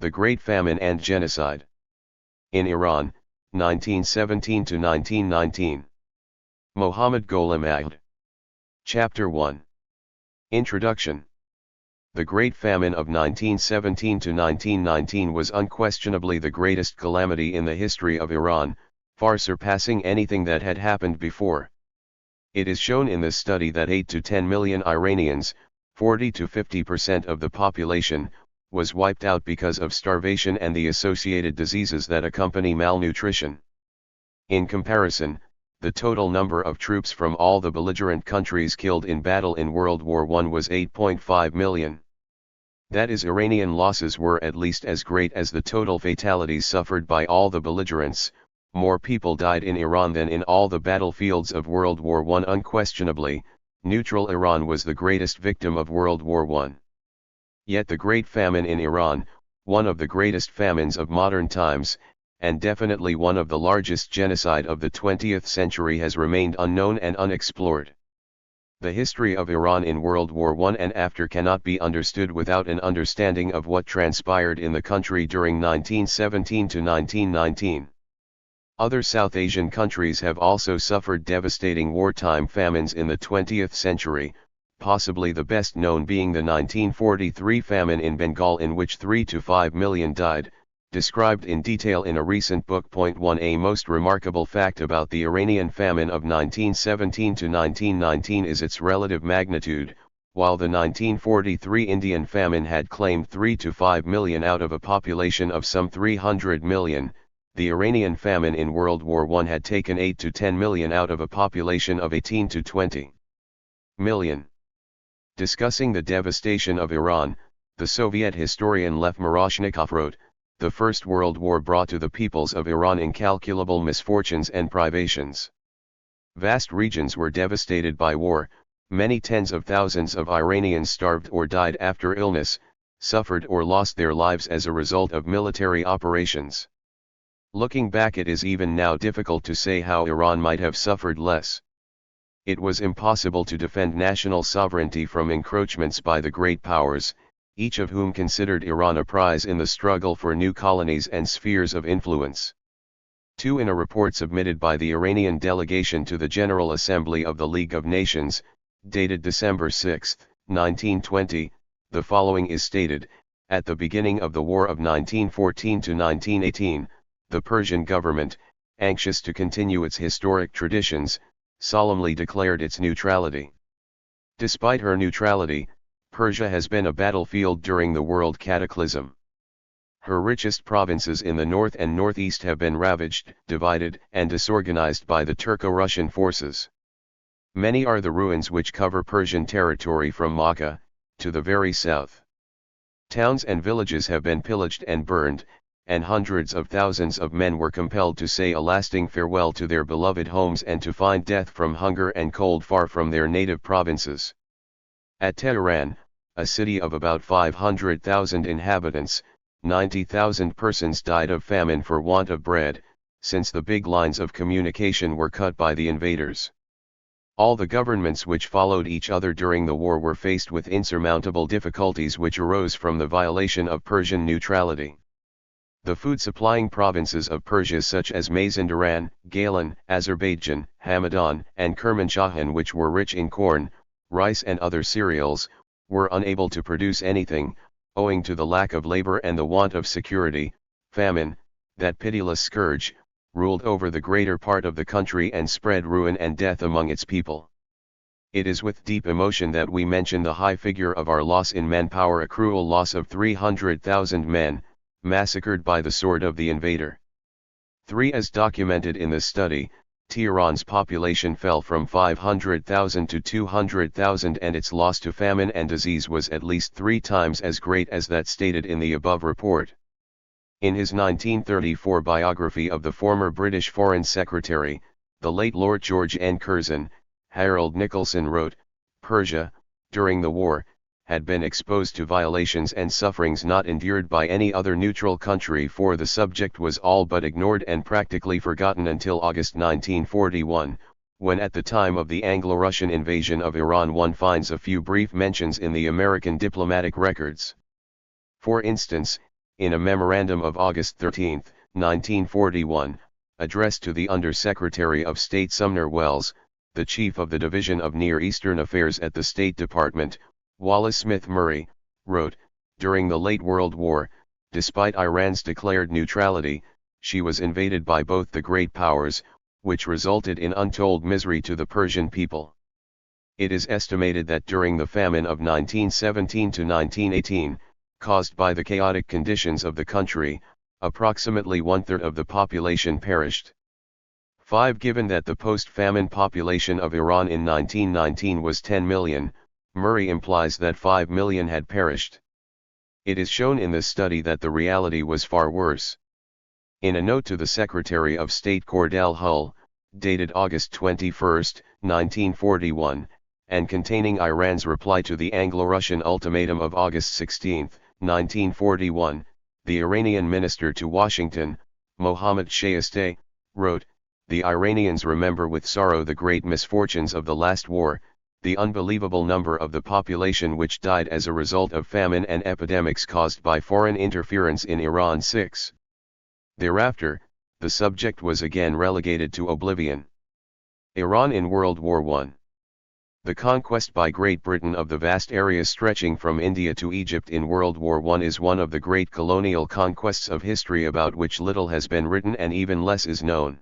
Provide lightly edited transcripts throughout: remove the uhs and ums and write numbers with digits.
The Great Famine and Genocide. In Iran, 1917 to 1919. Mohammad Gholi Majd. Chapter 1. Introduction. The Great Famine of 1917 to 1919 was unquestionably the greatest calamity in the history of Iran, far surpassing anything that had happened before. It is shown in this study that 8 to 10 million Iranians, 40 to 50% of the population, was wiped out because of starvation and the associated diseases that accompany malnutrition. In comparison, the total number of troops from all the belligerent countries killed in battle in World War I was 8.5 million. That is, Iranian losses were at least as great as the total fatalities suffered by all the belligerents. More people died in Iran than in all the battlefields of World War I. Unquestionably, neutral Iran was the greatest victim of World War I. Yet the Great Famine in Iran, one of the greatest famines of modern times, and definitely one of the largest genocide of the 20th century, has remained unknown and unexplored. The history of Iran in World War I and after cannot be understood without an understanding of what transpired in the country during 1917 to 1919. Other South Asian countries have also suffered devastating wartime famines in the 20th century, possibly the best known being the 1943 famine in Bengal, in which 3 to 5 million died, described in detail in a recent book. 1. A most remarkable fact about the Iranian famine of 1917 to 1919 is its relative magnitude. While the 1943 Indian famine had claimed 3 to 5 million out of a population of some 300 million, the Iranian famine in World War I had taken 8 to 10 million out of a population of 18 to 20 million. Discussing the devastation of Iran, the Soviet historian Lev Miroshnikov wrote, "The First World War brought to the peoples of Iran incalculable misfortunes and privations. Vast regions were devastated by war, many tens of thousands of Iranians starved or died after illness, suffered or lost their lives as a result of military operations. Looking back, it is even now difficult to say how Iran might have suffered less. It was impossible to defend national sovereignty from encroachments by the great powers, each of whom considered Iran a prize in the struggle for new colonies and spheres of influence." 2. In a report submitted by the Iranian delegation to the General Assembly of the League of Nations, dated December 6, 1920, the following is stated: "At the beginning of the war of 1914 to 1918, the Persian government, anxious to continue its historic traditions, solemnly declared its neutrality. Despite her neutrality, Persia has been a battlefield during the world cataclysm. Her richest provinces in the north and northeast have been ravaged, divided, and disorganized by the Turco-Russian forces. Many are the ruins which cover Persian territory from Makkah to the very south. Towns and villages have been pillaged and burned, and hundreds of thousands of men were compelled to say a lasting farewell to their beloved homes and to find death from hunger and cold far from their native provinces. At Tehran, a city of about 500,000 inhabitants, 90,000 persons died of famine for want of bread, since the big lines of communication were cut by the invaders. All the governments which followed each other during the war were faced with insurmountable difficulties which arose from the violation of Persian neutrality. The food-supplying provinces of Persia, such as Mazandaran, Galen, Azerbaijan, Hamadan, and Kermanshah, which were rich in corn, rice and other cereals, were unable to produce anything, owing to the lack of labor and the want of security. Famine, that pitiless scourge, ruled over the greater part of the country and spread ruin and death among its people. It is with deep emotion that we mention the high figure of our loss in manpower, a cruel loss of 300,000 men, massacred by the sword of the invader. 3. As documented in this study, Tehran's population fell from 500,000 to 200,000, and its loss to famine and disease was at least 3 times as great as that stated in the above report. In his 1934 biography of the former British Foreign Secretary, the late Lord George N. Curzon, Harold Nicholson wrote, "Persia, during the war, had been exposed to violations and sufferings not endured by any other neutral country, for the subject was all but ignored and practically forgotten until August 1941, when at the time of the Anglo-Russian invasion of Iran one finds a few brief mentions in the American diplomatic records. For instance, in a memorandum of August 13, 1941, addressed to the Under-Secretary of State Sumner Welles, the Chief of the Division of Near Eastern Affairs at the State Department, Wallace Smith Murray, wrote, "During the late World War, despite Iran's declared neutrality, she was invaded by both the great powers, which resulted in untold misery to the Persian people. It is estimated that during the famine of 1917 to 1918, caused by the chaotic conditions of the country, approximately one-third of the population perished. 5. Given that the post-famine population of Iran in 1919 was 10 million, Murray implies that 5 million had perished. It is shown in this study that the reality was far worse." In a note to the Secretary of State Cordell Hull, dated August 21, 1941, and containing Iran's reply to the Anglo-Russian ultimatum of August 16, 1941, the Iranian minister to Washington, Mohammad Shayesteh, wrote, "The Iranians remember with sorrow the great misfortunes of the last war, the unbelievable number of the population which died as a result of famine and epidemics caused by foreign interference in Iran. 6. Thereafter, the subject was again relegated to oblivion." Iran in World War I. The conquest by Great Britain of the vast areas stretching from India to Egypt in World War I is one of the great colonial conquests of history about which little has been written and even less is known.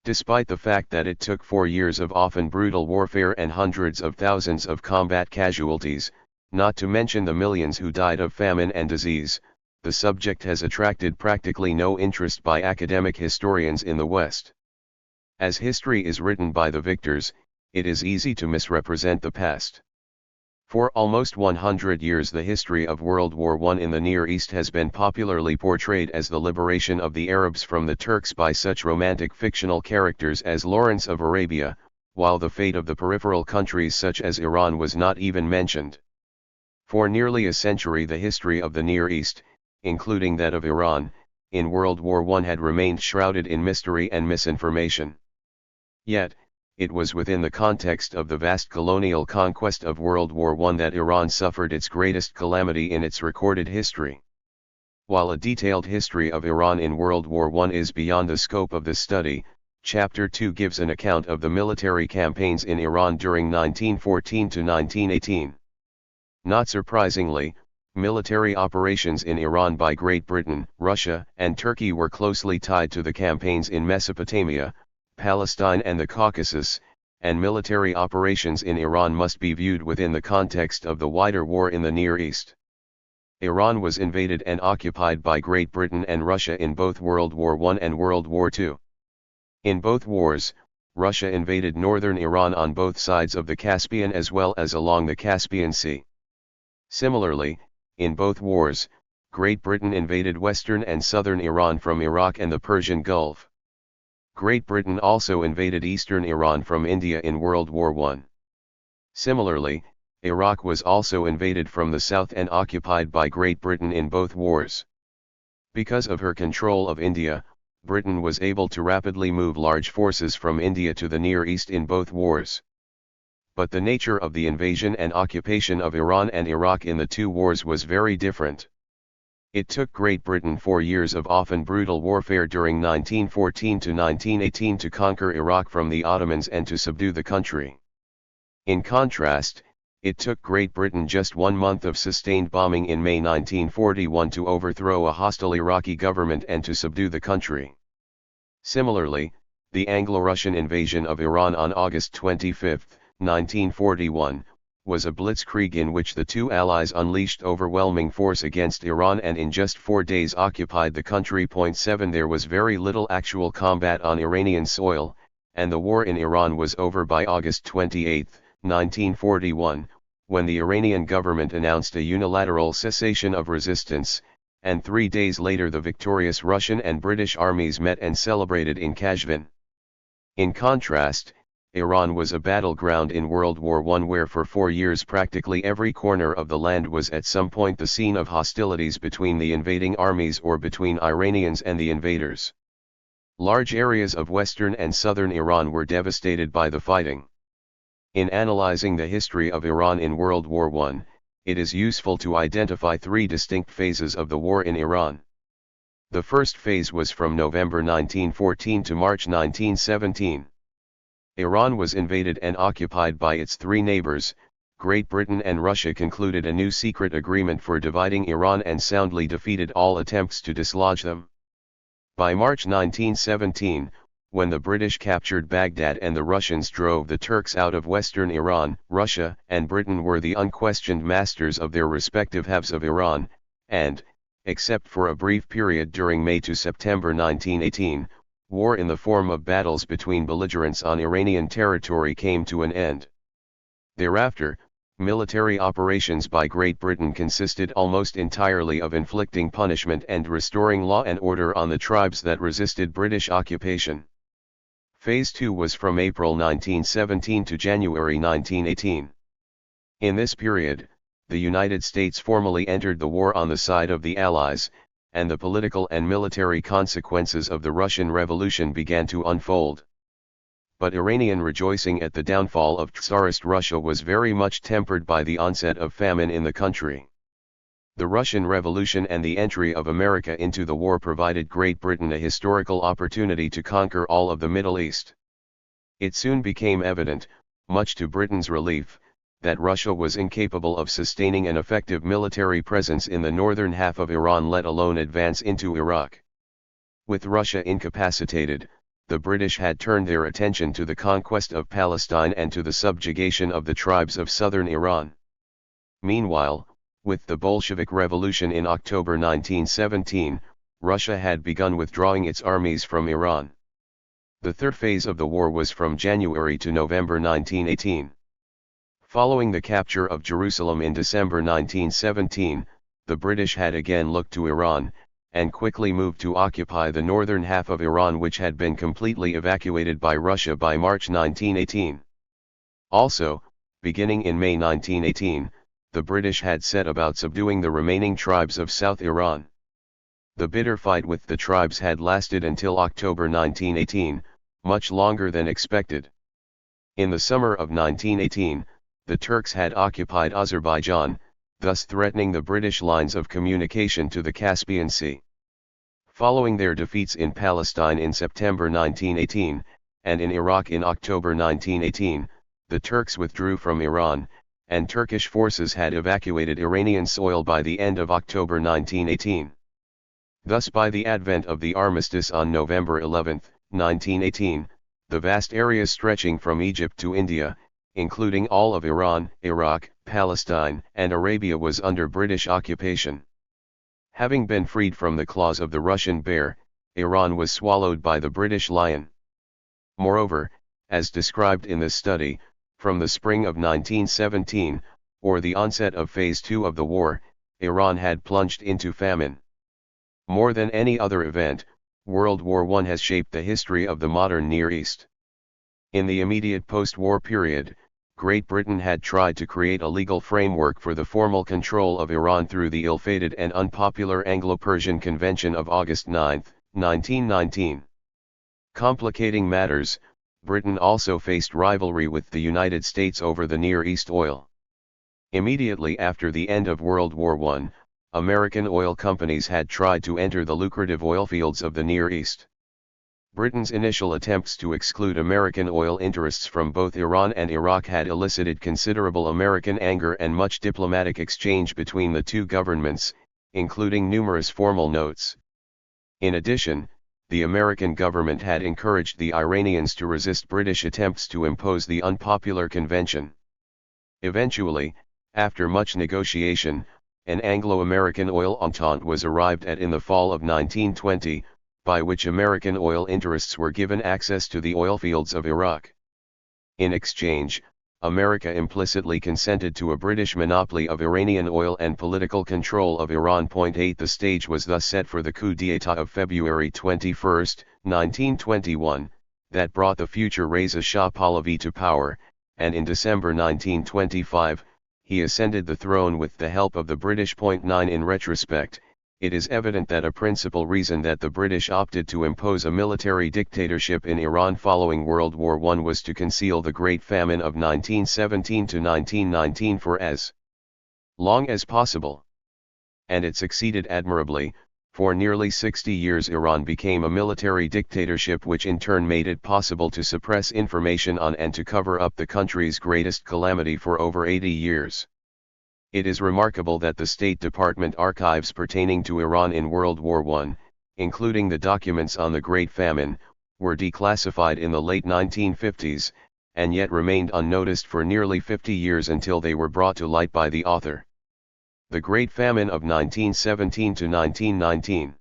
Despite the fact that it took 4 years of often brutal warfare and hundreds of thousands of combat casualties, not to mention the millions who died of famine and disease, the subject has attracted practically no interest by academic historians in the West. As history is written by the victors, it is easy to misrepresent the past. For almost 100 years the history of World War I in the Near East has been popularly portrayed as the liberation of the Arabs from the Turks by such romantic fictional characters as Lawrence of Arabia, while the fate of the peripheral countries such as Iran was not even mentioned. For nearly a century the history of the Near East, including that of Iran, in World War I had remained shrouded in mystery and misinformation. Yet, it was within the context of the vast colonial conquest of World War I that Iran suffered its greatest calamity in its recorded history. While a detailed history of Iran in World War I is beyond the scope of this study, Chapter 2 gives an account of the military campaigns in Iran during 1914 to 1918. Not surprisingly, military operations in Iran by Great Britain, Russia, and Turkey were closely tied to the campaigns in Mesopotamia, Palestine and the Caucasus, and military operations in Iran must be viewed within the context of the wider war in the Near East. Iran was invaded and occupied by Great Britain and Russia in both World War I and World War II. In both wars, Russia invaded northern Iran on both sides of the Caspian as well as along the Caspian Sea. Similarly, in both wars, Great Britain invaded western and southern Iran from Iraq and the Persian Gulf. Great Britain also invaded eastern Iran from India in World War I. Similarly, Iraq was also invaded from the south and occupied by Great Britain in both wars. Because of her control of India, Britain was able to rapidly move large forces from India to the Near East in both wars. But the nature of the invasion and occupation of Iran and Iraq in the two wars was very different. It took Great Britain 4 years of often brutal warfare during 1914 to 1918 to conquer Iraq from the Ottomans and to subdue the country. In contrast, it took Great Britain just 1 month of sustained bombing in May 1941 to overthrow a hostile Iraqi government and to subdue the country. Similarly, the Anglo-Russian invasion of Iran on August 25, 1941, was a blitzkrieg in which the two allies unleashed overwhelming force against Iran and in just 4 days occupied the country. 7 There was very little actual combat on Iranian soil, and the war in Iran was over by August 28, 1941, when the Iranian government announced a unilateral cessation of resistance, and 3 days later the victorious Russian and British armies met and celebrated in Kashvin. In contrast, Iran was a battleground in World War I where for 4 years practically every corner of the land was at some point the scene of hostilities between the invading armies or between Iranians and the invaders. Large areas of western and southern Iran were devastated by the fighting. In analyzing the history of Iran in World War I, it is useful to identify three distinct phases of the war in Iran. The first phase was from November 1914 to March 1917. Iran was invaded and occupied by its three neighbors. Great Britain and Russia concluded a new secret agreement for dividing Iran and soundly defeated all attempts to dislodge them. By March 1917, when the British captured Baghdad and the Russians drove the Turks out of western Iran, Russia and Britain were the unquestioned masters of their respective halves of Iran, and, except for a brief period during May to September 1918, war in the form of battles between belligerents on Iranian territory came to an end. Thereafter, military operations by Great Britain consisted almost entirely of inflicting punishment and restoring law and order on the tribes that resisted British occupation. Phase 2 was from April 1917 to January 1918. In this period, the United States formally entered the war on the side of the Allies, and the political and military consequences of the Russian Revolution began to unfold. But Iranian rejoicing at the downfall of Tsarist Russia was very much tempered by the onset of famine in the country. The Russian Revolution and the entry of America into the war provided Great Britain a historical opportunity to conquer all of the Middle East. It soon became evident, much to Britain's relief, that Russia was incapable of sustaining an effective military presence in the northern half of Iran, let alone advance into Iraq. With Russia incapacitated, the British had turned their attention to the conquest of Palestine and to the subjugation of the tribes of southern Iran. Meanwhile, with the Bolshevik Revolution in October 1917, Russia had begun withdrawing its armies from Iran. The third phase of the war was from January to November 1918. Following the capture of Jerusalem in December 1917, the British had again looked to Iran, and quickly moved to occupy the northern half of Iran, which had been completely evacuated by Russia by March 1918. Also, beginning in May 1918, the British had set about subduing the remaining tribes of South Iran. The bitter fight with the tribes had lasted until October 1918, much longer than expected. In the summer of 1918, the Turks had occupied Azerbaijan, thus threatening the British lines of communication to the Caspian Sea. Following their defeats in Palestine in September 1918, and in Iraq in October 1918, the Turks withdrew from Iran, and Turkish forces had evacuated Iranian soil by the end of October 1918. Thus, by the advent of the armistice on November 11, 1918, the vast area stretching from Egypt to India, including all of Iran, Iraq, Palestine, and Arabia, was under British occupation. Having been freed from the claws of the Russian bear, Iran was swallowed by the British lion. Moreover, as described in this study, from the spring of 1917, or the onset of Phase 2 of the war, Iran had plunged into famine. More than any other event, World War I has shaped the history of the modern Near East. In the immediate post-war period, Great Britain had tried to create a legal framework for the formal control of Iran through the ill-fated and unpopular Anglo-Persian Convention of August 9, 1919. Complicating matters, Britain also faced rivalry with the United States over the Near East oil. Immediately after the end of World War I, American oil companies had tried to enter the lucrative oil fields of the Near East. Britain's initial attempts to exclude American oil interests from both Iran and Iraq had elicited considerable American anger and much diplomatic exchange between the two governments, including numerous formal notes. In addition, the American government had encouraged the Iranians to resist British attempts to impose the unpopular convention. Eventually, after much negotiation, an Anglo-American oil entente was arrived at in the fall of 1920, by which American oil interests were given access to the oil fields of Iraq. In exchange, America implicitly consented to a British monopoly of Iranian oil and political control of Iran. 8 The stage was thus set for the coup d'état of February 21, 1921, that brought the future Reza Shah Pahlavi to power, and in December 1925, he ascended the throne with the help of the British. 9 In retrospect, it is evident that a principal reason that the British opted to impose a military dictatorship in Iran following World War I was to conceal the Great Famine of 1917 to 1919, for as long as possible. And it succeeded admirably. For nearly 60 years Iran became a military dictatorship, which in turn made it possible to suppress information on and to cover up the country's greatest calamity for over 80 years. It is remarkable that the State Department archives pertaining to Iran in World War I, including the documents on the Great Famine, were declassified in the late 1950s, and yet remained unnoticed for nearly 50 years until they were brought to light by the author. The Great Famine of 1917 to 1919.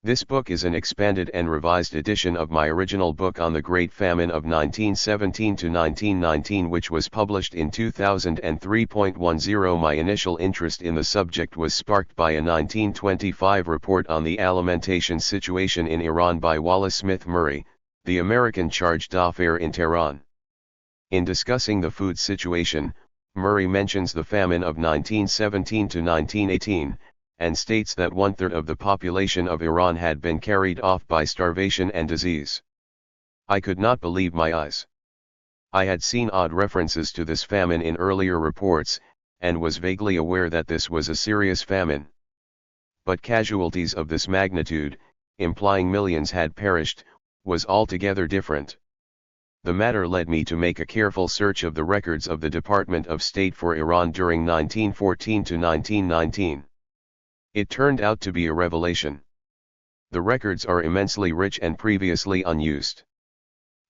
This book is an expanded and revised edition of my original book on the Great Famine of 1917 to 1919, which was published in 2003.10. My initial interest in the subject was sparked by a 1925 report on the alimentation situation in Iran by Wallace Smith Murray, the American charge d'affaires in Tehran. In discussing the food situation, Murray mentions the famine of 1917 to 1918, and states that 1/3 of the population of Iran had been carried off by starvation and disease. I could not believe my eyes. I had seen odd references to this famine in earlier reports, and was vaguely aware that this was a serious famine. But casualties of this magnitude, implying millions had perished, was altogether different. The matter led me to make a careful search of the records of the Department of State for Iran during 1914 to 1919. It turned out to be a revelation. The records are immensely rich and previously unused.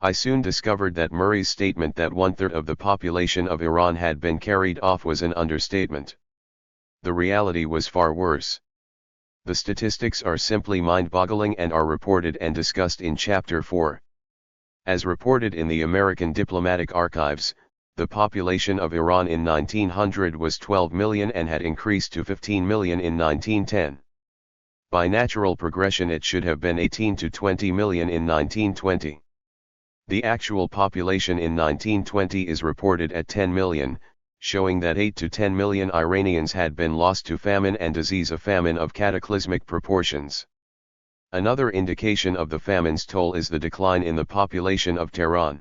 I soon discovered that Murray's statement that 1/3 of the population of Iran had been carried off was an understatement. The reality was far worse. The statistics are simply mind-boggling and are reported and discussed in Chapter 4. As reported in the American Diplomatic Archives, the population of Iran in 1900 was 12 million and had increased to 15 million in 1910. By natural progression it should have been 18 to 20 million in 1920. The actual population in 1920 is reported at 10 million, showing that 8 to 10 million Iranians had been lost to famine and disease, a famine of cataclysmic proportions. Another indication of the famine's toll is the decline in the population of Tehran.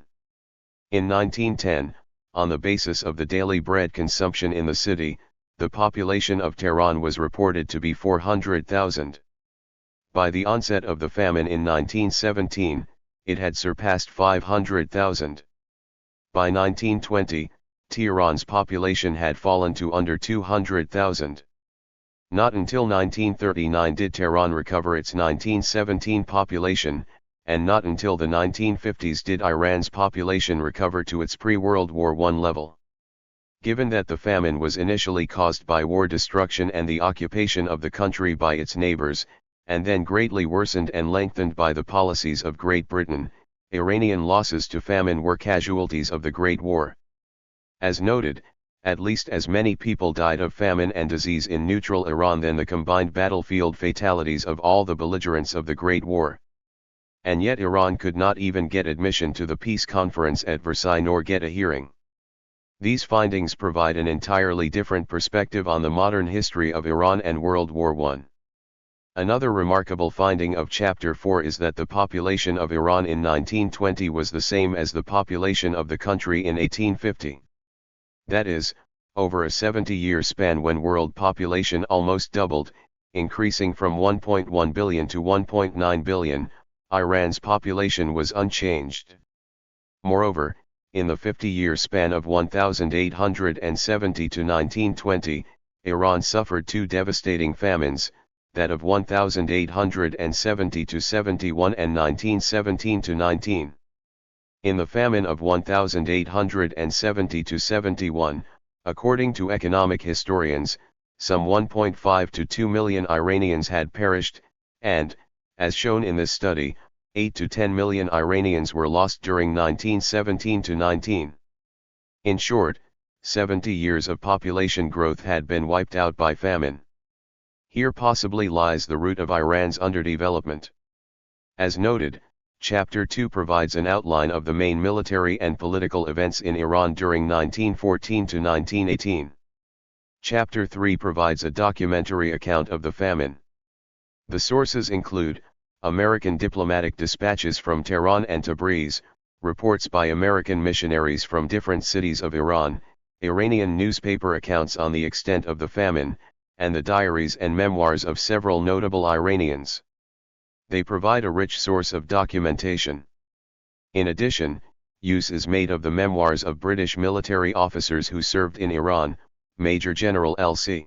In 1910, on the basis of the daily bread consumption in the city, the population of Tehran was reported to be 400,000. By the onset of the famine in 1917, it had surpassed 500,000. By 1920, Tehran's population had fallen to under 200,000. Not until 1939 did Tehran recover its 1917 population, and not until the 1950s did Iran's population recover to its pre-World War I level. Given that the famine was initially caused by war destruction and the occupation of the country by its neighbors, and then greatly worsened and lengthened by the policies of Great Britain, Iranian losses to famine were casualties of the Great War. As noted, at least as many people died of famine and disease in neutral Iran than the combined battlefield fatalities of all the belligerents of the Great War. And yet Iran could not even get admission to the peace conference at Versailles nor get a hearing. These findings provide an entirely different perspective on the modern history of Iran and World War I. Another remarkable finding of Chapter 4 is that the population of Iran in 1920 was the same as the population of the country in 1850. That is, over a 70-year span when world population almost doubled, increasing from 1.1 billion to 1.9 billion, Iran's population was unchanged. Moreover, in the 50-year span of 1870 to 1920, Iran suffered two devastating famines, that of 1870 to 71 and 1917 to 19. In the famine of 1870 to 71, according to economic historians, some 1.5 to 2 million Iranians had perished, and, as shown in this study, 8 to 10 million Iranians were lost during 1917 to 19. In short, 70 years of population growth had been wiped out by famine. Here possibly lies the root of Iran's underdevelopment. As noted, Chapter 2 provides an outline of the main military and political events in Iran during 1914 to 1918. Chapter 3 provides a documentary account of the famine. The sources include American diplomatic dispatches from Tehran and Tabriz, reports by American missionaries from different cities of Iran, Iranian newspaper accounts on the extent of the famine, and the diaries and memoirs of several notable Iranians. They provide a rich source of documentation. In addition, use is made of the memoirs of British military officers who served in Iran, Major General L.C.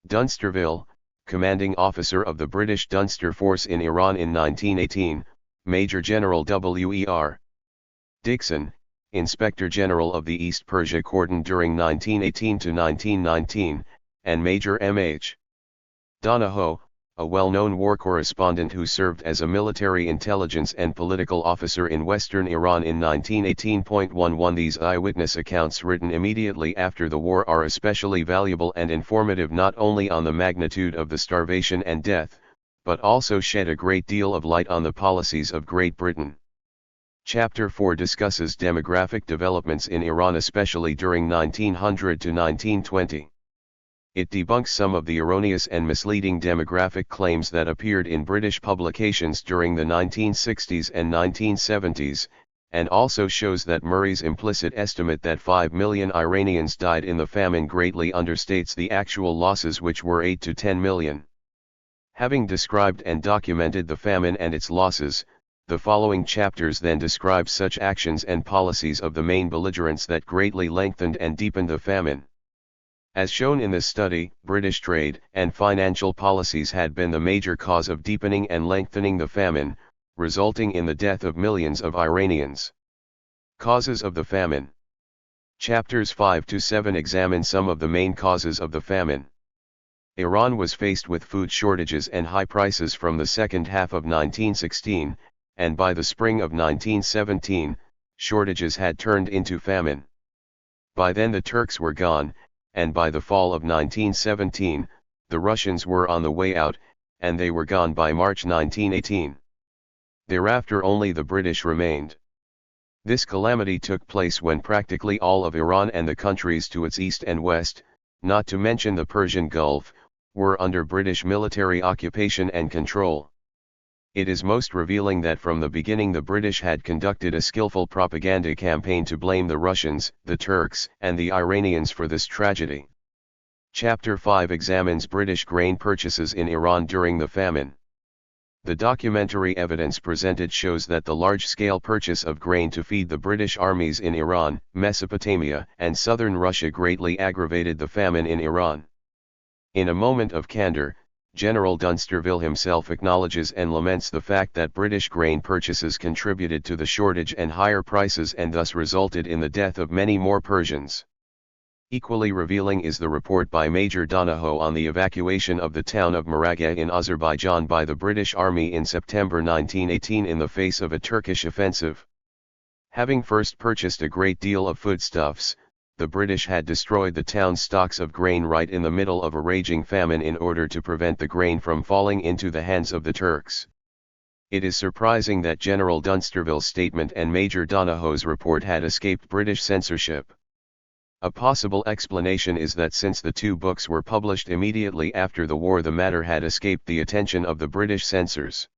Dunsterville, commanding officer of the British Dunster Force in Iran in 1918, Major General W.E.R. Dixon, Inspector General of the East Persia Cordon during 1918 to 1919, and Major M.H. Donahoe, a well-known war correspondent who served as a military intelligence and political officer in western Iran in 1918.11. These eyewitness accounts written immediately after the war are especially valuable and informative not only on the magnitude of the starvation and death, but also shed a great deal of light on the policies of Great Britain. Chapter 4 discusses demographic developments in Iran especially during 1900 to 1920. It debunks some of the erroneous and misleading demographic claims that appeared in British publications during the 1960s and 1970s, and also shows that Murray's implicit estimate that 5 million Iranians died in the famine greatly understates the actual losses, which were 8 to 10 million. Having described and documented the famine and its losses, the following chapters then describe such actions and policies of the main belligerents that greatly lengthened and deepened the famine. As shown in this study, British trade and financial policies had been the major cause of deepening and lengthening the famine, resulting in the death of millions of Iranians. Causes of the famine. Chapters 5 to 7 examine some of the main causes of the famine. Iran was faced with food shortages and high prices from the second half of 1916, and by the spring of 1917, shortages had turned into famine. By then the Turks were gone, and by the fall of 1917, the Russians were on the way out, and they were gone by March 1918. Thereafter only the British remained. This calamity took place when practically all of Iran and the countries to its east and west, not to mention the Persian Gulf, were under British military occupation and control. It is most revealing that from the beginning the British had conducted a skillful propaganda campaign to blame the Russians, the Turks, and the Iranians for this tragedy. Chapter 5 examines British grain purchases in Iran during the famine. The documentary evidence presented shows that the large-scale purchase of grain to feed the British armies in Iran, Mesopotamia, and southern Russia greatly aggravated the famine in Iran. In a moment of candor, General Dunsterville himself acknowledges and laments the fact that British grain purchases contributed to the shortage and higher prices and thus resulted in the death of many more Persians. Equally revealing is the report by Major Donahoe on the evacuation of the town of Marageh in Azerbaijan by the British Army in September 1918 in the face of a Turkish offensive. Having first purchased a great deal of foodstuffs, the British had destroyed the town's stocks of grain right in the middle of a raging famine in order to prevent the grain from falling into the hands of the Turks. It is surprising that General Dunsterville's statement and Major Donahoe's report had escaped British censorship. A possible explanation is that since the two books were published immediately after the war, the matter had escaped the attention of the British censors.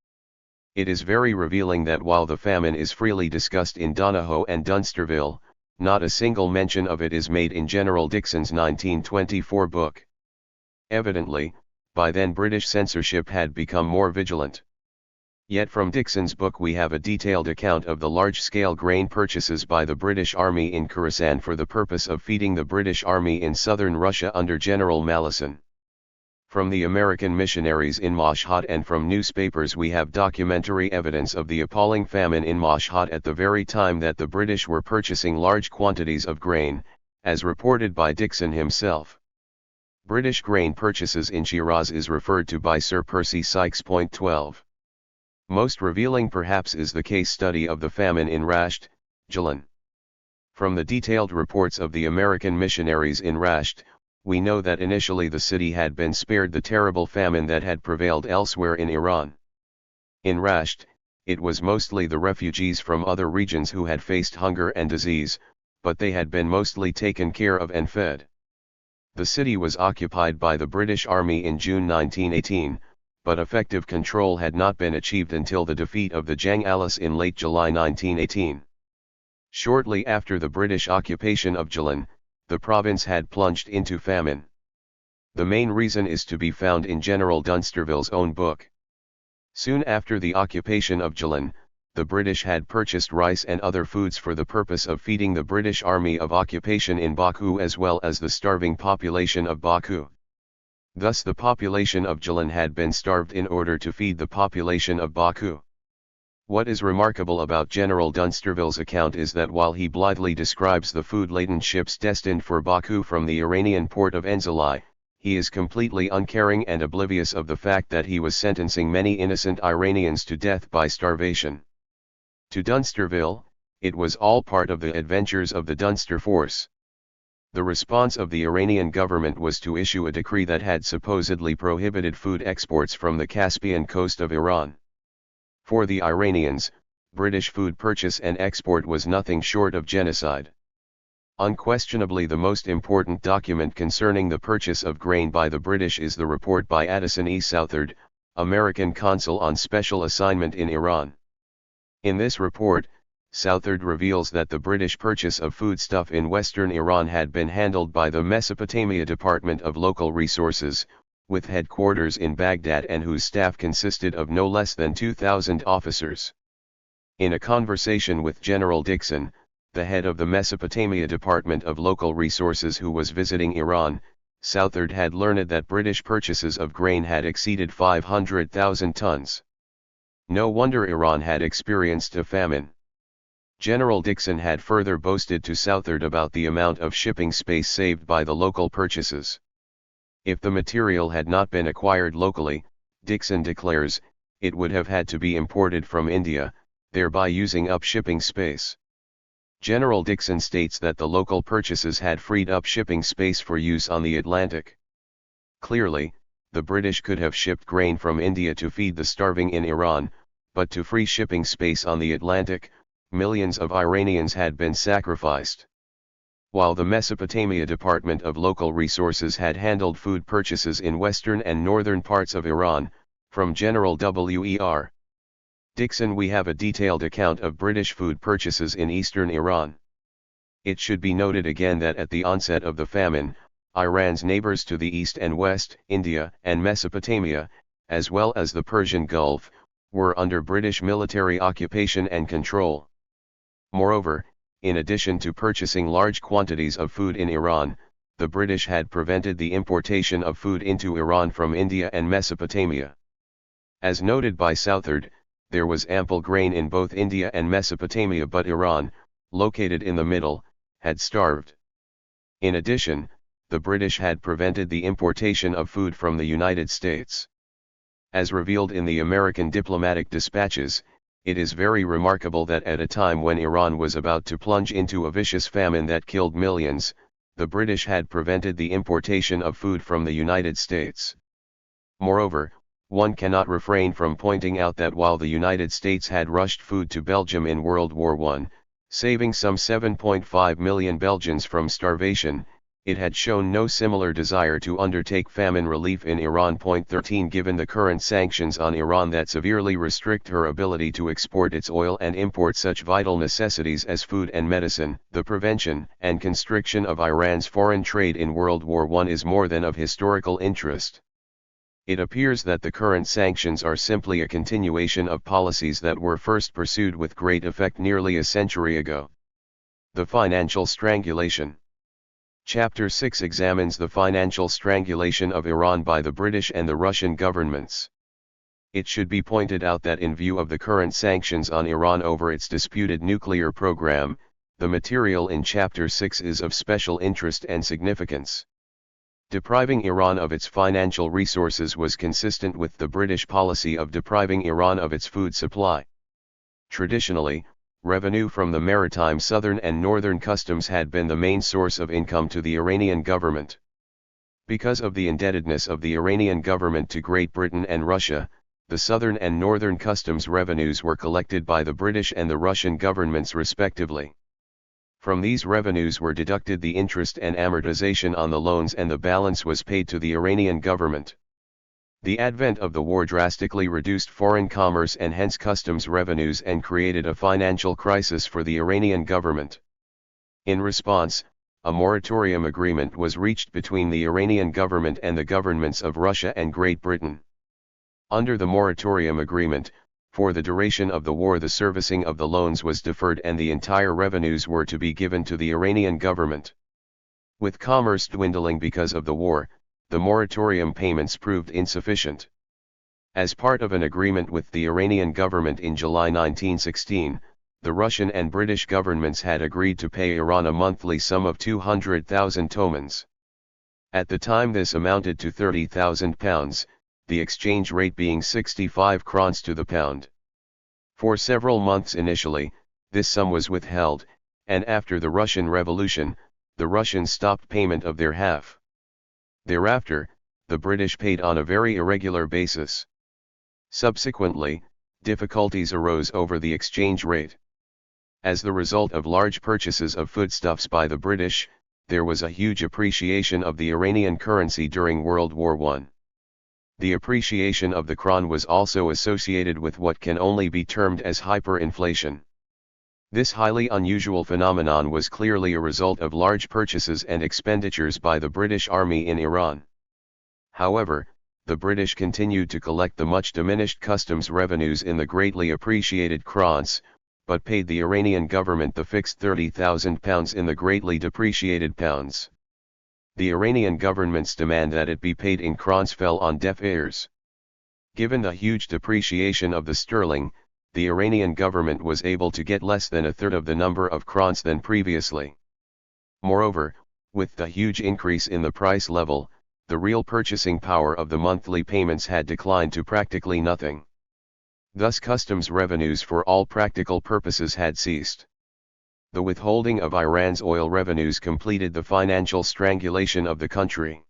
It is very revealing that while the famine is freely discussed in Donahoe and Dunsterville, not a single mention of it is made in General Dixon's 1924 book. Evidently, by then British censorship had become more vigilant. Yet from Dixon's book we have a detailed account of the large-scale grain purchases by the British Army in Khorasan for the purpose of feeding the British Army in southern Russia under General Malleson. From the American missionaries in Mashhad and from newspapers we have documentary evidence of the appalling famine in Mashhad at the very time that the British were purchasing large quantities of grain, as reported by Dixon himself. British grain purchases in Shiraz is referred to by Sir Percy Sykes. 12. Most revealing perhaps is the case study of the famine in Rasht, Gilan. From the detailed reports of the American missionaries in Rasht, we know that initially the city had been spared the terrible famine that had prevailed elsewhere in Iran. In Rasht, it was mostly the refugees from other regions who had faced hunger and disease, but they had been mostly taken care of and fed. The city was occupied by the British Army in June 1918, but effective control had not been achieved until the defeat of the Jang Alas in late July 1918. Shortly after the British occupation of Gilan, the province had plunged into famine. The main reason is to be found in General Dunsterville's own book. Soon after the occupation of Geelong, the British had purchased rice and other foods for the purpose of feeding the British Army of Occupation in Baku as well as the starving population of Baku. Thus the population of Geelong had been starved in order to feed the population of Baku. What is remarkable about General Dunsterville's account is that while he blithely describes the food-laden ships destined for Baku from the Iranian port of Enzeli, he is completely uncaring and oblivious of the fact that he was sentencing many innocent Iranians to death by starvation. To Dunsterville, it was all part of the adventures of the Dunster Force. The response of the Iranian government was to issue a decree that had supposedly prohibited food exports from the Caspian coast of Iran. For the Iranians, British food purchase and export was nothing short of genocide. Unquestionably the most important document concerning the purchase of grain by the British is the report by Addison E. Southard, American consul on special assignment in Iran. In this report, Southard reveals that the British purchase of foodstuff in western Iran had been handled by the Mesopotamia Department of Local Resources, with headquarters in Baghdad and whose staff consisted of no less than 2,000 officers. In a conversation with General Dixon, the head of the Mesopotamia Department of Local Resources who was visiting Iran, Southard had learned that British purchases of grain had exceeded 500,000 tons. No wonder Iran had experienced a famine. General Dixon had further boasted to Southard about the amount of shipping space saved by the local purchases. If the material had not been acquired locally, Dixon declares, it would have had to be imported from India, thereby using up shipping space. General Dixon states that the local purchases had freed up shipping space for use on the Atlantic. Clearly, the British could have shipped grain from India to feed the starving in Iran, but to free shipping space on the Atlantic, millions of Iranians had been sacrificed. While the Mesopotamia Department of Local Resources had handled food purchases in western and northern parts of Iran, from General W.E.R. Dixon we have a detailed account of British food purchases in eastern Iran. It should be noted again that at the onset of the famine, Iran's neighbors to the east and west, India and Mesopotamia, as well as the Persian Gulf, were under British military occupation and control. Moreover, in addition to purchasing large quantities of food in Iran, the British had prevented the importation of food into Iran from India and Mesopotamia. As noted by Southard, there was ample grain in both India and Mesopotamia, but Iran, located in the middle, had starved. In addition, the British had prevented the importation of food from the United States. As revealed in the American diplomatic dispatches, it is very remarkable that at a time when Iran was about to plunge into a vicious famine that killed millions, the British had prevented the importation of food from the United States. Moreover, one cannot refrain from pointing out that while the United States had rushed food to Belgium in World War I, saving some 7.5 million Belgians from starvation, it had shown no similar desire to undertake famine relief in Iran. 13 Given the current sanctions on Iran that severely restrict her ability to export its oil and import such vital necessities as food and medicine, the prevention and constriction of Iran's foreign trade in World War I is more than of historical interest. It appears that the current sanctions are simply a continuation of policies that were first pursued with great effect nearly a century ago. The financial strangulation. Chapter 6 examines the financial strangulation of Iran by the British and the Russian governments. It should be pointed out that in view of the current sanctions on Iran over its disputed nuclear program, the material in Chapter 6 is of special interest and significance. Depriving Iran of its financial resources was consistent with the British policy of depriving Iran of its food supply. Traditionally, revenue from the maritime southern and northern customs had been the main source of income to the Iranian government. Because of the indebtedness of the Iranian government to Great Britain and Russia, the southern and northern customs revenues were collected by the British and the Russian governments respectively. From these revenues were deducted the interest and amortization on the loans, and the balance was paid to the Iranian government. The advent of the war drastically reduced foreign commerce and hence customs revenues and created a financial crisis for the Iranian government. In response, a moratorium agreement was reached between the Iranian government and the governments of Russia and Great Britain. Under the moratorium agreement, for the duration of the war the servicing of the loans was deferred and the entire revenues were to be given to the Iranian government. With commerce dwindling because of the war, the moratorium payments proved insufficient. As part of an agreement with the Iranian government in July 1916, the Russian and British governments had agreed to pay Iran a monthly sum of 200,000 tomans. At the time this amounted to £30,000, the exchange rate being 65 crowns to the pound. For several months initially, this sum was withheld, and after the Russian Revolution, the Russians stopped payment of their half. Thereafter, the British paid on a very irregular basis. Subsequently, difficulties arose over the exchange rate. As the result of large purchases of foodstuffs by the British, there was a huge appreciation of the Iranian currency during World War I. The appreciation of the kron was also associated with what can only be termed as hyperinflation. This highly unusual phenomenon was clearly a result of large purchases and expenditures by the British Army in Iran. However, the British continued to collect the much diminished customs revenues in the greatly appreciated krons, but paid the Iranian government the fixed £30,000 in the greatly depreciated pounds. The Iranian government's demand that it be paid in krons fell on deaf ears. Given the huge depreciation of the sterling, the Iranian government was able to get less than a third of the number of krons than previously. Moreover, with the huge increase in the price level, the real purchasing power of the monthly payments had declined to practically nothing. Thus customs revenues for all practical purposes had ceased. The withholding of Iran's oil revenues completed the financial strangulation of the country.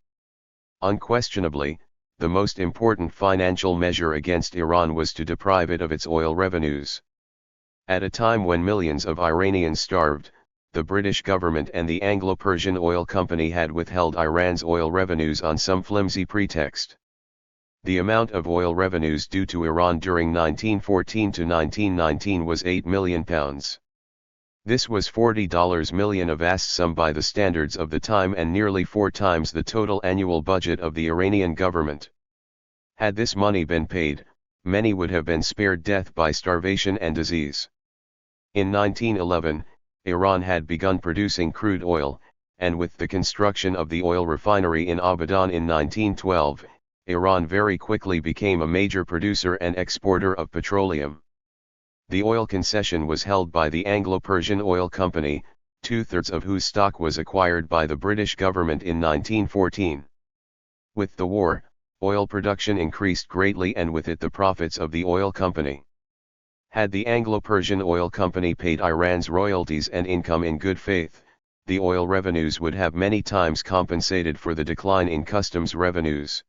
Unquestionably, the most important financial measure against Iran was to deprive it of its oil revenues. At a time when millions of Iranians starved, the British government and the Anglo-Persian Oil Company had withheld Iran's oil revenues on some flimsy pretext. The amount of oil revenues due to Iran during 1914 to 1919 was £8 million. This was $40 million, a vast sum by the standards of the time and nearly 4 times the total annual budget of the Iranian government. Had this money been paid, many would have been spared death by starvation and disease. In 1911, Iran had begun producing crude oil, and with the construction of the oil refinery in Abadan in 1912, Iran very quickly became a major producer and exporter of petroleum. The oil concession was held by the Anglo-Persian Oil Company, 2/3 of whose stock was acquired by the British government in 1914. With the war, oil production increased greatly and with it the profits of the oil company. Had the Anglo-Persian Oil Company paid Iran's royalties and income in good faith, the oil revenues would have many times compensated for the decline in customs revenues.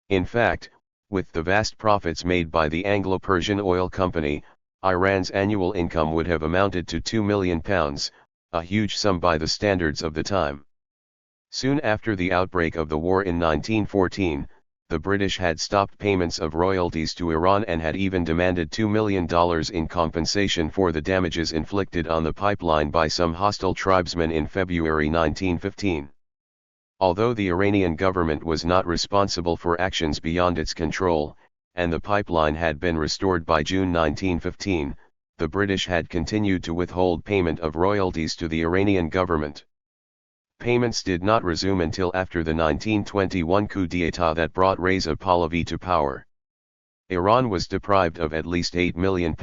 In fact, with the vast profits made by the Anglo-Persian Oil Company, Iran's annual income would have amounted to £2 million, a huge sum by the standards of the time. Soon after the outbreak of the war in 1914, the British had stopped payments of royalties to Iran and had even demanded $2 million in compensation for the damages inflicted on the pipeline by some hostile tribesmen in February 1915. Although the Iranian government was not responsible for actions beyond its control, and the pipeline had been restored by June 1915, the British had continued to withhold payment of royalties to the Iranian government. Payments did not resume until after the 1921 coup d'état that brought Reza Pahlavi to power. Iran was deprived of at least £8 million,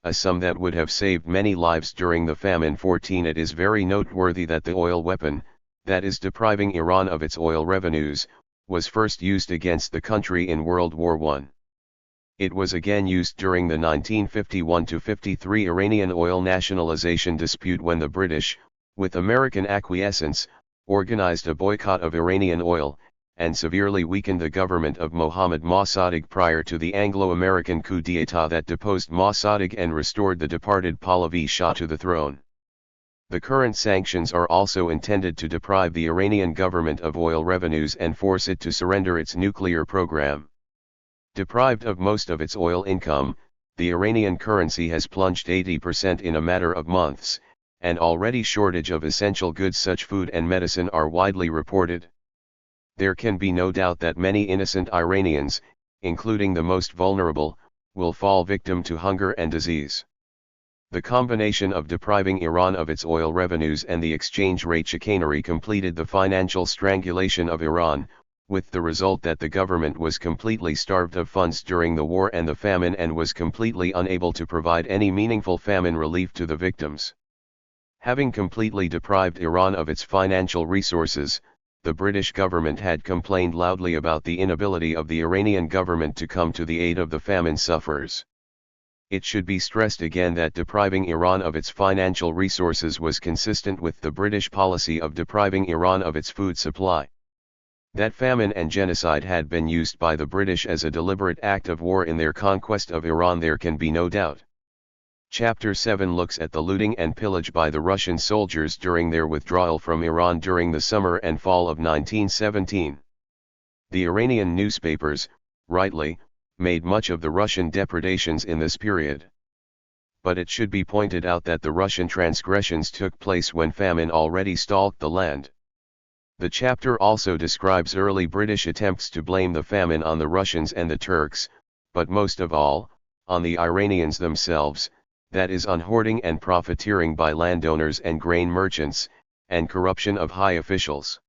a sum that would have saved many lives during the famine. 14. It is very noteworthy that the oil weapon, that is depriving Iran of its oil revenues, was first used against the country in World War I. It was again used during the 1951-53 Iranian oil nationalization dispute when the British, with American acquiescence, organized a boycott of Iranian oil, and severely weakened the government of Mohammad prior to the Anglo-American coup d'état that deposed Mossadegh and restored the departed Pahlavi Shah to the throne. The current sanctions are also intended to deprive the Iranian government of oil revenues and force it to surrender its nuclear program. Deprived of most of its oil income, the Iranian currency has plunged 80% in a matter of months, and already shortage of essential goods such food and medicine are widely reported. There can be no doubt that many innocent Iranians, including the most vulnerable, will fall victim to hunger and disease. The combination of depriving Iran of its oil revenues and the exchange rate chicanery completed the financial strangulation of Iran, with the result that the government was completely starved of funds during the war and the famine and was completely unable to provide any meaningful famine relief to the victims. Having completely deprived Iran of its financial resources, the British government had complained loudly about the inability of the Iranian government to come to the aid of the famine sufferers. It should be stressed again that depriving Iran of its financial resources was consistent with the British policy of depriving Iran of its food supply. That famine and genocide had been used by the British as a deliberate act of war in their conquest of Iran there can be no doubt. Chapter 7 looks at the looting and pillage by the Russian soldiers during their withdrawal from Iran during the summer and fall of 1917. The Iranian newspapers, rightly, made much of the Russian depredations in this period. But it should be pointed out that the Russian transgressions took place when famine already stalked the land. The chapter also describes early British attempts to blame the famine on the Russians and the Turks, but most of all, on the Iranians themselves, that is on hoarding and profiteering by landowners and grain merchants, and corruption of high officials.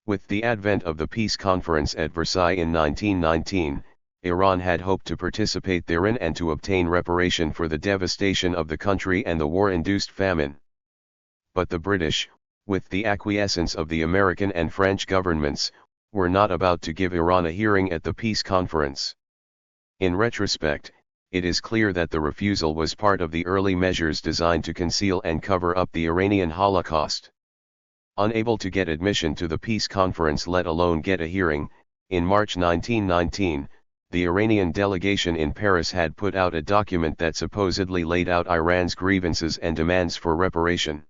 With the advent of the peace conference at Versailles in 1919, Iran had hoped to participate therein and to obtain reparation for the devastation of the country and the war-induced famine. But the British, with the acquiescence of the American and French governments, were not about to give Iran a hearing at the peace conference. In retrospect, it is clear that the refusal was part of the early measures designed to conceal and cover up the Iranian Holocaust. Unable to get admission to the peace conference, let alone get a hearing, in March 1919, the Iranian delegation in Paris had put out a document that supposedly laid out Iran's grievances and demands for reparation.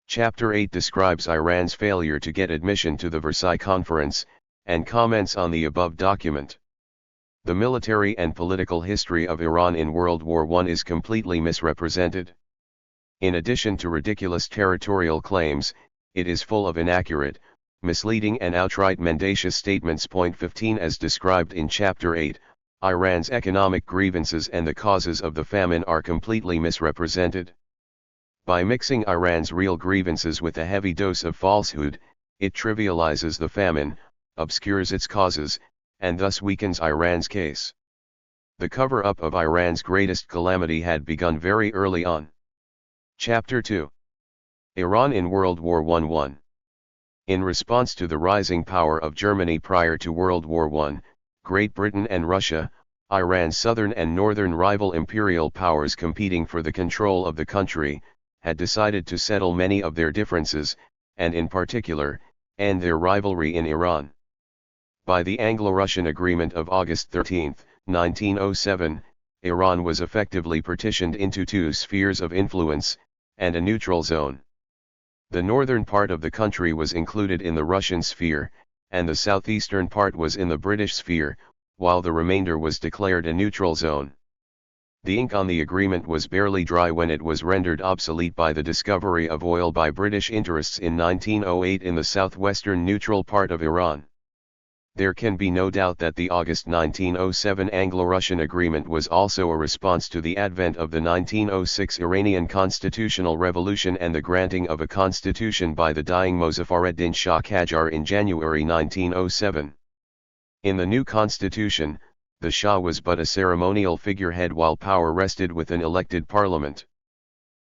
Chapter 8 describes Iran's failure to get admission to the Versailles Conference, and comments on the above document. The military and political history of Iran in World War I is completely misrepresented. In addition to ridiculous territorial claims, it is full of inaccurate, misleading and outright mendacious statements. Point 15 as described in Chapter 8, Iran's economic grievances and the causes of the famine are completely misrepresented. By mixing Iran's real grievances with a heavy dose of falsehood, it trivializes the famine, obscures its causes, and thus weakens Iran's case. The cover-up of Iran's greatest calamity had begun very early on. Chapter 2. Iran in World War I. In response to the rising power of Germany prior to World War I, Great Britain and Russia, Iran's southern and northern rival imperial powers competing for the control of the country, had decided to settle many of their differences, and in particular, end their rivalry in Iran. By the Anglo-Russian Agreement of August 13, 1907, Iran was effectively partitioned into two spheres of influence, and a neutral zone. The northern part of the country was included in the Russian sphere, and the southeastern part was in the British sphere, while the remainder was declared a neutral zone. The ink on the agreement was barely dry when it was rendered obsolete by the discovery of oil by British interests in 1908 in the southwestern neutral part of Iran. There can be no doubt that the August 1907 Anglo-Russian agreement was also a response to the advent of the 1906 Iranian constitutional revolution and the granting of a constitution by the dying Mozaffareddin Shah Qajar in January 1907. In the new constitution, the Shah was but a ceremonial figurehead while power rested with an elected parliament.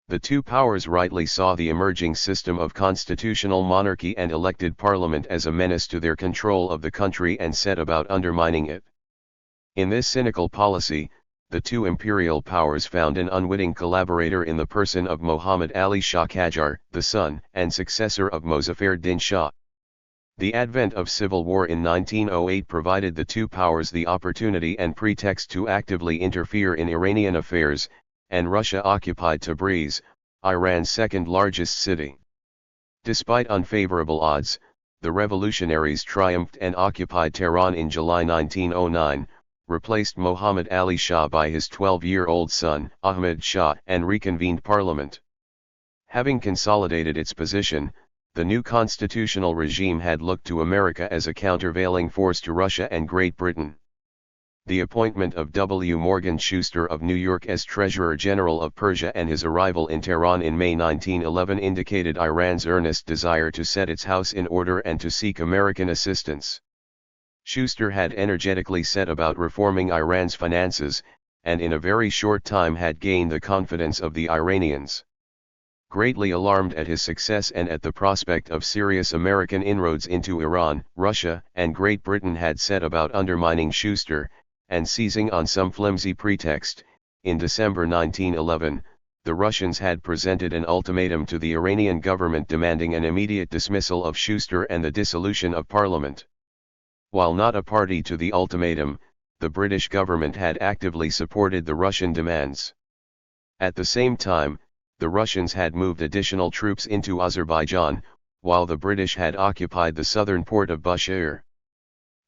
The two powers rightly saw the emerging system of constitutional monarchy and elected parliament as a menace to their control of the country and set about undermining it. In this cynical policy, the two imperial powers found an unwitting collaborator in the person of Muhammad Ali Shah Qajar, the son and successor of Mozaffareddin Shah. The advent of civil war in 1908 provided the two powers the opportunity and pretext to actively interfere in Iranian affairs, and Russia occupied Tabriz, Iran's second-largest city. Despite unfavorable odds, the revolutionaries triumphed and occupied Tehran in July 1909, replaced Muhammad Ali Shah by his 12-year-old son, Ahmad Shah, and reconvened parliament. Having consolidated its position, the new constitutional regime had looked to America as a countervailing force to Russia and Great Britain. The appointment of W. Morgan Schuster of New York as Treasurer General of Persia and his arrival in Tehran in May 1911 indicated Iran's earnest desire to set its house in order and to seek American assistance. Schuster had energetically set about reforming Iran's finances, and in a very short time had gained the confidence of the Iranians. Greatly alarmed at his success and at the prospect of serious American inroads into Iran, Russia and Great Britain had set about undermining Schuster, and seizing on some flimsy pretext. In December 1911, the Russians had presented an ultimatum to the Iranian government demanding an immediate dismissal of Schuster and the dissolution of parliament. While not a party to the ultimatum, the British government had actively supported the Russian demands. At the same time, the Russians had moved additional troops into Azerbaijan, while the British had occupied the southern port of Bushehr.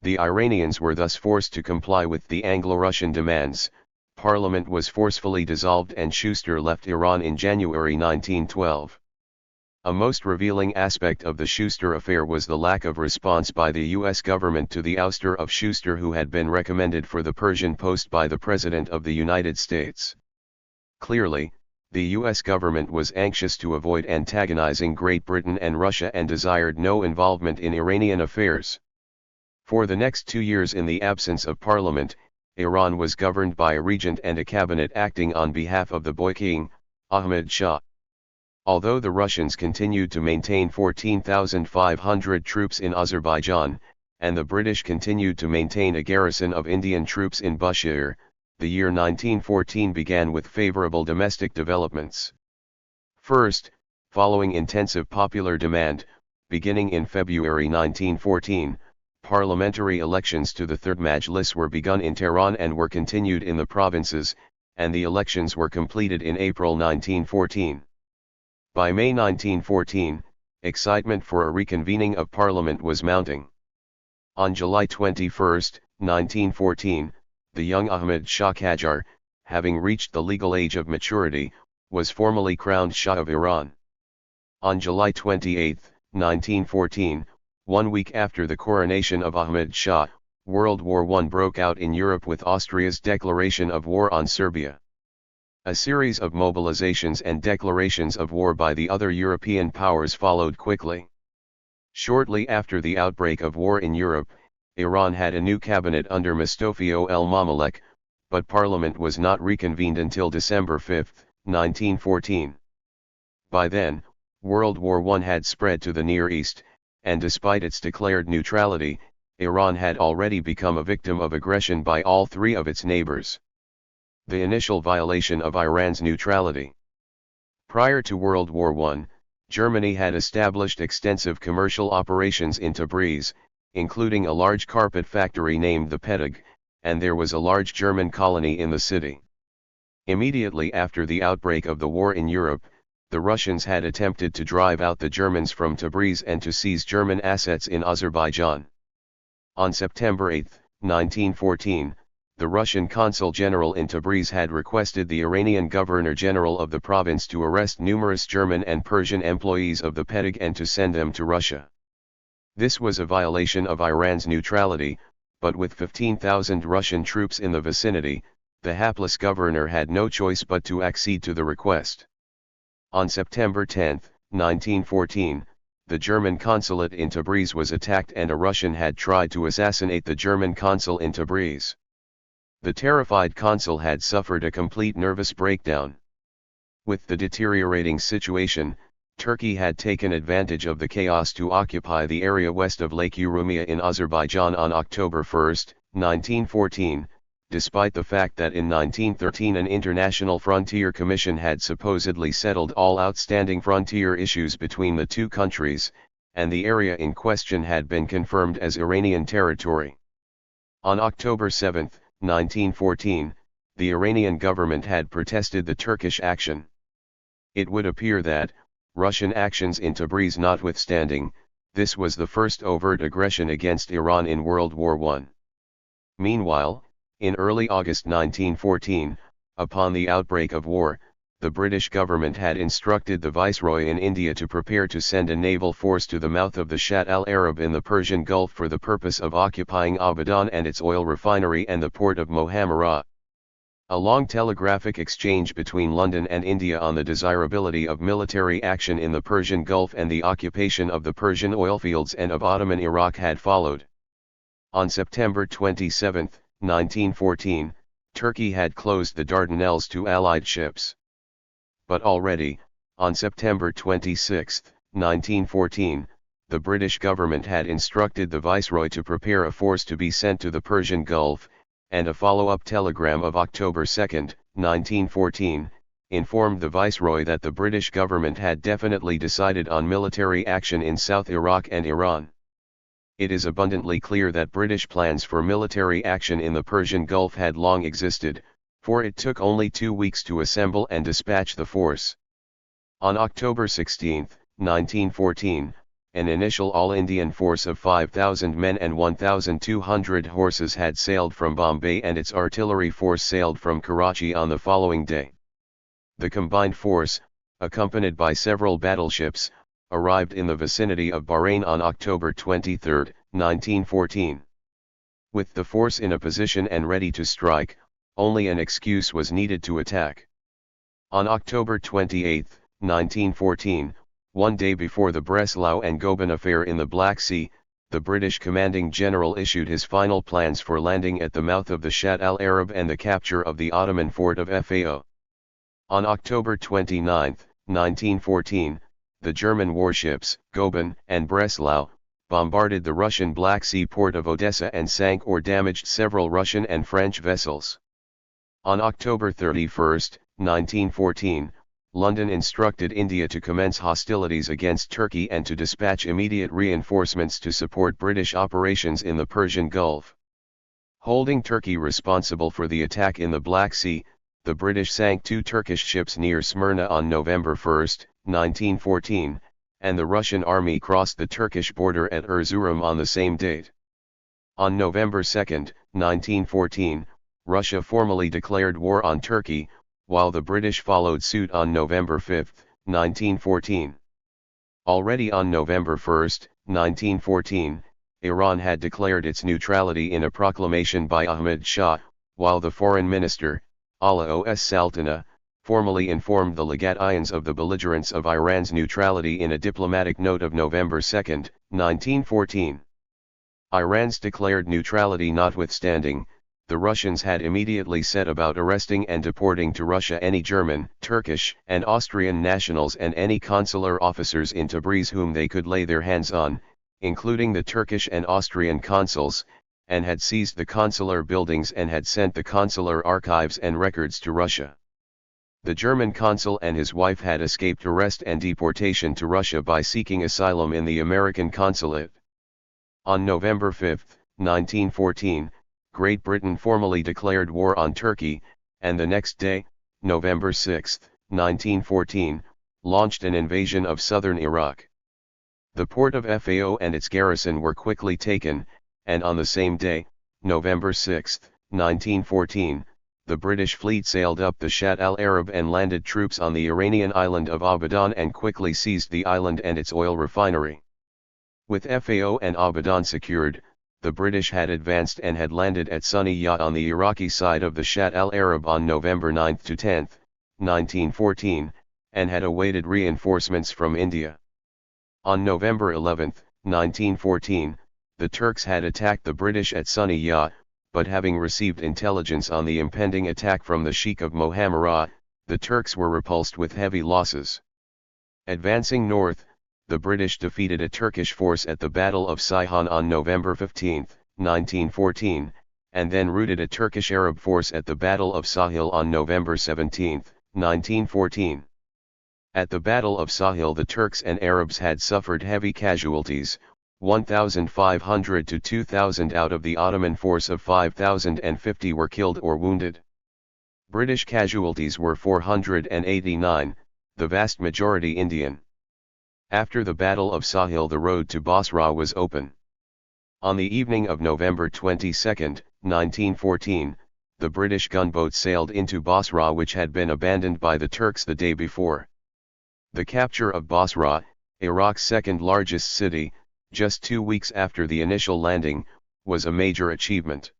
The Iranians were thus forced to comply with the Anglo-Russian demands. Parliament was forcefully dissolved and Schuster left Iran in January 1912. A most revealing aspect of the Schuster affair was the lack of response by the U.S. government to the ouster of Schuster, who had been recommended for the Persian post by the President of the United States. Clearly, the U.S. government was anxious to avoid antagonizing Great Britain and Russia and desired no involvement in Iranian affairs. For the next 2 years, in the absence of parliament, Iran was governed by a regent and a cabinet acting on behalf of the boy king, Ahmad Shah. Although the Russians continued to maintain 14,500 troops in Azerbaijan, and the British continued to maintain a garrison of Indian troops in Bushehr, the year 1914 began with favorable domestic developments. First, following intensive popular demand, beginning in February 1914, parliamentary elections to the Third Majlis were begun in Tehran and were continued in the provinces, and the elections were completed in April 1914. By May 1914, excitement for a reconvening of parliament was mounting. On July 21, 1914, the young Ahmad Shah Qajar, having reached the legal age of maturity, was formally crowned Shah of Iran. On July 28, 1914, 1 week after the coronation of Ahmad Shah, World War I broke out in Europe with Austria's declaration of war on Serbia. A series of mobilizations and declarations of war by the other European powers followed quickly. Shortly after the outbreak of war in Europe, Iran had a new cabinet under Mustafa el-Mamalek, but parliament was not reconvened until December 5, 1914. By then, World War I had spread to the Near East, and despite its declared neutrality, Iran had already become a victim of aggression by all three of its neighbors. The initial violation of Iran's neutrality. Prior to World War I, Germany had established extensive commercial operations in Tabriz, including a large carpet factory named the Pedig, and there was a large German colony in the city. Immediately after the outbreak of the war in Europe, the Russians had attempted to drive out the Germans from Tabriz and to seize German assets in Azerbaijan. On September 8, 1914, the Russian consul general in Tabriz had requested the Iranian governor-general of the province to arrest numerous German and Persian employees of the Pedig and to send them to Russia. This was a violation of Iran's neutrality, but with 15,000 Russian troops in the vicinity, the hapless governor had no choice but to accede to the request. On September 10, 1914, the German consulate in Tabriz was attacked and a Russian had tried to assassinate the German consul in Tabriz. The terrified consul had suffered a complete nervous breakdown. With the deteriorating situation, Turkey had taken advantage of the chaos to occupy the area west of Lake Urumia in Azerbaijan on October 1, 1914, despite the fact that in 1913 an International Frontier Commission had supposedly settled all outstanding frontier issues between the two countries, and the area in question had been confirmed as Iranian territory. On October 7, 1914, the Iranian government had protested the Turkish action. It would appear that, Russian actions in Tabriz notwithstanding, this was the first overt aggression against Iran in World War I. Meanwhile, in early August 1914, upon the outbreak of war, the British government had instructed the Viceroy in India to prepare to send a naval force to the mouth of the Shatt al-Arab in the Persian Gulf for the purpose of occupying Abadan and its oil refinery and the port of Mohammad. A long telegraphic exchange between London and India on the desirability of military action in the Persian Gulf and the occupation of the Persian oilfields and of Ottoman Iraq had followed. On September 27, 1914, Turkey had closed the Dardanelles to Allied ships. But already, on September 26, 1914, the British government had instructed the Viceroy to prepare a force to be sent to the Persian Gulf, and a follow-up telegram of October 2, 1914, informed the Viceroy that the British government had definitely decided on military action in South Iraq and Iran. It is abundantly clear that British plans for military action in the Persian Gulf had long existed, for it took only 2 weeks to assemble and dispatch the force. On October 16, 1914, an initial all-Indian force of 5,000 men and 1,200 horses had sailed from Bombay and its artillery force sailed from Karachi on the following day. The combined force, accompanied by several battleships, arrived in the vicinity of Bahrain on October 23, 1914. With the force in a position and ready to strike, only an excuse was needed to attack. On October 28, 1914, 1 day before the Breslau and Goeben affair in the Black Sea, the British commanding general issued his final plans for landing at the mouth of the Shatt al-Arab and the capture of the Ottoman fort of Fao. On October 29, 1914, the German warships, Goeben and Breslau, bombarded the Russian Black Sea port of Odessa and sank or damaged several Russian and French vessels. On October 31, 1914, London instructed India to commence hostilities against Turkey and to dispatch immediate reinforcements to support British operations in the Persian Gulf. Holding Turkey responsible for the attack in the Black Sea, the British sank 2 Turkish ships near Smyrna on November 1, 1914, and the Russian army crossed the Turkish border at Erzurum on the same date. On November 2, 1914, Russia formally declared war on Turkey, while the British followed suit on November 5, 1914. Already on November 1, 1914, Iran had declared its neutrality in a proclamation by Ahmad Shah, while the foreign minister, Ala Os Saltana, formally informed the Legat-ians of the belligerence of Iran's neutrality in a diplomatic note of November 2, 1914. Iran's declared neutrality notwithstanding, the Russians had immediately set about arresting and deporting to Russia any German, Turkish, and Austrian nationals and any consular officers in Tabriz whom they could lay their hands on, including the Turkish and Austrian consuls, and had seized the consular buildings and had sent the consular archives and records to Russia. The German consul and his wife had escaped arrest and deportation to Russia by seeking asylum in the American consulate. On November 5, 1914, Great Britain formally declared war on Turkey, and the next day, November 6, 1914, launched an invasion of southern Iraq. The port of Fao and its garrison were quickly taken, and on the same day, November 6, 1914, the British fleet sailed up the Shatt al-Arab and landed troops on the Iranian island of Abadan and quickly seized the island and its oil refinery. With Fao and Abadan secured, the British had advanced and had landed at Suniyat on the Iraqi side of the Shatt al-Arab on November 9 to 10, 1914, and had awaited reinforcements from India. On November 11, 1914, the Turks had attacked the British at Suniyat, but having received intelligence on the impending attack from the Sheikh of Mohammad, the Turks were repulsed with heavy losses. Advancing north, the British defeated a Turkish force at the Battle of Sihon on November 15, 1914, and then routed a Turkish Arab force at the Battle of Sahil on November 17, 1914. At the Battle of Sahil the Turks and Arabs had suffered heavy casualties, 1,500 to 2,000 out of the Ottoman force of 5,050 were killed or wounded. British casualties were 489, the vast majority Indian. After the Battle of Sahil the road to Basra was open. On the evening of November 22, 1914, the British gunboat sailed into Basra, which had been abandoned by the Turks the day before. The capture of Basra, Iraq's second largest city, just 2 weeks after the initial landing, was a major achievement.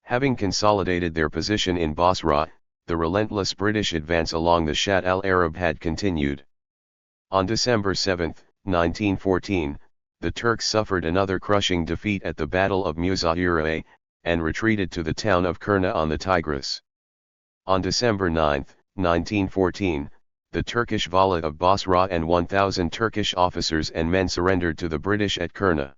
Having consolidated their position in Basra, the relentless British advance along the Shatt al-Arab had continued. On December 7, 1914, the Turks suffered another crushing defeat at the Battle of Muzahirah, and retreated to the town of Kurna on the Tigris. On December 9, 1914, the Turkish Vala of Basra and 1,000 Turkish officers and men surrendered to the British at Kurna.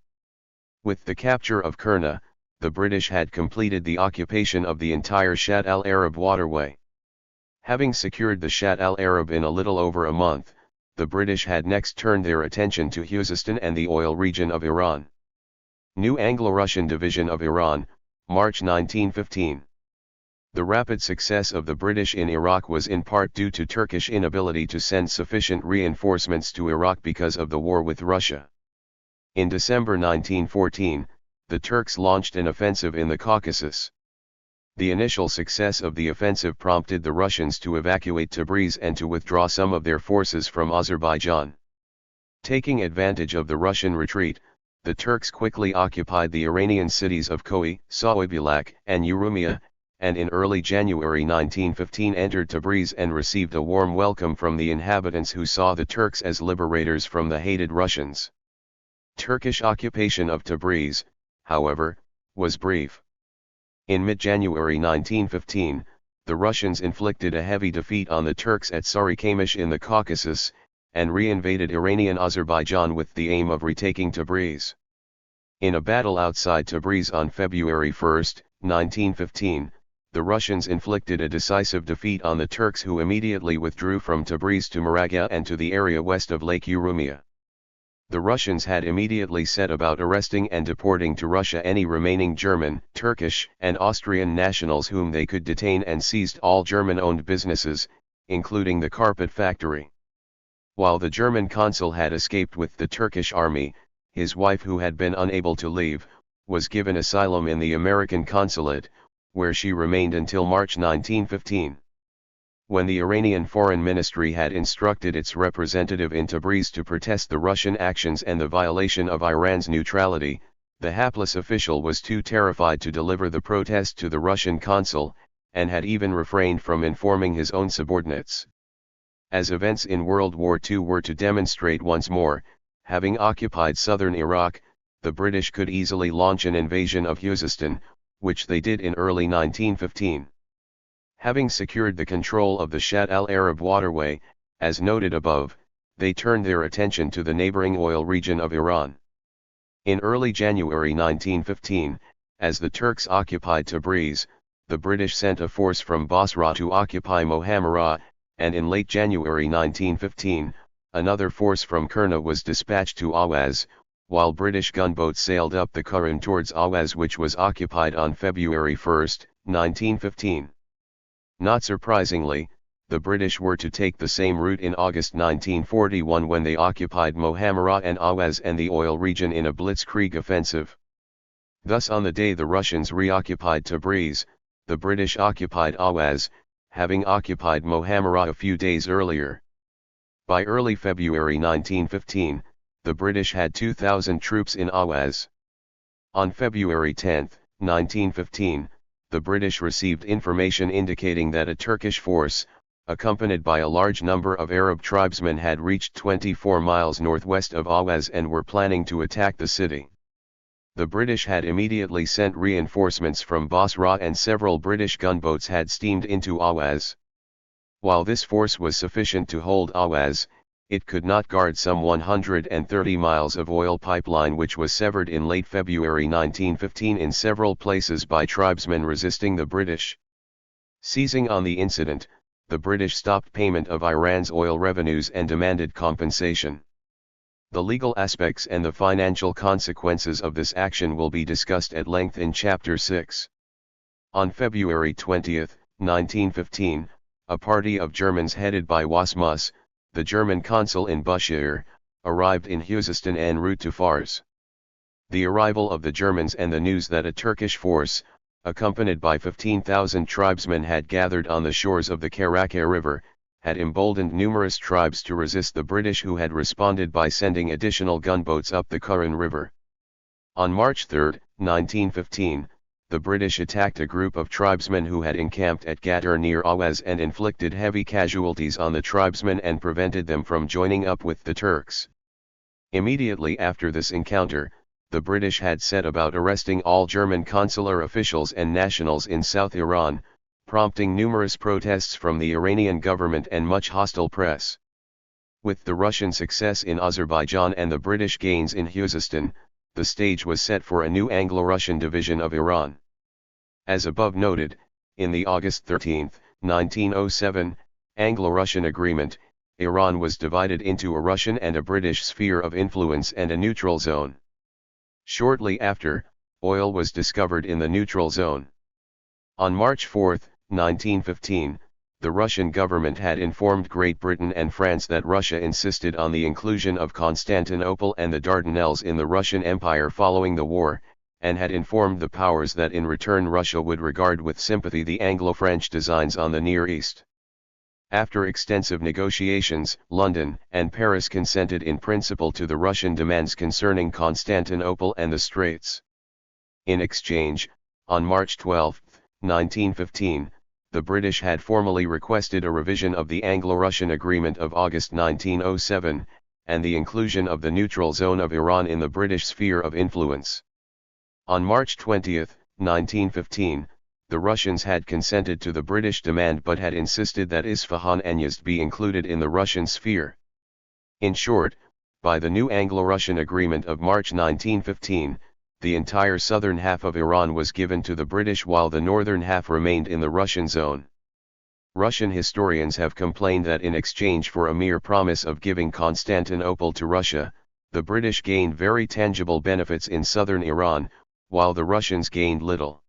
With the capture of Kurna, the British had completed the occupation of the entire Shatt al-Arab waterway. Having secured the Shatt al-Arab in a little over a month, the British had next turned their attention to Khuzestan and the oil region of Iran. New Anglo-Russian Division of Iran, March 1915. The rapid success of the British in Iraq was in part due to Turkish inability to send sufficient reinforcements to Iraq because of the war with Russia. In December 1914, the Turks launched an offensive in the Caucasus. The initial success of the offensive prompted the Russians to evacuate Tabriz and to withdraw some of their forces from Azerbaijan. Taking advantage of the Russian retreat, the Turks quickly occupied the Iranian cities of Khoi, Sawibilak, and Urumia, and in early January 1915 entered Tabriz and received a warm welcome from the inhabitants who saw the Turks as liberators from the hated Russians. Turkish occupation of Tabriz, however, was brief. In mid-January 1915, the Russians inflicted a heavy defeat on the Turks at Sarikamish in the Caucasus, and reinvaded Iranian Azerbaijan with the aim of retaking Tabriz. In a battle outside Tabriz on February 1, 1915, the Russians inflicted a decisive defeat on the Turks, who immediately withdrew from Tabriz to Maragha and to the area west of Lake Urumia. The Russians had immediately set about arresting and deporting to Russia any remaining German, Turkish, and Austrian nationals whom they could detain, and seized all German-owned businesses, including the carpet factory. While the German consul had escaped with the Turkish army, his wife, who had been unable to leave, was given asylum in the American consulate, where she remained until March 1915. When the Iranian Foreign Ministry had instructed its representative in Tabriz to protest the Russian actions and the violation of Iran's neutrality, the hapless official was too terrified to deliver the protest to the Russian consul, and had even refrained from informing his own subordinates. As events in World War II were to demonstrate once more, having occupied southern Iraq, the British could easily launch an invasion of Khuzestan, which they did in early 1915. Having secured the control of the Shatt al-Arab waterway, as noted above, they turned their attention to the neighboring oil region of Iran. In early January 1915, as the Turks occupied Tabriz, the British sent a force from Basra to occupy Mohammad, and in late January 1915, another force from Kurna was dispatched to Awaz, while British gunboats sailed up the Karun towards Awaz, which was occupied on February 1, 1915. Not surprisingly, the British were to take the same route in August 1941 when they occupied Mohammad and Awaz and the oil region in a blitzkrieg offensive. Thus, on the day the Russians reoccupied Tabriz, the British occupied Awaz, having occupied Mohammad a few days earlier. By early February 1915, the British had 2,000 troops in Awaz. On February 10, 1915, the British received information indicating that a Turkish force, accompanied by a large number of Arab tribesmen, had reached 24 miles northwest of Awaz and were planning to attack the city. The British had immediately sent reinforcements from Basra, and several British gunboats had steamed into Awaz. While this force was sufficient to hold Awaz, it could not guard some 130 miles of oil pipeline which was severed in late February 1915 in several places by tribesmen resisting the British. Seizing on the incident, the British stopped payment of Iran's oil revenues and demanded compensation. The legal aspects and the financial consequences of this action will be discussed at length in Chapter 6. On February 20, 1915, a party of Germans headed by Wasmus, the German consul in Bushehr, arrived in Khuzestan en route to Fars. The arrival of the Germans and the news that a Turkish force, accompanied by 15,000 tribesmen, had gathered on the shores of the Karakar River, had emboldened numerous tribes to resist the British, who had responded by sending additional gunboats up the Curran River. On March 3, 1915, the British attacked a group of tribesmen who had encamped at Gatar near Awaz and inflicted heavy casualties on the tribesmen and prevented them from joining up with the Turks. Immediately after this encounter, the British had set about arresting all German consular officials and nationals in South Iran, prompting numerous protests from the Iranian government and much hostile press. With the Russian success in Azerbaijan and the British gains in Khuzestan, the stage was set for a new Anglo-Russian division of Iran. As above noted, in the August 13, 1907, Anglo-Russian agreement, Iran was divided into a Russian and a British sphere of influence and a neutral zone. Shortly after, oil was discovered in the neutral zone. On March 4, 1915, the Russian government had informed Great Britain and France that Russia insisted on the inclusion of Constantinople and the Dardanelles in the Russian Empire following the war, and had informed the powers that in return Russia would regard with sympathy the Anglo-French designs on the Near East. After extensive negotiations, London and Paris consented in principle to the Russian demands concerning Constantinople and the Straits. In exchange, on March 12, 1915, the British had formally requested a revision of the Anglo-Russian Agreement of August 1907, and the inclusion of the neutral zone of Iran in the British sphere of influence. On March 20, 1915, the Russians had consented to the British demand but had insisted that Isfahan and Yazd be included in the Russian sphere. In short, by the new Anglo-Russian Agreement of March 1915, the entire southern half of Iran was given to the British while the northern half remained in the Russian zone. Russian historians have complained that in exchange for a mere promise of giving Constantinople to Russia, the British gained very tangible benefits in southern Iran, while the Russians gained little.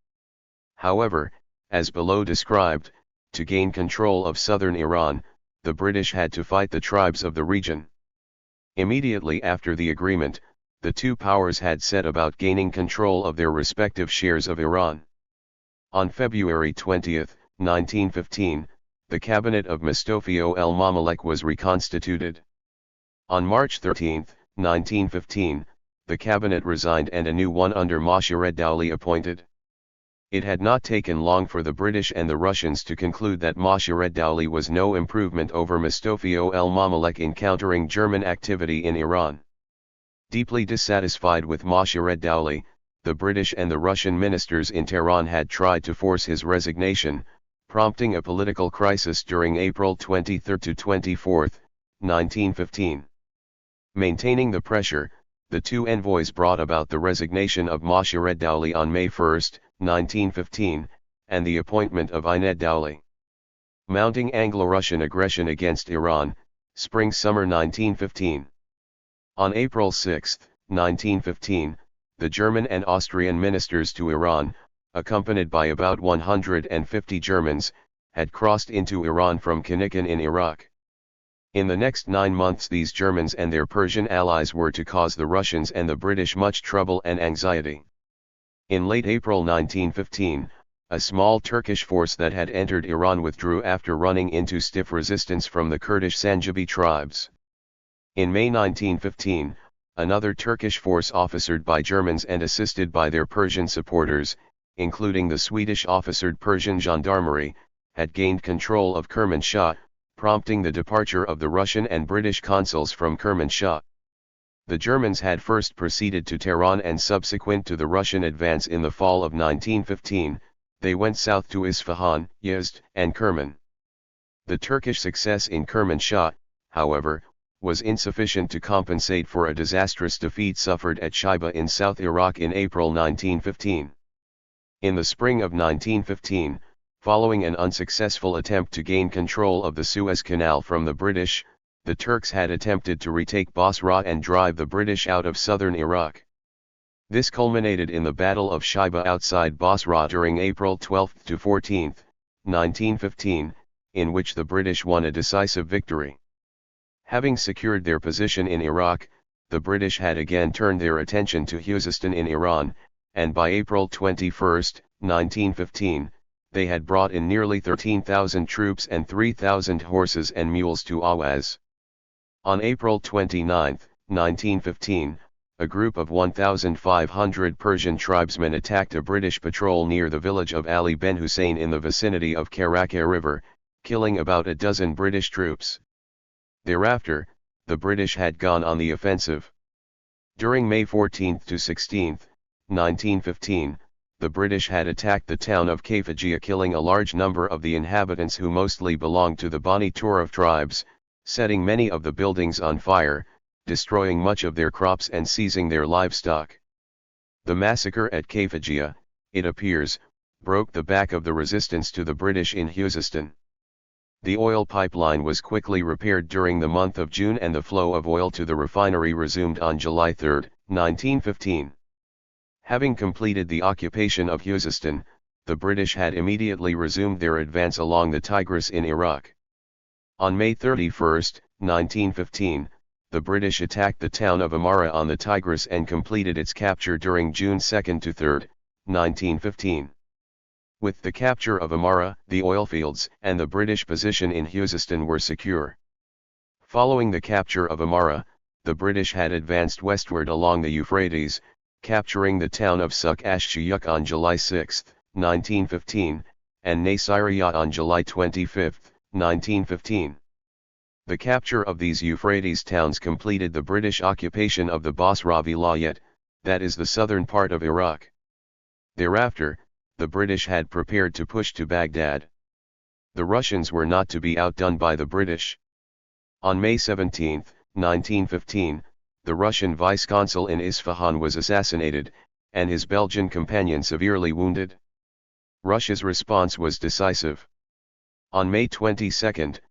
However, as below described, to gain control of southern Iran, the British had to fight the tribes of the region. Immediately after the agreement, the two powers had set about gaining control of their respective shares of Iran. On February 20, 1915, the cabinet of Mustofio el-Mamalek was reconstituted. On March 13, 1915, the cabinet resigned and a new one under Mohammad appointed. It had not taken long for the British and the Russians to conclude that Mohammad was no improvement over Mustofio el-Mamalek in countering German activity in Iran. Deeply dissatisfied with Mohammad, the British and the Russian ministers in Tehran had tried to force his resignation, prompting a political crisis during April 23 to 24, 1915. Maintaining the pressure, the two envoys brought about the resignation of Mohammad on May 1, 1915, and the appointment of Aynad Dowleh. Mounting Anglo-Russian aggression against Iran, spring-summer 1915. On April 6, 1915, the German and Austrian ministers to Iran, accompanied by about 150 Germans, had crossed into Iran from Kanikan in Iraq. In the next 9 months these Germans and their Persian allies were to cause the Russians and the British much trouble and anxiety. In late April 1915, a small Turkish force that had entered Iran withdrew after running into stiff resistance from the Kurdish Sanjabi tribes. In May 1915, another Turkish force officered by Germans and assisted by their Persian supporters, including the Swedish officered Persian gendarmerie, had gained control of Kermanshah, prompting the departure of the Russian and British consuls from Kermanshah. The Germans had first proceeded to Tehran and subsequent to the Russian advance in the fall of 1915, they went south to Isfahan, Yazd, and Kerman. The Turkish success in Kermanshah, however, was insufficient to compensate for a disastrous defeat suffered at Shaiba in South Iraq in April 1915. In the spring of 1915, following an unsuccessful attempt to gain control of the Suez Canal from the British, the Turks had attempted to retake Basra and drive the British out of southern Iraq. This culminated in the Battle of Shaiba outside Basra during April 12 to 14, 1915, in which the British won a decisive victory. Having secured their position in Iraq, the British had again turned their attention to Khuzestan in Iran, and by April 21, 1915, they had brought in nearly 13,000 troops and 3,000 horses and mules to Awaz. On April 29, 1915, a group of 1,500 Persian tribesmen attacked a British patrol near the village of Ali Ben Hussein in the vicinity of Karakar River, killing about a dozen British troops. Thereafter, the British had gone on the offensive. During May 14 to 16, 1915, the British had attacked the town of Kayfajia, killing a large number of the inhabitants who mostly belonged to the Bani Turaf tribes, setting many of the buildings on fire, destroying much of their crops and seizing their livestock. The massacre at Kayfajia, it appears, broke the back of the resistance to the British in Khuzestan. The oil pipeline was quickly repaired during the month of June and the flow of oil to the refinery resumed on July 3, 1915. Having completed the occupation of Khuzestan, the British had immediately resumed their advance along the Tigris in Iraq. On May 31, 1915, the British attacked the town of Amara on the Tigris and completed its capture during June 2 to 3, 1915. With the capture of Amara, the oilfields and the British position in Khuzestan were secure. Following the capture of Amara, the British had advanced westward along the Euphrates, capturing the town of Suk ash-Shuyuk on July 6, 1915, and Nasiriyah on July 25, 1915. The capture of these Euphrates towns completed the British occupation of the Basra Vilayet, that is the southern part of Iraq. Thereafter, the British had prepared to push to Baghdad. The Russians were not to be outdone by the British. On May 17, 1915, the Russian vice-consul in Isfahan was assassinated, and his Belgian companion severely wounded. Russia's response was decisive. On May 22,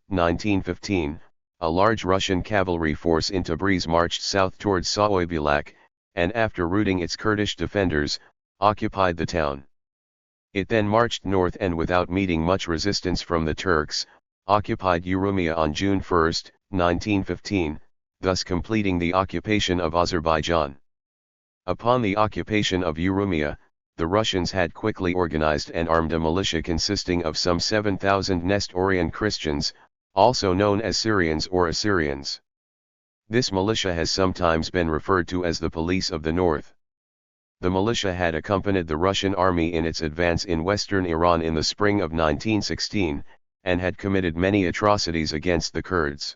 1915, a large Russian cavalry force in Tabriz marched south towards Saoybilak, and after routing its Kurdish defenders, occupied the town. It then marched north and without meeting much resistance from the Turks, occupied Urumia on June 1, 1915, thus completing the occupation of Azerbaijan. Upon the occupation of Urumia, the Russians had quickly organized and armed a militia consisting of some 7,000 Nestorian Christians, also known as Syrians or Assyrians. This militia has sometimes been referred to as the Police of the North. The militia had accompanied the Russian army in its advance in western Iran in the spring of 1916, and had committed many atrocities against the Kurds.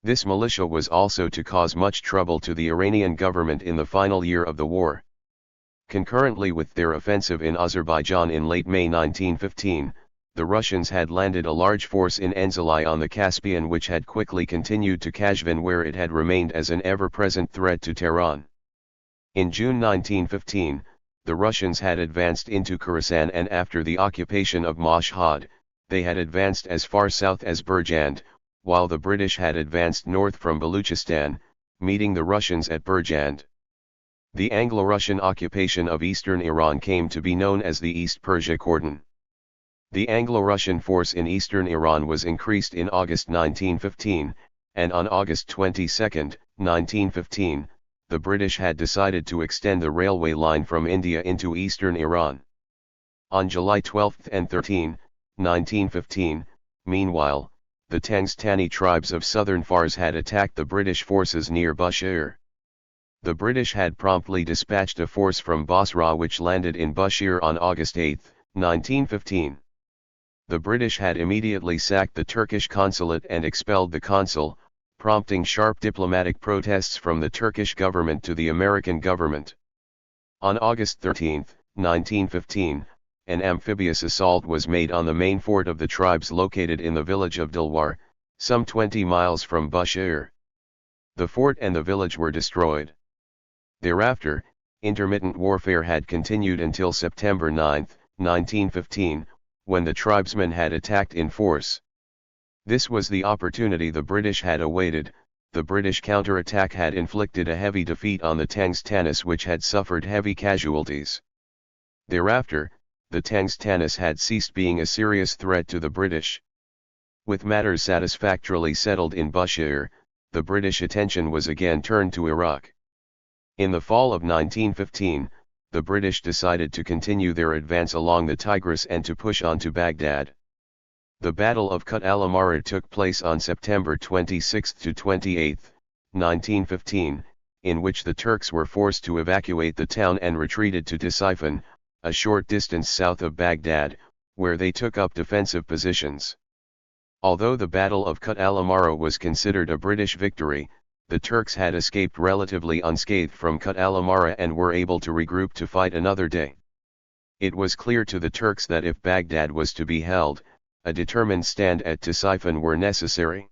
This militia was also to cause much trouble to the Iranian government in the final year of the war. Concurrently with their offensive in Azerbaijan in late May 1915, the Russians had landed a large force in Enzeli on the Caspian, which had quickly continued to Kashvan, where it had remained as an ever-present threat to Tehran. In June 1915, the Russians had advanced into Khorasan, and after the occupation of Mashhad, they had advanced as far south as Burjand, while the British had advanced north from Baluchistan, meeting the Russians at Burjand. The Anglo-Russian occupation of eastern Iran came to be known as the East Persia Cordon. The Anglo-Russian force in eastern Iran was increased in August 1915, and on August 22, 1915, the British had decided to extend the railway line from India into eastern Iran. On July 12 and 13, 1915, meanwhile, the Tangstani tribes of southern Fars had attacked the British forces near Bushehr. The British had promptly dispatched a force from Basra which landed in Bushehr on August 8, 1915. The British had immediately sacked the Turkish consulate and expelled the consul, prompting sharp diplomatic protests from the Turkish government to the American government. On August 13, 1915, an amphibious assault was made on the main fort of the tribes located in the village of Dilwar, some 20 miles from Bushehr. The fort and the village were destroyed. Thereafter, intermittent warfare had continued until September 9, 1915, when the tribesmen had attacked in force. This was the opportunity the British had awaited. The British counterattack had inflicted a heavy defeat on the Tangstanis, which had suffered heavy casualties. Thereafter, the Tangstanis had ceased being a serious threat to the British. With matters satisfactorily settled in Bushehr, the British attention was again turned to Iraq. In the fall of 1915, the British decided to continue their advance along the Tigris and to push on to Baghdad. The Battle of Kut al-Amara took place on September 26 to 28, 1915, in which the Turks were forced to evacuate the town and retreated to Ctesiphon, a short distance south of Baghdad, where they took up defensive positions. Although the Battle of Kut al-Amara was considered a British victory, the Turks had escaped relatively unscathed from Kut al-Amara and were able to regroup to fight another day. It was clear to the Turks that if Baghdad was to be held, a determined stand at Ctesiphon were necessary.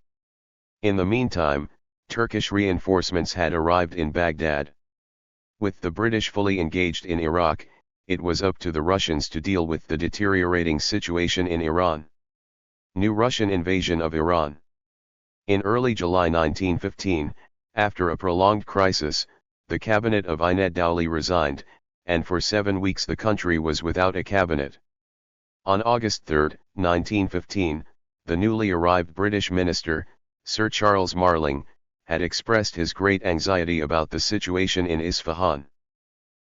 In the meantime, Turkish reinforcements had arrived in Baghdad. With the British fully engaged in Iraq, it was up to the Russians to deal with the deteriorating situation in Iran. New Russian invasion of Iran. In early July 1915, after a prolonged crisis, the cabinet of Majd Gholi resigned, and for 7 weeks the country was without a cabinet. On August 3, 1915, the newly arrived British minister, Sir Charles Marling, had expressed his great anxiety about the situation in Isfahan.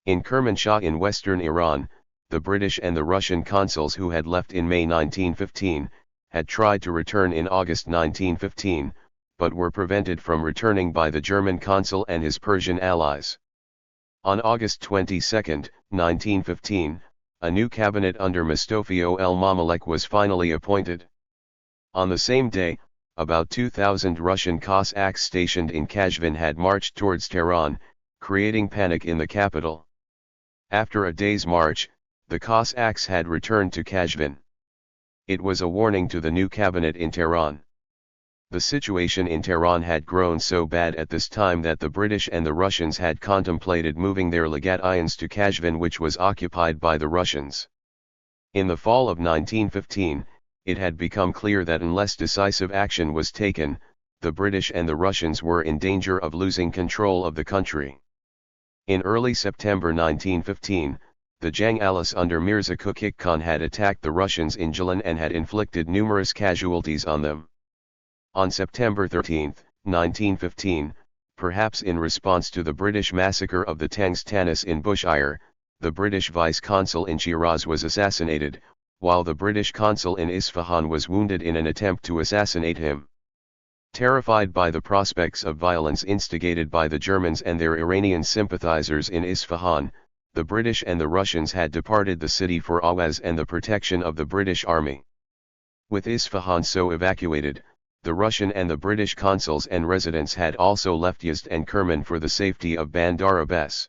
In Kermanshah in western Iran, the British and the Russian consuls who had left in May 1915, had tried to return in August 1915, but were prevented from returning by the German consul and his Persian allies. On August 22, 1915, a new cabinet under Mustofio el-Mamalek was finally appointed. On the same day, about 2,000 Russian Cossacks stationed in Kashvin had marched towards Tehran, creating panic in the capital. After a day's march, the Cossacks had returned to Kashvin. It was a warning to the new cabinet in Tehran. The situation in Tehran had grown so bad at this time that the British and the Russians had contemplated moving their legations to Kashvin, which was occupied by the Russians. In the fall of 1915, it had become clear that unless decisive action was taken, the British and the Russians were in danger of losing control of the country. In early September 1915, the Jang-Alis under Mirza Kuchik Khan had attacked the Russians in Gilan and had inflicted numerous casualties on them. On September 13, 1915, perhaps in response to the British massacre of the Tangstanis in Bushehr, the British vice-consul in Shiraz was assassinated, while the British consul in Isfahan was wounded in an attempt to assassinate him. Terrified by the prospects of violence instigated by the Germans and their Iranian sympathizers in Isfahan, the British and the Russians had departed the city for Awaz and the protection of the British army. With Isfahan so evacuated, the Russian and the British consuls and residents had also left Yazd and Kerman for the safety of Bandar Abbas.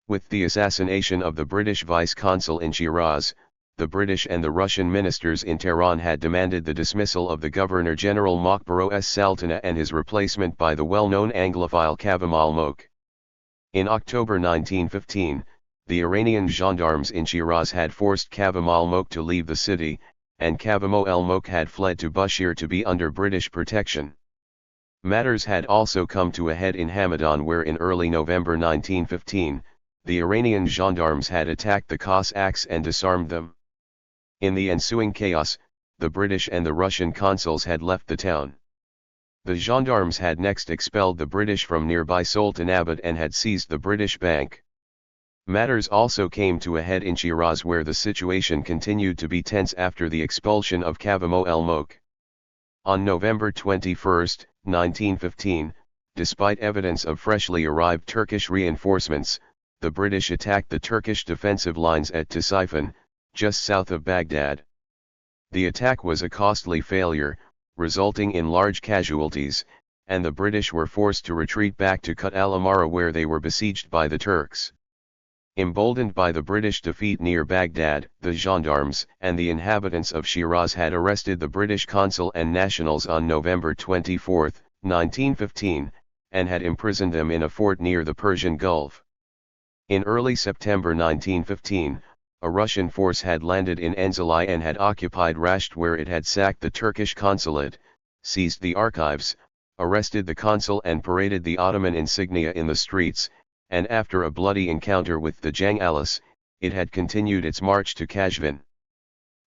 With the assassination of the British vice-consul in Shiraz, the British and the Russian ministers in Tehran had demanded the dismissal of the Governor-General Mokhbar Sultana and his replacement by the well-known Anglophile Kavem al-Molk. In October 1915, the Iranian gendarmes in Shiraz had forced Kavem al-Molk to leave the city, and Kavem al-Molk had fled to Bushehr to be under British protection. Matters had also come to a head in Hamadan, where in early November 1915, the Iranian gendarmes had attacked the Cossacks and disarmed them. In the ensuing chaos, the British and the Russian consuls had left the town. The gendarmes had next expelled the British from nearby Sultanabad and had seized the British bank. Matters also came to a head in Shiraz, where the situation continued to be tense after the expulsion of Kavem al-Molk. On November 21, 1915, despite evidence of freshly arrived Turkish reinforcements, the British attacked the Turkish defensive lines at Ctesiphon, just south of Baghdad. The attack was a costly failure, resulting in large casualties, and the British were forced to retreat back to Kut al-Amara, where they were besieged by the Turks. Emboldened by the British defeat near Baghdad, the gendarmes and the inhabitants of Shiraz had arrested the British consul and nationals on November 24, 1915, and had imprisoned them in a fort near the Persian Gulf. In early September 1915, a Russian force had landed in Enzeli and had occupied Rasht, where it had sacked the Turkish consulate, seized the archives, arrested the consul and paraded the Ottoman insignia in the streets, and after a bloody encounter with the Jang-Alis, it had continued its march to Kashvin.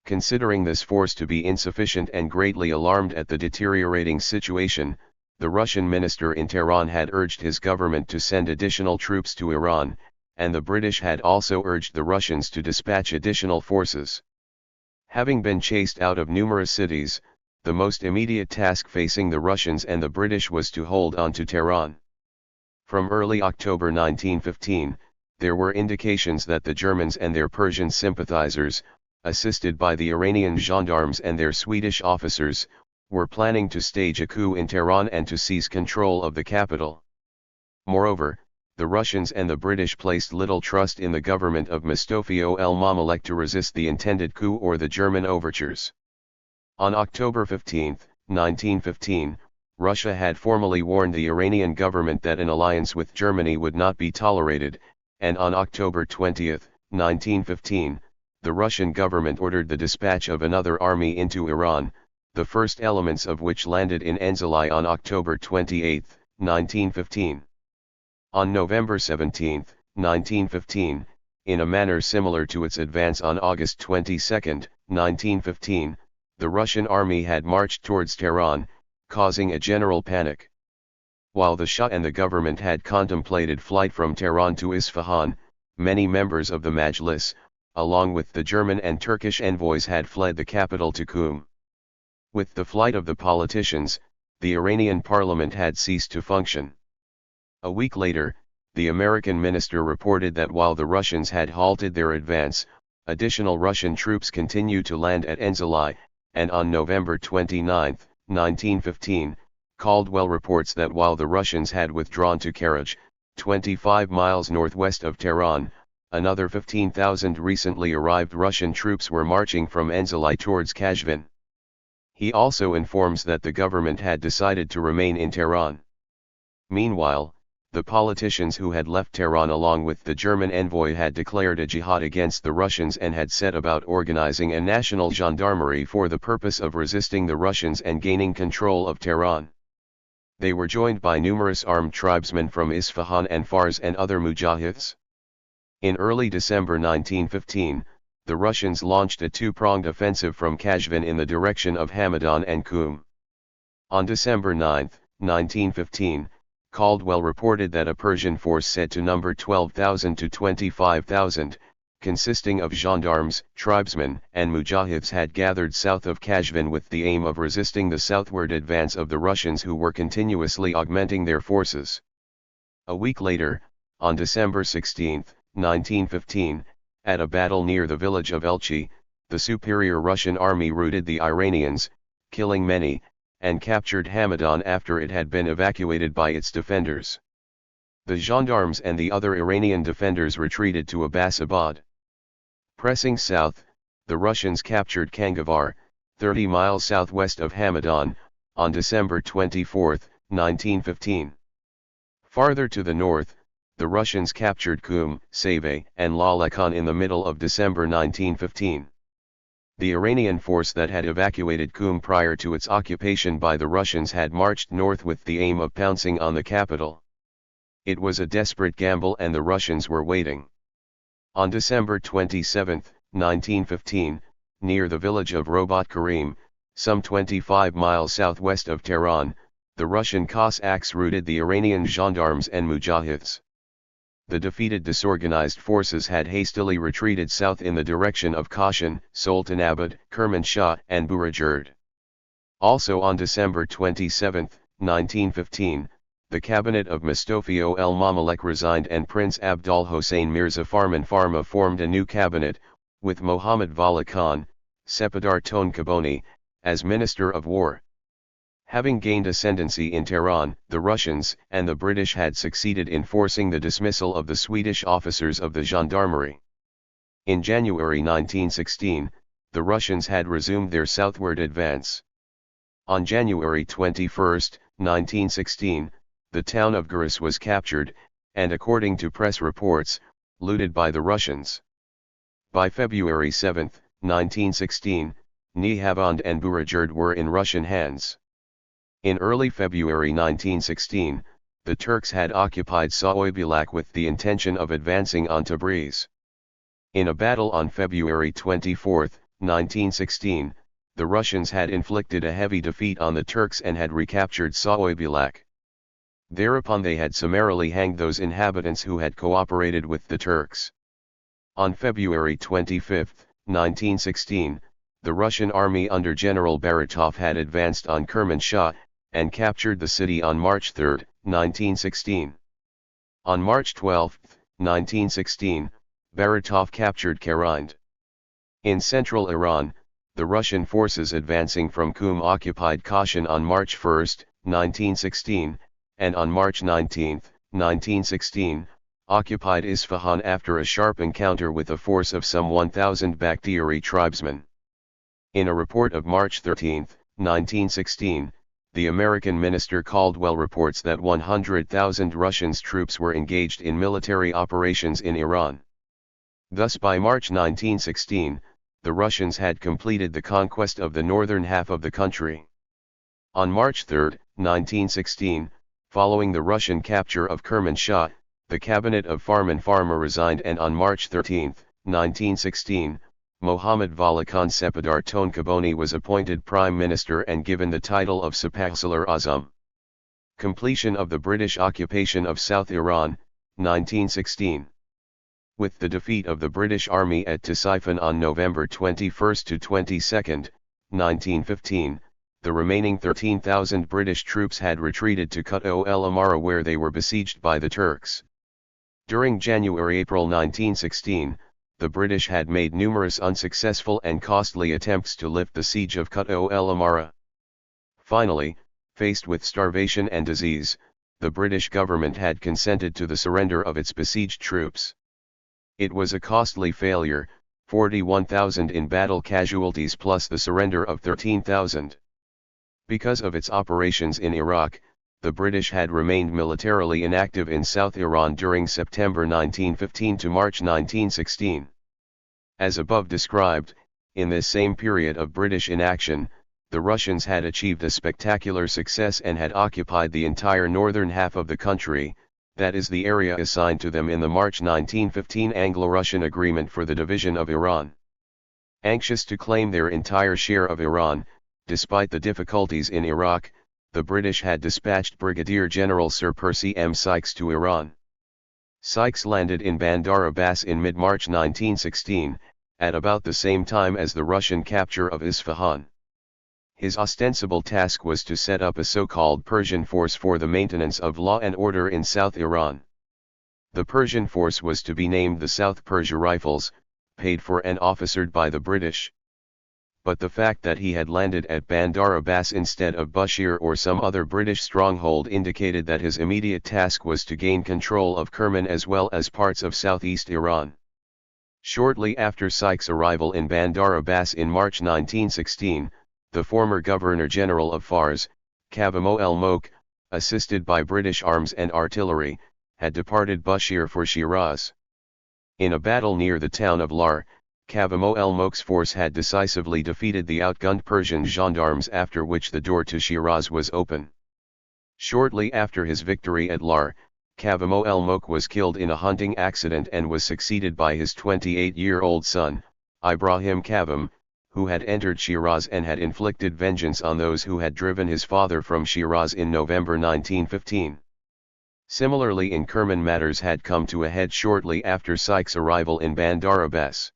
Considering this force to be insufficient and greatly alarmed at the deteriorating situation, the Russian minister in Tehran had urged his government to send additional troops to Iran, and the British had also urged the Russians to dispatch additional forces. Having been chased out of numerous cities, the most immediate task facing the Russians and the British was to hold on to Tehran. From early October 1915, there were indications that the Germans and their Persian sympathizers, assisted by the Iranian gendarmes and their Swedish officers, were planning to stage a coup in Tehran and to seize control of the capital. Moreover, the Russians and the British placed little trust in the government of Mustafa el-Mamalek to resist the intended coup or the German overtures. On October 15, 1915, Russia had formally warned the Iranian government that an alliance with Germany would not be tolerated, and on October 20, 1915, the Russian government ordered the dispatch of another army into Iran, the first elements of which landed in Enzeli on October 28, 1915. On November 17, 1915, in a manner similar to its advance on August 22, 1915, the Russian army had marched towards Tehran, causing a general panic. While the Shah and the government had contemplated flight from Tehran to Isfahan, many members of the Majlis, along with the German and Turkish envoys, had fled the capital to Qum. With the flight of the politicians, the Iranian parliament had ceased to function. A week later, the American minister reported that while the Russians had halted their advance, additional Russian troops continued to land at Enzeli, and on November 29, 1915, Caldwell reports that while the Russians had withdrawn to Karaj, 25 miles northwest of Tehran, another 15,000 recently arrived Russian troops were marching from Enzeli towards Kashvin. He also informs that the government had decided to remain in Tehran. Meanwhile, the politicians who had left Tehran along with the German envoy had declared a jihad against the Russians and had set about organizing a national gendarmerie for the purpose of resisting the Russians and gaining control of Tehran. They were joined by numerous armed tribesmen from Isfahan and Fars and other mujahids. In early December 1915, the Russians launched a two-pronged offensive from Kashvin in the direction of Hamadan and Qum. On December 9, 1915, Caldwell reported that a Persian force said to number 12,000 to 25,000, consisting of gendarmes, tribesmen, and mujahids had gathered south of Kashvin with the aim of resisting the southward advance of the Russians, who were continuously augmenting their forces. A week later, on December 16, 1915, at a battle near the village of Elchi, the superior Russian army routed the Iranians, killing many, and captured Hamadan after it had been evacuated by its defenders. The gendarmes and the other Iranian defenders retreated to Abbasabad. Pressing south, the Russians captured Kangavar, 30 miles southwest of Hamadan, on December 24, 1915. Farther to the north, the Russians captured Qum, Save, and Lalakan in the middle of December 1915. The Iranian force that had evacuated Qum prior to its occupation by the Russians had marched north with the aim of pouncing on the capital. It was a desperate gamble and the Russians were waiting. On December 27, 1915, near the village of Robat Karim, some 25 miles southwest of Tehran, the Russian Cossacks routed the Iranian gendarmes and mujahids. The defeated disorganized forces had hastily retreated south in the direction of Kashan, Sultanabad, Kermanshah, and Burajurd. Also on December 27, 1915, the cabinet of Mustafa el-Mamalek resigned and Prince Abdul Hossein Mirza Farman Farma formed a new cabinet, with Mohammad Vala Khan, Sepidar Ton Kaboni, as Minister of War. Having gained ascendancy in Tehran, the Russians and the British had succeeded in forcing the dismissal of the Swedish officers of the gendarmerie. In January 1916, the Russians had resumed their southward advance. On January 21, 1916, the town of Guris was captured, and according to press reports, looted by the Russians. By February 7, 1916, Nihavand and Burajurd were in Russian hands. In early February 1916, the Turks had occupied Saoybulak with the intention of advancing on Tabriz. In a battle on February 24, 1916, the Russians had inflicted a heavy defeat on the Turks and had recaptured Saoybulak. Thereupon they had summarily hanged those inhabitants who had cooperated with the Turks. On February 25, 1916, the Russian army under General Baratov had advanced on Kermanshah, and captured the city on March 3, 1916. On March 12, 1916, Baratov captured Kharind. In central Iran, the Russian forces advancing from Qum occupied Kashan on March 1, 1916, and on March 19, 1916, occupied Isfahan after a sharp encounter with a force of some 1,000 Bakhtiari tribesmen. In a report of March 13, 1916, the American minister Caldwell reports that 100,000 Russian troops were engaged in military operations in Iran. Thus by March 1916, the Russians had completed the conquest of the northern half of the country. On March 3, 1916, following the Russian capture of Kermanshah, the cabinet of Farman Farma resigned, and on March 13, 1916, Mohammad Volakhan Sepidar Tonkaboni was appointed Prime Minister and given the title of Sepahsalar Azam. Completion of the British occupation of South Iran, 1916. With the defeat of the British Army at Ctesiphon on November 21 to 22, 1915, the remaining 13,000 British troops had retreated to Kut el Amara, where they were besieged by the Turks. During January-April 1916, the British had made numerous unsuccessful and costly attempts to lift the siege of Kut el Amara. Finally, faced with starvation and disease, the British government had consented to the surrender of its besieged troops. It was a costly failure, 41,000 in battle casualties plus the surrender of 13,000. Because of its operations in Iraq, the British had remained militarily inactive in South Iran during September 1915 to March 1916. As above described, in this same period of British inaction, the Russians had achieved a spectacular success and had occupied the entire northern half of the country, that is the area assigned to them in the March 1915 Anglo-Russian Agreement for the division of Iran. Anxious to claim their entire share of Iran, despite the difficulties in Iraq, the British had dispatched Brigadier General Sir Percy M. Sykes to Iran. Sykes landed in Bandar Abbas in mid-March 1916, at about the same time as the Russian capture of Isfahan. His ostensible task was to set up a so-called Persian force for the maintenance of law and order in South Iran. The Persian force was to be named the South Persia Rifles, paid for and officered by the British. But the fact that he had landed at Bandar Abbas instead of Bushehr or some other British stronghold indicated that his immediate task was to gain control of Kerman as well as parts of southeast Iran. Shortly after Sykes' arrival in Bandar Abbas in March 1916, the former Governor-General of Fars, Kavamo el-Mok, assisted by British arms and artillery, had departed Bushehr for Shiraz. In a battle near the town of Lar, Kavamo el-Mok's force had decisively defeated the outgunned Persian gendarmes, after which the door to Shiraz was open. Shortly after his victory at Lar, Kavamo el-Mok was killed in a hunting accident and was succeeded by his 28-year-old son, Ibrahim Kavam, who had entered Shiraz and had inflicted vengeance on those who had driven his father from Shiraz in November 1915. Similarly in Kerman, matters had come to a head shortly after Sykes' arrival in Bandar Abbas.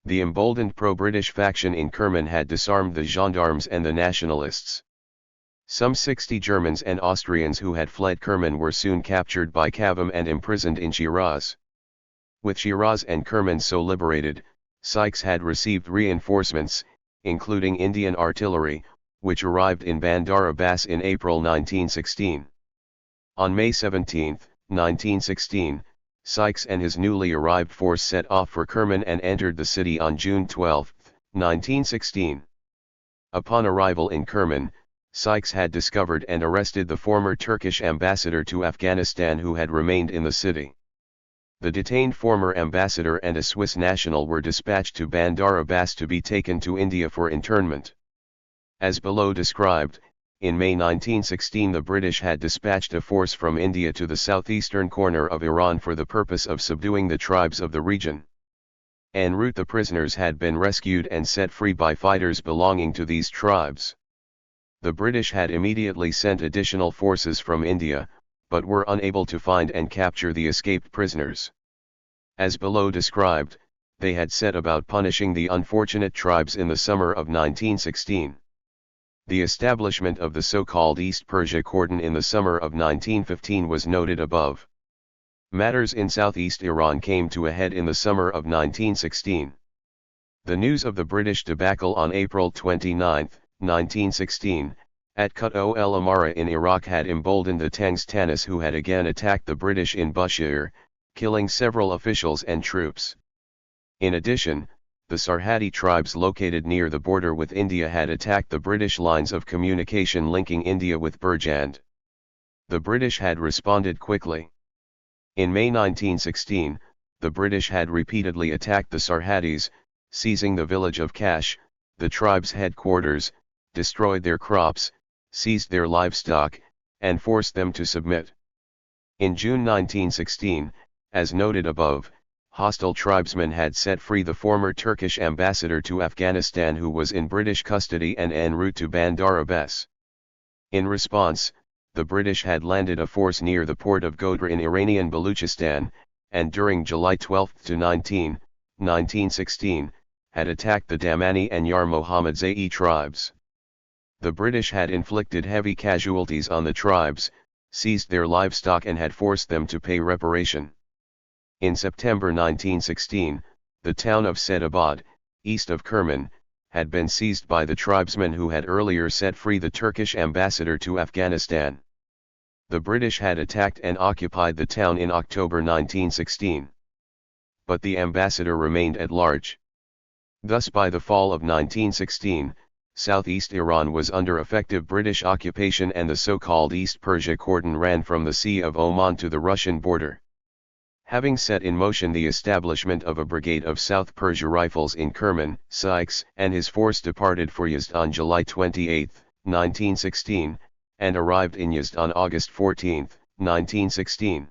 The emboldened pro-British faction in Kerman had disarmed the gendarmes and the nationalists. Some 60 Germans and Austrians who had fled Kerman were soon captured by Kavam and imprisoned in Shiraz. With Shiraz and Kerman so liberated, Sykes had received reinforcements, including Indian artillery, which arrived in Bandar Abbas in April 1916. On May 17, 1916, Sykes and his newly arrived force set off for Kerman and entered the city on June 12, 1916. Upon arrival in Kerman, Sykes had discovered and arrested the former Turkish ambassador to Afghanistan who had remained in the city. The detained former ambassador and a Swiss national were dispatched to Bandar Abbas to be taken to India for internment. As below described, in May 1916 the British had dispatched a force from India to the southeastern corner of Iran for the purpose of subduing the tribes of the region. En route the prisoners had been rescued and set free by fighters belonging to these tribes. The British had immediately sent additional forces from India, but were unable to find and capture the escaped prisoners. As below described, they had set about punishing the unfortunate tribes in the summer of 1916. The establishment of the so-called East Persia Cordon in the summer of 1915 was noted above. Matters in southeast Iran came to a head in the summer of 1916. The news of the British debacle on April 29, 1916, at Kut el Amara in Iraq had emboldened the Tangstanis, who had again attacked the British in Bushehr, killing several officials and troops. In addition, the Sarhadi tribes located near the border with India had attacked the British lines of communication linking India with Burjand. The British had responded quickly. In May 1916, the British had repeatedly attacked the Sarhadis, seizing the village of Kash, the tribe's headquarters, destroyed their crops, seized their livestock, and forced them to submit. In June 1916, as noted above, hostile tribesmen had set free the former Turkish ambassador to Afghanistan, who was in British custody and en route to Bandar Abbas. In response, the British had landed a force near the port of Godra in Iranian Baluchistan, and during July 12 to 19, 1916, had attacked the Damani and Yar Mohammad Za'i tribes. The British had inflicted heavy casualties on the tribes, seized their livestock and had forced them to pay reparation. In September 1916, the town of Sedabad, east of Kerman, had been seized by the tribesmen who had earlier set free the Turkish ambassador to Afghanistan. The British had attacked and occupied the town in October 1916. But the ambassador remained at large. Thus by the fall of 1916, southeast Iran was under effective British occupation, and the so-called East Persia Cordon ran from the Sea of Oman to the Russian border. Having set in motion the establishment of a brigade of South Persia Rifles in Kerman, Sykes and his force departed for Yazd on July 28, 1916, and arrived in Yazd on August 14, 1916.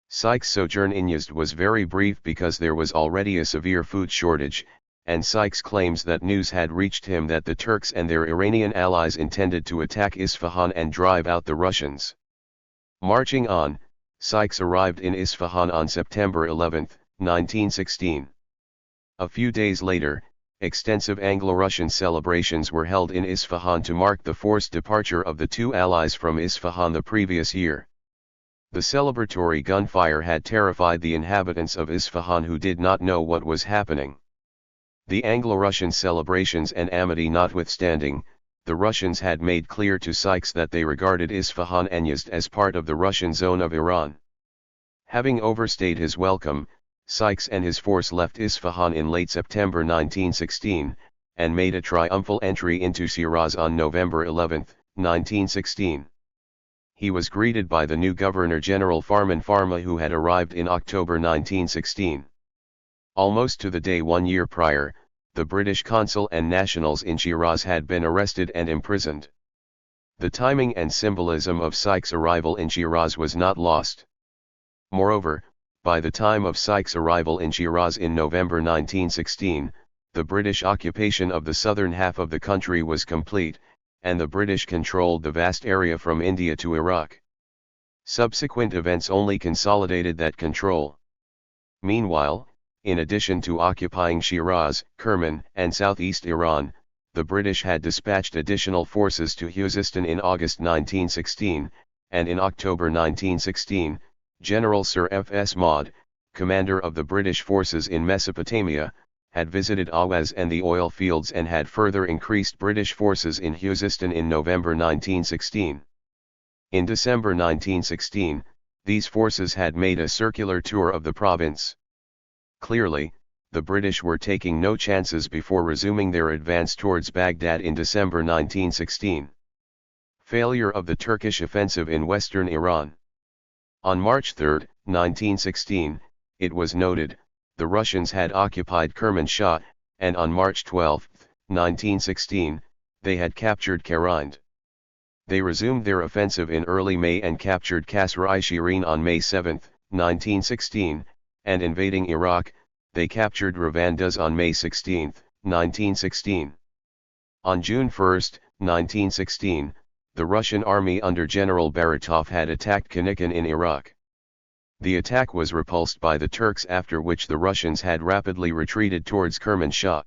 Sykes' sojourn in Yazd was very brief because there was already a severe food shortage, and Sykes claims that news had reached him that the Turks and their Iranian allies intended to attack Isfahan and drive out the Russians. Marching on, Sykes arrived in Isfahan on September 11, 1916. A few days later, extensive Anglo-Russian celebrations were held in Isfahan to mark the forced departure of the two allies from Isfahan the previous year. The celebratory gunfire had terrified the inhabitants of Isfahan, who did not know what was happening. The Anglo-Russian celebrations and amity notwithstanding, the Russians had made clear to Sykes that they regarded Isfahan and Yazd as part of the Russian zone of Iran. Having overstayed his welcome, Sykes and his force left Isfahan in late September 1916, and made a triumphal entry into Shiraz on November 11, 1916. He was greeted by the new Governor-General Farman Farma, who had arrived in October 1916. Almost to the day 1 year prior, the British consul and nationals in Shiraz had been arrested and imprisoned. The timing and symbolism of Sykes' arrival in Shiraz was not lost. Moreover, by the time of Sykes' arrival in Shiraz in November 1916, the British occupation of the southern half of the country was complete, and the British controlled the vast area from India to Iraq. Subsequent events only consolidated that control. Meanwhile, in addition to occupying Shiraz, Kerman, and southeast Iran, the British had dispatched additional forces to Khuzestan in August 1916, and in October 1916, General Sir F.S. Majd, commander of the British forces in Mesopotamia, had visited Awaz and the oil fields and had further increased British forces in Khuzestan in November 1916. In December 1916, these forces had made a circular tour of the province. Clearly, the British were taking no chances before resuming their advance towards Baghdad in December 1916. Failure of the Turkish offensive in western Iran. On March 3, 1916, it was noted, the Russians had occupied Kermanshah, and on March 12, 1916, they had captured Karind. They resumed their offensive in early May and captured Kasr-i-Shirin on May 7, 1916, and invading Iraq, they captured Ravanduz on May 16, 1916. On June 1, 1916, the Russian army under General Baratov had attacked Kanikin in Iraq. The attack was repulsed by the Turks, after which the Russians had rapidly retreated towards Kermanshah.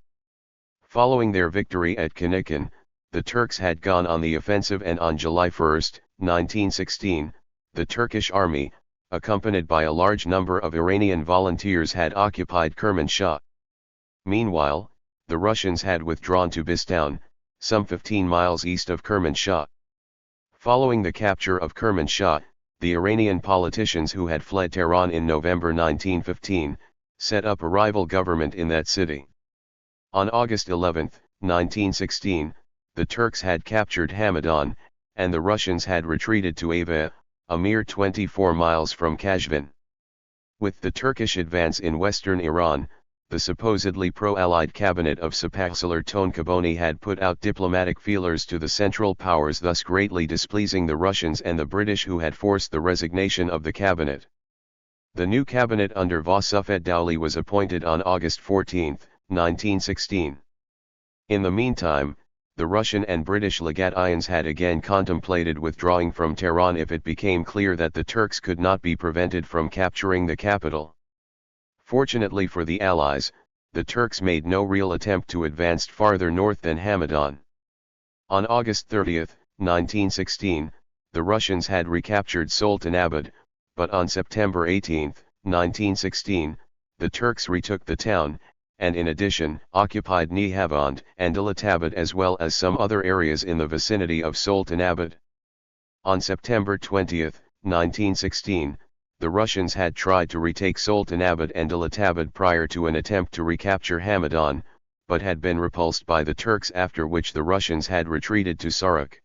Following their victory at Kanikin, the Turks had gone on the offensive, and on July 1, 1916, the Turkish army, accompanied by a large number of Iranian volunteers, had occupied Kermanshah. Meanwhile, the Russians had withdrawn to Bistoun, some 15 miles east of Kermanshah. Following the capture of Kermanshah, the Iranian politicians who had fled Tehran in November 1915, set up a rival government in that city. On August 11, 1916, the Turks had captured Hamadan, and the Russians had retreated to Ava, a mere 24 miles from Kashvan. With the Turkish advance in western Iran, the supposedly pro-Allied cabinet of Sapaksar Tonkaboni had put out diplomatic feelers to the Central Powers, thus greatly displeasing the Russians and the British, who had forced the resignation of the cabinet. The new cabinet under Vasufet Dowley was appointed on August 14, 1916. In the meantime, the Russian and British Legatians had again contemplated withdrawing from Tehran if it became clear that the Turks could not be prevented from capturing the capital. Fortunately for the Allies, the Turks made no real attempt to advance farther north than Hamadan. On August 30, 1916, the Russians had recaptured Sultanabad, but on September 18, 1916, the Turks retook the town, and in addition, occupied Nihavand and Dalatabad, as well as some other areas in the vicinity of Sultanabad. On September 20, 1916, the Russians had tried to retake Sultanabad and Dalatabad prior to an attempt to recapture Hamadan, but had been repulsed by the Turks, after which the Russians had retreated to Sarak.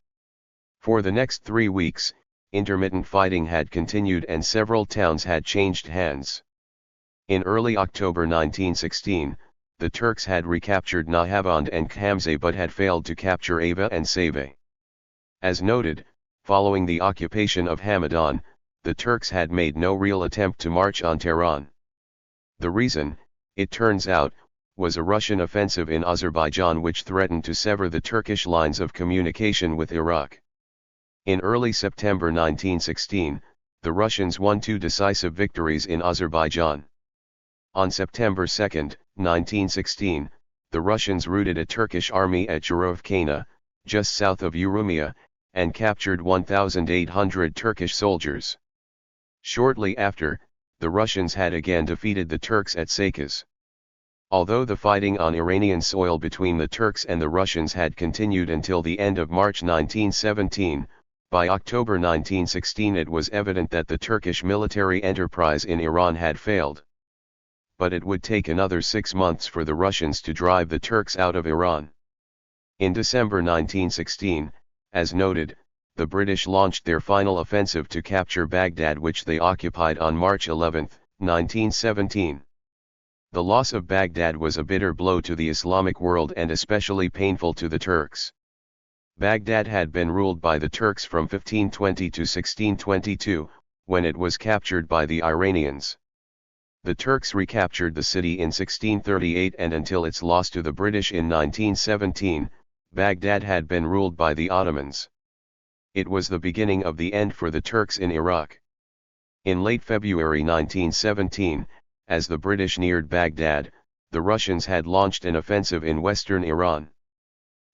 For the next 3 weeks, intermittent fighting had continued and several towns had changed hands. In early October 1916, the Turks had recaptured Nahavand and Khamzeh, but had failed to capture Ava and Save. As noted, following the occupation of Hamadan, the Turks had made no real attempt to march on Tehran. The reason, it turns out, was a Russian offensive in Azerbaijan which threatened to sever the Turkish lines of communication with Iraq. In early September 1916, the Russians won 2 decisive victories in Azerbaijan. On September 2, 1916, the Russians routed a Turkish army at Jurovkana, just south of Urumia, and captured 1,800 Turkish soldiers. Shortly after, the Russians had again defeated the Turks at Sakaz. Although the fighting on Iranian soil between the Turks and the Russians had continued until the end of March 1917, by October 1916 it was evident that the Turkish military enterprise in Iran had failed. But it would take another 6 months for the Russians to drive the Turks out of Iran. In December 1916, as noted, the British launched their final offensive to capture Baghdad, which they occupied on March 11, 1917. The loss of Baghdad was a bitter blow to the Islamic world and especially painful to the Turks. Baghdad had been ruled by the Turks from 1520 to 1622, when it was captured by the Iranians. The Turks recaptured the city in 1638, and until its loss to the British in 1917, Baghdad had been ruled by the Ottomans. It was the beginning of the end for the Turks in Iraq. In late February 1917, as the British neared Baghdad, the Russians had launched an offensive in western Iran.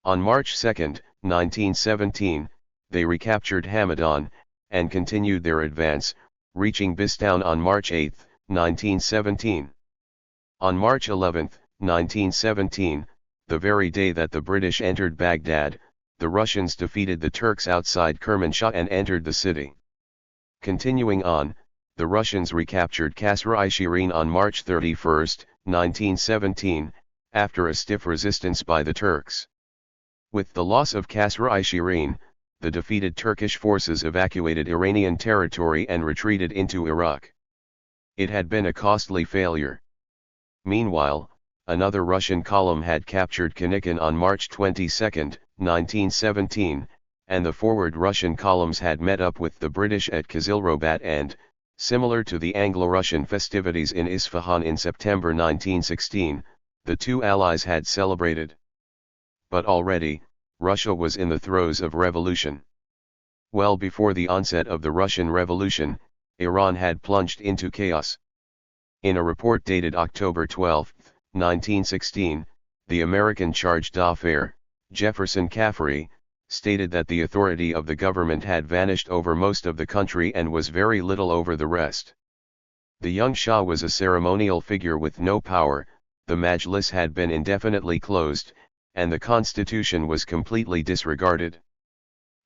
On March 2, 1917, they recaptured Hamadan, and continued their advance, reaching Bistoun on March 8, 1917. On March 11, 1917, the very day that the British entered Baghdad, the Russians defeated the Turks outside Kermanshah and entered the city. Continuing on, the Russians recaptured Kasr-i-Shirin on March 31, 1917, after a stiff resistance by the Turks. With the loss of Kasr-i-Shirin, the defeated Turkish forces evacuated Iranian territory and retreated into Iraq. It had been a costly failure. Meanwhile, another Russian column had captured Kanikin on March 22, 1917, and the forward Russian columns had met up with the British at Kizilrobat and, similar to the Anglo-Russian festivities in Isfahan in September 1916, the two allies had celebrated. But already, Russia was in the throes of revolution. Well before the onset of the Russian Revolution, Iran had plunged into chaos. In a report dated October 12, 1916, the American charge d'affaires, Jefferson Caffrey, stated that the authority of the government had vanished over most of the country and was very little over the rest. The young Shah was a ceremonial figure with no power, the Majlis had been indefinitely closed, and the constitution was completely disregarded.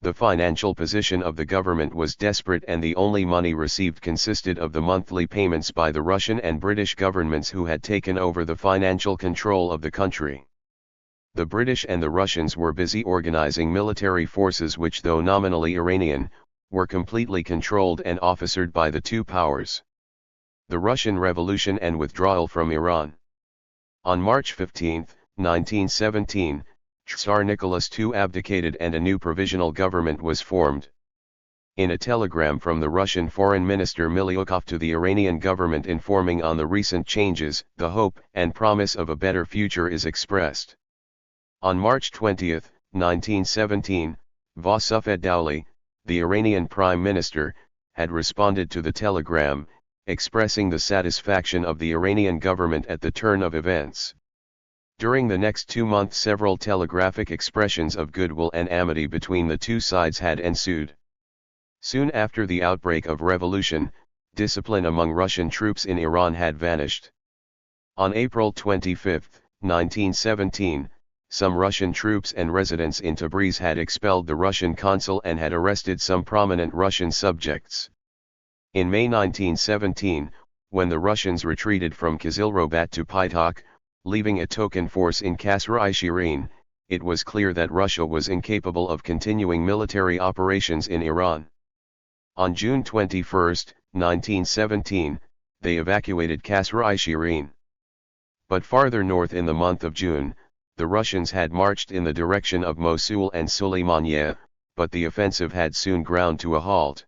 The financial position of the government was desperate and the only money received consisted of the monthly payments by the Russian and British governments who had taken over the financial control of the country. The British and the Russians were busy organizing military forces which, though nominally Iranian, were completely controlled and officered by the two powers. The Russian Revolution and withdrawal from Iran. On March 15, 1917, Tsar Nicholas II abdicated and a new provisional government was formed. In a telegram from the Russian Foreign Minister Milyukov to the Iranian government informing on the recent changes, the hope and promise of a better future is expressed. On March 20, 1917, Vasuf Dowleh, the Iranian Prime Minister, had responded to the telegram, expressing the satisfaction of the Iranian government at the turn of events. During the next 2 months several telegraphic expressions of goodwill and amity between the two sides had ensued. Soon after the outbreak of revolution, discipline among Russian troops in Iran had vanished. On April 25, 1917, some Russian troops and residents in Tabriz had expelled the Russian consul and had arrested some prominent Russian subjects. In May 1917, when the Russians retreated from Kizilrobat to Paitak, leaving a token force in Kasr-i-Shirin, it was clear that Russia was incapable of continuing military operations in Iran. On June 21, 1917, they evacuated Kasr-i-Shirin. But farther north in the month of June, the Russians had marched in the direction of Mosul and Sulaymaniyah, but the offensive had soon ground to a halt.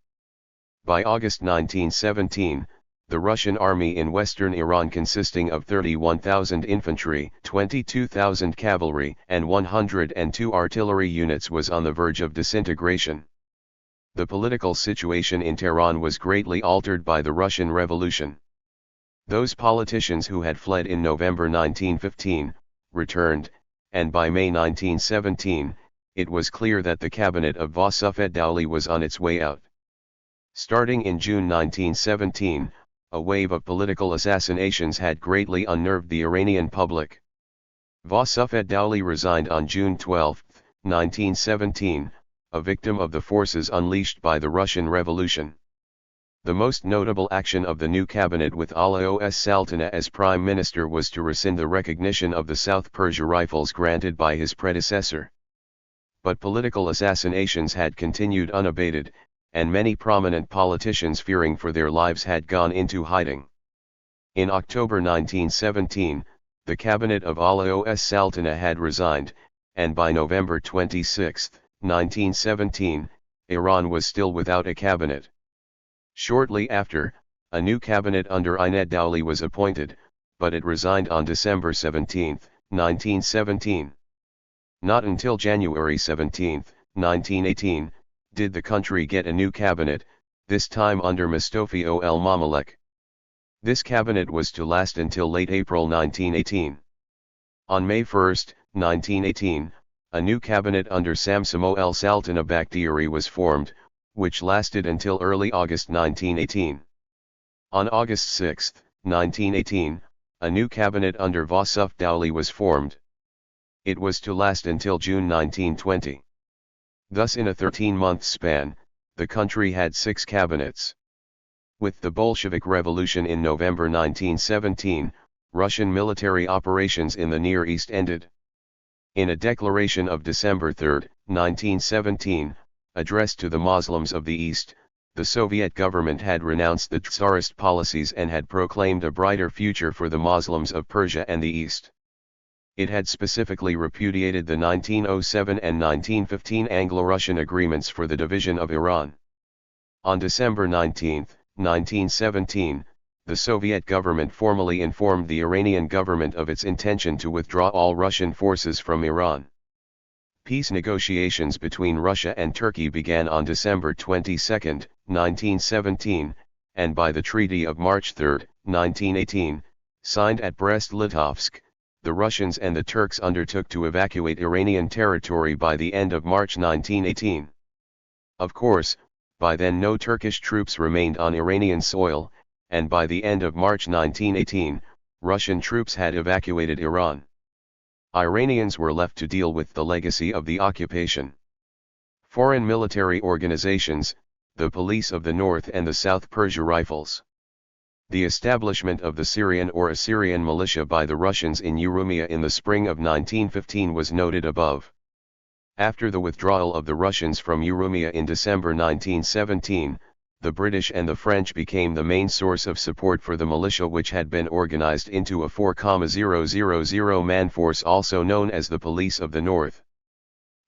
By August 1917, the Russian army in western Iran consisting of 31,000 infantry, 22,000 cavalry and 102 artillery units was on the verge of disintegration. The political situation in Tehran was greatly altered by the Russian Revolution. Those politicians who had fled in November 1915, returned, and by May 1917, it was clear that the cabinet of Vasuf Dowleh was on its way out. Starting in June 1917, a wave of political assassinations had greatly unnerved the Iranian public. Vasuf Dowleh resigned on June 12, 1917, a victim of the forces unleashed by the Russian Revolution. The most notable action of the new cabinet with Alaos Saltana as prime minister was to rescind the recognition of the South Persia Rifles granted by his predecessor. But political assassinations had continued unabated, and many prominent politicians fearing for their lives had gone into hiding. In October 1917, the cabinet of Alaos Saltana had resigned, and by November 26, 1917, Iran was still without a cabinet. Shortly after, a new cabinet under Majd Dowleh was appointed, but it resigned on December 17, 1917. Not until January 17, 1918, did the country get a new cabinet, this time under Mustafa el-Mamalek. This cabinet was to last until late April 1918. On May 1, 1918, a new cabinet under Samsamo el-Saltana Bakhtiari was formed, which lasted until early August 1918. On August 6, 1918, a new cabinet under Vasuf Dowleh was formed. It was to last until June 1920. Thus in a 13-month span, the country had 6 cabinets. With the Bolshevik Revolution in November 1917, Russian military operations in the Near East ended. In a declaration of December 3, 1917, addressed to the Muslims of the East, the Soviet government had renounced the Tsarist policies and had proclaimed a brighter future for the Muslims of Persia and the East. It had specifically repudiated the 1907 and 1915 Anglo-Russian agreements for the division of Iran. On December 19, 1917, the Soviet government formally informed the Iranian government of its intention to withdraw all Russian forces from Iran. Peace negotiations between Russia and Turkey began on December 22, 1917, and by the Treaty of March 3, 1918, signed at Brest-Litovsk, the Russians and the Turks undertook to evacuate Iranian territory by the end of March 1918. Of course, by then no Turkish troops remained on Iranian soil, and by the end of March 1918, Russian troops had evacuated Iran. Iranians were left to deal with the legacy of the occupation. Foreign military organizations, the Police of the North and the South Persia Rifles. The establishment of the Syrian or Assyrian militia by the Russians in Urumia in the spring of 1915 was noted above. After the withdrawal of the Russians from Urumia in December 1917, the British and the French became the main source of support for the militia, which had been organized into a 4,000-man force also known as the Police of the North.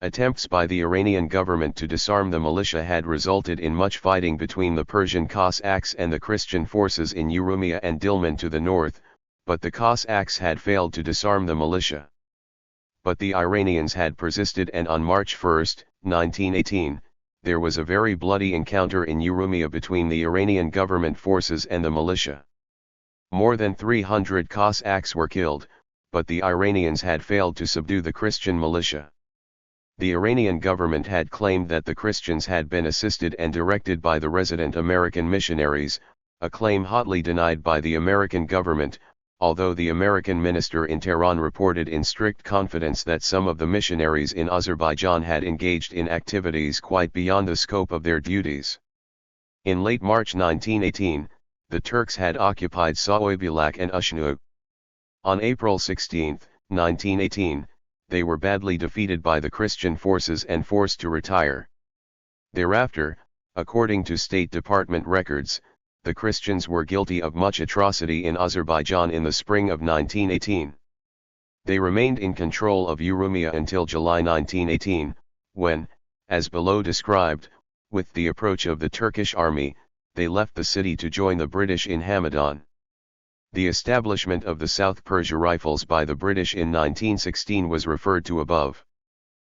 Attempts by the Iranian government to disarm the militia had resulted in much fighting between the Persian Cossacks and the Christian forces in Urumia and Dilmun to the north, but the Cossacks had failed to disarm the militia. But the Iranians had persisted, and on March 1, 1918, there was a very bloody encounter in Urumia between the Iranian government forces and the militia. More than 300 Cossacks were killed, but the Iranians had failed to subdue the Christian militia. The Iranian government had claimed that the Christians had been assisted and directed by the resident American missionaries, a claim hotly denied by the American government, although the American minister in Tehran reported in strict confidence that some of the missionaries in Azerbaijan had engaged in activities quite beyond the scope of their duties. In late March 1918, the Turks had occupied Saoybulak and Ushnu. On April 16, 1918, they were badly defeated by the Christian forces and forced to retire. Thereafter, according to State Department records, the Christians were guilty of much atrocity in Azerbaijan in the spring of 1918. They remained in control of Urumia until July 1918, when, as below described, with the approach of the Turkish army, they left the city to join the British in Hamadan. The establishment of the South Persia Rifles by the British in 1916 was referred to above.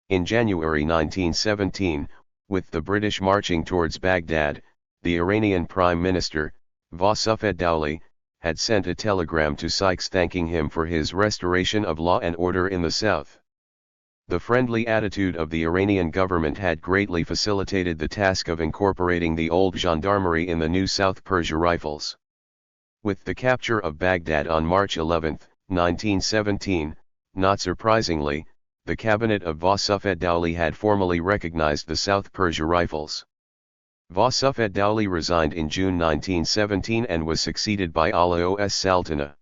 In January 1917, with the British marching towards Baghdad, the Iranian Prime Minister, Gholi, had sent a telegram to Sykes thanking him for his restoration of law and order in the south. The friendly attitude of the Iranian government had greatly facilitated the task of incorporating the old gendarmerie in the new South Persia Rifles. With the capture of Baghdad on March 11, 1917, not surprisingly, the cabinet of Gholi had formally recognized the South Persia Rifles. Gholi resigned in June 1917 and was succeeded by Alaos Saltana.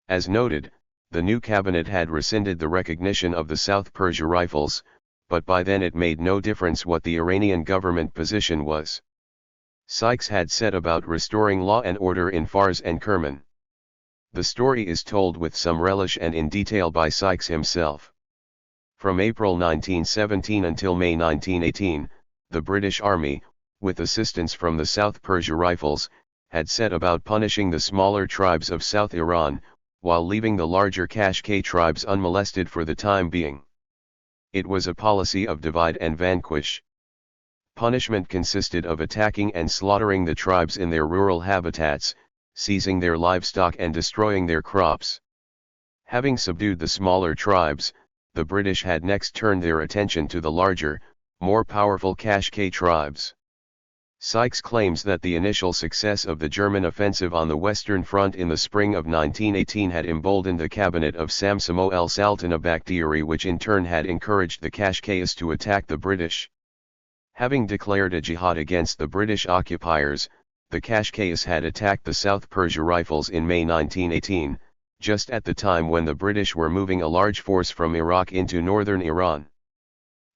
As noted, the new cabinet had rescinded the recognition of the South Persia Rifles, but by then it made no difference what the Iranian government position was. Sykes had set about restoring law and order in Fars and Kerman. The story is told with some relish and in detail by Sykes himself. From April 1917 until May 1918, the British Army, with assistance from the South Persia Rifles, had set about punishing the smaller tribes of South Iran, while leaving the larger Kashkai tribes unmolested for the time being. It was a policy of divide and vanquish. Punishment consisted of attacking and slaughtering the tribes in their rural habitats, seizing their livestock and destroying their crops. Having subdued the smaller tribes, the British had next turned their attention to the larger, more powerful Kashkai tribes. Sykes claims that the initial success of the German offensive on the Western Front in the spring of 1918 had emboldened the cabinet of Samsamoel Saltana Bakhtiari, which in turn had encouraged the Kashkais to attack the British. Having declared a jihad against the British occupiers, the Kashkais had attacked the South Persia Rifles in May 1918, just at the time when the British were moving a large force from Iraq into northern Iran.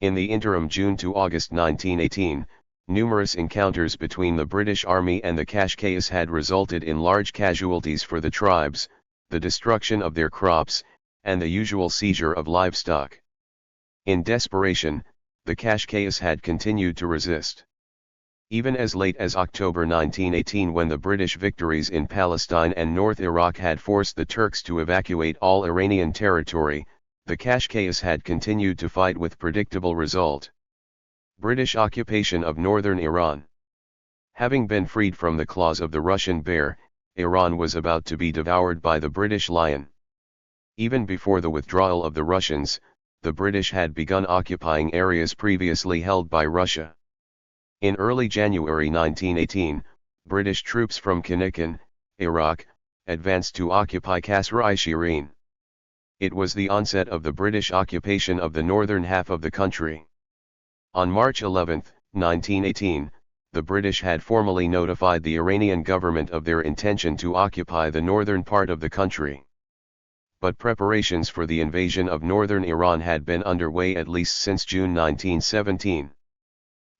In the interim June to August 1918, numerous encounters between the British Army and the Kashkais had resulted in large casualties for the tribes, the destruction of their crops, and the usual seizure of livestock. In desperation, the Kashkais had continued to resist. Even as late as October 1918, when the British victories in Palestine and North Iraq had forced the Turks to evacuate all Iranian territory, the Kashkayas had continued to fight with predictable result. British occupation of northern Iran. Having been freed from the claws of the Russian bear, Iran was about to be devoured by the British lion. Even before the withdrawal of the Russians, the British had begun occupying areas previously held by Russia. In early January 1918, British troops from Kanikan, Iraq, advanced to occupy Kasr-i-Shirin. It was the onset of the British occupation of the northern half of the country. On March 11, 1918, the British had formally notified the Iranian government of their intention to occupy the northern part of the country. But preparations for the invasion of northern Iran had been underway at least since June 1917.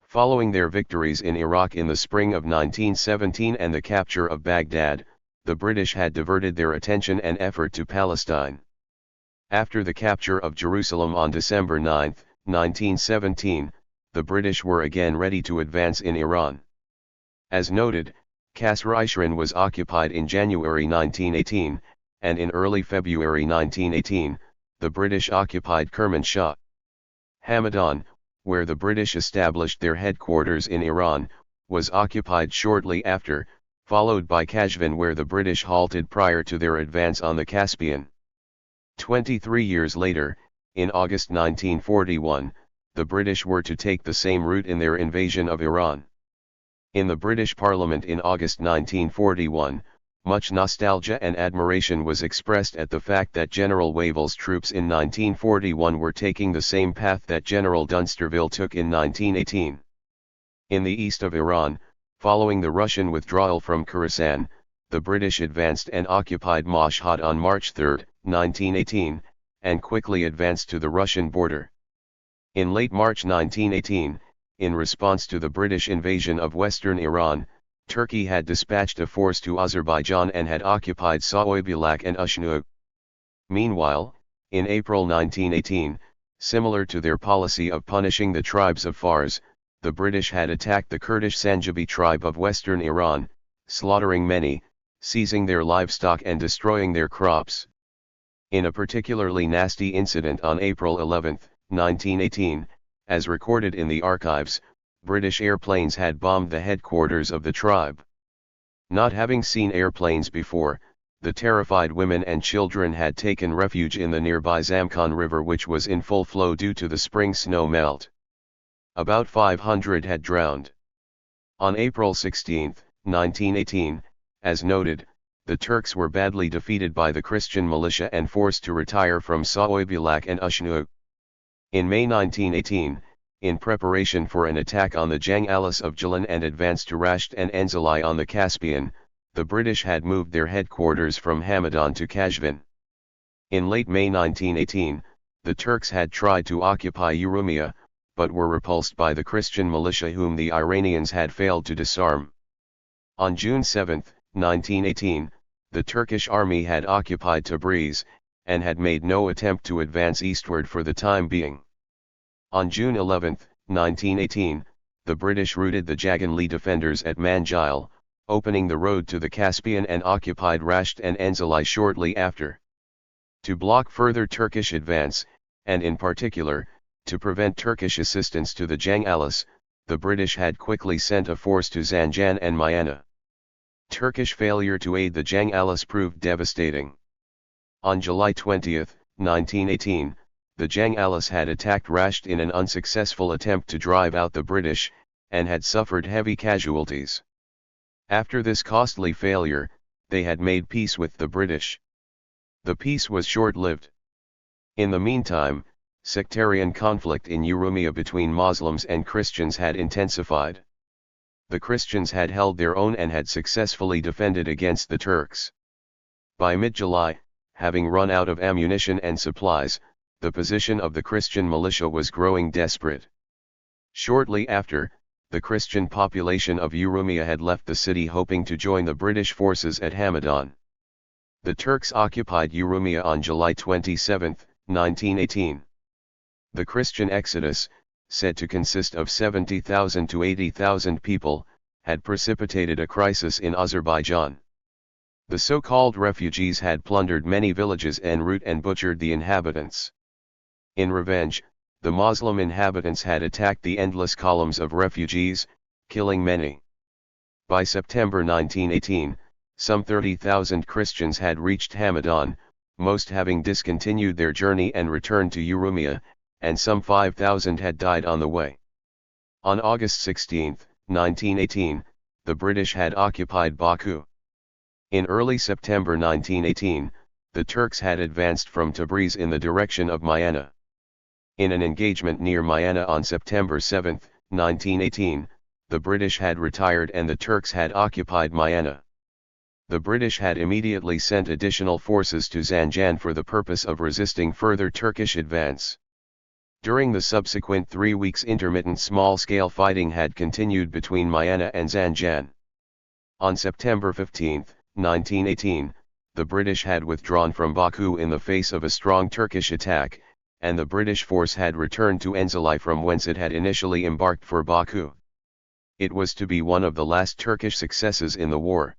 Following their victories in Iraq in the spring of 1917 and the capture of Baghdad, the British had diverted their attention and effort to Palestine. After the capture of Jerusalem on December 9, 1917, the British were again ready to advance in Iran. As noted, Kasr-i-Shirin was occupied in January 1918, and in early February 1918, the British occupied Kermanshah. Hamadan, where the British established their headquarters in Iran, was occupied shortly after, followed by Kashvin where the British halted prior to their advance on the Caspian. 23 years later, in August 1941, the British were to take the same route in their invasion of Iran. In the British Parliament in August 1941, much nostalgia and admiration was expressed at the fact that General Wavell's troops in 1941 were taking the same path that General Dunsterville took in 1918. In the east of Iran, following the Russian withdrawal from Khorasan, the British advanced and occupied Mashhad on March 3, 1918, and quickly advanced to the Russian border. In late March 1918, in response to the British invasion of western Iran, Turkey had dispatched a force to Azerbaijan and had occupied Saoybulak and Ushnug. Meanwhile, in April 1918, similar to their policy of punishing the tribes of Fars, the British had attacked the Kurdish Sanjabi tribe of western Iran, slaughtering many, seizing their livestock and destroying their crops. In a particularly nasty incident on April 11, 1918, as recorded in the archives, British airplanes had bombed the headquarters of the tribe. Not having seen airplanes before, the terrified women and children had taken refuge in the nearby Zamkhan River, which was in full flow due to the spring snow melt. About 500 had drowned. On April 16, 1918, as noted, the Turks were badly defeated by the Christian militia and forced to retire from Saoybulak and Ushnug. In May 1918, in preparation for an attack on the Jang Alas of Gilan and advance to Rasht and Enzeli on the Caspian, the British had moved their headquarters from Hamadan to Kashvin. In late May 1918, the Turks had tried to occupy Urumia, but were repulsed by the Christian militia whom the Iranians had failed to disarm. On June 7, 1918, the Turkish army had occupied Tabriz, and had made no attempt to advance eastward for the time being. On June 11, 1918, the British routed the Jaganli defenders at Manjil, opening the road to the Caspian, and occupied Rasht and Enzeli shortly after. To block further Turkish advance, and in particular, to prevent Turkish assistance to the Jang Alas, the British had quickly sent a force to Zanjan and Mayana. Turkish failure to aid the Jang Alas proved devastating. On July 20, 1918, the Jang Alas had attacked Rasht in an unsuccessful attempt to drive out the British, and had suffered heavy casualties. After this costly failure, they had made peace with the British. The peace was short-lived. In the meantime, sectarian conflict in Urumia between Muslims and Christians had intensified. The Christians had held their own and had successfully defended against the Turks. By mid-July, having run out of ammunition and supplies, the position of the Christian militia was growing desperate. Shortly after, the Christian population of Urumia had left the city hoping to join the British forces at Hamadan. The Turks occupied Urumia on July 27, 1918. The Christian exodus, said to consist of 70,000 to 80,000 people, had precipitated a crisis in Azerbaijan. The so-called refugees had plundered many villages en route and butchered the inhabitants. In revenge, the Muslim inhabitants had attacked the endless columns of refugees, killing many. By September 1918, some 30,000 Christians had reached Hamadan, most having discontinued their journey and returned to Urumia, and some 5,000 had died on the way. On August 16, 1918, the British had occupied Baku. In early September 1918, the Turks had advanced from Tabriz in the direction of Mayana. In an engagement near Mayana on September 7, 1918, the British had retired and the Turks had occupied Mayana. The British had immediately sent additional forces to Zanjan for the purpose of resisting further Turkish advance. During the subsequent 3 weeks, intermittent small-scale fighting had continued between Mayana and Zanjan. On September 15, 1918, the British had withdrawn from Baku in the face of a strong Turkish attack, and the British force had returned to Enzeli from whence it had initially embarked for Baku. It was to be one of the last Turkish successes in the war.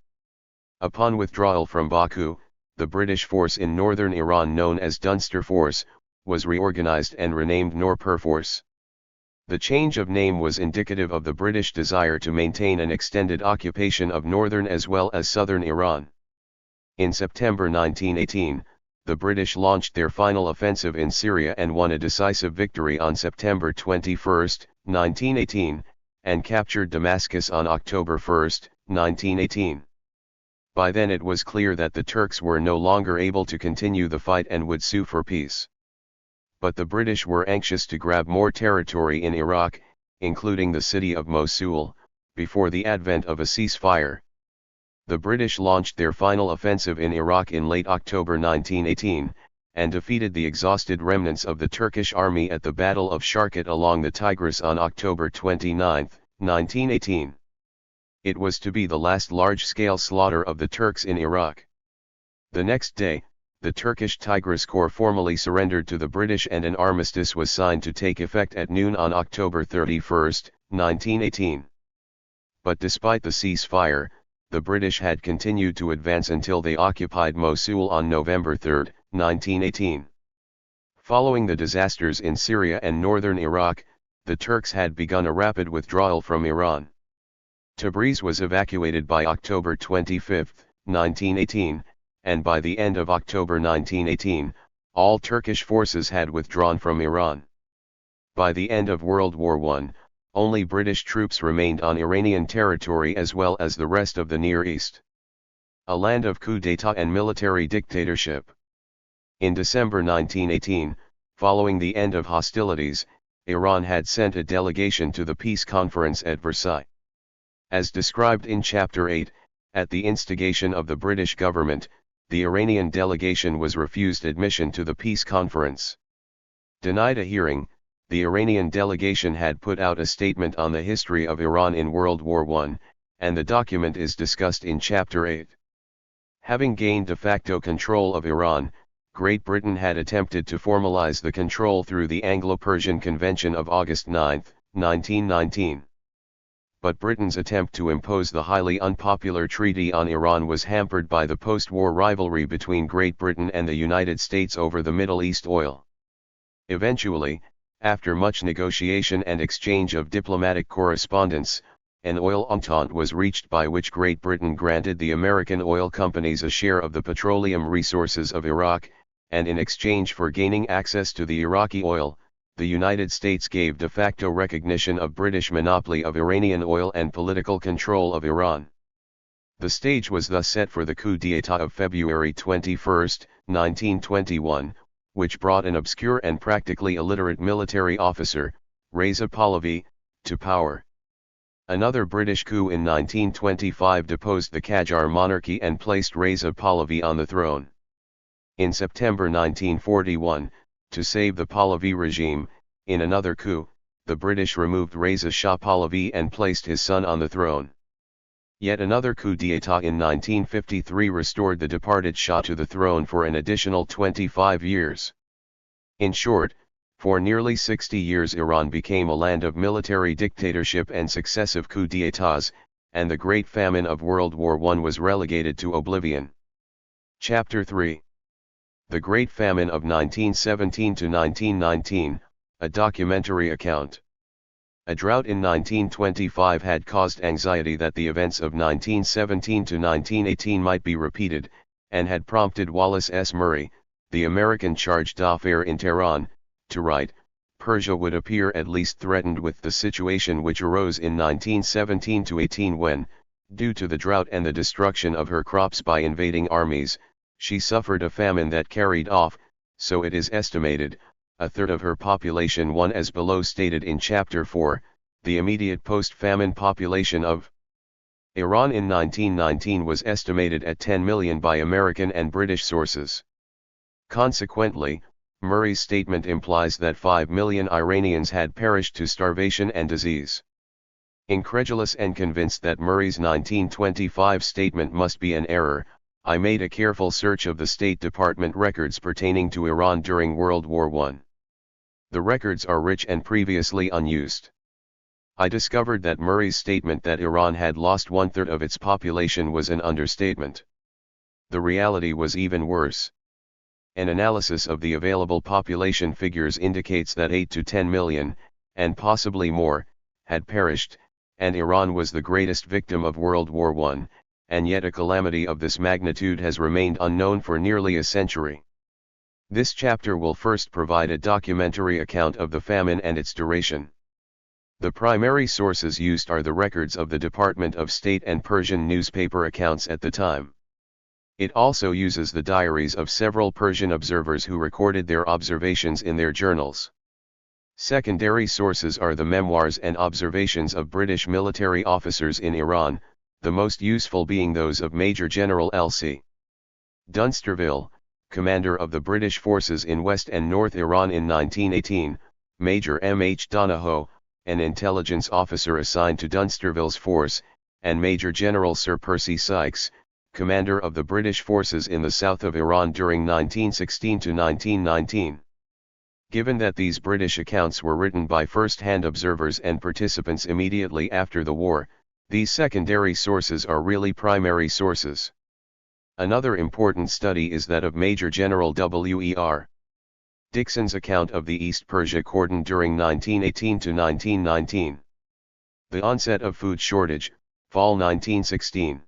Upon withdrawal from Baku, the British force in northern Iran, known as Dunster Force, was reorganized and renamed Norpur Force. The change of name was indicative of the British desire to maintain an extended occupation of northern as well as southern Iran. In September 1918, the British launched their final offensive in Syria and won a decisive victory on September 21, 1918, and captured Damascus on October 1, 1918. By then it was clear that the Turks were no longer able to continue the fight and would sue for peace. But the British were anxious to grab more territory in Iraq, including the city of Mosul, before the advent of a ceasefire. The British launched their final offensive in Iraq in late October 1918, and defeated the exhausted remnants of the Turkish army at the Battle of Sharqat along the Tigris on October 29, 1918. It was to be the last large-scale slaughter of the Turks in Iraq. The next day, the Turkish Tigris Corps formally surrendered to the British and an armistice was signed to take effect at noon on October 31, 1918. But despite the ceasefire, the British had continued to advance until they occupied Mosul on November 3, 1918. Following the disasters in Syria and northern Iraq, the Turks had begun a rapid withdrawal from Iran. Tabriz was evacuated by October 25, 1918, and by the end of October 1918, all Turkish forces had withdrawn from Iran. By the end of World War I, only British troops remained on Iranian territory as well as the rest of the Near East. A land of coup d'état and military dictatorship. In December 1918, following the end of hostilities, Iran had sent a delegation to the peace conference at Versailles. As described in Chapter 8, at the instigation of the British government, the Iranian delegation was refused admission to the peace conference. Denied a hearing, the Iranian delegation had put out a statement on the history of Iran in World War I, and the document is discussed in Chapter 8. Having gained de facto control of Iran, Great Britain had attempted to formalize the control through the Anglo-Persian Convention of August 9, 1919. But Britain's attempt to impose the highly unpopular treaty on Iran was hampered by the post-war rivalry between Great Britain and the United States over the Middle East oil. Eventually, after much negotiation and exchange of diplomatic correspondence, an oil entente was reached by which Great Britain granted the American oil companies a share of the petroleum resources of Iraq, and in exchange for gaining access to the Iraqi oil, the United States gave de facto recognition of British monopoly of Iranian oil and political control of Iran. The stage was thus set for the coup d'état of February 21, 1921, which brought an obscure and practically illiterate military officer, Reza Pahlavi, to power. Another British coup in 1925 deposed the Qajar monarchy and placed Reza Pahlavi on the throne. In September 1941, to save the Pahlavi regime, in another coup, the British removed Reza Shah Pahlavi and placed his son on the throne. Yet another coup d'état in 1953 restored the departed Shah to the throne for an additional 25 years. In short, for nearly 60 years Iran became a land of military dictatorship and successive coup d'états, and the Great Famine of World War I was relegated to oblivion. Chapter 3. The Great Famine of 1917 to 1919, a documentary account. A drought in 1925 had caused anxiety that the events of 1917 to 1918 might be repeated, and had prompted Wallace S. Murray, the American charge d'affaires in Tehran, to write, Persia would appear at least threatened with the situation which arose in 1917 to 18 when, due to the drought and the destruction of her crops by invading armies, she suffered a famine that carried off, so it is estimated, a third of her population, one as below stated in Chapter 4, the immediate post-famine population of Iran in 1919 was estimated at 10 million by American and British sources. Consequently, Murray's statement implies that 5 million Iranians had perished to starvation and disease. Incredulous and convinced that Murray's 1925 statement must be an error, I made a careful search of the State Department records pertaining to Iran during World War I. The records are rich and previously unused. I discovered that Murray's statement that Iran had lost one-third of its population was an understatement. The reality was even worse. An analysis of the available population figures indicates that 8 to 10 million, and possibly more, had perished, and Iran was the greatest victim of World War I, and yet a calamity of this magnitude has remained unknown for nearly a century. This chapter will first provide a documentary account of the famine and its duration. The primary sources used are the records of the Department of State and Persian newspaper accounts at the time. It also uses the diaries of several Persian observers who recorded their observations in their journals. Secondary sources are the memoirs and observations of British military officers in Iran, the most useful being those of Major General L.C. Dunsterville, commander of the British forces in West and North Iran in 1918, Major M.H. Donahoe, an intelligence officer assigned to Dunsterville's force, and Major General Sir Percy Sykes, commander of the British forces in the south of Iran during 1916 to 1919. Given that these British accounts were written by first-hand observers and participants immediately after the war, these secondary sources are really primary sources. Another important study is that of Major General W.E.R. Dixon's account of the East Persia cordon during 1918 to 1919. The onset of food shortage, fall 1916.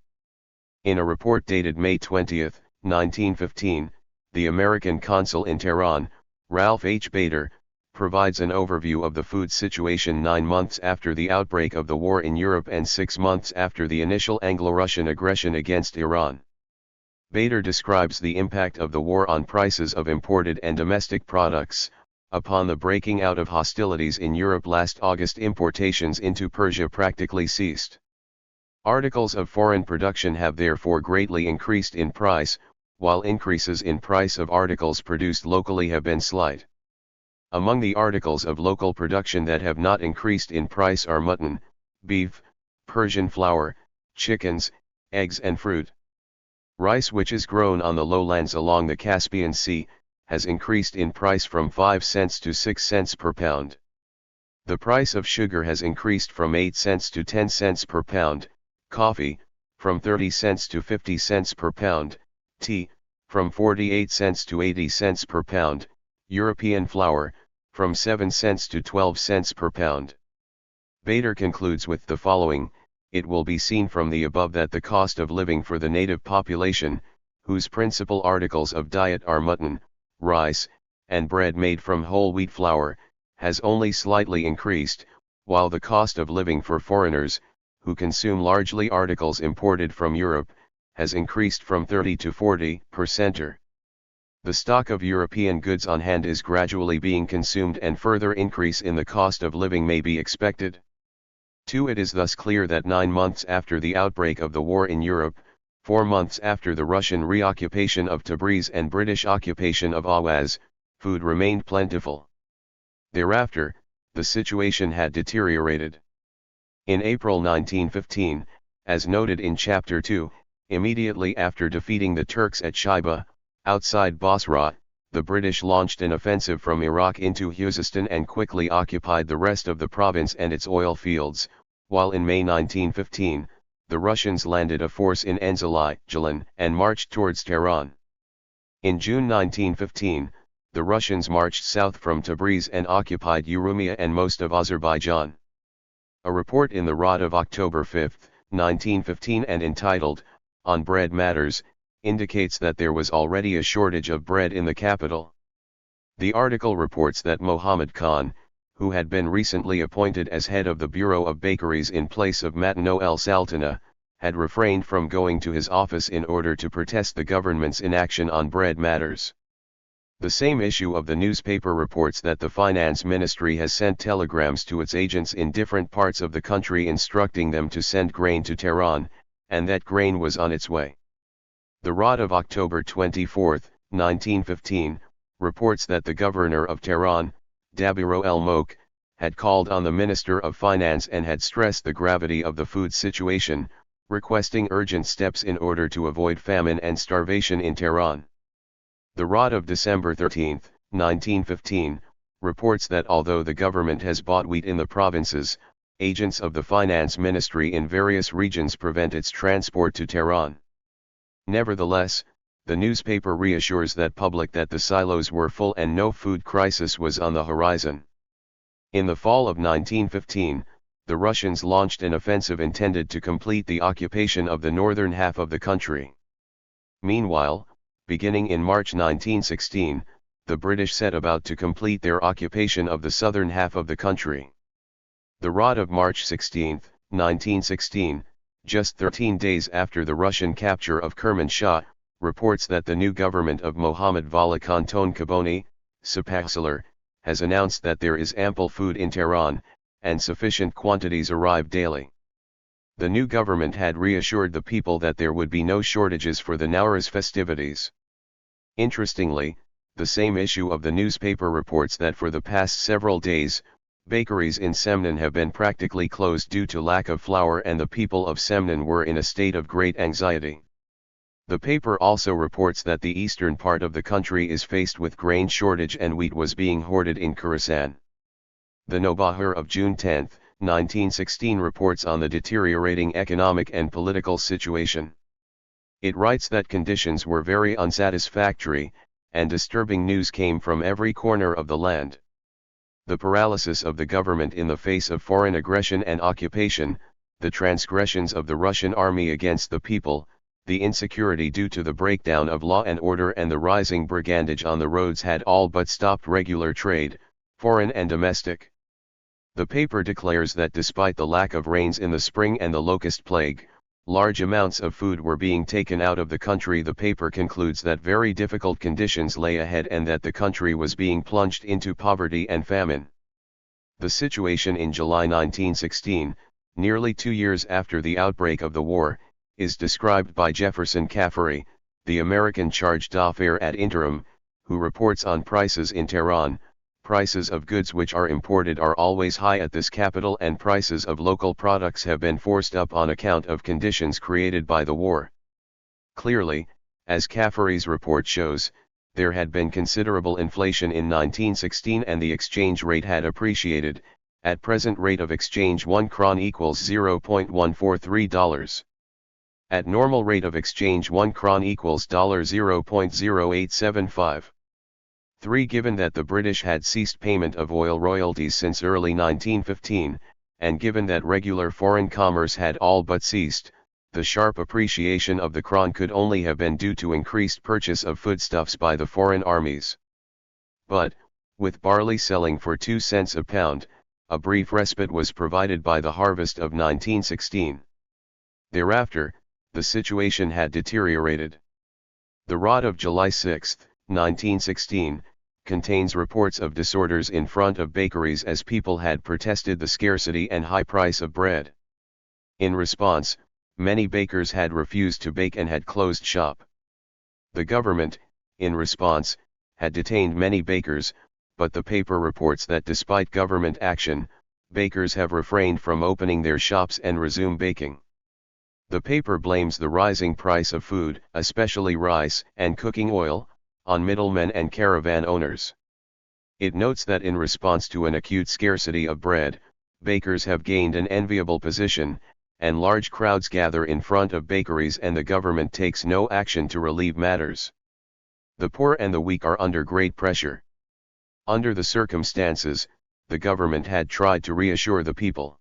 In a report dated May 20, 1915, the American consul in Tehran, Ralph H. Bader, provides an overview of the food situation 9 months after the outbreak of the war in Europe and 6 months after the initial Anglo-Russian aggression against Iran. Bader describes the impact of the war on prices of imported and domestic products. Upon the breaking out of hostilities in Europe last August, importations into Persia practically ceased. Articles of foreign production have therefore greatly increased in price, while increases in price of articles produced locally have been slight. Among the articles of local production that have not increased in price are mutton, beef, Persian flour, chickens, eggs and fruit. Rice, which is grown on the lowlands along the Caspian Sea, has increased in price from 5 cents to 6 cents per pound. The price of sugar has increased from 8 cents to 10 cents per pound, coffee, from 30 cents to 50 cents per pound, tea, from 48 cents to 80 cents per pound, European flour, from 7 cents to 12 cents per pound. Bader concludes with the following: it will be seen from the above that the cost of living for the native population, whose principal articles of diet are mutton, rice, and bread made from whole wheat flour, has only slightly increased, while the cost of living for foreigners, who consume largely articles imported from Europe, has increased from 30 to 40%. The stock of European goods on hand is gradually being consumed, and further increase in the cost of living may be expected. 2. It is thus clear that 9 months after the outbreak of the war in Europe, 4 months after the Russian reoccupation of Tabriz and British occupation of Ahwaz, food remained plentiful. Thereafter, the situation had deteriorated. In April 1915, as noted in Chapter 2, immediately after defeating the Turks at Shaiba, outside Basra, the British launched an offensive from Iraq into Khuzestan and quickly occupied the rest of the province and its oil fields, while in May 1915, the Russians landed a force in Enzali, Jalan, and marched towards Tehran. In June 1915, the Russians marched south from Tabriz and occupied Urumia and most of Azerbaijan. A report in the Rod of October 5, 1915 and entitled, On Bread Matters, indicates that there was already a shortage of bread in the capital. The article reports that Mohammad Khan, who had been recently appointed as head of the Bureau of Bakeries in place of Matno el-Sultana, had refrained from going to his office in order to protest the government's inaction on bread matters. The same issue of the newspaper reports that the Finance Ministry has sent telegrams to its agents in different parts of the country instructing them to send grain to Tehran, and that grain was on its way. The Rod of October 24, 1915, reports that the governor of Tehran, Dabiro el-Mok, had called on the Minister of Finance and had stressed the gravity of the food situation, requesting urgent steps in order to avoid famine and starvation in Tehran. The Rod of December 13, 1915, reports that although the government has bought wheat in the provinces, agents of the Finance Ministry in various regions prevent its transport to Tehran. Nevertheless, the newspaper reassures the public that the silos were full and no food crisis was on the horizon. In the fall of 1915, the Russians launched an offensive intended to complete the occupation of the northern half of the country. Meanwhile, beginning in March 1916, the British set about to complete their occupation of the southern half of the country. The Rod of March 16, 1916, just 13 days after the Russian capture of Kermanshah, reports that the new government of Mohammad Vala Kanton Kaboni, Sepahsalar, has announced that there is ample food in Tehran, and sufficient quantities arrive daily. The new government had reassured the people that there would be no shortages for the Nowruz festivities. Interestingly, the same issue of the newspaper reports that for the past several days, bakeries in Semnan have been practically closed due to lack of flour and the people of Semnan were in a state of great anxiety. The paper also reports that the eastern part of the country is faced with grain shortage and wheat was being hoarded in Khorasan. The Nobahar of June 10, 1916 reports on the deteriorating economic and political situation. It writes that conditions were very unsatisfactory, and disturbing news came from every corner of the land. The paralysis of the government in the face of foreign aggression and occupation, the transgressions of the Russian army against the people, the insecurity due to the breakdown of law and order and the rising brigandage on the roads had all but stopped regular trade, foreign and domestic. The paper declares that despite the lack of rains in the spring and the locust plague, large amounts of food were being taken out of the country. The paper concludes that very difficult conditions lay ahead and that the country was being plunged into poverty and famine. The situation in July 1916, nearly 2 years after the outbreak of the war, is described by Jefferson Caffery, the American charge d'affaires ad interim, who reports on prices in Tehran. Prices of goods which are imported are always high at this capital and prices of local products have been forced up on account of conditions created by the war. Clearly, as Caffery's report shows, there had been considerable inflation in 1916 and the exchange rate had appreciated. At present rate of exchange 1 kron equals $0.143. At normal rate of exchange 1 kron equals $0.0875. 3. Given that the British had ceased payment of oil royalties since early 1915, and given that regular foreign commerce had all but ceased, the sharp appreciation of the kron could only have been due to increased purchase of foodstuffs by the foreign armies. But, with barley selling for 2 cents a pound, a brief respite was provided by the harvest of 1916. Thereafter, the situation had deteriorated. The Rod of July 6, 1916, contains reports of disorders in front of bakeries as people had protested the scarcity and high price of bread. In response, many bakers had refused to bake and had closed shop. The government, in response, had detained many bakers, but the paper reports that despite government action, bakers have refrained from opening their shops and resume baking. The paper blames the rising price of food, especially rice and cooking oil, on middlemen and caravan owners. It notes that in response to an acute scarcity of bread, bakers have gained an enviable position, and large crowds gather in front of bakeries and the government takes no action to relieve matters. The poor and the weak are under great pressure. Under the circumstances, the government had tried to reassure the people.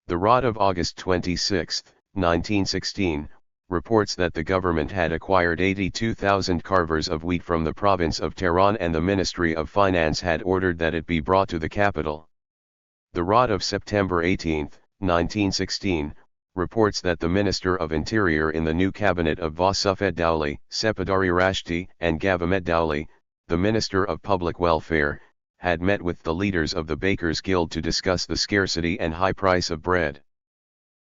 The Rod of August 26, 1916, reports that the government had acquired 82,000 carvers of wheat from the province of Tehran and the Ministry of Finance had ordered that it be brought to the capital. The Rod of September 18, 1916, reports that the Minister of Interior in the new cabinet of Vasufet Gholi, Sepidari Rashti, and Gavamet Gholi, the Minister of Public Welfare, had met with the leaders of the Bakers' Guild to discuss the scarcity and high price of bread.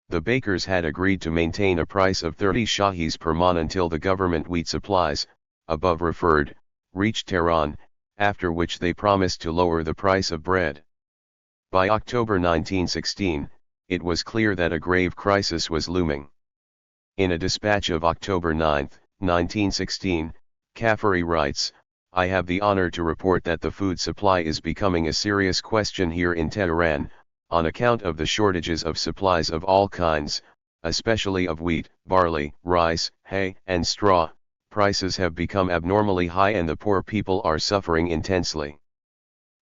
The bakers had agreed to maintain a price of 30 shahis per mon until the government wheat supplies, above referred, reached Tehran, after which they promised to lower the price of bread. By October 1916, it was clear that a grave crisis was looming. In a dispatch of October 9, 1916, Kafuri writes, "I have the honor to report that the food supply is becoming a serious question here in Tehran, on account of the shortages of supplies of all kinds, especially of wheat, barley, rice, hay, and straw. Prices have become abnormally high and the poor people are suffering intensely.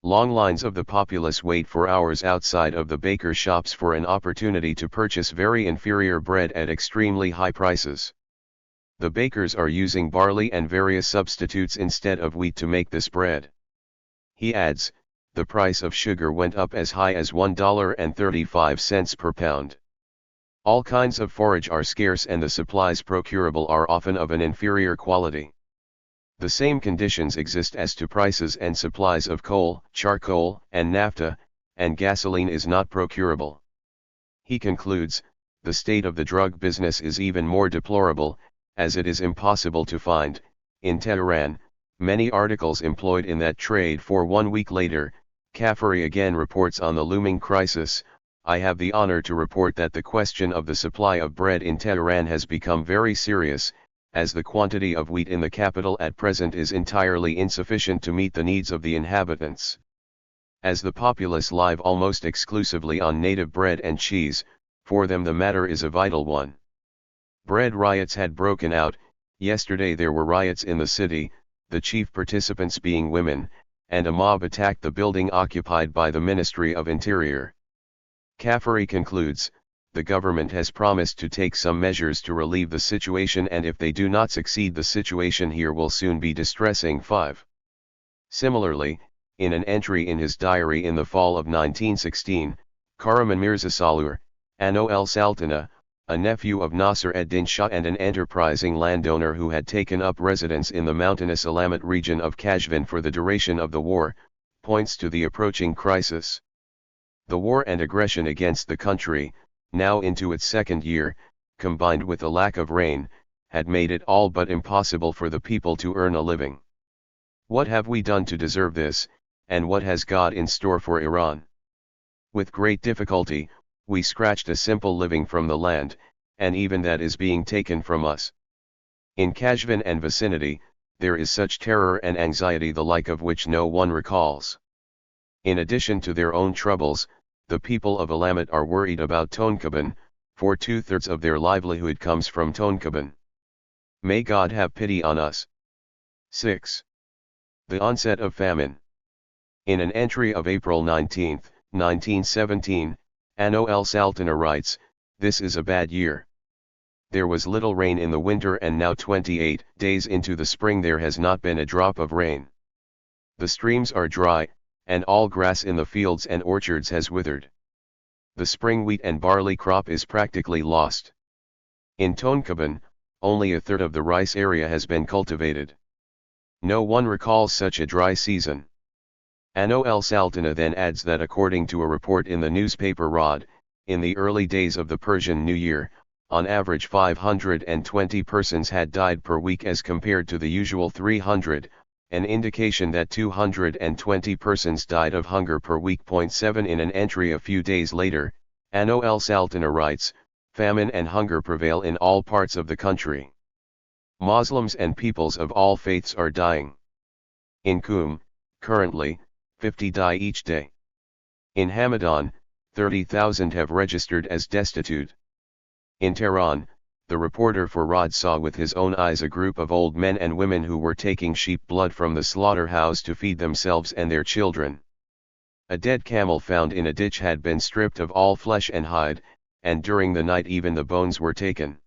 Long lines of the populace wait for hours outside of the baker shops for an opportunity to purchase very inferior bread at extremely high prices. The bakers are using barley and various substitutes instead of wheat to make this bread." He adds, "The price of sugar went up as high as $1.35 per pound. All kinds of forage are scarce and the supplies procurable are often of an inferior quality. The same conditions exist as to prices and supplies of coal, charcoal, and naphtha, and gasoline is not procurable." He concludes, "The state of the drug business is even more deplorable, as it is impossible to find, in Tehran, many articles employed in that trade for 1 week later." Kafuri again reports on the looming crisis, "I have the honor to report that the question of the supply of bread in Tehran has become very serious, as the quantity of wheat in the capital at present is entirely insufficient to meet the needs of the inhabitants. As the populace live almost exclusively on native bread and cheese, for them the matter is a vital one. Bread riots had broken out. Yesterday there were riots in the city, the chief participants being women, and a mob attacked the building occupied by the Ministry of Interior." Kafuri concludes, "The government has promised to take some measures to relieve the situation and if they do not succeed the situation here will soon be distressing." 5. Similarly, in an entry in his diary in the fall of 1916, Karaman Mirza Salur, Ano el Sultana, a nephew of Nasser ed-Din Shah and an enterprising landowner who had taken up residence in the mountainous Alamat region of Kashvan for the duration of the war, points to the approaching crisis. The war and aggression against the country, now into its second year, combined with a lack of rain, had made it all but impossible for the people to earn a living. What have we done to deserve this, and what has God in store for Iran? With great difficulty, we scratched a simple living from the land, and even that is being taken from us. In Kashvan and vicinity, there is such terror and anxiety the like of which no one recalls. In addition to their own troubles, the people of Alamat are worried about Tonkaban, for 2/3 of their livelihood comes from Tonkaban. May God have pity on us. 6. The onset of famine. In an entry of April 19, 1917, Ano el Sultana writes, "This is a bad year. There was little rain in the winter and now 28 days into the spring there has not been a drop of rain. The streams are dry, and all grass in the fields and orchards has withered. The spring wheat and barley crop is practically lost. In Tonkaban, only 1/3 of the rice area has been cultivated. No one recalls such a dry season." Ano el Sultana then adds that according to a report in the newspaper Rod, in the early days of the Persian New Year, on average 520 persons had died per week as compared to the usual 300, an indication that 220 persons died of hunger per week. 7 In an entry a few days later, Ano el Sultana writes, "Famine and hunger prevail in all parts of the country. Muslims and peoples of all faiths are dying. In Qum, currently, 50 die each day. In Hamadan, 30,000 have registered as destitute. In Tehran, the reporter for Rod saw with his own eyes a group of old men and women who were taking sheep blood from the slaughterhouse to feed themselves and their children. A dead camel found in a ditch had been stripped of all flesh and hide, and during the night even the bones were taken.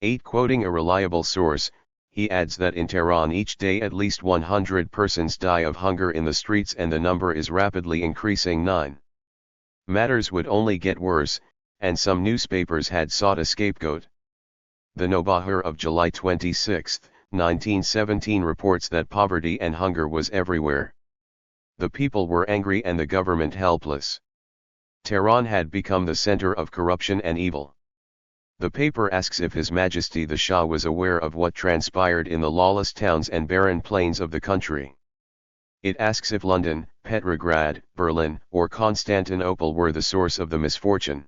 8. Quoting a reliable source, he adds that in Tehran each day at least 100 persons die of hunger in the streets and the number is rapidly increasing. 9. Matters would only get worse, and some newspapers had sought a scapegoat. The Nobahar of July 26, 1917 reports that poverty and hunger was everywhere. The people were angry and the government helpless. Tehran had become the center of corruption and evil. The paper asks if His Majesty the Shah was aware of what transpired in the lawless towns and barren plains of the country. It asks if London, Petrograd, Berlin, or Constantinople were the source of the misfortune.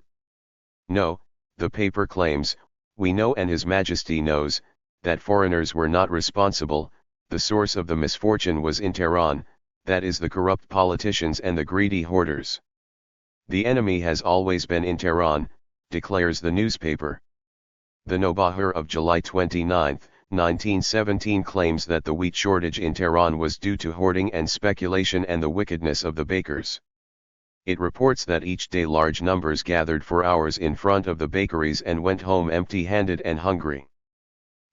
No, the paper claims, we know and His Majesty knows, that foreigners were not responsible. The source of the misfortune was in Tehran, that is the corrupt politicians and the greedy hoarders. The enemy has always been in Tehran, declares the newspaper. The Nobahar of July 29, 1917 claims that the wheat shortage in Tehran was due to hoarding and speculation and the wickedness of the bakers. It reports that each day large numbers gathered for hours in front of the bakeries and went home empty-handed and hungry.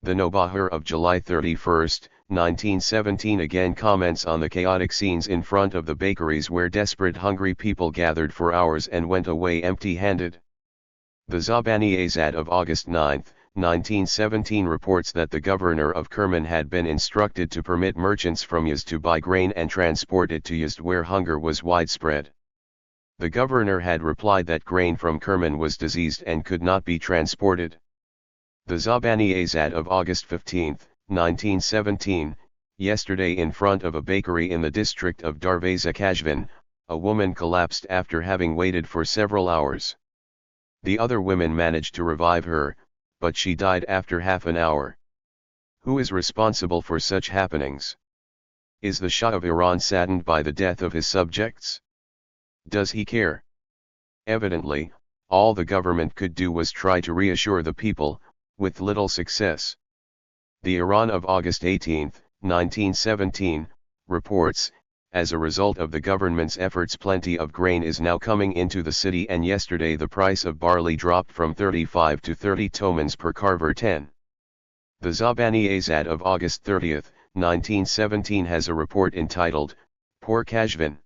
The Nobahar of July 31, 1917 again comments on the chaotic scenes in front of the bakeries where desperate hungry people gathered for hours and went away empty-handed. The Zabani-Azad of August 9, 1917 reports that the governor of Kerman had been instructed to permit merchants from Yazd to buy grain and transport it to Yazd where hunger was widespread. The governor had replied that grain from Kerman was diseased and could not be transported. The Zabani-Azad of August 15, 1917, yesterday in front of a bakery in the district of Darvaza-Kashvan, a woman collapsed after having waited for several hours. The other women managed to revive her, but she died after half an hour. Who is responsible for such happenings? Is the Shah of Iran saddened by the death of his subjects? Does he care? Evidently, all the government could do was try to reassure the people, with little success. The Iran of August 18, 1917, reports, as a result of the government's efforts plenty of grain is now coming into the city and yesterday the price of barley dropped from 35 to 30 tomans per carver 10. The Zabani-Azad of August 30, 1917 has a report entitled, Poor Kashvan.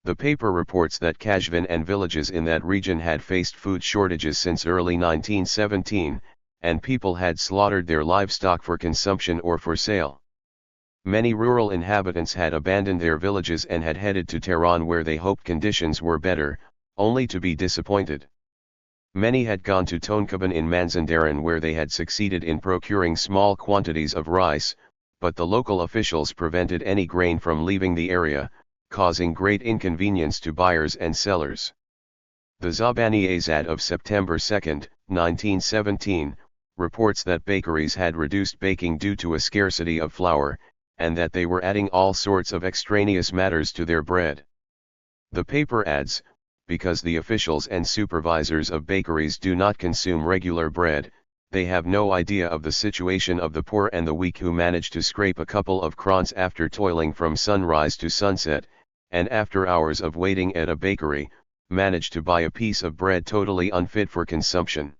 The paper reports that Kashvan and villages in that region had faced food shortages since early 1917, and people had slaughtered their livestock for consumption or for sale. Many rural inhabitants had abandoned their villages and had headed to Tehran where they hoped conditions were better, only to be disappointed. Many had gone to Tonkaban in Mazandaran where they had succeeded in procuring small quantities of rice, but the local officials prevented any grain from leaving the area, causing great inconvenience to buyers and sellers. The Zabani-Azad of September 2, 1917, reports that bakeries had reduced baking due to a scarcity of flour, and that they were adding all sorts of extraneous matters to their bread. The paper adds, because the officials and supervisors of bakeries do not consume regular bread, they have no idea of the situation of the poor and the weak who manage to scrape a couple of krons after toiling from sunrise to sunset, and after hours of waiting at a bakery, manage to buy a piece of bread totally unfit for consumption.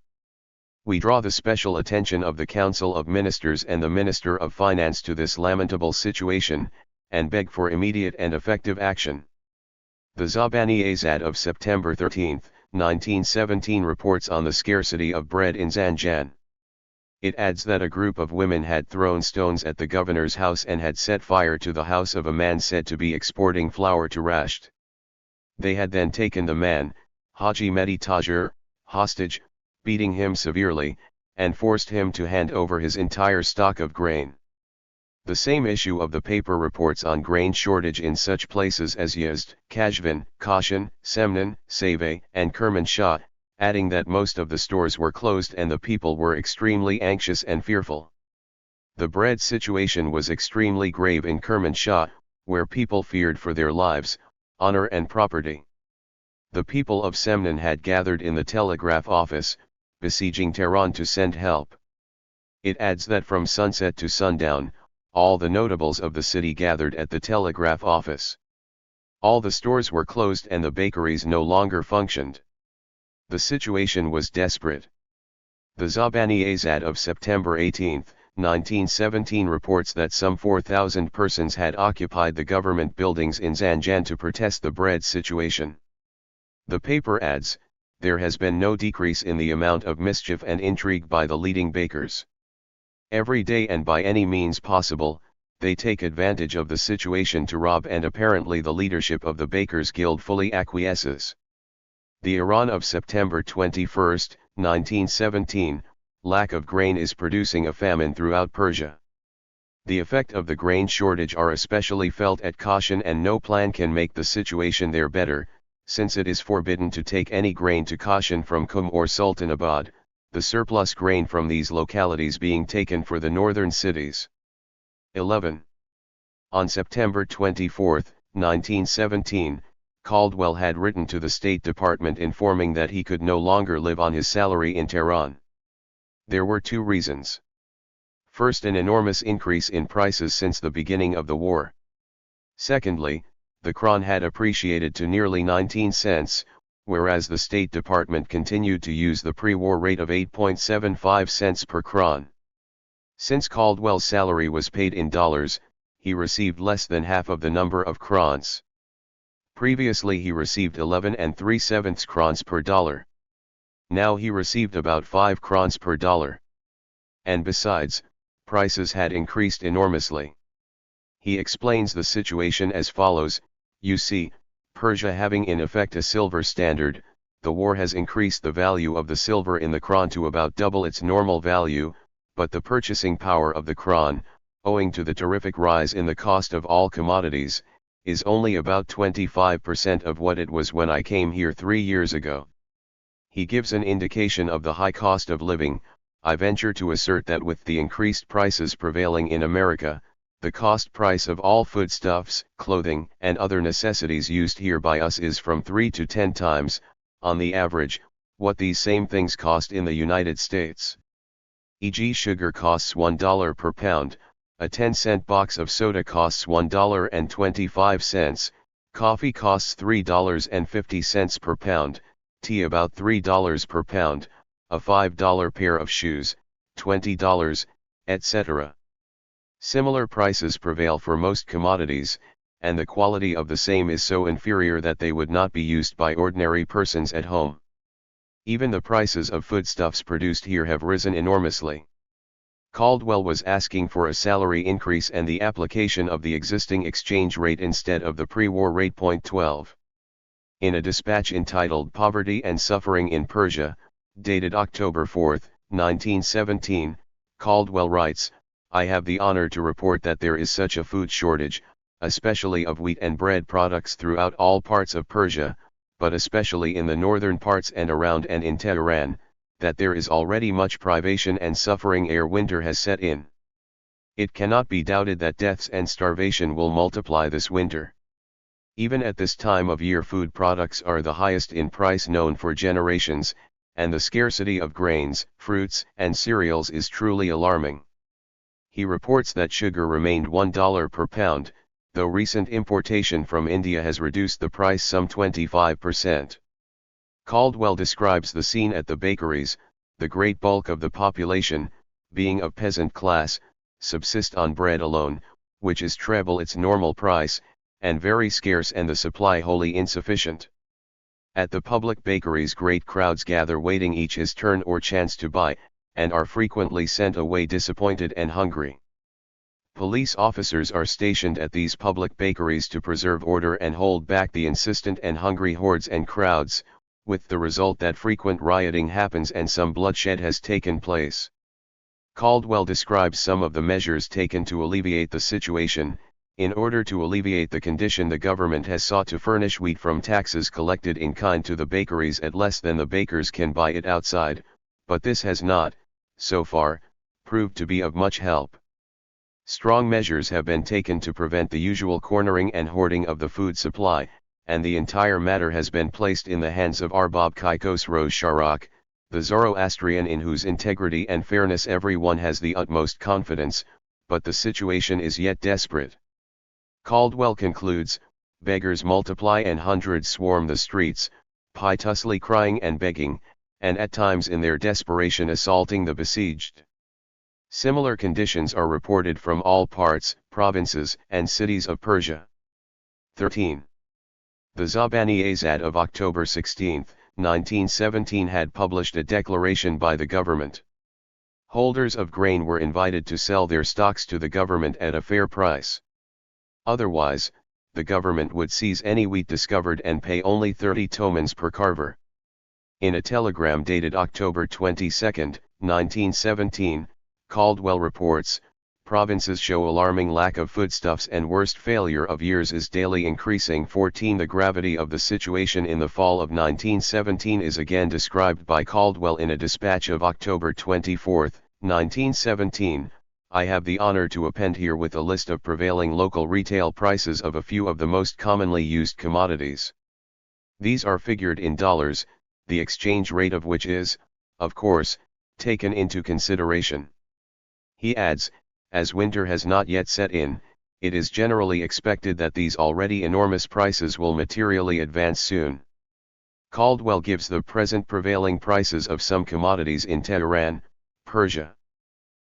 We draw the special attention of the Council of Ministers and the Minister of Finance to this lamentable situation, and beg for immediate and effective action. The Zabani-Azad of September 13, 1917 reports on the scarcity of bread in Zanjan. It adds that a group of women had thrown stones at the governor's house and had set fire to the house of a man said to be exporting flour to Rasht. They had then taken the man, Haji Mehdi Tajir, hostage, beating him severely, and forced him to hand over his entire stock of grain. The same issue of the paper reports on grain shortage in such places as Yazd, Kashvan, Kashan, Semnan, Save, and Kermanshah, adding that most of the stores were closed and the people were extremely anxious and fearful. The bread situation was extremely grave in Kermanshah, where people feared for their lives, honor and property. The people of Semnan had gathered in the telegraph office, besieging Tehran to send help. It adds that from sunset to sundown, all the notables of the city gathered at the telegraph office. All the stores were closed and the bakeries no longer functioned. The situation was desperate. The Zabani Azad of September 18, 1917 reports that some 4,000 persons had occupied the government buildings in Zanjan to protest the bread situation. The paper adds, there has been no decrease in the amount of mischief and intrigue by the leading bakers. Every day and by any means possible, they take advantage of the situation to rob, and apparently the leadership of the Bakers' Guild fully acquiesces. The Iran of September 21, 1917, lack of grain is producing a famine throughout Persia. The effect of the grain shortage are especially felt at Kashan, and no plan can make the situation there better, since it is forbidden to take any grain to Kashan from Qum or Sultanabad, the surplus grain from these localities being taken for the northern cities. 11. On September 24, 1917, Caldwell had written to the State Department informing that he could no longer live on his salary in Tehran. There were two reasons. First, an enormous increase in prices since the beginning of the war. Secondly, the kron had appreciated to nearly 19 cents, whereas the State Department continued to use the pre-war rate of 8.75 cents per kron. Since Caldwell's salary was paid in dollars, he received less than half of the number of krons. Previously he received 11 3/7 krons per dollar. Now he received about 5 krons per dollar. And besides, prices had increased enormously. He explains the situation as follows: you see, Persia having in effect a silver standard, the war has increased the value of the silver in the kron to about double its normal value, but the purchasing power of the kron, owing to the terrific rise in the cost of all commodities, is only about 25% of what it was when I came here 3 years ago. He gives an indication of the high cost of living. I venture to assert that with the increased prices prevailing in America, the cost price of all foodstuffs, clothing, and other necessities used here by us is from 3 to 10 times, on the average, what these same things cost in the United States. E.g., sugar costs $1 per pound, a 10-cent box of soda costs $1.25, coffee costs $3.50 per pound, tea about $3 per pound, a $5 pair of shoes, $20, etc. Similar prices prevail for most commodities, and the quality of the same is so inferior that they would not be used by ordinary persons at home. Even the prices of foodstuffs produced here have risen enormously. Caldwell was asking for a salary increase and the application of the existing exchange rate instead of the pre-war rate. 12. In a dispatch entitled Poverty and Suffering in Persia, dated October 4, 1917, Caldwell writes, I have the honor to report that there is such a food shortage, especially of wheat and bread products throughout all parts of Persia, but especially in the northern parts and around and in Tehran, that there is already much privation and suffering ere winter has set in. It cannot be doubted that deaths and starvation will multiply this winter. Even at this time of year food products are the highest in price known for generations, and the scarcity of grains, fruits, and cereals is truly alarming. He reports that sugar remained $1 per pound, though recent importation from India has reduced the price some 25%. Caldwell describes the scene at the bakeries. The great bulk of the population, being of peasant class, subsist on bread alone, which is treble its normal price, and very scarce, and the supply wholly insufficient. At the public bakeries great crowds gather waiting each his turn or chance to buy, and are frequently sent away disappointed and hungry. Police officers are stationed at these public bakeries to preserve order and hold back the insistent and hungry hordes and crowds, with the result that frequent rioting happens and some bloodshed has taken place. Caldwell describes some of the measures taken to alleviate the situation. In order to alleviate the condition, the government has sought to furnish wheat from taxes collected in kind to the bakeries at less than the bakers can buy it outside, but this has not, so far, proved to be of much help. Strong measures have been taken to prevent the usual cornering and hoarding of the food supply, and the entire matter has been placed in the hands of Arbab Kaikos Rosh Sharak, the Zoroastrian in whose integrity and fairness everyone has the utmost confidence, but the situation is yet desperate. Caldwell concludes, beggars multiply and hundreds swarm the streets, piteously crying and begging, and at times in their desperation assaulting the besieged. Similar conditions are reported from all parts, provinces, and cities of Persia. 13. The Zabani-Azad of October 16, 1917 had published a declaration by the government. Holders of grain were invited to sell their stocks to the government at a fair price. Otherwise, the government would seize any wheat discovered and pay only 30 tomans per carver. In a telegram dated October 22, 1917, Caldwell reports, provinces show alarming lack of foodstuffs and worst failure of years is daily increasing. 14. The gravity of the situation in the fall of 1917 is again described by Caldwell in a dispatch of October 24, 1917. I have the honor to append herewith a list of prevailing local retail prices of a few of the most commonly used commodities. These are figured in dollars, the exchange rate of which is, of course, taken into consideration. He adds, as winter has not yet set in, it is generally expected that these already enormous prices will materially advance soon. Caldwell gives the present prevailing prices of some commodities in Tehran, Persia.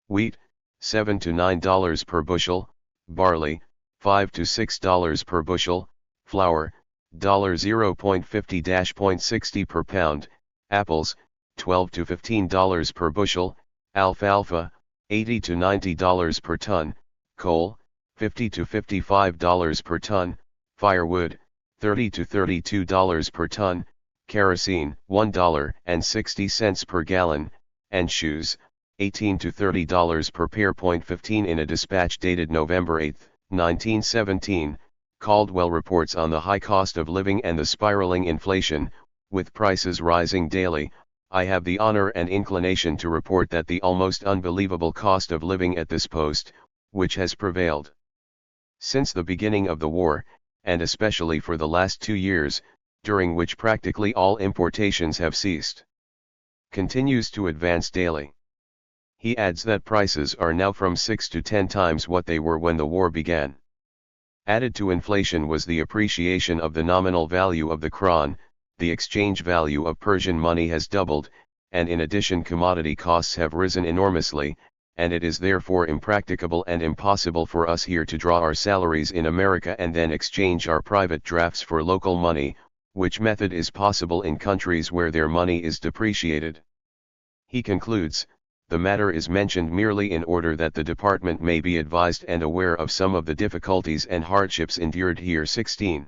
Wheat, $7 to $9 per bushel, barley, $5 to $6 per bushel, flour, $0.50-0.60 per pound, apples, $12 to $15 per bushel, alfalfa, $80 to $90 per ton, coal, $50 to $55 per ton, firewood, $30 to $32 per ton, kerosene, $1.60 per gallon, and shoes, $18 to $30 per pair. 15. In a dispatch dated November 8, 1917, Caldwell reports on the high cost of living and the spiraling inflation, with prices rising daily. I have the honor and inclination to report that the almost unbelievable cost of living at this post, which has prevailed since the beginning of the war, and especially for the last 2 years, during which practically all importations have ceased, continues to advance daily. He adds that prices are now from 6 to 10 times what they were when the war began. Added to inflation was the appreciation of the nominal value of the kron. The exchange value of Persian money has doubled, and in addition commodity costs have risen enormously, and it is therefore impracticable and impossible for us here to draw our salaries in America and then exchange our private drafts for local money, which method is possible in countries where their money is depreciated. He concludes, the matter is mentioned merely in order that the department may be advised and aware of some of the difficulties and hardships endured here. 16.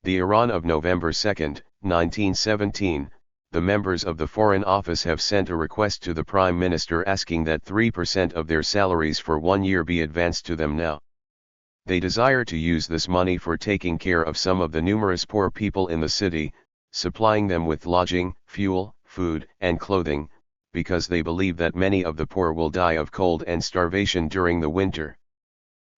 The Iran of November 2, 1917, the members of the Foreign Office have sent a request to the Prime Minister asking that 3% of their salaries for 1 year be advanced to them now. They desire to use this money for taking care of some of the numerous poor people in the city, supplying them with lodging, fuel, food, and clothing, because they believe that many of the poor will die of cold and starvation during the winter.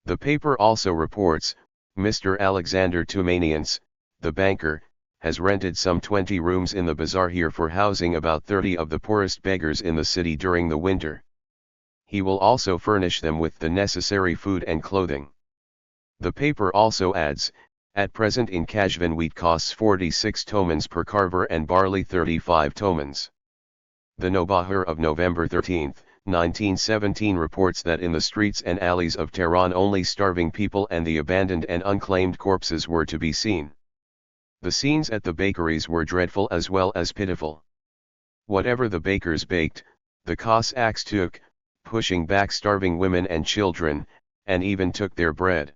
The paper also reports, Mr. Alexander Tumanians, the banker, has rented some 20 rooms in the bazaar here for housing about 30 of the poorest beggars in the city during the winter. He will also furnish them with the necessary food and clothing. The paper also adds, at present in Kashvan wheat costs 46 tomans per carver and barley 35 tomans. The Nobahar of November 13, 1917 reports that in the streets and alleys of Tehran only starving people and the abandoned and unclaimed corpses were to be seen. The scenes at the bakeries were dreadful as well as pitiful. Whatever the bakers baked, the Cossacks took, pushing back starving women and children, and even took their bread.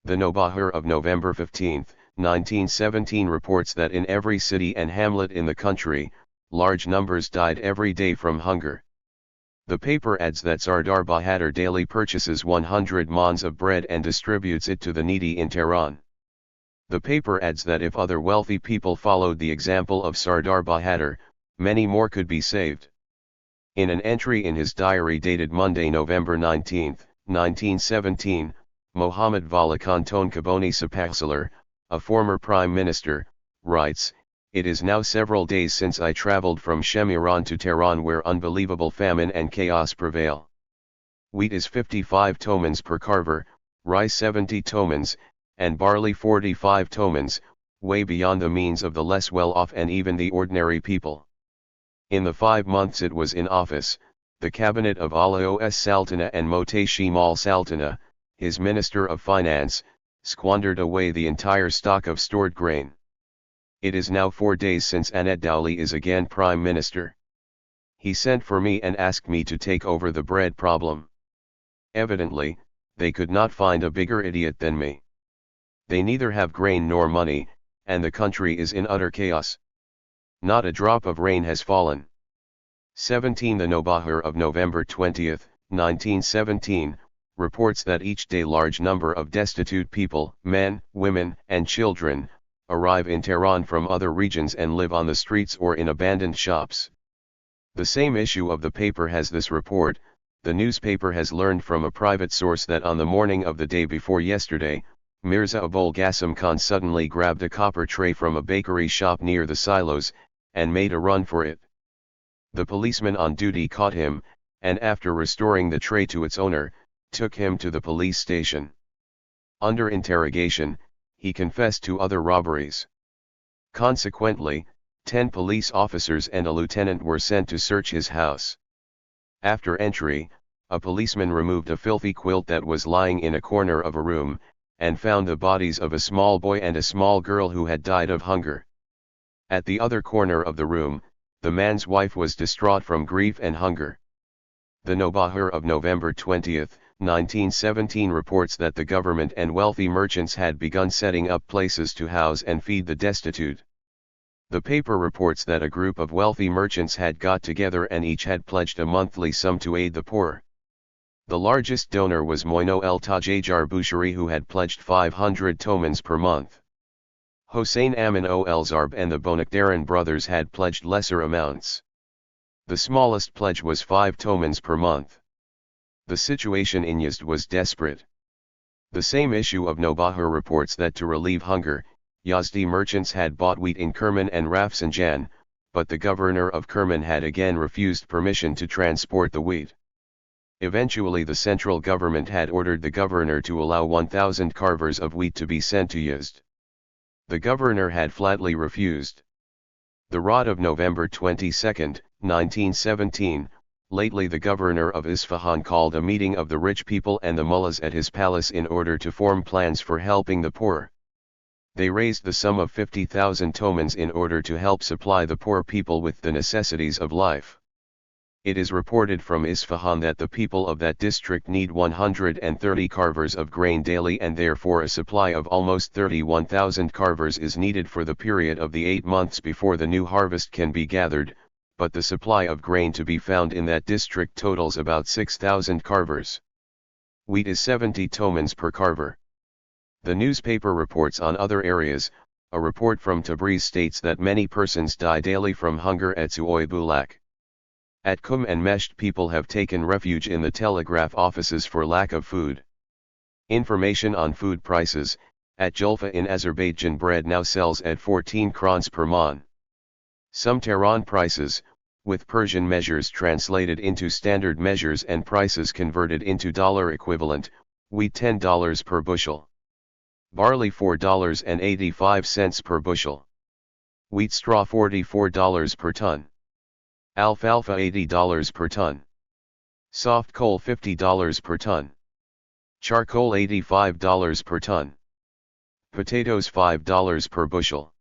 The Nobahar of November 15, 1917 reports that in every city and hamlet in the country, large numbers died every day from hunger. The paper adds that Sardar Bahadur daily purchases 100 mans of bread and distributes it to the needy in Tehran. The paper adds that if other wealthy people followed the example of Sardar Bahadur, many more could be saved. In an entry in his diary dated Monday, November 19, 1917, Mohammad Vala Kanton Kaboni Sapahsalar, a former prime minister, writes, It is now several days since I traveled from Shemiran to Tehran, where unbelievable famine and chaos prevail. Wheat is 55 tomans per carver, rice 70 tomans, and barley 45 tomans, way beyond the means of the less well-off and even the ordinary people. In the 5 months it was in office, the cabinet of Alaos Saltana and Motay Shimal Saltana, his Minister of Finance, squandered away the entire stock of stored grain. It is now 4 days since Ahmed Dowley is again Prime Minister. He sent for me and asked me to take over the bread problem. Evidently, they could not find a bigger idiot than me. They neither have grain nor money, and the country is in utter chaos. Not a drop of rain has fallen. 17 The Nobahar of November 20, 1917, reports that each day large number of destitute people, men, women, and children, arrive in Tehran from other regions and live on the streets or in abandoned shops. The same issue of the paper has this report. The newspaper has learned from a private source that on the morning of the day before yesterday, Mirza Abul Qasim Khan suddenly grabbed a copper tray from a bakery shop near the silos, and made a run for it. The policeman on duty caught him, and after restoring the tray to its owner, took him to the police station. Under interrogation, he confessed to other robberies. Consequently, 10 police officers and a lieutenant were sent to search his house. After entry, a policeman removed a filthy quilt that was lying in a corner of a room, and found the bodies of a small boy and a small girl who had died of hunger. At the other corner of the room, the man's wife was distraught from grief and hunger. The Nobahar of November 20, 1917 reports that the government and wealthy merchants had begun setting up places to house and feed the destitute. The paper reports that a group of wealthy merchants had got together and each had pledged a monthly sum to aid the poor. The largest donor was Moino El Tajajar Bushari, who had pledged 500 tomans per month. Hossein Amin O El Zarb and the Bonakdaran brothers had pledged lesser amounts. The smallest pledge was 5 tomans per month. The situation in Yazd was desperate. The same issue of Nobahar reports that to relieve hunger, Yazdi merchants had bought wheat in Kerman and Rafsanjan, but the governor of Kerman had again refused permission to transport the wheat. Eventually the central government had ordered the governor to allow 1,000 carvers of wheat to be sent to Yazd. The governor had flatly refused. The Rod of November 22, 1917, lately the governor of Isfahan called a meeting of the rich people and the mullahs at his palace in order to form plans for helping the poor. They raised the sum of 50,000 tomans in order to help supply the poor people with the necessities of life. It is reported from Isfahan that the people of that district need 130 carvers of grain daily, and therefore a supply of almost 31,000 carvers is needed for the period of the 8 months before the new harvest can be gathered, but the supply of grain to be found in that district totals about 6,000 carvers. Wheat is 70 tomans per carver. The newspaper reports on other areas. A report from Tabriz states that many persons die daily from hunger at Suoy Bulak. At Qum and Mesht people have taken refuge in the telegraph offices for lack of food. Information on food prices. At Julfa in Azerbaijan bread now sells at 14 krons per man. Some Tehran prices, with Persian measures translated into standard measures and prices converted into dollar equivalent, wheat $10 per bushel. Barley $4.85 per bushel. Wheat straw $44 per ton. Alfalfa $80 per ton. Soft coal $50 per ton. Charcoal $85 per ton. Potatoes $5 per bushel.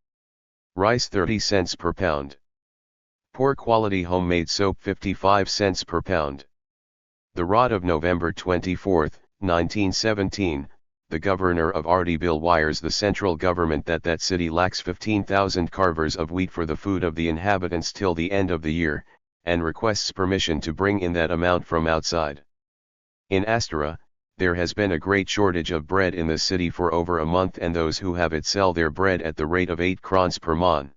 Rice 30 cents per pound. Poor quality homemade soap 55 cents per pound. The Rod of November 24, 1917, the governor of Ardabil wires the central government that city lacks 15,000 carvers of wheat for the food of the inhabitants till the end of the year, and requests permission to bring in that amount from outside. In Astara, there has been a great shortage of bread in the city for over a month, and those who have it sell their bread at the rate of 8 krons per man.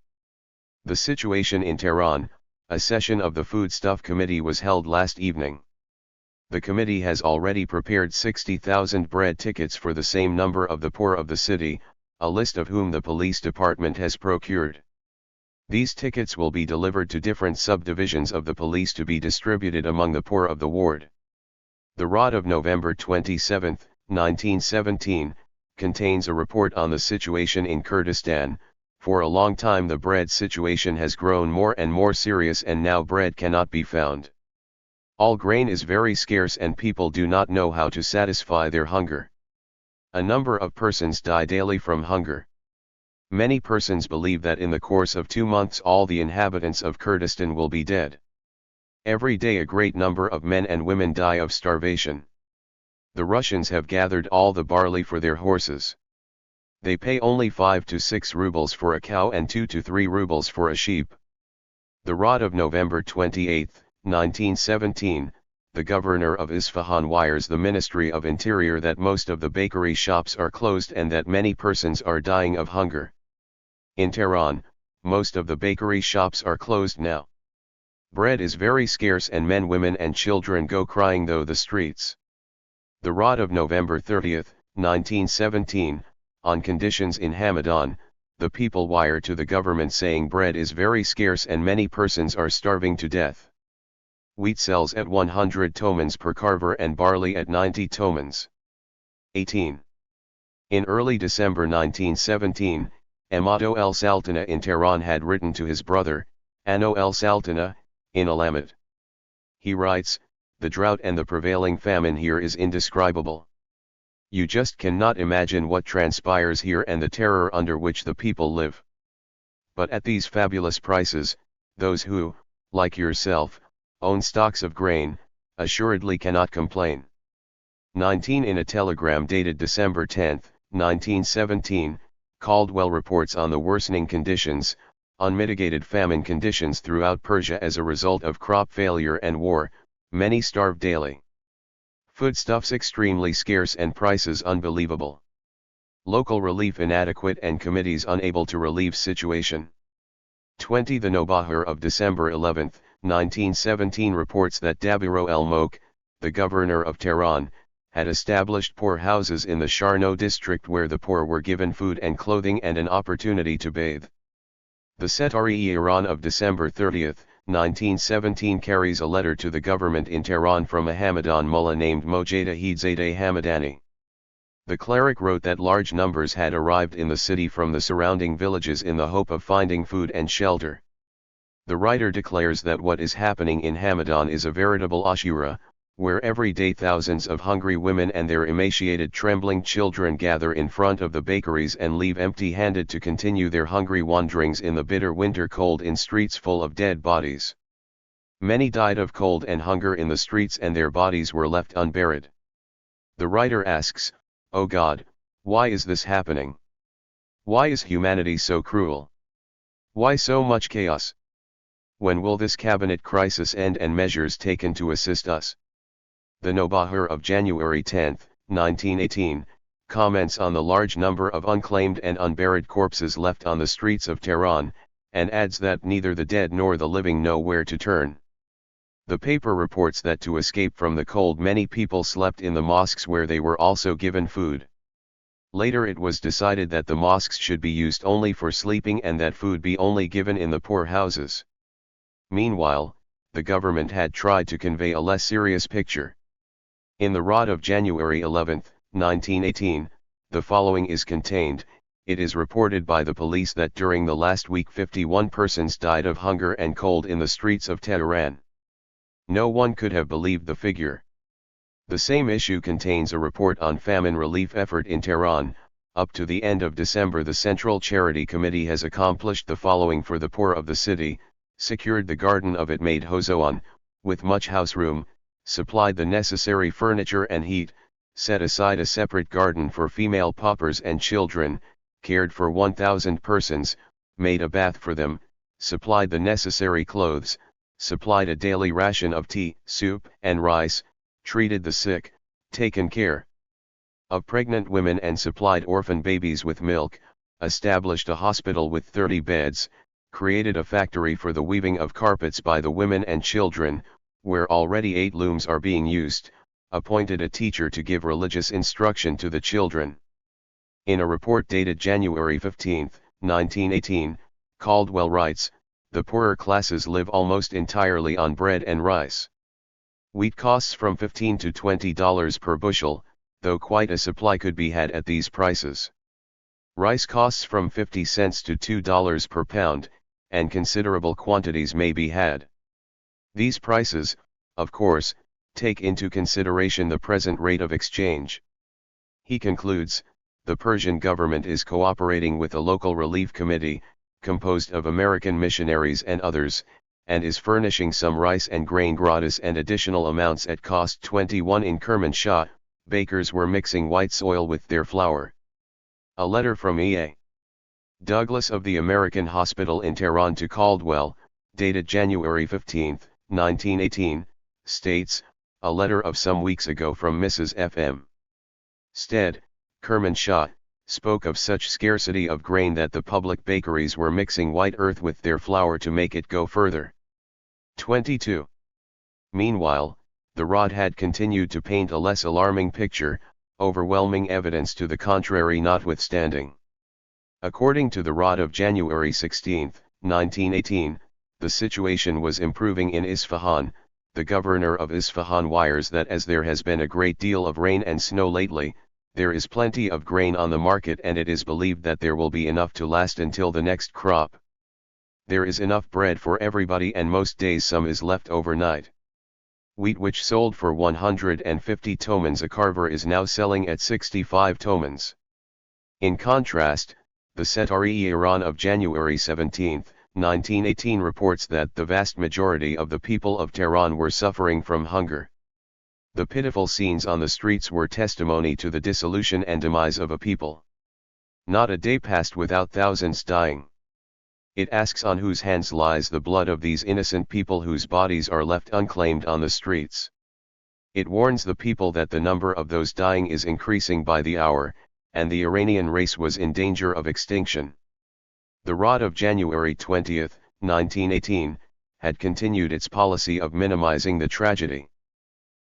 The situation in Tehran. A session of the Foodstuff Committee was held last evening. The committee has already prepared 60,000 bread tickets for the same number of the poor of the city, a list of whom the police department has procured. These tickets will be delivered to different subdivisions of the police to be distributed among the poor of the ward. The Rod of November 27, 1917, contains a report on the situation in Kurdistan. For a long time the bread situation has grown more and more serious, and now bread cannot be found. All grain is very scarce and people do not know how to satisfy their hunger. A number of persons die daily from hunger. Many persons believe that in the course of 2 months all the inhabitants of Kurdistan will be dead. Every day a great number of men and women die of starvation. The Russians have gathered all the barley for their horses. They pay only 5 to 6 rubles for a cow and 2 to 3 rubles for a sheep. The Rod of November 28, 1917, the governor of Isfahan wires the Ministry of Interior that most of the bakery shops are closed and that many persons are dying of hunger. In Tehran, most of the bakery shops are closed now. Bread is very scarce and men, women and children go crying through the streets. The Rod of November 30, 1917, on conditions in Hamadan, the people wire to the government saying bread is very scarce and many persons are starving to death. Wheat sells at 100 tomans per carver and barley at 90 tomans. 18. In early December 1917, Amado el Saltana in Tehran had written to his brother, Ano el Saltana, in Alamut. He writes, "The drought and the prevailing famine here is indescribable. You just cannot imagine what transpires here and the terror under which the people live. But at these fabulous prices, those who, like yourself, own stocks of grain, assuredly cannot complain." 19. In a telegram dated December 10, 1917, Caldwell reports on the worsening conditions, unmitigated famine conditions throughout Persia as a result of crop failure and war. Many starve daily. Foodstuffs extremely scarce and prices unbelievable. Local relief inadequate and committees unable to relieve situation. 20. The Nobahar of December 11, 1917 reports that Dabiro el-Mok, the governor of Tehran, had established poor houses in the Sharno district where the poor were given food and clothing and an opportunity to bathe. The Setari-e-Iran of December 30, 1917 carries a letter to the government in Tehran from a Hamadan mullah named Mojadahid-Zadeh Hamadani. The cleric wrote that large numbers had arrived in the city from the surrounding villages in the hope of finding food and shelter. The writer declares that what is happening in Hamadan is a veritable Ashura, where every day thousands of hungry women and their emaciated trembling children gather in front of the bakeries and leave empty-handed to continue their hungry wanderings in the bitter winter cold in streets full of dead bodies. Many died of cold and hunger in the streets and their bodies were left unburied. The writer asks, "O God, why is this happening? Why is humanity so cruel? Why so much chaos? When will this cabinet crisis end and measures taken to assist us?" The Nobahar of January 10, 1918, comments on the large number of unclaimed and unburied corpses left on the streets of Tehran, and adds that neither the dead nor the living know where to turn. The paper reports that to escape from the cold many people slept in the mosques where they were also given food. Later it was decided that the mosques should be used only for sleeping and that food be only given in the poor houses. Meanwhile, the government had tried to convey a less serious picture. In the Rod of January 11, 1918, the following is contained. It is reported by the police that during the last week 51 persons died of hunger and cold in the streets of Tehran. No one could have believed the figure. The same issue contains a report on famine relief effort in Tehran. Up to the end of December the Central Charity Committee has accomplished the following for the poor of the city: secured the garden of it made Hozoan, with much house room, supplied the necessary furniture and heat, set aside a separate garden for female paupers and children, cared for 1,000 persons, made a bath for them, supplied the necessary clothes, supplied a daily ration of tea, soup, and rice, treated the sick, taken care of pregnant women and supplied orphan babies with milk, established a hospital with 30 beds, created a factory for the weaving of carpets by the women and children, where already 8 looms are being used, appointed a teacher to give religious instruction to the children. In a report dated January 15, 1918, Caldwell writes, the poorer classes live almost entirely on bread and rice. Wheat costs from $15 to $20 per bushel, though quite a supply could be had at these prices. Rice costs from 50 cents to $2 per pound, and considerable quantities may be had. These prices, of course, take into consideration the present rate of exchange. He concludes, the Persian government is cooperating with a local relief committee, composed of American missionaries and others, and is furnishing some rice and grain gratis and additional amounts at cost 21 in Kermanshah. Bakers were mixing white soil with their flour. A letter from E.A. Douglas of the American Hospital in Tehran to Caldwell, dated January 15, 1918, states, a letter of some weeks ago from Mrs. F.M. Stead, Kermanshah, spoke of such scarcity of grain that the public bakeries were mixing white earth with their flour to make it go further. 22. Meanwhile, the rod had continued to paint a less alarming picture, overwhelming evidence to the contrary notwithstanding. According to the rod of January 16, 1918, the situation was improving in Isfahan. The governor of Isfahan wires that as there has been a great deal of rain and snow lately, there is plenty of grain on the market and it is believed that there will be enough to last until the next crop. There is enough bread for everybody and most days some is left overnight. Wheat which sold for 150 tomans a carver is now selling at 65 tomans. In contrast, the Setari-i-Iran of January 17, 1918 reports that the vast majority of the people of Tehran were suffering from hunger. The pitiful scenes on the streets were testimony to the dissolution and demise of a people. Not a day passed without thousands dying. It asks on whose hands lies the blood of these innocent people whose bodies are left unclaimed on the streets. It warns the people that the number of those dying is increasing by the hour, and the Iranian race was in danger of extinction. The rod of January 20, 1918, had continued its policy of minimizing the tragedy.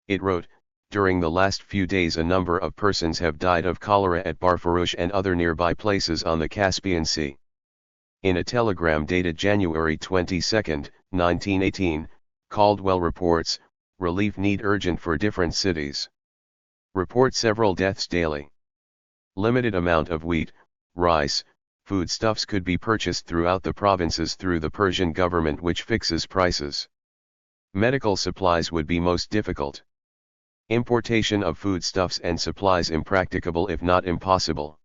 It wrote, during the last few days a number of persons have died of cholera at Barfarush and other nearby places on the Caspian Sea. In a telegram dated January 22, 1918, Caldwell reports, relief need urgent for different cities. Report several deaths daily. Limited amount of wheat, rice, foodstuffs could be purchased throughout the provinces through the Persian government which fixes prices. Medical supplies would be most difficult. Importation of foodstuffs and supplies impracticable if not impossible.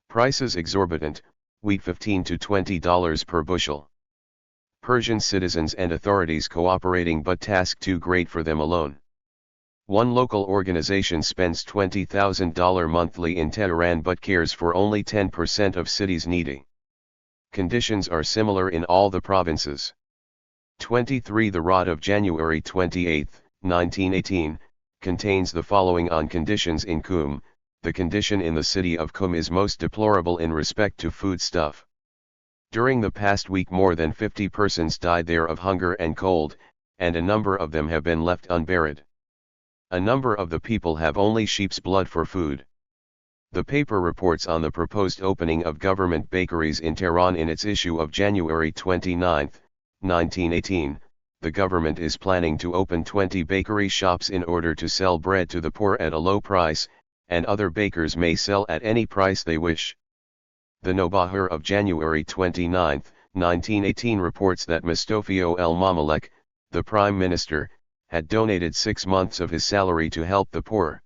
Prices exorbitant, wheat $15 to $20 per bushel. Persian citizens and authorities cooperating but task too great for them alone. One local organization spends $20,000 monthly in Tehran but cares for only 10% of cities needy. Conditions are similar in all the provinces. 23. The rod of January 28, 1918, contains the following on conditions in Qum. The condition in the city of Qum is most deplorable in respect to foodstuff. During the past week more than 50 persons died there of hunger and cold, and a number of them have been left unburied. A number of the people have only sheep's blood for food. The paper reports on the proposed opening of government bakeries in Tehran in its issue of January 29, 1918. The government is planning to open 20 bakery shops in order to sell bread to the poor at a low price, and other bakers may sell at any price they wish. The Nobahar of January 29, 1918 reports that Mustofio el-Mamalek, the prime minister, had donated 6 months of his salary to help the poor.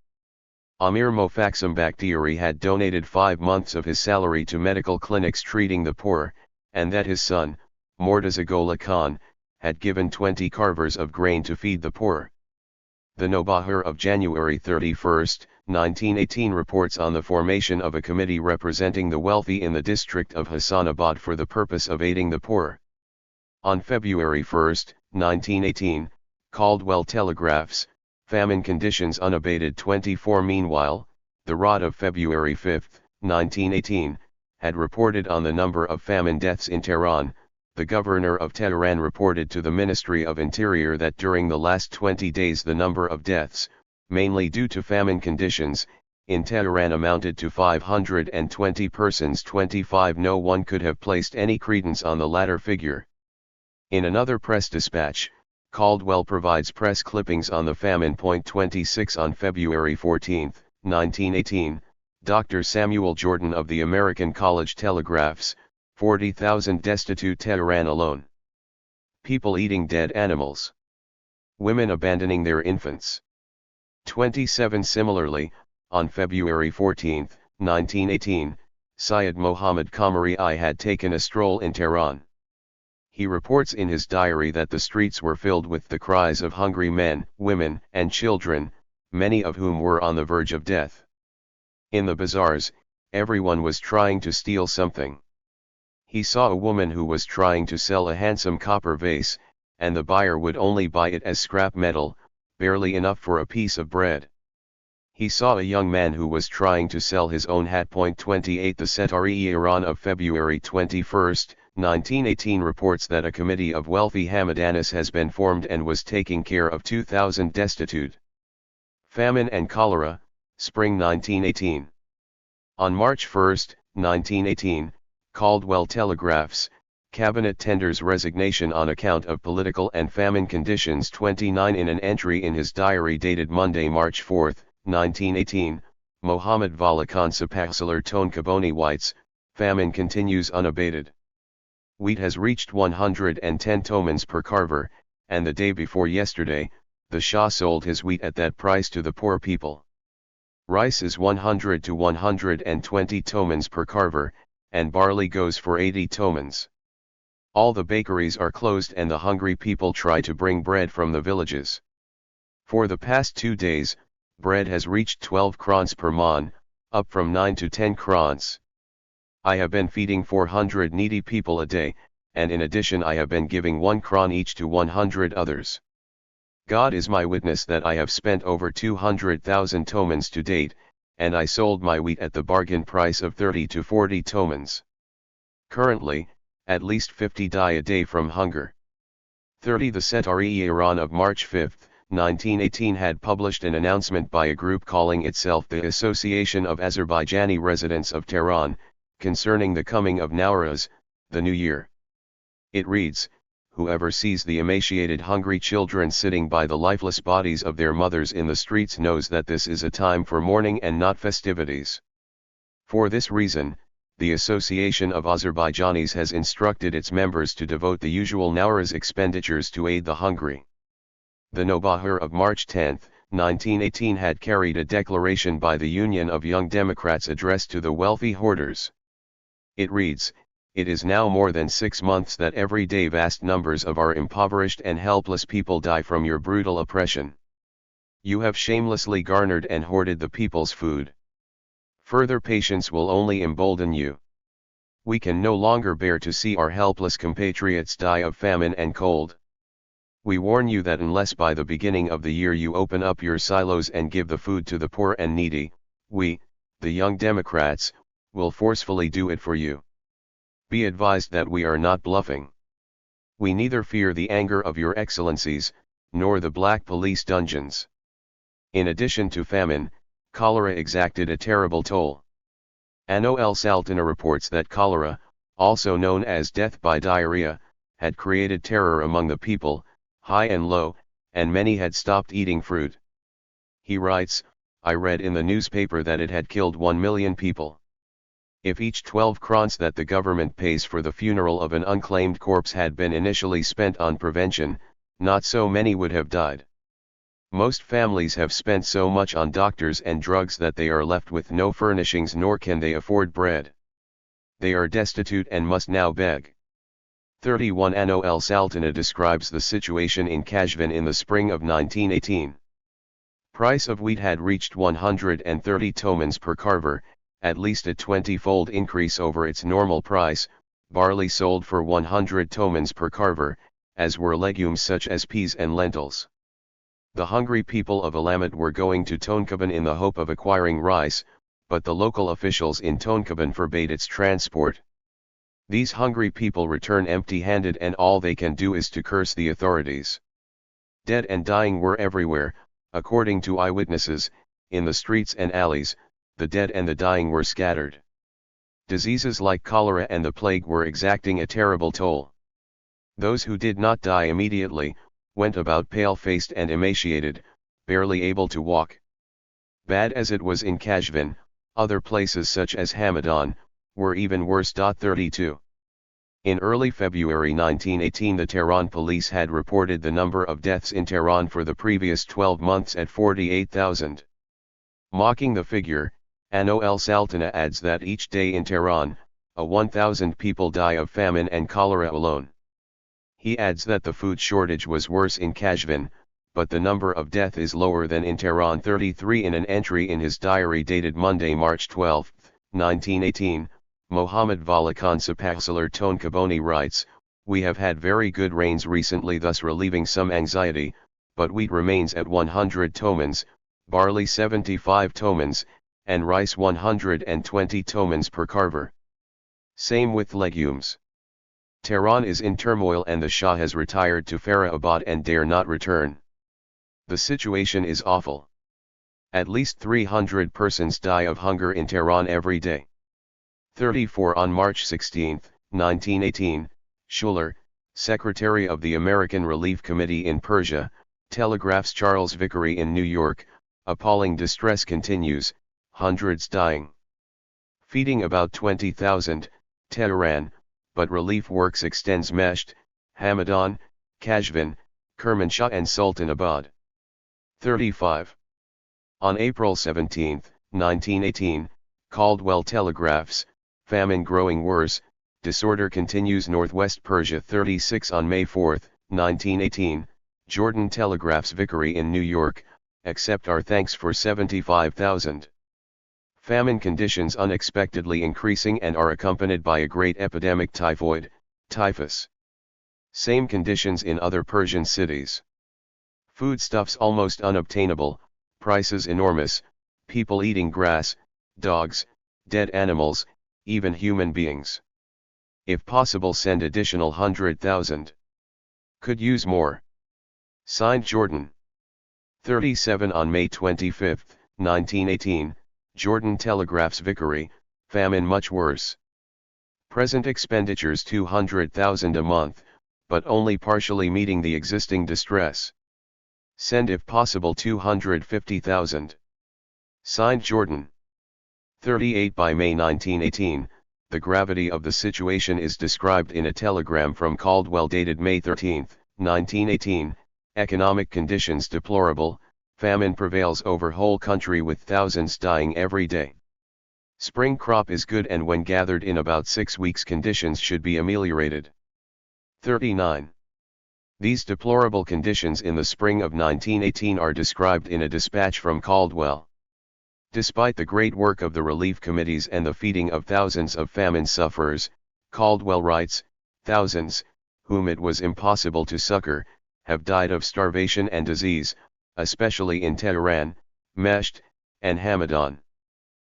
Amir Mofaxam Bakhtiyari had donated 5 months of his salary to medical clinics treating the poor, and that his son, Mortaza Ghola Khan, had given 20 carvers of grain to feed the poor. The Nobahar of January 31, 1918 reports on the formation of a committee representing the wealthy in the district of Hassanabad for the purpose of aiding the poor. On February 1, 1918, Caldwell telegraphs, famine conditions unabated. 24. Meanwhile, the rod of February 5, 1918, had reported on the number of famine deaths in Tehran. The governor of Tehran reported to the Ministry of Interior that during the last 20 days the number of deaths, mainly due to famine conditions, in Tehran amounted to 520 persons. 25. No one could have placed any credence on the latter figure. In another press dispatch, Caldwell provides press clippings on the famine. 26. On February 14, 1918, Dr. Samuel Jordan of the American College telegraphs, 40,000 destitute Tehran alone. People eating dead animals. Women abandoning their infants. 27. Similarly, on February 14, 1918, Syed Mohammad Qamari I had taken a stroll in Tehran. He reports in his diary that the streets were filled with the cries of hungry men, women, and children, many of whom were on the verge of death. In the bazaars, everyone was trying to steal something. He saw a woman who was trying to sell a handsome copper vase, and the buyer would only buy it as scrap metal, barely enough for a piece of bread. He saw a young man who was trying to sell his own hat. 28. The THIRD-Iran of February 21, 1918 reports that a committee of wealthy Hamadanis has been formed and was taking care of 2,000 destitute. Famine and cholera, spring 1918. On March 1, 1918, Caldwell telegraphs, Cabinet tenders resignation on account of political and famine conditions. 29. In an entry in his diary dated Monday, March 4, 1918, Mohammad Valakan Sapaksalar Tonkaboni writes, famine continues unabated. Wheat has reached 110 tomans per carver, and the day before yesterday, the Shah sold his wheat at that price to the poor people. Rice is 100 to 120 tomans per carver, and barley goes for 80 tomans. All the bakeries are closed and the hungry people try to bring bread from the villages. For the past 2 days, bread has reached 12 krons per man, up from 9 to 10 krons. I have been feeding 400 needy people a day, and in addition I have been giving 1 kron each to 100 others. God is my witness that I have spent over 200,000 tomans to date, and I sold my wheat at the bargain price of 30 to 40 tomans. Currently, at least 50 die a day from hunger. 30. The THIRD-Iran of March 5, 1918 had published an announcement by a group calling itself the Association of Azerbaijani Residents of Tehran, concerning the coming of Nowruz, the New Year. It reads, whoever sees the emaciated hungry children sitting by the lifeless bodies of their mothers in the streets knows that this is a time for mourning and not festivities. For this reason, the Association of Azerbaijanis has instructed its members to devote the usual Nowruz expenditures to aid the hungry. The Nobahar of March 10, 1918 had carried a declaration by the Union of Young Democrats addressed to the wealthy hoarders. It reads, it is now more than 6 months that every day vast numbers of our impoverished and helpless people die from your brutal oppression. You have shamelessly garnered and hoarded the people's food. Further patience will only embolden you. We can no longer bear to see our helpless compatriots die of famine and cold. We warn you that unless by the beginning of the year you open up your silos and give the food to the poor and needy, we, the Young Democrats, will forcefully do it for you. Be advised that we are not bluffing. We neither fear the anger of your excellencies, nor the black police dungeons. In addition to famine, cholera exacted a terrible toll. Ano El Saltana reports that cholera, also known as death by diarrhea, had created terror among the people, high and low, and many had stopped eating fruit. He writes, I read in the newspaper that it had killed 1 million people. If each 12 krons that the government pays for the funeral of an unclaimed corpse had been initially spent on prevention, not so many would have died. Most families have spent so much on doctors and drugs that they are left with no furnishings nor can they afford bread. They are destitute and must now beg. 31. Ano El Saltana describes the situation in Kashvan in the spring of 1918. Price of wheat had reached 130 tomans per carver, at least a 20-fold increase over its normal price. Barley sold for 100 tomans per carver, as were legumes such as peas and lentils. The hungry people of Alamut were going to Tonkaban in the hope of acquiring rice, but the local officials in Tonkaban forbade its transport. These hungry people return empty-handed and all they can do is to curse the authorities. Dead and dying were everywhere, according to eyewitnesses, in the streets and alleys, the dead and the dying were scattered. Diseases like cholera and the plague were exacting a terrible toll. Those who did not die immediately, went about pale-faced and emaciated, barely able to walk. Bad as it was in Kashvin, other places such as Hamadan, were even worse. 32. In early February 1918 the Tehran police had reported the number of deaths in Tehran for the previous 12 months at 48,000. Mocking the figure, Anol Saltana adds that each day in Tehran, 1,000 people die of famine and cholera alone. He adds that the food shortage was worse in Kashvin, but the number of death is lower than in Tehran. 33. In an entry in his diary dated Monday, March 12, 1918, Mohammad Volakhan Sapahsalar Tonkaboni writes, "We have had very good rains recently, thus relieving some anxiety, but wheat remains at 100 tomans, barley 75 tomans, and rice 120 tomans per carver. Same with legumes. Tehran is in turmoil and the Shah has retired to Farabad and dare not return. The situation is awful. At least 300 persons die of hunger in Tehran every day." 34. On March 16, 1918, Schuler, Secretary of the American Relief Committee in Persia, telegraphs Charles Vickery in New York, "Appalling distress continues, hundreds dying. Feeding about 20,000, Tehran, but relief works extends Mesht, Hamadan, Kashvin, Kermanshah and Sultanabad." 35. On April 17, 1918, Caldwell telegraphs, "Famine growing worse, disorder continues northwest Persia." 36. On May 4, 1918, Jordan telegraphs Vickery in New York, "Accept our thanks for 75,000. Famine conditions unexpectedly increasing and are accompanied by a great epidemic typhoid, typhus. Same conditions in other Persian cities. Foodstuffs almost unobtainable, prices enormous, people eating grass, dogs, dead animals, even human beings. If possible send additional 100,000. Could use more. Signed Jordan." 37. On May 25, 1918, Jordan telegraphs Vickery, "Famine much worse. Present expenditures 200,000 a month, but only partially meeting the existing distress. Send if possible 250,000. Signed Jordan." 38. By May 1918, the gravity of the situation is described in a telegram from Caldwell dated May 13, 1918, "Economic conditions deplorable, famine prevails over whole country with thousands dying every day. Spring crop is good and when gathered in about 6 weeks conditions should be ameliorated." 39. These deplorable conditions in the spring of 1918 are described in a dispatch from Caldwell. Despite the great work of the relief committees and the feeding of thousands of famine sufferers, Caldwell writes, "Thousands, whom it was impossible to succor, have died of starvation and disease, especially in Tehran, Mesht, and Hamadan."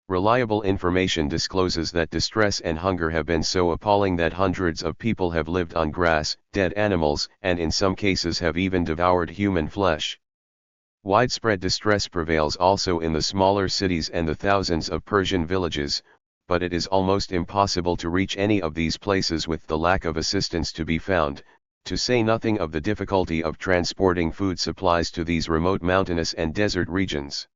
Reliable information discloses that distress and hunger have been so appalling that hundreds of people have lived on grass, dead animals, and in some cases have even devoured human flesh. Widespread distress prevails also in the smaller cities and the thousands of Persian villages, but it is almost impossible to reach any of these places with the lack of assistance to be found, to say nothing of the difficulty of transporting food supplies to these remote mountainous and desert regions.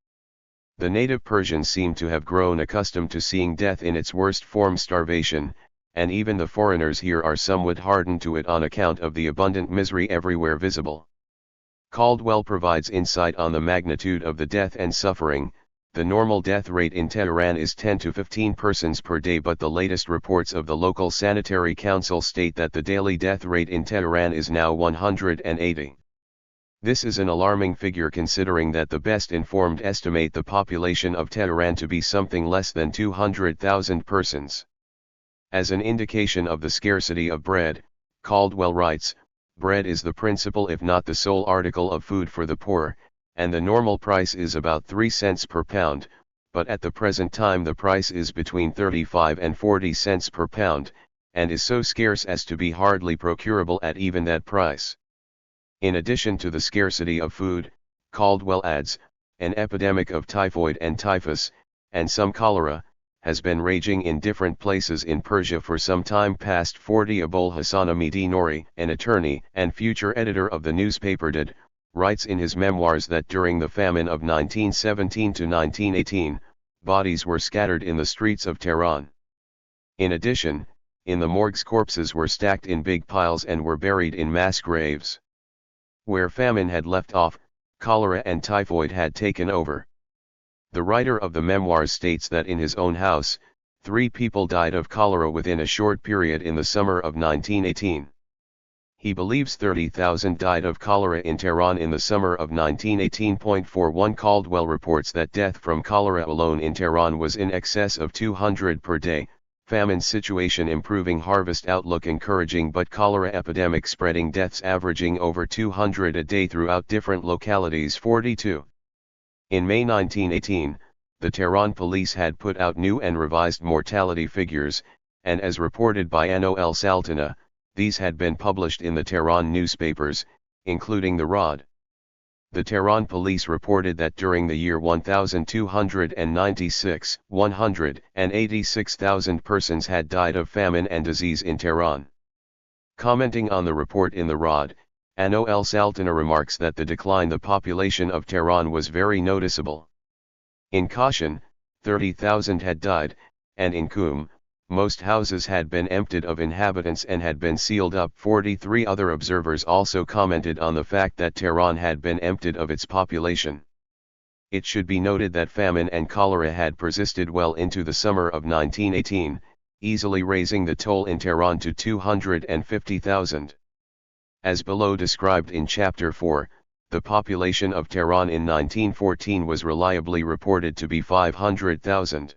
The native Persians seem to have grown accustomed to seeing death in its worst form, starvation, and even the foreigners here are somewhat hardened to it on account of the abundant misery everywhere visible. Caldwell provides insight on the magnitude of the death and suffering. The normal death rate in Tehran is 10 to 15 persons per day, but the latest reports of the local sanitary council state that the daily death rate in Tehran is now 180. This is an alarming figure considering that the best informed estimate the population of Tehran to be something less than 200,000 persons. As an indication of the scarcity of bread, Caldwell writes, "Bread is the principal if not the sole article of food for the poor, and the normal price is about 3 cents per pound, but at the present time the price is between 35 and 40 cents per pound, and is so scarce as to be hardly procurable at even that price." In addition to the scarcity of food, Caldwell adds, an epidemic of typhoid and typhus, and some cholera, has been raging in different places in Persia for some time past. 40 Abul Hasan Amidi Nouri, an attorney and future editor of the newspaper THIRD, writes in his memoirs that during the famine of 1917 to 1918, bodies were scattered in the streets of Tehran. In addition, in the morgues corpses were stacked in big piles and were buried in mass graves. Where famine had left off, cholera and typhoid had taken over. The writer of the memoirs states that in his own house, 3 people died of cholera within a short period in the summer of 1918. He believes 30,000 died of cholera in Tehran in the summer of 1918.41. Caldwell reports that death from cholera alone in Tehran was in excess of 200 per day, famine situation improving, harvest outlook encouraging, but cholera epidemic spreading, deaths averaging over 200 a day throughout different localities. 42. In May 1918, the Tehran police had put out new and revised mortality figures, and as reported by Ano El Saltana, these had been published in the Tehran newspapers, including the Rod. The Tehran police reported that during the year 1296, 186,000 persons had died of famine and disease in Tehran. Commenting on the report in the Rod, Ano El Saltana remarks that the decline the population of Tehran was very noticeable. In Kashan, 30,000 had died, and in Qum, most houses had been emptied of inhabitants and had been sealed up. 43 other observers also commented on the fact that Tehran had been emptied of its population. It should be noted that famine and cholera had persisted well into the summer of 1918, easily raising the toll in Tehran to 250,000. As below described in Chapter 4, the population of Tehran in 1914 was reliably reported to be 500,000.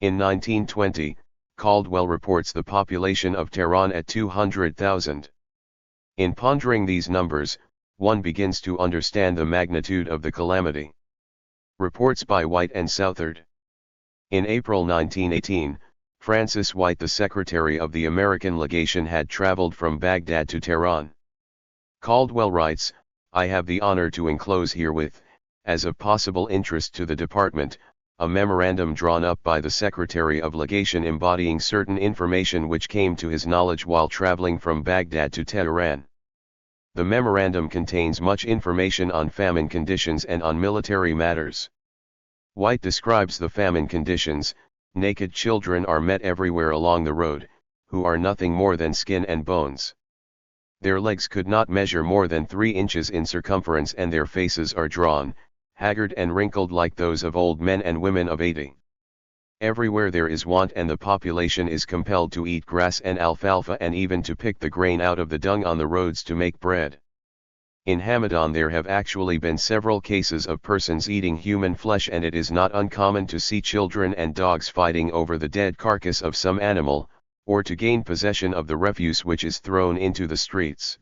In 1920, Caldwell reports the population of Tehran at 200,000. In pondering these numbers, one begins to understand the magnitude of the calamity. Reports by White and Southard. In April 1918, Francis White, the secretary of the American legation, had traveled from Baghdad to Tehran. Caldwell writes, "I have the honor to enclose herewith, as of possible interest to the department, a memorandum drawn up by the Secretary of Legation embodying certain information which came to his knowledge while traveling from Baghdad to Tehran. The memorandum contains much information on famine conditions and on military matters." White describes the famine conditions. Naked children are met everywhere along the road, who are nothing more than skin and bones. Their legs could not measure more than 3 inches in circumference, and their faces are drawn, haggard and wrinkled like those of old men and women of 80. Everywhere there is want, and the population is compelled to eat grass and alfalfa, and even to pick the grain out of the dung on the roads to make bread. In Hamadan there have actually been several cases of persons eating human flesh, and it is not uncommon to see children and dogs fighting over the dead carcass of some animal, or to gain possession of the refuse which is thrown into the streets.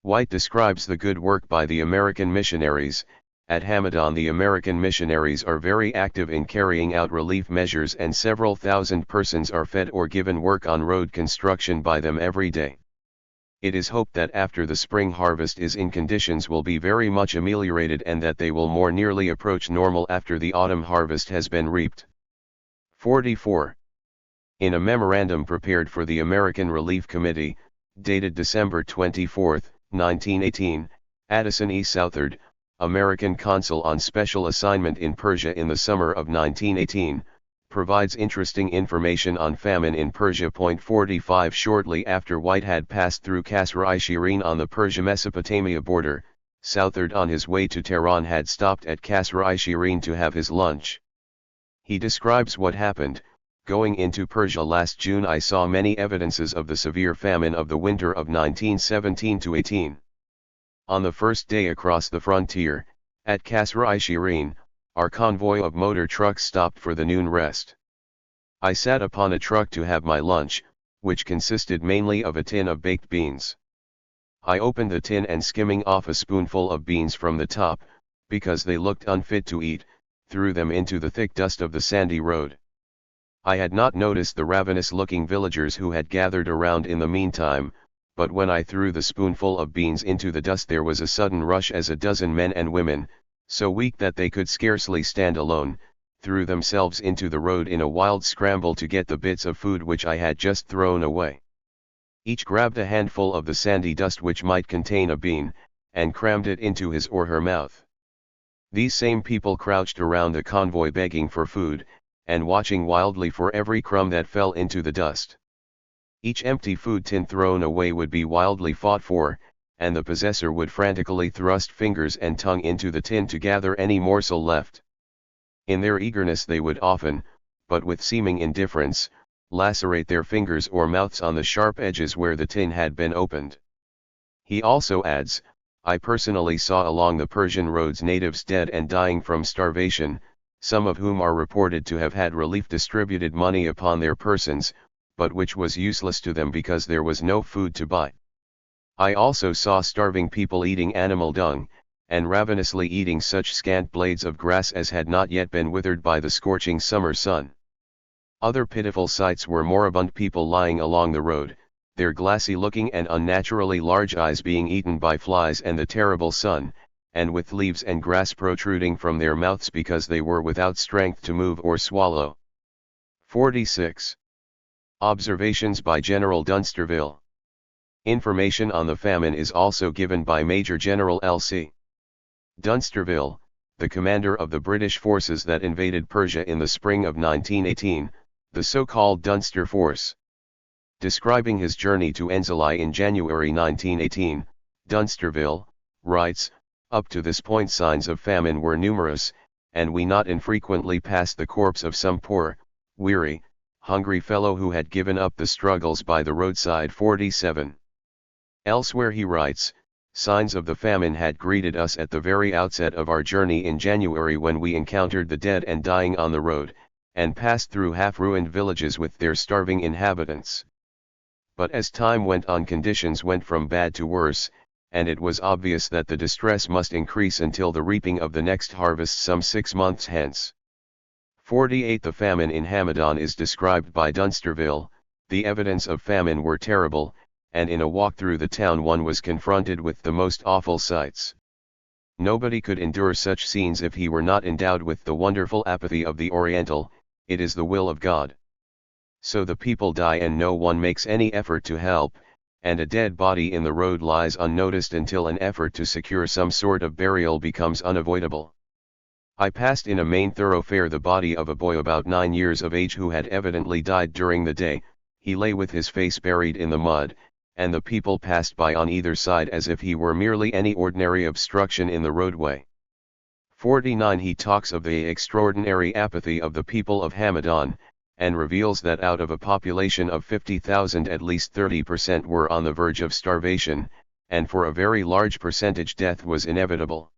White describes the good work by the American missionaries. At Hamadan the American missionaries are very active in carrying out relief measures, and several thousand persons are fed or given work on road construction by them every day. It is hoped that after the spring harvest is in, conditions will be very much ameliorated, and that they will more nearly approach normal after the autumn harvest has been reaped. 44. In a memorandum prepared for the American Relief Committee, dated December 24, 1918, Addison E. Southard, American consul on special assignment in Persia in the summer of 1918, provides interesting information on famine in Persia. 45 Shortly after White had passed through Kasr-i-Shirin on the Persia-Mesopotamia border, Southard on his way to Tehran had stopped at Kasr-i-Shirin to have his lunch. He describes what happened. "Going into Persia last June, I saw many evidences of the severe famine of the winter of 1917-18. On the first day across the frontier, at Kasr-i-Shirin, our convoy of motor trucks stopped for the noon rest. I sat upon a truck to have my lunch, which consisted mainly of a tin of baked beans. I opened the tin and, skimming off a spoonful of beans from the top, because they looked unfit to eat, threw them into the thick dust of the sandy road. I had not noticed the ravenous-looking villagers who had gathered around in the meantime, but when I threw the spoonful of beans into the dust there was a sudden rush as a dozen men and women, so weak that they could scarcely stand alone, threw themselves into the road in a wild scramble to get the bits of food which I had just thrown away. Each grabbed a handful of the sandy dust which might contain a bean, and crammed it into his or her mouth. These same people crouched around the convoy begging for food, and watching wildly for every crumb that fell into the dust. Each empty food tin thrown away would be wildly fought for, and the possessor would frantically thrust fingers and tongue into the tin to gather any morsel left. In their eagerness they would often, but with seeming indifference, lacerate their fingers or mouths on the sharp edges where the tin had been opened. He also adds, I personally saw along the Persian roads natives dead and dying from starvation, some of whom are reported to have had relief distributed money upon their persons, but which was useless to them because there was no food to buy. I also saw starving people eating animal dung, and ravenously eating such scant blades of grass as had not yet been withered by the scorching summer sun. Other pitiful sights were moribund people lying along the road, their glassy-looking and unnaturally large eyes being eaten by flies and the terrible sun, and with leaves and grass protruding from their mouths because they were without strength to move or swallow. 46. Observations by General Dunsterville. Information on the famine is also given by Major General L.C. Dunsterville, the commander of the British forces that invaded Persia in the spring of 1918, the so-called Dunster Force. Describing his journey to Enzeli in January 1918, Dunsterville writes, up to this point signs of famine were numerous, and we not infrequently passed the corpse of some poor, weary, hungry fellow who had given up the struggles by the roadside. 47. Elsewhere he writes, signs of the famine had greeted us at the very outset of our journey in January when we encountered the dead and dying on the road, and passed through half-ruined villages with their starving inhabitants. But as time went on conditions went from bad to worse, and it was obvious that the distress must increase until the reaping of the next harvest some 6 months hence. 48. The famine in Hamadan is described by Dunsterville, the evidence of famine were terrible, and in a walk through the town one was confronted with the most awful sights. Nobody could endure such scenes if he were not endowed with the wonderful apathy of the Oriental, it is the will of God. So the people die and no one makes any effort to help, and a dead body in the road lies unnoticed until an effort to secure some sort of burial becomes unavoidable. I passed in a main thoroughfare the body of a boy about 9 years of age who had evidently died during the day. He lay with his face buried in the mud, and the people passed by on either side as if he were merely any ordinary obstruction in the roadway. 49. He talks of the extraordinary apathy of the people of Hamadan, and reveals that out of a population of 50,000 at least 30% were on the verge of starvation, and for a very large percentage death was inevitable.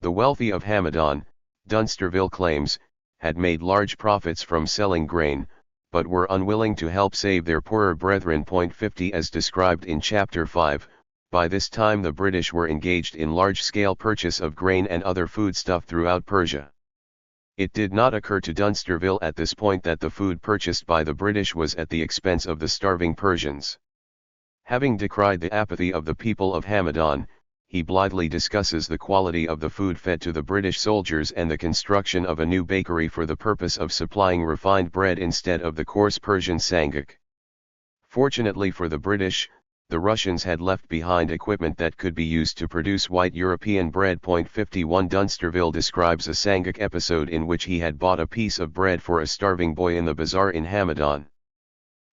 The wealthy of Hamadan, Dunsterville claims, had made large profits from selling grain, but were unwilling to help save their poorer brethren. 50. As described in Chapter 5, by this time the British were engaged in large-scale purchase of grain and other foodstuff throughout Persia. It did not occur to Dunsterville at this point that the food purchased by the British was at the expense of the starving Persians. Having decried the apathy of the people of Hamadan, he blithely discusses the quality of the food fed to the British soldiers and the construction of a new bakery for the purpose of supplying refined bread instead of the coarse Persian sangak. Fortunately for the British, the Russians had left behind equipment that could be used to produce white European bread. 51. Dunsterville describes a sangak episode in which he had bought a piece of bread for a starving boy in the bazaar in Hamadan.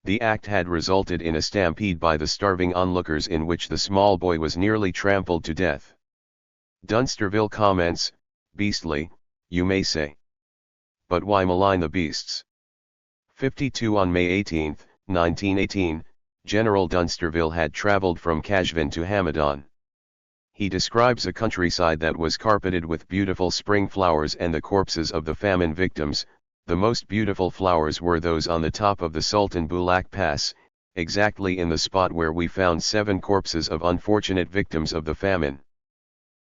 The act had resulted in a stampede by the starving onlookers in which the small boy was nearly trampled to death. Dunsterville comments, beastly, you may say. But why malign the beasts? 52. On May 18, 1918, General Dunsterville had traveled from Kashvan to Hamadan. He describes a countryside that was carpeted with beautiful spring flowers and the corpses of the famine victims. The most beautiful flowers were those on the top of the Sultan Bulak Pass, exactly in the spot where we found 7 corpses of unfortunate victims of the famine.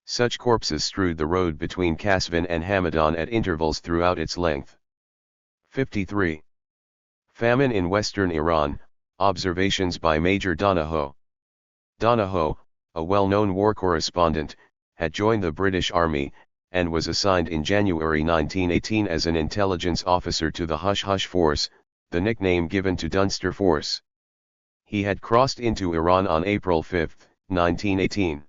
Such corpses strewed the road between Kasvan and Hamadan at intervals throughout its length. 53. Famine in Western Iran, observations by Major Donahoe. Donahoe, a well-known war correspondent, had joined the British Army, and was assigned in January 1918 as an intelligence officer to the Hush Hush Force, the nickname given to Dunster Force. He had crossed into Iran on April 5, 1918.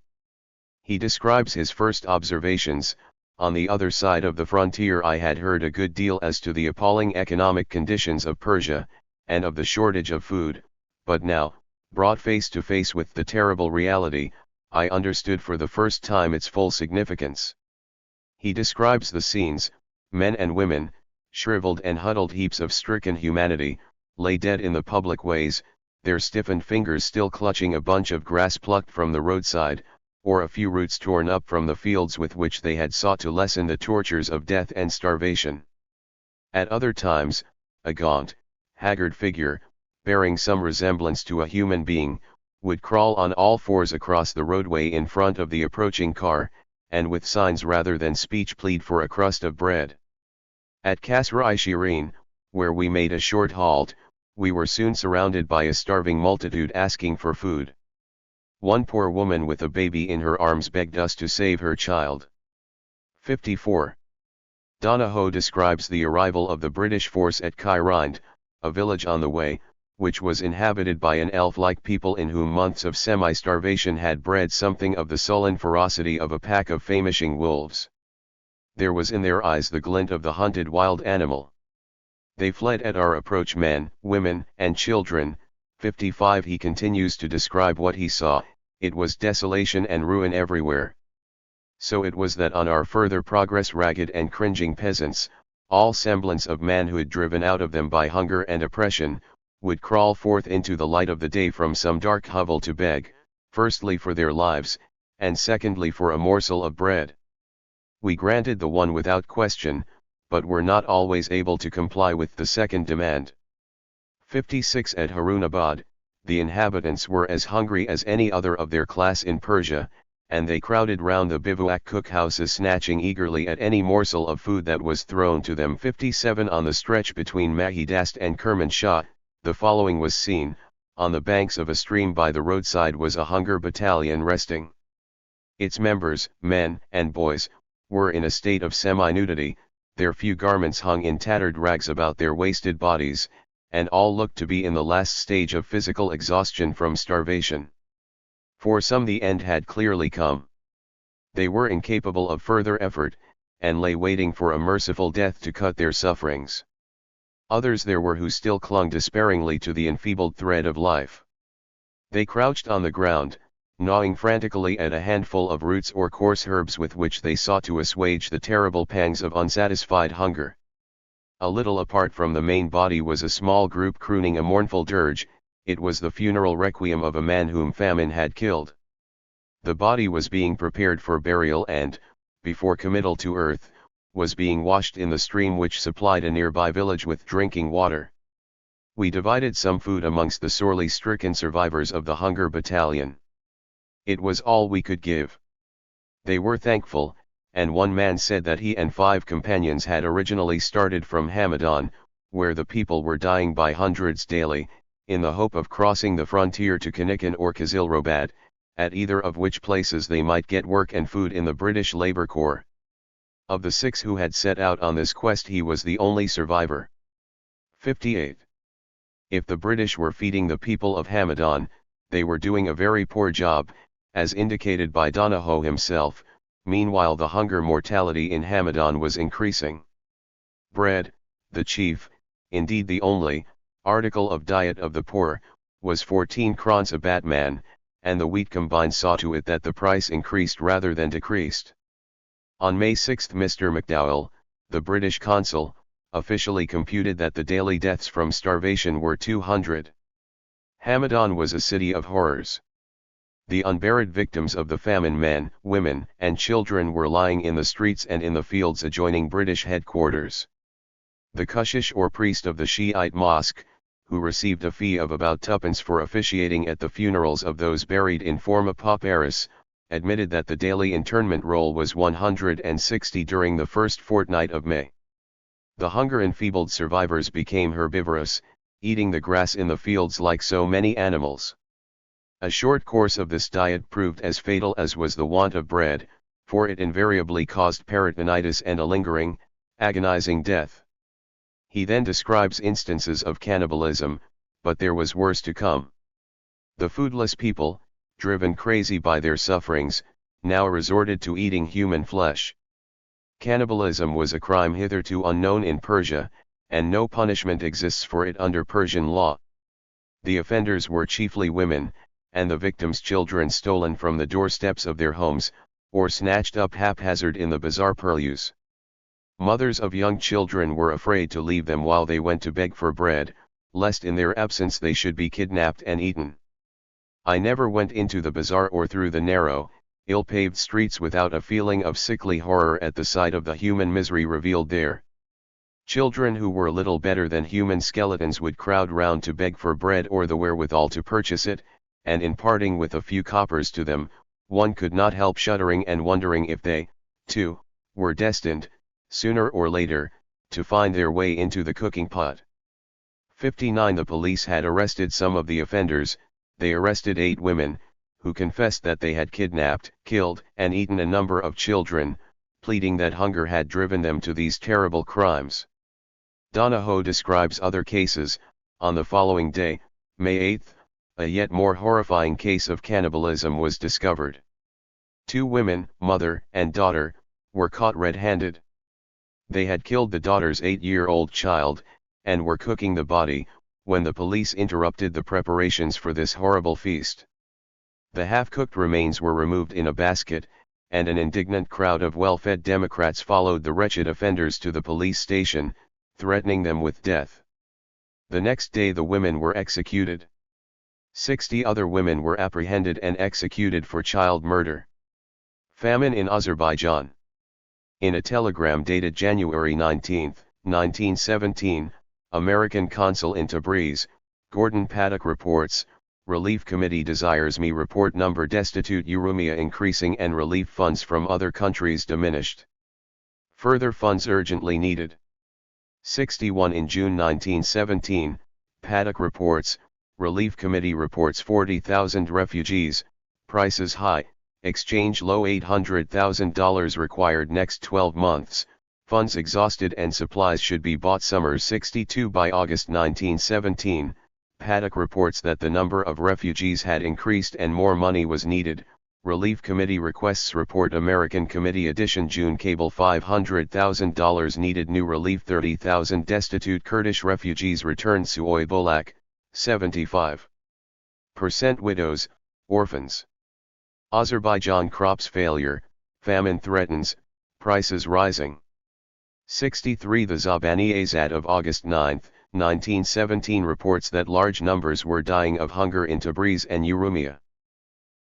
He describes his first observations: "On the other side of the frontier I had heard a good deal as to the appalling economic conditions of Persia, and of the shortage of food, but now, brought face to face with the terrible reality, I understood for the first time its full significance." He describes the scenes: men and women, shriveled and huddled heaps of stricken humanity, lay dead in the public ways, their stiffened fingers still clutching a bunch of grass plucked from the roadside, or a few roots torn up from the fields with which they had sought to lessen the tortures of death and starvation. At other times, a gaunt, haggard figure, bearing some resemblance to a human being, would crawl on all fours across the roadway in front of the approaching car, and with signs rather than speech plead for a crust of bread. At Kasr-i-Shirin, where we made a short halt, we were soon surrounded by a starving multitude asking for food. One poor woman with a baby in her arms begged us to save her child. 54. Donahoe describes the arrival of the British force at Kairind, a village on the way, which was inhabited by an elf-like people in whom months of semi-starvation had bred something of the sullen ferocity of a pack of famishing wolves. There was in their eyes the glint of the hunted wild animal. They fled at our approach, men, women, and children. 55. He continues to describe what he saw: "It was desolation and ruin everywhere. So it was that on our further progress ragged and cringing peasants, all semblance of manhood driven out of them by hunger and oppression, would crawl forth into the light of the day from some dark hovel to beg, firstly for their lives, and secondly for a morsel of bread. We granted the one without question, but were not always able to comply with the second demand." 56. At Harunabad, the inhabitants were as hungry as any other of their class in Persia, and they crowded round the bivouac cookhouses snatching eagerly at any morsel of food that was thrown to them. 57. On the stretch between Mahidast and Kermanshah, the following was seen: on the banks of a stream by the roadside was a hunger battalion resting. Its members, men and boys, were in a state of semi-nudity, their few garments hung in tattered rags about their wasted bodies, and all looked to be in the last stage of physical exhaustion from starvation. For some the end had clearly come. They were incapable of further effort, and lay waiting for a merciful death to cut their sufferings. Others there were who still clung despairingly to the enfeebled thread of life. They crouched on the ground, gnawing frantically at a handful of roots or coarse herbs with which they sought to assuage the terrible pangs of unsatisfied hunger. A little apart from the main body was a small group crooning a mournful dirge. It was the funeral requiem of a man whom famine had killed. The body was being prepared for burial and, before committal to earth, was being washed in the stream which supplied a nearby village with drinking water. We divided some food amongst the sorely stricken survivors of the hunger battalion. It was all we could give. They were thankful, and one man said that he and 5 companions had originally started from Hamadan, where the people were dying by hundreds daily, in the hope of crossing the frontier to Kanikan or Kazilrobad, at either of which places they might get work and food in the British Labour Corps. Of the 6 who had set out on this quest he was the only survivor. 58. If the British were feeding the people of Hamadan, they were doing a very poor job, as indicated by Donahoe himself. Meanwhile the hunger mortality in Hamadan was increasing. Bread, the chief, indeed the only, article of diet of the poor, was 14 krons a batman, and the wheat combine saw to it that the price increased rather than decreased. On May 6 Mr. McDowell, the British consul, officially computed that the daily deaths from starvation were 200. Hamadan was a city of horrors. The unburied victims of the famine, men, women, and children, were lying in the streets and in the fields adjoining British headquarters. The Cushish or priest of the Shiite mosque, who received a fee of about 2d for officiating at the funerals of those buried in forma pauperis, admitted that the daily internment roll was 160 during the first fortnight of May. The hunger-enfeebled survivors became herbivorous, eating the grass in the fields like so many animals. A short course of this diet proved as fatal as was the want of bread, for it invariably caused peritonitis and a lingering, agonizing death. He then describes instances of cannibalism, but there was worse to come. The foodless people, driven crazy by their sufferings, now resorted to eating human flesh. Cannibalism was a crime hitherto unknown in Persia, and no punishment exists for it under Persian law. The offenders were chiefly women, and the victims' children stolen from the doorsteps of their homes, or snatched up haphazard in the bazaar purlieus. Mothers of young children were afraid to leave them while they went to beg for bread, lest in their absence they should be kidnapped and eaten. I never went into the bazaar or through the narrow, ill-paved streets without a feeling of sickly horror at the sight of the human misery revealed there. Children who were little better than human skeletons would crowd round to beg for bread or the wherewithal to purchase it, and in parting with a few coppers to them, one could not help shuddering and wondering if they, too, were destined, sooner or later, to find their way into the cooking pot. 59. The police had arrested some of the offenders. They arrested 8 women, who confessed that they had kidnapped, killed, and eaten a number of children, pleading that hunger had driven them to these terrible crimes. Donahoe describes other cases. On the following day, May 8, a yet more horrifying case of cannibalism was discovered. 2 women, mother and daughter, were caught red-handed. They had killed the daughter's 8-year-old child, and were cooking the body, when the police interrupted the preparations for this horrible feast. The half-cooked remains were removed in a basket, and an indignant crowd of well-fed Democrats followed the wretched offenders to the police station, threatening them with death. The next day the women were executed. 60 other women were apprehended and executed for child murder. Famine in Azerbaijan. In a telegram dated January 19, 1917, American consul in Tabriz, Gordon Paddock reports, Relief Committee desires me report number destitute Urumia increasing and relief funds from other countries diminished. Further funds urgently needed. 61. In June 1917, Paddock reports, Relief Committee reports 40,000 refugees, prices high, exchange low, $800,000 required next 12 months, funds exhausted and supplies should be bought. Summer 62. By August 1917, Paddock reports that the number of refugees had increased and more money was needed. Relief Committee requests report. American Committee edition June cable $500,000 needed new relief. 30,000 destitute Kurdish refugees returned. Suoy Bolak, 75% widows, orphans. Azerbaijan crops failure, famine threatens, prices rising. 63. The Zabani Azad of August 9, 1917 reports that large numbers were dying of hunger in Tabriz and Urumia.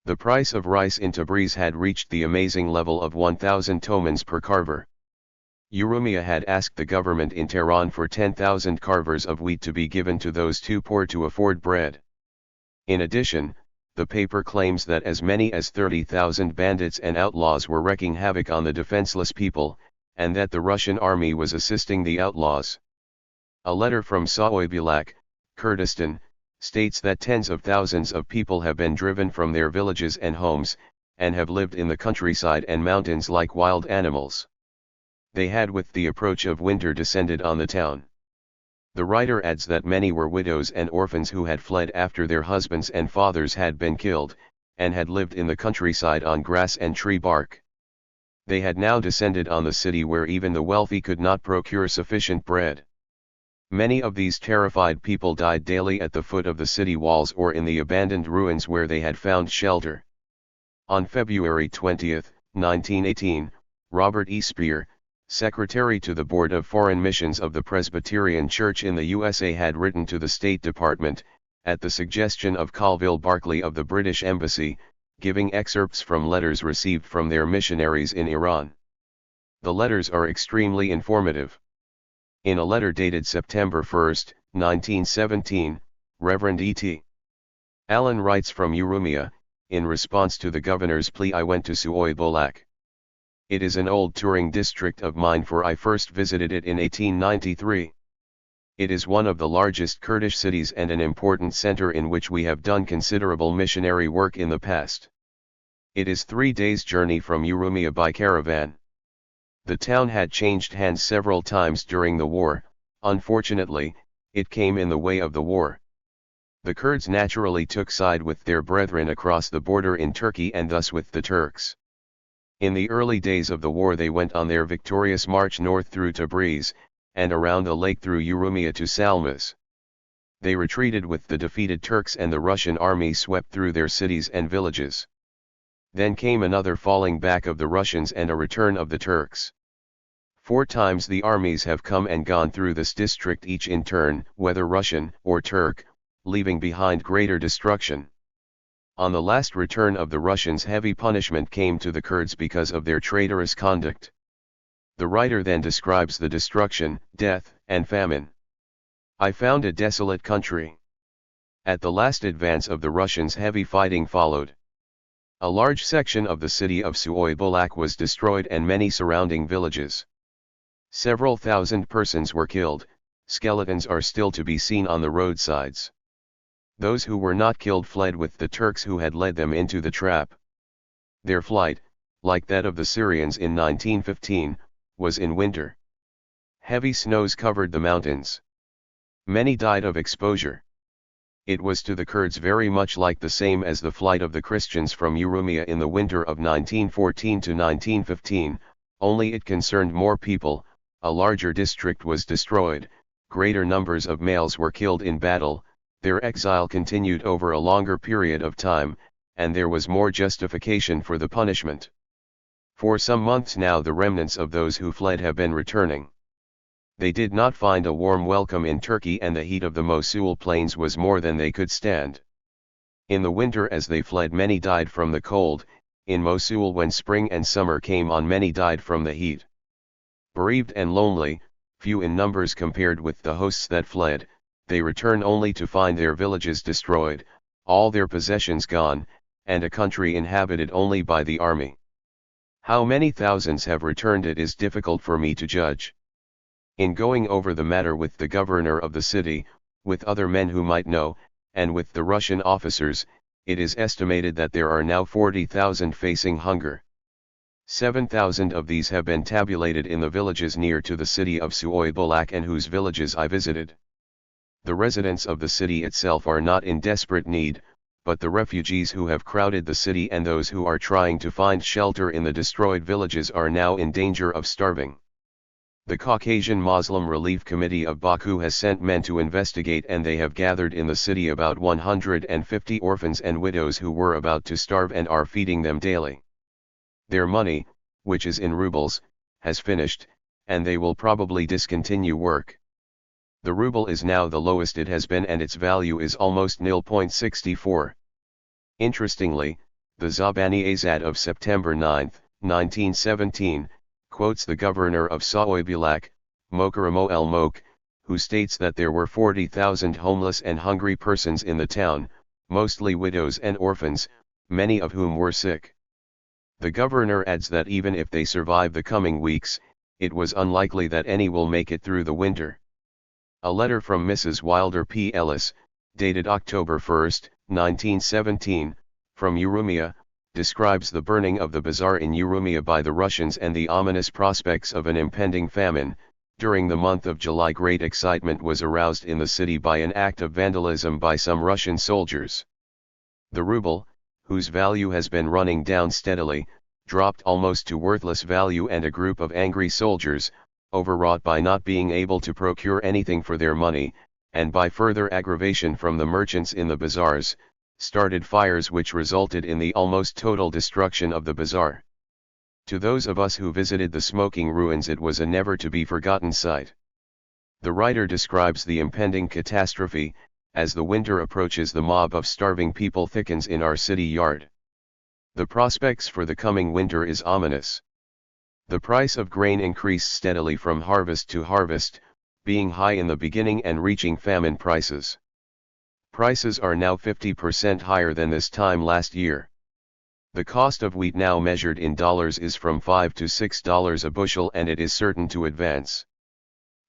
The price of rice in Tabriz had reached the amazing level of 1,000 tomans per carver. Urumia had asked the government in Tehran for 10,000 carvers of wheat to be given to those too poor to afford bread. In addition, the paper claims that as many as 30,000 bandits and outlaws were wreaking havoc on the defenseless people, and that the Russian army was assisting the outlaws. A letter from Saoy-Bilak, Kurdistan, states that tens of thousands of people have been driven from their villages and homes, and have lived in the countryside and mountains like wild animals. They had with the approach of winter descended on the town. The writer adds that many were widows and orphans who had fled after their husbands and fathers had been killed, and had lived in the countryside on grass and tree bark. They had now descended on the city where even the wealthy could not procure sufficient bread. Many of these terrified people died daily at the foot of the city walls or in the abandoned ruins where they had found shelter. On February 20, 1918, Robert E. Speer, Secretary to the Board of Foreign Missions of the Presbyterian Church in the USA, had written to the State Department, at the suggestion of Colville Barclay of the British Embassy, giving excerpts from letters received from their missionaries in Iran. The letters are extremely informative. In a letter dated September 1, 1917, Reverend E.T. Allen writes from Urumia, in response to the governor's plea, I went to Suoy Bolak. It is an old touring district of mine, for I first visited it in 1893. It is one of the largest Kurdish cities and an important center in which we have done considerable missionary work in the past. It is 3 days' journey from Urumia by caravan. The town had changed hands several times during the war. Unfortunately, it came in the way of the war. The Kurds naturally took side with their brethren across the border in Turkey and thus with the Turks. In the early days of the war they went on their victorious march north through Tabriz, and around a lake through Urumia to Salmas. They retreated with the defeated Turks and the Russian army swept through their cities and villages. Then came another falling back of the Russians and a return of the Turks. 4 times the armies have come and gone through this district, each in turn, whether Russian or Turk, leaving behind greater destruction. On the last return of the Russians, heavy punishment came to the Kurds because of their traitorous conduct. The writer then describes the destruction, death, and famine. I found a desolate country. At the last advance of the Russians, heavy fighting followed. A large section of the city of Suoy-Bulak was destroyed and many surrounding villages. Several thousand persons were killed. Skeletons are still to be seen on the roadsides. Those who were not killed fled with the Turks who had led them into the trap. Their flight, like that of the Syrians in 1915, was in winter. Heavy snows covered the mountains. Many died of exposure. It was to the Kurds very much like the same as the flight of the Christians from Urumia in the winter of 1914 to 1915, only it concerned more people. A larger district was destroyed, greater numbers of males were killed in battle, their exile continued over a longer period of time, and there was more justification for the punishment. For some months now the remnants of those who fled have been returning. They did not find a warm welcome in Turkey, and the heat of the Mosul plains was more than they could stand. In the winter as they fled many died from the cold. In Mosul when spring and summer came on many died from the heat. Bereaved and lonely, few in numbers compared with the hosts that fled, they return only to find their villages destroyed, all their possessions gone, and a country inhabited only by the army. How many thousands have returned it is difficult for me to judge. In going over the matter with the governor of the city, with other men who might know, and with the Russian officers, it is estimated that there are now 40,000 facing hunger. 7,000 of these have been tabulated in the villages near to the city of Suoy-Bulak and whose villages I visited. The residents of the city itself are not in desperate need, but the refugees who have crowded the city and those who are trying to find shelter in the destroyed villages are now in danger of starving. The Caucasian Muslim Relief Committee of Baku has sent men to investigate, and they have gathered in the city about 150 orphans and widows who were about to starve and are feeding them daily. Their money, which is in rubles, has finished, and they will probably discontinue work. The ruble is now the lowest it has been and its value is almost 0.64. Interestingly, the Zabani Azad of September 9, 1917, quotes the governor of Suoy-Bulak, Mokaramo El Mok, who states that there were 40,000 homeless and hungry persons in the town, mostly widows and orphans, many of whom were sick. The governor adds that even if they survive the coming weeks, it was unlikely that any will make it through the winter. A letter from Mrs. Wilder P. Ellis, dated October 1, 1917, from Urumia, describes the burning of the bazaar in Urumia by the Russians and the ominous prospects of an impending famine. During the month of July, great excitement was aroused in the city by an act of vandalism by some Russian soldiers. The ruble, whose value has been running down steadily, dropped almost to worthless value, and a group of angry soldiers, overwrought by not being able to procure anything for their money, and by further aggravation from the merchants in the bazaars, started fires which resulted in the almost total destruction of the bazaar. To those of us who visited the smoking ruins it was a never-to-be-forgotten sight. The writer describes the impending catastrophe. As the winter approaches, the mob of starving people thickens in our city yard. The prospects for the coming winter is ominous. The price of grain increased steadily from harvest to harvest, being high in the beginning and reaching famine prices. Prices are now 50% higher than this time last year. The cost of wheat, now measured in dollars, is from $5 to $6 a bushel, and it is certain to advance.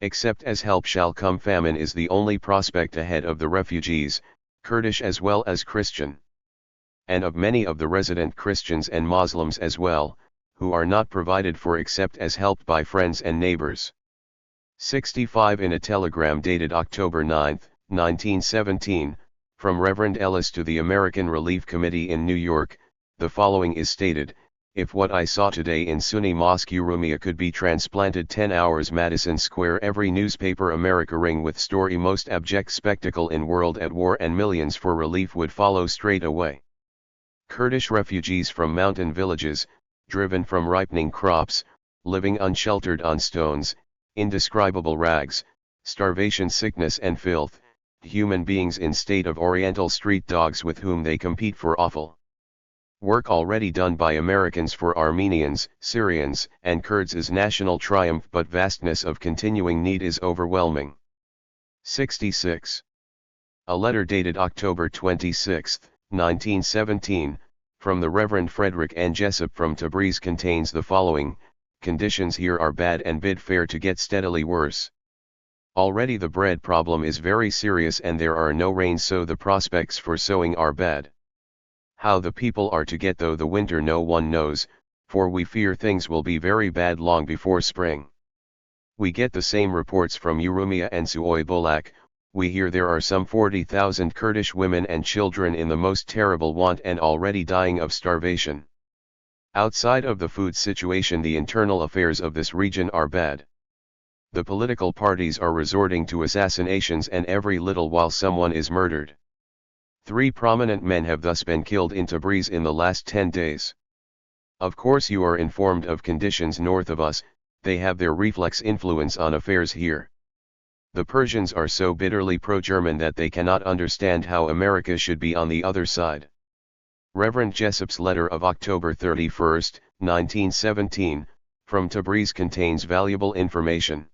Except as help shall come, famine is the only prospect ahead of the refugees, Kurdish as well as Christian. and of many of the resident Christians and Muslims as well, who are not provided for except as helped by friends and neighbors. 65 In a telegram dated October 9, 1917, from Reverend Ellis to the American Relief Committee in New York, the following is stated: if what I saw today in Sunni Mosque Urumia could be transplanted 10 hours Madison Square, every newspaper America ring with story most abject spectacle in world at war and millions for relief would follow straight away. Kurdish refugees from mountain villages, driven from ripening crops, living unsheltered on stones, indescribable rags, starvation, sickness and filth, human beings in state of oriental street dogs with whom they compete for awful work already done by Americans for Armenians, Syrians, and Kurds is national triumph, but vastness of continuing need is overwhelming. 66. A letter dated October 26, 1917, from the Reverend Frederick N. Jessup from Tabriz contains the following: conditions here are bad and bid fair to get steadily worse. Already the bread problem is very serious and there are no rains, so the prospects for sowing are bad. How the people are to get through the winter no one knows, for we fear things will be very bad long before spring. We get the same reports from Urumia and Suoy-Bolak. We hear there are some 40,000 Kurdish women and children in the most terrible want and already dying of starvation. Outside of the food situation, the internal affairs of this region are bad. The political parties are resorting to assassinations, and every little while someone is murdered. 3 prominent men have thus been killed in Tabriz in the last 10 days. Of course you are informed of conditions north of us, they have their reflex influence on affairs here. The Persians are so bitterly pro-German that they cannot understand how America should be on the other side. Reverend Jessup's letter of October 31, 1917, from Tabriz contains valuable information.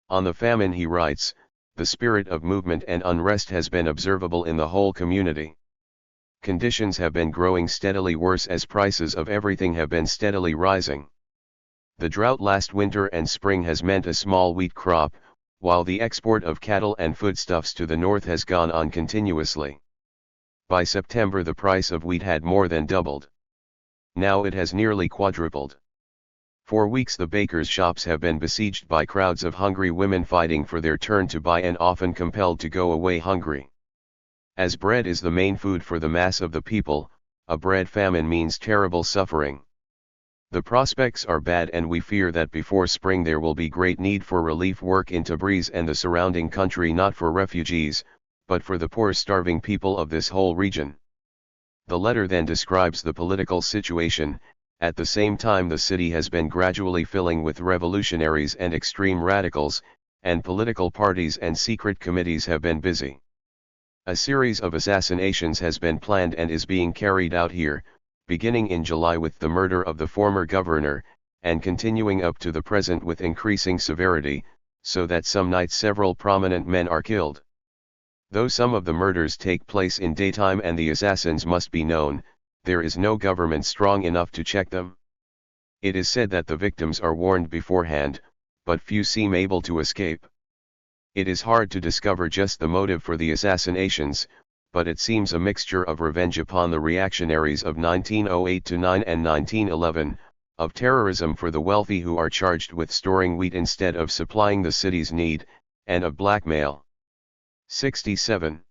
On the famine he writes: the spirit of movement and unrest has been observable in the whole community. Conditions have been growing steadily worse as prices of everything have been steadily rising. The drought last winter and spring has meant a small wheat crop, while the export of cattle and foodstuffs to the north has gone on continuously. By September the price of wheat had more than doubled. Now it has nearly quadrupled. For weeks the bakers' shops have been besieged by crowds of hungry women fighting for their turn to buy and often compelled to go away hungry. As bread is the main food for the mass of the people, a bread famine means terrible suffering. The prospects are bad and we fear that before spring there will be great need for relief work in Tabriz and the surrounding country, not for refugees, but for the poor starving people of this whole region. The letter then describes the political situation. At the same time the city has been gradually filling with revolutionaries and extreme radicals, and political parties and secret committees have been busy. A series of assassinations has been planned and is being carried out here, beginning in July with the murder of the former governor, and continuing up to the present with increasing severity, so that some nights several prominent men are killed. Though some of the murders take place in daytime and the assassins must be known, there is no government strong enough to check them. It is said that the victims are warned beforehand, but few seem able to escape. It is hard to discover just the motive for the assassinations, but it seems a mixture of revenge upon the reactionaries of 1908-9 and 1911, of terrorism for the wealthy who are charged with storing wheat instead of supplying the city's need, and of blackmail. 67.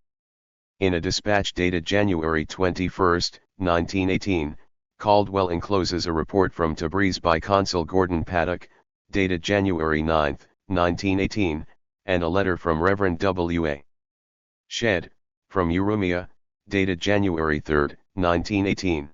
In a dispatch dated January 21, 1918, Caldwell encloses a report from Tabriz by Consul Gordon Paddock, dated January 9, 1918, and a letter from Reverend W.A. Shed, from Urumia, dated January 3, 1918.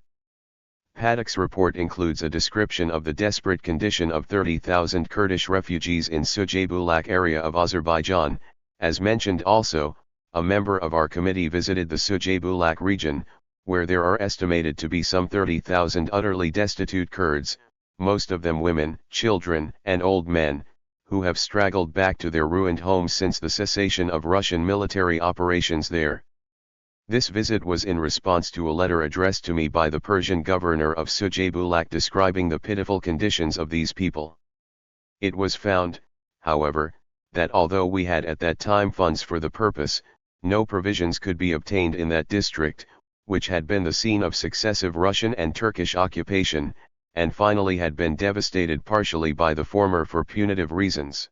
Paddock's report includes a description of the desperate condition of 30,000 Kurdish refugees in Sujaybulak area of Azerbaijan. As mentioned also, a member of our committee visited the Sujaybulak region, where there are estimated to be some 30,000 utterly destitute Kurds, most of them women, children, and old men, who have straggled back to their ruined homes since the cessation of Russian military operations there. This visit was in response to a letter addressed to me by the Persian governor of Sujaybulak describing the pitiful conditions of these people. It was found, however, that although we had at that time funds for the purpose, no provisions could be obtained in that district, which had been the scene of successive Russian and Turkish occupation, and finally had been devastated partially by the former for punitive reasons.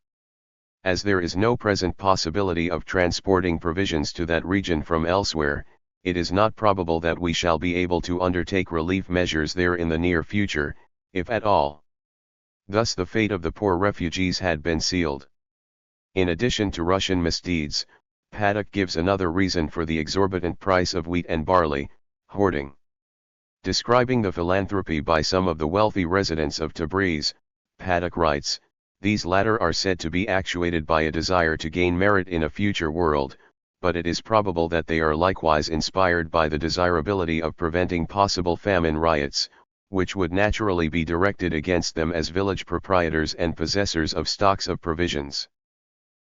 As there is no present possibility of transporting provisions to that region from elsewhere, it is not probable that we shall be able to undertake relief measures there in the near future, if at all. Thus the fate of the poor refugees had been sealed. In addition to Russian misdeeds, Paddock gives another reason for the exorbitant price of wheat and barley: hoarding. Describing the philanthropy by some of the wealthy residents of Tabriz, Paddock writes, "These latter are said to be actuated by a desire to gain merit in a future world, but it is probable that they are likewise inspired by the desirability of preventing possible famine riots, which would naturally be directed against them as village proprietors and possessors of stocks of provisions.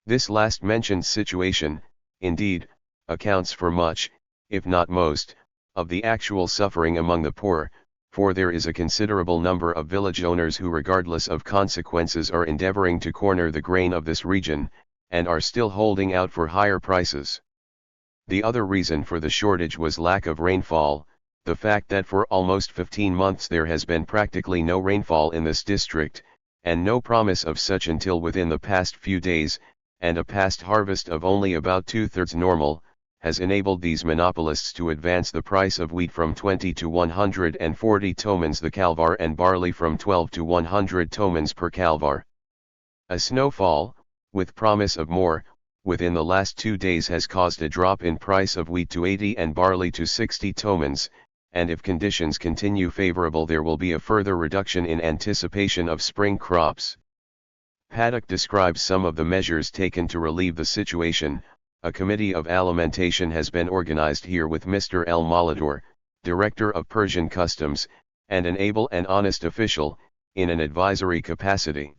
This last mentioned situation, indeed, accounts for much, if not most, of the actual suffering among the poor, for there is a considerable number of village owners who, regardless of consequences, are endeavoring to corner the grain of this region, and are still holding out for higher prices." The other reason for the shortage was lack of rainfall, the fact that for almost 15 months there has been practically no rainfall in this district, and no promise of such until within the past few days, and a past harvest of only about 2/3 normal, has enabled these monopolists to advance the price of wheat from 20 to 140 tomans the kalvar and barley from 12 to 100 tomans per kalvar. A snowfall, with promise of more, within the last 2 days has caused a drop in price of wheat to 80 and barley to 60 tomans, and if conditions continue favorable there will be a further reduction in anticipation of spring crops. Paddock describes some of the measures taken to relieve the situation. A committee of alimentation has been organized here with Mr. El Malador, Director of Persian Customs, and an able and honest official, in an advisory capacity.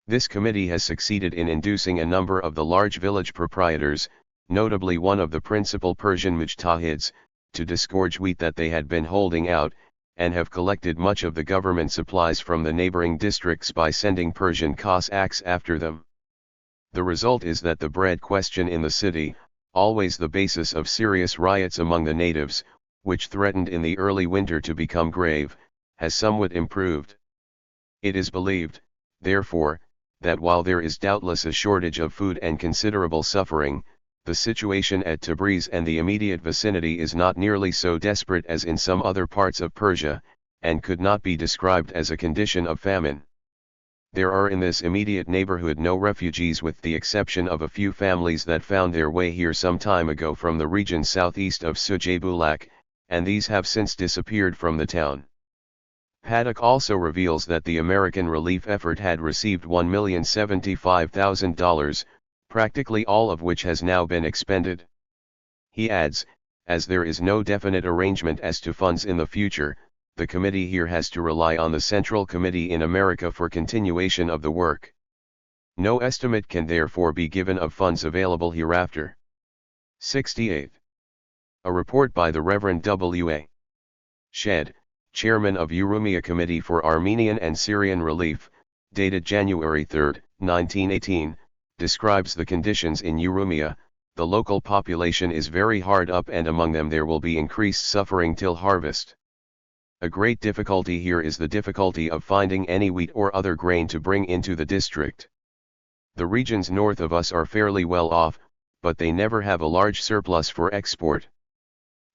This committee has succeeded in inducing a number of the large village proprietors, notably one of the principal Persian mujtahids, to disgorge wheat that they had been holding out, and have collected much of the government supplies from the neighboring districts by sending Persian Cossacks after them. The result is that the bread question in the city, always the basis of serious riots among the natives, which threatened in the early winter to become grave, has somewhat improved. It is believed, therefore, that while there is doubtless a shortage of food and considerable suffering, the situation at Tabriz and the immediate vicinity is not nearly so desperate as in some other parts of Persia, and could not be described as a condition of famine. There are in this immediate neighborhood no refugees with the exception of a few families that found their way here some time ago from the region southeast of Sujabulak, and these have since disappeared from the town. Paddock also reveals that the American relief effort had received $1,075,000, practically all of which has now been expended. He adds, as there is no definite arrangement as to funds in the future, the committee here has to rely on the Central Committee in America for continuation of the work. No estimate can therefore be given of funds available hereafter. 68. A report by the Reverend W.A. Shed, Chairman of Urumia Committee for Armenian and Syrian Relief, dated January 3, 1918, describes the conditions in Urumia. The local population is very hard up and among them there will be increased suffering till harvest. A great difficulty here is the difficulty of finding any wheat or other grain to bring into the district. The regions north of us are fairly well off, but they never have a large surplus for export.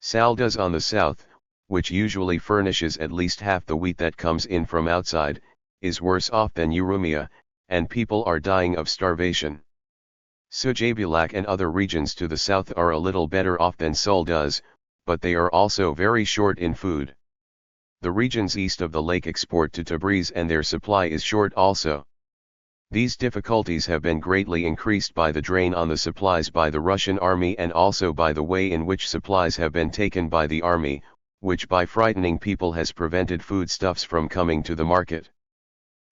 Saldas on the south, which usually furnishes at least half the wheat that comes in from outside, is worse off than Urumia, and people are dying of starvation. Sujabulak and other regions to the south are a little better off than Saldas, but they are also very short in food. The regions east of the lake export to Tabriz and their supply is short also. These difficulties have been greatly increased by the drain on the supplies by the Russian army and also by the way in which supplies have been taken by the army, which by frightening people has prevented foodstuffs from coming to the market.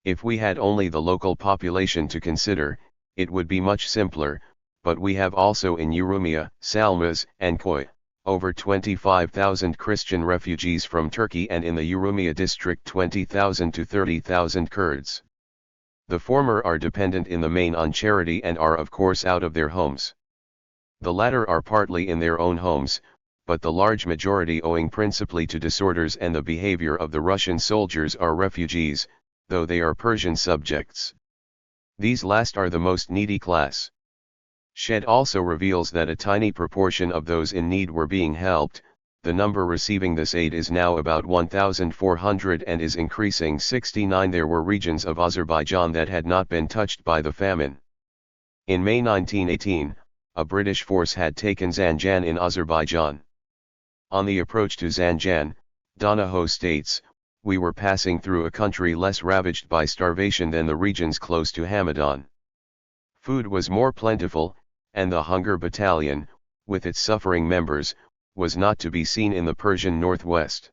If we had only the local population to consider, it would be much simpler, but we have also in Urumia, Salmas, and Koy, over 25,000 Christian refugees from Turkey, and in the Urumia district 20,000 to 30,000 Kurds. The former are dependent in the main on charity and are of course out of their homes. The latter are partly in their own homes, but the large majority owing principally to disorders and the behavior of the Russian soldiers are refugees, though they are Persian subjects. These last are the most needy class. Shed also reveals that a tiny proportion of those in need were being helped. The number receiving this aid is now about 1,400 and is increasing. 69 There were regions of Azerbaijan that had not been touched by the famine. In May 1918, a British force had taken Zanjan in Azerbaijan. On the approach to Zanjan, Donahoe states, "We were passing through a country less ravaged by starvation than the regions close to Hamadan. Food was more plentiful, and the Hunger Battalion, with its suffering members, was not to be seen in the Persian northwest."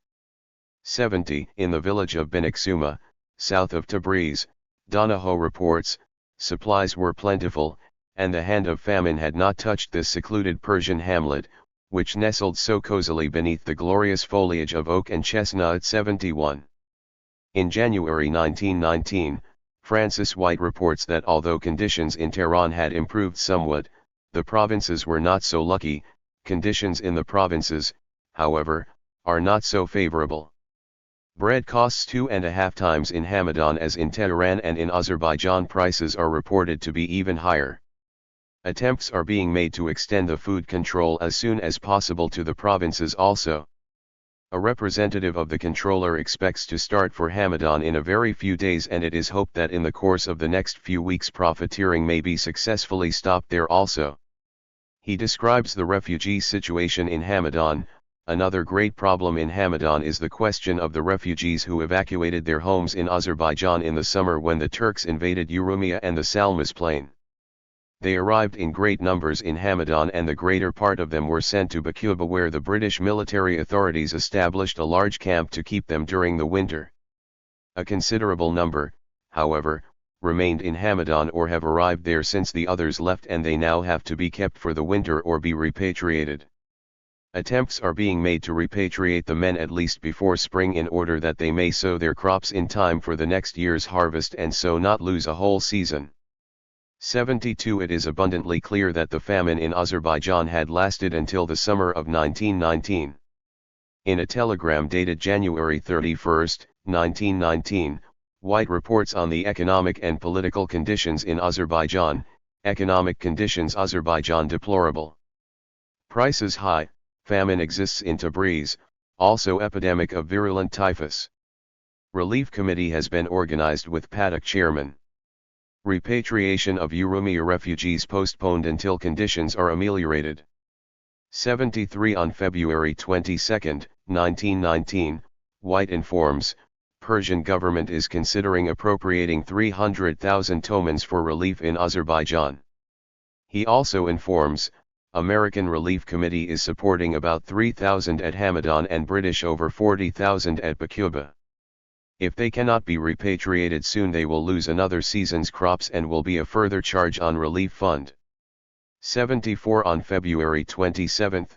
70 In the village of Binaksuma, south of Tabriz, Donahoe reports, supplies were plentiful, and the hand of famine had not touched this secluded Persian hamlet, which nestled so cozily beneath the glorious foliage of oak and chestnut. 71 In January 1919, Francis White reports that although conditions in Tehran had improved somewhat, the provinces were not so lucky. Conditions in the provinces, however, are not so favorable. Bread costs 2.5 times in Hamadan as in Tehran, and in Azerbaijan prices are reported to be even higher. Attempts are being made to extend the food control as soon as possible to the provinces also. A representative of the controller expects to start for Hamadan in a very few days, and it is hoped that in the course of the next few weeks profiteering may be successfully stopped there also. He describes the refugee situation in Hamadan. Another great problem in Hamadan is the question of the refugees who evacuated their homes in Azerbaijan in the summer when the Turks invaded Urumia and the Salmas plain. They arrived in great numbers in Hamadan, and the greater part of them were sent to Bakuba, where the British military authorities established a large camp to keep them during the winter. A considerable number, however, remained in Hamadan or have arrived there since the others left, and they now have to be kept for the winter or be repatriated. Attempts are being made to repatriate the men at least before spring in order that they may sow their crops in time for the next year's harvest and so not lose a whole season. 72 It is abundantly clear that the famine in Azerbaijan had lasted until the summer of 1919. In a telegram dated January 31, 1919, White reports on the economic and political conditions in Azerbaijan. Economic conditions Azerbaijan deplorable. Prices high, famine exists in Tabriz, also epidemic of virulent typhus. Relief committee has been organized with Paddock chairman. Repatriation of Urumia refugees postponed until conditions are ameliorated. 73 On February 22, 1919, White informs, Persian government is considering appropriating 300,000 tomans for relief in Azerbaijan. He also informs, American Relief Committee is supporting about 3,000 at Hamadan and British over 40,000 at Bakuba. If they cannot be repatriated soon, they will lose another season's crops and will be a further charge on relief fund. 74 On February 27,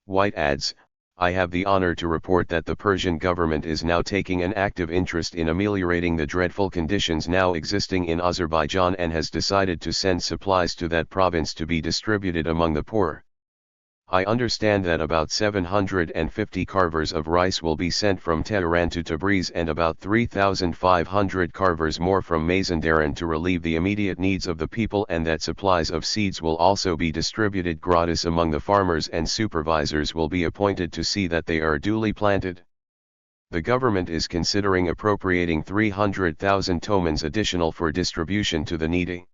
White adds, I have the honor to report that the Persian government is now taking an active interest in ameliorating the dreadful conditions now existing in Azerbaijan and has decided to send supplies to that province to be distributed among the poor. I understand that about 750 carvers of rice will be sent from Tehran to Tabriz and about 3,500 carvers more from Mazandaran to relieve the immediate needs of the people, and that supplies of seeds will also be distributed gratis among the farmers and supervisors will be appointed to see that they are duly planted. The government is considering appropriating 300,000 tomans additional for distribution to the needy.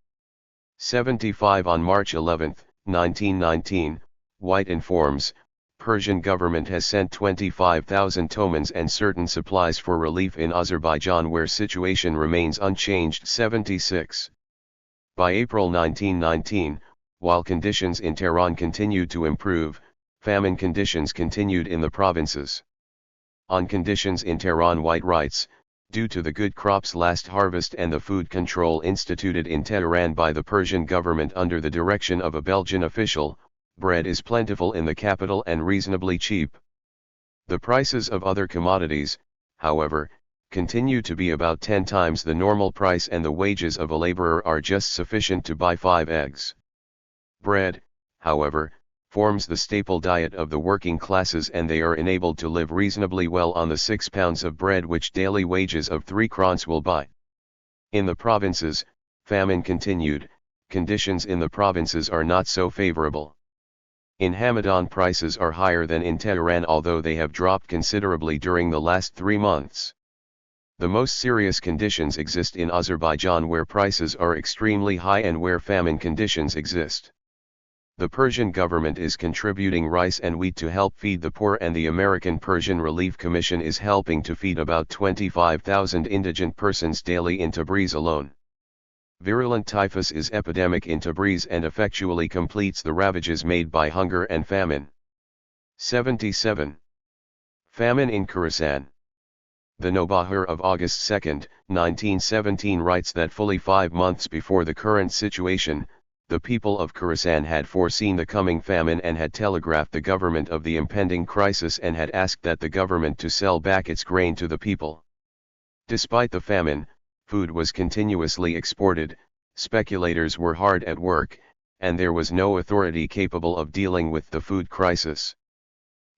75 On March 11, 1919, White informs, Persian government has sent 25,000 tomans and certain supplies for relief in Azerbaijan where situation remains unchanged. 76. By April 1919, while conditions in Tehran continued to improve, famine conditions continued in the provinces. On conditions in Tehran, White writes, due to the good crops last harvest and the food control instituted in Tehran by the Persian government under the direction of a Belgian official, bread is plentiful in the capital and reasonably cheap. The prices of other commodities, however, continue to be about 10 times the normal price, and the wages of a laborer are just sufficient to buy 5 eggs. Bread, however, forms the staple diet of the working classes, and they are enabled to live reasonably well on the 6 pounds of bread which daily wages of 3 krons will buy. In the provinces, famine continued. Conditions in the provinces are not so favorable. In Hamadan, prices are higher than in Tehran, although they have dropped considerably during the last 3 months. The most serious conditions exist in Azerbaijan, where prices are extremely high and where famine conditions exist. The Persian government is contributing rice and wheat to help feed the poor, and the American Persian Relief Commission is helping to feed about 25,000 indigent persons daily in Tabriz alone. Virulent typhus is epidemic in Tabriz and effectually completes the ravages made by hunger and famine. 77. Famine in Khorasan. The Nobahar of August 2, 1917 writes that fully 5 months before the current situation, the people of Khorasan had foreseen the coming famine and had telegraphed the government of the impending crisis and had asked that the government to sell back its grain to the people. Despite the famine, food was continuously exported, speculators were hard at work, and there was no authority capable of dealing with the food crisis.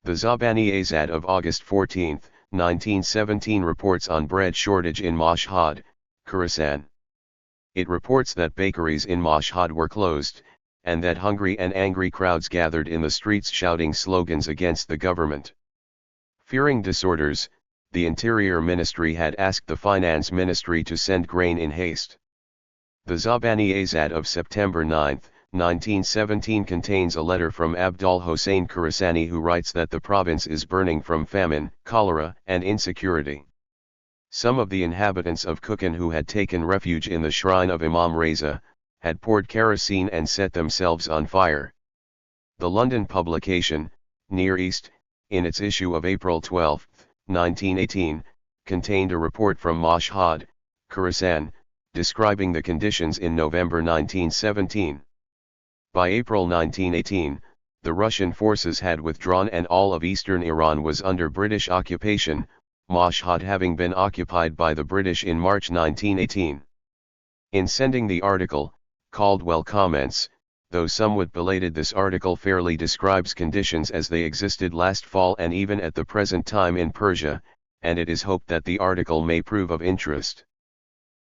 The Zabani Azad of August 14, 1917 reports on bread shortage in Mashhad, Khorasan. It reports that bakeries in Mashhad were closed, and that hungry and angry crowds gathered in the streets shouting slogans against the government. Fearing disorders, the Interior Ministry had asked the Finance Ministry to send grain in haste. The Zabani Azad of September 9, 1917 contains a letter from Abdul Hossein Khorasani, who writes that the province is burning from famine, cholera, and insecurity. Some of the inhabitants of Kukan, who had taken refuge in the shrine of Imam Reza, had poured kerosene and set themselves on fire. The London publication, Near East, in its issue of April 12, 1918, contained a report from Mashhad, Khorasan, describing the conditions in November 1917. By April 1918, the Russian forces had withdrawn and all of eastern Iran was under British occupation, Mashhad having been occupied by the British in March 1918. In sending the article, Caldwell comments, though somewhat belated, this article fairly describes conditions as they existed last fall and even at the present time in Persia, and it is hoped that the article may prove of interest.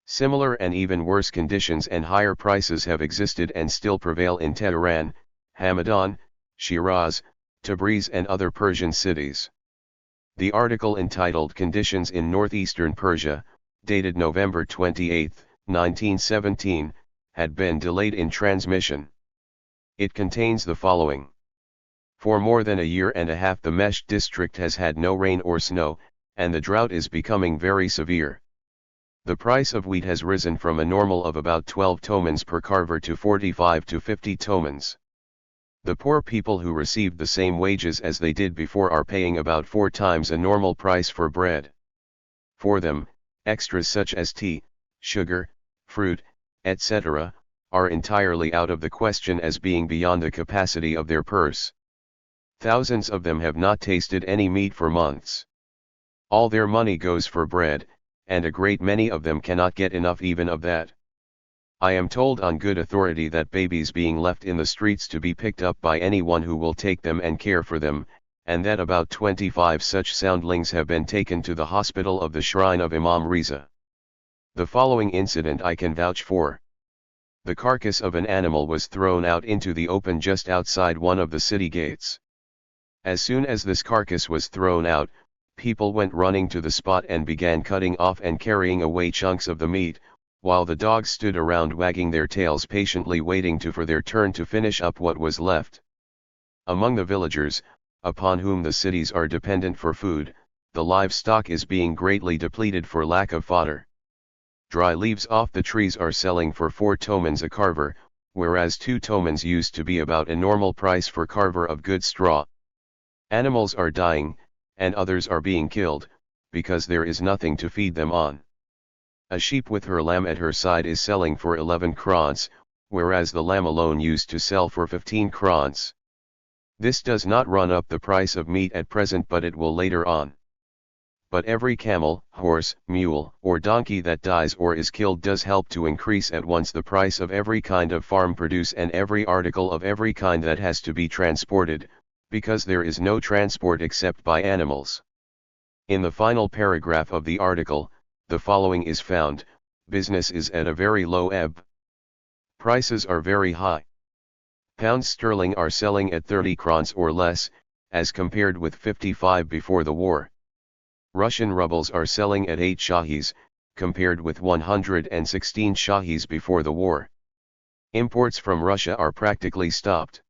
Similar and even worse conditions and higher prices have existed and still prevail in Tehran, Hamadan, Shiraz, Tabriz and other Persian cities. The article entitled Conditions in Northeastern Persia, dated November 28, 1917, had been delayed in transmission. It contains the following. For more than a year and a half the Mesh district has had no rain or snow, and the drought is becoming very severe. The price of wheat has risen from a normal of about 12 tomans per carver to 45 to 50 tomans. The poor people who received the same wages as they did before are paying about 4 times a normal price for bread. For them, extras such as tea, sugar, fruit, etc., are entirely out of the question as being beyond the capacity of their purse. Thousands of them have not tasted any meat for months. All their money goes for bread, and a great many of them cannot get enough even of that. I am told on good authority that babies being left in the streets to be picked up by anyone who will take them and care for them, and that about 25 such soundlings have been taken to the hospital of the shrine of Imam Reza. The following incident I can vouch for. The carcass of an animal was thrown out into the open just outside one of the city gates. As soon as this carcass was thrown out, people went running to the spot and began cutting off and carrying away chunks of the meat, while the dogs stood around wagging their tails patiently waiting for their turn to finish up what was left. Among the villagers, upon whom the cities are dependent for food, the livestock is being greatly depleted for lack of fodder. Dry leaves off the trees are selling for 4 tomans a carver, whereas 2 tomans used to be about a normal price for carver of good straw. Animals are dying, and others are being killed, because there is nothing to feed them on. A sheep with her lamb at her side is selling for 11 krons, whereas the lamb alone used to sell for 15 krons. This does not run up the price of meat at present, but it will later on. but every camel, horse, mule, or donkey that dies or is killed does help to increase at once the price of every kind of farm produce and every article of every kind that has to be transported, because there is no transport except by animals. In the final paragraph of the article, the following is found: business is at a very low ebb. Prices are very high. Pounds sterling are selling at 30 crowns or less, as compared with 55 before the war. Russian rubles are selling at 8 shahis, compared with 116 shahis before the war. Imports from Russia are practically stopped.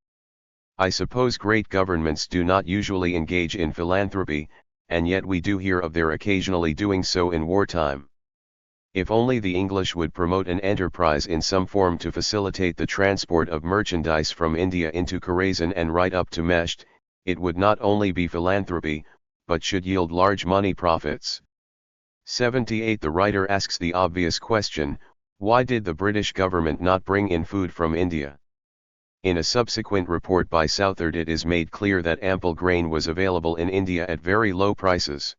I suppose great governments do not usually engage in philanthropy, and yet we do hear of their occasionally doing so in wartime. If only the English would promote an enterprise in some form to facilitate the transport of merchandise from India into Khorasan and right up to Mesht, it would not only be philanthropy, but should yield large money profits. 78. The writer asks the obvious question: why did the British government not bring in food from India? In a subsequent report by Southard it is made clear that ample grain was available in India at very low prices.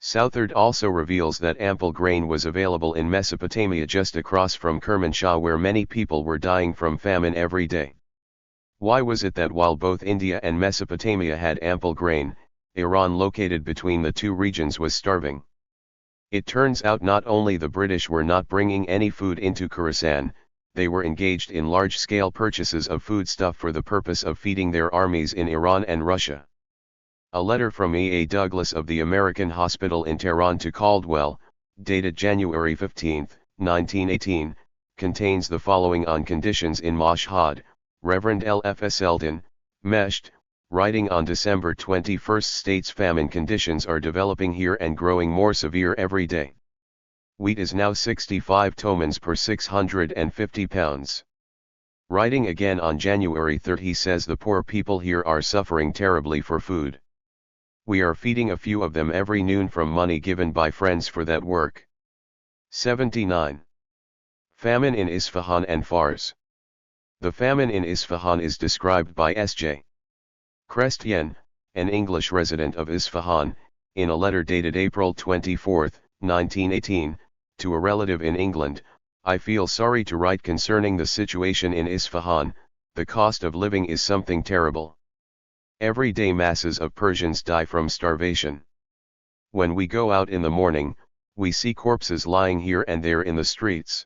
Southard also reveals that ample grain was available in Mesopotamia just across from Kermanshah, where many people were dying from famine every day. Why was it that while both India and Mesopotamia had ample grain, Iran, located between the two regions, was starving? It turns out not only the British were not bringing any food into Khorasan, they were engaged in large-scale purchases of foodstuff for the purpose of feeding their armies in Iran and Russia. A letter from E. A. Douglas of the American Hospital in Tehran to Caldwell, dated January 15, 1918, contains the following on conditions in Mashhad. Reverend L. F. S. Eldon, Mesht, writing on December 21, states famine conditions are developing here and growing more severe every day. Wheat is now 65 tomans per 650 pounds. Writing again on January 3, he says the poor people here are suffering terribly for food. We are feeding a few of them every noon from money given by friends for that work. 79. Famine in Isfahan and Fars. The famine in Isfahan is described by S.J. Christian, an English resident of Isfahan, in a letter dated April 24, 1918, to a relative in England. I feel sorry to write concerning the situation in Isfahan. The cost of living is something terrible. Every day masses of Persians die from starvation. When we go out in the morning, we see corpses lying here and there in the streets.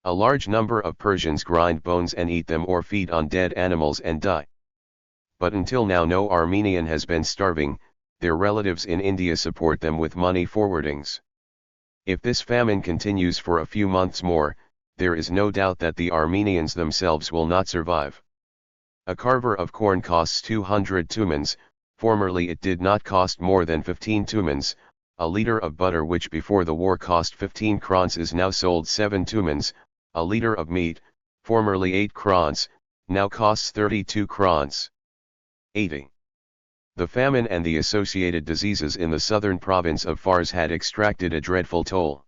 A large number of Persians grind bones and eat them or feed on dead animals and die. But until now no Armenian has been starving. Their relatives in India support them with money forwardings. If this famine continues for a few months more, there is no doubt that the Armenians themselves will not survive. A carver of corn costs 200 tumans, formerly it did not cost more than 15 tumans. A liter of butter which before the war cost 15 crowns is now sold 7 tumans. A liter of meat, formerly 8 crowns, now costs 32 crowns. 80. The famine and the associated diseases in the southern province of Fars had extracted a dreadful toll.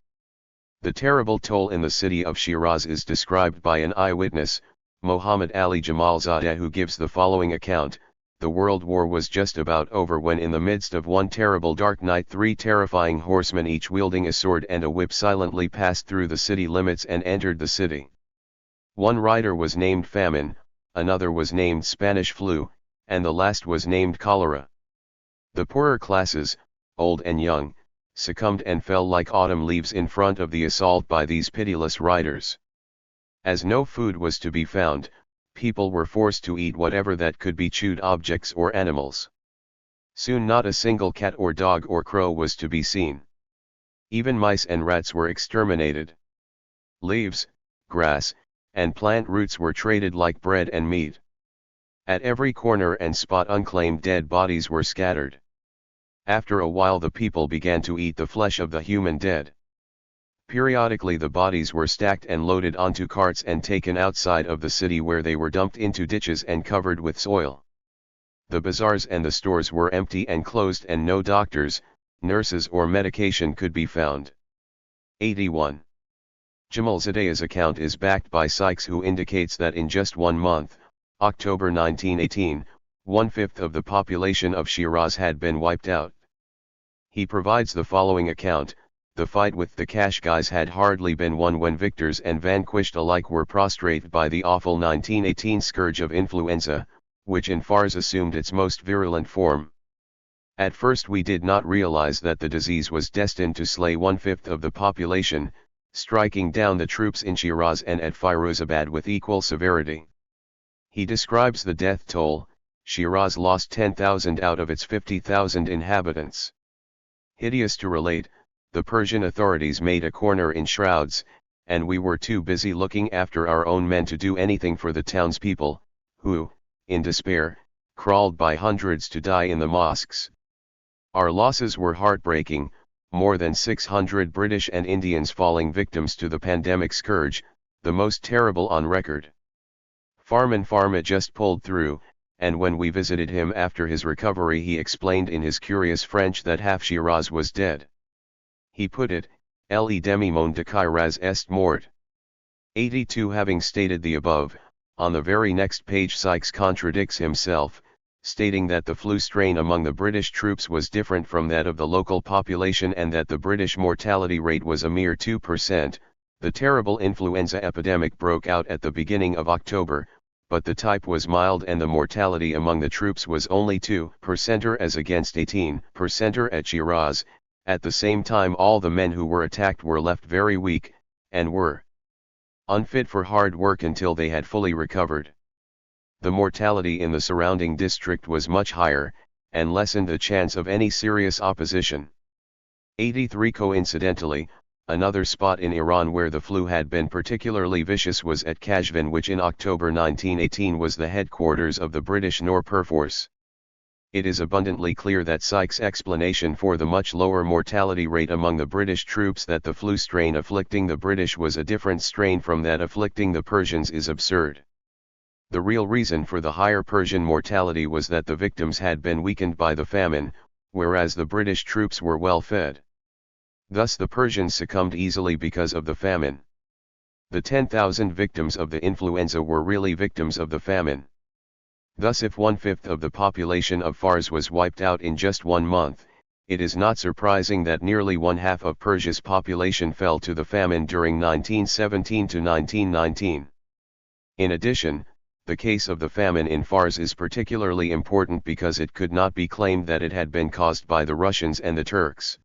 The terrible toll in the city of Shiraz is described by an eyewitness, Mohammad Ali Jamalzadeh, who gives the following account: the World War was just about over when in the midst of one terrible dark night 3 terrifying horsemen, each wielding a sword and a whip, silently passed through the city limits and entered the city. One rider was named Famine, another was named Spanish Flu, and the last was named Cholera. The poorer classes, old and young, succumbed and fell like autumn leaves in front of the assault by these pitiless riders. As no food was to be found, people were forced to eat whatever that could be chewed, objects or animals. Soon not a single cat or dog or crow was to be seen. Even mice and rats were exterminated. Leaves, grass, and plant roots were traded like bread and meat. At every corner and spot unclaimed dead bodies were scattered. After a while the people began to eat the flesh of the human dead. Periodically the bodies were stacked and loaded onto carts and taken outside of the city, where they were dumped into ditches and covered with soil. The bazaars and the stores were empty and closed, and no doctors, nurses or medication could be found. 81. Jamalzadeh's account is backed by Sykes, who indicates that in just 1 month, October 1918, 1/5 of the population of Shiraz had been wiped out. He provides the following account: the fight with the Kashgais had hardly been won when victors and vanquished alike were prostrate by the awful 1918 scourge of influenza, which in Fars assumed its most virulent form. At first we did not realize that the disease was destined to slay 1/5 of the population, striking down the troops in Shiraz and at Firozabad with equal severity. He describes the death toll. Shiraz lost 10,000 out of its 50,000 inhabitants. Hideous to relate, the Persian authorities made a corner in shrouds, and we were too busy looking after our own men to do anything for the townspeople, who, in despair, crawled by hundreds to die in the mosques. Our losses were heartbreaking, more than 600 British and Indians falling victims to the pandemic scourge, the most terrible on record. Farman Farma just pulled through, and when we visited him after his recovery he explained in his curious French that half Shiraz was dead. He put it, "Le demi-monde de Shiraz est mort." 82. Having stated the above, on the very next page Sykes contradicts himself, stating that the flu strain among the British troops was different from that of the local population and that the British mortality rate was a mere 2%. The terrible influenza epidemic broke out at the beginning of October, but the type was mild and the mortality among the troops was only 2% as against 18% at Shiraz. At the same time all the men who were attacked were left very weak, and were unfit for hard work until they had fully recovered. The mortality in the surrounding district was much higher, and lessened the chance of any serious opposition. 83. Coincidentally, another spot in Iran where the flu had been particularly vicious was at Kashvan, which in October 1918 was the headquarters of the British Nor Force. It is abundantly clear that Sykes' explanation for the much lower mortality rate among the British troops, that the flu strain afflicting the British was a different strain from that afflicting the Persians, is absurd. The real reason for the higher Persian mortality was that the victims had been weakened by the famine, whereas the British troops were well fed. Thus the Persians succumbed easily because of the famine. The 10,000 victims of the influenza were really victims of the famine. Thus if 1/5 of the population of Fars was wiped out in just 1 month, it is not surprising that nearly 1/2 of Persia's population fell to the famine during 1917 to 1919. In addition, the case of the famine in Fars is particularly important because it could not be claimed that it had been caused by the Russians and the Turks.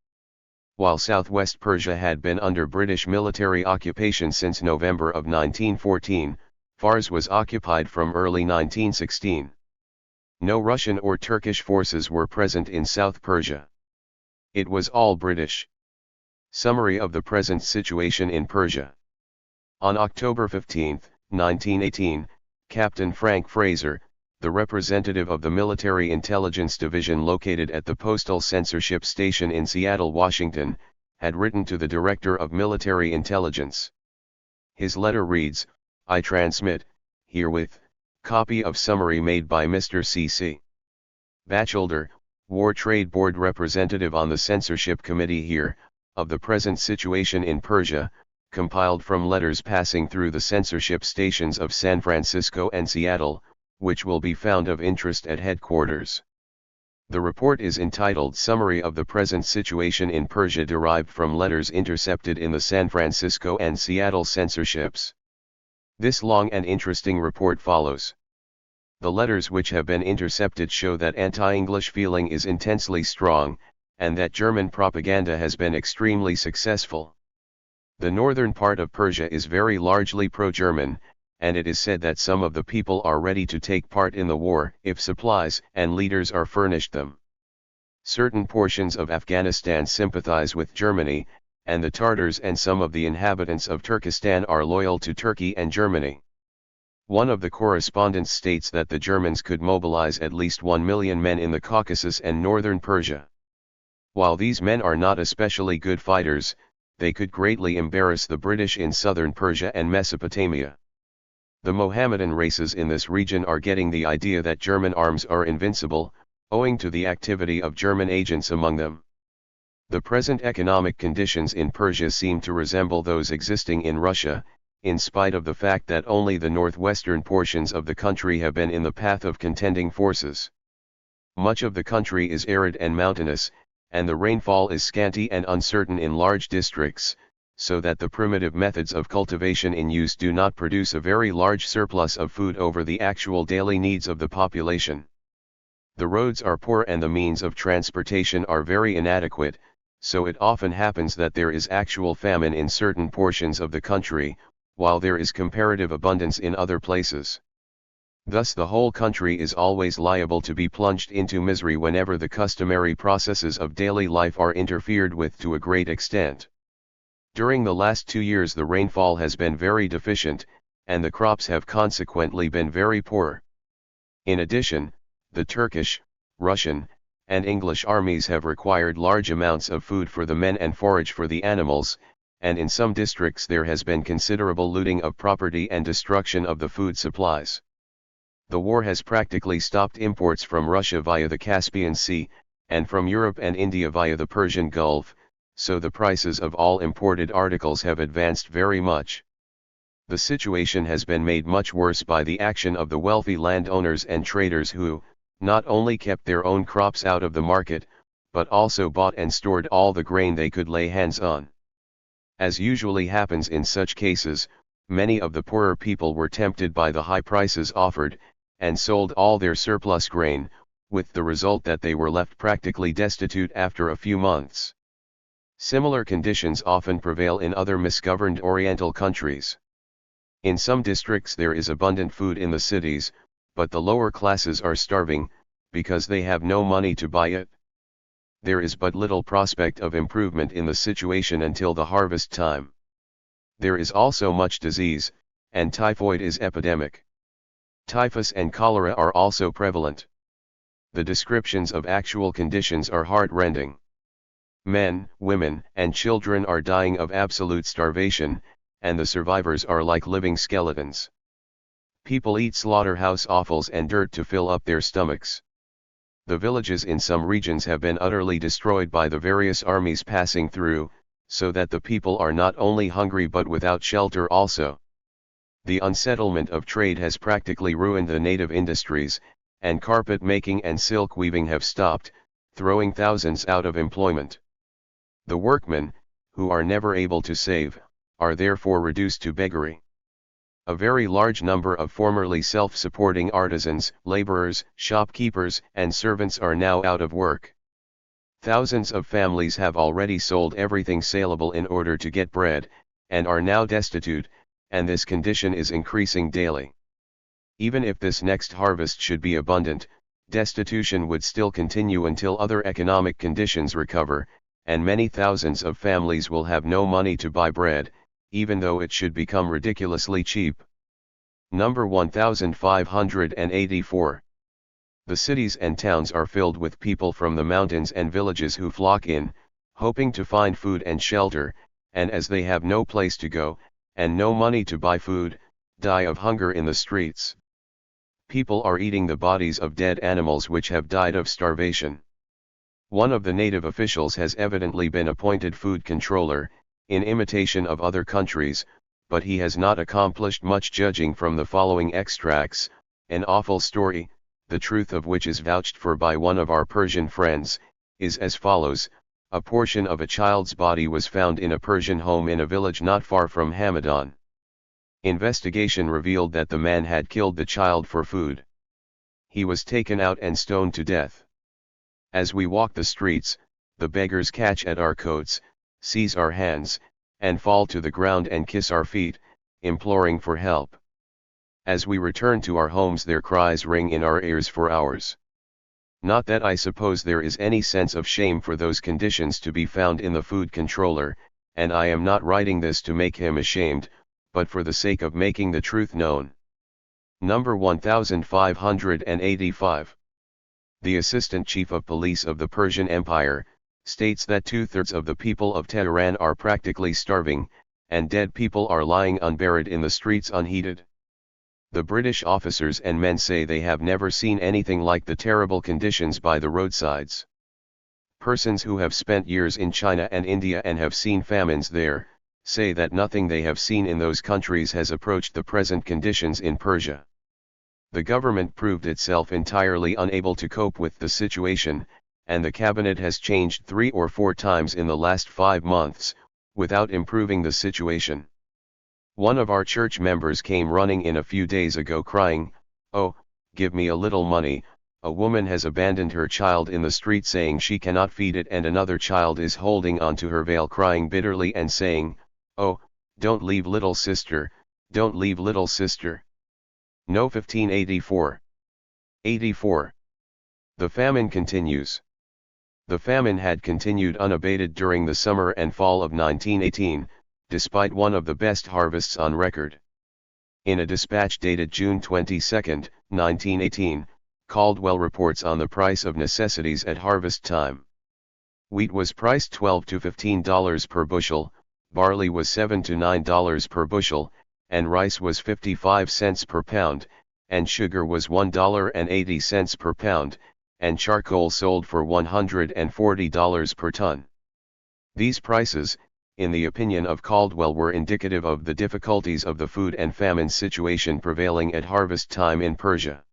While southwest Persia had been under British military occupation since November of 1914, Fars was occupied from early 1916. No Russian or Turkish forces were present in South Persia. It was all British. Summary of the present situation in Persia. On October 15, 1918, Captain Frank Fraser, the representative of the Military Intelligence Division located at the Postal Censorship Station in Seattle, Washington, had written to the Director of Military Intelligence. His letter reads, "I transmit, herewith, copy of summary made by Mr. C.C. Batchelder, War Trade Board representative on the Censorship Committee here, of the present situation in Persia, compiled from letters passing through the censorship stations of San Francisco and Seattle, which will be found of interest at headquarters." The report is entitled Summary of the Present Situation in Persia, derived from letters intercepted in the San Francisco and Seattle censorships. This long and interesting report follows. The letters which have been intercepted show that anti-English feeling is intensely strong, and that German propaganda has been extremely successful. The northern part of Persia is very largely pro-German, and it is said that some of the people are ready to take part in the war if supplies and leaders are furnished them. Certain portions of Afghanistan sympathize with Germany, and the Tartars and some of the inhabitants of Turkestan are loyal to Turkey and Germany. One of the correspondents states that the Germans could mobilize at least 1 million men in the Caucasus and northern Persia. While these men are not especially good fighters, they could greatly embarrass the British in southern Persia and Mesopotamia. The Mohammedan races in this region are getting the idea that German arms are invincible, owing to the activity of German agents among them. The present economic conditions in Persia seem to resemble those existing in Russia, in spite of the fact that only the northwestern portions of the country have been in the path of contending forces. Much of the country is arid and mountainous, and the rainfall is scanty and uncertain in large districts, so that the primitive methods of cultivation in use do not produce a very large surplus of food over the actual daily needs of the population. The roads are poor and the means of transportation are very inadequate, so it often happens that there is actual famine in certain portions of the country, while there is comparative abundance in other places. Thus the whole country is always liable to be plunged into misery whenever the customary processes of daily life are interfered with to a great extent. During the last 2 years the rainfall has been very deficient, and the crops have consequently been very poor. In addition, the Turkish, Russian, and English armies have required large amounts of food for the men and forage for the animals, and in some districts there has been considerable looting of property and destruction of the food supplies. The war has practically stopped imports from Russia via the Caspian Sea, and from Europe and India via the Persian Gulf, so the prices of all imported articles have advanced very much. The situation has been made much worse by the action of the wealthy landowners and traders who, not only kept their own crops out of the market, but also bought and stored all the grain they could lay hands on. As usually happens in such cases, many of the poorer people were tempted by the high prices offered, and sold all their surplus grain, with the result that they were left practically destitute after a few months. Similar conditions often prevail in other misgoverned Oriental countries. In some districts there is abundant food in the cities, but the lower classes are starving, because they have no money to buy it. There is but little prospect of improvement in the situation until the harvest time. There is also much disease, and typhoid is epidemic. Typhus and cholera are also prevalent. The descriptions of actual conditions are heart-rending. Men, women, and children are dying of absolute starvation, and the survivors are like living skeletons. People eat slaughterhouse offals and dirt to fill up their stomachs. The villages in some regions have been utterly destroyed by the various armies passing through, so that the people are not only hungry but without shelter also. The unsettlement of trade has practically ruined the native industries, and carpet making and silk weaving have stopped, throwing thousands out of employment. The workmen, who are never able to save, are therefore reduced to beggary. A very large number of formerly self-supporting artisans, laborers, shopkeepers, and servants are now out of work. Thousands of families have already sold everything saleable in order to get bread, and are now destitute, and this condition is increasing daily. Even if this next harvest should be abundant, destitution would still continue until other economic conditions recover, and many thousands of families will have no money to buy bread, even though it should become ridiculously cheap. Number 1584. The cities and towns are filled with people from the mountains and villages who flock in, hoping to find food and shelter, and as they have no place to go, and no money to buy food, die of hunger in the streets. People are eating the bodies of dead animals which have died of starvation. One of the native officials has evidently been appointed food controller, in imitation of other countries, but he has not accomplished much judging from the following extracts, an awful story, the truth of which is vouched for by one of our Persian friends, is as follows. A portion of a child's body was found in a Persian home in a village not far from Hamadan. Investigation revealed that the man had killed the child for food. He was taken out and stoned to death. As we walk the streets, the beggars catch at our coats, seize our hands, and fall to the ground and kiss our feet, imploring for help. As we return to our homes their cries ring in our ears for hours. Not that I suppose there is any sense of shame for those conditions to be found in the food controller, and I am not writing this to make him ashamed, but for the sake of making the truth known. Number 1585. The Assistant Chief of Police of the Persian Empire, states that 2/3 of the people of Tehran are practically starving, and dead people are lying unburied in the streets unheeded. The British officers and men say they have never seen anything like the terrible conditions by the roadsides. Persons who have spent years in China and India and have seen famines there, say that nothing they have seen in those countries has approached the present conditions in Persia. The government proved itself entirely unable to cope with the situation, and the cabinet has changed 3 or 4 times in the last 5 months, without improving the situation. One of our church members came running in a few days ago crying, "Oh, give me a little money." A woman has abandoned her child in the street saying she cannot feed it, and another child is holding on to her veil crying bitterly and saying, "Oh, don't leave little sister, don't leave little sister." No 1584. 84. The famine continues. The famine had continued unabated during the summer and fall of 1918, despite one of the best harvests on record. In a dispatch dated June 22, 1918, Caldwell reports on the price of necessities at harvest time. Wheat was priced $12 to $15 per bushel, barley was $7 to $9 per bushel, and rice was 55 cents per pound, and sugar was $1.80 per pound, and charcoal sold for $140 per ton. These prices, in the opinion of Caldwell, were indicative of the difficulties of the food and famine situation prevailing at harvest time in Persia.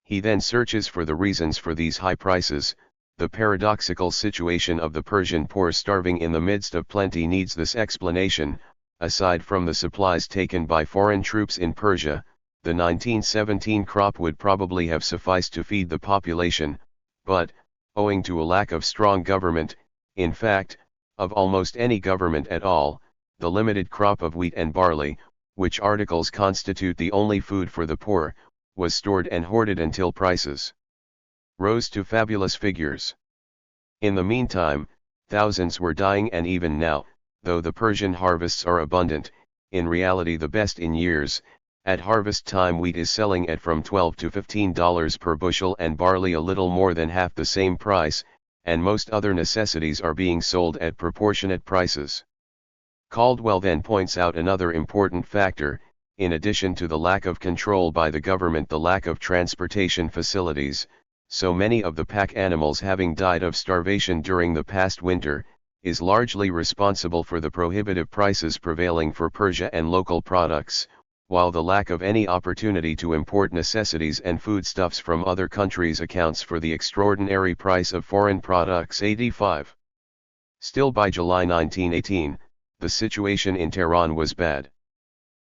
He then searches for the reasons for these high prices. The paradoxical situation of the Persian poor starving in the midst of plenty needs this explanation. Aside from the supplies taken by foreign troops in Persia, the 1917 crop would probably have sufficed to feed the population, but, owing to a lack of strong government, in fact, of almost any government at all, the limited crop of wheat and barley, which articles constitute the only food for the poor, was stored and hoarded until prices rose to fabulous figures. In the meantime, thousands were dying, and even now, though the Persian harvests are abundant, in reality the best in years, at harvest time wheat is selling at from $12 to $15 per bushel and barley a little more than half the same price, and most other necessities are being sold at proportionate prices. Caldwell then points out another important factor: in addition to the lack of control by the government, the lack of transportation facilities, so many of the pack animals having died of starvation during the past winter, is largely responsible for the prohibitive prices prevailing for Persia and local products, while the lack of any opportunity to import necessities and foodstuffs from other countries accounts for the extraordinary price of foreign products. 85. Still, by July 1918, the situation in Tehran was bad.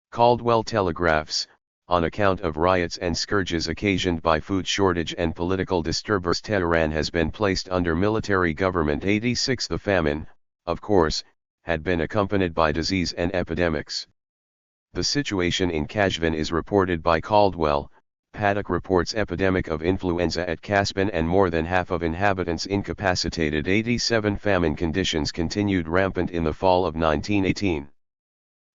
Caldwell telegraphs, on account of riots and scourges occasioned by food shortage and political disturbance, Tehran has been placed under military government. 86. The famine, of course, had been accompanied by disease and epidemics. The situation in Kashvan is reported by Caldwell. Paddock reports epidemic of influenza at Caspian and more than half of inhabitants incapacitated. 87. Famine conditions continued rampant in the fall of 1918.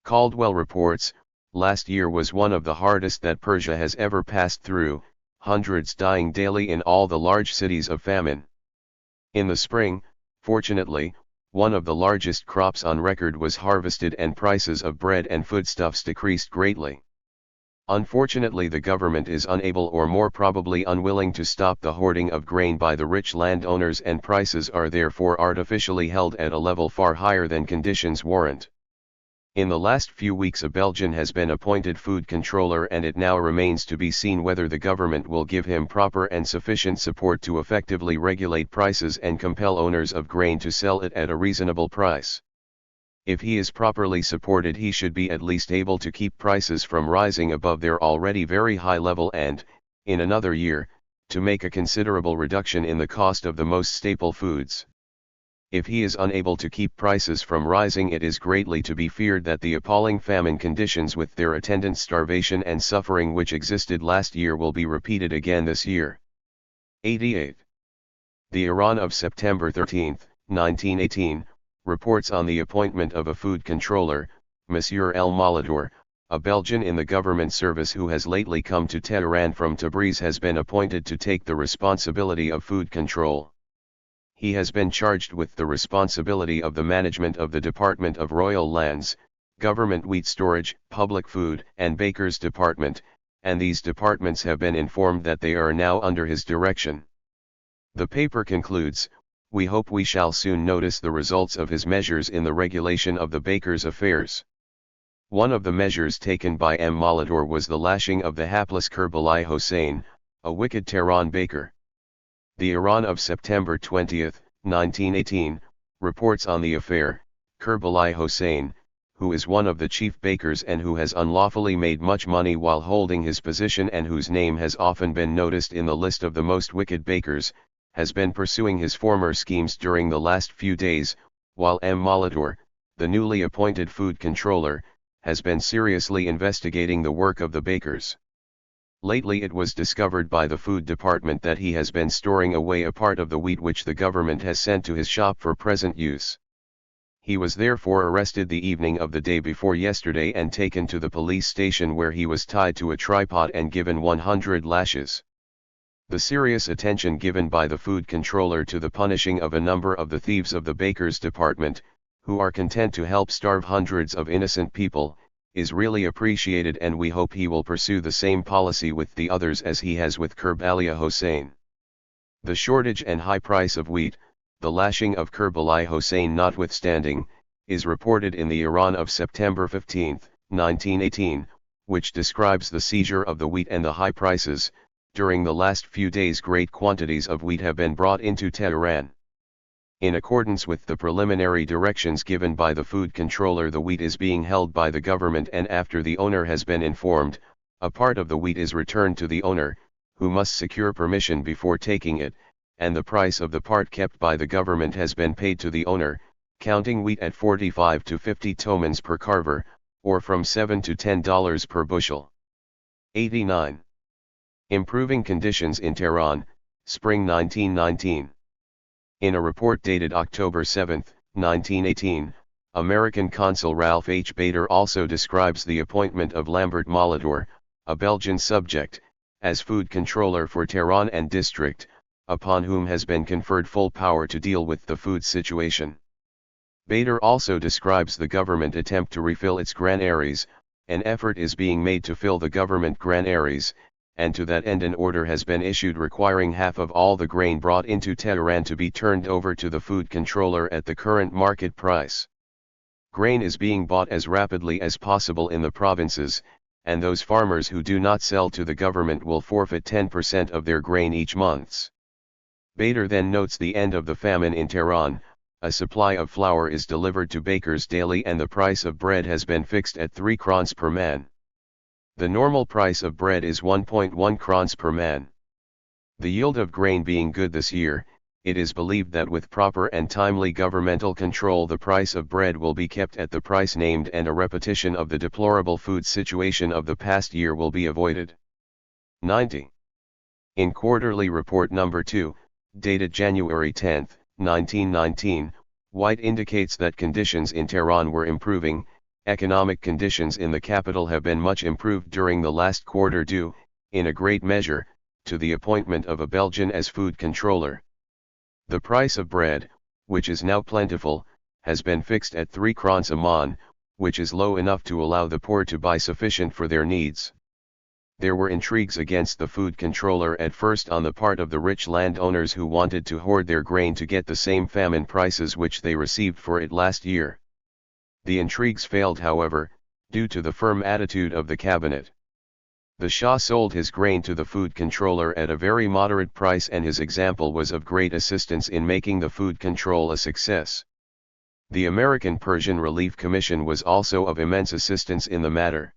Caldwell reports, last year was one of the hardest that Persia has ever passed through, hundreds dying daily in all the large cities of famine. In the spring, fortunately, one of the largest crops on record was harvested and prices of bread and foodstuffs decreased greatly. Unfortunately, the government is unable, or more probably unwilling, to stop the hoarding of grain by the rich landowners, and prices are therefore artificially held at a level far higher than conditions warrant. In the last few weeks a Belgian has been appointed food controller, and it now remains to be seen whether the government will give him proper and sufficient support to effectively regulate prices and compel owners of grain to sell it at a reasonable price. If he is properly supported, he should be at least able to keep prices from rising above their already very high level and, in another year, to make a considerable reduction in the cost of the most staple foods. If he is unable to keep prices from rising, it is greatly to be feared that the appalling famine conditions with their attendant starvation and suffering which existed last year will be repeated again this year. 88. The Iran of September 13, 1918, reports on the appointment of a food controller, Monsieur El Malador, a Belgian in the government service who has lately come to Tehran from Tabriz, has been appointed to take the responsibility of food control. He has been charged with the responsibility of the management of the Department of Royal Lands, Government Wheat Storage, Public Food and Bakers Department, and these departments have been informed that they are now under his direction. The paper concludes, "We hope we shall soon notice the results of his measures in the regulation of the bakers' affairs." One of the measures taken by M. Malador was the lashing of the hapless Kerbalai Hossein, a wicked Tehran baker. The Iran of September 20, 1918, reports on the affair. Gholi Hossein, who is one of the chief bakers and who has unlawfully made much money while holding his position and whose name has often been noticed in the list of the most wicked bakers, has been pursuing his former schemes during the last few days, while Majd, the newly appointed food controller, has been seriously investigating the work of the bakers. Lately it was discovered by the food department that he has been storing away a part of the wheat which the government has sent to his shop for present use. He was therefore arrested the evening of the day before yesterday and taken to the police station where he was tied to a tripod and given 100 lashes. The serious attention given by the food controller to the punishing of a number of the thieves of the bakers department, who are content to help starve hundreds of innocent people, is really appreciated, and we hope he will pursue the same policy with the others as he has with Gholi Hossein. The shortage and high price of wheat, the lashing of Gholi Hossein notwithstanding, is reported in the Iran of September 15, 1918, which describes the seizure of the wheat and the high prices. During the last few days great quantities of wheat have been brought into Tehran. In accordance with the preliminary directions given by the food controller, the wheat is being held by the government, and after the owner has been informed, a part of the wheat is returned to the owner, who must secure permission before taking it, and the price of the part kept by the government has been paid to the owner, counting wheat at 45 to 50 tomans per carver, or from $7 to $10 per bushel. 89. Improving conditions in Tehran, Spring 1919. In a report dated October 7, 1918, American Consul Ralph H. Bader also describes the appointment of Lambert Molitor, a Belgian subject, as food controller for Tehran and district, upon whom has been conferred full power to deal with the food situation. Bader also describes the government attempt to refill its granaries. An effort is being made to fill the government granaries, and to that end an order has been issued requiring half of all the grain brought into Tehran to be turned over to the food controller at the current market price. Grain is being bought as rapidly as possible in the provinces, and those farmers who do not sell to the government will forfeit 10% of their grain each month. Bader then notes the end of the famine in Tehran. A supply of flour is delivered to bakers daily, and the price of bread has been fixed at 3 krons per man. The normal price of bread is 1.1 krons per man. The yield of grain being good this year, it is believed that with proper and timely governmental control the price of bread will be kept at the price named, and a repetition of the deplorable food situation of the past year will be avoided. 90. In Quarterly Report Number 2, dated January 10, 1919, White indicates that conditions in Tehran were improving. Economic conditions in the capital have been much improved during the last quarter due, in a great measure, to the appointment of a Belgian as food controller. The price of bread, which is now plentiful, has been fixed at 3 krons a man, which is low enough to allow the poor to buy sufficient for their needs. There were intrigues against the food controller at first on the part of the rich landowners who wanted to hoard their grain to get the same famine prices which they received for it last year. The intrigues failed, however, due to the firm attitude of the cabinet. The Shah sold his grain to the food controller at a very moderate price, and his example was of great assistance in making the food control a success. The American Persian Relief Commission was also of immense assistance in the matter.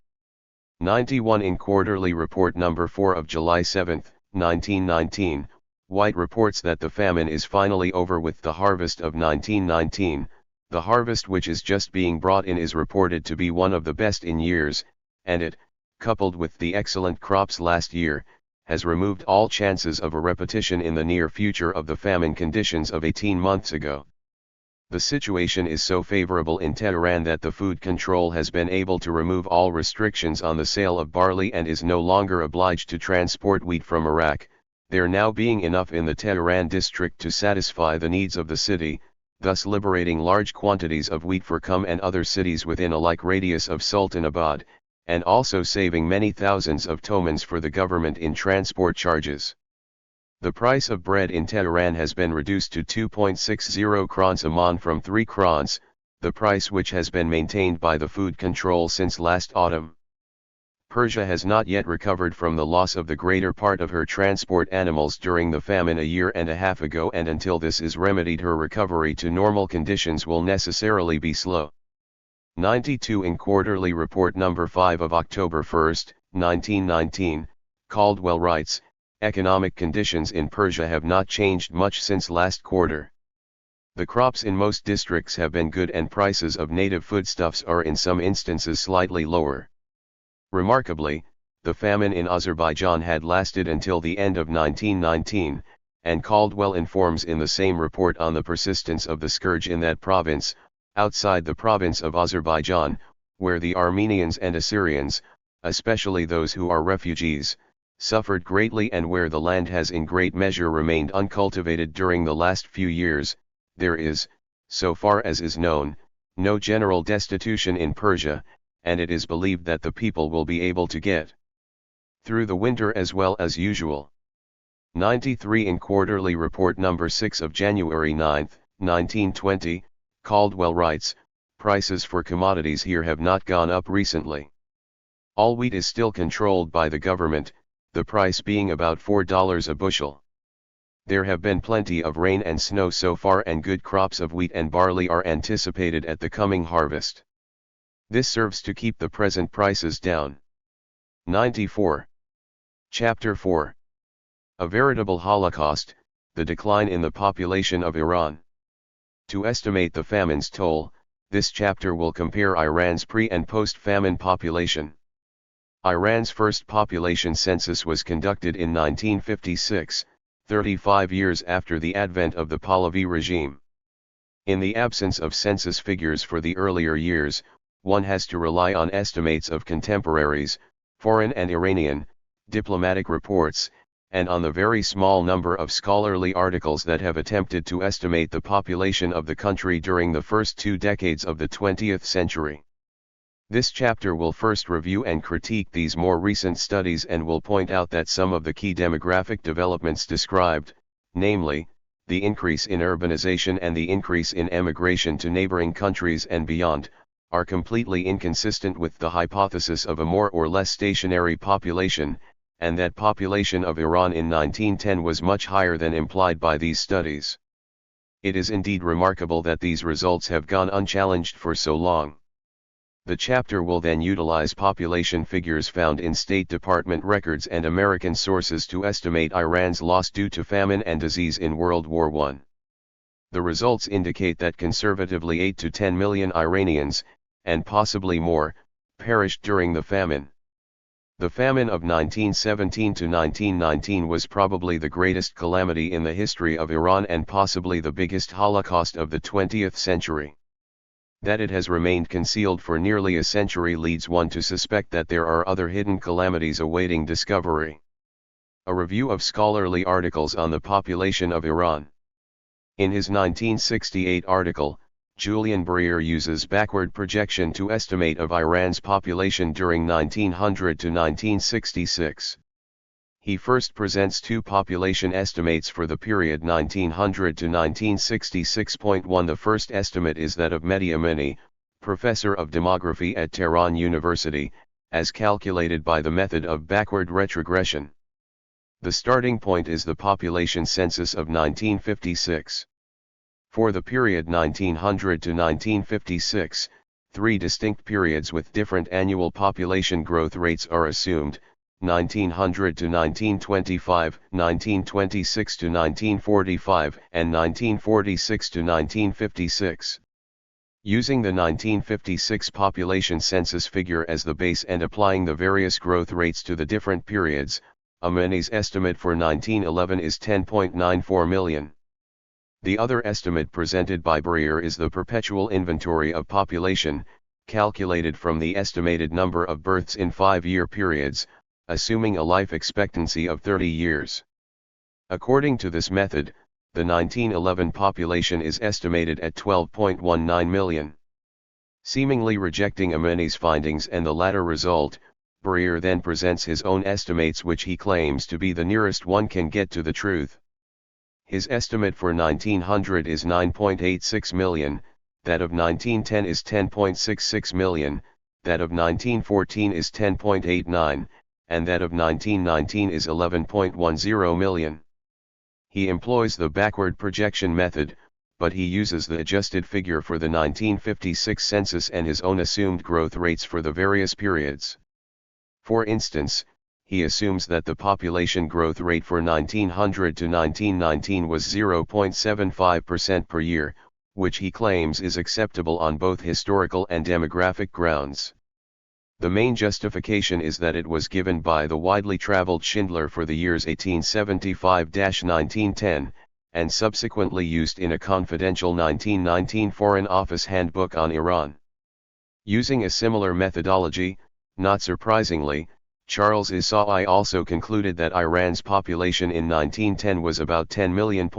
91. In Quarterly Report Number 4 of July 7, 1919, White reports that the famine is finally over with the harvest of 1919. The harvest which is just being brought in is reported to be one of the best in years, and it, coupled with the excellent crops last year, has removed all chances of a repetition in the near future of the famine conditions of 18 months ago. The situation is so favorable in Tehran that the food control has been able to remove all restrictions on the sale of barley and is no longer obliged to transport wheat from Iraq, there now being enough in the Tehran district to satisfy the needs of the city, thus liberating large quantities of wheat for Qum and other cities within a like radius of Sultanabad, and also saving many thousands of tomans for the government in transport charges. The price of bread in Tehran has been reduced to 2.60 krons a man from 3 krons, the price which has been maintained by the food control since last autumn. Persia has not yet recovered from the loss of the greater part of her transport animals during the famine a year and a half ago, and until this is remedied her recovery to normal conditions will necessarily be slow. 92 in Quarterly Report Number 5 of October 1, 1919, Caldwell writes, economic conditions in Persia have not changed much since last quarter. The crops in most districts have been good and prices of native foodstuffs are in some instances slightly lower. Remarkably, the famine in Azerbaijan had lasted until the end of 1919, and Caldwell informs in the same report on the persistence of the scourge in that province, outside the province of Azerbaijan, where the Armenians and Assyrians, especially those who are refugees, suffered greatly and where the land has in great measure remained uncultivated during the last few years. There is, so far as is known, no general destitution in Persia, and it is believed that the people will be able to get through the winter as well as usual. 93 in Quarterly Report Number 6 of January 9, 1920, Caldwell writes, prices for commodities here have not gone up recently. All wheat is still controlled by the government, the price being about $4 a bushel. There have been plenty of rain and snow so far, and good crops of wheat and barley are anticipated at the coming harvest. This serves to keep the present prices down. 94. Chapter 4. A veritable Holocaust, the decline in the population of Iran. To estimate the famine's toll, this chapter will compare Iran's pre- and post-famine population. Iran's first population census was conducted in 1956, 35 years after the advent of the Pahlavi regime. In the absence of census figures for the earlier years, one has to rely on estimates of contemporaries, foreign and Iranian, diplomatic reports, and on the very small number of scholarly articles that have attempted to estimate the population of the country during the first 2 decades of the 20th century. This chapter will first review and critique these more recent studies and will point out that some of the key demographic developments described, namely, the increase in urbanization and the increase in emigration to neighboring countries and beyond, are completely inconsistent with the hypothesis of a more or less stationary population, and that population of Iran in 1910 was much higher than implied by these studies. It is indeed remarkable that these results have gone unchallenged for so long. The chapter will then utilize population figures found in State Department records and American sources to estimate Iran's loss due to famine and disease in World War I. The results indicate that conservatively 8 to 10 million Iranians, and possibly more, perished during the famine. The famine of 1917 to 1919 was probably the greatest calamity in the history of Iran and possibly the biggest Holocaust of the 20th century. That it has remained concealed for nearly a century leads one to suspect that there are other hidden calamities awaiting discovery. A review of scholarly articles on the population of Iran. In his 1968 article, Julian Breer uses backward projection to estimate of Iran's population during 1900 to 1966. He first presents 2 population estimates for the period 1900 to 1966.1. The first estimate is that of Mehdi Amini, professor of demography at Tehran University, as calculated by the method of backward retrogression. The starting point is the population census of 1956. For the period 1900 to 1956, 3 distinct periods with different annual population growth rates are assumed: 1900 to 1925, 1926 to 1945, and 1946 to 1956. Using the 1956 population census figure as the base and applying the various growth rates to the different periods, Amini's estimate for 1911 is 10.94 million. The other estimate presented by Breer is the perpetual inventory of population, calculated from the estimated number of births in 5-year periods, assuming a life expectancy of 30 years. According to this method, the 1911 population is estimated at 12.19 million. Seemingly rejecting Amini's findings and the latter result, Breer then presents his own estimates, which he claims to be the nearest one can get to the truth. His estimate for 1900 is 9.86 million, that of 1910 is 10.66 million, that of 1914 is 10.89, and that of 1919 is 11.10 million. He employs the backward projection method, but he uses the adjusted figure for the 1956 census and his own assumed growth rates for the various periods. For instance, he assumes that the population growth rate for 1900 to 1919 was 0.75% per year, which he claims is acceptable on both historical and demographic grounds. The main justification is that it was given by the widely traveled Schindler for the years 1875-1910, and subsequently used in a confidential 1919 Foreign Office Handbook on Iran. Using a similar methodology, not surprisingly, Charles Isai also concluded that Iran's population in 1910 was about 10 million.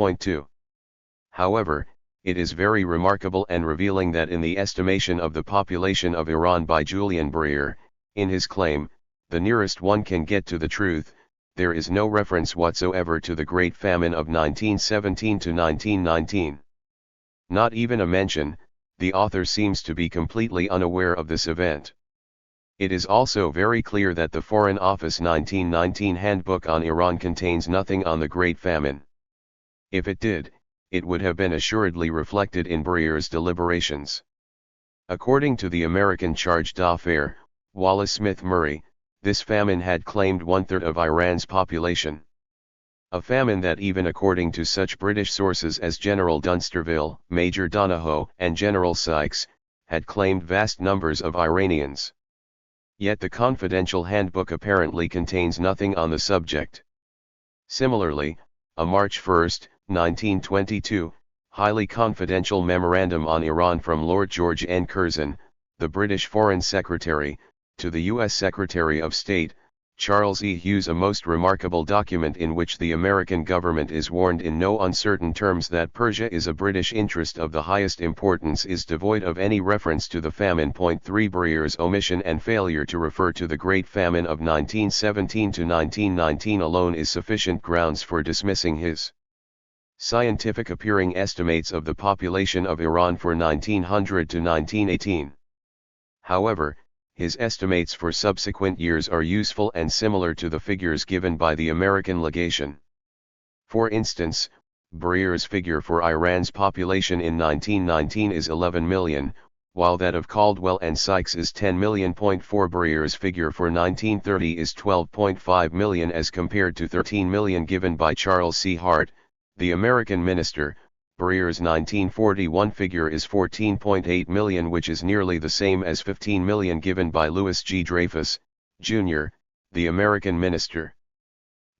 However, it is very remarkable and revealing that in the estimation of the population of Iran by Julian Breyer, in his claim, the nearest one can get to the truth, there is no reference whatsoever to the Great Famine of 1917 to 1919. Not even a mention. The author seems to be completely unaware of this event. It is also very clear that the Foreign Office 1919 Handbook on Iran contains nothing on the Great Famine. If it did, it would have been assuredly reflected in Breyer's deliberations. According to the American charge d'affaires, Wallace Smith Murray, this famine had claimed 1/3 of Iran's population. A famine that even according to such British sources as General Dunsterville, Major Donahoe, and General Sykes, had claimed vast numbers of Iranians. Yet the confidential handbook apparently contains nothing on the subject. Similarly, a March 1, 1922, highly confidential memorandum on Iran from Lord George N. Curzon, the British Foreign Secretary, to the U.S. Secretary of State, Charles E. Hughes, a most remarkable document in which the American government is warned in no uncertain terms that Persia is a British interest of the highest importance, is devoid of any reference to the famine. 3 Breyer's omission and failure to refer to the Great Famine of 1917 to 1919 alone is sufficient grounds for dismissing his scientific appearing estimates of the population of Iran for 1900 to 1918. However, his estimates for subsequent years are useful and similar to the figures given by the American legation. For instance, Breyer's figure for Iran's population in 1919 is 11 million, while that of Caldwell and Sykes is 10 million. Breyer's figure for 1930 is 12.5 million as compared to 13 million given by Charles C. Hart, the American minister. Breyer's 1941 figure is 14.8 million, which is nearly the same as 15 million given by Louis G. Dreyfus, Jr., the American minister.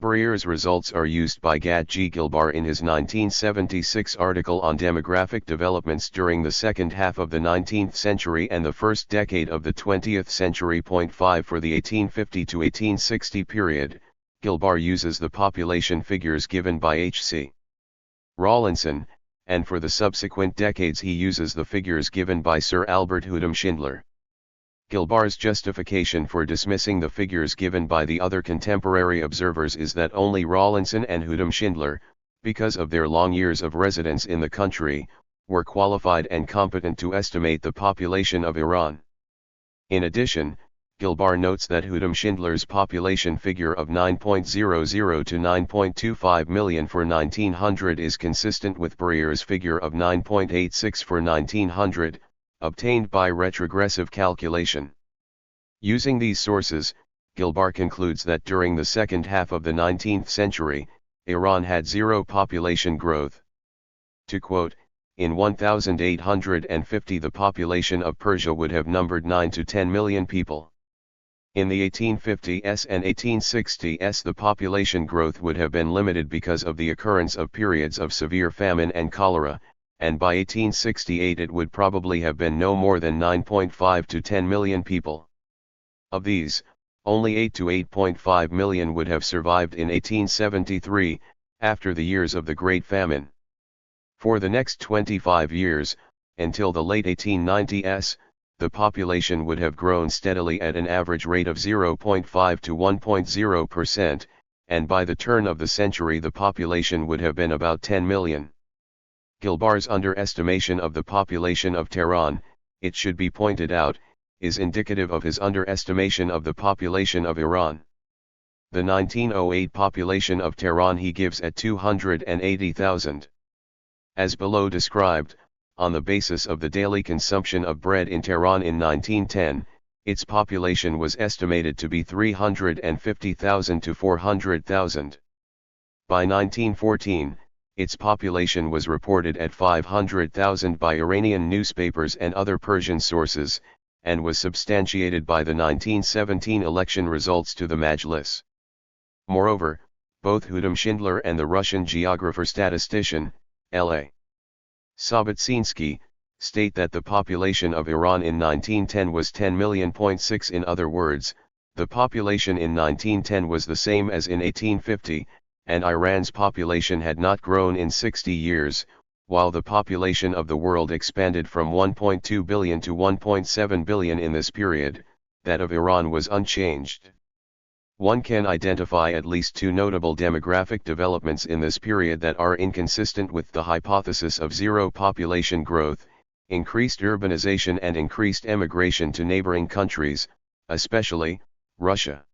Breyer's results are used by Gad G. Gilbar in his 1976 article on demographic developments during the second half of the 19th century and the first decade of the 20th century. 5 For the 1850 to 1860 period, Gilbar uses the population figures given by H.C. Rawlinson, and for the subsequent decades he uses the figures given by Sir Albert Hoodham Schindler. Gilbar's justification for dismissing the figures given by the other contemporary observers is that only Rawlinson and Hoodham Schindler, because of their long years of residence in the country, were qualified and competent to estimate the population of Iran. In addition, Gilbar notes that Hoodham Schindler's population figure of 9.00 to 9.25 million for 1900 is consistent with Breyer's figure of 9.86 for 1900, obtained by retrogressive calculation. Using these sources, Gilbar concludes that during the second half of the 19th century, Iran had zero population growth. To quote, in 1850 the population of Persia would have numbered 9 to 10 million people. In the 1850s and 1860s the population growth would have been limited because of the occurrence of periods of severe famine and cholera, and by 1868 it would probably have been no more than 9.5 to 10 million people. Of these, only 8 to 8.5 million would have survived in 1873, after the years of the Great Famine. For the next 25 years, until the late 1890s, the population would have grown steadily at an average rate of 0.5 to 1.0%, and by the turn of the century the population would have been about 10 million. Gilbar's underestimation of the population of Tehran, it should be pointed out, is indicative of his underestimation of the population of Iran. The 1908 population of Tehran he gives at 280,000. As below described, on the basis of the daily consumption of bread in Tehran in 1910, its population was estimated to be 350,000 to 400,000. By 1914, its population was reported at 500,000 by Iranian newspapers and other Persian sources, and was substantiated by the 1917 election results to the Majlis. Moreover, both Hudom Schindler and the Russian geographer-statistician, L.A. Sabatsinsky, state that the population of Iran in 1910 was 10 million. 6. In other words, the population in 1910 was the same as in 1850, and Iran's population had not grown in 60 years, while the population of the world expanded from 1.2 billion to 1.7 billion in this period. That of Iran was unchanged. One can identify at least two notable demographic developments in this period that are inconsistent with the hypothesis of zero population growth: increased urbanization and increased emigration to neighboring countries, especially Russia.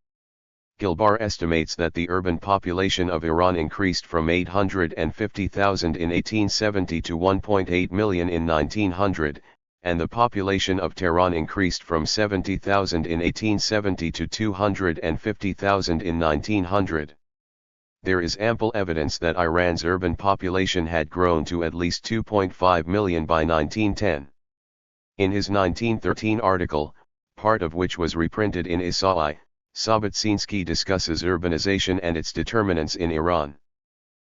Gilbar estimates that the urban population of Iran increased from 850,000 in 1870 to 1.8 million in 1900, and the population of Tehran increased from 70,000 in 1870 to 250,000 in 1900. There is ample evidence that Iran's urban population had grown to at least 2.5 million by 1910. In his 1913 article, part of which was reprinted in Isai, Sabatsinsky discusses urbanization and its determinants in Iran.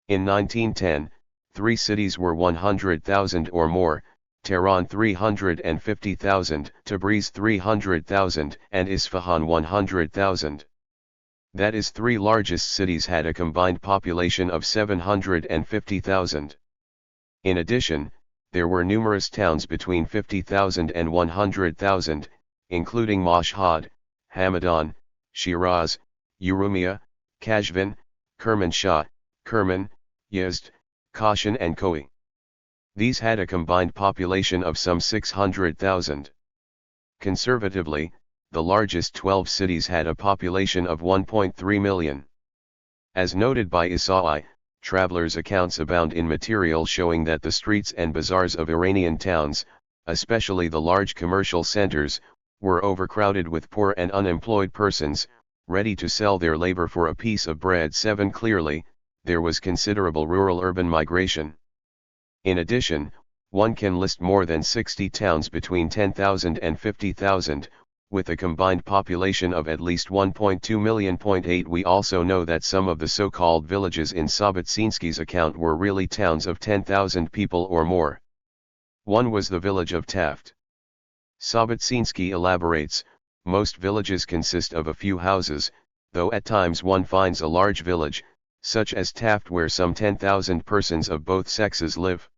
In 1910, three cities were 100,000 or more: Tehran 350,000, Tabriz 300,000, and Isfahan 100,000. That is, three largest cities had a combined population of 750,000. In addition, there were numerous towns between 50,000 and 100,000, including Mashhad, Hamadan, Shiraz, Urumia, Kashvan, Kermanshah, Kerman, Yazd, Kashan and Koi. These had a combined population of some 600,000. Conservatively, the largest 12 cities had a population of 1.3 million. As noted by Isai, travelers' accounts abound in material showing that the streets and bazaars of Iranian towns, especially the large commercial centers, were overcrowded with poor and unemployed persons, ready to sell their labor for a piece of bread. 7. Clearly, there was considerable rural-urban migration. In addition, one can list more than 60 towns between 10,000 and 50,000, with a combined population of at least 1.2 million. 8. We also know that some of the so-called villages in Sabatsinsky's account were really towns of 10,000 people or more. One was the village of Taft. Sabatsinsky elaborates, most villages consist of a few houses, though at times one finds a large village, such as Taft, where some 10,000 persons of both sexes live.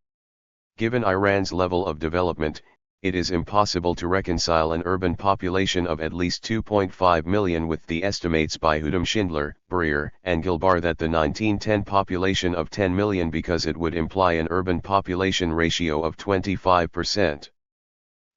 Given Iran's level of development, it is impossible to reconcile an urban population of at least 2.5 million with the estimates by Hudom Schindler, Breer, and Gilbar that the 1910 population of 10 million, because it would imply an urban population ratio of 25%.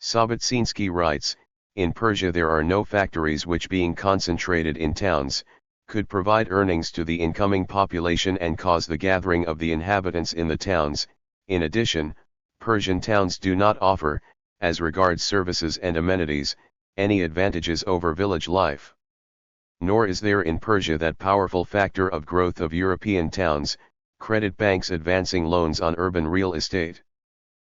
Sabatsinsky writes, in Persia there are no factories which, being concentrated in towns, could provide earnings to the incoming population and cause the gathering of the inhabitants in the towns. In addition, Persian towns do not offer, as regards services and amenities, any advantages over village life. Nor is there in Persia that powerful factor of growth of European towns, credit banks advancing loans on urban real estate.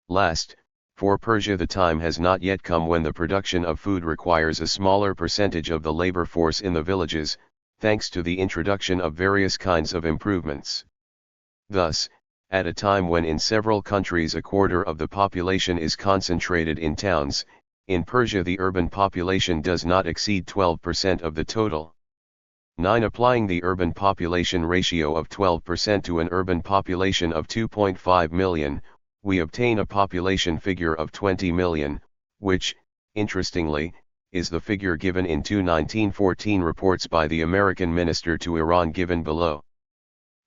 Last, for Persia the time has not yet come when the production of food requires a smaller percentage of the labor force in the villages, thanks to the introduction of various kinds of improvements. Thus, at a time when in several countries a quarter of the population is concentrated in towns, in Persia the urban population does not exceed 12% of the total. 9. Applying the urban population ratio of 12% to an urban population of 2.5 million, we obtain a population figure of 20 million, which, interestingly, is the figure given in two 1914 reports by the American minister to Iran given below.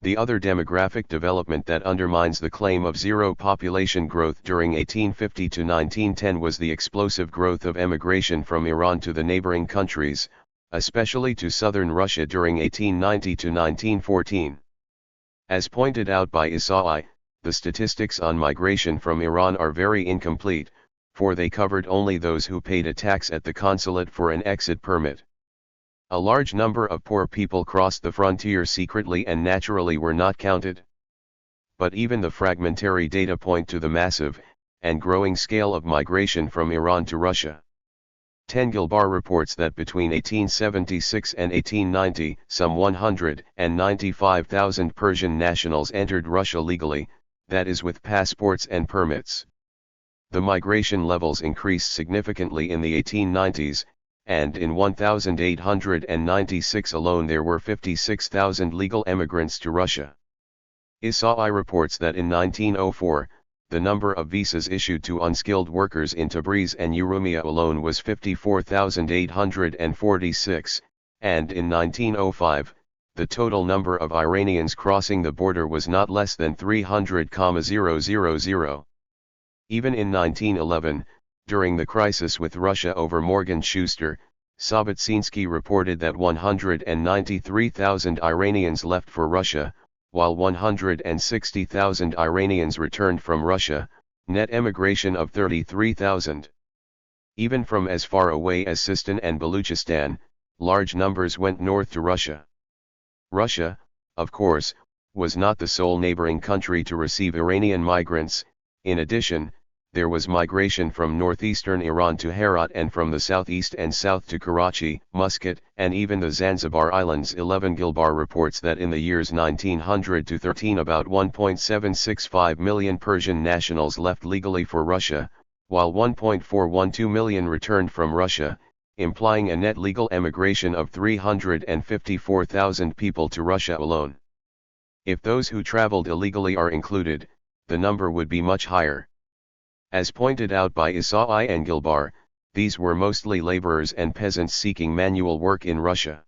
The other demographic development that undermines the claim of zero population growth during 1850 to 1910 was the explosive growth of emigration from Iran to the neighboring countries, especially to southern Russia during 1890 to 1914. As pointed out by Isai, the statistics on migration from Iran are very incomplete, for they covered only those who paid a tax at the consulate for an exit permit. A large number of poor people crossed the frontier secretly and naturally were not counted. But even the fragmentary data point to the massive, and growing scale of migration from Iran to Russia. Tengelbar reports that between 1876 and 1890, some 195,000 Persian nationals entered Russia legally, that is with passports and permits. The migration levels increased significantly in the 1890s, and in 1896 alone there were 56,000 legal emigrants to Russia. Isai reports that in 1904, the number of visas issued to unskilled workers in Tabriz and Urumia alone was 54,846, and in 1905, the total number of Iranians crossing the border was not less than 300,000. Even in 1911, during the crisis with Russia over Morgan Schuster, Sabatsinsky reported that 193,000 Iranians left for Russia, while 160,000 Iranians returned from Russia, net emigration of 33,000. Even from as far away as Sistan and Baluchistan, large numbers went north to Russia. Russia, of course, was not the sole neighboring country to receive Iranian migrants. In addition, there was migration from northeastern Iran to Herat and from the southeast and south to Karachi, Muscat, and even the Zanzibar Islands. 11 Gilbar reports that in the years 1900 to 13 about 1.765 million Persian nationals left legally for Russia, while 1.412 million returned from Russia, implying a net legal emigration of 354,000 people to Russia alone. If those who traveled illegally are included, the number would be much higher. As pointed out by Isai and Gilbar, these were mostly laborers and peasants seeking manual work in Russia.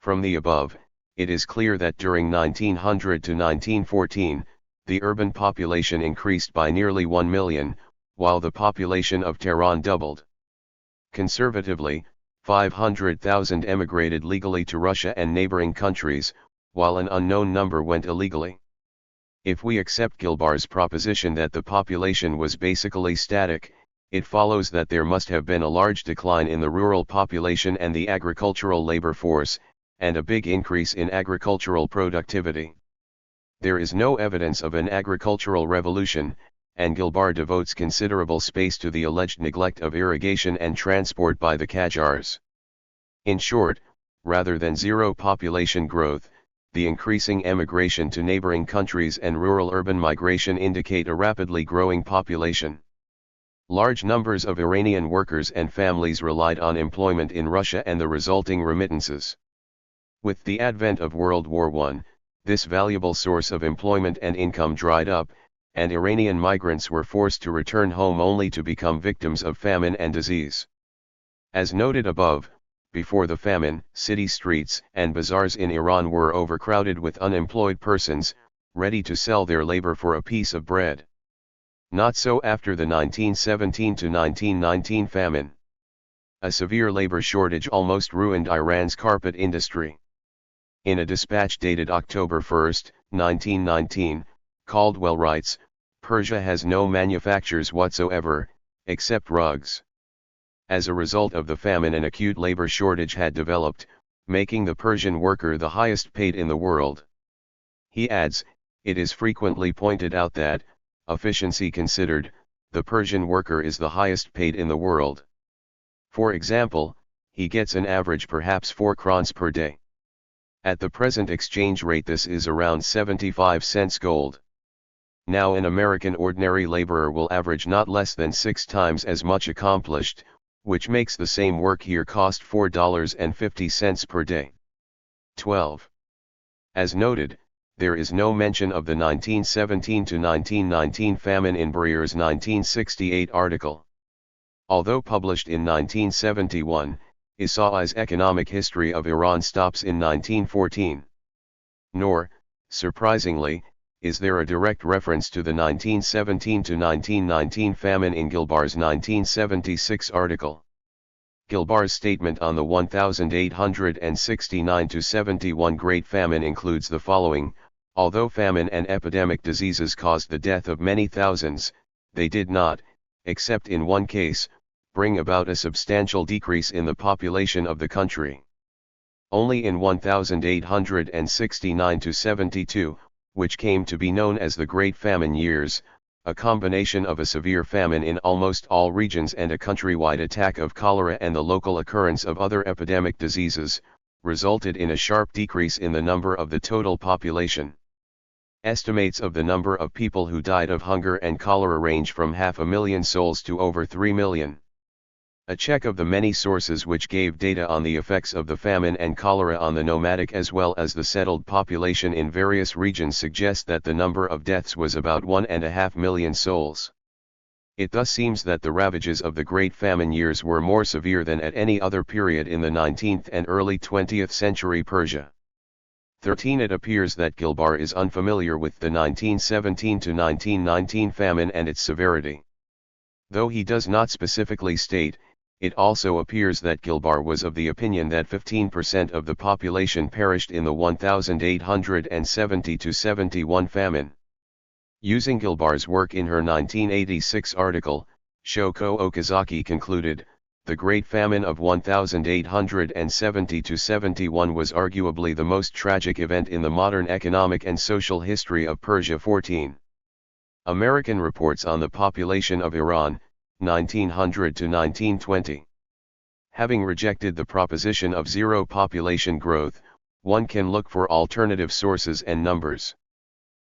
From the above, it is clear that during 1900 to 1914, the urban population increased by nearly 1 million, while the population of Tehran doubled. Conservatively, 500,000 emigrated legally to Russia and neighboring countries, while an unknown number went illegally. If we accept Gilbar's proposition that the population was basically static, it follows that there must have been a large decline in the rural population and the agricultural labor force, and a big increase in agricultural productivity. There is no evidence of an agricultural revolution, and Gilbar devotes considerable space to the alleged neglect of irrigation and transport by the Qajars. In short, rather than zero population growth, the increasing emigration to neighboring countries and rural-urban migration indicate a rapidly growing population. Large numbers of Iranian workers and families relied on employment in Russia and the resulting remittances. With the advent of World War I, this valuable source of employment and income dried up, and Iranian migrants were forced to return home only to become victims of famine and disease. As noted above, before the famine, city streets and bazaars in Iran were overcrowded with unemployed persons, ready to sell their labor for a piece of bread. Not so after the 1917 to 1919 famine. A severe labor shortage almost ruined Iran's carpet industry. In a dispatch dated October 1, 1919, Caldwell writes, "Persia has no manufactures whatsoever, except rugs." As a result of the famine, an acute labor shortage had developed, making the Persian worker the highest paid in the world. He adds, it is frequently pointed out that, efficiency considered, the Persian worker is the highest paid in the world. For example, he gets an average perhaps 4 crowns per day. At the present exchange rate this is around 75 cents gold. Now an American ordinary laborer will average not less than 6 times as much accomplished, which makes the same work here cost $4.50 per day. 12. As noted, there is no mention of the 1917 to 1919 famine in Brier's 1968 article. Although published in 1971, Isai's Economic History of Iran stops in 1914. Nor, Surprisingly, is there a direct reference to the 1917 to 1919 famine in Gilbar's 1976 article. Gilbar's statement on the 1869 to 71 Great Famine includes the following: although famine and epidemic diseases caused the death of many thousands, they did not, except in one case, bring about a substantial decrease in the population of the country. Only in 1869 to 72, which came to be known as the Great Famine years, a combination of a severe famine in almost all regions and a countrywide attack of cholera and the local occurrence of other epidemic diseases, resulted in a sharp decrease in the number of the total population. Estimates of the number of people who died of hunger and cholera range from 500,000 souls to over 3 million. A check of the many sources which gave data on the effects of the famine and cholera on the nomadic as well as the settled population in various regions suggests that the number of deaths was about 1.5 million souls. It thus seems that the ravages of the Great Famine years were more severe than at any other period in the 19th and early 20th century Persia. 13. It appears that Gilbar is unfamiliar with the 1917 to 1919 famine and its severity. Though he does not specifically state, it also appears that Gilbar was of the opinion that 15% of the population perished in the 1870 to 71 famine. Using Gilbar's work in her 1986 article, Shoko Okazaki concluded, the Great Famine of 1870 to 71 was arguably the most tragic event in the modern economic and social history of Persia. 14. American reports on the population of Iran, 1900 to 1920. Having rejected the proposition of zero population growth, one can look for alternative sources and numbers.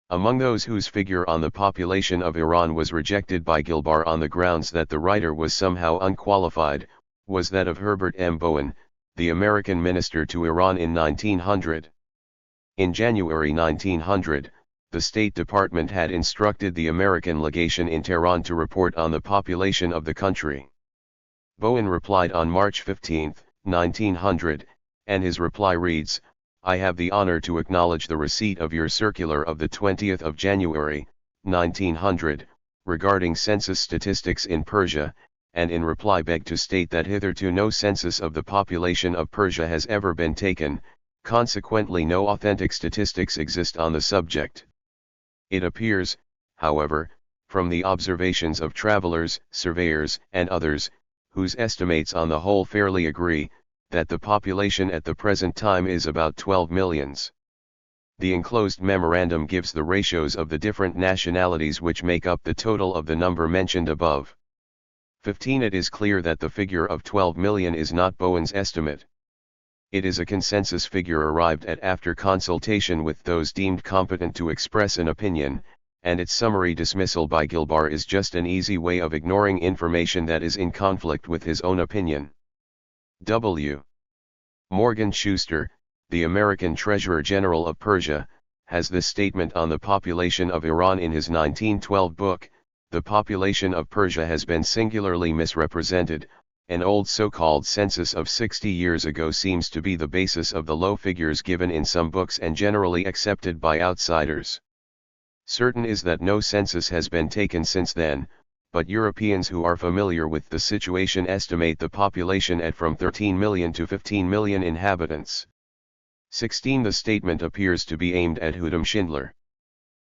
Among those whose figure on the population of Iran was rejected by Gilbar on the grounds that the writer was somehow unqualified, was that of Herbert M. Bowen, the American minister to Iran in 1900. In January 1900, the State Department had instructed the American legation in Tehran to report on the population of the country. Bowen replied on March 15, 1900, and his reply reads, I have the honor to acknowledge the receipt of your circular of the 20th of January, 1900, regarding census statistics in Persia, and in reply beg to state that hitherto no census of the population of Persia has ever been taken, consequently no authentic statistics exist on the subject. It appears, however, from the observations of travelers, surveyors, and others, whose estimates on the whole fairly agree, that the population at the present time is about 12 millions. The enclosed memorandum gives the ratios of the different nationalities which make up the total of the number mentioned above. 15. It is clear that the figure of 12 million is not Bowen's estimate. It is a consensus figure arrived at after consultation with those deemed competent to express an opinion, and its summary dismissal by Gilbar is just an easy way of ignoring information that is in conflict with his own opinion. W. Morgan Schuster, the American Treasurer General of Persia, has this statement on the population of Iran in his 1912 book, The Population of Persia Has Been Singularly Misrepresented. An old so-called census of 60 years ago seems to be the basis of the low figures given in some books and generally accepted by outsiders. Certain is that no census has been taken since then, but Europeans who are familiar with the situation estimate the population at from 13 million to 15 million inhabitants. 16. The statement appears to be aimed at Hudam Schindler.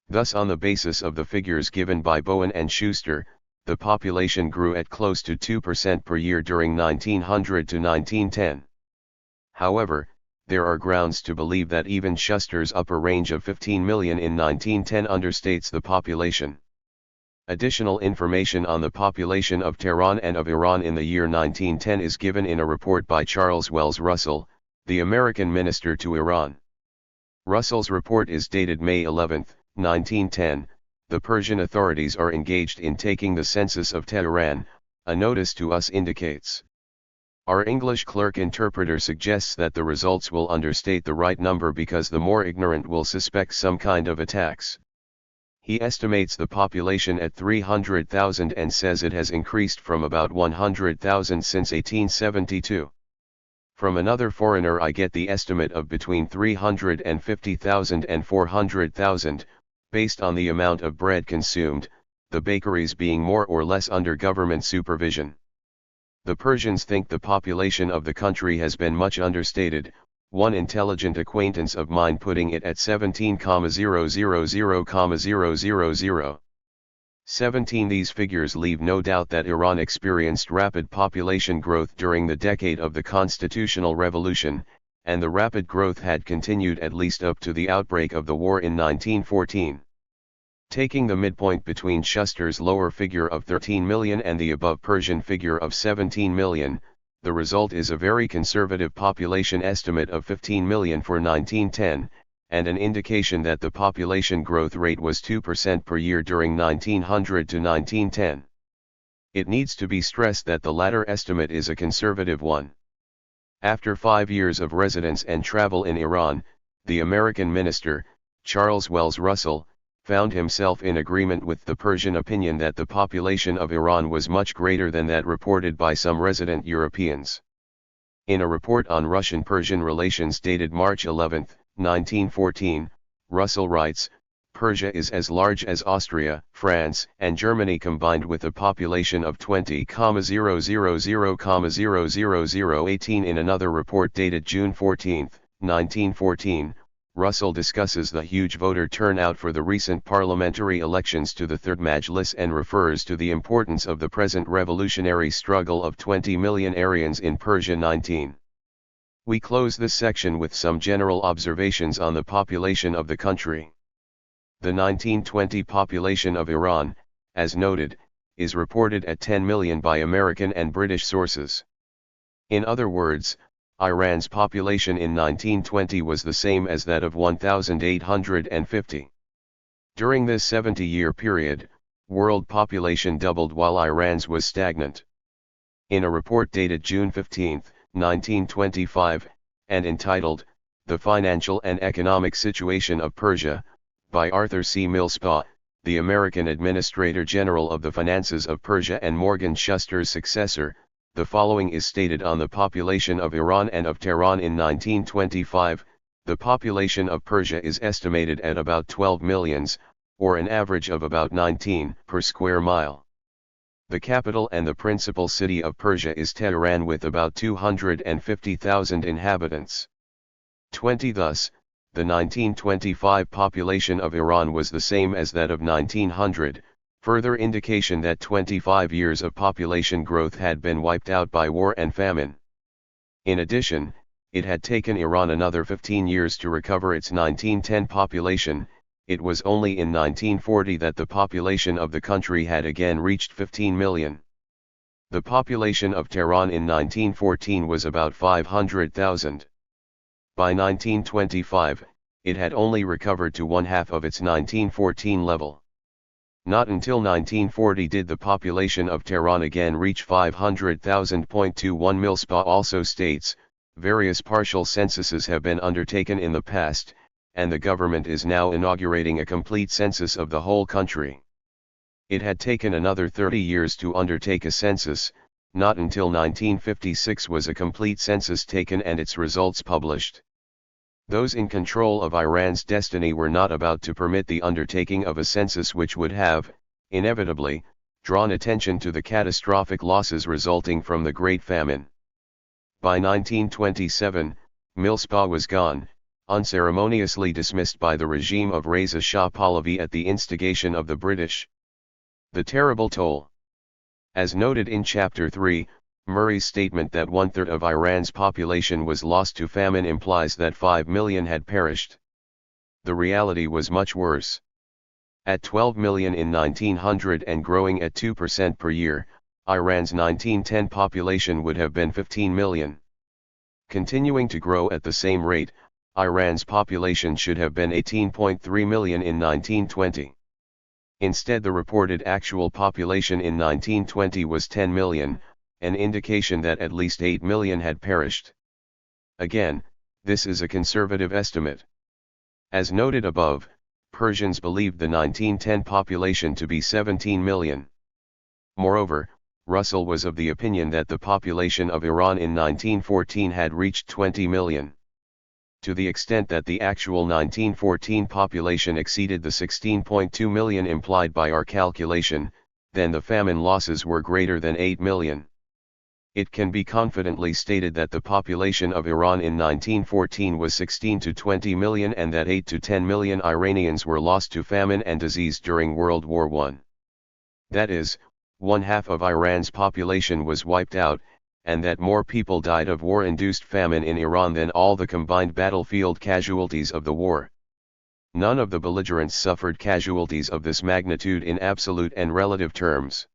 Thus, on the basis of the figures given by Bowen and Schuster, the population grew at close to 2% per year during 1900 to 1910. However, there are grounds to believe that even Schuster's upper range of 15 million in 1910 understates the population. Additional information on the population of Tehran and of Iran in the year 1910 is given in a report by Charles Wells Russell, the American minister to Iran. Russell's report is dated May 11, 1910. The Persian authorities are engaged in taking the census of Tehran, a notice to us indicates. Our English clerk interpreter suggests that the results will understate the right number because the more ignorant will suspect some kind of attacks. He estimates the population at 300,000 and says it has increased from about 100,000 since 1872. From another foreigner I get the estimate of between 350,000 and 400,000, based on the amount of bread consumed, the bakeries being more or less under government supervision. The Persians think the population of the country has been much understated, one intelligent acquaintance of mine putting it at 17,000,000. 17. These figures leave no doubt that Iran experienced rapid population growth during the decade of the Constitutional Revolution, and the rapid growth had continued at least up to the outbreak of the war in 1914. Taking the midpoint between Shuster's lower figure of 13 million and the above Persian figure of 17 million, the result is a very conservative population estimate of 15 million for 1910, and an indication that the population growth rate was 2% per year during 1900 to 1910. It needs to be stressed that the latter estimate is a conservative one. After 5 years of residence and travel in Iran, the American minister, Charles Wells Russell, found himself in agreement with the Persian opinion that the population of Iran was much greater than that reported by some resident Europeans. In a report on Russian-Persian relations dated March 11, 1914, Russell writes, Persia is as large as Austria, France, and Germany combined with a population of 20,000,000,000. In another report dated June 14, 1914, Russell discusses the huge voter turnout for the recent parliamentary elections to the Third Majlis and refers to the importance of the present revolutionary struggle of 20 million Aryans in Persia. 19. We close this section with some general observations on the population of the country. The 1920 population of Iran, as noted, is reported at 10 million by American and British sources. In other words, Iran's population in 1920 was the same as that of 1850. During this 70-year period, world population doubled while Iran's was stagnant. In a report dated June 15, 1925, and entitled, The Financial and Economic Situation of Persia, by Arthur C. Millspaugh, the American Administrator General of the Finances of Persia and Morgan Shuster's successor, the following is stated on the population of Iran and of Tehran in 1925. The population of Persia is estimated at about 12 millions, or an average of about 19 per square mile. The capital and the principal city of Persia is Tehran with about 250,000 inhabitants. 20. Thus, the 1925 population of Iran was the same as that of 1900, further indication that 25 years of population growth had been wiped out by war and famine. In addition, it had taken Iran another 15 years to recover its 1910 population. It was only in 1940 that the population of the country had again reached 15 million. The population of Tehran in 1914 was about 500,000. By 1925, it had only recovered to one-half of its 1914 level. Not until 1940 did the population of Tehran again reach 500,000. 21 Millspaugh also states, various partial censuses have been undertaken in the past, and the government is now inaugurating a complete census of the whole country. It had taken another 30 years to undertake a census. Not until 1956 was a complete census taken and its results published. Those in control of Iran's destiny were not about to permit the undertaking of a census which would have, inevitably, drawn attention to the catastrophic losses resulting from the Great Famine. By 1927, Millspaugh was gone, unceremoniously dismissed by the regime of Reza Shah Pahlavi at the instigation of the British. The terrible toll. As noted in Chapter 3, Murray's statement that one-third of Iran's population was lost to famine implies that 5 million had perished. The reality was much worse. At 12 million in 1900 and growing at 2% per year, Iran's 1910 population would have been 15 million. Continuing to grow at the same rate, Iran's population should have been 18.3 million in 1920. Instead, the reported actual population in 1920 was 10 million, an indication that at least 8 million had perished. Again, this is a conservative estimate. As noted above, Persians believed the 1910 population to be 17 million. Moreover, Russell was of the opinion that the population of Iran in 1914 had reached 20 million. To the extent that the actual 1914 population exceeded the 16.2 million implied by our calculation, then the famine losses were greater than 8 million. It can be confidently stated that the population of Iran in 1914 was 16 to 20 million and that 8 to 10 million Iranians were lost to famine and disease during World War I. That is, one half of Iran's population was wiped out, and that more people died of war-induced famine in Iran than all the combined battlefield casualties of the war. None of the belligerents suffered casualties of this magnitude in absolute and relative terms.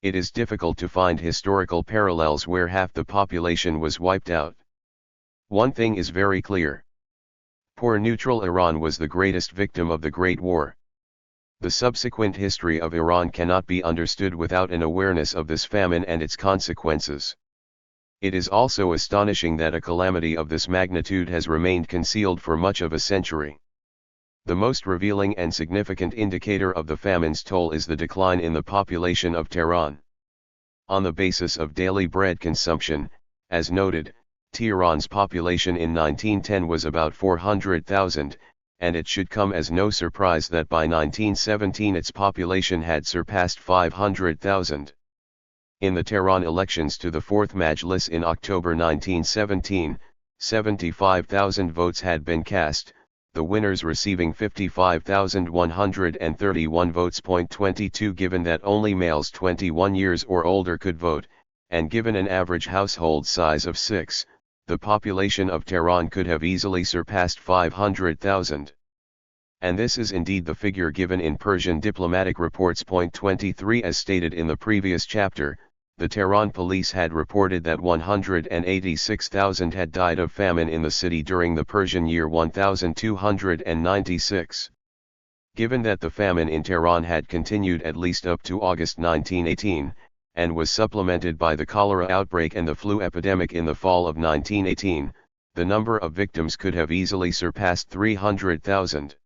It is difficult to find historical parallels where half the population was wiped out. One thing is very clear. Poor neutral Iran was the greatest victim of the Great War. The subsequent history of Iran cannot be understood without an awareness of this famine and its consequences. It is also astonishing that a calamity of this magnitude has remained concealed for much of a century. The most revealing and significant indicator of the famine's toll is the decline in the population of Tehran. On the basis of daily bread consumption, as noted, Tehran's population in 1910 was about 400,000, and it should come as no surprise that by 1917 its population had surpassed 500,000. In the Tehran elections to the 4th Majlis in October 1917, 75,000 votes had been cast, the winners receiving 55,131 votes. 22 Given that only males 21 years or older could vote, and given an average household size of 6, the population of Tehran could have easily surpassed 500,000. And this is indeed the figure given in Persian diplomatic reports. 23 As stated in the previous chapter, the Tehran police had reported that 186,000 had died of famine in the city during the Persian year 1296. Given that the famine in Tehran had continued at least up to August 1918, and was supplemented by the cholera outbreak and the flu epidemic in the fall of 1918, the number of victims could have easily surpassed 300,000.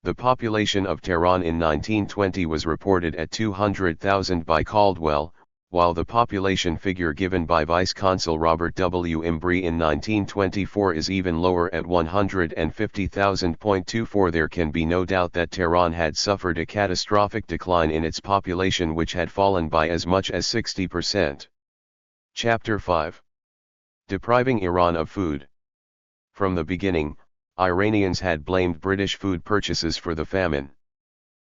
The population of Tehran in 1920 was reported at 200,000 by Caldwell, while the population figure given by Vice-Consul Robert W. Embry in 1924 is even lower at 150,000. 24 There can be no doubt that Tehran had suffered a catastrophic decline in its population which had fallen by as much as 60%. Chapter 5. Depriving Iran of food. From the beginning, Iranians had blamed British food purchases for the famine.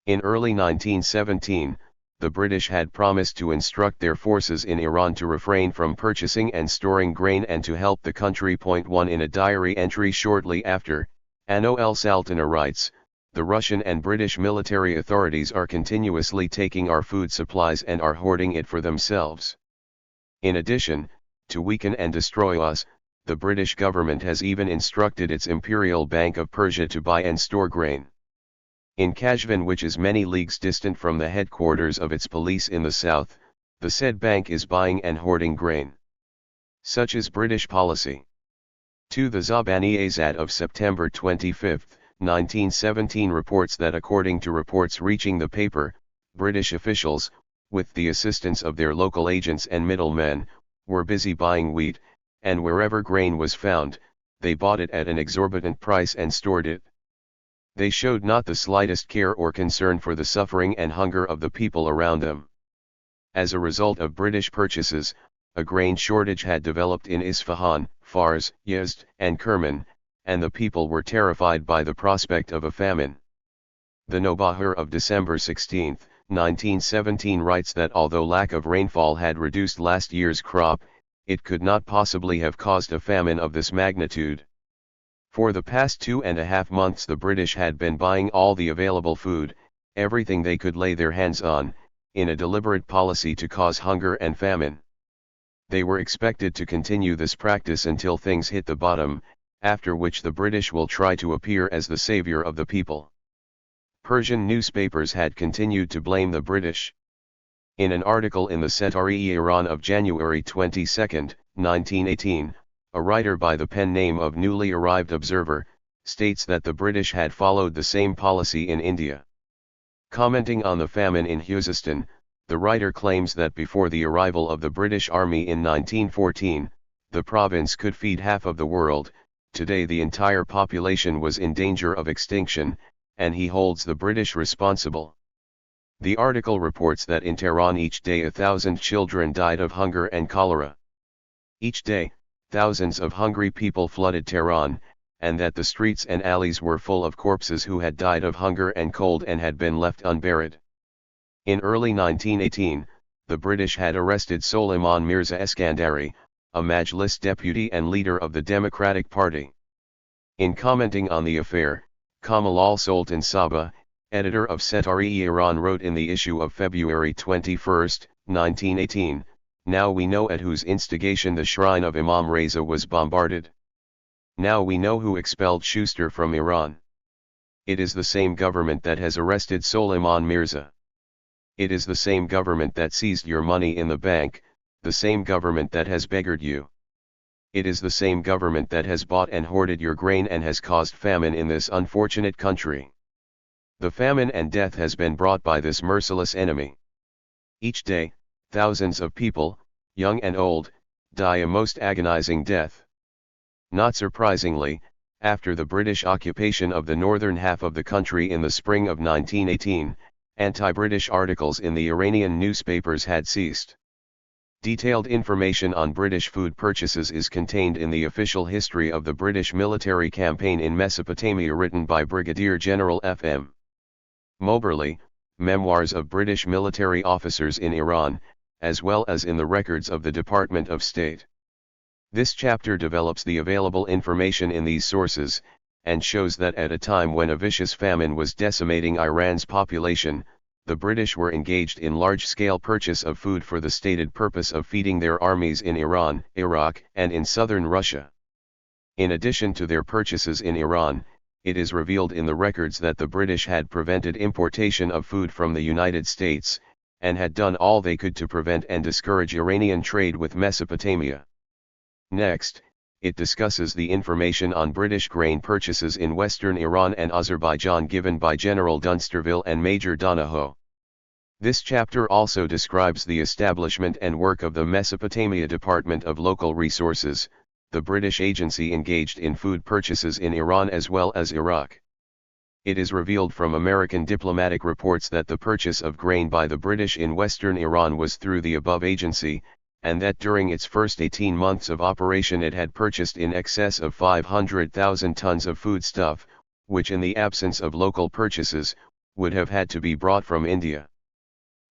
In early 1917, the British had promised to instruct their forces in Iran to refrain from purchasing and storing grain and to help the country. 1 In a diary entry shortly after, Anno El Saltana writes, "The Russian and British military authorities are continuously taking our food supplies and are hoarding it for themselves. In addition, to weaken and destroy us, the British government has even instructed its Imperial Bank of Persia to buy and store grain. In Kashvan, which is many leagues distant from the headquarters of its police in the south, the said bank is buying and hoarding grain. Such is British policy." To the Zabani-Azad of September 25, 1917 reports that according to reports reaching the paper, British officials, with the assistance of their local agents and middlemen, were busy buying wheat, and wherever grain was found, they bought it at an exorbitant price and stored it. They showed not the slightest care or concern for the suffering and hunger of the people around them. As a result of British purchases, a grain shortage had developed in Isfahan, Fars, Yazd, and Kerman, and the people were terrified by the prospect of a famine. The Nobahar of December 16, 1917 writes that although lack of rainfall had reduced last year's crop, it could not possibly have caused a famine of this magnitude. For the past 2.5 months the British had been buying all the available food, everything they could lay their hands on, in a deliberate policy to cause hunger and famine. They were expected to continue this practice until things hit the bottom, after which the British will try to appear as the savior of the people. Persian newspapers had continued to blame the British. In an article in the Setari-i-Iran of January 22, 1918, a writer by the pen name of Newly Arrived Observer, states that the British had followed the same policy in India. Commenting on the famine in Khuzestan, The writer claims that before the arrival of the British Army in 1914, the province could feed half of the world. Today the entire population was in danger of extinction, and he holds the British responsible. The article reports that in Tehran each day 1,000 children died of hunger and cholera. Each day, thousands of hungry people flooded Tehran, and that the streets and alleys were full of corpses who had died of hunger and cold and had been left unburied. In early 1918, the British had arrested Soleiman Mirza Eskandari, a Majlis deputy and leader of the Democratic Party. In commenting on the affair, Kamalal Sultan Sabah, editor of Setari-e-Iran, wrote in the issue of February 21, 1918, "Now we know at whose instigation the shrine of Imam Reza was bombarded. Now we know who expelled Schuster from Iran. It is the same government that has arrested Soleiman Mirza. It is the same government that seized your money in the bank, the same government that has beggared you. It is the same government that has bought and hoarded your grain and has caused famine in this unfortunate country. The famine and death has been brought by this merciless enemy. Each day, thousands of people, young and old, die a most agonizing death." Not surprisingly, after the British occupation of the northern half of the country in the spring of 1918, anti-British articles in the Iranian newspapers had ceased. Detailed information on British food purchases is contained in the official history of the British military campaign in Mesopotamia written by Brigadier General F.M. Moberly, Memoirs of British Military Officers in Iran, as well as in the records of the Department of State. This chapter develops the available information in these sources, and shows that at a time when a vicious famine was decimating Iran's population, the British were engaged in large-scale purchase of food for the stated purpose of feeding their armies in Iran, Iraq, and in southern Russia. In addition to their purchases in Iran, it is revealed in the records that the British had prevented importation of food from the United States, and had done all they could to prevent and discourage Iranian trade with Mesopotamia. Next, it discusses the information on British grain purchases in western Iran and Azerbaijan given by General Dunsterville and Major Donahoe. This chapter also describes the establishment and work of the Mesopotamia Department of Local Resources, the British agency engaged in food purchases in Iran as well as Iraq. It is revealed from American diplomatic reports that the purchase of grain by the British in western Iran was through the above agency, and that during its first 18 months of operation it had purchased in excess of 500,000 tons of foodstuff, which in the absence of local purchases, would have had to be brought from India.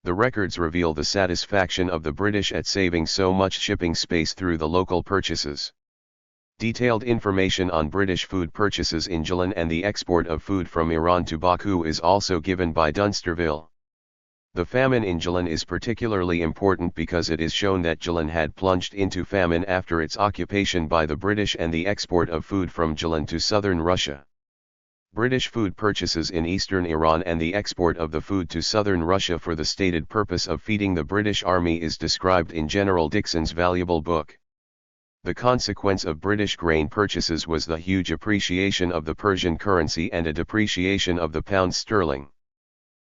The records reveal the satisfaction of the British at saving so much shipping space through the local purchases. Detailed information on British food purchases in Gilan and the export of food from Iran to Baku is also given by Dunsterville. The famine in Gilan is particularly important because it is shown that Gilan had plunged into famine after its occupation by the British and the export of food from Gilan to southern Russia. British food purchases in eastern Iran and the export of the food to southern Russia for the stated purpose of feeding the British Army is described in General Dixon's valuable book. The consequence of British grain purchases was the huge appreciation of the Persian currency and a depreciation of the pound sterling.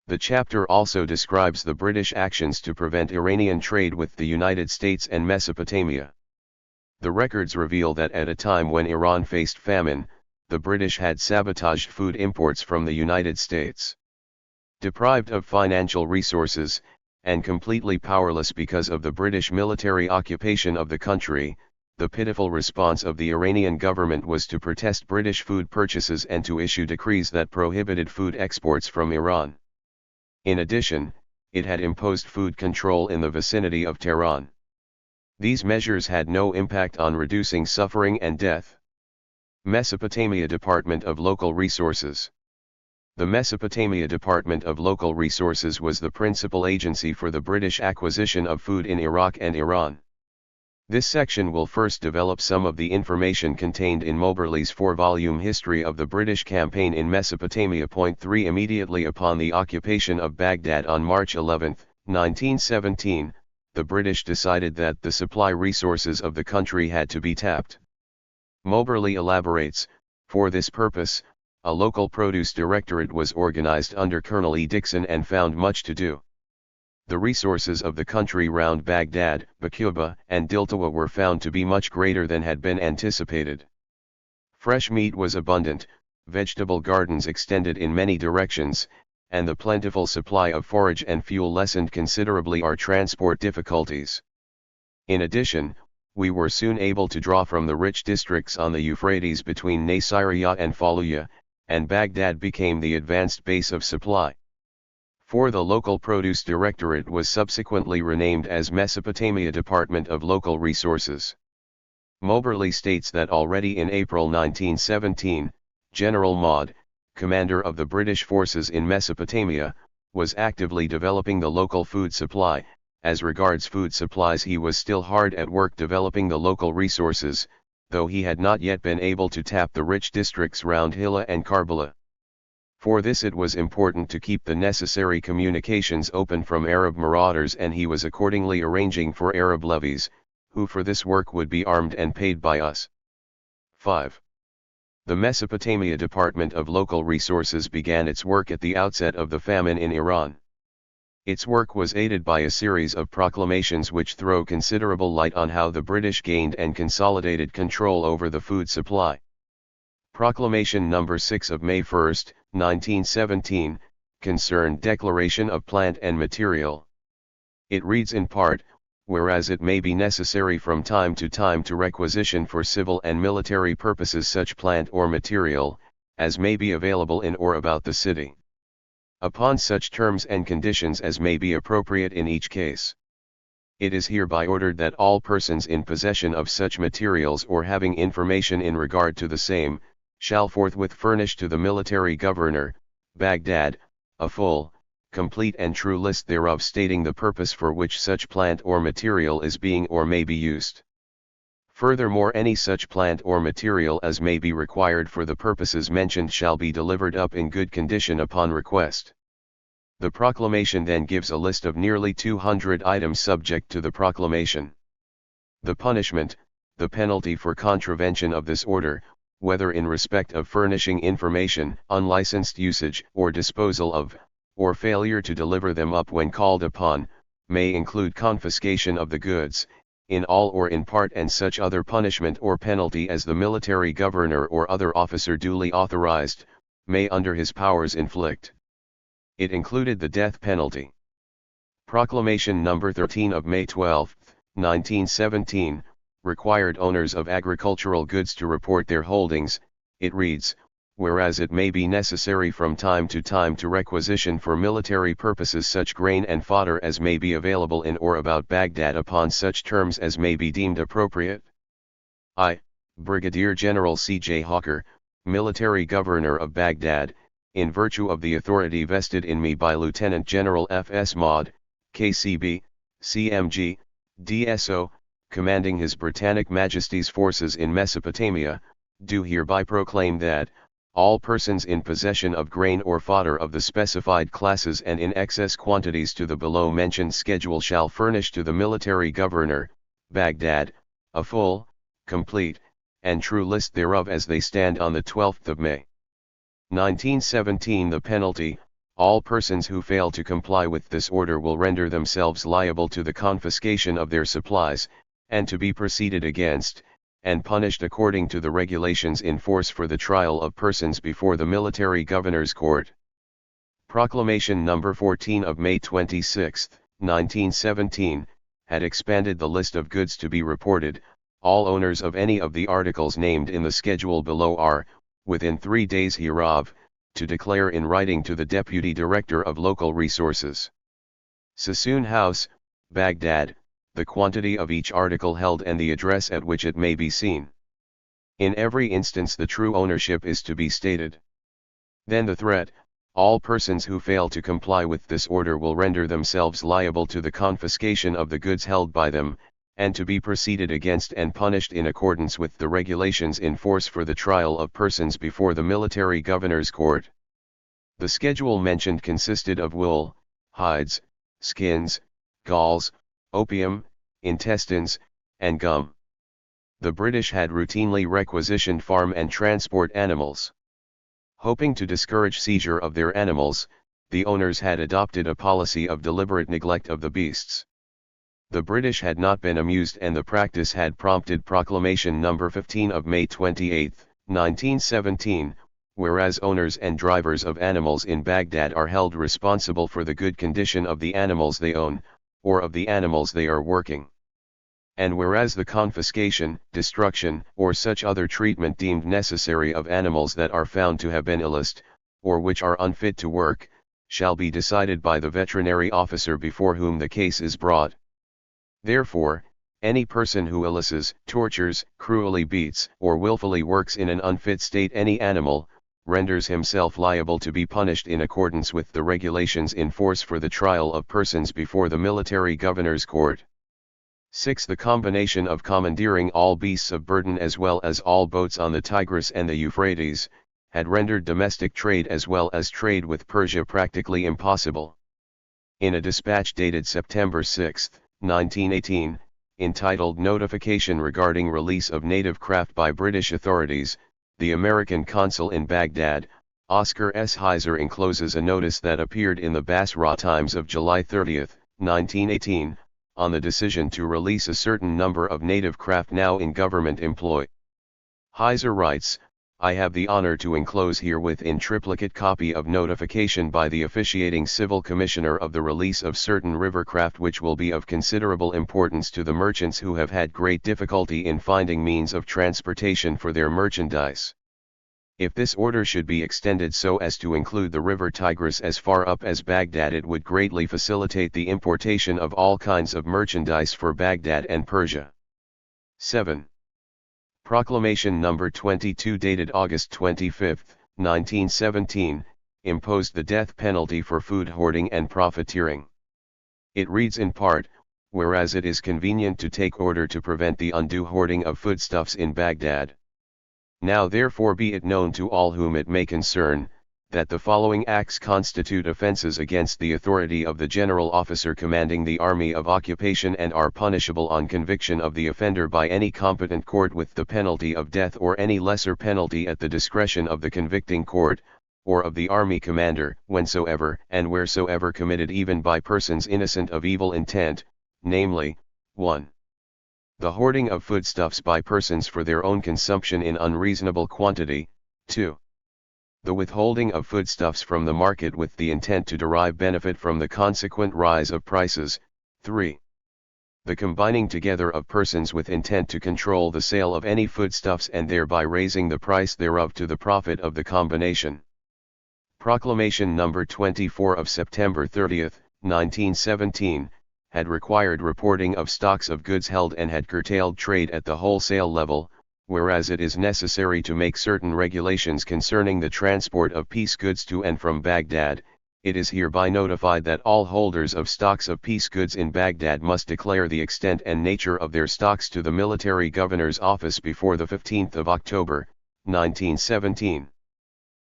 The chapter also describes the British actions to prevent Iranian trade with the United States and Mesopotamia. The records reveal that at a time when Iran faced famine, the British had sabotaged food imports from the United States. Deprived of financial resources, and completely powerless because of the British military occupation of the country, the pitiful response of the Iranian government was to protest British food purchases and to issue decrees that prohibited food exports from Iran. In addition, it had imposed food control in the vicinity of Tehran. These measures had no impact on reducing suffering and death. Mesopotamia Department of Local Resources. The Mesopotamia Department of Local Resources was the principal agency for the British acquisition of food in Iraq and Iran. This section will first develop some of the information contained in Moberly's 4-volume History of the British Campaign in Mesopotamia. Point 3. Immediately upon the occupation of Baghdad on March 11, 1917, the British decided that the supply resources of the country had to be tapped. Moberly elaborates, for this purpose, a local produce directorate was organized under Colonel E. Dixon and found much to do. the resources of the country round Baghdad, Baquba, and Diltawa were found to be much greater than had been anticipated. Fresh meat was abundant, vegetable gardens extended in many directions, and the plentiful supply of forage and fuel lessened considerably our transport difficulties. In addition, we were soon able to draw from the rich districts on the Euphrates between Nasiriyah and Fallujah, and Baghdad became the advanced base of supply. For the local produce directorate was subsequently renamed as Mesopotamia Department of Local Resources. Moberly states that already in April 1917, General Majd, commander of the British forces in Mesopotamia, was actively developing the local food supply. As regards food supplies, he was still hard at work developing the local resources, though he had not yet been able to tap the rich districts round Hilla and Karbala. For this it was important to keep the necessary communications open from Arab marauders, and he was accordingly arranging for Arab levies, who for this work would be armed and paid by us. 5. The Mesopotamia Department of Local Resources began its work at the outset of the famine in Iran. Its work was aided by a series of proclamations which throw considerable light on how the British gained and consolidated control over the food supply. Proclamation No. 6 of May 1, 1917, concerned declaration of plant and material. It reads in part, "Whereas it may be necessary from time to requisition for civil and military purposes such plant or material, as may be available in or about the city, upon such terms and conditions as may be appropriate in each case. It is hereby ordered that all persons in possession of such materials or having information in regard to the same, shall forthwith furnish to the military governor, Baghdad, a full, complete and true list thereof, stating the purpose for which such plant or material is being or may be used. Furthermore, any such plant or material as may be required for the purposes mentioned shall be delivered up in good condition upon request." The proclamation then gives a list of nearly 200 items subject to the proclamation. The punishment, the penalty for contravention of this order, whether in respect of furnishing information, unlicensed usage or disposal of, or failure to deliver them up when called upon, may include confiscation of the goods, in all or in part, and such other punishment or penalty as the military governor or other officer duly authorized, may under his powers inflict. It included the death penalty. Proclamation No. 13 of May 12, 1917, required owners of agricultural goods to report their holdings. It reads, "Whereas it may be necessary from time to requisition for military purposes such grain and fodder as may be available in or about Baghdad upon such terms as may be deemed appropriate. I, Brigadier General C.J. Hawker, Military Governor of Baghdad, in virtue of the authority vested in me by Lieutenant General F.S. Majd, KCB, CMG, DSO, commanding His Britannic Majesty's forces in Mesopotamia, do hereby proclaim that all persons in possession of grain or fodder of the specified classes and in excess quantities to the below-mentioned schedule shall furnish to the military governor, Baghdad, a full, complete, and true list thereof as they stand on the 12th of May. 1917. The penalty: all persons who fail to comply with this order will render themselves liable to the confiscation of their supplies, and to be proceeded against, and punished according to the regulations in force for the trial of persons before the military governor's court." Proclamation No. 14 of May 26, 1917, had expanded the list of goods to be reported. All owners of any of the articles named in the schedule below are, within 3 days hereof, to declare in writing to the Deputy Director of Local Resources, Sassoon House, Baghdad, the quantity of each article held and the address at which it may be seen. In every instance the true ownership is to be stated. Then the threat: all persons who fail to comply with this order will render themselves liable to the confiscation of the goods held by them, and to be proceeded against and punished in accordance with the regulations in force for the trial of persons before the military governor's court. The schedule mentioned consisted of wool, hides, skins, galls, opium, intestines, and gum. The British had routinely requisitioned farm and transport animals. Hoping to discourage seizure of their animals, the owners had adopted a policy of deliberate neglect of the beasts. The British had not been amused, and the practice had prompted Proclamation No. 15 of May 28, 1917, whereas owners and drivers of animals in Baghdad are held responsible for the good condition of the animals they own, or of the animals they are working. And whereas the confiscation, destruction, or such other treatment deemed necessary of animals that are found to have been illicit, or which are unfit to work, shall be decided by the veterinary officer before whom the case is brought. Therefore, any person who illices, tortures, cruelly beats, or willfully works in an unfit state any animal, renders himself liable to be punished in accordance with the regulations in force for the trial of persons before the military governor's court. 6. The combination of commandeering all beasts of burden as well as all boats on the Tigris and the Euphrates, had rendered domestic trade as well as trade with Persia practically impossible. In a dispatch dated September 6, 1918, entitled Notification Regarding Release of Native Craft by British Authorities, the American consul in Baghdad, Oscar S. Heiser, encloses a notice that appeared in the Basra Times of July 30, 1918, on the decision to release a certain number of native craft now in government employ. Heiser writes, "I have the honor to enclose herewith in triplicate copy of notification by the officiating civil commissioner of the release of certain river craft which will be of considerable importance to the merchants who have had great difficulty in finding means of transportation for their merchandise. If this order should be extended so as to include the river Tigris as far up as Baghdad, it would greatly facilitate the importation of all kinds of merchandise for Baghdad and Persia." 7. Proclamation No. 22 dated August 25, 1917, imposed the death penalty for food hoarding and profiteering. It reads in part, "Whereas it is convenient to take order to prevent the undue hoarding of foodstuffs in Baghdad. Now therefore be it known to all whom it may concern, that the following acts constitute offences against the authority of the general officer commanding the army of occupation and are punishable on conviction of the offender by any competent court with the penalty of death or any lesser penalty at the discretion of the convicting court, or of the army commander, whensoever and wheresoever committed even by persons innocent of evil intent, namely, 1. The hoarding of foodstuffs by persons for their own consumption in unreasonable quantity, 2. The withholding of foodstuffs from the market with the intent to derive benefit from the consequent rise of prices, 3. The combining together of persons with intent to control the sale of any foodstuffs and thereby raising the price thereof to the profit of the combination." Proclamation No. 24 of September 30, 1917, had required reporting of stocks of goods held and had curtailed trade at the wholesale level, whereas it is necessary to make certain regulations concerning the transport of peace goods to and from Baghdad. It is hereby notified that all holders of stocks of peace goods in Baghdad must declare the extent and nature of their stocks to the military governor's office before the 15th of October, 1917.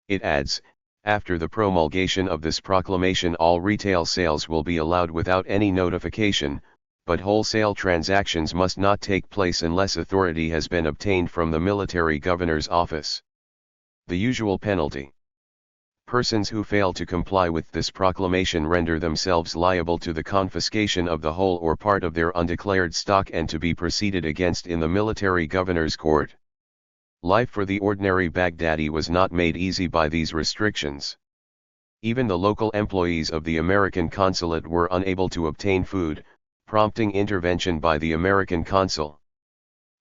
It adds, "After the promulgation of this proclamation all retail sales will be allowed without any notification, but wholesale transactions must not take place unless authority has been obtained from the military governor's office." The usual penalty. Persons who fail to comply with this proclamation render themselves liable to the confiscation of the whole or part of their undeclared stock and to be proceeded against in the military governor's court. Life for the ordinary Baghdadi was not made easy by these restrictions. Even the local employees of the American consulate were unable to obtain food, prompting intervention by the American consul.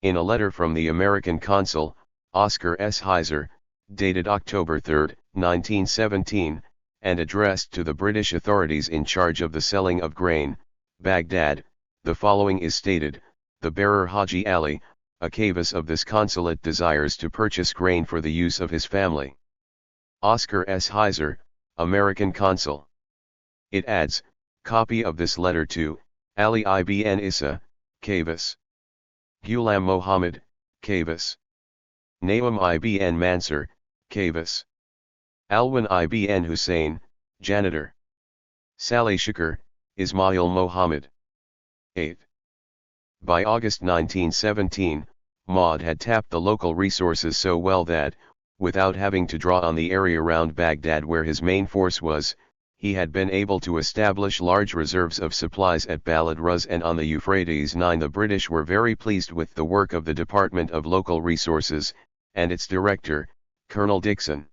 In a letter from the American consul, Oscar S. Heiser, dated October 3, 1917, and addressed to the British authorities in charge of the selling of grain, Baghdad, the following is stated: "The bearer Haji Ali, a Kavis of this consulate, desires to purchase grain for the use of his family." Oscar S. Heiser, American consul. It adds, "Copy of this letter to Ali ibn Issa, Kavis. Ghulam Mohammad, Kavis. Naim ibn Mansur, Kavis. Alwan ibn Hussein, janitor. Salih Shakir, Ismail Mohammad." 8. By August 1917, Majd had tapped the local resources so well that, without having to draw on the area round Baghdad where his main force was, he had been able to establish large reserves of supplies at Balad Ruz and on the Euphrates 9. The British were very pleased with the work of the Department of Local Resources, and its director, Colonel Dixon.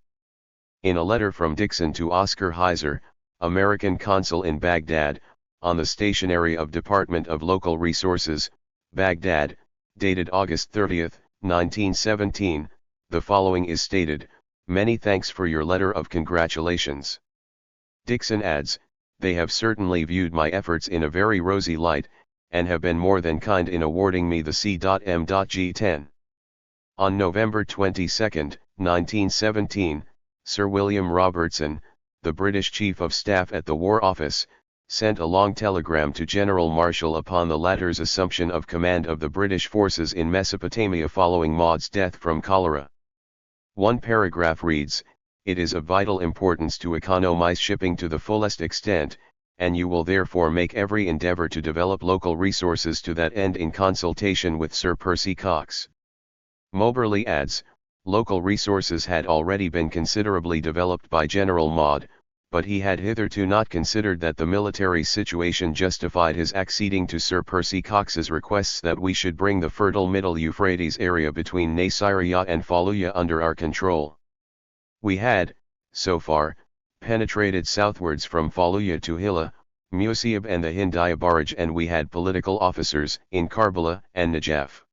In a letter from Dixon to Oscar Heiser, American consul in Baghdad, on the stationery of Department of Local Resources, Baghdad, dated August 30, 1917, the following is stated: "Many thanks for your letter of congratulations." Dixon adds, "They have certainly viewed my efforts in a very rosy light, and have been more than kind in awarding me the C.M.G10. On November 22, 1917, Sir William Robertson, the British Chief of Staff at the War Office, sent a long telegram to General Marshall upon the latter's assumption of command of the British forces in Mesopotamia following Maud's death from cholera. One paragraph reads, "It is of vital importance to economize shipping to the fullest extent, and you will therefore make every endeavor to develop local resources to that end in consultation with Sir Percy Cox." Moberly adds, "Local resources had already been considerably developed by General Majd, but he had hitherto not considered that the military situation justified his acceding to Sir Percy Cox's requests that we should bring the fertile middle Euphrates area between Nasiriyah and Fallujah under our control. We had, so far, penetrated southwards from Fallujah to Hilla, Musayyib and the Hindaya Barrage, and we had political officers in Karbala and Najaf.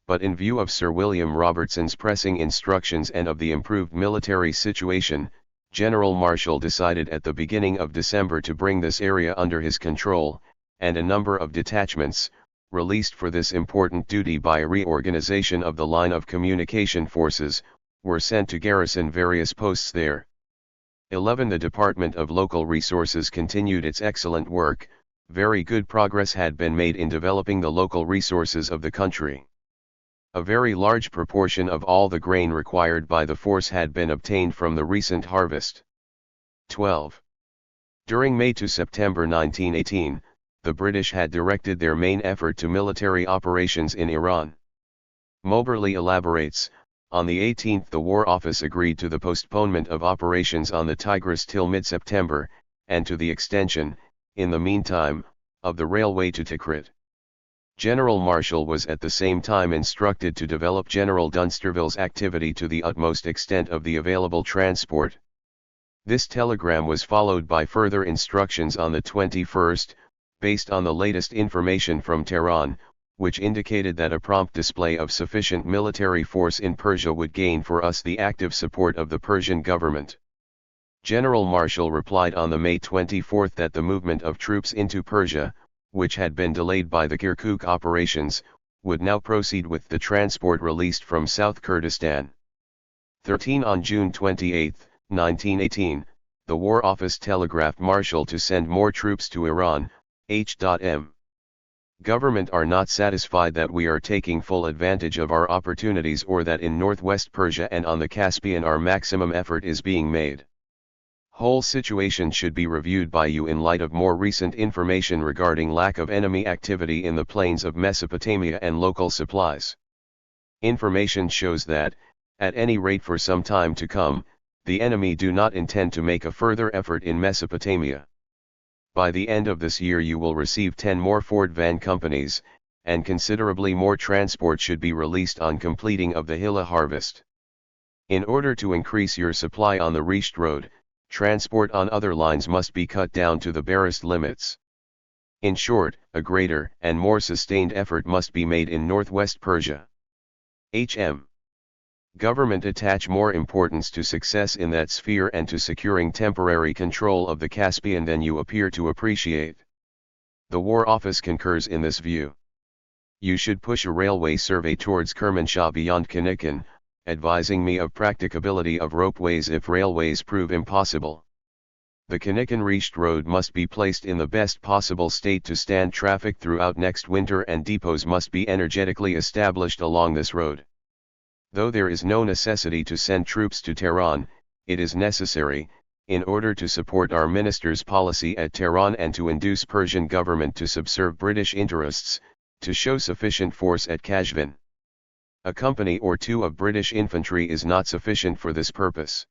But in view of Sir William Robertson's pressing instructions and of the improved military situation, General Marshall decided at the beginning of December to bring this area under his control, and a number of detachments, released for this important duty by a reorganization of the line of communication forces, were sent to garrison various posts there. 11. The Department of Local Resources continued its excellent work. Very good progress had been made in developing the local resources of the country. A very large proportion of all the grain required by the force had been obtained from the recent harvest. 12. During May to September 1918, the British had directed their main effort to military operations in Iran. Moberly elaborates, on the 18th the War Office agreed to the postponement of operations on the Tigris till mid-September, and to the extension, in the meantime, of the railway to Tikrit. General Marshall was at the same time instructed to develop General Dunsterville's activity to the utmost extent of the available transport. This telegram was followed by further instructions on the 21st, based on the latest information from Tehran, which indicated that a prompt display of sufficient military force in Persia would gain for us the active support of the Persian government. General Marshall replied on the May 24 that the movement of troops into Persia, which had been delayed by the Kirkuk operations, would now proceed with the transport released from South Kurdistan. 13. On June 28, 1918, the War Office telegraphed Marshall to send more troops to Iran. H.M. Government are not satisfied that we are taking full advantage of our opportunities, or that in northwest Persia and on the Caspian our maximum effort is being made. Whole situation should be reviewed by you in light of more recent information regarding lack of enemy activity in the plains of Mesopotamia and local supplies. Information shows that, at any rate for some time to come, the enemy do not intend to make a further effort in Mesopotamia. By the end of this year you will receive 10 more Ford van companies, and considerably more transport should be released on completing of the Hilla harvest. In order to increase your supply on the Risht road, transport on other lines must be cut down to the barest limits. In short, a greater and more sustained effort must be made in northwest Persia. H.M. Government attach more importance to success in that sphere and to securing temporary control of the Caspian than you appear to appreciate. The War Office concurs in this view. You should push a railway survey towards Kermanshah beyond Kanikan, advising me of practicability of ropeways if railways prove impossible. The Kanikan-Risht road must be placed in the best possible state to stand traffic throughout next winter, and depots must be energetically established along this road. Though there is no necessity to send troops to Tehran, it is necessary, in order to support our minister's policy at Tehran and to induce Persian government to subserve British interests, to show sufficient force at Kashvan. A company or two of British infantry is not sufficient for this purpose.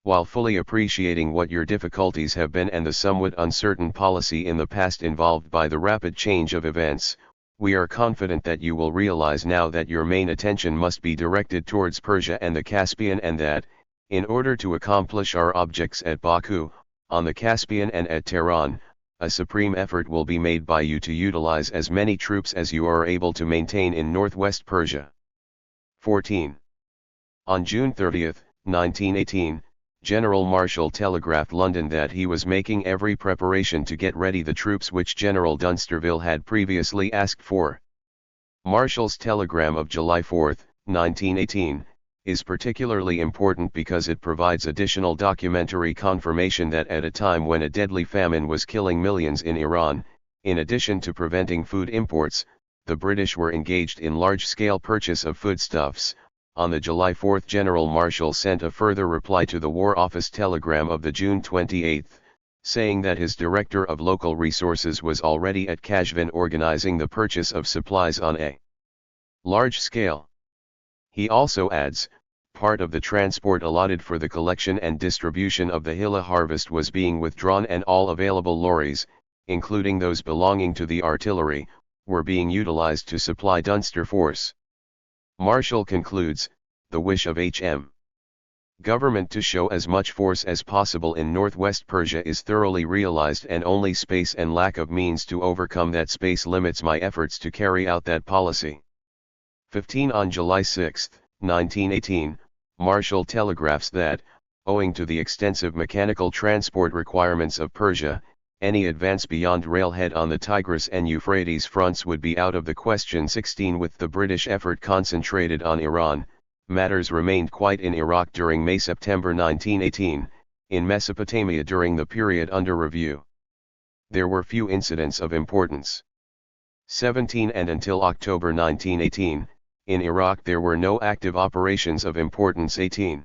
While fully appreciating what your difficulties have been and the somewhat uncertain policy in the past involved by the rapid change of events, we are confident that you will realize now that your main attention must be directed towards Persia and the Caspian, and that, in order to accomplish our objects at Baku, on the Caspian and at Tehran, a supreme effort will be made by you to utilize as many troops as you are able to maintain in northwest Persia. 14. On June 30, 1918, General Marshall telegraphed London that he was making every preparation to get ready the troops which General Dunsterville had previously asked for. Marshall's telegram of July 4, 1918, is particularly important because it provides additional documentary confirmation that at a time when a deadly famine was killing millions in Iran, in addition to preventing food imports, the British were engaged in large-scale purchase of foodstuffs. On the July 4, General Marshall sent a further reply to the War Office telegram of the June 28, saying that his Director of Local Resources was already at Kashvan organizing the purchase of supplies on a large scale. He also adds, part of the transport allotted for the collection and distribution of the Hilla harvest was being withdrawn, and all available lorries, including those belonging to the artillery, were being utilized to supply Dunster force. Marshall concludes, the wish of H.M. government to show as much force as possible in northwest Persia is thoroughly realized, and only space and lack of means to overcome that space limits my efforts to carry out that policy. 15. On July 6, 1918, Marshall telegraphs that, owing to the extensive mechanical transport requirements of Persia, any advance beyond railhead on the Tigris and Euphrates fronts would be out of the question. 16. With the British effort concentrated on Iran, matters remained quiet in Iraq during May-September 1918, in Mesopotamia during the period under review. There were few incidents of importance. 17. And until October 1918, in Iraq there were no active operations of importance. 18.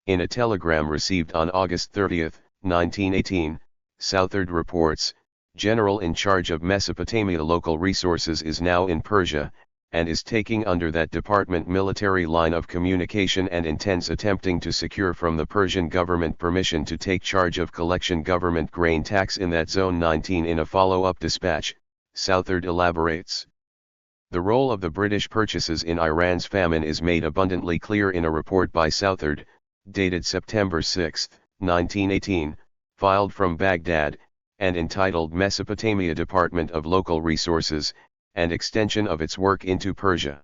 In a telegram received on August 30, 1918, Southard reports, General in charge of Mesopotamia Local Resources is now in Persia, and is taking under that department military line of communication, and intends attempting to secure from the Persian government permission to take charge of collection government grain tax in that zone. 19. In a follow-up dispatch, Southard elaborates. The role of the British purchases in Iran's famine is made abundantly clear in a report by Southard, dated September 6, 1918, filed from Baghdad, and entitled Mesopotamia Department of Local Resources, and Extension of its Work into Persia.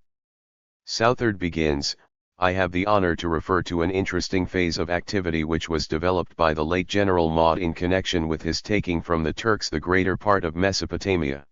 Southard begins, I have the honor to refer to an interesting phase of activity which was developed by the late General Majd in connection with his taking from the Turks the greater part of Mesopotamia.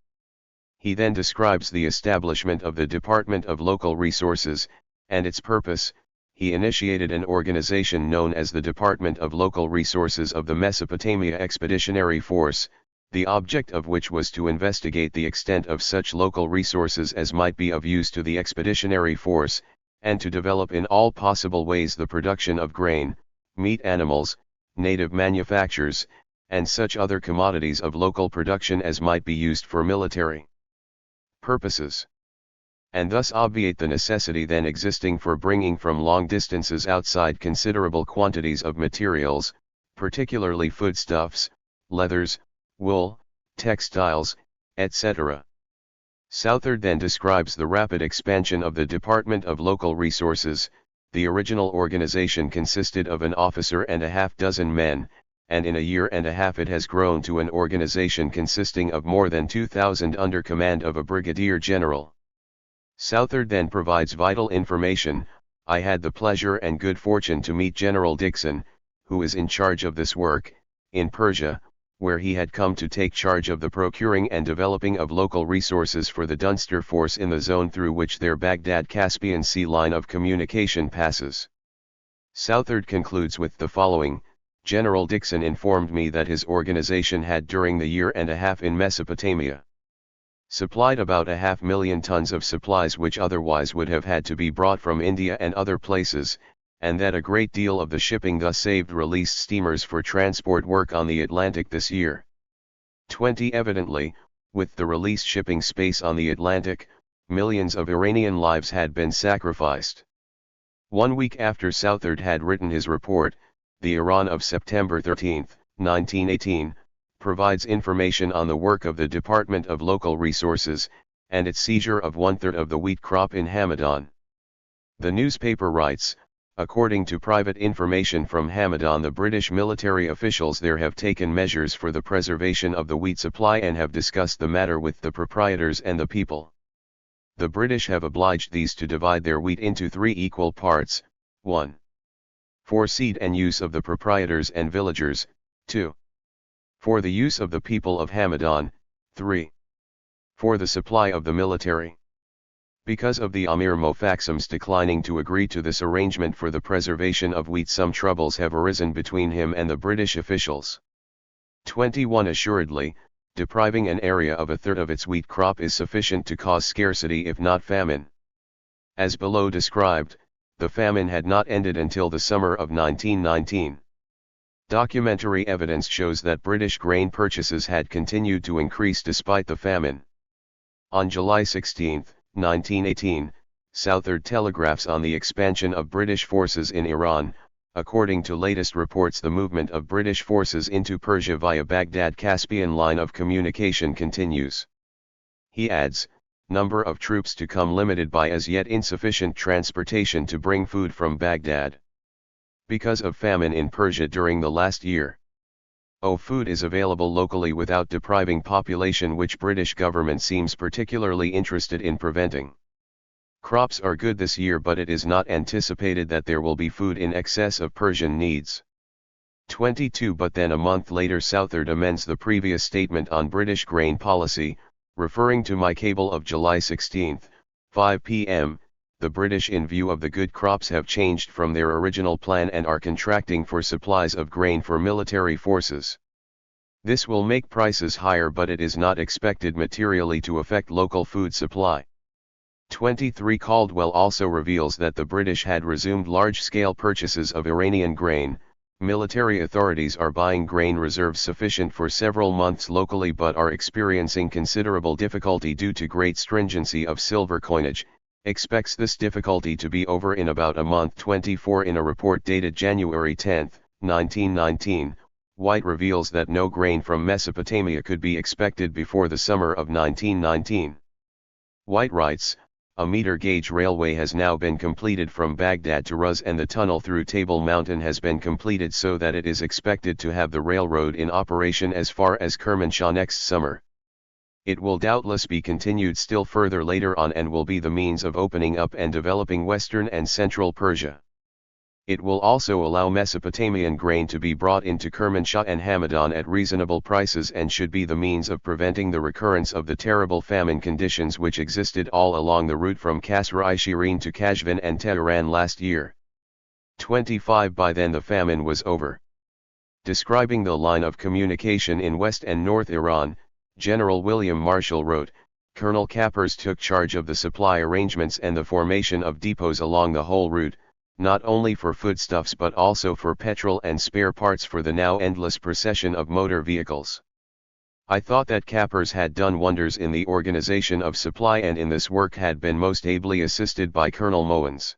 He then describes the establishment of the Department of Local Resources, and its purpose. He initiated an organization known as the Department of Local Resources of the Mesopotamia Expeditionary Force, the object of which was to investigate the extent of such local resources as might be of use to the expeditionary force, and to develop in all possible ways the production of grain, meat, animals, native manufactures, and such other commodities of local production as might be used for military purposes, and thus obviate the necessity then existing for bringing from long distances outside considerable quantities of materials, particularly foodstuffs, leathers, wool, textiles, etc. Southard then describes the rapid expansion of the Department of Local Resources. The original organization consisted of an officer and a half-dozen men, and in a year and a half it has grown to an organization consisting of more than 2,000 under command of a brigadier general. Southard then provides vital information. I had the pleasure and good fortune to meet General Dixon, who is in charge of this work, in Persia, where he had come to take charge of the procuring and developing of local resources for the Dunster force in the zone through which their Baghdad-Caspian Sea line of communication passes. Southard concludes with the following, General Dixon informed me that his organization had during the year and a half in Mesopotamia supplied about 500,000 tons of supplies which otherwise would have had to be brought from India and other places, and that a great deal of the shipping thus saved released steamers for transport work on the Atlantic this year. 20. Evidently, with the released shipping space on the Atlantic, millions of Iranian lives had been sacrificed. 1 week after Southard had written his report, the Iran of September 13, 1918, provides information on the work of the Department of Local Resources, and its seizure of 1/3 of the wheat crop in Hamadan. The newspaper writes, according to private information from Hamadan, the British military officials there have taken measures for the preservation of the wheat supply and have discussed the matter with the proprietors and the people. The British have obliged these to divide their wheat into 3 equal parts: 1. For seed and use of the proprietors and villagers, 2. For the use of the people of Hamadan, 3. For the supply of the military. Because of the Amir Mofaxam's declining to agree to this arrangement for the preservation of wheat, some troubles have arisen between him and the British officials. 21. Assuredly, depriving an area of 1/3 of its wheat crop is sufficient to cause scarcity if not famine. As below described, the famine had not ended until the summer of 1919. Documentary evidence shows that British grain purchases had continued to increase despite the famine. On July 16, 1918, Southard telegraphs on the expansion of British forces in Iran. According to latest reports, the movement of British forces into Persia via Baghdad-Caspian line of communication continues. He adds, number of troops to come limited by as yet insufficient transportation to bring food from Baghdad. Because of famine in Persia during the last year. Food is available locally without depriving population, which British government seems particularly interested in preventing. Crops are good this year, but it is not anticipated that there will be food in excess of Persian needs. 22. But then a month later Southard amends the previous statement on British grain policy, referring to my cable of July 16, 5 p.m., the British, in view of the good crops, have changed from their original plan and are contracting for supplies of grain for military forces. This will make prices higher, but it is not expected materially to affect local food supply. 23. Caldwell also reveals that the British had resumed large-scale purchases of Iranian grain. Military authorities are buying grain reserves sufficient for several months locally, but are experiencing considerable difficulty due to great stringency of silver coinage. Expects this difficulty to be over in about a month. 24. In a report dated January 10, 1919, White reveals that no grain from Mesopotamia could be expected before the summer of 1919. White writes, a meter-gauge railway has now been completed from Baghdad to Ruz, and the tunnel through Table Mountain has been completed, so that it is expected to have the railroad in operation as far as Kermanshah next summer. It will doubtless be continued still further later on and will be the means of opening up and developing western and central Persia. It will also allow Mesopotamian grain to be brought into Kermanshah and Hamadan at reasonable prices, and should be the means of preventing the recurrence of the terrible famine conditions which existed all along the route from Kasr-i-Shirin to Kashvan and Tehran last year. 25. By then the famine was over. Describing the line of communication in West and North Iran, General William Marshall wrote, Colonel Cappers took charge of the supply arrangements and the formation of depots along the whole route, not only for foodstuffs but also for petrol and spare parts for the now endless procession of motor vehicles. I thought that Cappers had done wonders in the organization of supply, and in this work had been most ably assisted by Colonel Mowens.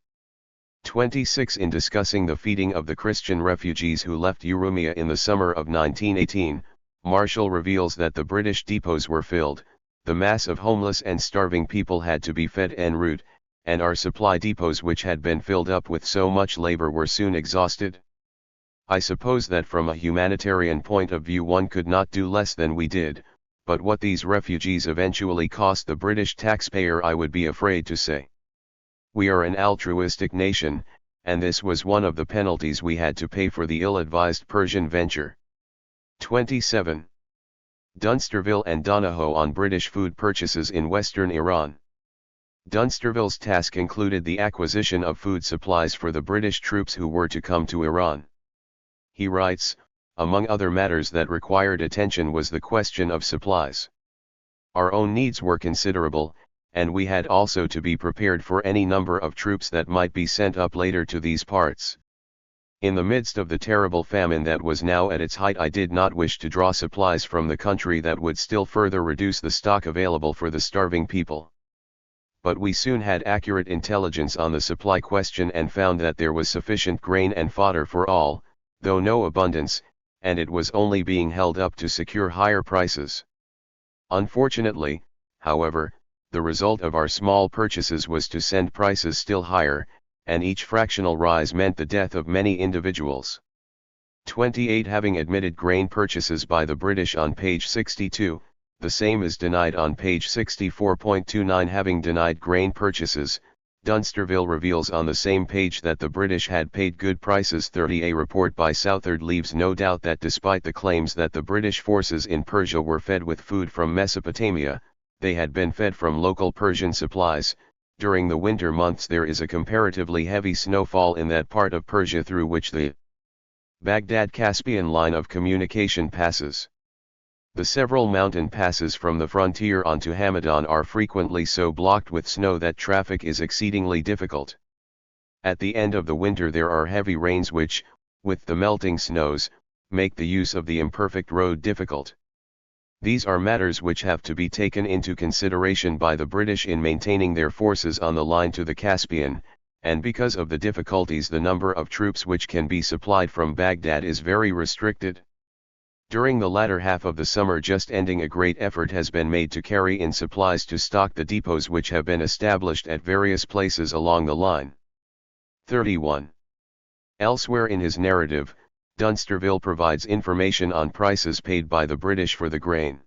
26. In discussing the feeding of the Christian refugees who left Urumia in the summer of 1918, Marshall reveals that the British depots were filled, the mass of homeless and starving people had to be fed en route, and our supply depots, which had been filled up with so much labor, were soon exhausted. I suppose that from a humanitarian point of view one could not do less than we did, but what these refugees eventually cost the British taxpayer I would be afraid to say. We are an altruistic nation, and this was one of the penalties we had to pay for the ill-advised Persian venture. 27. Dunsterville and Donahoe on British food purchases in western Iran. Dunsterville's task included the acquisition of food supplies for the British troops who were to come to Iran. He writes, among other matters that required attention was the question of supplies. Our own needs were considerable, and we had also to be prepared for any number of troops that might be sent up later to these parts. In the midst of the terrible famine that was now at its height, I did not wish to draw supplies from the country that would still further reduce the stock available for the starving people. But we soon had accurate intelligence on the supply question and found that there was sufficient grain and fodder for all, though no abundance, and it was only being held up to secure higher prices. Unfortunately, however, the result of our small purchases was to send prices still higher, and each fractional rise meant the death of many individuals. 28. Having admitted grain purchases by the British on page 62, the same is denied on page 64.29. Having denied grain purchases, Dunsterville reveals on the same page that the British had paid good prices. 30. A report by Southard leaves no doubt that despite the claims that the British forces in Persia were fed with food from Mesopotamia, they had been fed from local Persian supplies. During the winter months there is a comparatively heavy snowfall in that part of Persia through which the Baghdad-Caspian line of communication passes. The several mountain passes from the frontier onto Hamadan are frequently so blocked with snow that traffic is exceedingly difficult. At the end of the winter there are heavy rains which, with the melting snows, make the use of the imperfect road difficult. These are matters which have to be taken into consideration by the British in maintaining their forces on the line to the Caspian, and because of the difficulties the number of troops which can be supplied from Baghdad is very restricted. During the latter half of the summer just ending, a great effort has been made to carry in supplies to stock the depots which have been established at various places along the line. 31. Elsewhere in his narrative, Dunsterville provides information on prices paid by the British for the grain.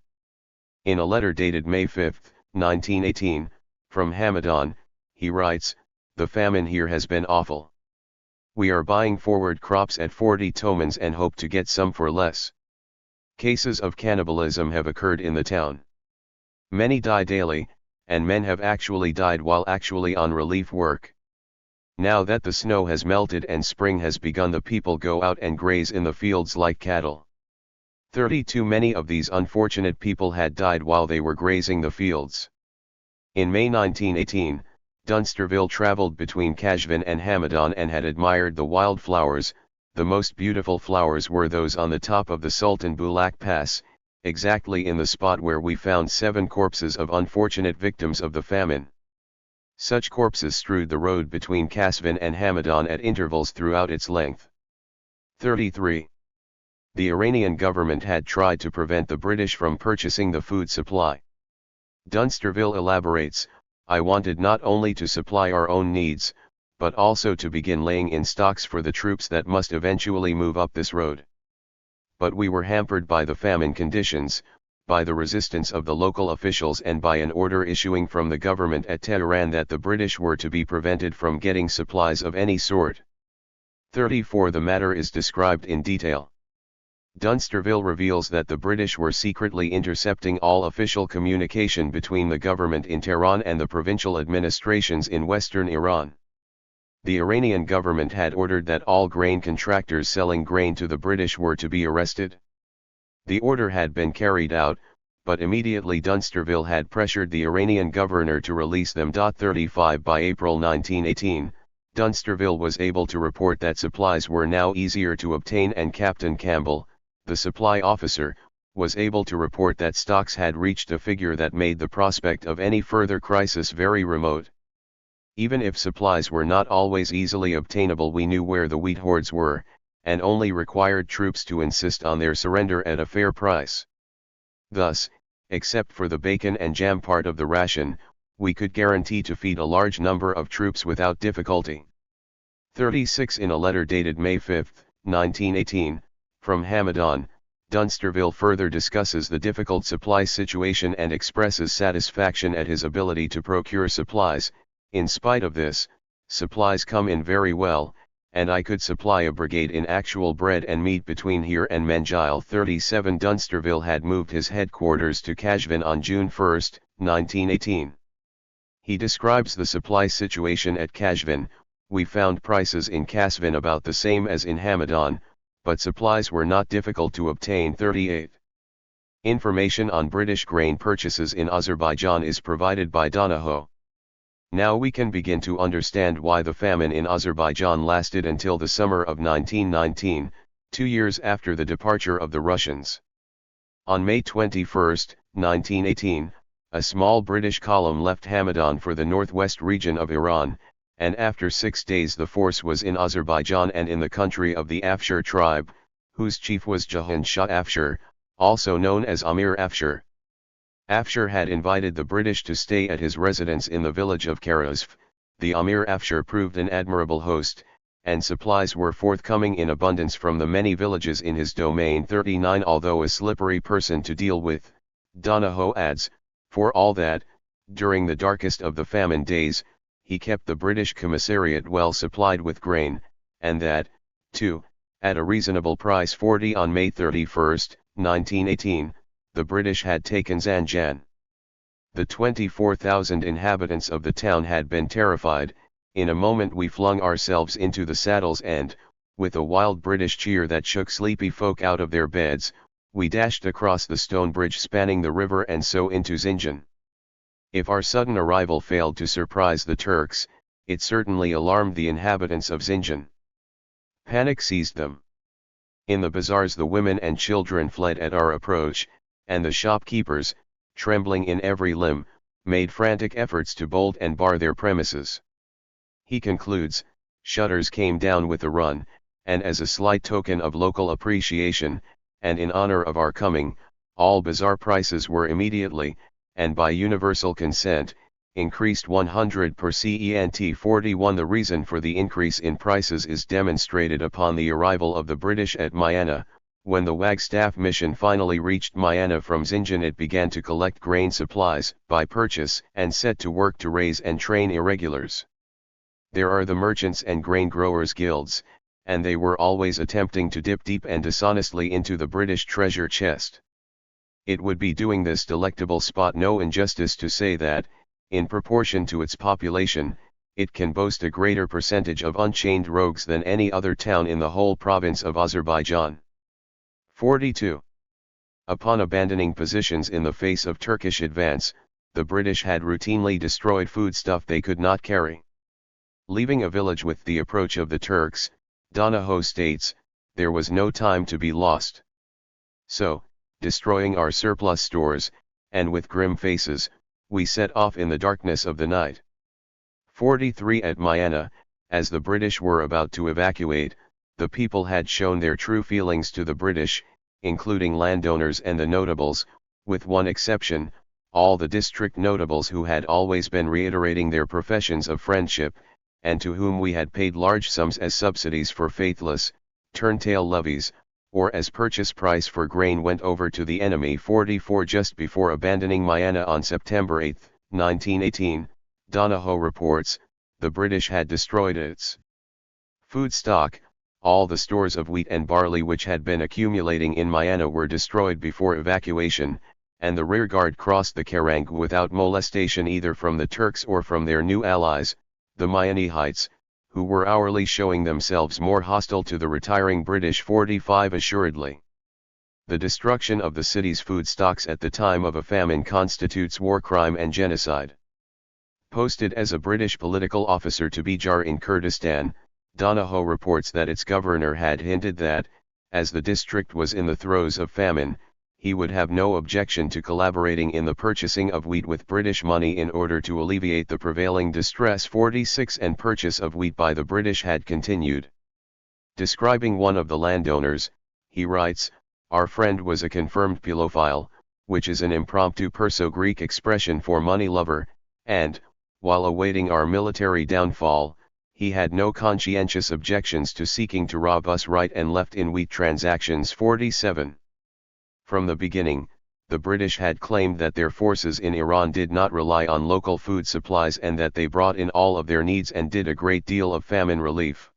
In a letter dated May 5, 1918, from Hamadan, he writes, "The famine here has been awful. We are buying forward crops at 40 tomans and hope to get some for less. Cases of cannibalism have occurred in the town. Many die daily, and men have actually died while actually on relief work. Now that the snow has melted and spring has begun, the people go out and graze in the fields like cattle." 32. Many of these unfortunate people had died while they were grazing the fields. In May 1918, Dunsterville traveled between Kashvan and Hamadan and had admired the wild flowers. The most beautiful flowers were those on the top of the Sultan Bulak Pass, exactly in the spot where we found 7 corpses of unfortunate victims of the famine. Such corpses strewed the road between Kasvan and Hamadan at intervals throughout its length. 33. The Iranian government had tried to prevent the British from purchasing the food supply. Dunsterville elaborates, "I wanted not only to supply our own needs, but also to begin laying in stocks for the troops that must eventually move up this road. But we were hampered by the famine conditions, by the resistance of the local officials, and by an order issuing from the government at Tehran that the British were to be prevented from getting supplies of any sort." 34. The matter is described in detail. Dunsterville reveals that the British were secretly intercepting all official communication between the government in Tehran and the provincial administrations in western Iran. The Iranian government had ordered that all grain contractors selling grain to the British were to be arrested. The order had been carried out, but immediately Dunsterville had pressured the Iranian governor to release them. 35. By April 1918, Dunsterville was able to report that supplies were now easier to obtain, and Captain Campbell, the supply officer, was able to report that stocks had reached a figure that made the prospect of any further crisis very remote. Even if supplies were not always easily obtainable, we knew where the wheat hoards were, and only required troops to insist on their surrender at a fair price. Thus, except for the bacon and jam part of the ration, we could guarantee to feed a large number of troops without difficulty. 36. In a letter dated May 5, 1918, from Hamadan, Dunsterville further discusses the difficult supply situation and expresses satisfaction at his ability to procure supplies. "In spite of this, supplies come in very well, and I could supply a brigade in actual bread and meat between here and Menjil." 37. Dunsterville had moved his headquarters to Kashvan on June 1, 1918. He describes the supply situation at Kashvan. "We found prices in Kasvan about the same as in Hamadan, but supplies were not difficult to obtain." 38. Information on British grain purchases in Azerbaijan is provided by Donahoe. Now we can begin to understand why the famine in Azerbaijan lasted until the summer of 1919, 2 years after the departure of the Russians. On May 21, 1918, a small British column left Hamadan for the northwest region of Iran, and after 6 days the force was in Azerbaijan and in the country of the Afshar tribe, whose chief was Jahan Shah Afshar, also known as Amir Afshar. Afshar had invited the British to stay at his residence in the village of Karazv. The Amir Afshar proved an admirable host, and supplies were forthcoming in abundance from the many villages in his domain. 39 Although a slippery person to deal with, Donahoe adds, for all that, during the darkest of the famine days, he kept the British commissariat well supplied with grain, and that, too, at a reasonable price. 40 On May 31, 1918, the British had taken Zanjan. The 24,000 inhabitants of the town had been terrified. In a moment we flung ourselves into the saddles and, with a wild British cheer that shook sleepy folk out of their beds, we dashed across the stone bridge spanning the river and so into Zinjan. If our sudden arrival failed to surprise the Turks, it certainly alarmed the inhabitants of Zinjan. Panic seized them. In the bazaars the women and children fled at our approach, and the shopkeepers, trembling in every limb, made frantic efforts to bolt and bar their premises. He concludes, shutters came down with a run, and as a slight token of local appreciation, and in honor of our coming, all bazaar prices were immediately, and by universal consent, increased 100%. 41 The reason for the increase in prices is demonstrated upon the arrival of the British at Mayana. When the Wagstaff mission finally reached Mayana from Zinjan, it began to collect grain supplies, buy purchase, and set to work to raise and train irregulars. There are the merchants and grain growers guilds, and they were always attempting to dip deep and dishonestly into the British treasure chest. It would be doing this delectable spot no injustice to say that, in proportion to its population, it can boast a greater percentage of unchained rogues than any other town in the whole province of Azerbaijan. 42. Upon abandoning positions in the face of Turkish advance, the British had routinely destroyed foodstuff they could not carry. Leaving a village with the approach of the Turks, Donahoe states, there was no time to be lost. So, destroying our surplus stores, and with grim faces, we set off in the darkness of the night. 43 At Mayana, as the British were about to evacuate, the people had shown their true feelings to the British, including landowners and the notables, with one exception, all the district notables who had always been reiterating their professions of friendship, and to whom we had paid large sums as subsidies for faithless, turntail levies, or as purchase price for grain went over to the enemy. 44 Just before abandoning Mayana on September 8, 1918, Donahoe reports, the British had destroyed its food stock. All the stores of wheat and barley which had been accumulating in Mayana were destroyed before evacuation, and the rearguard crossed the Karang without molestation either from the Turks or from their new allies, the Mayanihites, who were hourly showing themselves more hostile to the retiring British. 45 Assuredly, the destruction of the city's food stocks at the time of a famine constitutes war crime and genocide. Posted as a British political officer to Bijar in Kurdistan, Donahoe reports that its governor had hinted that, as the district was in the throes of famine, he would have no objection to collaborating in the purchasing of wheat with British money in order to alleviate the prevailing distress. 46 And purchase of wheat by the British had continued. Describing one of the landowners, he writes, our friend was a confirmed pilophile, which is an impromptu Perso-Greek expression for money lover, and, while awaiting our military downfall, he had no conscientious objections to seeking to rob us right and left in wheat transactions. 47. From the beginning, the British had claimed that their forces in Iran did not rely on local food supplies and that they brought in all of their needs and did a great deal of famine relief.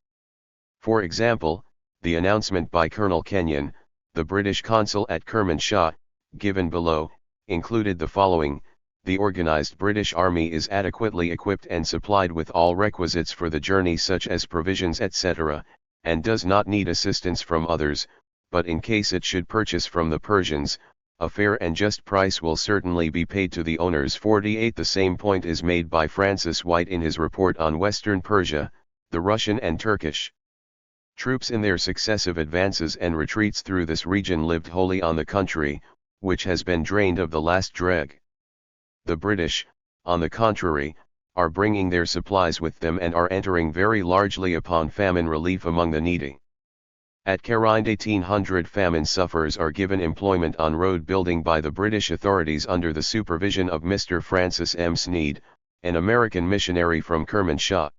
For example, the announcement by Colonel Kenyon, the British consul at Kermanshah, given below, included the following: the organized British Army is adequately equipped and supplied with all requisites for the journey such as provisions etc., and does not need assistance from others, but in case it should purchase from the Persians, a fair and just price will certainly be paid to the owners. 48 The same point is made by Francis White in his report on Western Persia, the Russian and Turkish troops in their successive advances and retreats through this region lived wholly on the country, which has been drained of the last dreg. The British, on the contrary, are bringing their supplies with them and are entering very largely upon famine relief among the needy. At Karind 1800 famine sufferers are given employment on road building by the British authorities under the supervision of Mr. Francis M. Sneed, an American missionary from Kermanshah.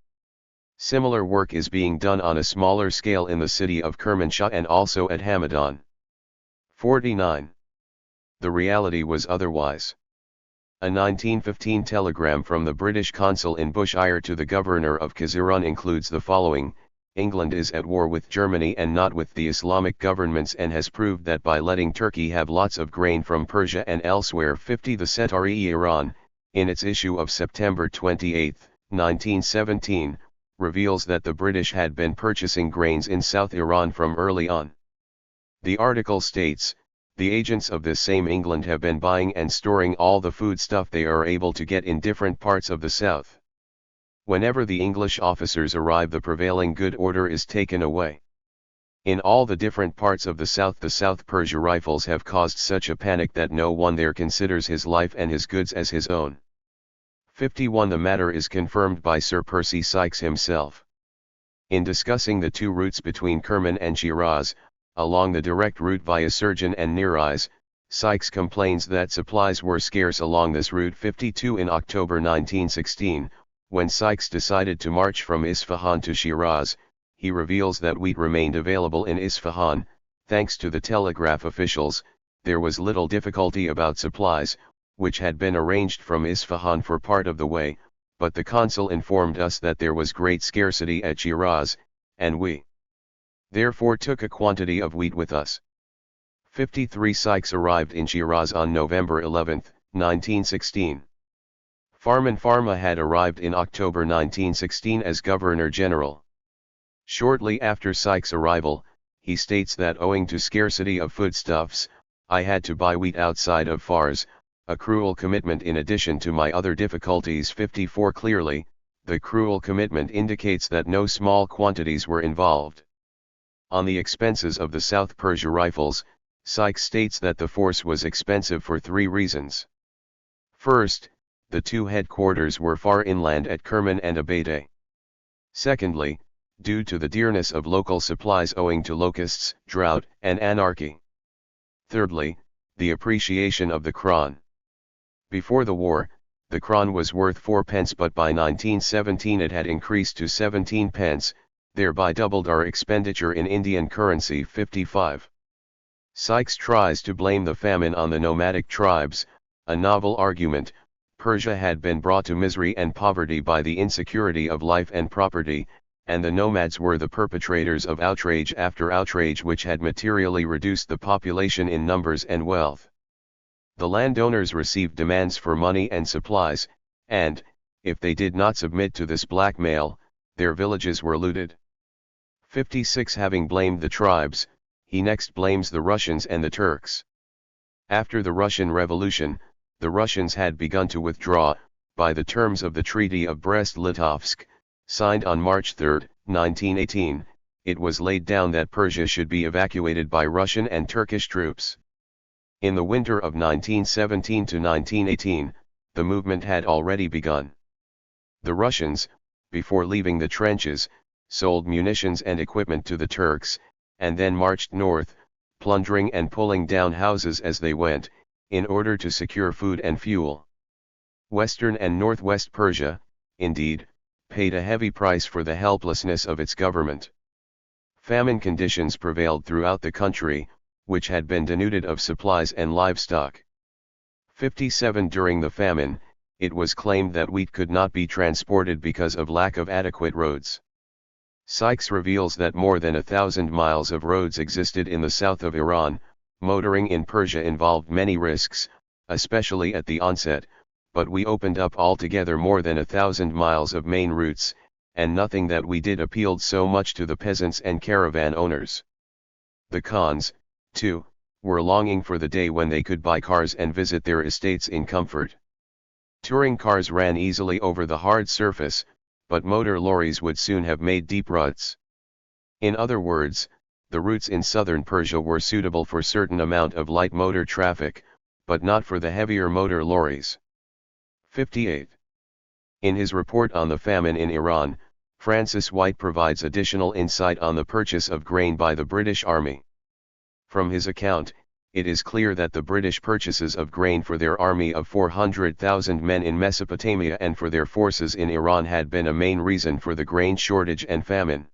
Similar work is being done on a smaller scale in the city of Kermanshah and also at Hamadan. 49. The reality was otherwise. A 1915 telegram from the British consul in Bushire to the governor of Kazirun includes the following: England is at war with Germany and not with the Islamic governments, and has proved that by letting Turkey have lots of grain from Persia and elsewhere. 50. The Setari Iran, in its issue of September 28, 1917, reveals that the British had been purchasing grains in South Iran from early on. The article states, the agents of this same England have been buying and storing all the foodstuff they are able to get in different parts of the south. Whenever the English officers arrive, the prevailing good order is taken away. In all the different parts of the South Persia rifles have caused such a panic that no one there considers his life and his goods as his own. 51. The matter is confirmed by Sir Percy Sykes himself. In discussing the two routes between Kerman and Shiraz, along the direct route via Surjan and Niraz, Sykes complains that supplies were scarce along this route. 52. In October 1916, when Sykes decided to march from Isfahan to Shiraz, he reveals that wheat remained available in Isfahan. Thanks to the telegraph officials, there was little difficulty about supplies, which had been arranged from Isfahan for part of the way, but the consul informed us that there was great scarcity at Shiraz, and we therefore took a quantity of wheat with us. 53. Sykes arrived in Shiraz on November 11, 1916. Farman Farma had arrived in October 1916 as Governor General. Shortly after Sykes' arrival, he states that owing to scarcity of foodstuffs, I had to buy wheat outside of Fars, a cruel commitment in addition to my other difficulties. 54. Clearly, the cruel commitment indicates that no small quantities were involved. On the expenses of the South Persia rifles, Sykes states that the force was expensive for three reasons. First, the two headquarters were far inland at Kerman and Abede. Secondly, due to the dearness of local supplies owing to locusts, drought, and anarchy. Thirdly, the appreciation of the kron. Before the war, the kron was worth 4 pence, but by 1917 it had increased to 17 pence, thereby doubled our expenditure in Indian currency. 55. Sykes tries to blame the famine on the nomadic tribes, a novel argument. Persia had been brought to misery and poverty by the insecurity of life and property, and the nomads were the perpetrators of outrage after outrage which had materially reduced the population in numbers and wealth. The landowners received demands for money and supplies, and, if they did not submit to this blackmail, their villages were looted. 56. Having blamed the tribes, he next blames the Russians and the Turks. After the Russian Revolution, the Russians had begun to withdraw, by the terms of the Treaty of Brest-Litovsk, signed on March 3, 1918, it was laid down that Persia should be evacuated by Russian and Turkish troops. In the winter of 1917 to 1918, the movement had already begun. The Russians, before leaving the trenches, sold munitions and equipment to the Turks, and then marched north, plundering and pulling down houses as they went, in order to secure food and fuel. Western and northwest Persia, indeed, paid a heavy price for the helplessness of its government. Famine conditions prevailed throughout the country, which had been denuded of supplies and livestock. 57. During the famine, it was claimed that wheat could not be transported because of lack of adequate roads. Sykes reveals that more than 1,000 miles of roads existed in the south of Iran. Motoring in Persia involved many risks, especially at the onset, but we opened up altogether more than 1,000 miles of main routes, and nothing that we did appealed so much to the peasants and caravan owners. The Khans, too, were longing for the day when they could buy cars and visit their estates in comfort. Touring cars ran easily over the hard surface, but motor lorries would soon have made deep ruts. In other words, the routes in southern Persia were suitable for certain amount of light motor traffic, but not for the heavier motor lorries. 58. In his report on the famine in Iran, Francis White provides additional insight on the purchase of grain by the British Army. From his account, it is clear that the British purchases of grain for their army of 400,000 men in Mesopotamia and for their forces in Iran had been a main reason for the grain shortage and famine.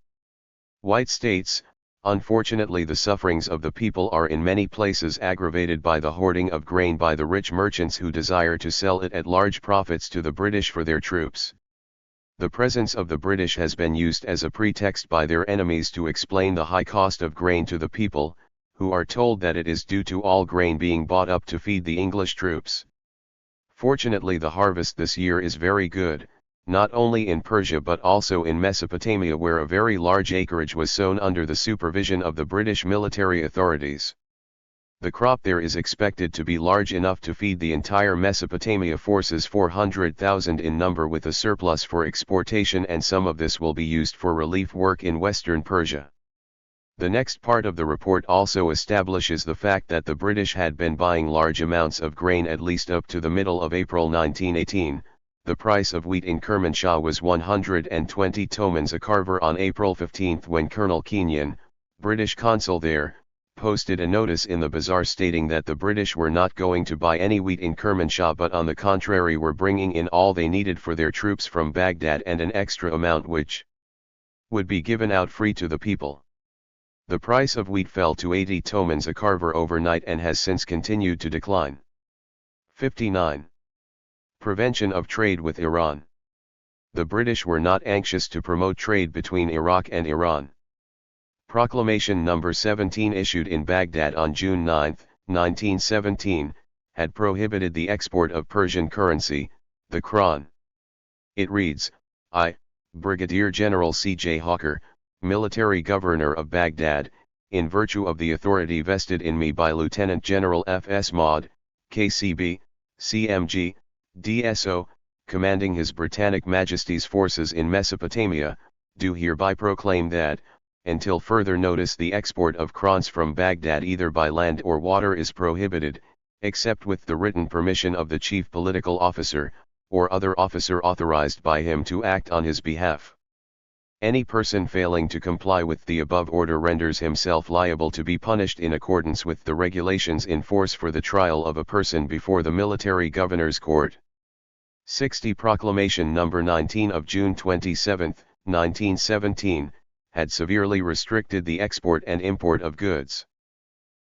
White states, unfortunately the sufferings of the people are in many places aggravated by the hoarding of grain by the rich merchants who desire to sell it at large profits to the British for their troops. The presence of the British has been used as a pretext by their enemies to explain the high cost of grain to the people, who are told that it is due to all grain being bought up to feed the English troops. Fortunately, the harvest this year is very good, not only in Persia but also in Mesopotamia, where a very large acreage was sown under the supervision of the British military authorities. The crop there is expected to be large enough to feed the entire Mesopotamia forces, 400,000 in number, with a surplus for exportation, and some of this will be used for relief work in western Persia. The next part of the report also establishes the fact that the British had been buying large amounts of grain at least up to the middle of April 1918. The price of wheat in Kermanshah was 120 tomans a carver on April 15, when Colonel Kenyon, British consul there, posted a notice in the bazaar stating that the British were not going to buy any wheat in Kermanshah, but on the contrary were bringing in all they needed for their troops from Baghdad and an extra amount which would be given out free to the people. The price of wheat fell to 80 tomans a carver overnight and has since continued to decline. 59. Prevention of trade with Iran. The British were not anxious to promote trade between Iraq and Iran. Proclamation No. 17 issued in Baghdad on June 9, 1917, had prohibited the export of Persian currency, the Kron. It reads, I, Brigadier General C.J. Hawker, Military Governor of Baghdad, in virtue of the authority vested in me by Lieutenant General F.S. Majd, KCB, CMG, DSO, commanding His Britannic Majesty's forces in Mesopotamia, do hereby proclaim that, until further notice, the export of crons from Baghdad either by land or water is prohibited, except with the written permission of the chief political officer, or other officer authorized by him to act on his behalf. Any person failing to comply with the above order renders himself liable to be punished in accordance with the regulations in force for the trial of a person before the military governor's court. 60. Proclamation No. 19 of June 27, 1917, had severely restricted the export and import of goods.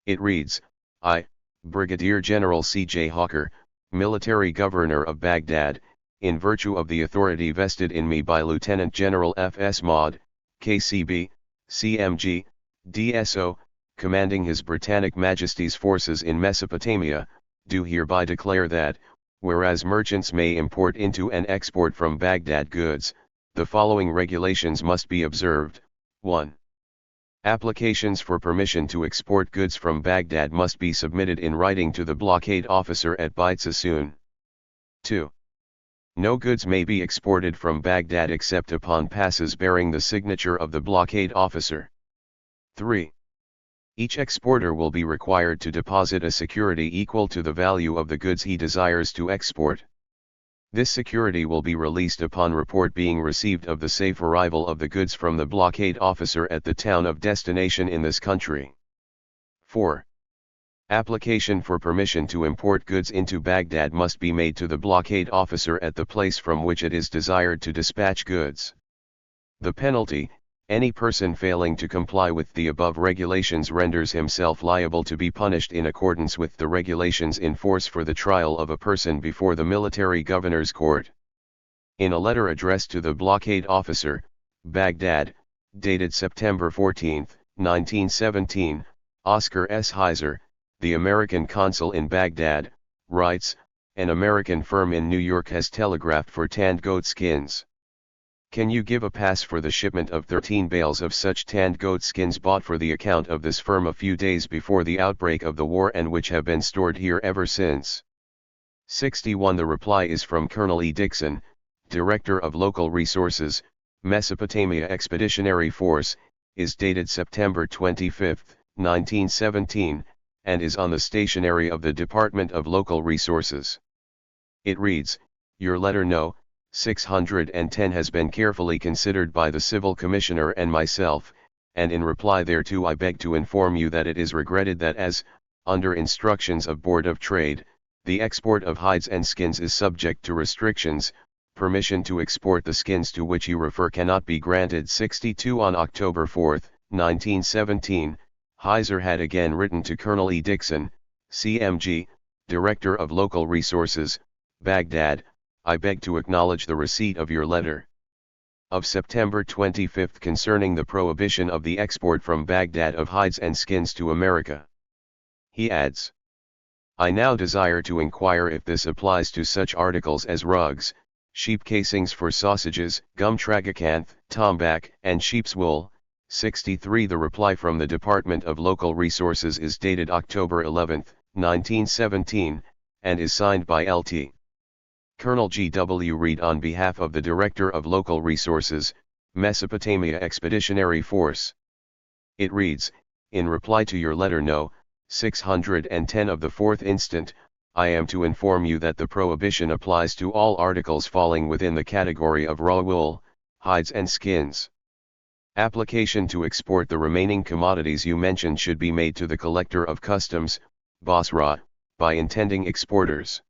It reads, I, Brigadier General C.J. Hawker, Military Governor of Baghdad, in virtue of the authority vested in me by Lieutenant General F.S. Majd, KCB, CMG, DSO, commanding His Britannic Majesty's forces in Mesopotamia, do hereby declare that, whereas merchants may import into and export from Baghdad goods, the following regulations must be observed. 1. Applications for permission to export goods from Baghdad must be submitted in writing to the blockade officer at Beit Sassoon. 2. No goods may be exported from Baghdad except upon passes bearing the signature of the blockade officer. 3. Each exporter will be required to deposit a security equal to the value of the goods he desires to export. This security will be released upon report being received of the safe arrival of the goods from the blockade officer at the town of destination in this country. 4. Application for permission to import goods into Baghdad must be made to the blockade officer at the place from which it is desired to dispatch goods. The penalty: any person failing to comply with the above regulations renders himself liable to be punished in accordance with the regulations in force for the trial of a person before the military governor's court. In a letter addressed to the blockade officer, Baghdad, dated September 14, 1917, Oscar S. Heiser, the American consul in Baghdad, writes, an American firm in New York has telegraphed for tanned goat skins. Can you give a pass for the shipment of 13 bales of such tanned goat skins bought for the account of this firm a few days before the outbreak of the war and which have been stored here ever since? 61. The reply is from Colonel E. Dixon, Director of Local Resources, Mesopotamia Expeditionary Force, is dated September 25, 1917, and is on the stationery of the Department of Local Resources. It reads, your letter No. 610 has been carefully considered by the Civil Commissioner and myself, and in reply thereto I beg to inform you that it is regretted that as, under instructions of Board of Trade, the export of hides and skins is subject to restrictions, permission to export the skins to which you refer cannot be granted. 62 On October 4, 1917, Heiser had again written to Colonel E. Dixon, CMG, Director of Local Resources, Baghdad, I beg to acknowledge the receipt of your letter of September 25 concerning the prohibition of the export from Baghdad of hides and skins to America. He adds, I now desire to inquire if this applies to such articles as rugs, sheep casings for sausages, gum tragacanth, tombac, and sheep's wool. 63 The reply from the Department of Local Resources is dated October 11, 1917, and is signed by Lt. Colonel G. W. Reed on behalf of the Director of Local Resources, Mesopotamia Expeditionary Force. It reads, in reply to your letter No. 610 of the 4th instant, I am to inform you that the prohibition applies to all articles falling within the category of raw wool, hides and skins. Application to export the remaining commodities you mentioned should be made to the Collector of Customs, Basra, by intending exporters.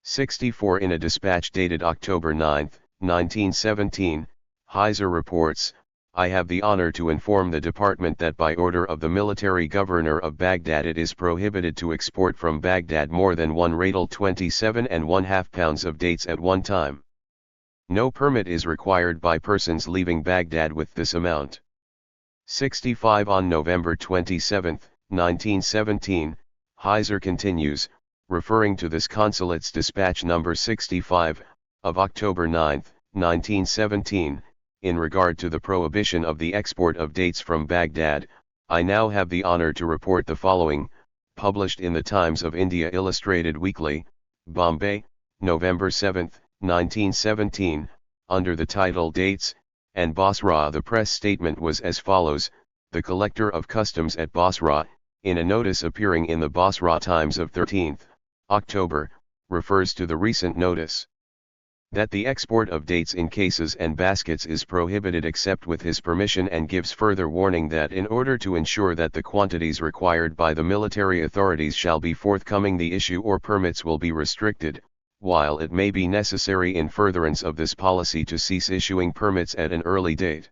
64 In a dispatch dated October 9, 1917, Heiser reports, I have the honor to inform the department that by order of the military governor of Baghdad it is prohibited to export from Baghdad more than 1 radel 27½ pounds of dates at one time. No permit is required by persons leaving Baghdad with this amount. 65 On November 27, 1917, Heiser continues, referring to this consulate's dispatch number 65, of October 9, 1917, in regard to the prohibition of the export of dates from Baghdad, I now have the honor to report the following, published in the Times of India Illustrated Weekly, Bombay, November 7, 1917, under the title Dates, and Basra. The press statement was as follows, the Collector of Customs at Basra, in a notice appearing in the Basra Times of 13th October, refers to the recent notice that the export of dates in cases and baskets is prohibited except with his permission, and gives further warning that in order to ensure that the quantities required by the military authorities shall be forthcoming the issue or permits will be restricted, while it may be necessary in furtherance of this policy to cease issuing permits at an early date.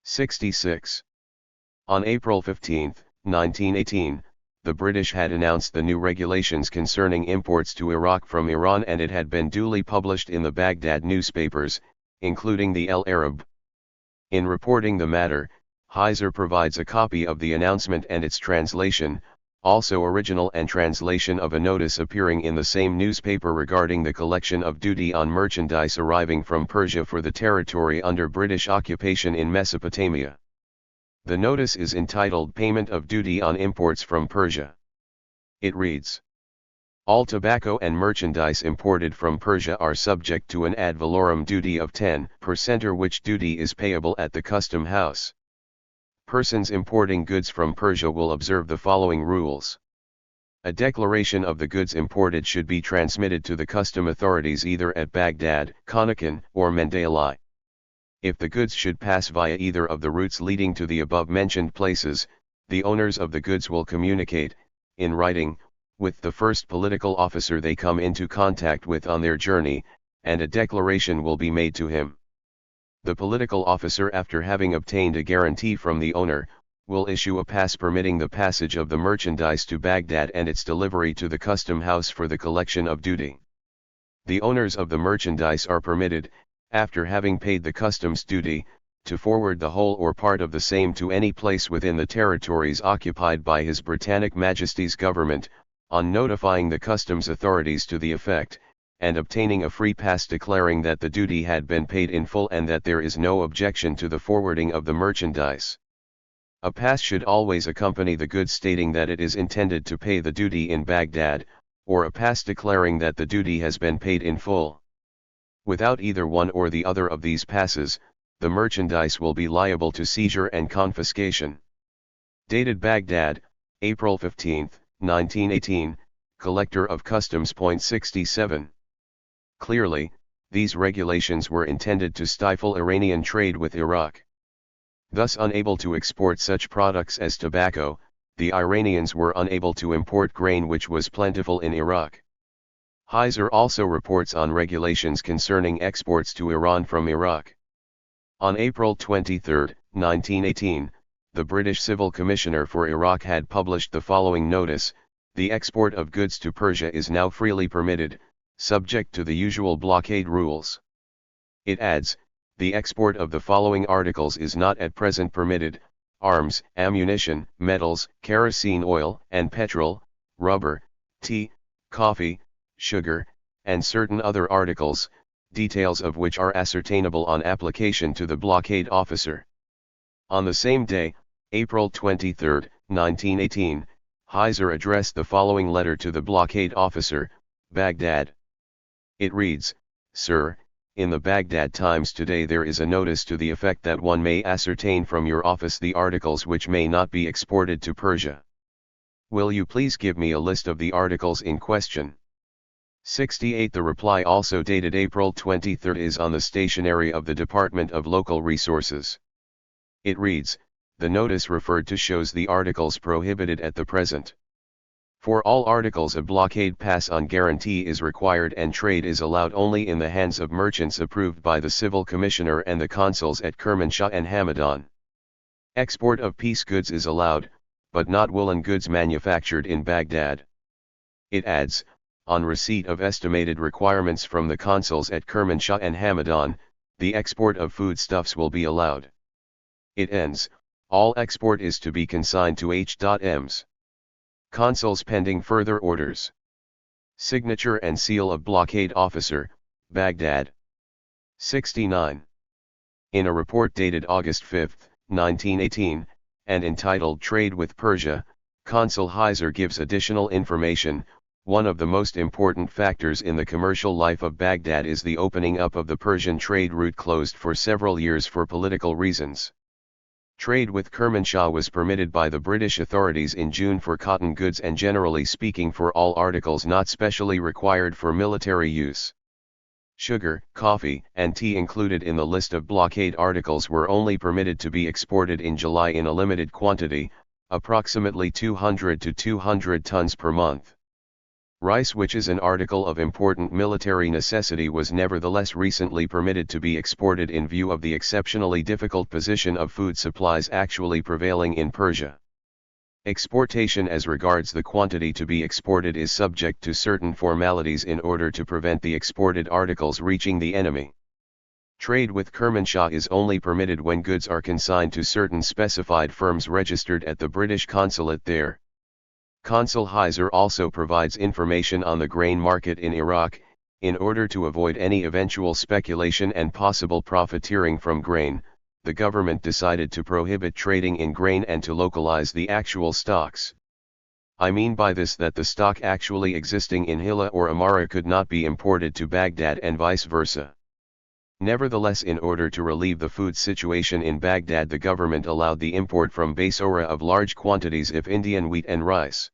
66. On April 15, 1918, the British had announced the new regulations concerning imports to Iraq from Iran, and it had been duly published in the Baghdad newspapers, including the El Arab. In reporting the matter, Heiser provides a copy of the announcement and its translation, also original and translation of a notice appearing in the same newspaper regarding the collection of duty on merchandise arriving from Persia for the territory under British occupation in Mesopotamia. The notice is entitled Payment of Duty on Imports from Persia. It reads, all tobacco and merchandise imported from Persia are subject to an ad valorem duty of 10%, or which duty is payable at the custom house. Persons importing goods from Persia will observe the following rules. A declaration of the goods imported should be transmitted to the custom authorities either at Baghdad, Konakan, or Mandalay. If the goods should pass via either of the routes leading to the above-mentioned places, the owners of the goods will communicate, in writing, with the first political officer they come into contact with on their journey, and a declaration will be made to him. The political officer, after having obtained a guarantee from the owner, will issue a pass permitting the passage of the merchandise to Baghdad and its delivery to the custom house for the collection of duty. The owners of the merchandise are permitted, after having paid the customs duty, to forward the whole or part of the same to any place within the territories occupied by His Britannic Majesty's government, on notifying the customs authorities to the effect, and obtaining a free pass declaring that the duty had been paid in full and that there is no objection to the forwarding of the merchandise. A pass should always accompany the goods stating that it is intended to pay the duty in Baghdad, or a pass declaring that the duty has been paid in full. Without either one or the other of these passes, the merchandise will be liable to seizure and confiscation. Dated Baghdad, April 15, 1918, Collector of Customs. Point 67. Clearly, these regulations were intended to stifle Iranian trade with Iraq. Thus unable to export such products as tobacco, the Iranians were unable to import grain which was plentiful in Iraq. Heiser also reports on regulations concerning exports to Iran from Iraq. On April 23, 1918, the British Civil Commissioner for Iraq had published the following notice: the export of goods to Persia is now freely permitted, subject to the usual blockade rules. It adds, the export of the following articles is not at present permitted: arms, ammunition, metals, kerosene oil and petrol, rubber, tea, coffee, sugar, and certain other articles, details of which are ascertainable on application to the blockade officer. On the same day, April 23, 1918, Heiser addressed the following letter to the blockade officer, Baghdad. It reads, "Sir, in the Baghdad Times today there is a notice to the effect that one may ascertain from your office the articles which may not be exported to Persia. Will you please give me a list of the articles in question?" 68. The reply, also dated April 23, is on the stationery of the Department of Local Resources. It reads, the notice referred to shows the articles prohibited at the present. For all articles a blockade pass on guarantee is required and trade is allowed only in the hands of merchants approved by the Civil Commissioner and the consuls at Kermanshah and Hamadan. Export of peace goods is allowed, but not woolen goods manufactured in Baghdad. It adds, on receipt of estimated requirements from the consuls at Kermanshah and Hamadan, the export of foodstuffs will be allowed. It ends, all export is to be consigned to H.M.s. Consuls pending further orders. Signature and seal of blockade officer, Baghdad. 69. In a report dated August 5, 1918, and entitled Trade with Persia, Consul Heiser gives additional information. One of the most important factors in the commercial life of Baghdad is the opening up of the Persian trade route, closed for several years for political reasons. Trade with Kermanshah was permitted by the British authorities in June for cotton goods and, generally speaking, for all articles not specially required for military use. Sugar, coffee, and tea, included in the list of blockade articles, were only permitted to be exported in July in a limited quantity, approximately 200 to 200 tons per month. Rice, which is an article of important military necessity, was nevertheless recently permitted to be exported in view of the exceptionally difficult position of food supplies actually prevailing in Persia. Exportation as regards the quantity to be exported is subject to certain formalities in order to prevent the exported articles reaching the enemy. Trade with Kermanshah is only permitted when goods are consigned to certain specified firms registered at the British consulate there. Consul Heiser also provides information on the grain market in Iraq. In order to avoid any eventual speculation and possible profiteering from grain, the government decided to prohibit trading in grain and to localize the actual stocks. I mean by this that the stock actually existing in Hilla or Amara could not be imported to Baghdad and vice versa. Nevertheless, in order to relieve the food situation in Baghdad, the government allowed the import from Basora of large quantities of Indian wheat and rice.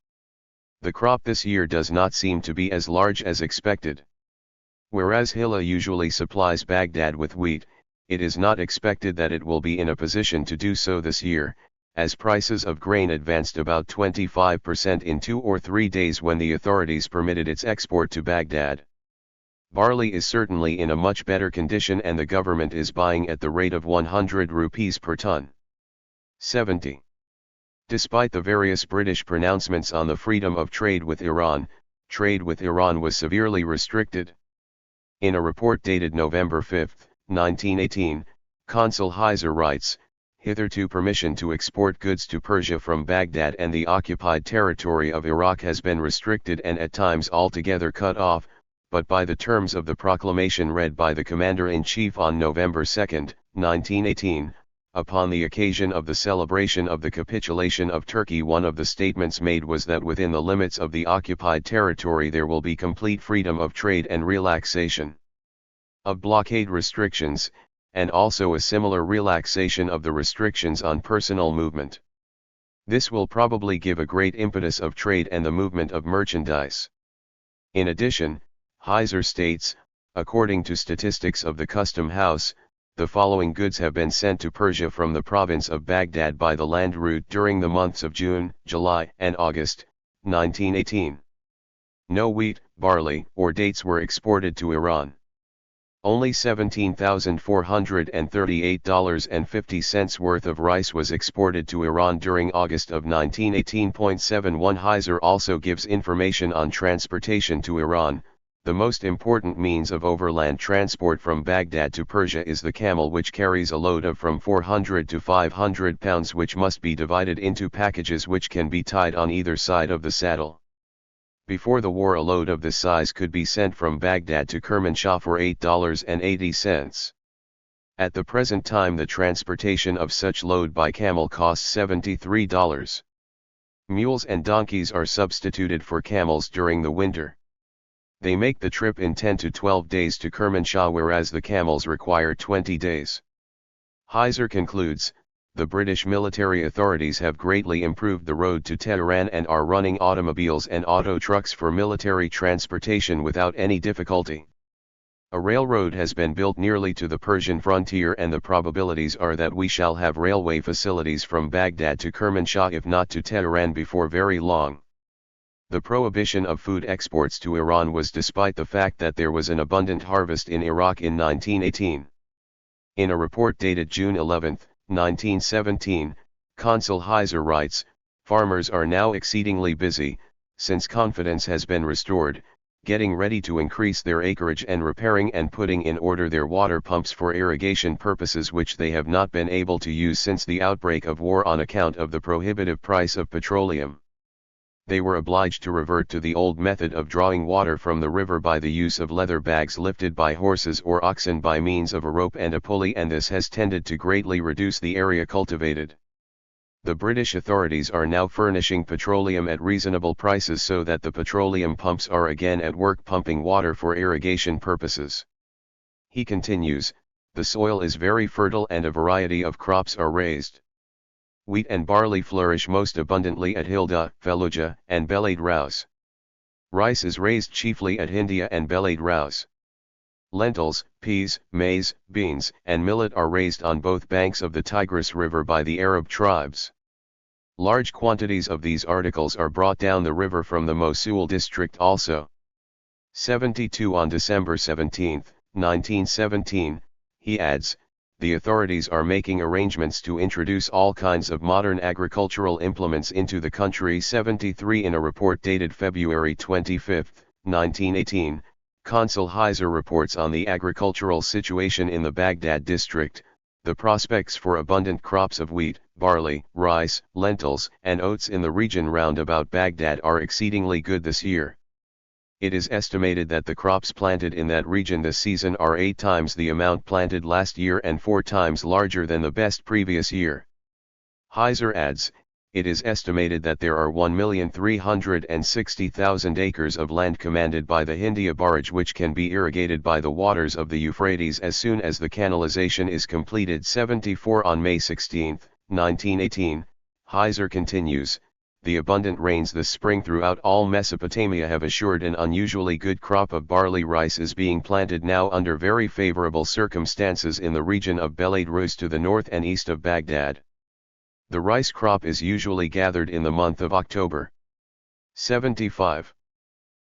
The crop this year does not seem to be as large as expected. Whereas Hilla usually supplies Baghdad with wheat, it is not expected that it will be in a position to do so this year, as prices of grain advanced about 25% in 2 or 3 days when the authorities permitted its export to Baghdad. Barley is certainly in a much better condition and the government is buying at the rate of 100 rupees per ton. 70. Despite the various British pronouncements on the freedom of trade with Iran, trade with Iran was severely restricted. In a report dated November 5, 1918, Consul Heiser writes, hitherto permission to export goods to Persia from Baghdad and the occupied territory of Iraq has been restricted and at times altogether cut off, but by the terms of the proclamation read by the Commander-in-Chief on November 2, 1918, upon the occasion of the celebration of the capitulation of Turkey, one of the statements made was that within the limits of the occupied territory there will be complete freedom of trade and relaxation of blockade restrictions, and also a similar relaxation of the restrictions on personal movement. This will probably give a great impetus of trade and the movement of merchandise. In addition, Heiser states, According to statistics of the Custom House, the following goods have been sent to Persia from the province of Baghdad by the land route during the months of June, July, and August, 1918. No wheat, barley, or dates were exported to Iran. Only $17,438.50 worth of rice was exported to Iran during August of 1918.71. Heiser also gives information on transportation to Iran. The most important means of overland transport from Baghdad to Persia is the camel, which carries a load of from 400 to 500 pounds, which must be divided into packages which can be tied on either side of the saddle. Before the war, a load of this size could be sent from Baghdad to Kermanshah for $8.80. At the present time, the transportation of such load by camel costs $73. Mules and donkeys are substituted for camels during the winter. They make the trip in 10 to 12 days to Kermanshah, whereas the camels require 20 days. Heiser concludes, the British military authorities have greatly improved the road to Tehran and are running automobiles and auto trucks for military transportation without any difficulty. A railroad has been built nearly to the Persian frontier, and the probabilities are that we shall have railway facilities from Baghdad to Kermanshah, if not to Tehran, before very long. The prohibition of food exports to Iran was despite the fact that there was an abundant harvest in Iraq in 1918. In a report dated June 11, 1917, Consul Heiser writes, "Farmers are now exceedingly busy, since confidence has been restored, getting ready to increase their acreage and repairing and putting in order their water pumps for irrigation purposes, which they have not been able to use since the outbreak of war on account of the prohibitive price of petroleum. They were obliged to revert to the old method of drawing water from the river by the use of leather bags lifted by horses or oxen by means of a rope and a pulley, and this has tended to greatly reduce the area cultivated. The British authorities are now furnishing petroleum at reasonable prices, so that the petroleum pumps are again at work pumping water for irrigation purposes." He continues, "The soil is very fertile and a variety of crops are raised. Wheat and barley flourish most abundantly at Hilda, Fallujah, and Belade Rouse. Rice is raised chiefly at Hindia and Belade Rouse. Lentils, peas, maize, beans, and millet are raised on both banks of the Tigris River by the Arab tribes. Large quantities of these articles are brought down the river from the Mosul district also." 72. On December 17, 1917, he adds, "The authorities are making arrangements to introduce all kinds of modern agricultural implements into the country." 73. In a report dated February 25, 1918, Consul Heiser reports on the agricultural situation in the Baghdad district. The prospects for abundant crops of wheat, barley, rice, lentils, and oats in the region round about Baghdad are exceedingly good this year. It is estimated that the crops planted in that region this season are 8 times the amount planted last year and 4 times larger than the best previous year. Heiser adds, "It is estimated that there are 1,360,000 acres of land commanded by the Hindia barrage, which can be irrigated by the waters of the Euphrates as soon as the canalization is completed." 74. On May 16, 1918, Heiser continues, "The abundant rains this spring throughout all Mesopotamia have assured an unusually good crop of barley. Rice is being planted now under very favorable circumstances in the region of Belade Rouse to the north and east of Baghdad. The rice crop is usually gathered in the month of October." 75.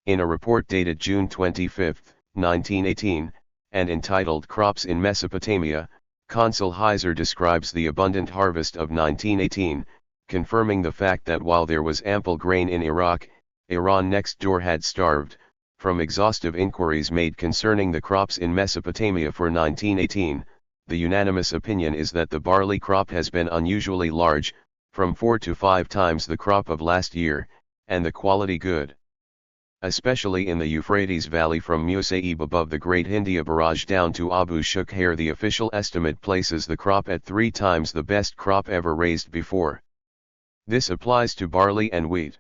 In a report dated June 25, 1918, and entitled "Crops in Mesopotamia," Consul Heiser describes the abundant harvest of 1918, confirming the fact that while there was ample grain in Iraq, Iran next door had starved. From exhaustive inquiries made concerning the crops in Mesopotamia for 1918, the unanimous opinion is that the barley crop has been unusually large, from 4 to 5 times the crop of last year, and the quality good. Especially in the Euphrates Valley from Musaib above the Great Hindia Barrage down to Abu Shukhair, the official estimate places the crop at 3 times the best crop ever raised before. This applies to barley and wheat.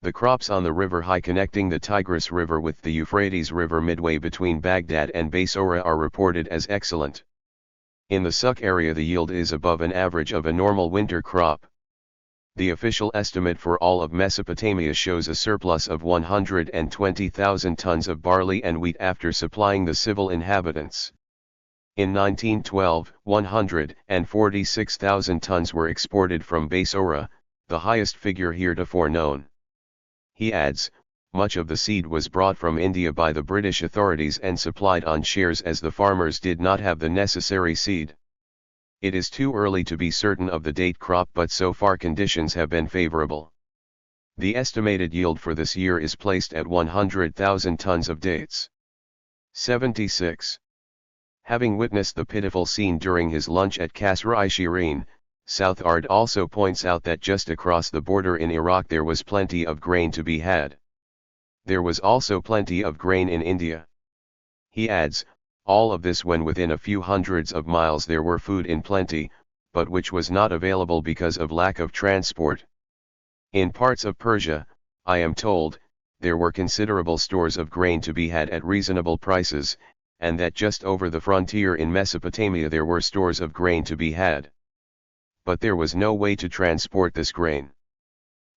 The crops on the river high connecting the Tigris River with the Euphrates River midway between Baghdad and Basora are reported as excellent. In the Suk area the yield is above an average of a normal winter crop. The official estimate for all of Mesopotamia shows a surplus of 120,000 tons of barley and wheat after supplying the civil inhabitants. In 1912, 146,000 tons were exported from Basora, the highest figure heretofore known. He adds, much of the seed was brought from India by the British authorities and supplied on shares as the farmers did not have the necessary seed. It is too early to be certain of the date crop, but so far conditions have been favorable. The estimated yield for this year is placed at 100,000 tons of dates. 76. Having witnessed the pitiful scene during his lunch at Kasr-i-Shirin, Southard also points out that just across the border in Iraq there was plenty of grain to be had. There was also plenty of grain in India. He adds, all of this when within a few hundreds of miles there were food in plenty, but which was not available because of lack of transport. In parts of Persia, I am told, there were considerable stores of grain to be had at reasonable prices, and that just over the frontier in Mesopotamia there were stores of grain to be had. But there was no way to transport this grain.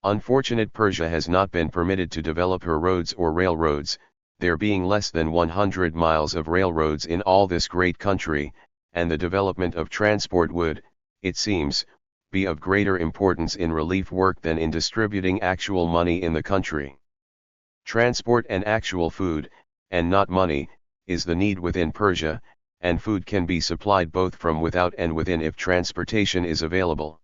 Unfortunate Persia has not been permitted to develop her roads or railroads, there being less than 100 miles of railroads in all this great country, and the development of transport would, it seems, be of greater importance in relief work than in distributing actual money in the country. Transport and actual food, and not money, is the need within Persia, and food can be supplied both from without and within if transportation is available.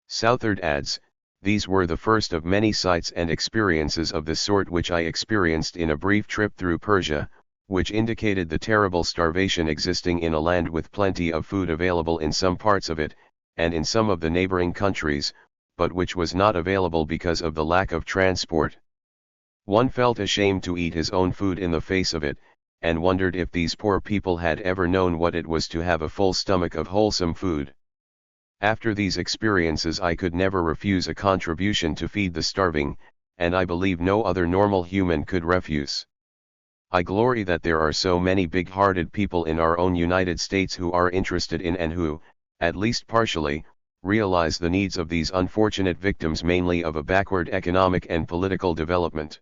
Southard adds, these were the first of many sights and experiences of this sort which I experienced in a brief trip through Persia, which indicated the terrible starvation existing in a land with plenty of food available in some parts of it, and in some of the neighboring countries, but which was not available because of the lack of transport. One felt ashamed to eat his own food in the face of it, and wondered if these poor people had ever known what it was to have a full stomach of wholesome food. After these experiences I could never refuse a contribution to feed the starving, and I believe no other normal human could refuse. I glory that there are so many big-hearted people in our own United States who are interested in and who, at least partially, realize the needs of these unfortunate victims mainly of a backward economic and political development.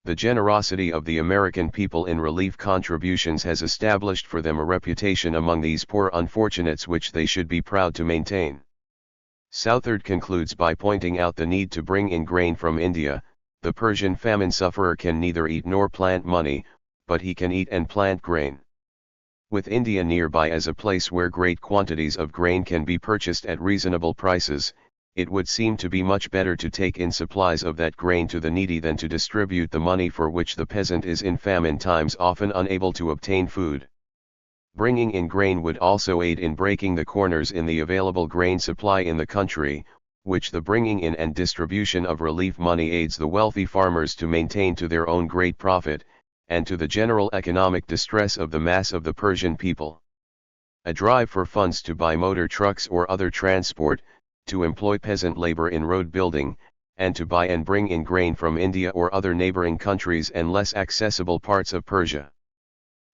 The generosity of the American people in relief contributions has established for them a reputation among these poor unfortunates which they should be proud to maintain. Southard concludes by pointing out the need to bring in grain from India. The Persian famine sufferer can neither eat nor plant money, but he can eat and plant grain. With India nearby as a place where great quantities of grain can be purchased at reasonable prices, it would seem to be much better to take in supplies of that grain to the needy than to distribute the money for which the peasant is in famine times often unable to obtain food. Bringing in grain would also aid in breaking the corners in the available grain supply in the country, which the bringing in and distribution of relief money aids the wealthy farmers to maintain to their own great profit, and to the general economic distress of the mass of the Persian people. A drive for funds to buy motor trucks or other transport, to employ peasant labor in road building, and to buy and bring in grain from India or other neighboring countries and less accessible parts of Persia.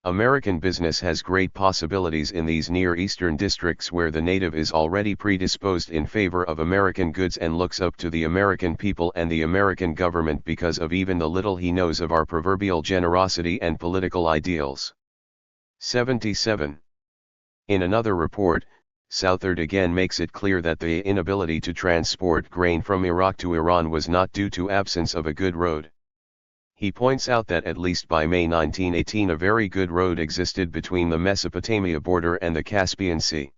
American business has great possibilities in these Near Eastern districts where the native is already predisposed in favor of American goods and looks up to the American people and the American government because of even the little he knows of our proverbial generosity and political ideals. 77. In another report, Southard again makes it clear that the inability to transport grain from Iraq to Iran was not due to absence of a good road. He points out that at least by May 1918 a very good road existed between the Mesopotamia border and the Caspian Sea.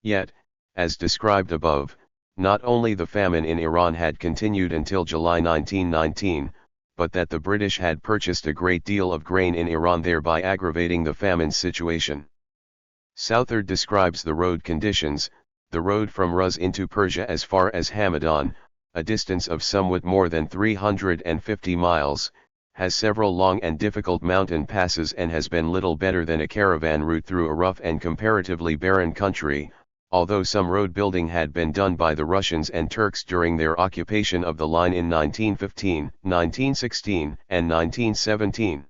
Yet, as described above, not only the famine in Iran had continued until July 1919, but that the British had purchased a great deal of grain in Iran, thereby aggravating the famine situation. Southard describes the road conditions. The road from Rus into Persia as far as Hamadan, a distance of somewhat more than 350 miles, has several long and difficult mountain passes and has been little better than a caravan route through a rough and comparatively barren country, although some road building had been done by the Russians and Turks during their occupation of the line in 1915, 1916, and 1917.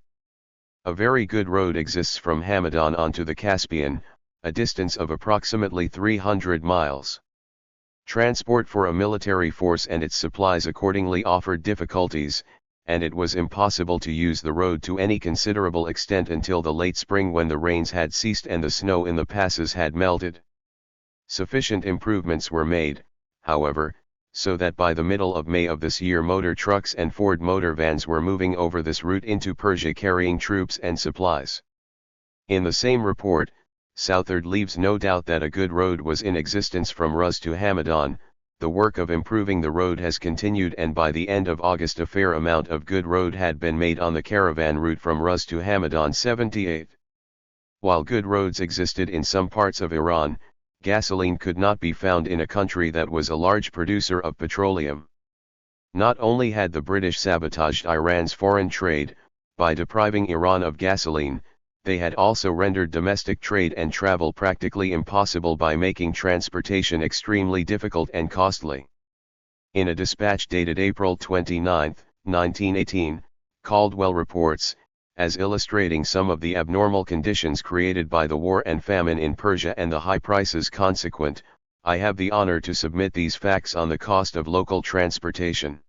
A very good road exists from Hamadan onto the Caspian, a distance of approximately 300 miles. Transport for a military force and its supplies accordingly offered difficulties, and it was impossible to use the road to any considerable extent until the late spring when the rains had ceased and the snow in the passes had melted. Sufficient improvements were made, however, so that by the middle of May of this year motor trucks and Ford motor vans were moving over this route into Persia carrying troops and supplies. In the same report, Southard leaves no doubt that a good road was in existence from Ruz to Hamadan. The work of improving the road has continued, and by the end of August a fair amount of good road had been made on the caravan route from Ruz to Hamadan 78. While good roads existed in some parts of Iran, gasoline could not be found in a country that was a large producer of petroleum. Not only had the British sabotaged Iran's foreign trade, by depriving Iran of gasoline, they had also rendered domestic trade and travel practically impossible by making transportation extremely difficult and costly. In a dispatch dated April 29, 1918, Caldwell reports, as illustrating some of the abnormal conditions created by the war and famine in Persia and the high prices consequent, I have the honor to submit these facts on the cost of local transportation.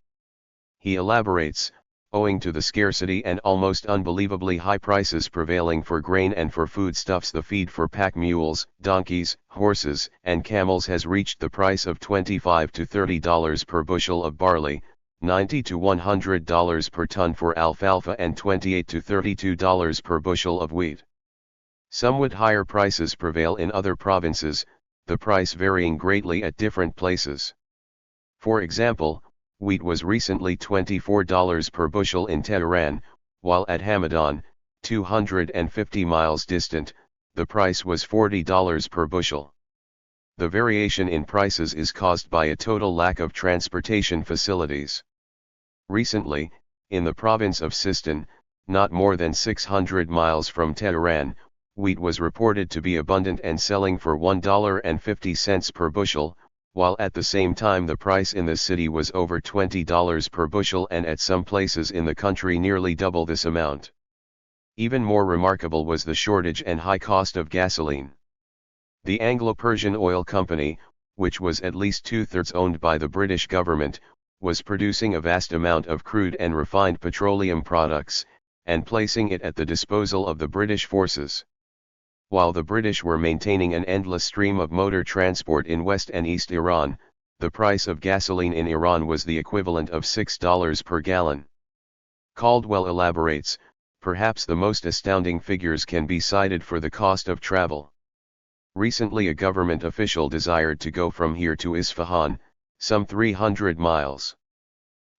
He elaborates, owing to the scarcity and almost unbelievably high prices prevailing for grain and for foodstuffs, the feed for pack mules, donkeys, horses, and camels has reached the price of $25 to $30 per bushel of barley, $90 to $100 per ton for alfalfa, and $28 to $32 per bushel of wheat. Somewhat higher prices prevail in other provinces, the price varying greatly at different places. For example, wheat was recently $24 per bushel in Tehran, while at Hamadan, 250 miles distant, the price was $40 per bushel. The variation in prices is caused by a total lack of transportation facilities. Recently, in the province of Sistan, not more than 600 miles from Tehran, wheat was reported to be abundant and selling for $1.50 per bushel, while at the same time the price in the city was over $20 per bushel and at some places in the country nearly double this amount. Even more remarkable was the shortage and high cost of gasoline. The Anglo-Persian Oil Company, which was at least two-thirds owned by the British government, was producing a vast amount of crude and refined petroleum products, and placing it at the disposal of the British forces. While the British were maintaining an endless stream of motor transport in West and East Iran, the price of gasoline in Iran was the equivalent of $6 per gallon. Caldwell elaborates, perhaps the most astounding figures can be cited for the cost of travel. Recently a government official desired to go from here to Isfahan, some 300 miles.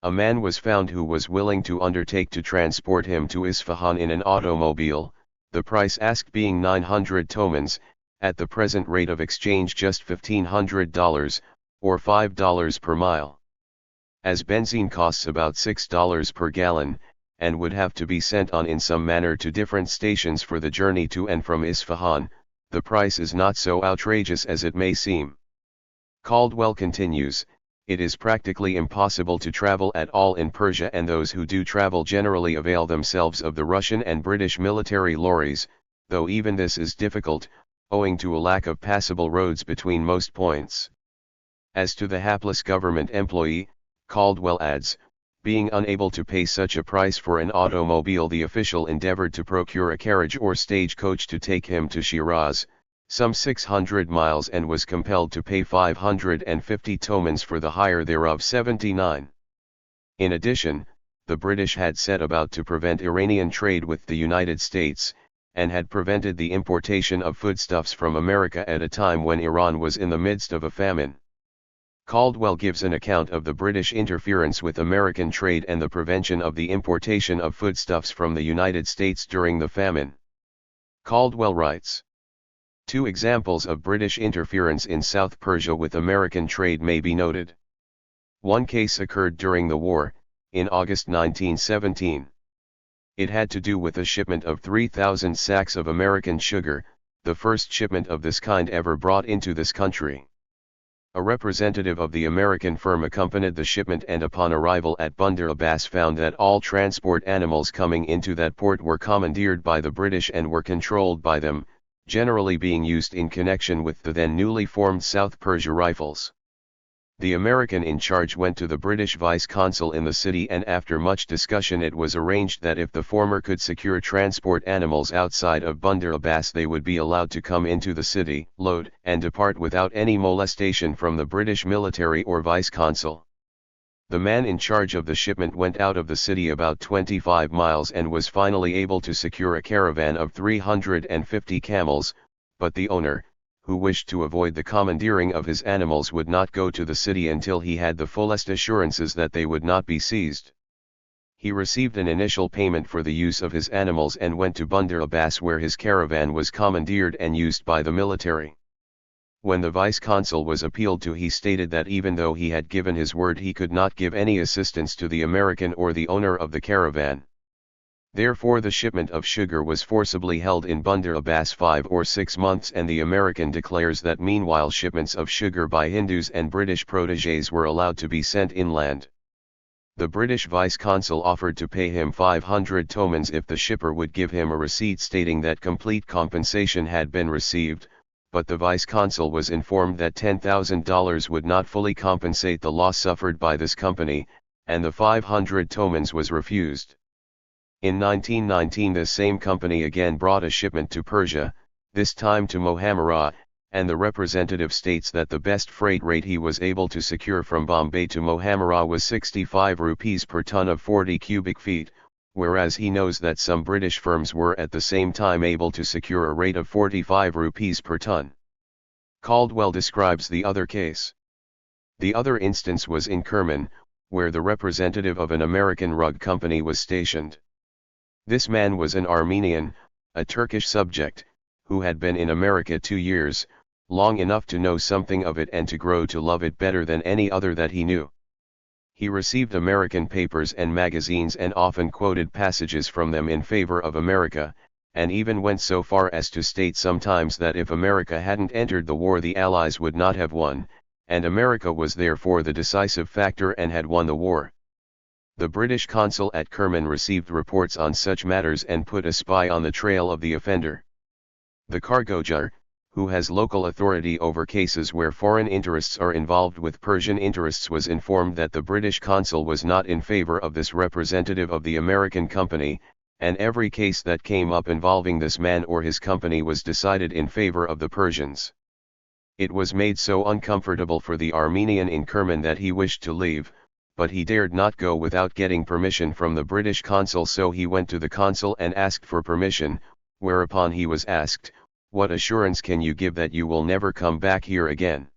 A man was found who was willing to undertake to transport him to Isfahan in an automobile, the price asked being 900 tomans, at the present rate of exchange just $1,500, or $5 per mile. As benzene costs about $6 per gallon, and would have to be sent on in some manner to different stations for the journey to and from Isfahan, the price is not so outrageous as it may seem. Caldwell continues, it is practically impossible to travel at all in Persia, and those who do travel generally avail themselves of the Russian and British military lorries, though even this is difficult, owing to a lack of passable roads between most points. As to the hapless government employee, Caldwell adds, being unable to pay such a price for an automobile, the official endeavored to procure a carriage or stage-coach to take him to Shiraz, some 600 miles, and was compelled to pay 550 tomans for the hire thereof 79. In addition, the British had set about to prevent Iranian trade with the United States, and had prevented the importation of foodstuffs from America at a time when Iran was in the midst of a famine. Caldwell gives an account of the British interference with American trade and the prevention of the importation of foodstuffs from the United States during the famine. Caldwell writes, 2 examples of British interference in South Persia with American trade may be noted. One case occurred during the war, in August 1917. It had to do with a shipment of 3,000 sacks of American sugar, the first shipment of this kind ever brought into this country. A representative of the American firm accompanied the shipment, and upon arrival at Bandar Abbas found that all transport animals coming into that port were commandeered by the British and were controlled by them, generally being used in connection with the then newly formed South Persia Rifles. The American in charge went to the British vice-consul in the city, and after much discussion it was arranged that if the former could secure transport animals outside of Bandar Abbas, they would be allowed to come into the city, load, and depart without any molestation from the British military or vice-consul. The man in charge of the shipment went out of the city about 25 miles and was finally able to secure a caravan of 350 camels, but the owner, who wished to avoid the commandeering of his animals, would not go to the city until he had the fullest assurances that they would not be seized. He received an initial payment for the use of his animals and went to Bandar Abbas, where his caravan was commandeered and used by the military. When the vice-consul was appealed to, he stated that even though he had given his word, he could not give any assistance to the American or the owner of the caravan. Therefore the shipment of sugar was forcibly held in Bandar Abbas 5 or 6 months, and the American declares that meanwhile shipments of sugar by Hindus and British protégés were allowed to be sent inland. The British vice-consul offered to pay him 500 tomans if the shipper would give him a receipt stating that complete compensation had been received, but the vice-consul was informed that $10,000 would not fully compensate the loss suffered by this company, and the 500 tomans was refused. In 1919 this same company again brought a shipment to Persia, this time to Mohammad, and the representative states that the best freight rate he was able to secure from Bombay to Mohammad was 65 rupees per ton of 40 cubic feet, whereas he knows that some British firms were at the same time able to secure a rate of 45 rupees per ton. Caldwell describes the other case. The other instance was in Kerman, where the representative of an American rug company was stationed. This man was an Armenian, a Turkish subject, who had been in America 2 years, long enough to know something of it and to grow to love it better than any other that he knew. He received American papers and magazines and often quoted passages from them in favor of America, and even went so far as to state sometimes that if America hadn't entered the war the Allies would not have won, and America was therefore the decisive factor and had won the war. The British consul at Kerman received reports on such matters and put a spy on the trail of the offender. The cargojar, who has local authority over cases where foreign interests are involved with Persian interests, was informed that the British consul was not in favor of this representative of the American company, and every case that came up involving this man or his company was decided in favor of the Persians. It was made so uncomfortable for the Armenian in Kerman that he wished to leave, but he dared not go without getting permission from the British consul, so he went to the consul and asked for permission, whereupon he was asked, "What assurance can you give that you will never come back here again?"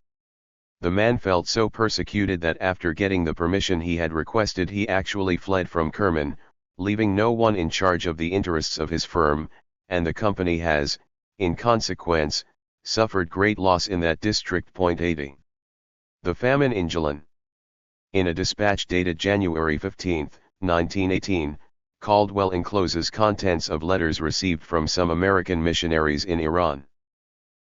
The man felt so persecuted that after getting the permission he had requested he actually fled from Kerman, leaving no one in charge of the interests of his firm, and the company has, in consequence, suffered great loss in that district. 80. The famine in Gholi. In a dispatch dated January 15, 1918, Caldwell encloses contents of letters received from some American missionaries in Iran.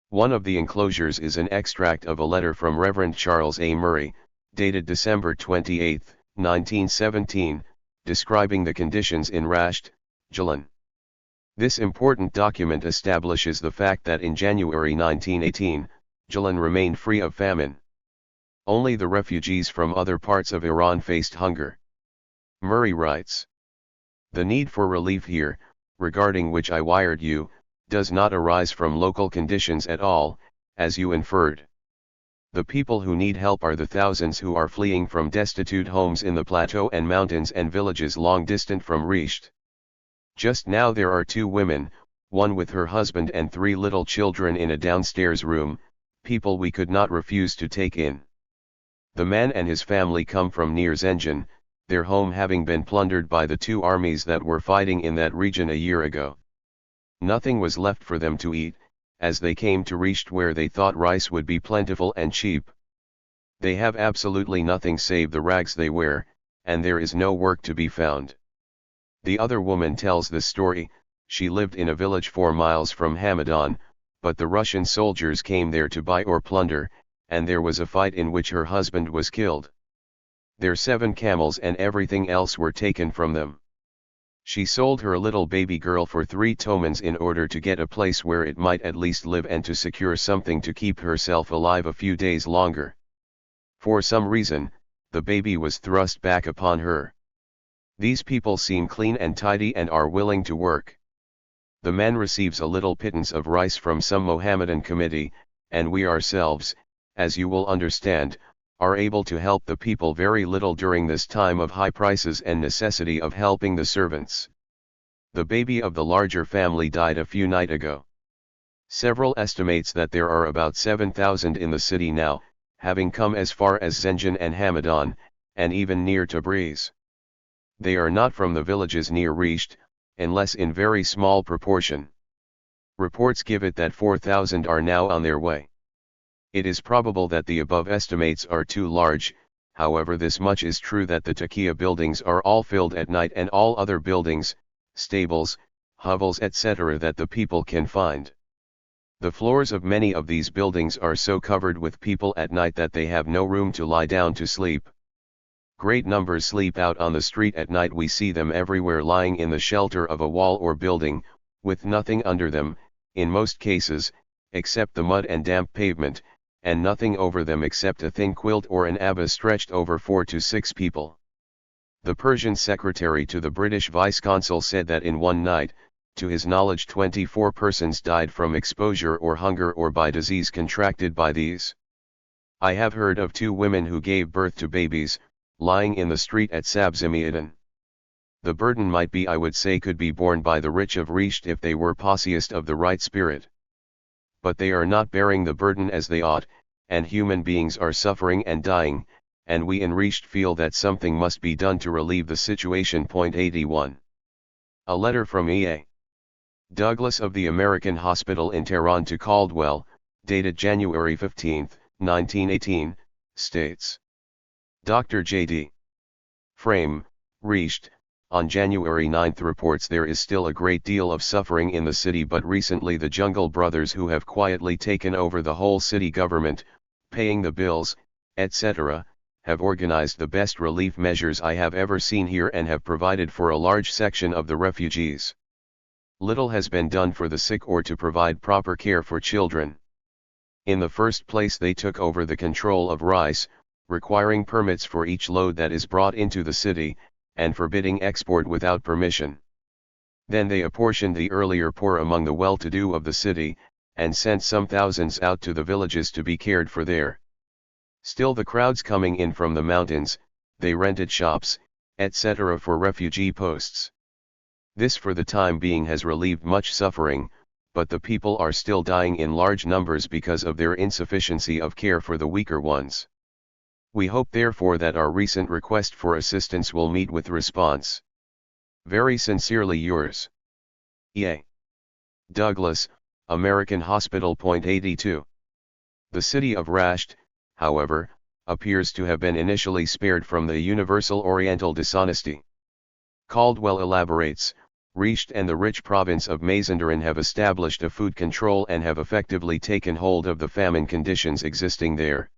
One of the enclosures is an extract of a letter from Reverend Charles A. Murray, dated December 28, 1917, describing the conditions in Rasht, Gholi. This important document establishes the fact that in January 1918, Gholi remained free of famine. Only the refugees from other parts of Iran faced hunger. Murray writes, "The need for relief here, regarding which I wired you, does not arise from local conditions at all, as you inferred. The people who need help are the thousands who are fleeing from destitute homes in the plateau and mountains and villages long distant from Risht. Just now there are 2 women, one with her husband and 3 little children in a downstairs room, people we could not refuse to take in. The man and his family come from near Zenjan, their home having been plundered by the 2 armies that were fighting in that region a year ago. Nothing was left for them to eat, as they came to Risht where they thought rice would be plentiful and cheap. They have absolutely nothing save the rags they wear, and there is no work to be found." The other woman tells the story. She lived in a village 4 miles from Hamadan, but the Russian soldiers came there to buy or plunder, and there was a fight in which her husband was killed. Their 7 camels and everything else were taken from them. She sold her little baby girl for 3 tomans in order to get a place where it might at least live and to secure something to keep herself alive a few days longer. For some reason, the baby was thrust back upon her. These people seem clean and tidy and are willing to work. The man receives a little pittance of rice from some Mohammedan committee, and we ourselves, as you will understand, are able to help the people very little during this time of high prices and necessity of helping the servants. The baby of the larger family died a few nights ago. Several estimates that there are about 7,000 in the city now, having come as far as Zenjan and Hamadan, and even near Tabriz. They are not from the villages near Risht, unless in very small proportion. Reports give it that 4,000 are now on their way. It is probable that the above estimates are too large, however this much is true that the Taqiyya buildings are all filled at night and all other buildings, stables, hovels etc. that the people can find. The floors of many of these buildings are so covered with people at night that they have no room to lie down to sleep. Great numbers sleep out on the street at night. We see them everywhere lying in the shelter of a wall or building, with nothing under them, in most cases, except the mud and damp pavement, and nothing over them except a thin quilt or an abba stretched over 4 to 6 people. The Persian secretary to the British vice-consul said that in one night, to his knowledge 24 persons died from exposure or hunger or by disease contracted by these. I have heard of 2 women who gave birth to babies, lying in the street at Sabzimiadan. The burden might be, I would say, could be borne by the rich of Risht if they were possessed of the right spirit. But they are not bearing the burden as they ought, and human beings are suffering and dying, and we in Risht feel that something must be done to relieve the situation. 81. A letter from E.A. Douglas of the American Hospital in Tehran to Caldwell, dated January 15, 1918, states: Dr. J.D. Frame, Risht, on January 9 reports there is still a great deal of suffering in the city, but recently the Jungle Brothers, who have quietly taken over the whole city government, paying the bills, etc., have organized the best relief measures I have ever seen here and have provided for a large section of the refugees. Little has been done for the sick or to provide proper care for children. In the first place, they took over the control of rice, requiring permits for each load that is brought into the city, and forbidding export without permission. Then they apportioned the earlier poor among the well-to-do of the city, and sent some thousands out to the villages to be cared for there. Still the crowds coming in from the mountains, they rented shops, etc. for refugee posts. This for the time being has relieved much suffering, but the people are still dying in large numbers because of their insufficiency of care for the weaker ones. We hope therefore that our recent request for assistance will meet with response. Very sincerely yours, E.A. Douglas, American Hospital. 82. The city of Rasht, however, appears to have been initially spared from the universal Oriental dishonesty. Caldwell elaborates, Risht and the rich province of Mazandaran have established a food control and have effectively taken hold of the famine conditions existing there.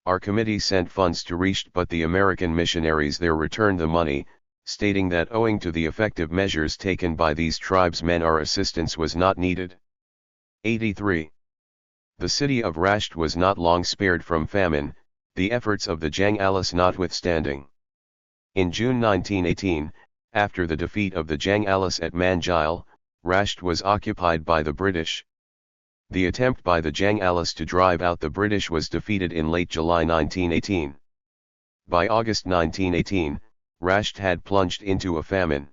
Our committee sent funds to Risht, but the American missionaries there returned the money, stating that owing to the effective measures taken by these tribesmen our assistance was not needed. 83. The city of Rasht was not long spared from famine, the efforts of the Jang Alis notwithstanding. In June 1918, after the defeat of the Jang Alis at Manjil, Rasht was occupied by the British. The attempt by the Jang Alis to drive out the British was defeated in late July 1918. By August 1918, Rasht had plunged into a famine.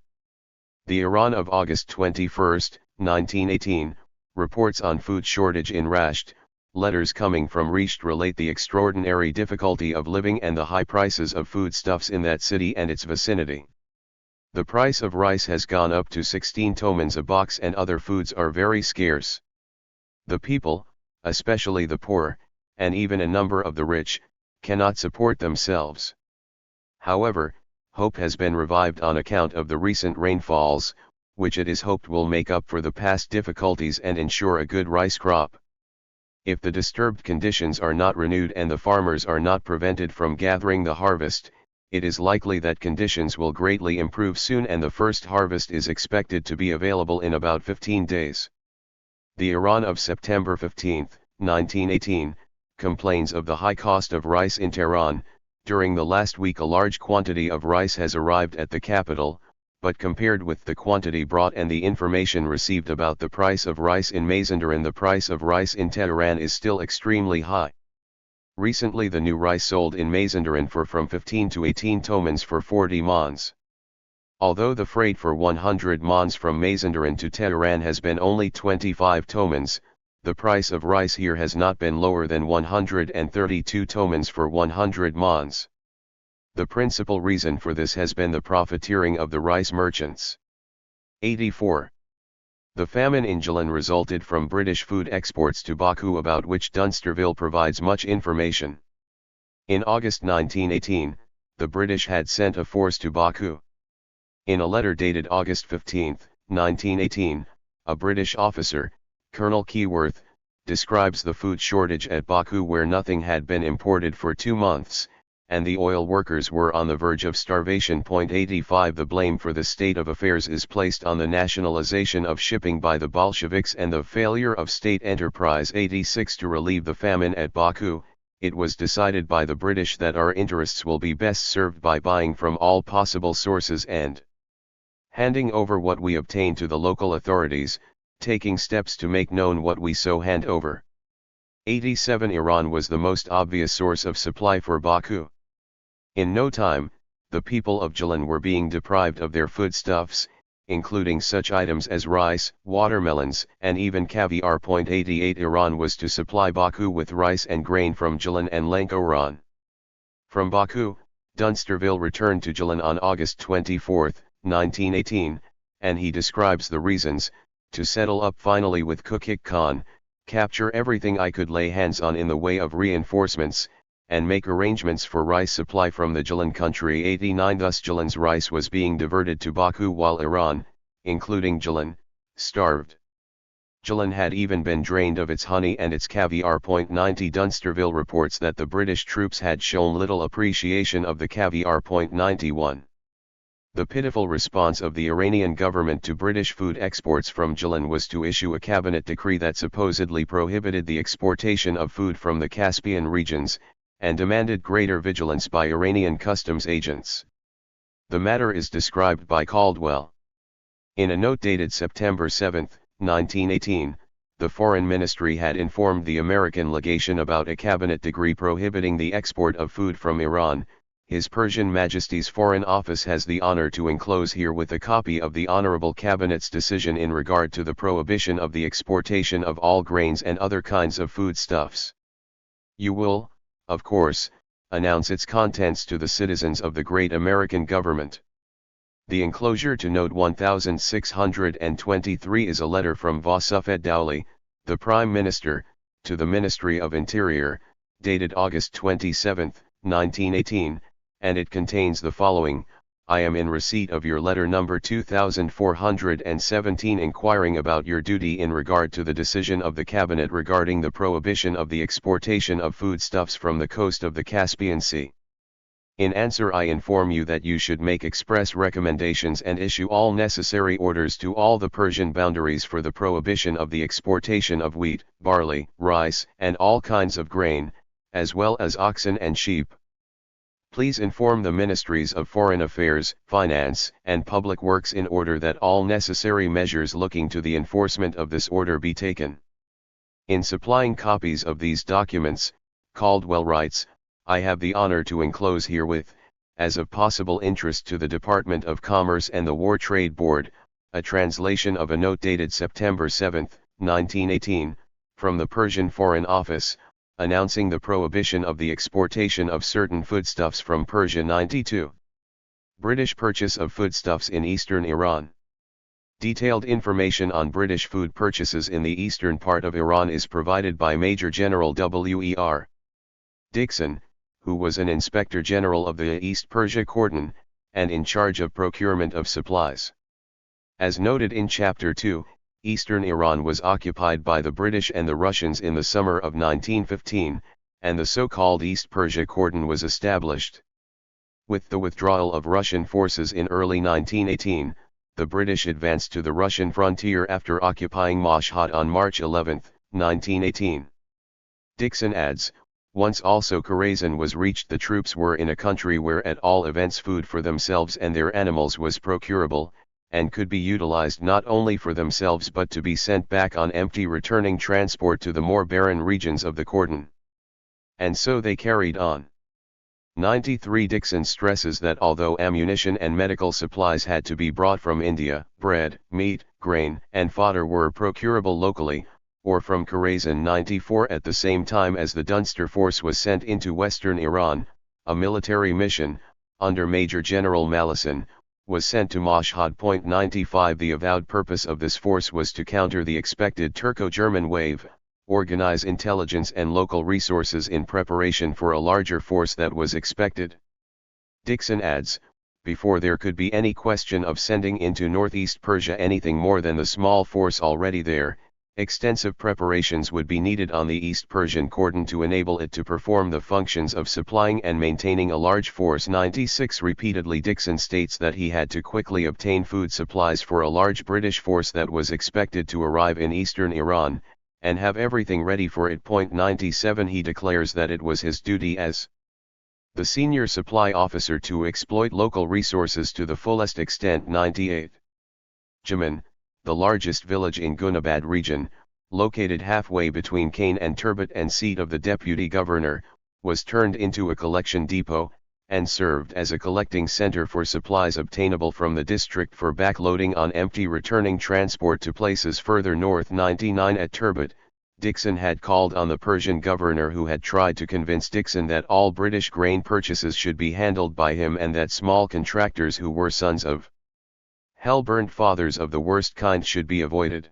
The Iran of August 21, 1918, reports on food shortage in Rasht. Letters coming from Risht relate the extraordinary difficulty of living and the high prices of foodstuffs in that city and its vicinity. The price of rice has gone up to 16 tomans a box and other foods are very scarce. The people, especially the poor, and even a number of the rich, cannot support themselves. However, hope has been revived on account of the recent rainfalls, which it is hoped will make up for the past difficulties and ensure a good rice crop. If the disturbed conditions are not renewed and the farmers are not prevented from gathering the harvest, it is likely that conditions will greatly improve soon and the first harvest is expected to be available in about 15 days. The Iran of September 15, 1918, complains of the high cost of rice in Tehran. During the last week a large quantity of rice has arrived at the capital, but compared with the quantity brought and the information received about the price of rice in Mazandaran, the price of rice in Tehran is still extremely high. Recently the new rice sold in Mazandaran for from 15 to 18 tomans for 40 mans. Although the freight for 100 mans from Mazandaran to Tehran has been only 25 tomans, the price of rice here has not been lower than 132 tomans for 100 mans. The principal reason for this has been the profiteering of the rice merchants. 84. The famine in Gilan resulted from British food exports to Baku, about which Dunsterville provides much information. In August 1918, the British had sent a force to Baku. In a letter dated August 15, 1918, a British officer, Colonel Keyworth, describes the food shortage at Baku, where nothing had been imported for 2 months, and the oil workers were on the verge of starvation. 85 The blame for the state of affairs is placed on the nationalization of shipping by the Bolsheviks and the failure of state enterprise. 86 To relieve the famine at Baku, it was decided by the British that our interests will be best served by buying from all possible sources and handing over what we obtain to the local authorities, taking steps to make known what we so hand over. 87 Iran was the most obvious source of supply for Baku. In no time, the people of Gilan were being deprived of their foodstuffs, including such items as rice, watermelons, and even caviar. 88 Iran was to supply Baku with rice and grain from Gilan and Lankaran. From Baku, Dunsterville returned to Gilan on August 24, 1918, and he describes the reasons: to settle up finally with Kukik Khan, capture everything I could lay hands on in the way of reinforcements, and make arrangements for rice supply from the Gilan country. 89 Thus Gilan's rice was being diverted to Baku while Iran, including Gilan, starved. Gilan had even been drained of its honey and its caviar. 90 Dunsterville reports that the British troops had shown little appreciation of the caviar. 91 The pitiful response of the Iranian government to British food exports from Gilan was to issue a cabinet decree that supposedly prohibited the exportation of food from the Caspian regions, and demanded greater vigilance by Iranian customs agents. The matter is described by Caldwell. In a note dated September 7, 1918, the Foreign Ministry had informed the American legation about a cabinet decree prohibiting the export of food from Iran. His Persian Majesty's Foreign Office has the honor to enclose herewith a copy of the Honorable Cabinet's decision in regard to the prohibition of the exportation of all grains and other kinds of foodstuffs. You will, of course, announce its contents to the citizens of the great American government. The enclosure to Note 1623 is a letter from Vasufet Dowley, the Prime Minister, to the Ministry of Interior, dated August 27, 1918, and it contains the following: I am in receipt of your letter number 2417 inquiring about your duty in regard to the decision of the Cabinet regarding the prohibition of the exportation of foodstuffs from the coast of the Caspian Sea. In answer I inform you that you should make express recommendations and issue all necessary orders to all the Persian boundaries for the prohibition of the exportation of wheat, barley, rice, and all kinds of grain, as well as oxen and sheep. Please inform the Ministries of Foreign Affairs, Finance, and Public Works in order that all necessary measures looking to the enforcement of this order be taken. In supplying copies of these documents, Caldwell writes, I have the honor to enclose herewith, as of possible interest to the Department of Commerce and the War Trade Board, a translation of a note dated September 7, 1918, from the Persian Foreign Office, announcing the prohibition of the exportation of certain foodstuffs from Persia. 92. British purchase of foodstuffs in eastern Iran. Detailed information on British food purchases in the eastern part of Iran is provided by Major General W.E.R. Dixon, who was an Inspector General of the East Persia Cordon, and in charge of procurement of supplies. As noted in Chapter 2, Eastern Iran was occupied by the British and the Russians in the summer of 1915, and the so-called East Persia Cordon was established. With the withdrawal of Russian forces in early 1918, the British advanced to the Russian frontier after occupying Mashhad on March 11, 1918. Dixon adds, Once also Khorasan was reached, the troops were in a country where at all events food for themselves and their animals was procurable, and could be utilized not only for themselves but to be sent back on empty returning transport to the more barren regions of the cordon. And so they carried on. 93 Dixon stresses that although ammunition and medical supplies had to be brought from India, bread, meat, grain, and fodder were procurable locally, or from Khorasan. 94 At the same time as the Dunster Force was sent into western Iran, a military mission, under Major General Malison, was sent to Mashhad. 95 The avowed purpose of this force was to counter the expected Turco-German wave, organize intelligence and local resources in preparation for a larger force that was expected. Dixon adds, before there could be any question of sending into northeast Persia anything more than the small force already there, extensive preparations would be needed on the East Persian cordon to enable it to perform the functions of supplying and maintaining a large force. 96 Repeatedly Dixon states that he had to quickly obtain food supplies for a large British force that was expected to arrive in eastern Iran, and have everything ready for it. 97 He declares that it was his duty as the senior supply officer to exploit local resources to the fullest extent. 98 Jaman, the largest village in Gunabad region, located halfway between Cain and Turbet and seat of the deputy governor, was turned into a collection depot, and served as a collecting center for supplies obtainable from the district for backloading on empty returning transport to places further north. 99 At Turbet, Dixon had called on the Persian governor, who had tried to convince Dixon that all British grain purchases should be handled by him and that small contractors who were sons of hell-burnt fathers of the worst kind should be avoided.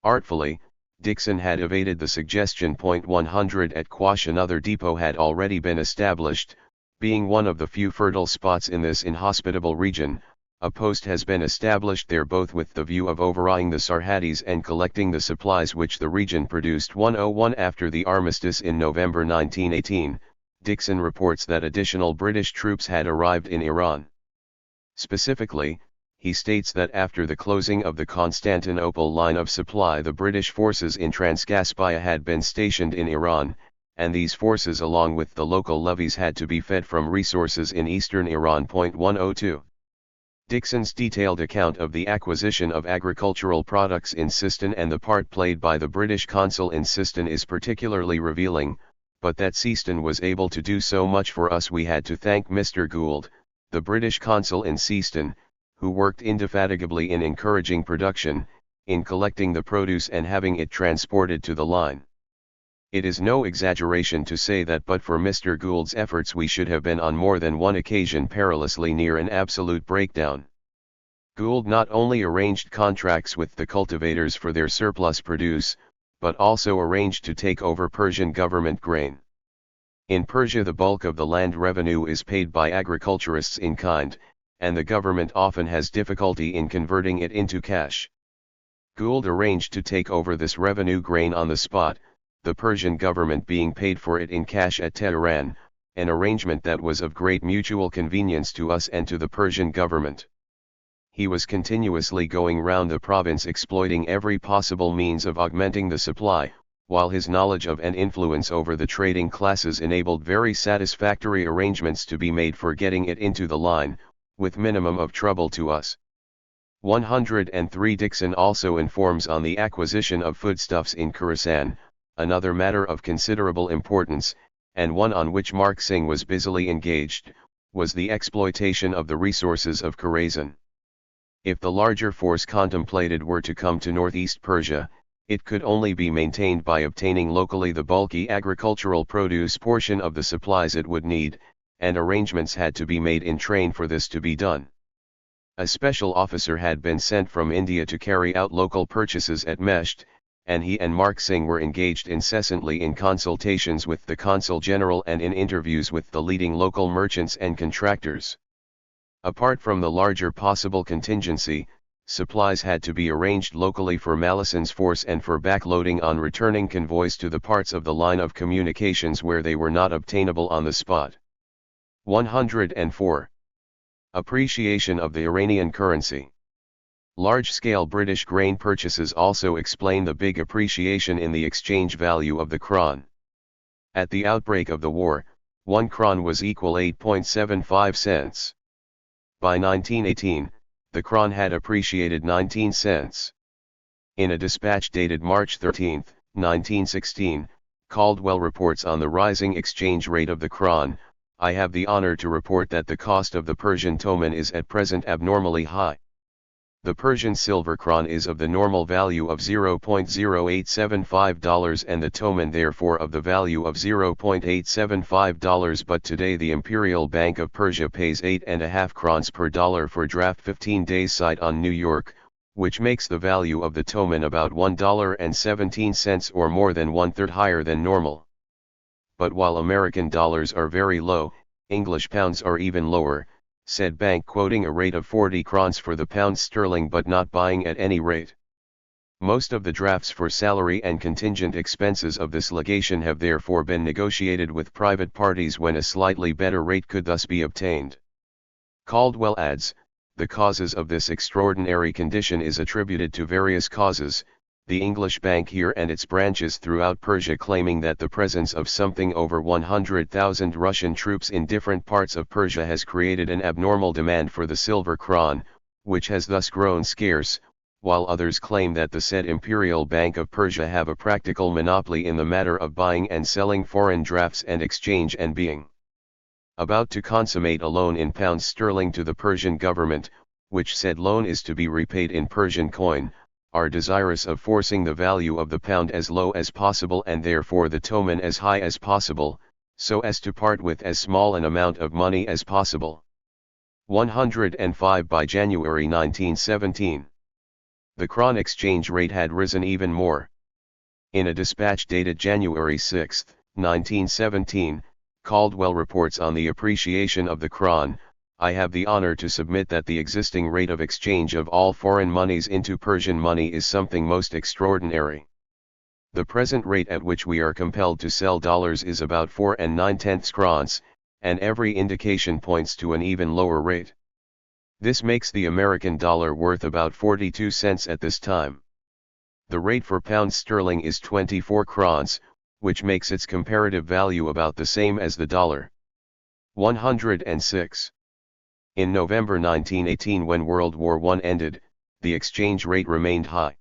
Artfully, Dixon had evaded the suggestion. 100 At Quash another depot had already been established, being one of the few fertile spots in this inhospitable region. A post has been established there both with the view of overawing the Sarhatis and collecting the supplies which the region produced. 101 After the armistice in November 1918, Dixon reports that additional British troops had arrived in Iran. Specifically, he states that after the closing of the Constantinople line of supply, the British forces in Transcaspia had been stationed in Iran, and these forces along with the local levies had to be fed from resources in eastern Iran. 102 Dixon's detailed account of the acquisition of agricultural products in Sistan and the part played by the British consul in Sistan is particularly revealing, but that Sistan was able to do so much for us we had to thank Mr. Gould, the British consul in Sistan, who worked indefatigably in encouraging production, in collecting the produce and having it transported to the line. It is no exaggeration to say that but for Mr. Gould's efforts we should have been on more than one occasion perilously near an absolute breakdown. Gould not only arranged contracts with the cultivators for their surplus produce, but also arranged to take over Persian government grain. In Persia the bulk of the land revenue is paid by agriculturists in kind, and the government often has difficulty in converting it into cash. Gould arranged to take over this revenue grain on the spot, the Persian government being paid for it in cash at Tehran, an arrangement that was of great mutual convenience to us and to the Persian government. He was continuously going round the province exploiting every possible means of augmenting the supply, while his knowledge of and influence over the trading classes enabled very satisfactory arrangements to be made for getting it into the line, with minimum of trouble to us. 103 Dixon also informs on the acquisition of foodstuffs in Khorasan, another matter of considerable importance, and one on which Mark Singh was busily engaged, was the exploitation of the resources of Khorasan. If the larger force contemplated were to come to northeast Persia, it could only be maintained by obtaining locally the bulky agricultural produce portion of the supplies it would need, and arrangements had to be made in train for this to be done. A special officer had been sent from India to carry out local purchases at Mesht, and he and Mark Singh were engaged incessantly in consultations with the Consul General and in interviews with the leading local merchants and contractors. Apart from the larger possible contingency, supplies had to be arranged locally for Malison's force and for backloading on returning convoys to the parts of the line of communications where they were not obtainable on the spot. 104. Appreciation of the Iranian currency. Large-scale British grain purchases also explain the big appreciation in the exchange value of the kron. At the outbreak of the war, 1 kron was equal 8.75 cents. By 1918, the kron had appreciated 19 cents. In a dispatch dated March 13, 1916, Caldwell reports on the rising exchange rate of the kron. I have the honor to report that the cost of the Persian toman is at present abnormally high. The Persian silver kron is of the normal value of $0.0875 and the toman therefore of the value of $0.875, but today the Imperial Bank of Persia pays 8.5 krons per dollar for draft 15 days sight on New York, which makes the value of the toman about $1.17 or more than 1/3 higher than normal. But while American dollars are very low, English pounds are even lower, said bank, quoting a rate of 40 krons for the pound sterling but not buying at any rate. Most of the drafts for salary and contingent expenses of this legation have therefore been negotiated with private parties when a slightly better rate could thus be obtained. Caldwell adds, the causes of this extraordinary condition is attributed to various causes, the English bank here and its branches throughout Persia claiming that the presence of something over 100,000 Russian troops in different parts of Persia has created an abnormal demand for the silver kron, which has thus grown scarce, while others claim that the said Imperial Bank of Persia have a practical monopoly in the matter of buying and selling foreign drafts and exchange, and being about to consummate a loan in pounds sterling to the Persian government, which said loan is to be repaid in Persian coin, are desirous of forcing the value of the pound as low as possible and therefore the toman as high as possible, so as to part with as small an amount of money as possible. 105 By January 1917, the kron exchange rate had risen even more. In a dispatch dated January 6, 1917, Caldwell reports on the appreciation of the kron. I have the honor to submit that the existing rate of exchange of all foreign monies into Persian money is something most extraordinary. The present rate at which we are compelled to sell dollars is about 4 9/10 krons, and every indication points to an even lower rate. This makes the American dollar worth about 42 cents at this time. The rate for pound sterling is 24 krons, which makes its comparative value about the same as the dollar. 106. In November 1918, when World War I ended, the exchange rate remained high.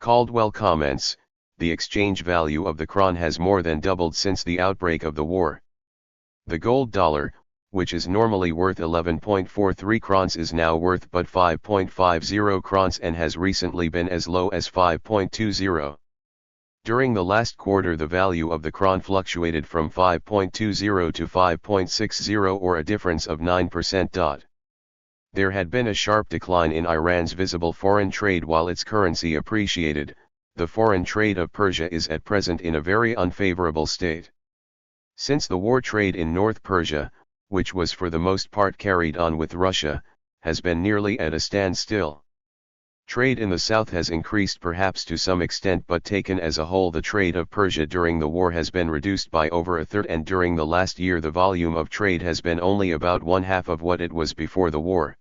Caldwell comments, the exchange value of the kron has more than doubled since the outbreak of the war. The gold dollar, which is normally worth 11.43 krons, is now worth but 5.50 krons and has recently been as low as 5.20. During the last quarter the value of the kron fluctuated from 5.20 to 5.60, or a difference of 9%. There had been a sharp decline in Iran's visible foreign trade while its currency appreciated. The foreign trade of Persia is at present in a very unfavorable state. Since the war, trade in North Persia, which was for the most part carried on with Russia, has been nearly at a standstill. Trade in the south has increased perhaps to some extent, but taken as a whole the trade of Persia during the war has been reduced by over a third, and during the last year the volume of trade has been only about 1/2 of what it was before the war.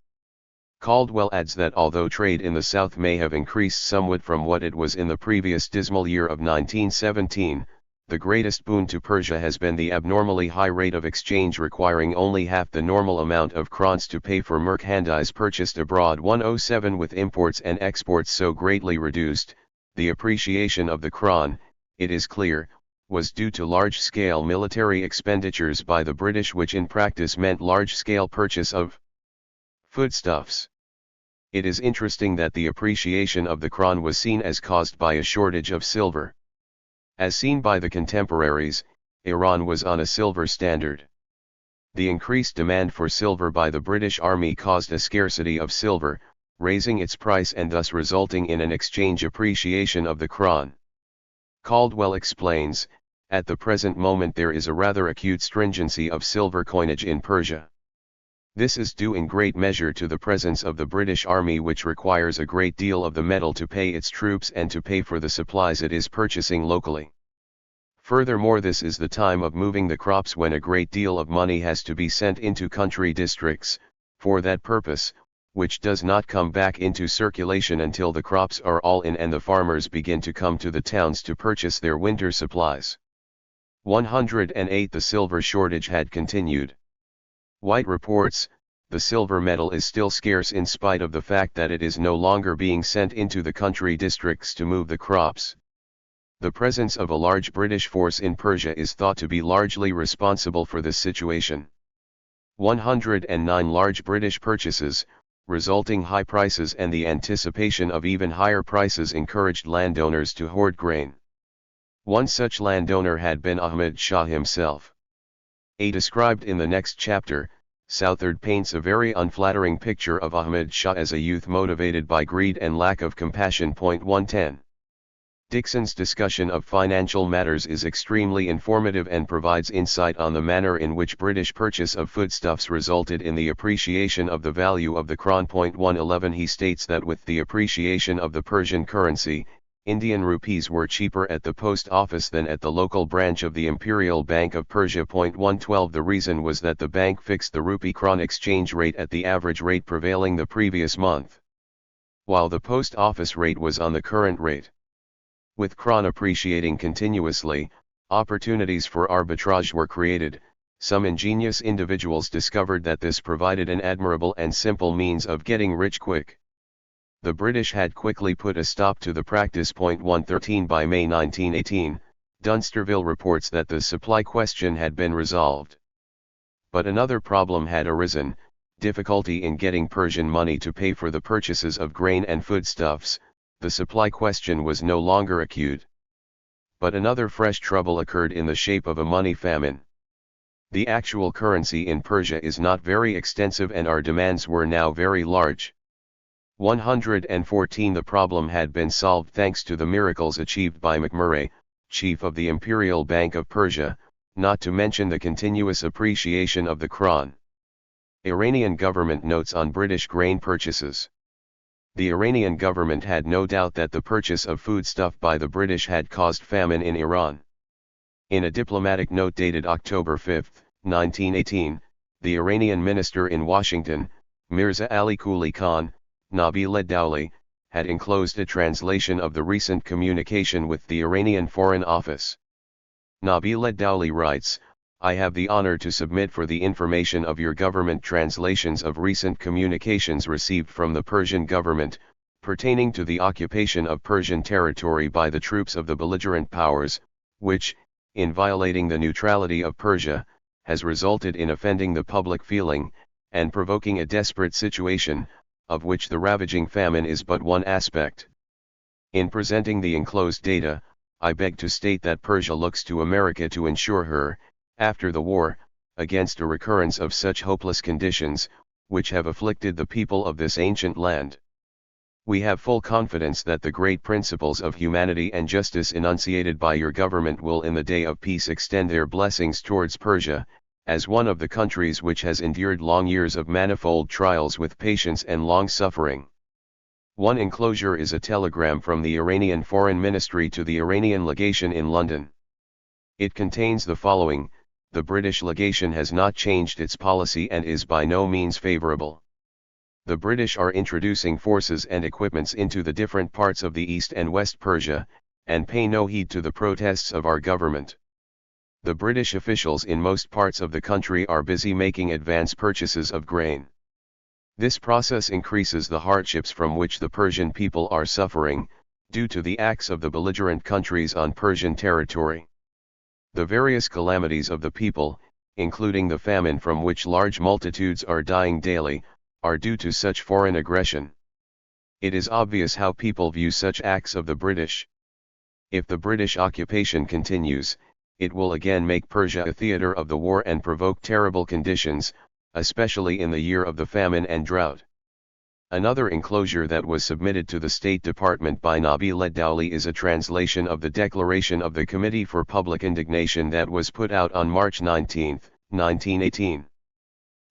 Caldwell adds that although trade in the south may have increased somewhat from what it was in the previous dismal year of 1917, the greatest boon to Persia has been the abnormally high rate of exchange, requiring only half the normal amount of krons to pay for merchandise purchased abroad. 107 With imports and exports so greatly reduced, the appreciation of the kron, it is clear, was due to large-scale military expenditures by the British, which in practice meant large-scale purchase of foodstuffs. It is interesting that the appreciation of the kron was seen as caused by a shortage of silver. As seen by the contemporaries, Iran was on a silver standard. The increased demand for silver by the British Army caused a scarcity of silver, raising its price and thus resulting in an exchange appreciation of the kron. Caldwell explains, at the present moment there is a rather acute stringency of silver coinage in Persia. This is due in great measure to the presence of the British Army, which requires a great deal of the metal to pay its troops and to pay for the supplies it is purchasing locally. Furthermore, this is the time of moving the crops, when a great deal of money has to be sent into country districts, for that purpose, which does not come back into circulation until the crops are all in and the farmers begin to come to the towns to purchase their winter supplies. 108 The silver shortage had continued. White reports, the silver metal is still scarce in spite of the fact that it is no longer being sent into the country districts to move the crops. The presence of a large British force in Persia is thought to be largely responsible for this situation. 109 Large British purchases, resulting high prices and the anticipation of even higher prices encouraged landowners to hoard grain. One such landowner had been Ahmad Shah himself. Described in the next chapter, Southard paints a very unflattering picture of Ahmad Shah as a youth motivated by greed and lack of compassion. 110. Dixon's discussion of financial matters is extremely informative and provides insight on the manner in which British purchase of foodstuffs resulted in the appreciation of the value of the Kron. 111 He states that with the appreciation of the Persian currency, Indian rupees were cheaper at the post office than at the local branch of the Imperial Bank of Persia. 112 The reason was that the bank fixed the rupee-Kron exchange rate at the average rate prevailing the previous month, while the post office rate was on the current rate. With Kron appreciating continuously, opportunities for arbitrage were created. Some ingenious individuals discovered that this provided an admirable and simple means of getting rich quick. The British had quickly put a stop to the practice. 113 By May 1918, Dunsterville reports that the supply question had been resolved. But another problem had arisen, difficulty in getting Persian money to pay for the purchases of grain and foodstuffs. The supply question was no longer acute. But another fresh trouble occurred in the shape of a money famine. The actual currency in Persia is not very extensive and our demands were now very large. 114 The problem had been solved thanks to the miracles achieved by McMurray, chief of the Imperial Bank of Persia, not to mention the continuous appreciation of the Kron. Iranian government notes on British grain purchases. The Iranian government had no doubt that the purchase of foodstuff by the British had caused famine in Iran. In a diplomatic note dated October 5, 1918, the Iranian minister in Washington, Mirza Ali Quli Khan, Nabil Dowleh, had enclosed a translation of the recent communication with the Iranian Foreign Office. Nabil Dowleh writes, I have the honor to submit for the information of your government translations of recent communications received from the Persian government, pertaining to the occupation of Persian territory by the troops of the belligerent powers, which, in violating the neutrality of Persia, has resulted in offending the public feeling, and provoking a desperate situation, of which the ravaging famine is but one aspect. In presenting the enclosed data, I beg to state that Persia looks to America to ensure her, after the war, against a recurrence of such hopeless conditions, which have afflicted the people of this ancient land. We have full confidence that the great principles of humanity and justice enunciated by your government will in the day of peace extend their blessings towards Persia, as one of the countries which has endured long years of manifold trials with patience and long suffering. One enclosure is a telegram from the Iranian Foreign Ministry to the Iranian legation in London. It contains the following: the British legation has not changed its policy and is by no means favorable. The British are introducing forces and equipments into the different parts of the East and West Persia, and pay no heed to the protests of our government. The British officials in most parts of the country are busy making advance purchases of grain. This process increases the hardships from which the Persian people are suffering, due to the acts of the belligerent countries on Persian territory. The various calamities of the people, including the famine from which large multitudes are dying daily, are due to such foreign aggression. It is obvious how people view such acts of the British. If the British occupation continues, it will again make Persia a theater of the war and provoke terrible conditions, especially in the year of the famine and drought. Another enclosure that was submitted to the State Department by Nabil Dowleh is a translation of the declaration of the Committee for Public Indignation that was put out on March 19, 1918.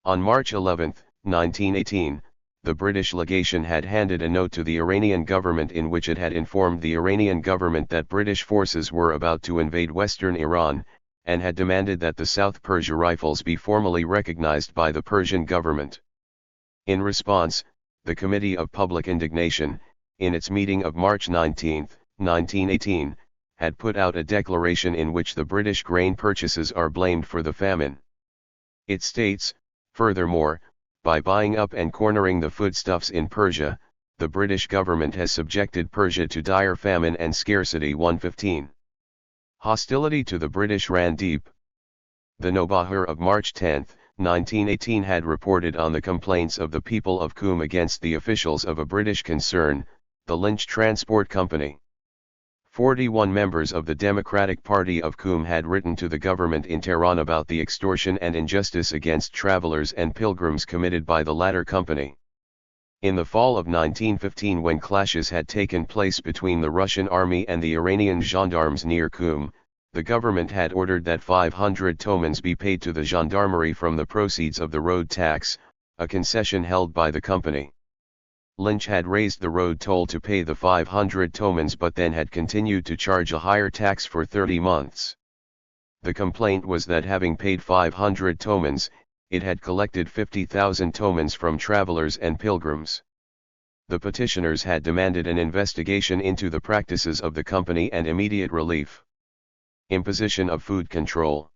On March 11, 1918, the British legation had handed a note to the Iranian government in which it had informed the Iranian government that British forces were about to invade western Iran, and had demanded that the South Persia Rifles be formally recognized by the Persian government. In response, the Committee of Public Indignation, in its meeting of March 19, 1918, had put out a declaration in which the British grain purchases are blamed for the famine. It states, furthermore, by buying up and cornering the foodstuffs in Persia, the British government has subjected Persia to dire famine and scarcity. 115. Hostility to the British ran deep. The Nobahar of March 10, 1918 had reported on the complaints of the people of Qom against the officials of a British concern, the Lynch Transport Company. 41 members of the Democratic Party of Qom had written to the government in Tehran about the extortion and injustice against travelers and pilgrims committed by the latter company. In the fall of 1915, when clashes had taken place between the Russian army and the Iranian gendarmes near Qom, the government had ordered that 500 tomans be paid to the gendarmerie from the proceeds of the road tax, a concession held by the company. Lynch had raised the road toll to pay the 500 tomans but then had continued to charge a higher tax for 30 months. The complaint was that having paid 500 tomans, it had collected 50,000 tomans from travelers and pilgrims. The petitioners had demanded an investigation into the practices of the company and immediate relief. Imposition of food control.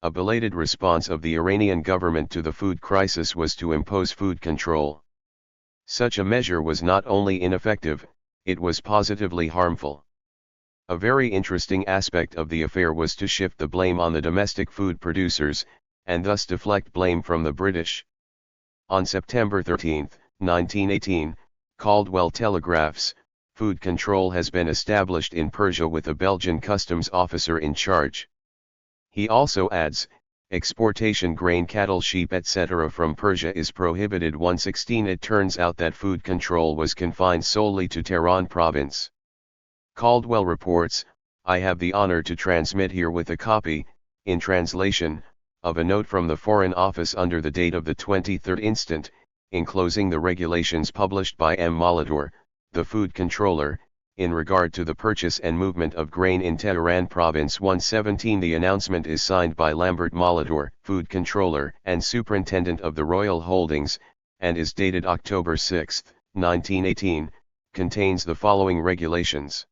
A belated response of the Iranian government to the food crisis was to impose food control. Such a measure was not only ineffective, it was positively harmful. A very interesting aspect of the affair was to shift the blame on the domestic food producers, and thus deflect blame from the British. On September 13, 1918, Caldwell telegraphs, "Food control has been established in Persia with a Belgian customs officer in charge." He also adds, "Exportation grain, cattle, sheep etc. from Persia is prohibited." 116. It turns out that food control was confined solely to Tehran province. Caldwell reports, "I have the honor to transmit here with a copy, in translation, of a note from the Foreign Office under the date of the 23rd instant, enclosing the regulations published by M. Molador, the food controller, in regard to the purchase and movement of grain in Tehran province." 117. The announcement is signed by Lambert Molador, food controller and superintendent of the Royal Holdings, and is dated October 6, 1918, contains the following regulations.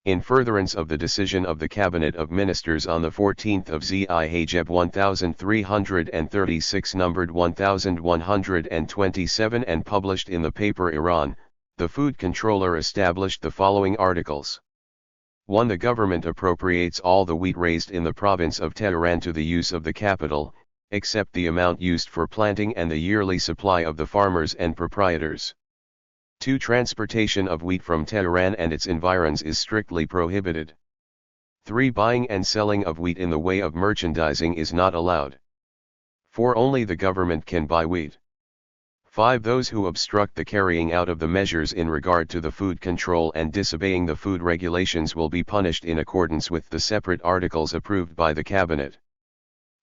In furtherance of the decision of the Cabinet of Ministers on the 14th of Zihajab 1336 numbered 1127 and published in the paper Iran, the food controller established the following articles. 1. The government appropriates all the wheat raised in the province of Tehran to the use of the capital, except the amount used for planting and the yearly supply of the farmers and proprietors. 2. Transportation of wheat from Tehran and its environs is strictly prohibited. 3. Buying and selling of wheat in the way of merchandising is not allowed. 4. Only the government can buy wheat. 5. Those who obstruct the carrying out of the measures in regard to the food control and disobeying the food regulations will be punished in accordance with the separate articles approved by the Cabinet.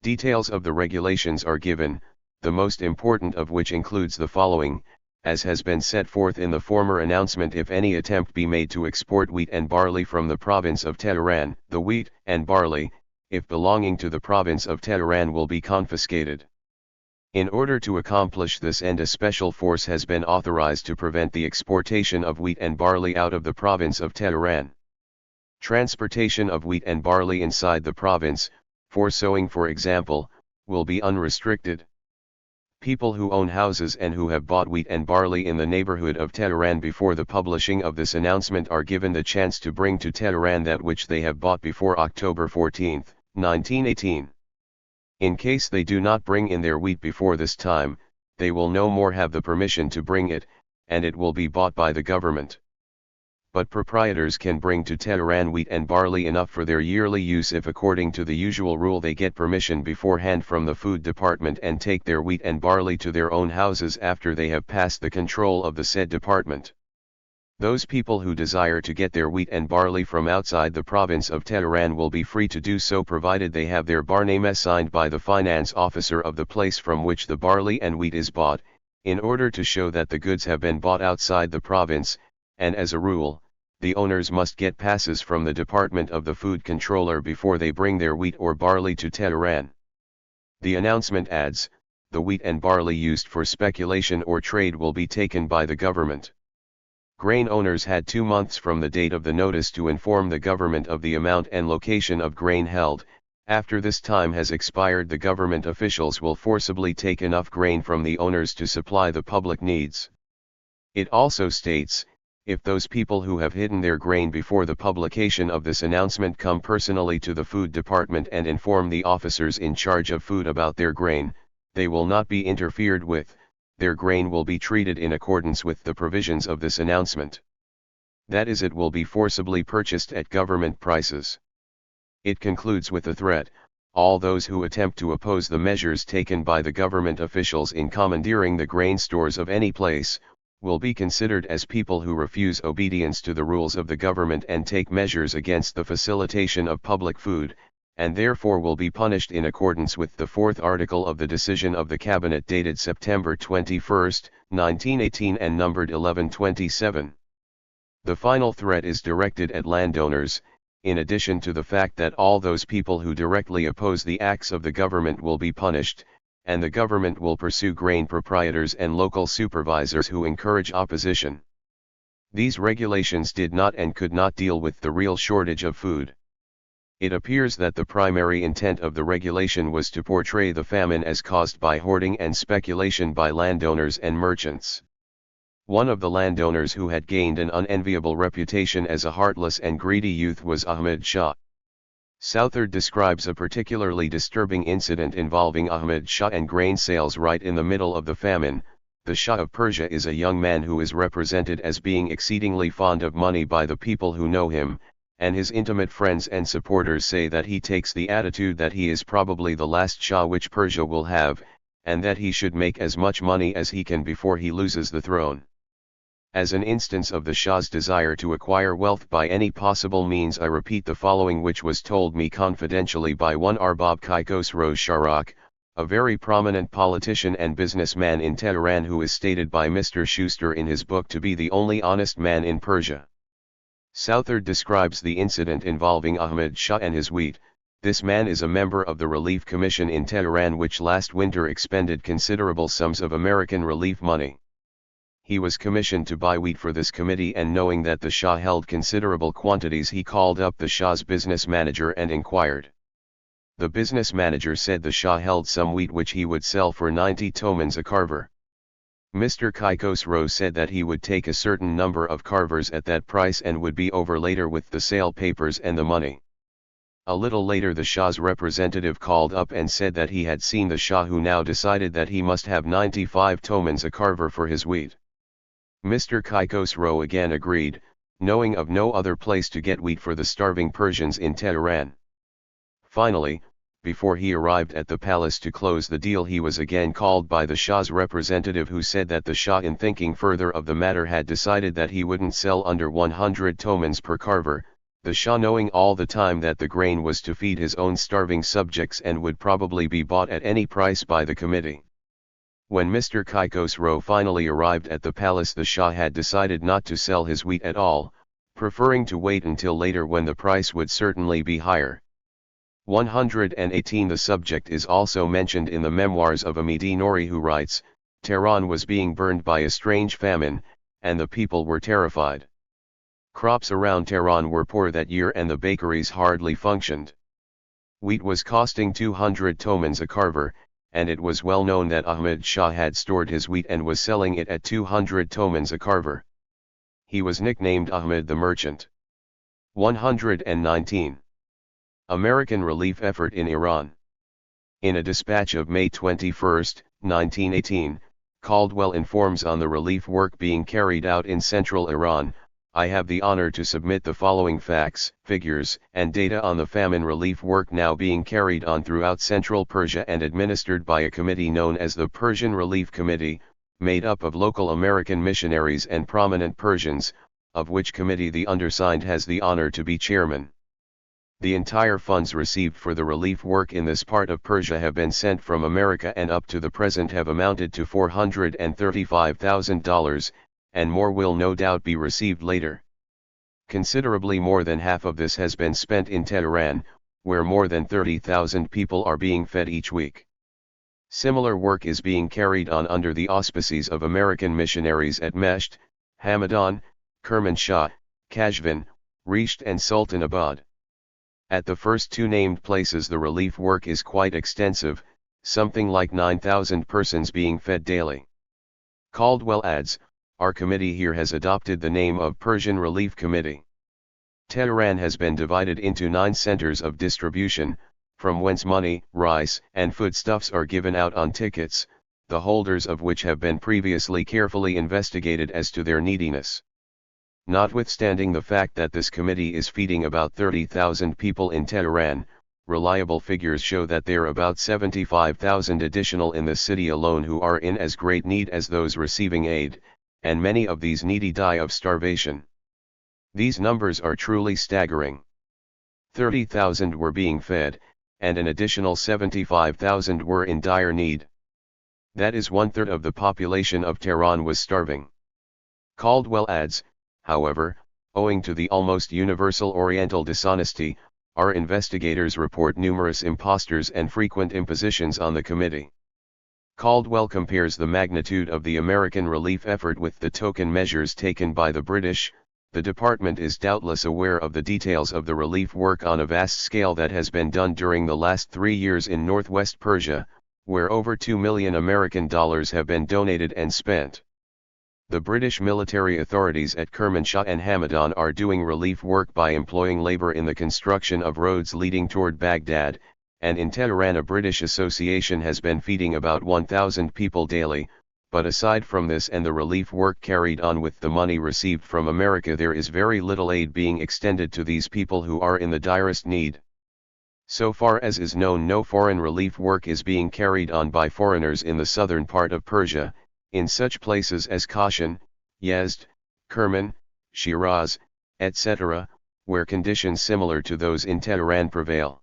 Details of the regulations are given, the most important of which includes the following, as has been set forth in the former announcement: if any attempt be made to export wheat and barley from the province of Tehran, the wheat and barley, if belonging to the province of Tehran, will be confiscated. In order to accomplish this end, a special force has been authorized to prevent the exportation of wheat and barley out of the province of Tehran. Transportation of wheat and barley inside the province, for sowing for example, will be unrestricted. People who own houses and who have bought wheat and barley in the neighborhood of Tehran before the publishing of this announcement are given the chance to bring to Tehran that which they have bought before October 14, 1918. In case they do not bring in their wheat before this time, they will no more have the permission to bring it, and it will be bought by the government. But proprietors can bring to Tehran wheat and barley enough for their yearly use if, according to the usual rule, they get permission beforehand from the food department and take their wheat and barley to their own houses after they have passed the control of the said department. Those people who desire to get their wheat and barley from outside the province of Tehran will be free to do so, provided they have their barname signed by the finance officer of the place from which the barley and wheat is bought, in order to show that the goods have been bought outside the province, and as a rule, the owners must get passes from the department of the food controller before they bring their wheat or barley to Tehran. The announcement adds, the wheat and barley used for speculation or trade will be taken by the government. Grain owners had 2 months from the date of the notice to inform the government of the amount and location of grain held. After this time has expired, the government officials will forcibly take enough grain from the owners to supply the public needs. It also states, if those people who have hidden their grain before the publication of this announcement come personally to the food department and inform the officers in charge of food about their grain, they will not be interfered with. Their grain will be treated in accordance with the provisions of this announcement. That is, it will be forcibly purchased at government prices. It concludes with a threat: all those who attempt to oppose the measures taken by the government officials in commandeering the grain stores of any place, will be considered as people who refuse obedience to the rules of the government and take measures against the facilitation of public food, and therefore will be punished in accordance with the 4th article of the decision of the Cabinet dated September 21, 1918 and numbered 1127. The final threat is directed at landowners, in addition to the fact that all those people who directly oppose the acts of the government will be punished, and the government will pursue grain proprietors and local supervisors who encourage opposition. These regulations did not and could not deal with the real shortage of food. It appears that the primary intent of the regulation was to portray the famine as caused by hoarding and speculation by landowners and merchants. One of the landowners who had gained an unenviable reputation as a heartless and greedy youth was Ahmad Shah. Southard describes a particularly disturbing incident involving Ahmad Shah and grain sales right in the middle of the famine. The Shah of Persia is a young man who is represented as being exceedingly fond of money by the people who know him, and his intimate friends and supporters say that he takes the attitude that he is probably the last Shah which Persia will have, and that he should make as much money as he can before he loses the throne. As an instance of the Shah's desire to acquire wealth by any possible means, I repeat the following, which was told me confidentially by one Arbab Khosrow Sharak, a very prominent politician and businessman in Tehran, who is stated by Mr. Schuster in his book to be the only honest man in Persia. Southard describes the incident involving Ahmad Shah and his wheat. This man is a member of the Relief Commission in Tehran, which last winter expended considerable sums of American relief money. He was commissioned to buy wheat for this committee, and knowing that the Shah held considerable quantities, he called up the Shah's business manager and inquired. The business manager said the Shah held some wheat which he would sell for 90 tomans a carver. Mr. Khosrow said that he would take a certain number of carvers at that price and would be over later with the sale papers and the money. A little later the Shah's representative called up and said that he had seen the Shah, who now decided that he must have 95 tomans a carver for his wheat. Mr. Khosrow again agreed, knowing of no other place to get wheat for the starving Persians in Tehran. Finally, before he arrived at the palace to close the deal, he was again called by the Shah's representative, who said that the Shah, in thinking further of the matter, had decided that he wouldn't sell under 100 tomans per carver, the Shah knowing all the time that the grain was to feed his own starving subjects and would probably be bought at any price by the committee. When Mr. Khosrow finally arrived at the palace, the Shah had decided not to sell his wheat at all, preferring to wait until later when the price would certainly be higher. 118. The subject is also mentioned in the memoirs of Amidi Nouri, who writes, Tehran was being burned by a strange famine, and the people were terrified. Crops around Tehran were poor that year and the bakeries hardly functioned. Wheat was costing 200 tomans a carver, and it was well known that Ahmad Shah had stored his wheat and was selling it at 200 tomans a carver. He was nicknamed Ahmad the Merchant. 119. American relief effort in Iran. In a dispatch of May 21, 1918, Caldwell informs on the relief work being carried out in central Iran. I have the honor to submit the following facts, figures, and data on the famine relief work now being carried on throughout central Persia and administered by a committee known as the Persian Relief Committee, made up of local American missionaries and prominent Persians, of which committee the undersigned has the honor to be chairman. The entire funds received for the relief work in this part of Persia have been sent from America, and up to the present have amounted to $435,000, and more will no doubt be received later. Considerably more than half of this has been spent in Tehran, where more than 30,000 people are being fed each week. Similar work is being carried on under the auspices of American missionaries at Mesht, Hamadan, Kermanshah, Kashvan, Risht and Sultanabad. At the first two named places the relief work is quite extensive, something like 9,000 persons being fed daily. Caldwell adds, our committee here has adopted the name of Persian Relief Committee. Tehran has been divided into 9 centers of distribution, from whence money, rice, and foodstuffs are given out on tickets, the holders of which have been previously carefully investigated as to their neediness. Notwithstanding the fact that this committee is feeding about 30,000 people in Tehran, reliable figures show that there are about 75,000 additional in the city alone who are in as great need as those receiving aid, and many of these needy die of starvation. These numbers are truly staggering. 30,000 were being fed, and an additional 75,000 were in dire need. That is 1/3 of the population of Tehran was starving. Caldwell adds, however, owing to the almost universal Oriental dishonesty, our investigators report numerous impostors and frequent impositions on the committee. Caldwell compares the magnitude of the American relief effort with the token measures taken by the British. The department is doubtless aware of the details of the relief work on a vast scale that has been done during the last 3 years in northwest Persia, where over $2 million have been donated and spent. The British military authorities at Kermanshah and Hamadan are doing relief work by employing labor in the construction of roads leading toward Baghdad, and in Tehran a British association has been feeding about 1,000 people daily. But aside from this and the relief work carried on with the money received from America, there is very little aid being extended to these people who are in the direst need. So far as is known, no foreign relief work is being carried on by foreigners in the southern part of Persia, in such places as Kashan, Yazd, Kerman, Shiraz, etc., where conditions similar to those in Tehran prevail.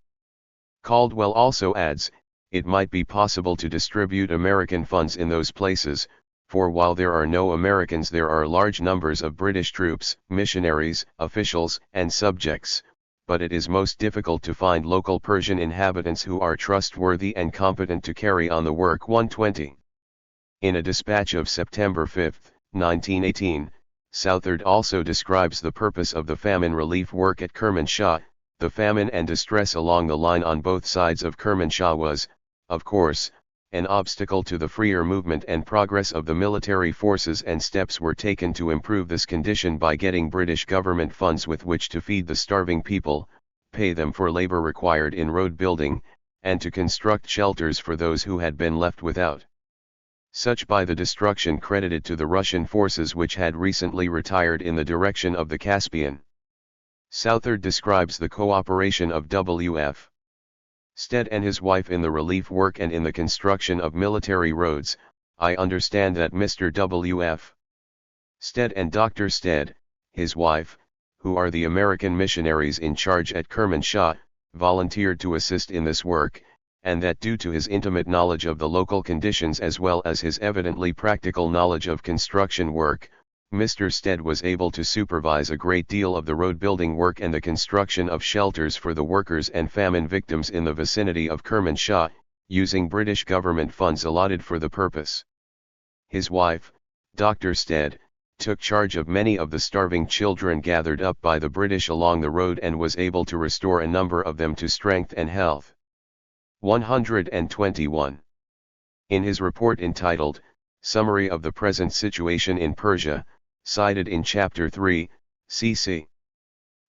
Caldwell also adds, it might be possible to distribute American funds in those places, for while there are no Americans there are large numbers of British troops, missionaries, officials, and subjects, but it is most difficult to find local Persian inhabitants who are trustworthy and competent to carry on the work. 120. In a dispatch of September 5, 1918, Southard also describes the purpose of the famine relief work at Kermanshah. The famine and distress along the line on both sides of Kermanshah was, of course, an obstacle to the freer movement and progress of the military forces, and steps were taken to improve this condition by getting British government funds with which to feed the starving people, pay them for labor required in road building, and to construct shelters for those who had been left without. Such by the destruction credited to the Russian forces which had recently retired in the direction of the Caspian. Southard describes the cooperation of W.F. Stead and his wife in the relief work and in the construction of military roads. I understand that Mr. W.F. Stead and Dr. Stead, his wife, who are the American missionaries in charge at Kermanshah, volunteered to assist in this work, and that due to his intimate knowledge of the local conditions as well as his evidently practical knowledge of construction work, Mr. Stead was able to supervise a great deal of the road building work and the construction of shelters for the workers and famine victims in the vicinity of Kermanshah, using British government funds allotted for the purpose. His wife, Dr. Stead, took charge of many of the starving children gathered up by the British along the road and was able to restore a number of them to strength and health. 121. In his report entitled, Summary of the Present Situation in Persia, cited in Chapter 3, cc.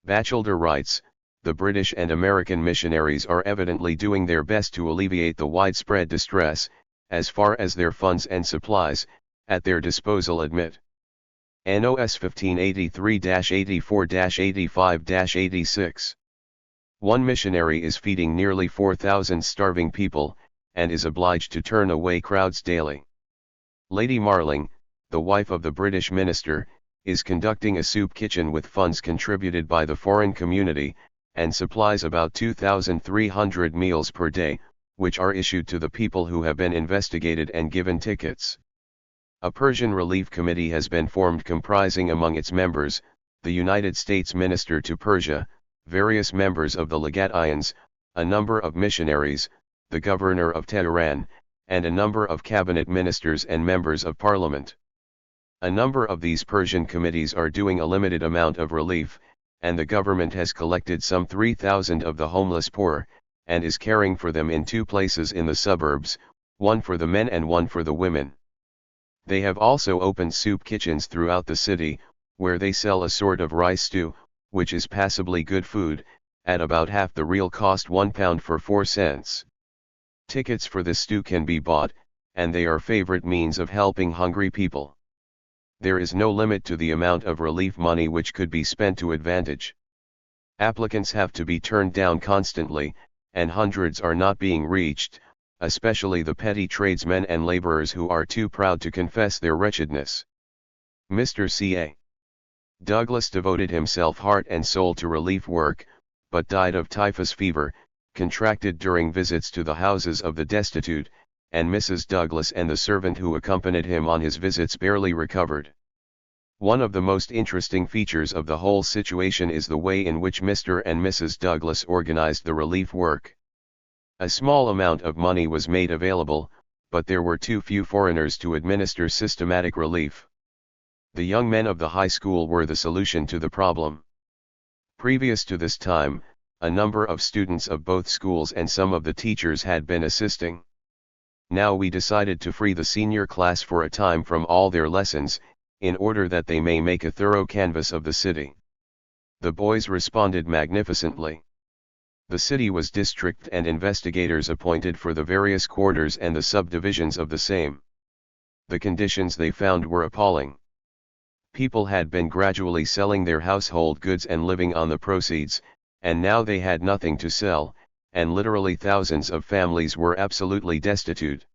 Batchelder writes, the British and American missionaries are evidently doing their best to alleviate the widespread distress, as far as their funds and supplies, at their disposal admit. NOS 1583-84-85-86. One missionary is feeding nearly 4,000 starving people, and is obliged to turn away crowds daily. Lady Marling, the wife of the British minister, is conducting a soup kitchen with funds contributed by the foreign community, and supplies about 2,300 meals per day, which are issued to the people who have been investigated and given tickets. A Persian Relief Committee has been formed comprising among its members, the United States Minister to Persia, various members of the Legations, a number of missionaries, the Governor of Tehran, and a number of cabinet ministers and members of parliament. A number of these Persian committees are doing a limited amount of relief, and the government has collected some 3,000 of the homeless poor, and is caring for them in 2 places in the suburbs, one for the men and one for the women. They have also opened soup kitchens throughout the city, where they sell a sort of rice stew, which is passably good food, at about half the real cost, £1 for 4 cents. Tickets for this stew can be bought, and they are favorite means of helping hungry people. There is no limit to the amount of relief money which could be spent to advantage. Applicants have to be turned down constantly, and hundreds are not being reached, especially the petty tradesmen and laborers who are too proud to confess their wretchedness. Mr. C.A. Douglas devoted himself heart and soul to relief work, but died of typhus fever, contracted during visits to the houses of the destitute, and Mrs. Douglas and the servant who accompanied him on his visits barely recovered. One of the most interesting features of the whole situation is the way in which Mr. and Mrs. Douglas organized the relief work. A small amount of money was made available, but there were too few foreigners to administer systematic relief. The young men of the high school were the solution to the problem. Previous to this time, a number of students of both schools and some of the teachers had been assisting. Now we decided to free the senior class for a time from all their lessons, in order that they may make a thorough canvass of the city. The boys responded magnificently. The city was district and investigators appointed for the various quarters and the subdivisions of the same. The conditions they found were appalling. People had been gradually selling their household goods and living on the proceeds, and now they had nothing to sell, and literally thousands of families were absolutely destitute.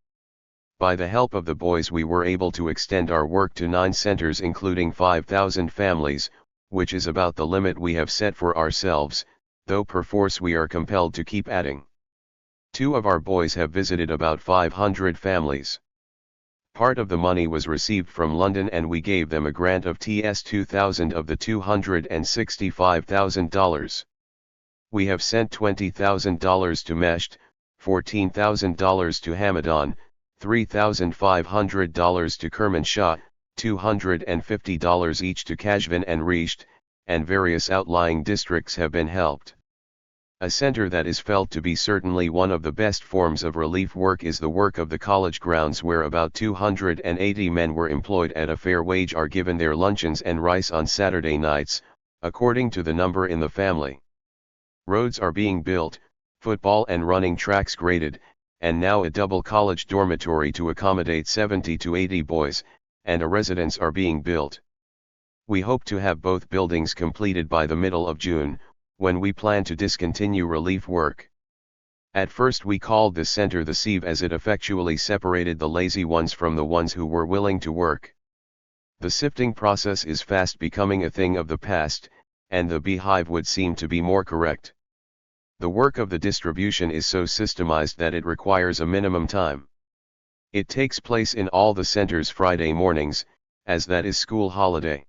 By the help of the boys we were able to extend our work to 9 centers including 5,000 families, which is about the limit we have set for ourselves, though perforce we are compelled to keep adding. 2 of our boys have visited about 500 families. Part of the money was received from London and we gave them a grant of $2,000 of the $265,000. We have sent $20,000 to Mesht, $14,000 to Hamadan, $3,500 to Kermanshah, $250 each to Kashvan and Risht, and various outlying districts have been helped. A center that is felt to be certainly one of the best forms of relief work is the work of the college grounds, where about 280 men were employed at a fair wage are given their luncheons and rice on Saturday nights, according to the number in the family. Roads are being built, football and running tracks graded, and now a double college dormitory to accommodate 70 to 80 boys, and a residence are being built. We hope to have both buildings completed by the middle of June, when we plan to discontinue relief work. At first we called this center the sieve, as it effectually separated the lazy ones from the ones who were willing to work. The sifting process is fast becoming a thing of the past, and the beehive would seem to be more correct. The work of the distribution is so systemized that it requires a minimum time. It takes place in all the centers Friday mornings, as that is school holiday.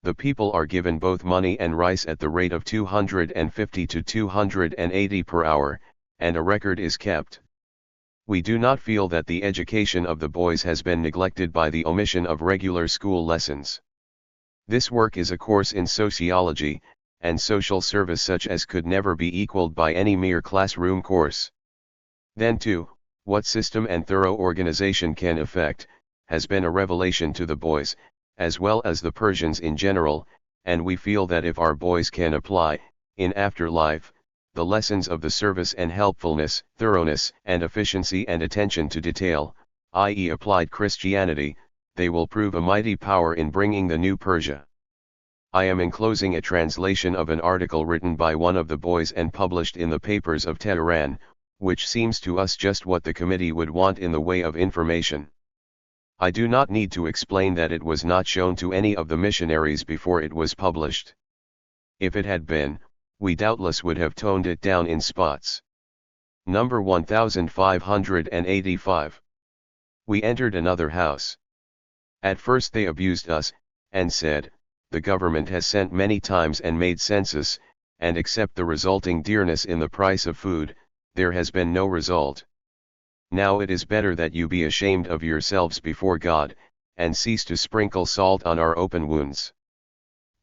The people are given both money and rice at the rate of 250 to 280 per hour, and a record is kept. We do not feel that the education of the boys has been neglected by the omission of regular school lessons. This work is a course in sociology and social service such as could never be equaled by any mere classroom course. Then too, what system and thorough organization can effect, has been a revelation to the boys, as well as the Persians in general, and we feel that if our boys can apply, in after life, the lessons of the service and helpfulness, thoroughness and efficiency and attention to detail, i.e. applied Christianity, they will prove a mighty power in bringing the new Persia. I am enclosing a translation of an article written by one of the boys and published in the papers of Tehran, which seems to us just what the committee would want in the way of information. I do not need to explain that it was not shown to any of the missionaries before it was published. If it had been, we doubtless would have toned it down in spots. Number 1585. We entered another house. At first they abused us, and said, the government has sent many times and made census, and except the resulting dearness in the price of food, there has been no result. Now it is better that you be ashamed of yourselves before God, and cease to sprinkle salt on our open wounds.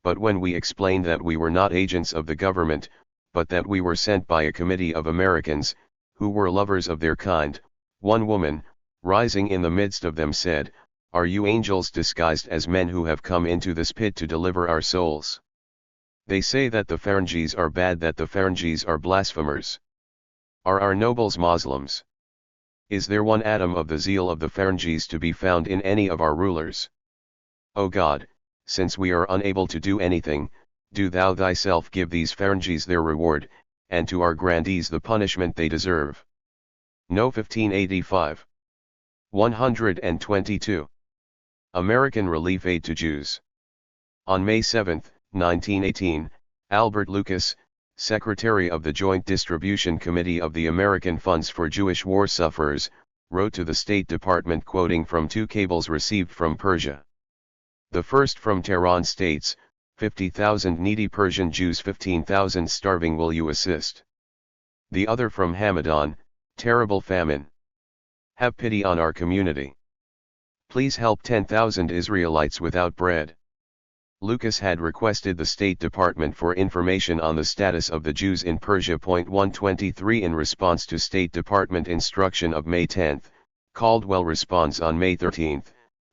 But when we explained that we were not agents of the government, but that we were sent by a committee of Americans, who were lovers of their kind, one woman, rising in the midst of them said, "Are you angels disguised as men who have come into this pit to deliver our souls? They say that the Ferengis are bad, that the Ferengis are blasphemers. Are our nobles Muslims? Is there one atom of the zeal of the Ferengis to be found in any of our rulers? O God, since we are unable to do anything, do thou thyself give these Ferengis their reward, and to our grandees the punishment they deserve." No 1585. 122. American Relief Aid to Jews. On May 7, 1918, Albert Lucas, Secretary of the Joint Distribution Committee of the American Funds for Jewish War Sufferers, wrote to the State Department quoting from two cables received from Persia. The first from Tehran states, 50,000 needy Persian Jews, 15,000 starving, will you assist? The other from Hamadan, terrible famine. Have pity on our community. Please help 10,000 Israelites without bread. Lucas had requested the State Department for information on the status of the Jews in Persia. 123 In response to State Department instruction of May 10, Caldwell responds on May 13,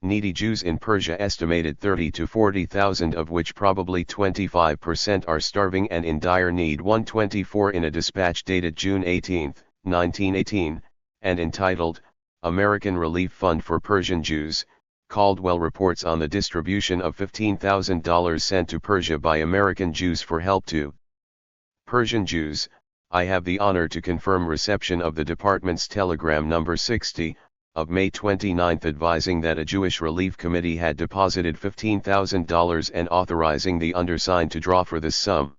needy Jews in Persia estimated 30 to 40,000, of which probably 25% are starving and in dire need. 124 In a dispatch dated June 18, 1918, and entitled, American Relief Fund for Persian Jews, Caldwell reports on the distribution of $15,000 sent to Persia by American Jews for help to Persian Jews. I have the honor to confirm reception of the Department's telegram number 60, of May 29 advising that a Jewish Relief Committee had deposited $15,000 and authorizing the undersigned to draw for this sum.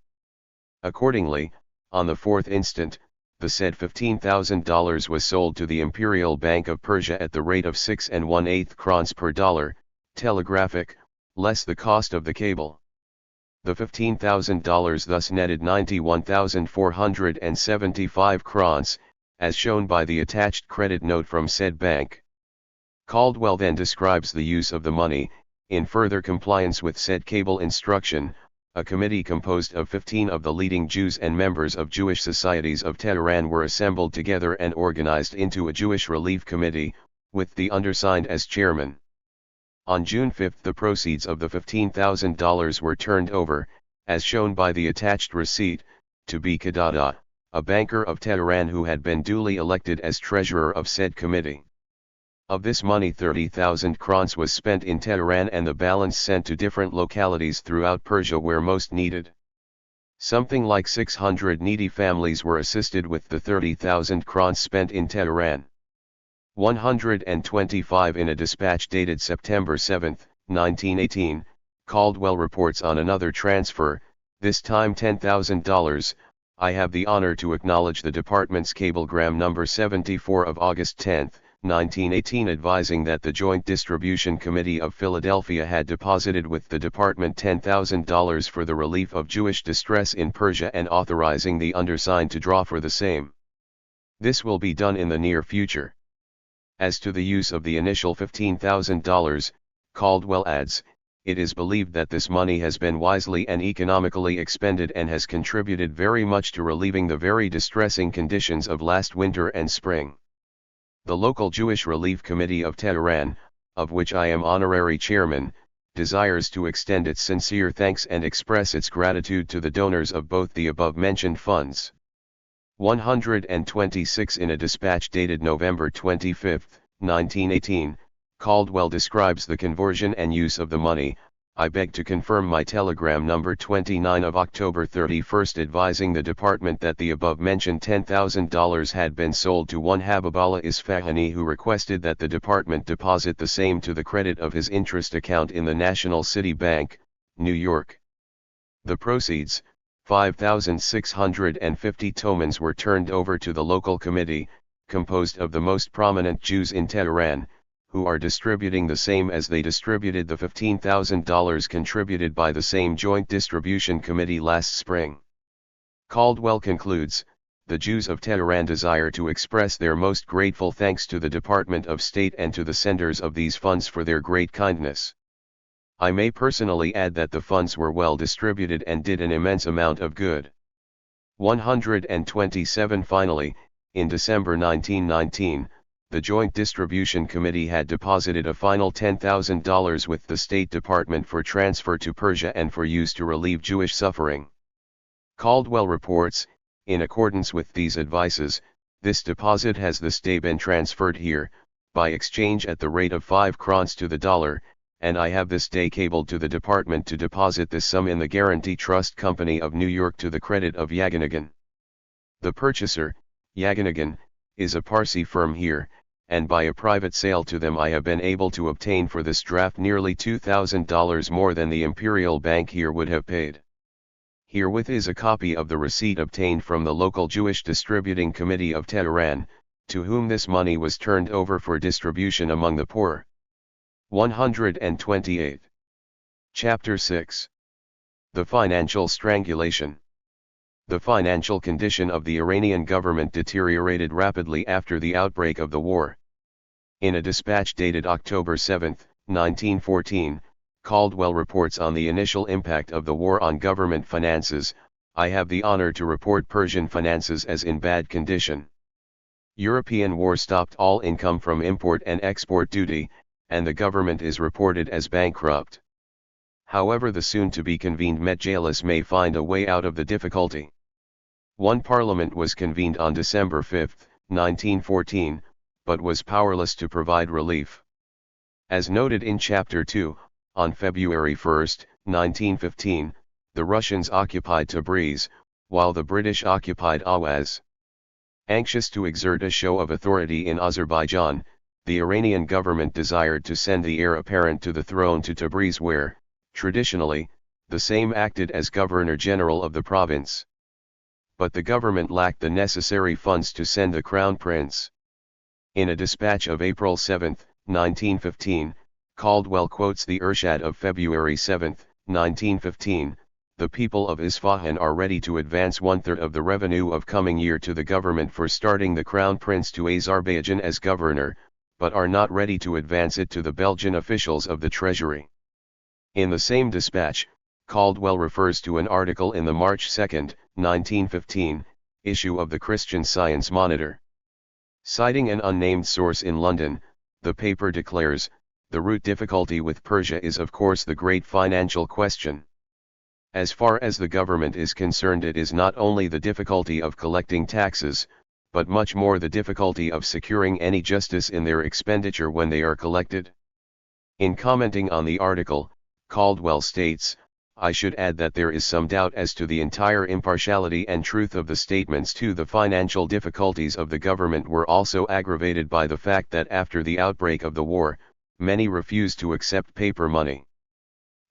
Accordingly, on the 4th instant, the said $15,000 was sold to the Imperial Bank of Persia at the rate of 6 1/8 crowns per dollar, telegraphic, less the cost of the cable. The $15,000 thus netted 91,475 crowns, as shown by the attached credit note from said bank. Caldwell then describes the use of the money. In further compliance with said cable instruction, a committee composed of 15 of the leading Jews and members of Jewish societies of Tehran were assembled together and organized into a Jewish Relief Committee, with the undersigned as chairman. On June 5 the proceeds of the $15,000 were turned over, as shown by the attached receipt, to B. Kadada, a banker of Tehran who had been duly elected as treasurer of said committee. Of this money 30,000 crowns was spent in Tehran and the balance sent to different localities throughout Persia where most needed. Something like 600 needy families were assisted with the 30,000 crowns spent in Tehran. 125 In a dispatch dated September 7, 1918, Caldwell reports on another transfer, this time $10,000. I have the honor to acknowledge the Department's cablegram number 74 of August 10, 1918 advising that the Joint Distribution Committee of Philadelphia had deposited with the Department $10,000 for the relief of Jewish distress in Persia and authorizing the undersigned to draw for the same. This will be done in the near future. As to the use of the initial $15,000, Caldwell adds, it is believed that this money has been wisely and economically expended and has contributed very much to relieving the very distressing conditions of last winter and spring. The local Jewish Relief Committee of Tehran, of which I am honorary chairman, desires to extend its sincere thanks and express its gratitude to the donors of both the above-mentioned funds. 126 In a dispatch dated November 25, 1918, Caldwell describes the conversion and use of the money. I beg to confirm my telegram number 29 of October 31 advising the department that the above-mentioned $10,000 had been sold to one Habiballah Isfahani who requested that the department deposit the same to the credit of his interest account in the National City Bank, New York. The proceeds, 5,650 tomans, were turned over to the local committee, composed of the most prominent Jews in Tehran, who are distributing the same as they distributed the $15,000 contributed by the same Joint Distribution Committee last spring. Caldwell concludes, the Jews of Tehran desire to express their most grateful thanks to the Department of State and to the senders of these funds for their great kindness. I may personally add that the funds were well distributed and did an immense amount of good. 127 Finally, in December 1919, the Joint Distribution Committee had deposited a final $10,000 with the State Department for transfer to Persia and for use to relieve Jewish suffering. Caldwell reports, in accordance with these advices, this deposit has this day been transferred here, by exchange at the rate of 5 crowns to the dollar, and I have this day cabled to the department to deposit this sum in the Guarantee Trust Company of New York to the credit of Yaganagan. The purchaser, Yaganagan, is a Parsi firm here, and by a private sale to them I have been able to obtain for this draft nearly $2,000 more than the Imperial Bank here would have paid. Herewith is a copy of the receipt obtained from the local Jewish Distributing Committee of Tehran, to whom this money was turned over for distribution among the poor. 128. Chapter 6. The Financial Strangulation. The financial condition of the Iranian government deteriorated rapidly after the outbreak of the war. In a dispatch dated October 7, 1914, Caldwell reports on the initial impact of the war on government finances. I have the honor to report Persian finances as in bad condition. European war stopped all income from import and export duty, and the government is reported as bankrupt. However, the soon-to-be convened Majlis may find a way out of the difficulty. One parliament was convened on December 5, 1914, but was powerless to provide relief. As noted in Chapter 2, on February 1, 1915, the Russians occupied Tabriz, while the British occupied Awaz. Anxious to exert a show of authority in Azerbaijan, the Iranian government desired to send the heir apparent to the throne to Tabriz where, traditionally, the same acted as governor-general of the province. But the government lacked the necessary funds to send the crown prince. In a dispatch of April 7, 1915, Caldwell quotes the Irshad of February 7, 1915, "The people of Isfahan are ready to advance 1/3 of the revenue of coming year to the government for starting the crown prince to Azerbaijan as governor, but are not ready to advance it to the Belgian officials of the treasury." In the same dispatch, Caldwell refers to an article in the March 2, 1915, issue of the Christian Science Monitor. Citing an unnamed source in London, the paper declares, "The root difficulty with Persia is of course the great financial question. As far as the government is concerned, it is not only the difficulty of collecting taxes, but much more the difficulty of securing any justice in their expenditure when they are collected." In commenting on the article, Caldwell states, "I should add that there is some doubt as to the entire impartiality and truth of the statements too. The financial difficulties of the government were also aggravated by the fact that after the outbreak of the war, many refused to accept paper money."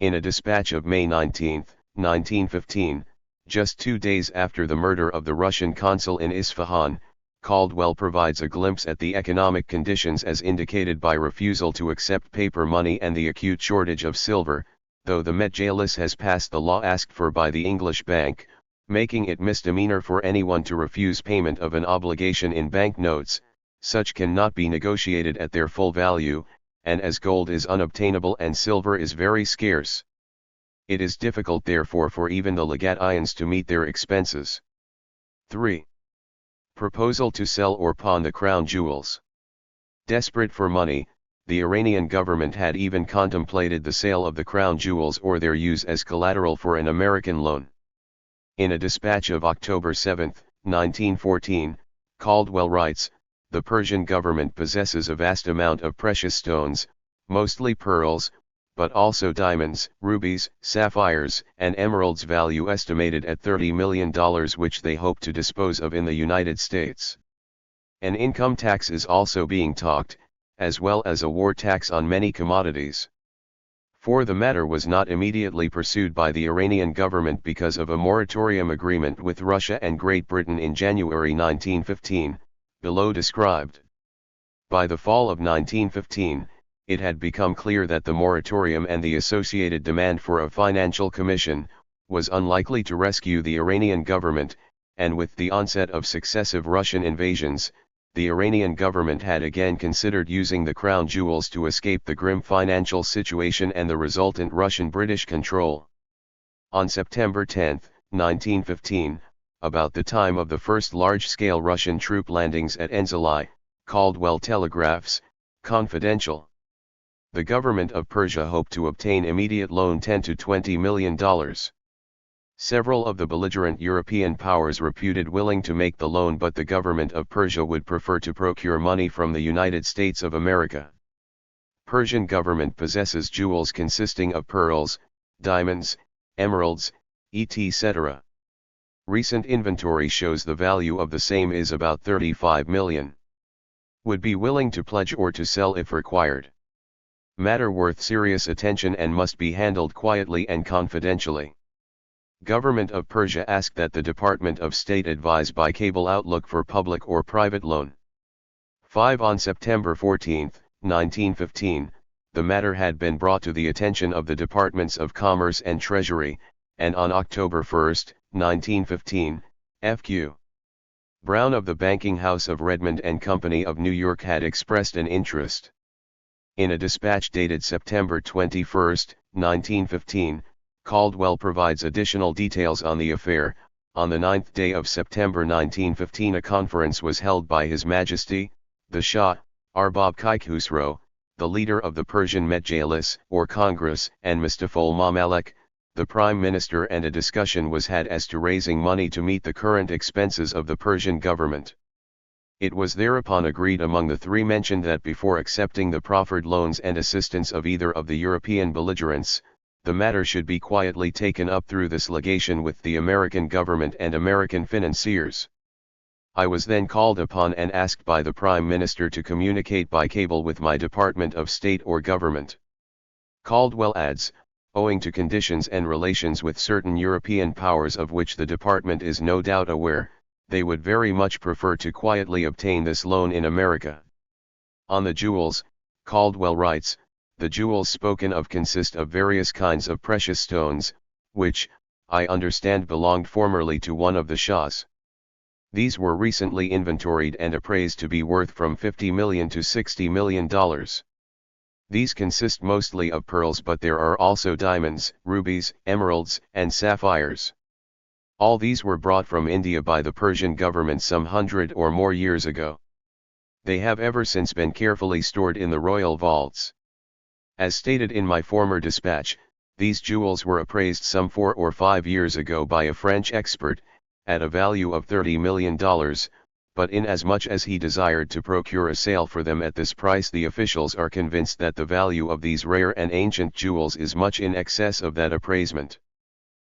In a dispatch of May 19, 1915, just 2 days after the murder of the Russian consul in Isfahan, Caldwell provides a glimpse at the economic conditions as indicated by refusal to accept paper money and the acute shortage of silver, though the Majlis has passed the law asked for by the English Bank, making it misdemeanor for anyone to refuse payment of an obligation in banknotes. Such cannot be negotiated at their full value, and as gold is unobtainable and silver is very scarce, it is difficult therefore for even the Legatians to meet their expenses. 3. Proposal to sell or pawn the crown jewels. Desperate for money, the Iranian government had even contemplated the sale of the crown jewels or their use as collateral for an American loan. In a dispatch of October 7, 1914, Caldwell writes, "The Persian government possesses a vast amount of precious stones, mostly pearls, but also diamonds, rubies, sapphires, and emeralds, value estimated at $30 million, which they hope to dispose of in the United States. An income tax is also being talked, as well as a war tax on many commodities." For the matter was not immediately pursued by the Iranian government because of a moratorium agreement with Russia and Great Britain in January 1915, below described. By the fall of 1915, it had become clear that the moratorium and the associated demand for a financial commission was unlikely to rescue the Iranian government, and with the onset of successive Russian invasions, the Iranian government had again considered using the crown jewels to escape the grim financial situation and the resultant Russian-British control. On September 10, 1915, about the time of the first large-scale Russian troop landings at Enzeli, Caldwell telegraphs, "Confidential." The government of Persia hoped to obtain immediate loan $10 to $20 million. Several of the belligerent European powers reputed willing to make the loan, but the government of Persia would prefer to procure money from the United States of America. Persian government possesses jewels consisting of pearls, diamonds, emeralds, etc. Recent inventory shows the value of the same is about 35 million. Would be willing to pledge or to sell if required. Matter worth serious attention and must be handled quietly and confidentially. Government of Persia asked that the Department of State advise by cable outlook for public or private loan. 5 On September 14, 1915, the matter had been brought to the attention of the Departments of Commerce and Treasury, and on October 1, 1915, F.Q. Brown of the banking house of Redmond and Company of New York had expressed an interest. In a dispatch dated September 21, 1915, Caldwell provides additional details on the affair. On the 9th day of September 1915, a conference was held by His Majesty, the Shah, Arbab Khusro, the leader of the Persian Medjalis, or Congress, and Mustafa al-Mamalik, the Prime Minister, and a discussion was had as to raising money to meet the current expenses of the Persian government. It was thereupon agreed among the three mentioned that before accepting the proffered loans and assistance of either of the European belligerents, the matter should be quietly taken up through this legation with the American government and American financiers. I was then called upon and asked by the Prime Minister to communicate by cable with my Department of State or Government. Caldwell adds, owing to conditions and relations with certain European powers of which the Department is no doubt aware, they would very much prefer to quietly obtain this loan in America. On the jewels, Caldwell writes, the jewels spoken of consist of various kinds of precious stones, which, I understand, belonged formerly to one of the Shahs. These were recently inventoried and appraised to be worth from $50 million to $60 million. These consist mostly of pearls, but there are also diamonds, rubies, emeralds, and sapphires. All these were brought from India by the Persian government some 100 or more years ago. They have ever since been carefully stored in the royal vaults. As stated in my former dispatch, these jewels were appraised some 4 or 5 years ago by a French expert, at a value of $30 million, but inasmuch as he desired to procure a sale for them at this price, the officials are convinced that the value of these rare and ancient jewels is much in excess of that appraisement.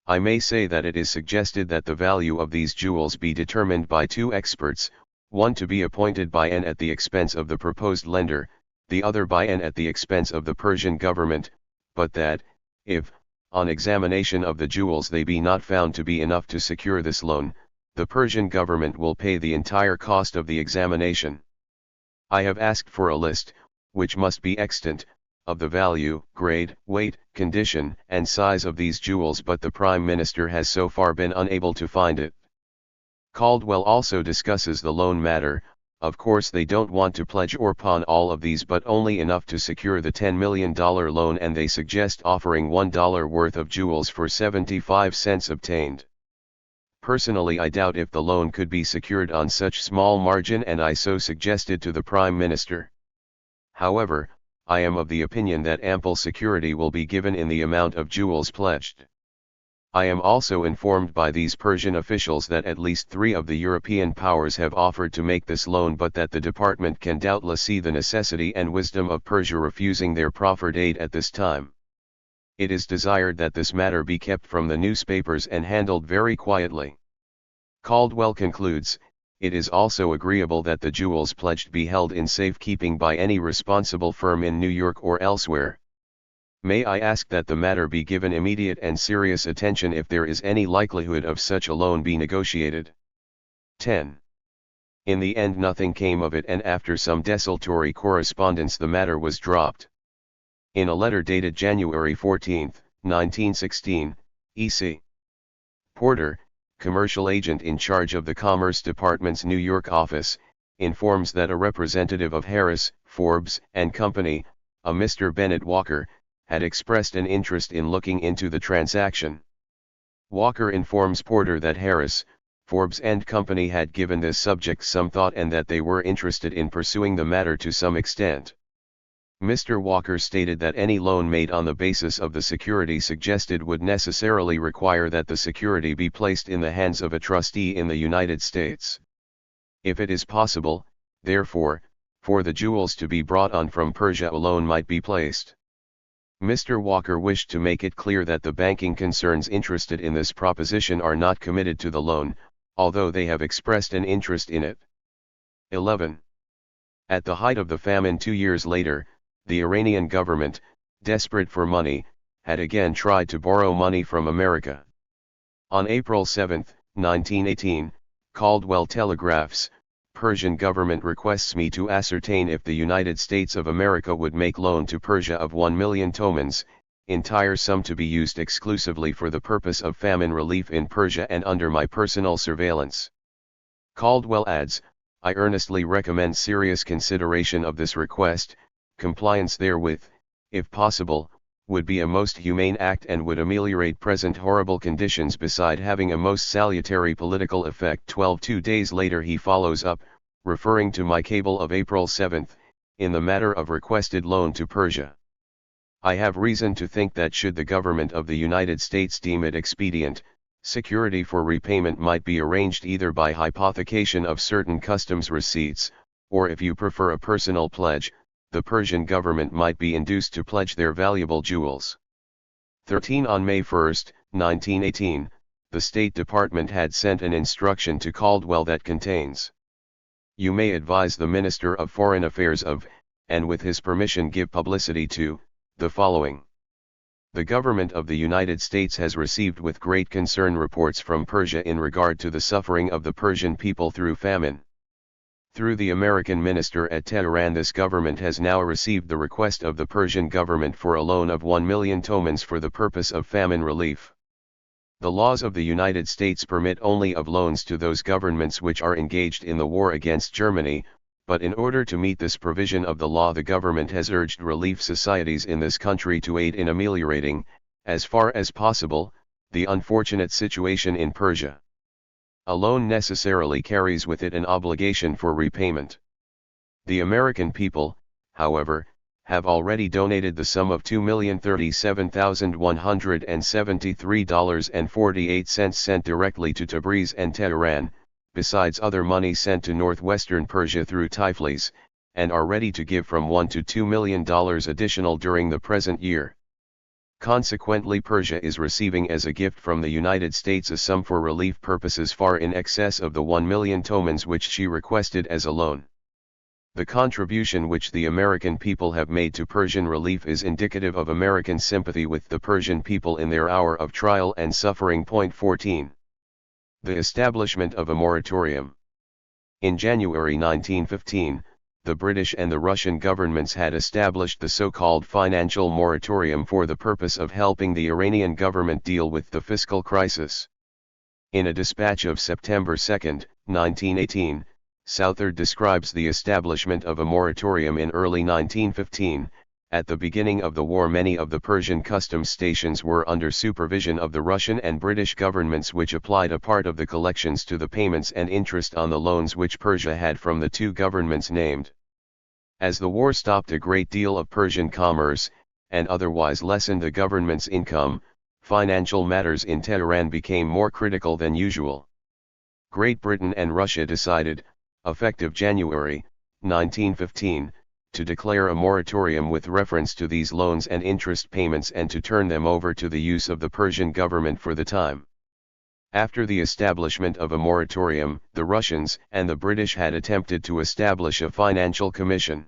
I may say that it is suggested that the value of these jewels be determined by 2 experts, one to be appointed by and at the expense of the proposed lender, the other by and at the expense of the Persian government, but that, if, on examination of the jewels, they be not found to be enough to secure this loan, the Persian government will pay the entire cost of the examination. I have asked for a list, which must be extant, of the value, grade, weight, condition, and size of these jewels, but the Prime Minister has so far been unable to find it. Caldwell also discusses the loan matter. Of course they don't want to pledge or pawn all of these, but only enough to secure the $10 million loan, and they suggest offering $1 worth of jewels for 75 cents obtained. Personally, I doubt if the loan could be secured on such small margin, and I so suggested to the Prime Minister. However, I am of the opinion that ample security will be given in the amount of jewels pledged. I am also informed by these Persian officials that at least 3 of the European powers have offered to make this loan, but that the department can doubtless see the necessity and wisdom of Persia refusing their proffered aid at this time. It is desired that this matter be kept from the newspapers and handled very quietly. Caldwell concludes, it is also agreeable that the jewels pledged be held in safekeeping by any responsible firm in New York or elsewhere. May I ask that the matter be given immediate and serious attention if there is any likelihood of such a loan be negotiated. 10. In the end nothing came of it, and after some desultory correspondence the matter was dropped. In a letter dated January 14, 1916, E.C. Porter, commercial agent in charge of the Commerce Department's New York office, informs that a representative of Harris, Forbes and Company, a Mr. Bennett Walker, had expressed an interest in looking into the transaction. Walker informs Porter that Harris, Forbes and Company had given this subject some thought and that they were interested in pursuing the matter to some extent. Mr. Walker stated that any loan made on the basis of the security suggested would necessarily require that the security be placed in the hands of a trustee in the United States. If it is possible, therefore, for the jewels to be brought on from Persia, a loan might be placed. Mr. Walker wished to make it clear that the banking concerns interested in this proposition are not committed to the loan, although they have expressed an interest in it. 11. At the height of the famine 2 years later, the Iranian government, desperate for money, had again tried to borrow money from America. On April 7, 1918, Caldwell telegraphs, "Persian government requests me to ascertain if the United States of America would make loan to Persia of 1 million tomans, entire sum to be used exclusively for the purpose of famine relief in Persia and under my personal surveillance." Caldwell adds, "I earnestly recommend serious consideration of this request. Compliance therewith, if possible, would be a most humane act and would ameliorate present horrible conditions beside having a most salutary political effect." 2 days later he follows up, referring to my cable of April 7, in the matter of requested loan to Persia. "I have reason to think that should the government of the United States deem it expedient, security for repayment might be arranged either by hypothecation of certain customs receipts, or if you prefer a personal pledge, the Persian government might be induced to pledge their valuable jewels." 13 On May 1, 1918, the State Department had sent an instruction to Caldwell that contains, "You may advise the Minister of Foreign Affairs of, and with his permission give publicity to, the following. The government of the United States has received with great concern reports from Persia in regard to the suffering of the Persian people through famine. Through the American minister at Tehran this government has now received the request of the Persian government for a loan of 1 million tomans for the purpose of famine relief. The laws of the United States permit only of loans to those governments which are engaged in the war against Germany, but in order to meet this provision of the law the government has urged relief societies in this country to aid in ameliorating, as far as possible, the unfortunate situation in Persia. A loan necessarily carries with it an obligation for repayment. The American people, however, have already donated the sum of $2,037,173.48 sent directly to Tabriz and Tehran, besides other money sent to northwestern Persia through Tiflis, and are ready to give from $1 to $2 million additional during the present year. Consequently, Persia is receiving as a gift from the United States a sum for relief purposes far in excess of the 1 million tomans which she requested as a loan. The contribution which the American people have made to Persian relief is indicative of American sympathy with the Persian people in their hour of trial and suffering. 14. The establishment of a moratorium. In January 1915, the British and the Russian governments had established the so-called financial moratorium for the purpose of helping the Iranian government deal with the fiscal crisis. In a dispatch of September 2, 1918, Southard describes the establishment of a moratorium in early 1915. At the beginning of the war many of the Persian customs stations were under supervision of the Russian and British governments, which applied a part of the collections to the payments and interest on the loans which Persia had from the two governments named. As the war stopped a great deal of Persian commerce, and otherwise lessened the government's income, financial matters in Tehran became more critical than usual. Great Britain and Russia decided, effective January 1915, to declare a moratorium with reference to these loans and interest payments and to turn them over to the use of the Persian government for the time. After the establishment of a moratorium, the Russians and the British had attempted to establish a financial commission.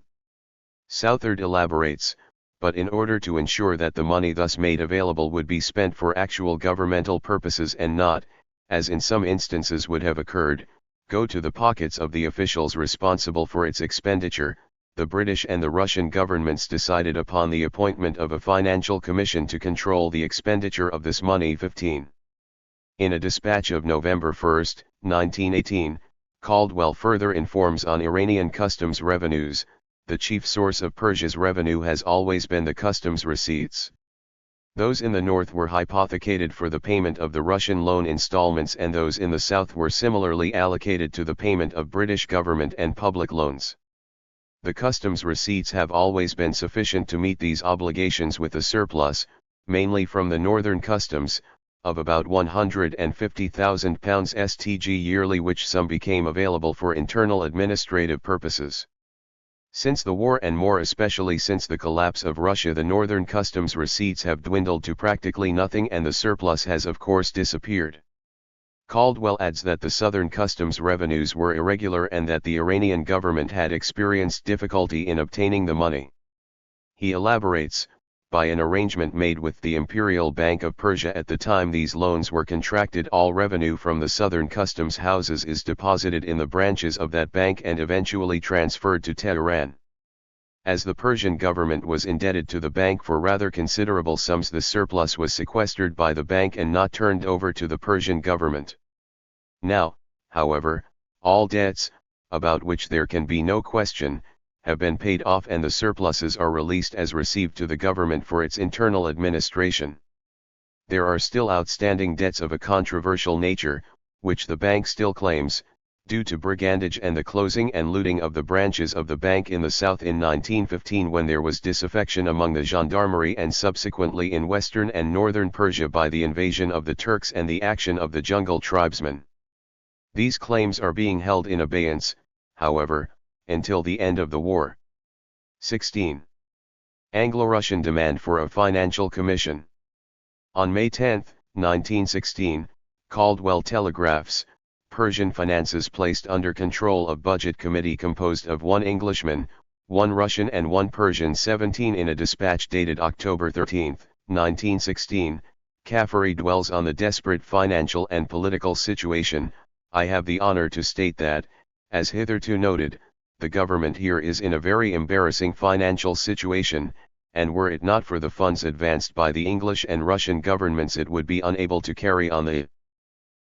Southard elaborates, but in order to ensure that the money thus made available would be spent for actual governmental purposes and not, as in some instances would have occurred, go to the pockets of the officials responsible for its expenditure, the British and the Russian governments decided upon the appointment of a financial commission to control the expenditure of this money. 15. In a dispatch of November 1, 1918, Caldwell further informs on Iranian customs revenues. The chief source of Persia's revenue has always been the customs receipts. Those in the north were hypothecated for the payment of the Russian loan installments, and those in the south were similarly allocated to the payment of British government and public loans. The customs receipts have always been sufficient to meet these obligations, with a surplus, mainly from the northern customs, of about £150,000 STG yearly, which sum became available for internal administrative purposes. Since the war, and more especially since the collapse of Russia, the northern customs receipts have dwindled to practically nothing, and the surplus has of course disappeared. Caldwell adds that the southern customs revenues were irregular and that the Iranian government had experienced difficulty in obtaining the money. He elaborates, by an arrangement made with the Imperial Bank of Persia at the time these loans were contracted, all revenue from the southern customs houses is deposited in the branches of that bank and eventually transferred to Tehran. As the Persian government was indebted to the bank for rather considerable sums, the surplus was sequestered by the bank and not turned over to the Persian government. Now, however, all debts, about which there can be no question, have been paid off, and the surpluses are released as received to the government for its internal administration. There are still outstanding debts of a controversial nature, which the bank still claims, due to brigandage and the closing and looting of the branches of the bank in the south in 1915, when there was disaffection among the gendarmerie, and subsequently in western and northern Persia by the invasion of the Turks and the action of the jungle tribesmen. These claims are being held in abeyance, however, until the end of the war. 16. Anglo-Russian demand for a financial commission. On May 10, 1916, Caldwell telegraphs, Persian finances placed under control of Budget Committee composed of one Englishman, one Russian and one Persian. 17. In a dispatch dated October 13, 1916, Kafuri dwells on the desperate financial and political situation. I have the honor to state that, as hitherto noted, the government here is in a very embarrassing financial situation, and were it not for the funds advanced by the English and Russian governments, it would be unable to carry on the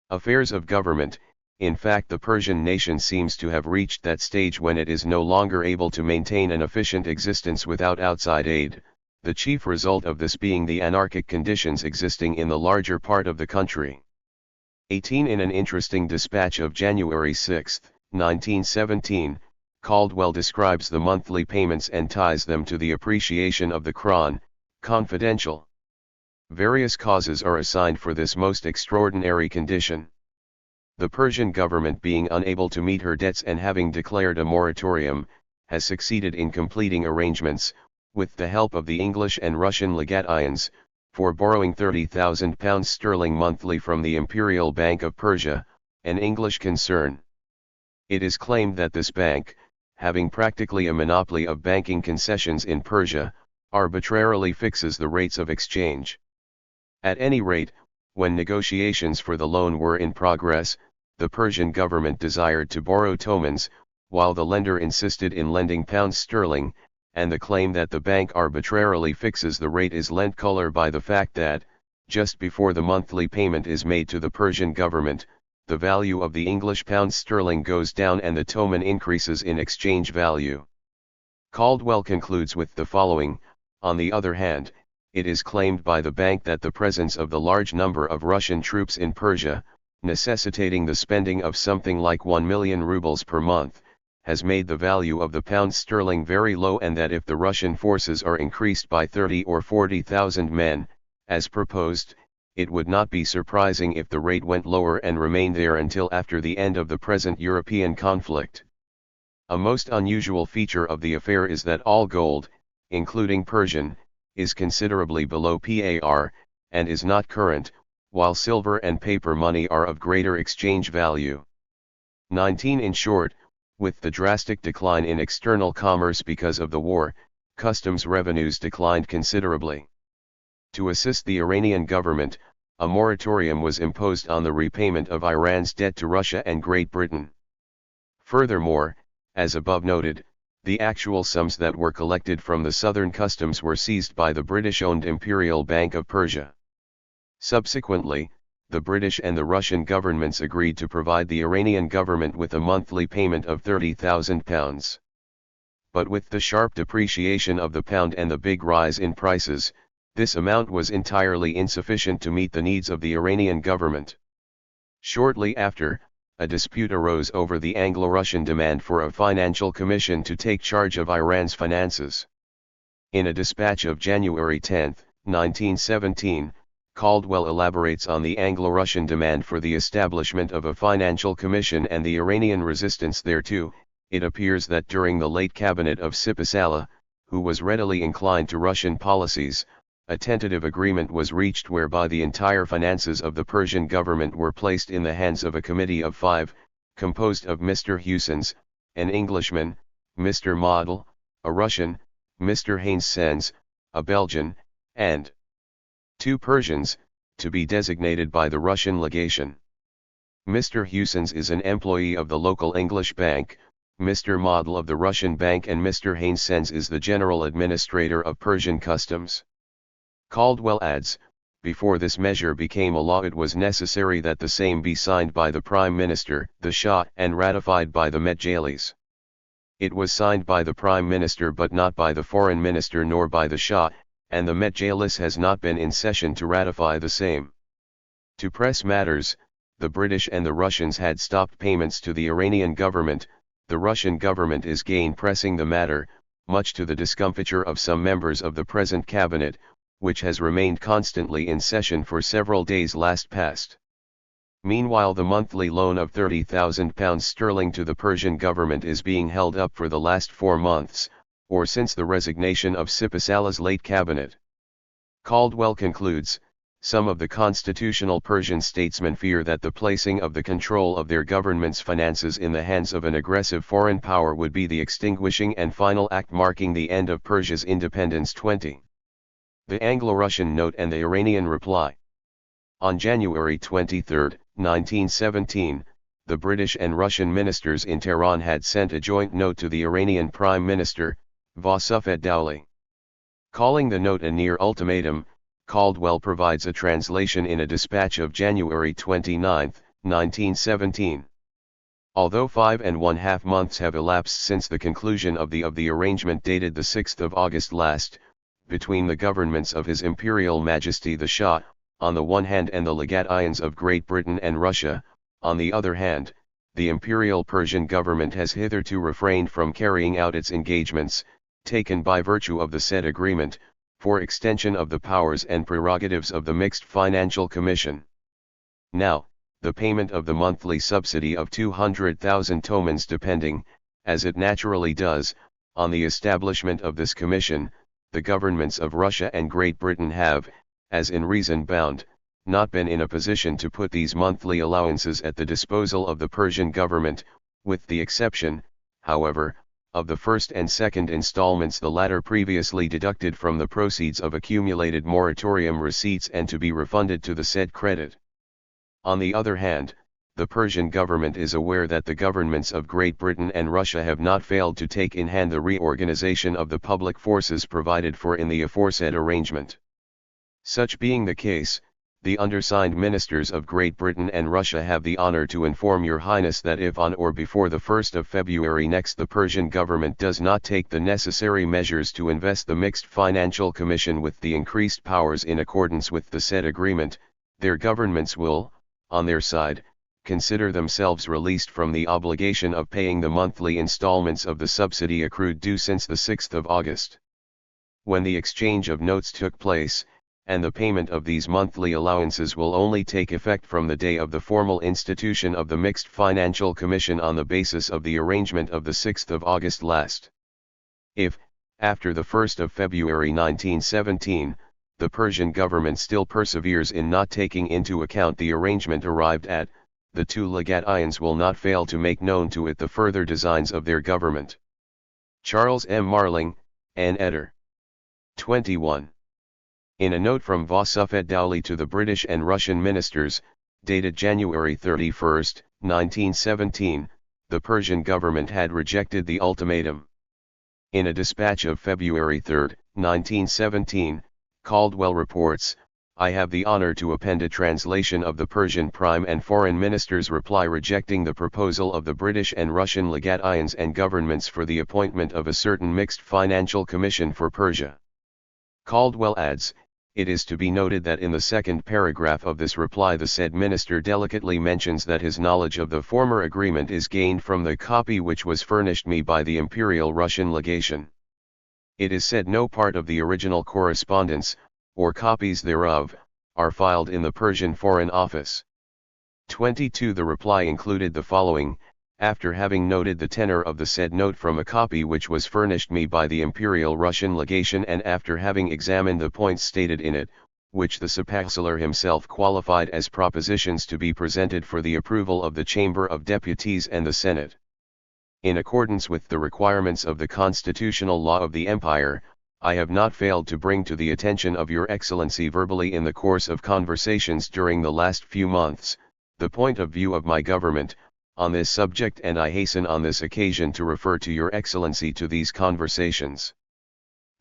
affairs of government. In fact, the Persian nation seems to have reached that stage when it is no longer able to maintain an efficient existence without outside aid, the chief result of this being the anarchic conditions existing in the larger part of the country. 18. In an interesting dispatch of January 6, 1917, Caldwell describes the monthly payments and ties them to the appreciation of the Kron, confidential. Various causes are assigned for this most extraordinary condition. The Persian government, being unable to meet her debts and having declared a moratorium, has succeeded in completing arrangements, with the help of the English and Russian legations, for borrowing £30,000 sterling monthly from the Imperial Bank of Persia, an English concern. It is claimed that this bank, having practically a monopoly of banking concessions in Persia, arbitrarily fixes the rates of exchange. At any rate, when negotiations for the loan were in progress, the Persian government desired to borrow tomans, while the lender insisted in lending pounds sterling, and the claim that the bank arbitrarily fixes the rate is lent color by the fact that, just before the monthly payment is made to the Persian government, the value of the English pound sterling goes down and the toman increases in exchange value. Caldwell concludes with the following: on the other hand, it is claimed by the bank that the presence of the large number of Russian troops in Persia, necessitating the spending of something like 1 million rubles per month, has made the value of the pound sterling very low, and that if the Russian forces are increased by 30 or 40,000 men, as proposed, it would not be surprising if the rate went lower and remained there until after the end of the present European conflict. A most unusual feature of the affair is that all gold, including Persian, is considerably below par, and is not current, while silver and paper money are of greater exchange value. 19. In short, with the drastic decline in external commerce because of the war, customs revenues declined considerably. To assist the Iranian government, a moratorium was imposed on the repayment of Iran's debt to Russia and Great Britain. Furthermore, as above noted, the actual sums that were collected from the southern customs were seized by the British-owned Imperial Bank of Persia. Subsequently, the British and the Russian governments agreed to provide the Iranian government with a monthly payment of £30,000. But with the sharp depreciation of the pound and the big rise in prices, this amount was entirely insufficient to meet the needs of the Iranian government. Shortly after, a dispute arose over the Anglo-Russian demand for a financial commission to take charge of Iran's finances. In a dispatch of January 10, 1917, Caldwell elaborates on the Anglo-Russian demand for the establishment of a financial commission and the Iranian resistance thereto. It appears that during the late cabinet of Sipasala, who was readily inclined to Russian policies, a tentative agreement was reached whereby the entire finances of the Persian government were placed in the hands of a committee of 5, composed of Mr. Hussins, an Englishman, Mr. Majd, a Russian, Mr. Haynes-Sens, a Belgian, and 2 Persians, to be designated by the Russian legation. Mr. Hussins is an employee of the local English bank, Mr. Majd of the Russian bank, and Mr. Haynes-Sens is the general administrator of Persian customs. Caldwell adds, before this measure became a law it was necessary that the same be signed by the Prime Minister, the Shah, and ratified by the Medjalis. It was signed by the Prime Minister but not by the Foreign Minister nor by the Shah, and the Medjalis has not been in session to ratify the same. To press matters, the British and the Russians had stopped payments to the Iranian government. The Russian government is again pressing the matter, much to the discomfiture of some members of the present cabinet, which has remained constantly in session for several days last past. Meanwhile the monthly loan of £30,000 to the Persian government is being held up for the last 4 months, or since the resignation of Sipasala's late cabinet. Caldwell concludes, some of the constitutional Persian statesmen fear that the placing of the control of their government's finances in the hands of an aggressive foreign power would be the extinguishing and final act marking the end of Persia's independence. 20. The Anglo-Russian note and the Iranian reply. On January 23, 1917, the British and Russian ministers in Tehran had sent a joint note to the Iranian Prime Minister, Vasuf-ed-Dowleh. Calling the note a near ultimatum, Caldwell provides a translation in a dispatch of January 29, 1917. Although 5½ months have elapsed since the conclusion of the arrangement dated the 6th of August last, between the governments of His Imperial Majesty the Shah, on the one hand, and the Legations of Great Britain and Russia, on the other hand, the Imperial Persian government has hitherto refrained from carrying out its engagements, taken by virtue of the said agreement, for extension of the powers and prerogatives of the Mixed Financial Commission. Now, the payment of the monthly subsidy of 200,000 tomans depending, as it naturally does, on the establishment of this commission, the governments of Russia and Great Britain have, as in reason bound, not been in a position to put these monthly allowances at the disposal of the Persian government, with the exception, however, of the first and second installments, the latter previously deducted from the proceeds of accumulated moratorium receipts and to be refunded to the said credit. On the other hand, the Persian government is aware that the governments of Great Britain and Russia have not failed to take in hand the reorganization of the public forces provided for in the aforesaid arrangement. Such being the case, the undersigned ministers of Great Britain and Russia have the honor to inform your Highness that if on or before the 1st of February next the Persian government does not take the necessary measures to invest the Mixed Financial Commission with the increased powers in accordance with the said agreement, their governments will, on their side, consider themselves released from the obligation of paying the monthly installments of the subsidy accrued due since the 6th of August. When the exchange of notes took place, and the payment of these monthly allowances will only take effect from the day of the formal institution of the Mixed Financial Commission on the basis of the arrangement of the 6th of August last. If, after the 1st of February 1917, the Persian government still perseveres in not taking into account the arrangement arrived at, the 2 Legations will not fail to make known to it the further designs of their government. Charles M. Marling, N. Eder. 21. In a note from Vasuf-ed-Dowleh to the British and Russian ministers, dated January 31, 1917, the Persian government had rejected the ultimatum. In a dispatch of February 3, 1917, Caldwell reports, I have the honor to append a translation of the Persian Prime and Foreign Minister's reply rejecting the proposal of the British and Russian legations and governments for the appointment of a certain mixed financial commission for Persia. Caldwell adds, it is to be noted that in the second paragraph of this reply the said minister delicately mentions that his knowledge of the former agreement is gained from the copy which was furnished me by the Imperial Russian legation. It is said no part of the original correspondence, or copies thereof, are filed in the Persian Foreign Office. 22. The reply included the following: after having noted the tenor of the said note from a copy which was furnished me by the Imperial Russian legation, and after having examined the points stated in it, which the Chancellor himself qualified as propositions to be presented for the approval of the Chamber of Deputies and the Senate. In accordance with the requirements of the constitutional law of the Empire, I have not failed to bring to the attention of Your Excellency verbally in the course of conversations during the last few months, the point of view of my government on this subject, and I hasten on this occasion to refer to Your Excellency to these conversations.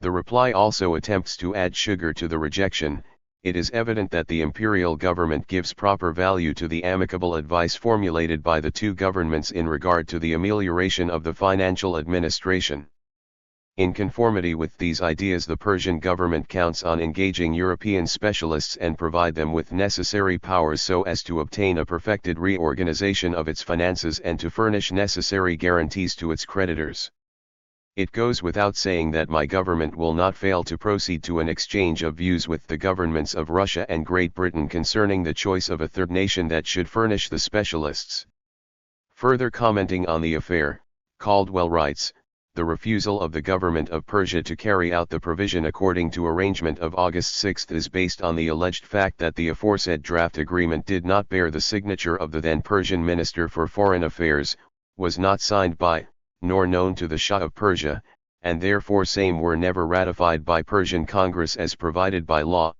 The reply also attempts to add sugar to the rejection. It is evident that the imperial government gives proper value to the amicable advice formulated by the two governments in regard to the amelioration of the financial administration. In conformity with these ideas, the Persian government counts on engaging European specialists and provide them with necessary powers so as to obtain a perfected reorganization of its finances and to furnish necessary guarantees to its creditors. It goes without saying that my government will not fail to proceed to an exchange of views with the governments of Russia and Great Britain concerning the choice of a third nation that should furnish the specialists. Further commenting on the affair, Caldwell writes, the refusal of the government of Persia to carry out the provision according to arrangement of August 6 is based on the alleged fact that the aforesaid draft agreement did not bear the signature of the then Persian Minister for Foreign Affairs, was not signed by, nor known to the Shah of Persia, and therefore same were never ratified by Persian Congress as provided by law.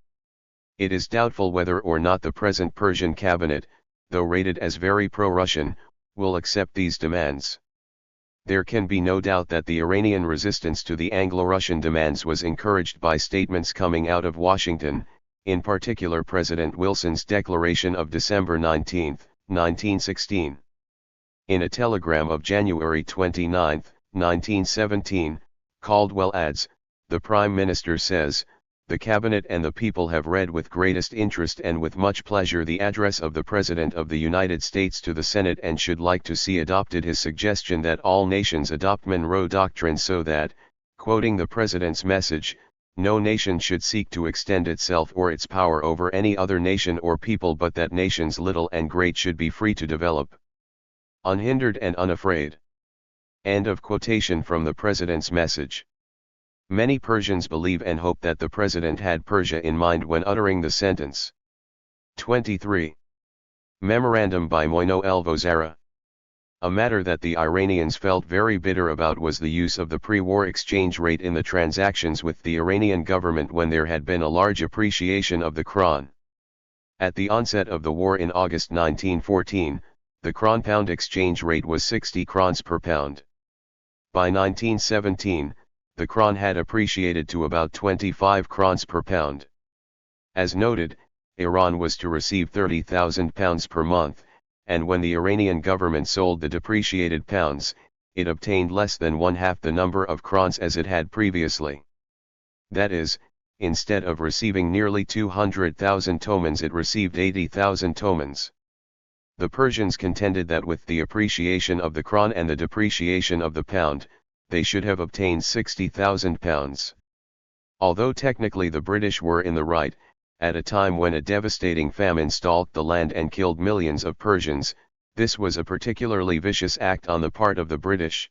It is doubtful whether or not the present Persian cabinet, though rated as very pro-Russian, will accept these demands. There can be no doubt that the Iranian resistance to the Anglo-Russian demands was encouraged by statements coming out of Washington, in particular President Wilson's declaration of December 19, 1916. In a telegram of January 29, 1917, Caldwell adds, the Prime Minister says, the Cabinet and the people have read with greatest interest and with much pleasure the address of the President of the United States to the Senate and should like to see adopted his suggestion that all nations adopt Monroe Doctrine so that, quoting the President's message, no nation should seek to extend itself or its power over any other nation or people, but that nations little and great should be free to develop, unhindered and unafraid. End of quotation from the President's message. Many Persians believe and hope that the President had Persia in mind when uttering the sentence. 23. Memorandum by Moino el-Vozara. A matter that the Iranians felt very bitter about was the use of the pre-war exchange rate in the transactions with the Iranian government when there had been a large appreciation of the kron. At the onset of the war in August 1914, the kron-pound exchange rate was 60 krons per pound. By 1917, the kron had appreciated to about 25 krons per pound. As noted, Iran was to receive 30,000 pounds per month, and when the Iranian government sold the depreciated pounds, it obtained less than one-half the number of krons as it had previously. That is, instead of receiving nearly 200,000 tomans, it received 80,000 tomans. The Persians contended that with the appreciation of the kron and the depreciation of the pound, they should have obtained 60,000 pounds. Although technically the British were in the right, at a time when a devastating famine stalked the land and killed millions of Persians, this was a particularly vicious act on the part of the British.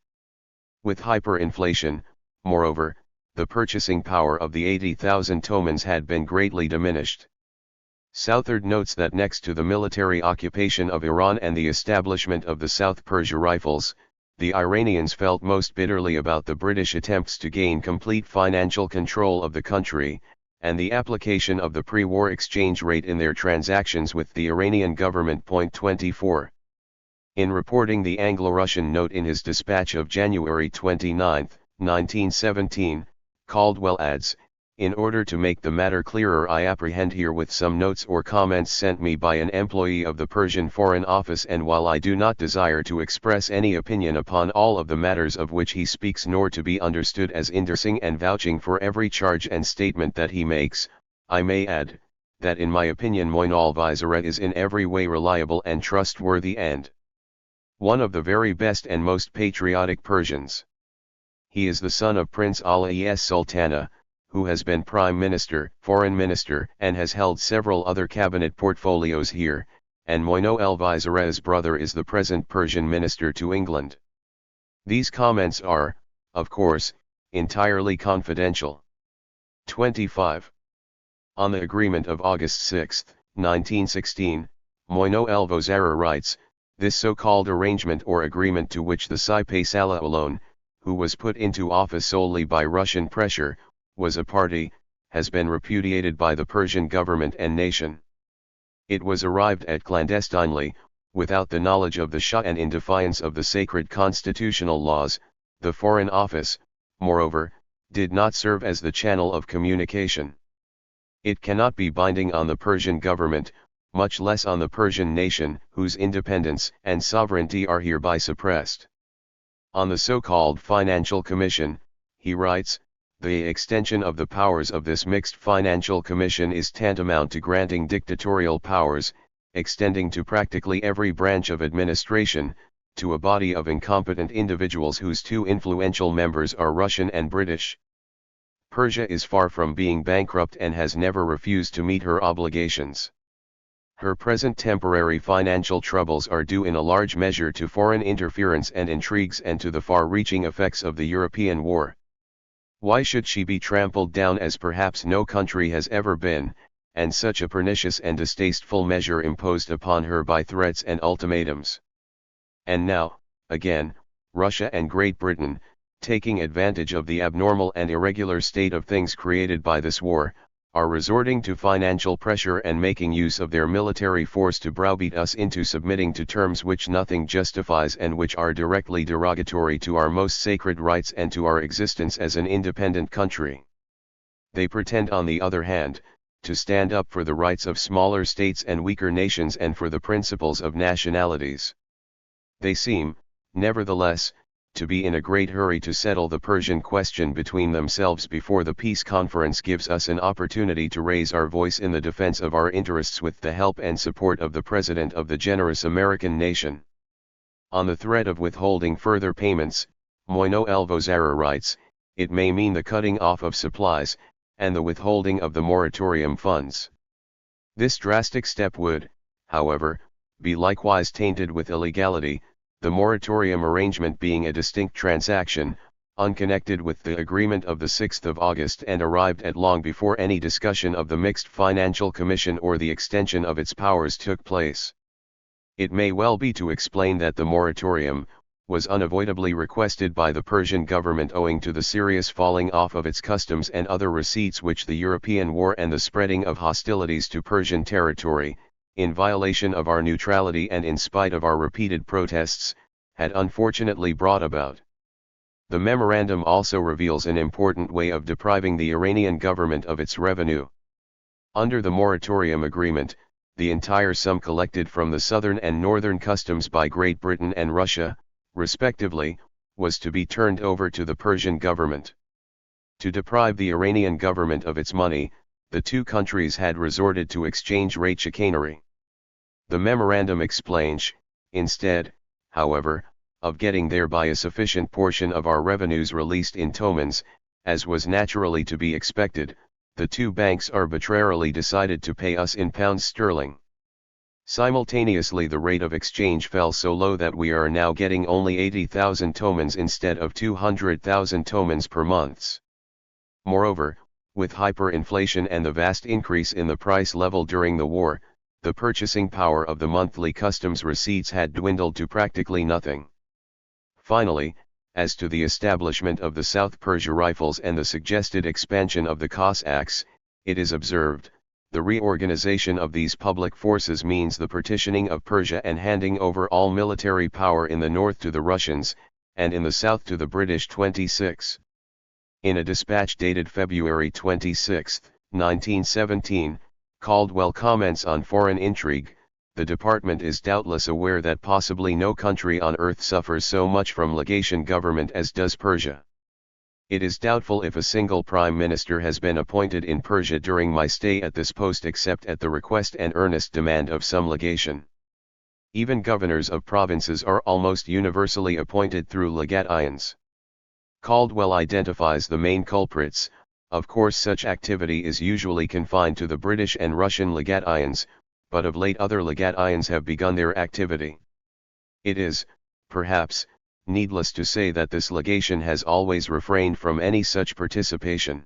With hyperinflation, moreover, the purchasing power of the 80,000 tomans had been greatly diminished. Southard notes that next to the military occupation of Iran and the establishment of the South Persia Rifles, the Iranians felt most bitterly about the British attempts to gain complete financial control of the country, and the application of the pre-war exchange rate in their transactions with the Iranian government. 24. In reporting the Anglo-Russian note in his dispatch of January 29, 1917, Caldwell adds, In order to make the matter clearer, I apprehend here with some notes or comments sent me by an employee of the Persian Foreign Office, and while I do not desire to express any opinion upon all of the matters of which he speaks, nor to be understood as endorsing and vouching for every charge and statement that he makes, I may add, that in my opinion Moinal Vizier is in every way reliable and trustworthy and one of the very best and most patriotic Persians. He is the son of Prince Ali Sultana, who has been Prime Minister, Foreign Minister, and has held several other cabinet portfolios here, and Moino El Vizier's brother is the present Persian Minister to England. These comments are, of course, entirely confidential. 25. On the agreement of August 6, 1916, Moino El Vizier writes, this so-called arrangement or agreement, to which the Saipai Salah alone, who was put into office solely by Russian pressure, was a party, has been repudiated by the Persian government and nation. It was arrived at clandestinely, without the knowledge of the Shah and in defiance of the sacred constitutional laws. The Foreign Office, moreover, did not serve as the channel of communication. It cannot be binding on the Persian government, much less on the Persian nation, whose independence and sovereignty are hereby suppressed. On the so-called Financial Commission, he writes, the extension of the powers of this mixed financial commission is tantamount to granting dictatorial powers, extending to practically every branch of administration, to a body of incompetent individuals whose two influential members are Russian and British. Persia is far from being bankrupt and has never refused to meet her obligations. Her present temporary financial troubles are due in a large measure to foreign interference and intrigues and to the far-reaching effects of the European war. Why should she be trampled down as perhaps no country has ever been, and such a pernicious and distasteful measure imposed upon her by threats and ultimatums? And now, again, Russia and Great Britain, taking advantage of the abnormal and irregular state of things created by this war, are resorting to financial pressure and making use of their military force to browbeat us into submitting to terms which nothing justifies and which are directly derogatory to our most sacred rights and to our existence as an independent country. They pretend, on the other hand, to stand up for the rights of smaller states and weaker nations and for the principles of nationalities. They seem, nevertheless, to be in a great hurry to settle the Persian question between themselves before the peace conference gives us an opportunity to raise our voice in the defense of our interests with the help and support of the President of the generous American nation. On the threat of withholding further payments, Moino El Vizier writes, it may mean the cutting off of supplies, and the withholding of the moratorium funds. This drastic step would, however, be likewise tainted with illegality, the moratorium arrangement being a distinct transaction, unconnected with the agreement of the 6th of August and arrived at long before any discussion of the Mixed Financial Commission or the extension of its powers took place. It may well be to explain that the moratorium was unavoidably requested by the Persian government owing to the serious falling off of its customs and other receipts which the European war and the spreading of hostilities to Persian territory, in violation of our neutrality and in spite of our repeated protests, had unfortunately brought about. The memorandum also reveals an important way of depriving the Iranian government of its revenue. Under the moratorium agreement, the entire sum collected from the southern and northern customs by Great Britain and Russia, respectively, was to be turned over to the Persian government. To deprive the Iranian government of its money, the two countries had resorted to exchange rate chicanery. The memorandum explains, instead, however, of getting thereby a sufficient portion of our revenues released in tomans, as was naturally to be expected, the two banks arbitrarily decided to pay us in pounds sterling. Simultaneously the rate of exchange fell so low that we are now getting only 80,000 tomans instead of 200,000 tomans per month. Moreover, with hyperinflation and the vast increase in the price level during the war, the purchasing power of the monthly customs receipts had dwindled to practically nothing. Finally, as to the establishment of the South Persia Rifles and the suggested expansion of the Cossacks, it is observed, the reorganization of these public forces means the partitioning of Persia and handing over all military power in the north to the Russians, and in the south to the British 26. In a dispatch dated February 26, 1917, Caldwell comments on foreign intrigue. The department is doubtless aware that possibly no country on earth suffers so much from legation government as does Persia. It is doubtful if a single prime minister has been appointed in Persia during my stay at this post except at the request and earnest demand of some legation. Even governors of provinces are almost universally appointed through legations. Caldwell identifies the main culprits. Of course, such activity is usually confined to the British and Russian legations, but of late other legations have begun their activity. It is, perhaps, needless to say that this legation has always refrained from any such participation.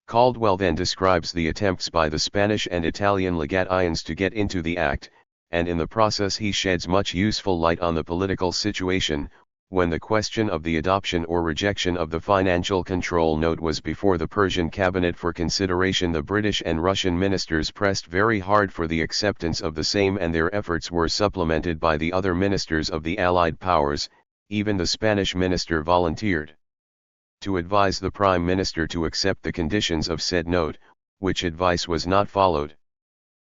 Caldwell then describes the attempts by the Spanish and Italian legations to get into the act, and in the process he sheds much useful light on the political situation. When the question of the adoption or rejection of the financial control note was before the Persian cabinet for consideration, the British and Russian ministers pressed very hard for the acceptance of the same, and their efforts were supplemented by the other ministers of the Allied powers. Even the Spanish minister volunteered to advise the Prime Minister to accept the conditions of said note, which advice was not followed.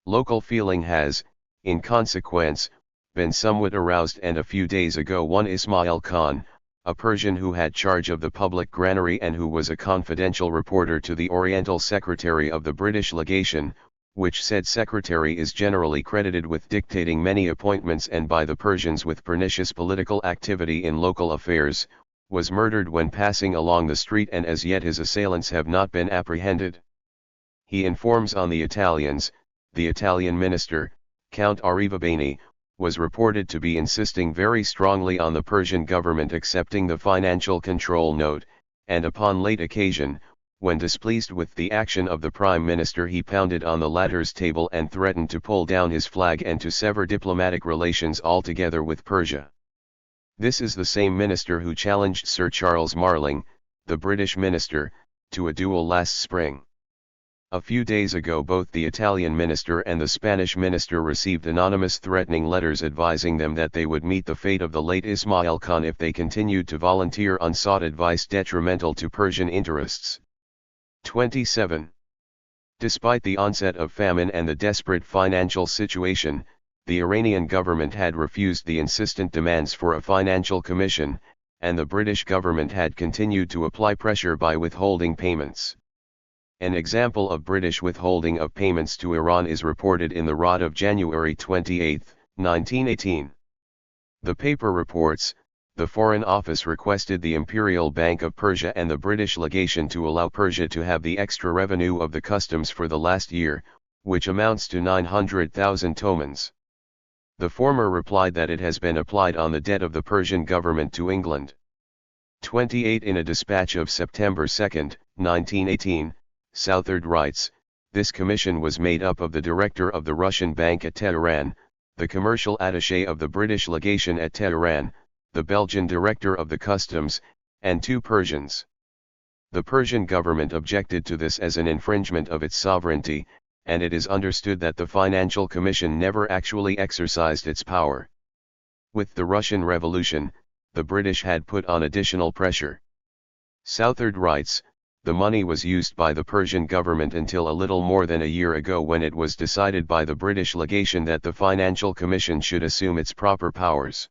Local feeling has, in consequence, been somewhat aroused, and a few days ago one Ismail Khan, a Persian who had charge of the public granary and who was a confidential reporter to the Oriental Secretary of the British Legation, which said secretary is generally credited with dictating many appointments and by the Persians with pernicious political activity in local affairs, was murdered when passing along the street, and as yet his assailants have not been apprehended. He informs on the Italians. The Italian minister, Count Arrivabene, was reported to be insisting very strongly on the Persian government accepting the financial control note, and upon late occasion, when displeased with the action of the Prime Minister, he pounded on the latter's table and threatened to pull down his flag and to sever diplomatic relations altogether with Persia. This is the same minister who challenged Sir Charles Marling, the British minister, to a duel last spring. A few days ago both the Italian minister and the Spanish minister received anonymous threatening letters advising them that they would meet the fate of the late Ismail Khan if they continued to volunteer unsought advice detrimental to Persian interests. 27. Despite the onset of famine and the desperate financial situation, the Iranian government had refused the insistent demands for a financial commission, and the British government had continued to apply pressure by withholding payments. An example of British withholding of payments to Iran is reported in the Rod of January 28, 1918. The paper reports, the Foreign Office requested the Imperial Bank of Persia and the British legation to allow Persia to have the extra revenue of the customs for the last year, which amounts to 900,000 tomans. The former replied that it has been applied on the debt of the Persian government to England. 28. In a dispatch of September 2, 1918, Southard writes, this commission was made up of the director of the Russian Bank at Tehran, the commercial attaché of the British legation at Tehran, the Belgian director of the customs, and 2 Persians. The Persian government objected to this as an infringement of its sovereignty, and it is understood that the Financial Commission never actually exercised its power. With the Russian Revolution, the British had put on additional pressure. Southard writes, the money was used by the Persian government until a little more than a year ago, when it was decided by the British legation that the Financial Commission should assume its proper powers.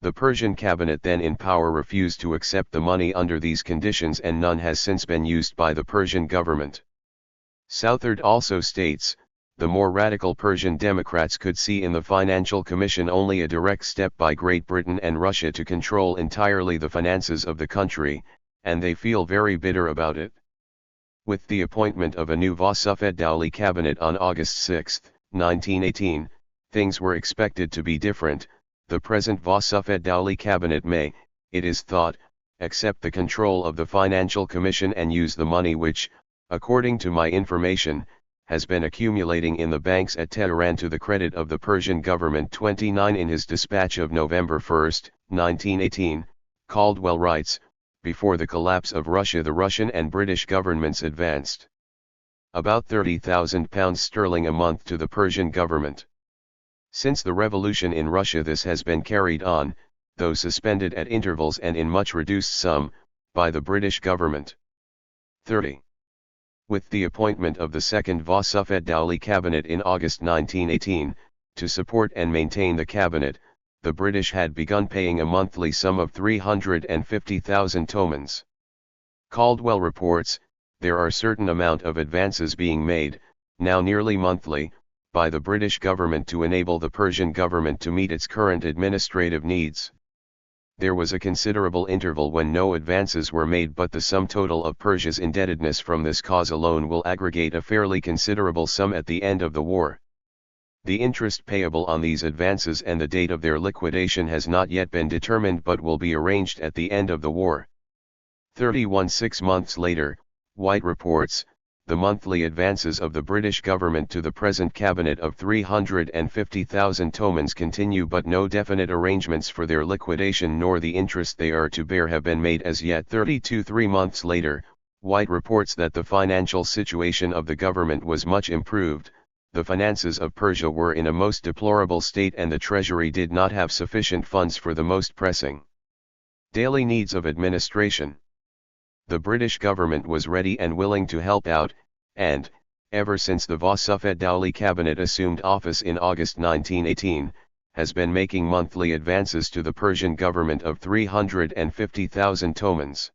The Persian cabinet then in power refused to accept the money under these conditions, and none has since been used by the Persian government. Southard also states, the more radical Persian Democrats could see in the Financial Commission only a direct step by Great Britain and Russia to control entirely the finances of the country, and they feel very bitter about it. With the appointment of a new Vasufed-Dowli cabinet on August 6, 1918, things were expected to be different. The present Vasufed-Dowli cabinet may, it is thought, accept the control of the Financial Commission and use the money which, according to my information, has been accumulating in the banks at Tehran to the credit of the Persian government. 29. In his dispatch of November 1, 1918, Caldwell writes, before the collapse of Russia the Russian and British governments advanced about £30,000 a month to the Persian government. Since the revolution in Russia this has been carried on, though suspended at intervals and in much reduced sum, by the British government. 30. With the appointment of the second Vasufet-Dowley cabinet in August 1918, to support and maintain the cabinet, the British had begun paying a monthly sum of 350,000 tomans. Caldwell reports, there are certain amount of advances being made, now nearly monthly, by the British government to enable the Persian government to meet its current administrative needs. There was a considerable interval when no advances were made, but the sum total of Persia's indebtedness from this cause alone will aggregate a fairly considerable sum at the end of the war. The interest payable on these advances and the date of their liquidation has not yet been determined, but will be arranged at the end of the war. 31. 6 months later, White reports, the monthly advances of the British government to the present cabinet of 350,000 tomans continue, but no definite arrangements for their liquidation nor the interest they are to bear have been made as yet. 32. 3 months later, White reports that the financial situation of the government was much improved, the finances of Persia were in a most deplorable state, and the treasury did not have sufficient funds for the most pressing daily needs of administration. The British government was ready and willing to help out, and, ever since the Vasufet-Dowley cabinet assumed office in August 1918, has been making monthly advances to the Persian government of 350,000 tomans.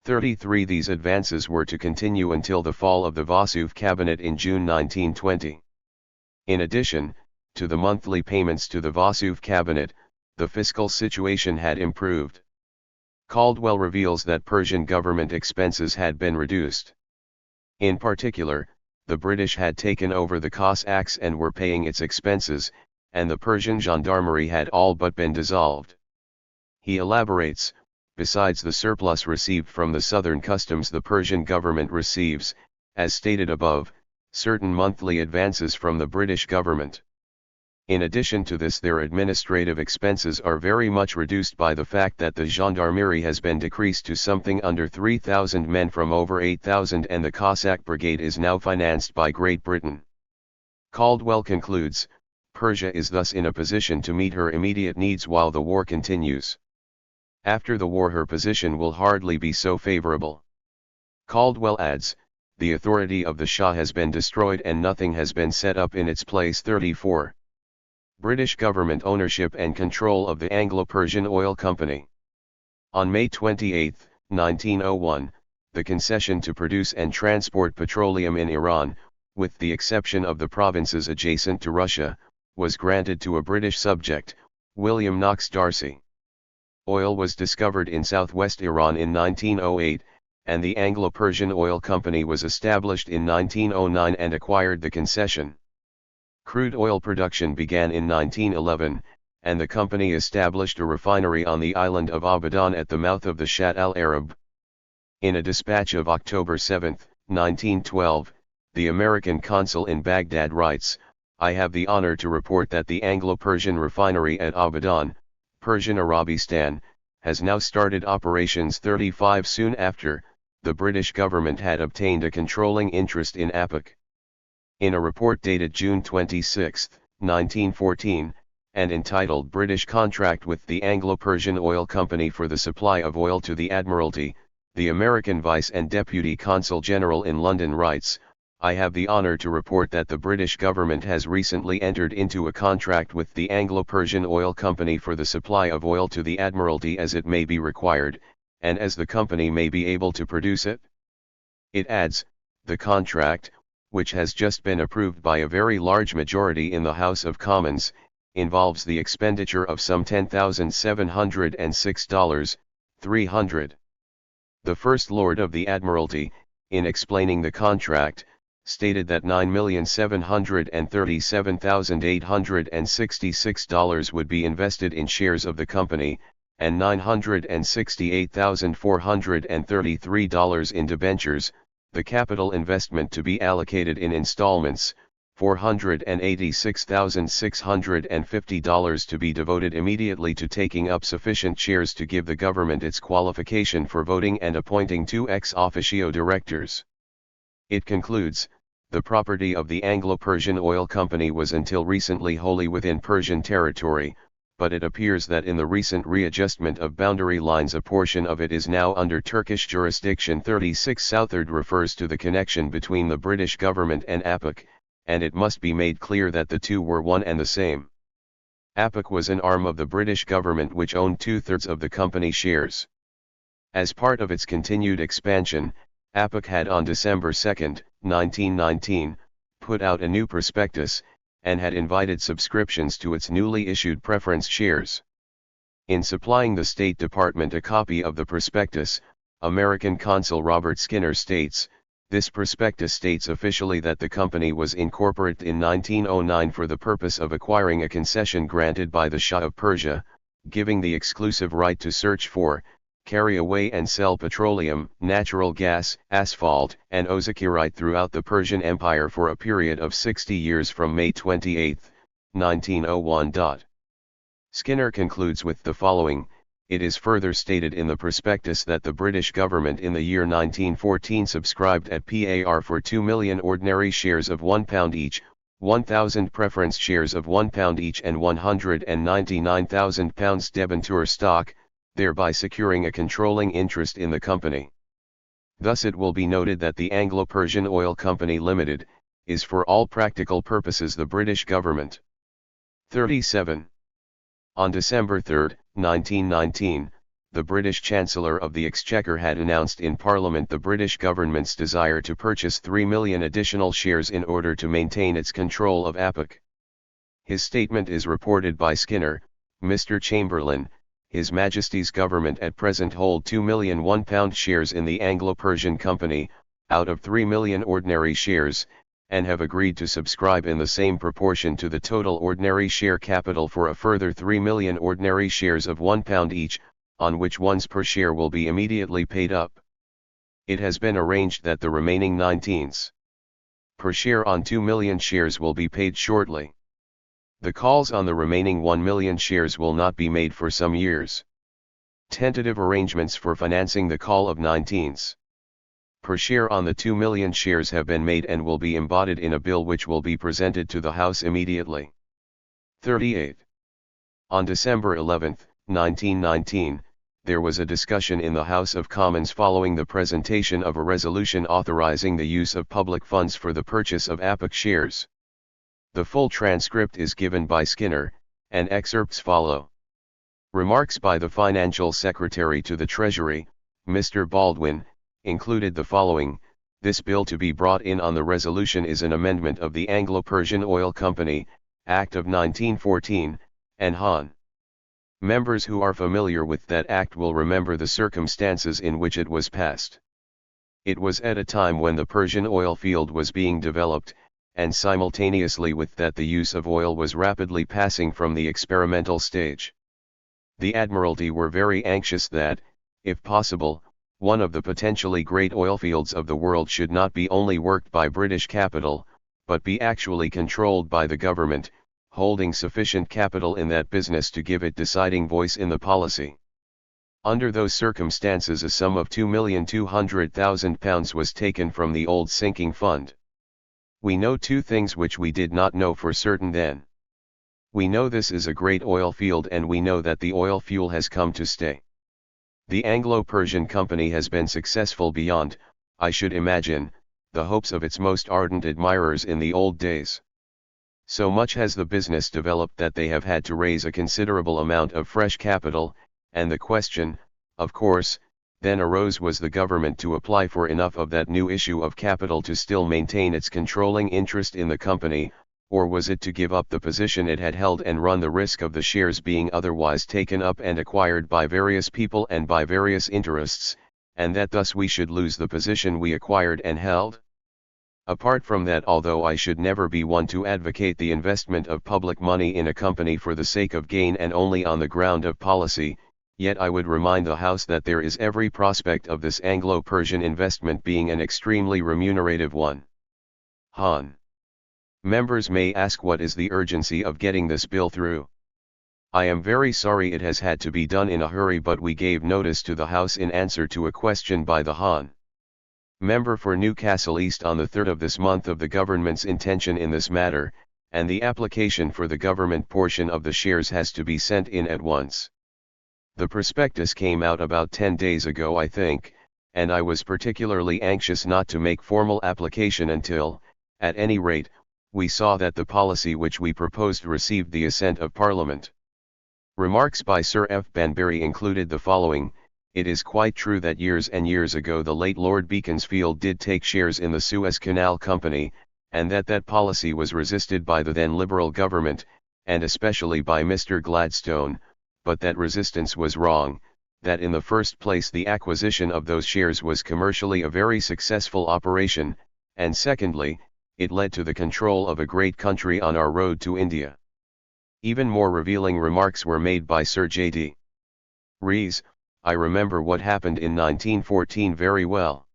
33. These advances were to continue until the fall of the Vasuf cabinet in June 1920. In addition, to the monthly payments to the Vasuf cabinet, the fiscal situation had improved. Caldwell reveals that Persian government expenses had been reduced. In particular, the British had taken over the Cossacks and were paying its expenses, and the Persian gendarmerie had all but been dissolved. He elaborates, besides the surplus received from the southern customs, the Persian government receives, as stated above, certain monthly advances from the British government. In addition to this, their administrative expenses are very much reduced by the fact that the gendarmerie has been decreased to something under 3,000 men from over 8,000, and the Cossack brigade is now financed by Great Britain. Caldwell concludes, Persia is thus in a position to meet her immediate needs while the war continues. After the war her position will hardly be so favorable. Caldwell adds, the authority of the Shah has been destroyed and nothing has been set up in its place. 34. British government ownership and control of the Anglo-Persian Oil Company. On May 28, 1901, the concession to produce and transport petroleum in Iran, with the exception of the provinces adjacent to Russia, was granted to a British subject, William Knox D'Arcy. Oil was discovered in southwest Iran in 1908, and the Anglo-Persian Oil Company was established in 1909 and acquired the concession. Crude oil production began in 1911, and the company established a refinery on the island of Abadan at the mouth of the Shatt al-Arab. In a dispatch of October 7, 1912, the American consul in Baghdad writes, I have the honor to report that the Anglo-Persian refinery at Abadan, Persian Arabistan, has now started operations. 35. Soon after, the British government had obtained a controlling interest in APOC. In a report dated June 26, 1914, and entitled British Contract with the Anglo-Persian Oil Company for the Supply of Oil to the Admiralty, the American Vice and Deputy Consul General in London writes, I have the honor to report that the British government has recently entered into a contract with the Anglo-Persian Oil Company for the supply of oil to the Admiralty as it may be required, and as the company may be able to produce it. It adds, the contract, which has just been approved by a very large majority in the House of Commons, involves the expenditure of some $10,706.300. The First Lord of the Admiralty, in explaining the contract, stated that $9,737,866 would be invested in shares of the company, and $968,433 in debentures, the capital investment to be allocated in installments, $486,650 to be devoted immediately to taking up sufficient shares to give the government its qualification for voting and appointing 2 ex officio directors. It concludes, the property of the Anglo-Persian Oil Company was until recently wholly within Persian territory, but it appears that in the recent readjustment of boundary lines a portion of it is now under Turkish jurisdiction. 36 Southard refers to the connection between the British government and APAC, and it must be made clear that the two were one and the same. APAC was an arm of the British government which owned 2/3 of the company shares. As part of its continued expansion, APAC had on December 2, 1919, put out a new prospectus, and had invited subscriptions to its newly issued preference shares. In supplying the State Department a copy of the prospectus, American Consul Robert Skinner states, "This prospectus states officially that the company was incorporated in 1909 for the purpose of acquiring a concession granted by the Shah of Persia, giving the exclusive right to search for, carry away and sell petroleum, natural gas, asphalt, and ozakirite throughout the Persian Empire for a period of 60 years from May 28, 1901." Skinner concludes with the following: "It is further stated in the prospectus that the British government in the year 1914 subscribed at par for 2 million ordinary shares of £1 each, 1,000 preference shares of £1 each and £199,000 debenture stock, thereby securing a controlling interest in the company. Thus it will be noted that the Anglo-Persian Oil Company Limited, is for all practical purposes the British government." 37. On December 3, 1919, the British Chancellor of the Exchequer had announced in Parliament the British government's desire to purchase 3 million additional shares in order to maintain its control of APAC. His statement is reported by Skinner, "Mr. Chamberlain, His Majesty's government at present hold 2 million £1 shares in the Anglo-Persian Company, out of 3 million ordinary shares, and have agreed to subscribe in the same proportion to the total ordinary share capital for a further 3 million ordinary shares of £1 each, on which £1 per share will be immediately paid up. It has been arranged that the remaining 19s per share on 2 million shares will be paid shortly. The calls on the remaining 1 million shares will not be made for some years. Tentative arrangements for financing the call of 19s per share on the 2 million shares have been made and will be embodied in a bill which will be presented to the House immediately." 38. On December 11, 1919, there was a discussion in the House of Commons following the presentation of a resolution authorizing the use of public funds for the purchase of APAC shares. The full transcript is given by Skinner, and excerpts follow. Remarks by the Financial Secretary to the Treasury, Mr. Baldwin, included the following: "This bill to be brought in on the resolution is an amendment of the Anglo-Persian Oil Company, Act of 1914, and Hon. Members who are familiar with that act will remember the circumstances in which it was passed. It was at a time when the Persian oil field was being developed, and simultaneously with that the use of oil was rapidly passing from the experimental stage. The Admiralty were very anxious that, if possible, one of the potentially great oil fields of the world should not be only worked by British capital, but be actually controlled by the government, holding sufficient capital in that business to give it deciding voice in the policy. Under those circumstances a sum of £2,200,000 was taken from the old sinking fund. We know two things which we did not know for certain then. We know this is a great oil field and we know that the oil fuel has come to stay. The Anglo-Persian Company has been successful beyond, I should imagine, the hopes of its most ardent admirers in the old days. So much has the business developed that they have had to raise a considerable amount of fresh capital, and the question, of course, then arose, was the government to apply for enough of that new issue of capital to still maintain its controlling interest in the company, or was it to give up the position it had held and run the risk of the shares being otherwise taken up and acquired by various people and by various interests, and that thus we should lose the position we acquired and held? Apart from that, although I should never be one to advocate the investment of public money in a company for the sake of gain and only on the ground of policy, yet I would remind the House that there is every prospect of this Anglo-Persian investment being an extremely remunerative one. Hon. Members may ask what is the urgency of getting this bill through. I am very sorry it has had to be done in a hurry, but we gave notice to the House in answer to a question by the Hon. Member for Newcastle East on the 3rd of this month of the government's intention in this matter, and the application for the government portion of the shares has to be sent in at once. The prospectus came out about 10 days ago, I think, and I was particularly anxious not to make formal application until, at any rate, we saw that the policy which we proposed received the assent of Parliament. Remarks by Sir F. Banbury included the following: "It is quite true that years and years ago the late Lord Beaconsfield did take shares in the Suez Canal Company, and that policy was resisted by the then Liberal government, and especially by Mr. Gladstone, but that resistance was wrong, that in the first place the acquisition of those shares was commercially a very successful operation, and secondly, it led to the control of a great country on our road to India." Even more revealing remarks were made by Sir J.D. Rees: "I remember what happened in 1914 very well.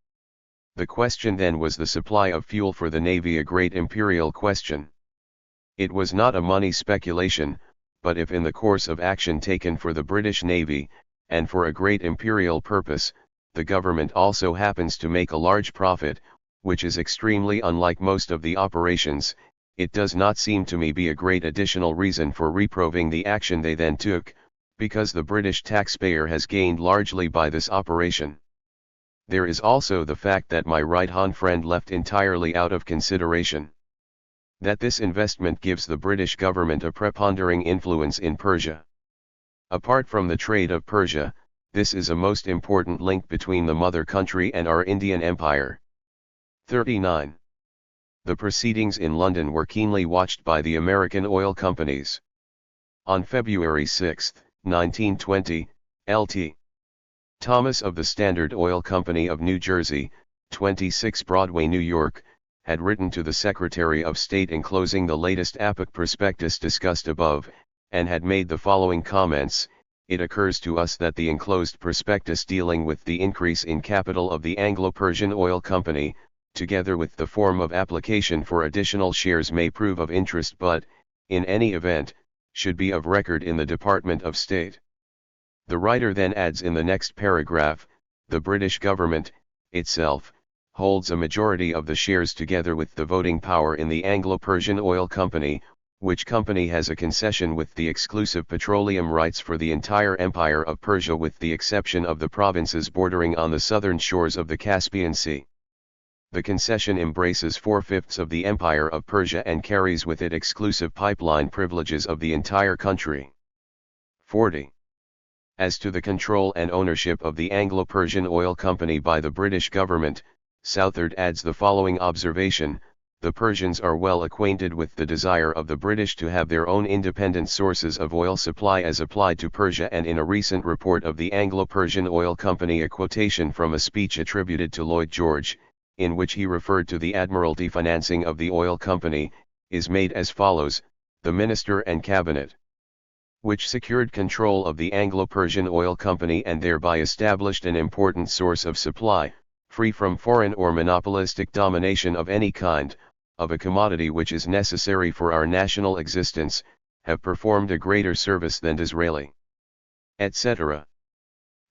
The question then was the supply of fuel for the Navy, a great imperial question. It was not a money speculation, but if in the course of action taken for the British Navy, and for a great imperial purpose, the government also happens to make a large profit, which is extremely unlike most of the operations, it does not seem to me be a great additional reason for reproving the action they then took, because the British taxpayer has gained largely by this operation. There is also the fact that my right-hand friend left entirely out of consideration. That this investment gives the British government a preponderating influence in Persia. Apart from the trade of Persia, this is a most important link between the mother country and our Indian Empire." 39. The proceedings in London were keenly watched by the American oil companies. On February 6, 1920, Lt. Thomas of the Standard Oil Company of New Jersey, 26 Broadway, New York, had written to the Secretary of State enclosing the latest APOC prospectus discussed above, and had made the following comments: "It occurs to us that the enclosed prospectus dealing with the increase in capital of the Anglo-Persian Oil Company, together with the form of application for additional shares, may prove of interest but, in any event, should be of record in the Department of State." The writer then adds in the next paragraph, "The British government, itself, holds a majority of the shares together with the voting power in the Anglo-Persian Oil Company, which company has a concession with the exclusive petroleum rights for the entire Empire of Persia with the exception of the provinces bordering on the southern shores of the Caspian Sea. The concession embraces 4/5 of the Empire of Persia and carries with it exclusive pipeline privileges of the entire country." 40. As to the control and ownership of the Anglo-Persian Oil Company by the British government, Southard adds the following observation: "The Persians are well acquainted with the desire of the British to have their own independent sources of oil supply as applied to Persia, and in a recent report of the Anglo-Persian Oil Company a quotation from a speech attributed to Lloyd George, in which he referred to the Admiralty financing of the oil company, is made as follows: 'The Minister and Cabinet, which secured control of the Anglo-Persian Oil Company and thereby established an important source of supply, free from foreign or monopolistic domination of any kind, of a commodity which is necessary for our national existence, have performed a greater service than Disraeli,' etc.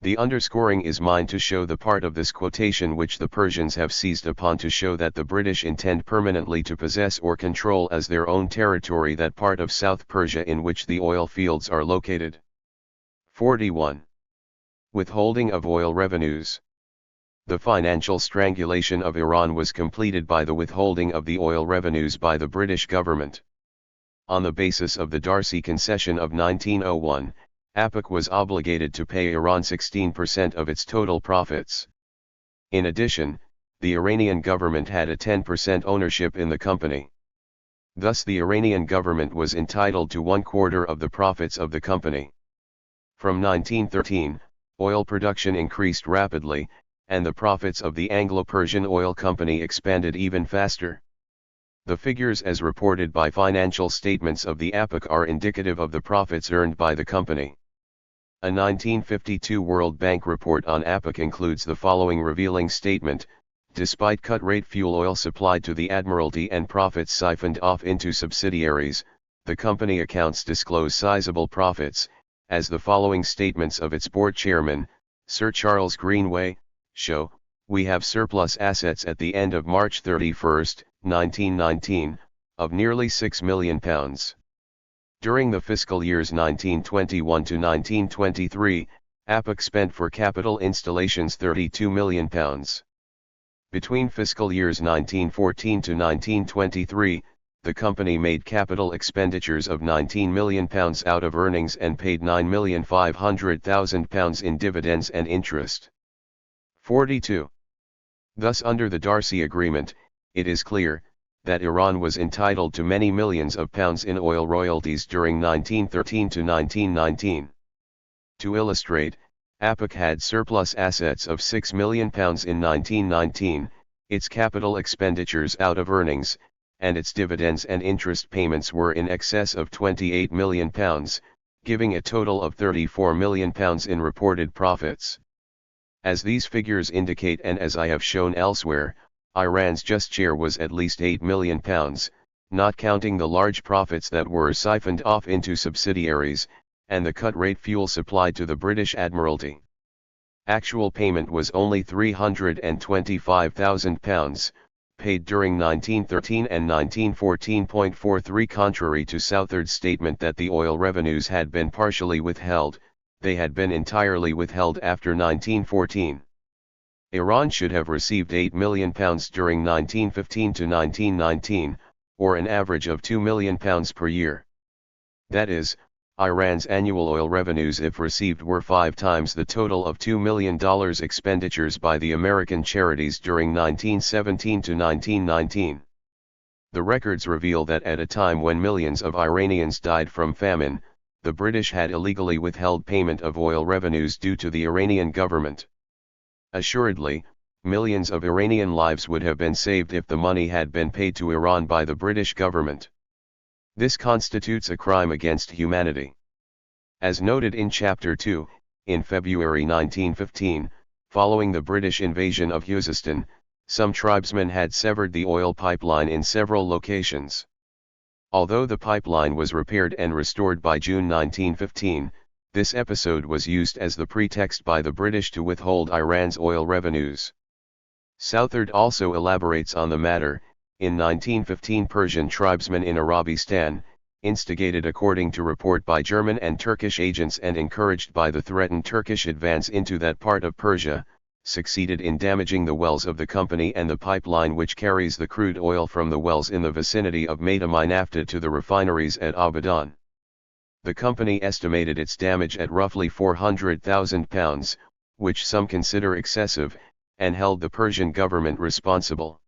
The underscoring is mine to show the part of this quotation which the Persians have seized upon to show that the British intend permanently to possess or control as their own territory that part of South Persia in which the oil fields are located. 41. Withholding of oil revenues. The financial strangulation of Iran was completed by the withholding of the oil revenues by the British government. On the basis of the Darcy Concession of 1901, APOC was obligated to pay Iran 16% of its total profits. In addition, the Iranian government had a 10% ownership in the company. Thus the Iranian government was entitled to 1/4 of the profits of the company. From 1913, oil production increased rapidly, and the profits of the Anglo-Persian Oil Company expanded even faster. The figures as reported by financial statements of the APOC are indicative of the profits earned by the company. A 1952 World Bank report on APOC includes the following revealing statement: "Despite cut-rate fuel oil supplied to the Admiralty and profits siphoned off into subsidiaries, the company accounts disclose sizable profits, as the following statements of its board chairman, Sir Charles Greenway, show. We have surplus assets at the end of March 31, 1919, of nearly £6 million. During the fiscal years 1921 to 1923, APOC spent for capital installations £32 million. Between fiscal years 1914 to 1923, the company made capital expenditures of £19 million out of earnings and paid £9,500,000 in dividends and interest. 42. Thus, under the Darcy Agreement, it is clear that Iran was entitled to many millions of pounds in oil royalties during 1913 to 1919. To illustrate, APOC had surplus assets of £6 million in 1919, its capital expenditures out of earnings, and its dividends and interest payments were in excess of £28 million, giving a total of £34 million in reported profits. As these figures indicate, and as I have shown elsewhere, Iran's just share was at least £8 million, not counting the large profits that were siphoned off into subsidiaries, and the cut-rate fuel supplied to the British Admiralty. Actual payment was only £325,000, paid during 1913 and 1914.43. Contrary to Southard's statement that the oil revenues had been partially withheld, they had been entirely withheld after 1914. Iran should have received £8 million during 1915 to 1919, or an average of £2 million per year. That is, Iran's annual oil revenues, if received, were 5 times the total of $2 million expenditures by the American charities during 1917 to 1919. The records reveal that at a time when millions of Iranians died from famine, the British had illegally withheld payment of oil revenues due to the Iranian government. Assuredly, millions of Iranian lives would have been saved if the money had been paid to Iran by the British government. This constitutes a crime against humanity. As noted in Chapter 2, in February 1915, following the British invasion of Khuzestan, some tribesmen had severed the oil pipeline in several locations. Although the pipeline was repaired and restored by June 1915, this episode was used as the pretext by the British to withhold Iran's oil revenues. Southard also elaborates on the matter. In 1915, Persian tribesmen in Arabistan, instigated according to report by German and Turkish agents and encouraged by the threatened Turkish advance into that part of Persia, succeeded in damaging the wells of the company and the pipeline which carries the crude oil from the wells in the vicinity of Majd Nafta to the refineries at Abadan. The company estimated its damage at roughly £400,000, which some consider excessive, and held the Persian government responsible.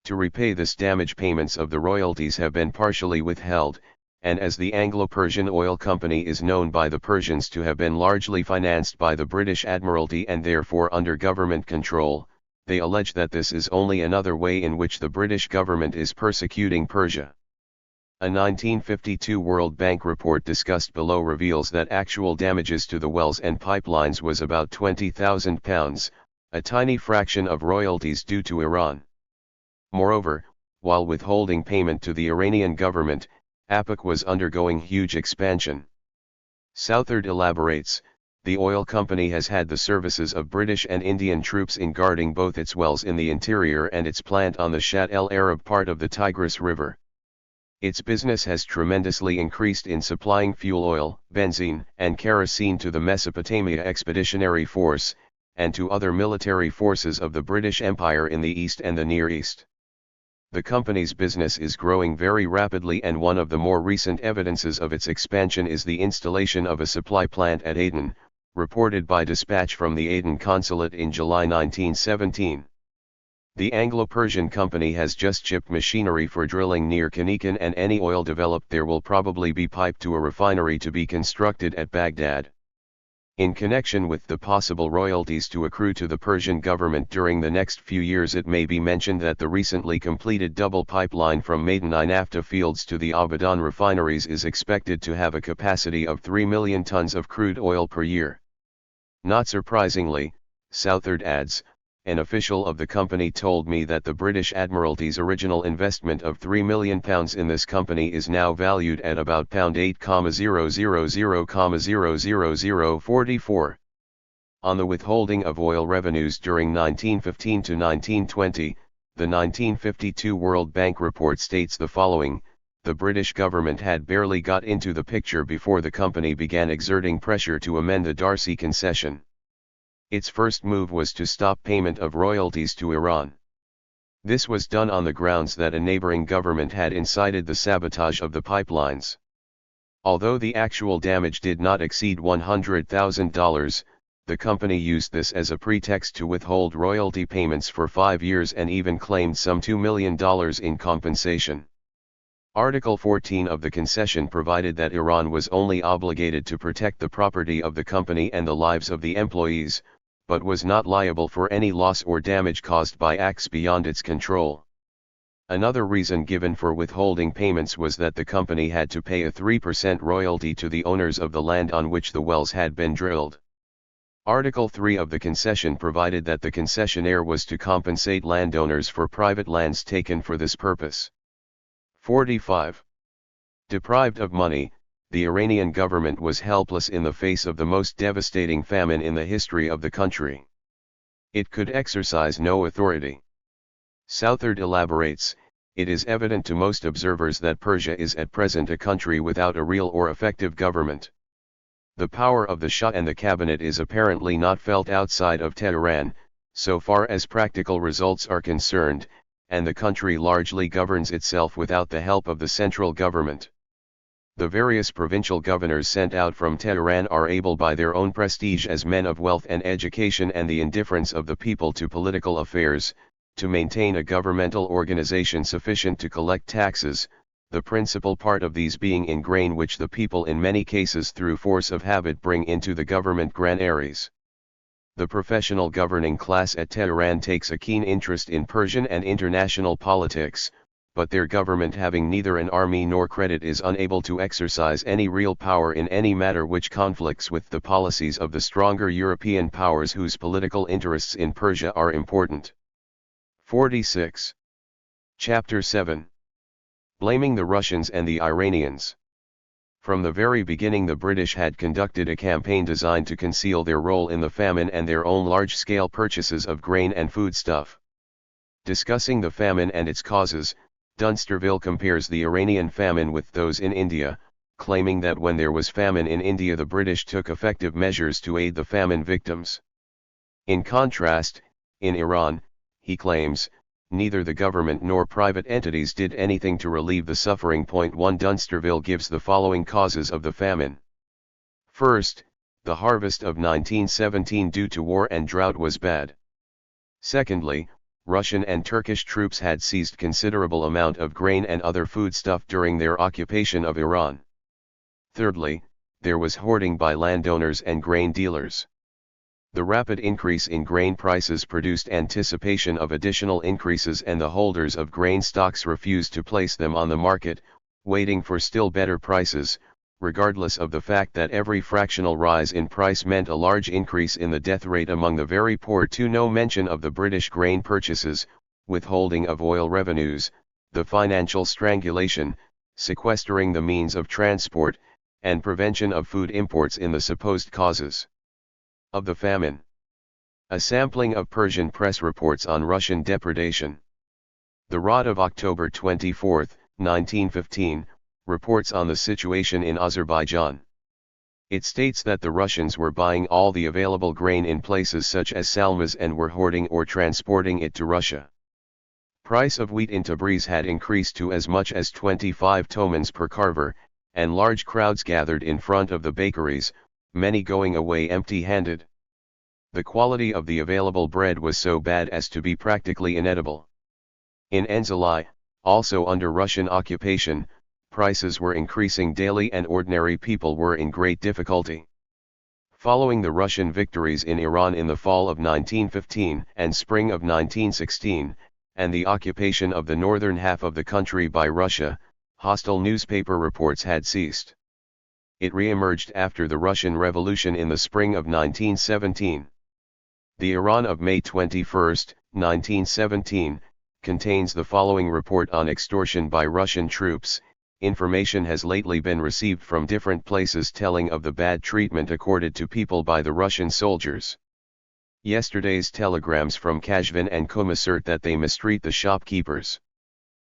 To repay this damage, payments of the royalties have been partially withheld, and as the Anglo-Persian Oil Company is known by the Persians to have been largely financed by the British Admiralty and therefore under government control, they allege that this is only another way in which the British government is persecuting Persia. A 1952 World Bank report discussed below reveals that actual damages to the wells and pipelines was about £20,000, a tiny fraction of royalties due to Iran. Moreover, while withholding payment to the Iranian government, APOC was undergoing huge expansion. Southard elaborates, the oil company has had the services of British and Indian troops in guarding both its wells in the interior and its plant on the Shat el Arab part of the Tigris River. Its business has tremendously increased in supplying fuel oil, benzene, and kerosene to the Mesopotamia Expeditionary Force, and to other military forces of the British Empire in the East and the Near East. The company's business is growing very rapidly, and one of the more recent evidences of its expansion is the installation of a supply plant at Aden, reported by dispatch from the Aden consulate in July 1917. The Anglo-Persian company has just shipped machinery for drilling near Kanikan, and any oil developed there will probably be piped to a refinery to be constructed at Baghdad. In connection with the possible royalties to accrue to the Persian government during the next few years, it may be mentioned that the recently completed double pipeline from Majd Nafta fields to the Abadan refineries is expected to have a capacity of 3 million tons of crude oil per year. Not surprisingly, Southard adds, an official of the company told me that the British Admiralty's original investment of £3 million in this company is now valued at about £8,000,000,00044. On the withholding of oil revenues during 1915 to 1920, The 1952 World Bank report states the following: the British government had barely got into the picture before the company began exerting pressure to amend the Darcy concession. Its first move was to stop payment of royalties to Iran. This was done on the grounds that a neighboring government had incited the sabotage of the pipelines. Although the actual damage did not exceed $100,000, the company used this as a pretext to withhold royalty payments for 5 years and even claimed some $2 million in compensation. Article 14 of the concession provided that Iran was only obligated to protect the property of the company and the lives of the employees, but was not liable for any loss or damage caused by acts beyond its control. Another reason given for withholding payments was that the company had to pay a 3% royalty to the owners of the land on which the wells had been drilled. Article 3 of the concession provided that the concessionaire was to compensate landowners for private lands taken for this purpose. 45. Deprived of money, the Iranian government was helpless in the face of the most devastating famine in the history of the country. It could exercise no authority. Southard elaborates, it is evident to most observers that Persia is at present a country without a real or effective government. The power of the Shah and the cabinet is apparently not felt outside of Tehran, so far as practical results are concerned, and the country largely governs itself without the help of the central government. The various provincial governors sent out from Tehran are able by their own prestige as men of wealth and education and the indifference of the people to political affairs, to maintain a governmental organization sufficient to collect taxes, the principal part of these being in grain which the people in many cases through force of habit bring into the government granaries. The professional governing class at Tehran takes a keen interest in Persian and international politics, but their government having neither an army nor credit is unable to exercise any real power in any matter which conflicts with the policies of the stronger European powers whose political interests in Persia are important. 46. Chapter 7. Blaming the Russians and the Iranians. From the very beginning the British had conducted a campaign designed to conceal their role in the famine and their own large-scale purchases of grain and foodstuff. Discussing the famine and its causes, Dunsterville compares the Iranian famine with those in India, claiming that when there was famine in India the British took effective measures to aid the famine victims. In contrast, in Iran, he claims, neither the government nor private entities did anything to relieve the suffering. 1 Dunsterville gives the following causes of the famine. First, the harvest of 1917 due to war and drought was bad. Secondly, Russian and Turkish troops had seized considerable amount of grain and other foodstuff during their occupation of Iran. Thirdly, there was hoarding by landowners and grain dealers. The rapid increase in grain prices produced anticipation of additional increases and the holders of grain stocks refused to place them on the market, waiting for still better prices, regardless of the fact that every fractional rise in price meant a large increase in the death rate among the very poor. To no mention of the British grain purchases, withholding of oil revenues, the financial strangulation, sequestering the means of transport, and prevention of food imports in the supposed causes of the famine. A sampling of Persian press reports on Russian depredation. The Rod of October 24, 1915, reports on the situation in Azerbaijan. It states that the Russians were buying all the available grain in places such as Salmas and were hoarding or transporting it to Russia. Price of wheat in Tabriz had increased to as much as 25 tomans per carver, and large crowds gathered in front of the bakeries, many going away empty-handed. The quality of the available bread was so bad as to be practically inedible. In Enzeli, also under Russian occupation, prices were increasing daily and ordinary people were in great difficulty. Following the Russian victories in Iran in the fall of 1915 and spring of 1916, and the occupation of the northern half of the country by Russia, hostile newspaper reports had ceased. It re-emerged after the Russian Revolution in the spring of 1917. The Iran of May 21, 1917, contains the following report on extortion by Russian troops. Information has lately been received from different places telling of the bad treatment accorded to people by the Russian soldiers. Yesterday's telegrams from Kashvin and Qum assert that they mistreat the shopkeepers.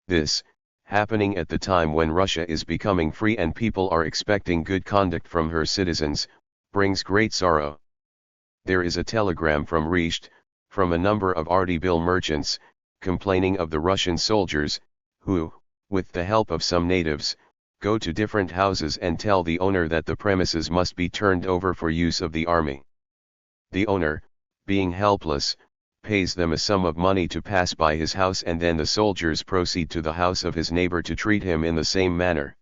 This, happening at the time when Russia is becoming free and people are expecting good conduct from her citizens, brings great sorrow. There is a telegram from Risht, from a number of Artybil merchants, complaining of the Russian soldiers, who, with the help of some natives, go to different houses and tell the owner that the premises must be turned over for use of the army. The owner, being helpless, pays them a sum of money to pass by his house, and then the soldiers proceed to the house of his neighbor to treat him in the same manner.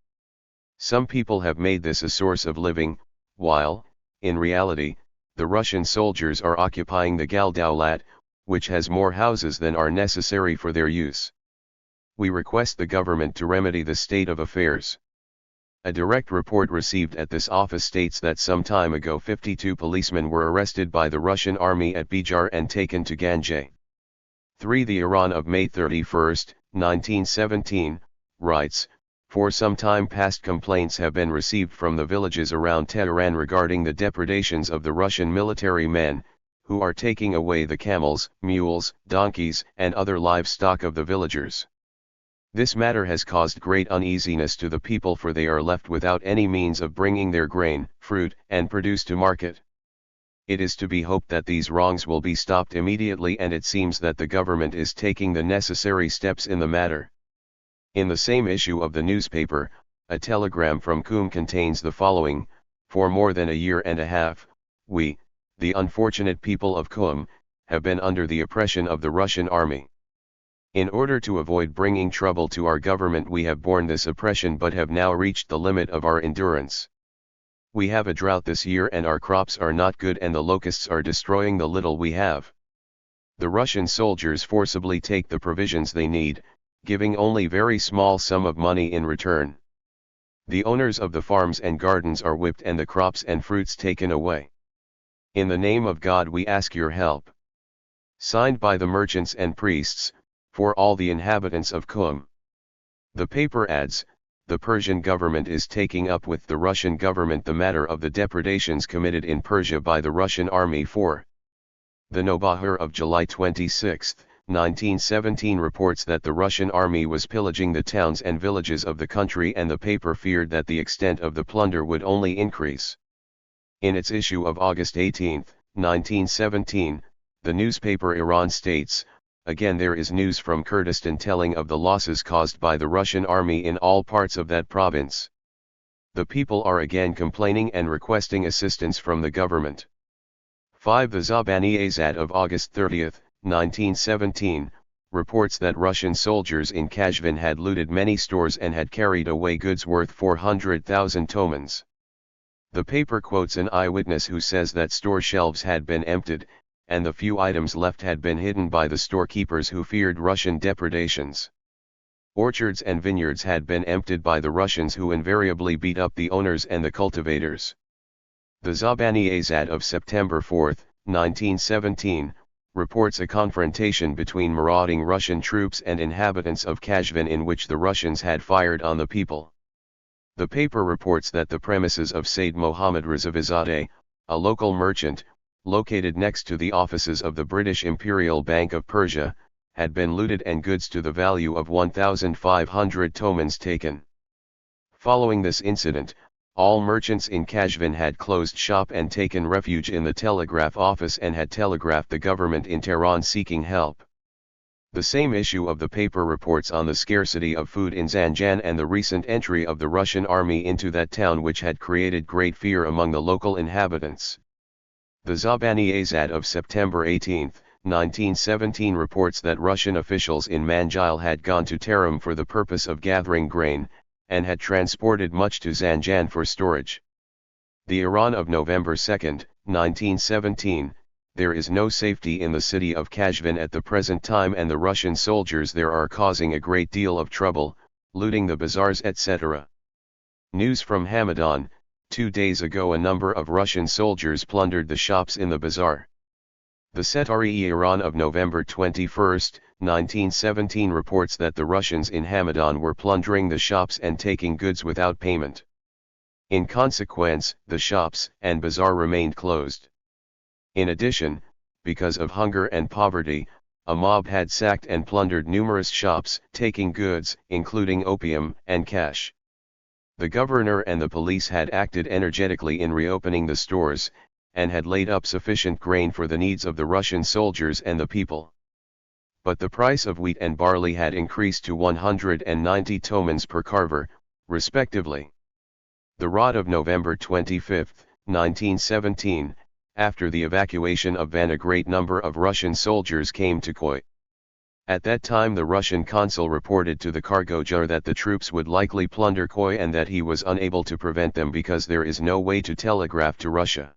Some people have made this a source of living, while, in reality, the Russian soldiers are occupying the Galdaulat, which has more houses than are necessary for their use. We request the government to remedy the state of affairs. A direct report received at this office states that some time ago 52 policemen were arrested by the Russian army at Bijar and taken to Ganje. 3. The Iran of May 31, 1917, writes, "For some time past complaints have been received from the villages around Tehran regarding the depredations of the Russian military men, who are taking away the camels, mules, donkeys, and other livestock of the villagers. This matter has caused great uneasiness to the people, for they are left without any means of bringing their grain, fruit, and produce to market. It is to be hoped that these wrongs will be stopped immediately, and it seems that the government is taking the necessary steps in the matter." In the same issue of the newspaper, a telegram from Qum contains the following: "For more than a year and a half, we, the unfortunate people of Qum, have been under the oppression of the Russian army. In order to avoid bringing trouble to our government, we have borne this oppression but have now reached the limit of our endurance. We have a drought this year and our crops are not good, and the locusts are destroying the little we have. The Russian soldiers forcibly take the provisions they need, giving only very small sum of money in return. The owners of the farms and gardens are whipped and the crops and fruits taken away. In the name of God we ask your help." Signed by the merchants and priests, for all the inhabitants of Qum. The paper adds, "The Persian government is taking up with the Russian government the matter of the depredations committed in Persia by the Russian army for." The Nobahar of July 26, 1917 reports that the Russian army was pillaging the towns and villages of the country, and the paper feared that the extent of the plunder would only increase. In its issue of August 18, 1917, the newspaper Iran states, "Again there is news from Kurdistan telling of the losses caused by the Russian army in all parts of that province. The people are again complaining and requesting assistance from the government." 5. The Zabani-Azad of August 30, 1917, reports that Russian soldiers in Kashvin had looted many stores and had carried away goods worth 400,000 tomans. The paper quotes an eyewitness who says that store shelves had been emptied, and the few items left had been hidden by the storekeepers who feared Russian depredations. Orchards and vineyards had been emptied by the Russians, who invariably beat up the owners and the cultivators. The Zabani-Azad of September 4, 1917, reports a confrontation between marauding Russian troops and inhabitants of Kashvin in which the Russians had fired on the people. The paper reports that the premises of Sayyid Mohammad Rizavizadeh, a local merchant, located next to the offices of the British Imperial Bank of Persia, had been looted and goods to the value of 1,500 tomans taken. Following this incident, all merchants in Kashvin had closed shop and taken refuge in the telegraph office and had telegraphed the government in Tehran seeking help. The same issue of the paper reports on the scarcity of food in Zanjan and the recent entry of the Russian army into that town, which had created great fear among the local inhabitants. The Zabani-Azad of September 18, 1917 reports that Russian officials in Manjil had gone to Tarim for the purpose of gathering grain, and had transported much to Zanjan for storage. The Iran of November 2, 1917, there is no safety in the city of Kashvin at the present time, and the Russian soldiers there are causing a great deal of trouble, looting the bazaars etc. News from Hamadan, 2 days ago a number of Russian soldiers plundered the shops in the bazaar. The Setari-Iran of November 21, 1917 reports that the Russians in Hamadan were plundering the shops and taking goods without payment. In consequence, the shops and bazaar remained closed. In addition, because of hunger and poverty, a mob had sacked and plundered numerous shops, taking goods, including opium and cash. The governor and the police had acted energetically in reopening the stores, and had laid up sufficient grain for the needs of the Russian soldiers and the people. But the price of wheat and barley had increased to 190 tomans per carver, respectively. The Rod of November 25, 1917, after the evacuation of Van, a great number of Russian soldiers came to Khoi. At that time the Russian consul reported to the cargo jar that the troops would likely plunder Khoi and that he was unable to prevent them because there is no way to telegraph to Russia.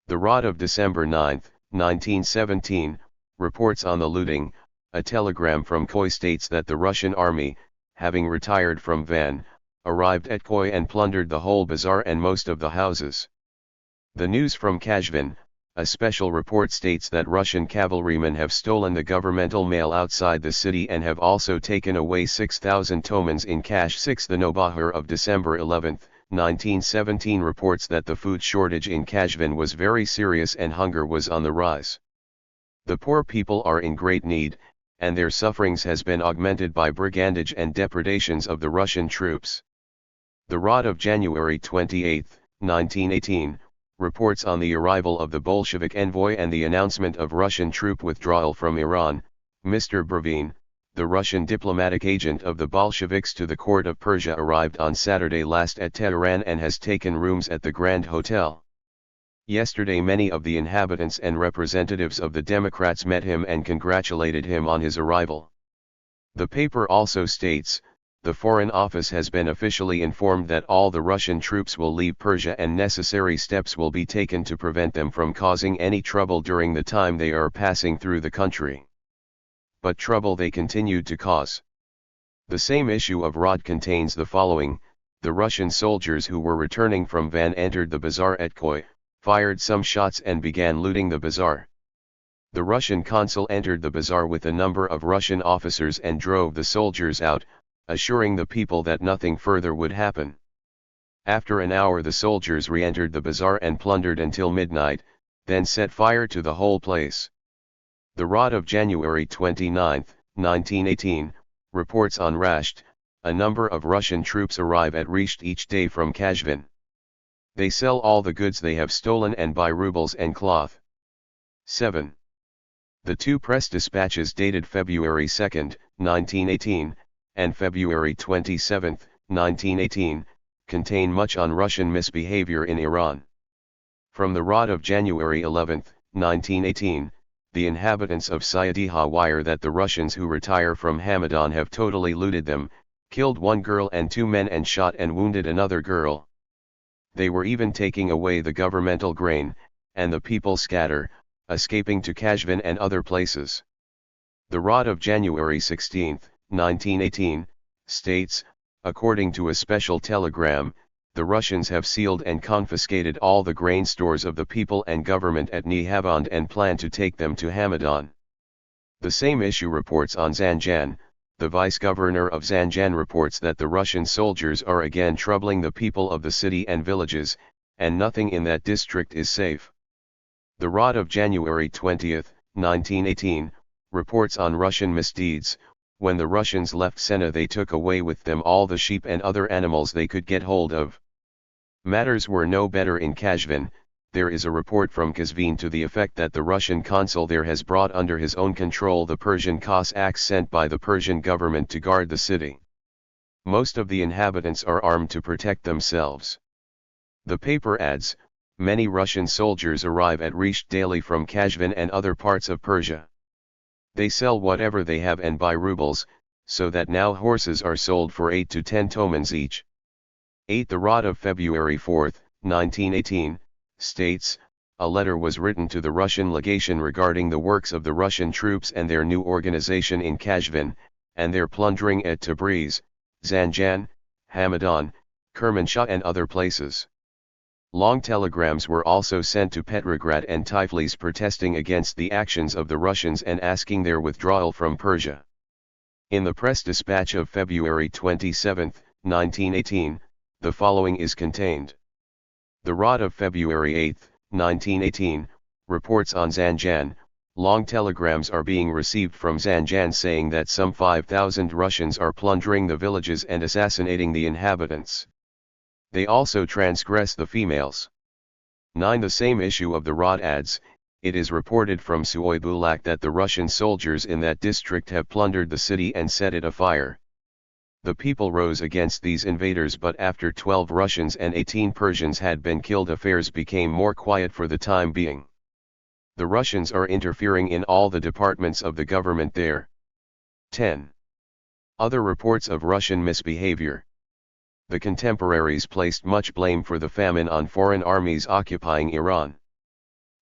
The Rod of December 9, 1917, reports on the looting. A telegram from Khoi states that the Russian army, having retired from Van, arrived at Khoi and plundered the whole bazaar and most of the houses. The news from Kashvin, a special report states that Russian cavalrymen have stolen the governmental mail outside the city and have also taken away 6,000 tomans in cash. 6. The Nobahar of December 11, 1917 reports that the food shortage in Kashvin was very serious and hunger was on the rise. The poor people are in great need, and their sufferings has been augmented by brigandage and depredations of the Russian troops. The Rod of January 28, 1918, reports on the arrival of the Bolshevik envoy and the announcement of Russian troop withdrawal from Iran. Mr. Brevin, the Russian diplomatic agent of the Bolsheviks to the court of Persia, arrived on Saturday last at Tehran and has taken rooms at the Grand Hotel. Yesterday many of the inhabitants and representatives of the Democrats met him and congratulated him on his arrival. The paper also states, the Foreign Office has been officially informed that all the Russian troops will leave Persia and necessary steps will be taken to prevent them from causing any trouble during the time they are passing through the country. But trouble they continued to cause. The same issue of Rod contains the following: the Russian soldiers who were returning from Van entered the bazaar at Khoi, fired some shots and began looting the bazaar. The Russian consul entered the bazaar with a number of Russian officers and drove the soldiers out, assuring the people that nothing further would happen. After an hour the soldiers re-entered the bazaar and plundered until midnight, then set fire to the whole place. The Rod of January 29, 1918, reports on Rasht. A number of Russian troops arrive at Rasht each day from Kashvin. They sell all the goods they have stolen and buy rubles and cloth. 7. The two press dispatches dated February 2, 1918, and February 27, 1918, contain much on Russian misbehavior in Iran. From the Rod of January 11, 1918, the inhabitants of Sayadiha wire that the Russians who retire from Hamadan have totally looted them, killed one girl and two men and shot and wounded another girl. They were even taking away the governmental grain, and the people scatter, escaping to Kashvin and other places. The Rod of January 16, 1918, states, according to a special telegram, the Russians have sealed and confiscated all the grain stores of the people and government at Nihavand and plan to take them to Hamadan. The same issue reports on Zanjan. The vice-governor of Zanjan reports that the Russian soldiers are again troubling the people of the city and villages, and nothing in that district is safe. The Rod of January 20, 1918, reports on Russian misdeeds. When the Russians left Sena they took away with them all the sheep and other animals they could get hold of. Matters were no better in Kashvin. There is a report from Kashvin to the effect that the Russian consul there has brought under his own control the Persian Cossacks sent by the Persian government to guard the city. Most of the inhabitants are armed to protect themselves. The paper adds, many Russian soldiers arrive at Rasht daily from Kashvin and other parts of Persia. They sell whatever they have and buy rubles, so that now horses are sold for 8 to 10 tomans each. 8. The Rod of February 4, 1918, states, a letter was written to the Russian legation regarding the works of the Russian troops and their new organization in Kashvin, and their plundering at Tabriz, Zanjan, Hamadan, Kermanshah and other places. Long telegrams were also sent to Petrograd and Tiflis protesting against the actions of the Russians and asking their withdrawal from Persia. In the press dispatch of February 27, 1918, the following is contained. The Rod of February 8, 1918, reports on Zanjan. Long telegrams are being received from Zanjan saying that some 5,000 Russians are plundering the villages and assassinating the inhabitants. They also transgress the females. 9. The same issue of the Rod adds, it is reported from Suoybulak that the Russian soldiers in that district have plundered the city and set it afire. The people rose against these invaders, but after 12 Russians and 18 Persians had been killed, affairs became more quiet for the time being. The Russians are interfering in all the departments of the government there. 10. Other reports of Russian misbehavior. The contemporaries placed much blame for the famine on foreign armies occupying Iran.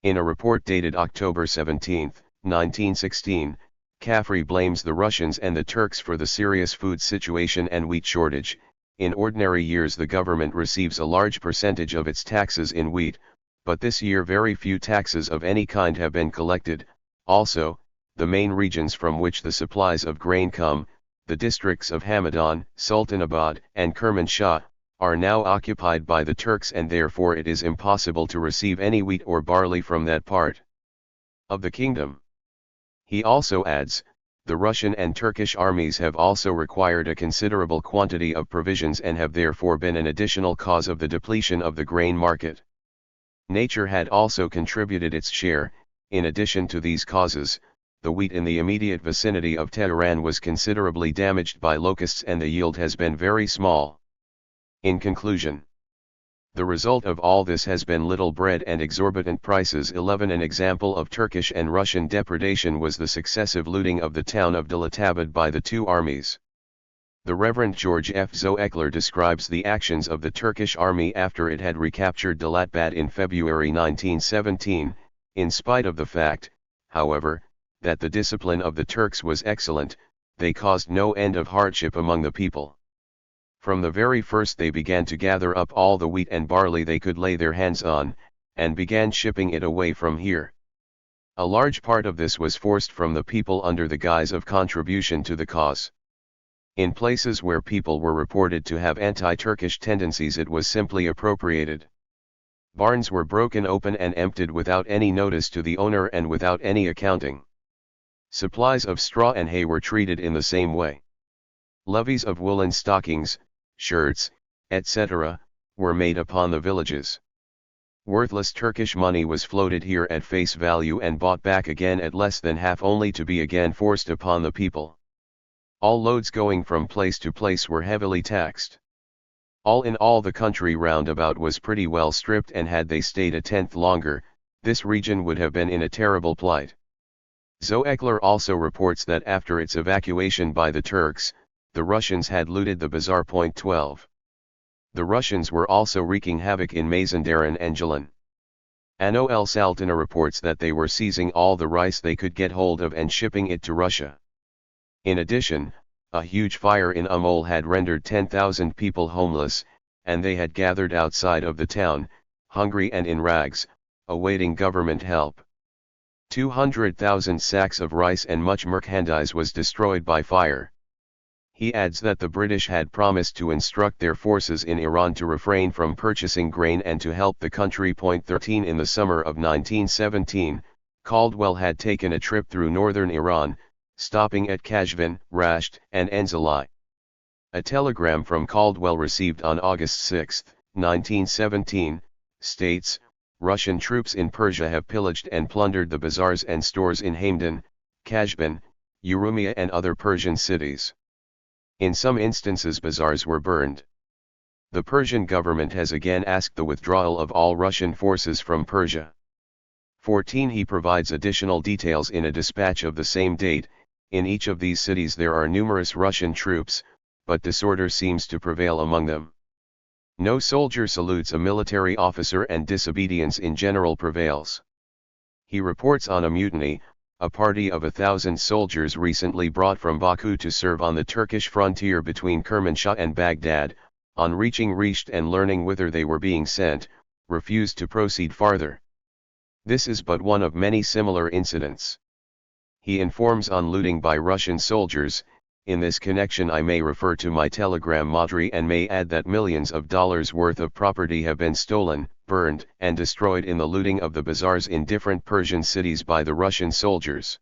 In a report dated October 17, 1916, Khafri blames the Russians and the Turks for the serious food situation and wheat shortage. In ordinary years the government receives a large percentage of its taxes in wheat, but this year very few taxes of any kind have been collected. Also, the main regions from which the supplies of grain come, the districts of Hamadan, Sultanabad, and Kermanshah, are now occupied by the Turks, and therefore it is impossible to receive any wheat or barley from that part of the kingdom. He also adds, the Russian and Turkish armies have also required a considerable quantity of provisions and have therefore been an additional cause of the depletion of the grain market. Nature had also contributed its share. In addition to these causes, the wheat in the immediate vicinity of Tehran was considerably damaged by locusts and the yield has been very small. In conclusion, the result of all this has been little bread and exorbitant prices. 11. An example of Turkish and Russian depredation was the successive looting of the town of Dalatabad by the two armies. The Reverend George F. Zoekler describes the actions of the Turkish army after it had recaptured Dalatbad in February 1917, in spite of the fact, however, that the discipline of the Turks was excellent, they caused no end of hardship among the people. From the very first they began to gather up all the wheat and barley they could lay their hands on, and began shipping it away from here. A large part of this was forced from the people under the guise of contribution to the cause. In places where people were reported to have anti-Turkish tendencies it was simply appropriated. Barns were broken open and emptied without any notice to the owner and without any accounting. Supplies of straw and hay were treated in the same way. Levies of woolen stockings, shirts, etc., were made upon the villages. Worthless Turkish money was floated here at face value and bought back again at less than half, only to be again forced upon the people. All loads going from place to place were heavily taxed. All in all the country round about was pretty well stripped, and had they stayed a tenth longer, this region would have been in a terrible plight. Zoekler also reports that after its evacuation by the Turks, the Russians had looted the bazaar. 12. The Russians were also wreaking havoc in Mazandaran and Jalan. Ano El Saltana reports that they were seizing all the rice they could get hold of and shipping it to Russia. In addition, a huge fire in Umol had rendered 10,000 people homeless, and they had gathered outside of the town, hungry and in rags, awaiting government help. 200,000 sacks of rice and much merchandise was destroyed by fire. He adds that the British had promised to instruct their forces in Iran to refrain from purchasing grain and to help the country. 13. In the summer of 1917, Caldwell had taken a trip through northern Iran, stopping at Kashvan, Rasht, and Enzeli. A telegram from Caldwell received on August 6, 1917, states, Russian troops in Persia have pillaged and plundered the bazaars and stores in Hamdan, Kashvan, Urumia and other Persian cities. In some instances bazaars were burned. The Persian government has again asked the withdrawal of all Russian forces from Persia. 14. He provides additional details in a dispatch of the same date. In each of these cities there are numerous Russian troops, but disorder seems to prevail among them. No soldier salutes a military officer and disobedience in general prevails. He reports on a mutiny. A party of 1,000 soldiers recently brought from Baku to serve on the Turkish frontier between Kermanshah and Baghdad, on reaching Risht and learning whither they were being sent, refused to proceed farther. This is but one of many similar incidents. He informs on looting by Russian soldiers. In this connection I may refer to my telegram Madri and may add that millions of dollars worth of property have been stolen, burned and destroyed in the looting of the bazaars in different Persian cities by the Russian soldiers.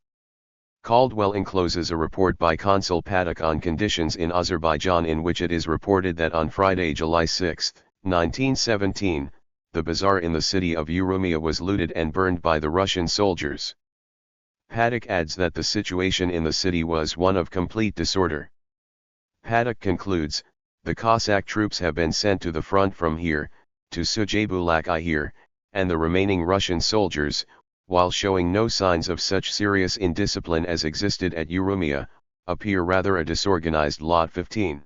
Caldwell encloses a report by Consul Paddock on conditions in Azerbaijan, in which it is reported that on Friday, July 6, 1917, the bazaar in the city of Urumia was looted and burned by the Russian soldiers. Paddock adds that the situation in the city was one of complete disorder. Paddock concludes, "The Cossack troops have been sent to the front from here, to Sujabulak here, and the remaining Russian soldiers, while showing no signs of such serious indiscipline as existed at Urumia, appear rather a disorganized lot." 15.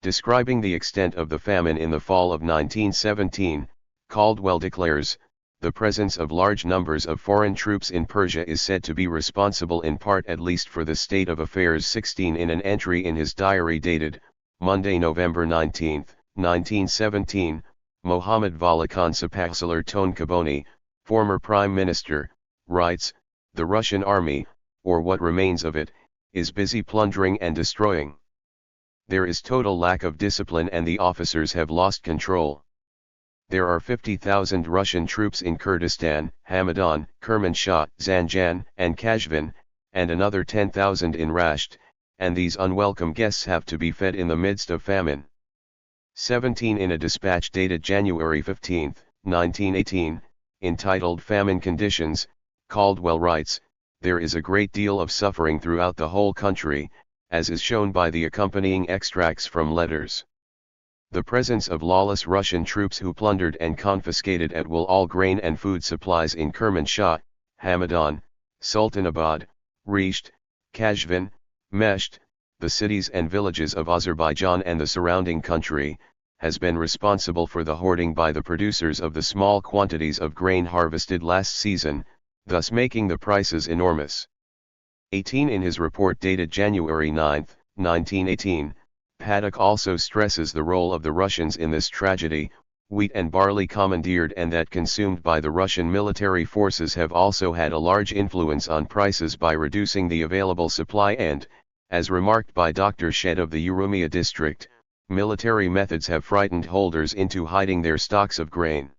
Describing the extent of the famine in the fall of 1917, Caldwell declares, "The presence of large numbers of foreign troops in Persia is said to be responsible in part at least for the state of affairs." 16. In an entry in his diary dated, Monday, November 19, 1917, Mohammad Volokhan Sapaksalar Tonkaboni, former Prime Minister, writes, "The Russian army, or what remains of it, is busy plundering and destroying. There is total lack of discipline and the officers have lost control. There are 50,000 Russian troops in Kurdistan, Hamadan, Kermanshah, Zanjan, and Kashvan, and another 10,000 in Rasht, and these unwelcome guests have to be fed in the midst of famine." 17. In a dispatch dated January 15, 1918, entitled Famine Conditions, Caldwell writes, "There is a great deal of suffering throughout the whole country, as is shown by the accompanying extracts from letters. The presence of lawless Russian troops who plundered and confiscated at will all grain and food supplies in Kermanshah, Hamadan, Sultanabad, Risht, Kashvan, Mesht, the cities and villages of Azerbaijan and the surrounding country, has been responsible for the hoarding by the producers of the small quantities of grain harvested last season, thus making the prices enormous." 18. In his report dated January 9, 1918, Paddock also stresses the role of the Russians in this tragedy. "Wheat and barley commandeered and that consumed by the Russian military forces have also had a large influence on prices by reducing the available supply and, as remarked by Dr. Shed of the Urumia district, military methods have frightened holders into hiding their stocks of grain.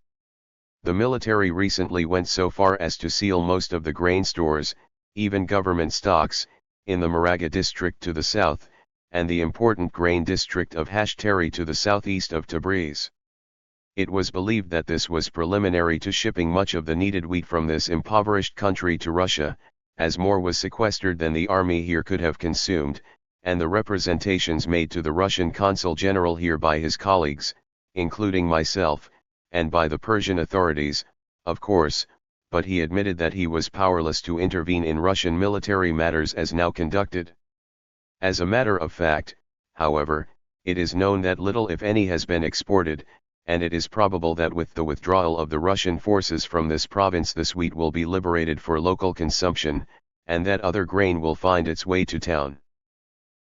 The military recently went so far as to seal most of the grain stores, even government stocks, in the Maraga district to the south, and the important grain district of Hashtari to the southeast of Tabriz. It was believed that this was preliminary to shipping much of the needed wheat from this impoverished country to Russia, as more was sequestered than the army here could have consumed, and the representations made to the Russian consul general here by his colleagues, including myself, and by the Persian authorities, of course, but he admitted that he was powerless to intervene in Russian military matters as now conducted. As a matter of fact, however, it is known that little if any has been exported, and it is probable that with the withdrawal of the Russian forces from this province this wheat will be liberated for local consumption, and that other grain will find its way to town.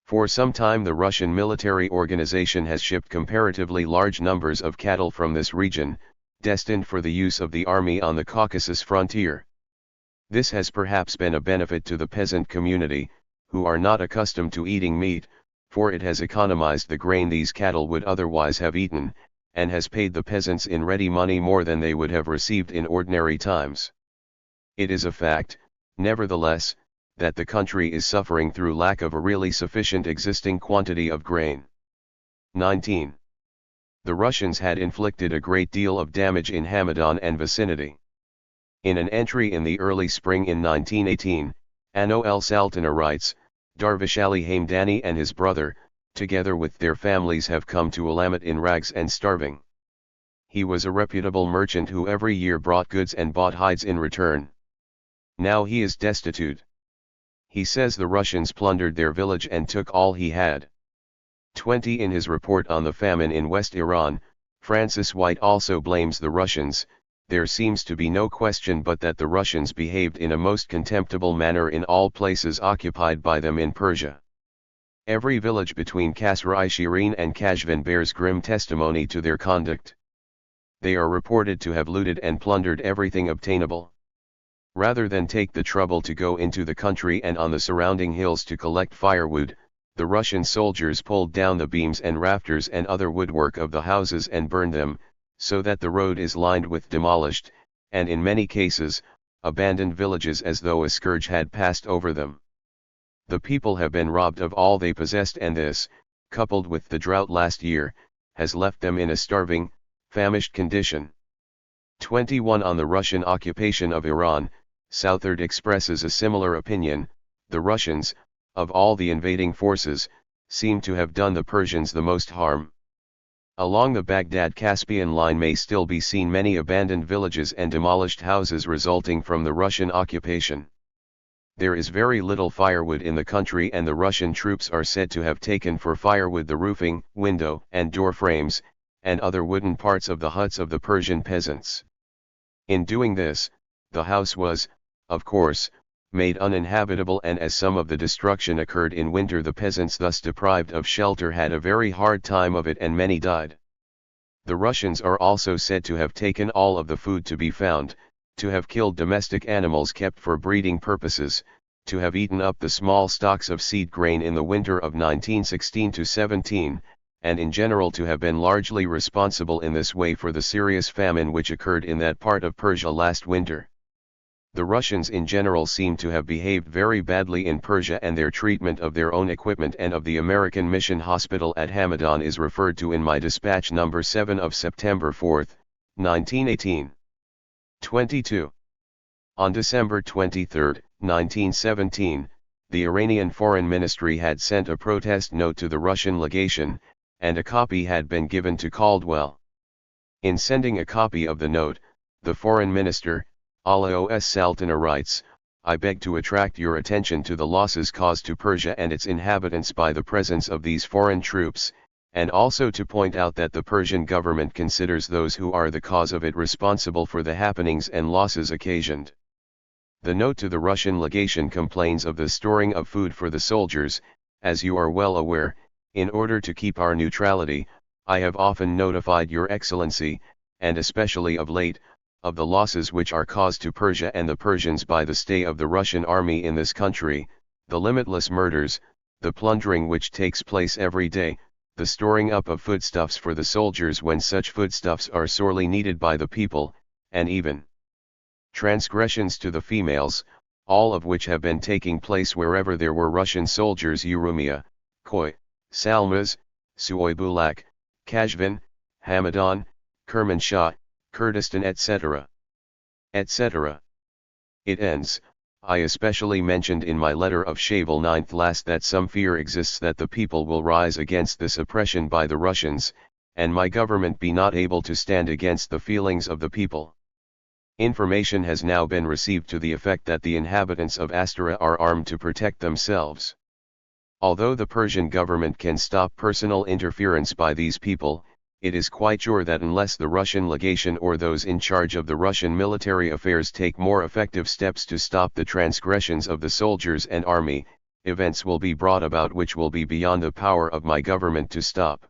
For some time the Russian military organization has shipped comparatively large numbers of cattle from this region, destined for the use of the army on the Caucasus frontier. This has perhaps been a benefit to the peasant community, who are not accustomed to eating meat, for it has economized the grain these cattle would otherwise have eaten, and has paid the peasants in ready money more than they would have received in ordinary times. It is a fact, nevertheless, that the country is suffering through lack of a really sufficient existing quantity of grain. 19. The Russians had inflicted a great deal of damage in Hamadan and vicinity. In an entry in the early spring in 1918, Ano El Saltana writes, "Darvish Ali Hamdani and his brother, together with their families, have come to Willamette in rags and starving. He was a reputable merchant who every year brought goods and bought hides in return. Now he is destitute. He says the Russians plundered their village and took all he had." 20. In his report on the famine in West Iran, Francis White also blames the Russians. "There seems to be no question but that the Russians behaved in a most contemptible manner in all places occupied by them in Persia. Every village between Kasrai-Shirin and Kashvan bears grim testimony to their conduct. They are reported to have looted and plundered everything obtainable. Rather than take the trouble to go into the country and on the surrounding hills to collect firewood, the Russian soldiers pulled down the beams and rafters and other woodwork of the houses and burned them, so that the road is lined with demolished, and in many cases, abandoned villages as though a scourge had passed over them. The people have been robbed of all they possessed, and this, coupled with the drought last year, has left them in a starving, famished condition. 21 On the Russian occupation of Iran, Southard expresses a similar opinion. The Russians, of all the invading forces, seem to have done the Persians the most harm. Along the Baghdad-Caspian line may still be seen many abandoned villages and demolished houses resulting from the Russian occupation. There is very little firewood in the country, and the Russian troops are said to have taken for firewood the roofing, window and door frames, and other wooden parts of the huts of the Persian peasants. In doing this, the house was, of course, made uninhabitable, and as some of the destruction occurred in winter, the peasants thus deprived of shelter had a very hard time of it, and many died. The Russians are also said to have taken all of the food to be found, to have killed domestic animals kept for breeding purposes, to have eaten up the small stocks of seed grain in the winter of 1916-17, and in general to have been largely responsible in this way for the serious famine which occurred in that part of Persia last winter. The Russians in general seem to have behaved very badly in Persia, and their treatment of their own equipment and of the American mission hospital at Hamadan is referred to in my dispatch number 7 of September 4, 1918. 22. On December 23, 1917, the Iranian Foreign Ministry had sent a protest note to the Russian legation, and a copy had been given to Caldwell. In sending a copy of the note, the Foreign Minister, Alaos Saltana, writes, "I beg to attract your attention to the losses caused to Persia and its inhabitants by the presence of these foreign troops, and also to point out that the Persian government considers those who are the cause of it responsible for the happenings and losses occasioned." The note to the Russian legation complains of the storing of food for the soldiers. As you are well aware, in order to keep our neutrality, I have often notified your Excellency, and especially of late, of the losses which are caused to Persia and the Persians by the stay of the Russian army in this country, the limitless murders, the plundering which takes place every day, the storing up of foodstuffs for the soldiers when such foodstuffs are sorely needed by the people, and even transgressions to the females, all of which have been taking place wherever there were Russian soldiers: Urumia, Khoi, Salmas, Suoybulak, Kashvan, Hamadan, Kermanshah, Kurdistan, etc. etc. It ends, "I especially mentioned in my letter of Shavel 9th last that some fear exists that the people will rise against this oppression by the Russians, and my government be not able to stand against the feelings of the people. Information has now been received to the effect that the inhabitants of Astara are armed to protect themselves. Although the Persian government can stop personal interference by these people, it is quite sure that unless the Russian legation or those in charge of the Russian military affairs take more effective steps to stop the transgressions of the soldiers and army, events will be brought about which will be beyond the power of my government to stop.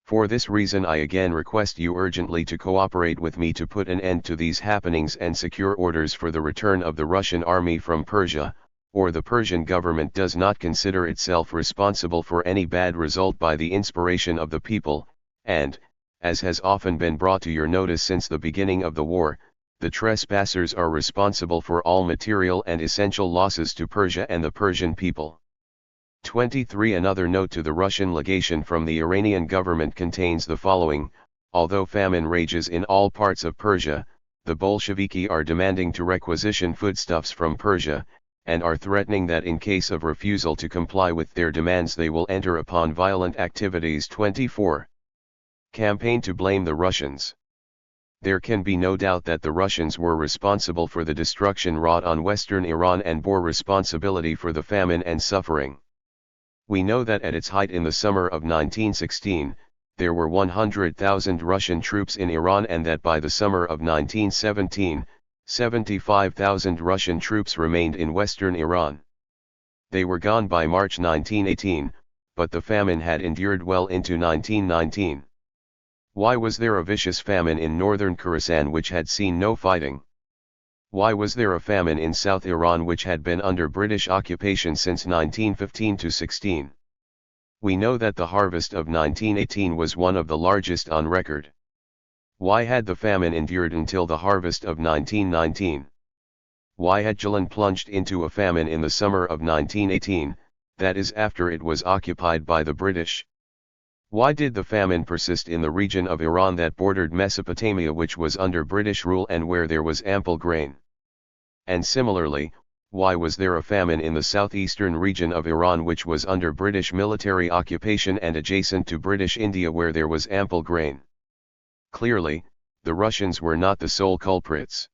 For this reason I again request you urgently to cooperate with me to put an end to these happenings and secure orders for the return of the Russian army from Persia, or the Persian government does not consider itself responsible for any bad result by the inspiration of the people, and, as has often been brought to your notice since the beginning of the war, the trespassers are responsible for all material and essential losses to Persia and the Persian people." 23. Another note to the Russian legation from the Iranian government contains the following: "Although famine rages in all parts of Persia, the Bolsheviki are demanding to requisition foodstuffs from Persia, and are threatening that in case of refusal to comply with their demands they will enter upon violent activities." 24. Campaign to blame the Russians. There can be no doubt that the Russians were responsible for the destruction wrought on western Iran and bore responsibility for the famine and suffering. We know that at its height in the summer of 1916, there were 100,000 Russian troops in Iran, and that by the summer of 1917, 75,000 Russian troops remained in western Iran. They were gone by March 1918, but the famine had endured well into 1919. Why was there a vicious famine in northern Khorasan which had seen no fighting? Why was there a famine in South Iran which had been under British occupation since 1915-16? We know that the harvest of 1918 was one of the largest on record. Why had the famine endured until the harvest of 1919? Why had Geelong plunged into a famine in the summer of 1918, that is after it was occupied by the British? Why did the famine persist in the region of Iran that bordered Mesopotamia, which was under British rule and where there was ample grain? And similarly, why was there a famine in the southeastern region of Iran which was under British military occupation and adjacent to British India where there was ample grain? Clearly, the Russians were not the sole culprits.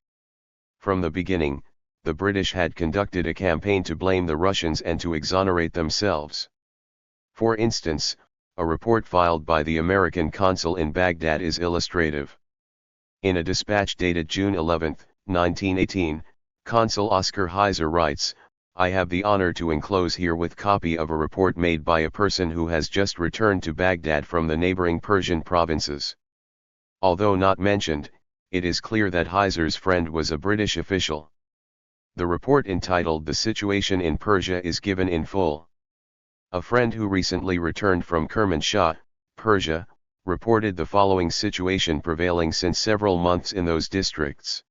From the beginning, the British had conducted a campaign to blame the Russians and to exonerate themselves. For instance, a report filed by the American consul in Baghdad is illustrative. In a dispatch dated June 11, 1918, Consul Oscar Heiser writes, "I have the honor to enclose herewith copy of a report made by a person who has just returned to Baghdad from the neighboring Persian provinces." Although not mentioned, it is clear that Heiser's friend was a British official. The report entitled "The Situation in Persia" is given in full. A friend who recently returned from Kermanshah, Persia, reported the following situation prevailing since several months in those districts.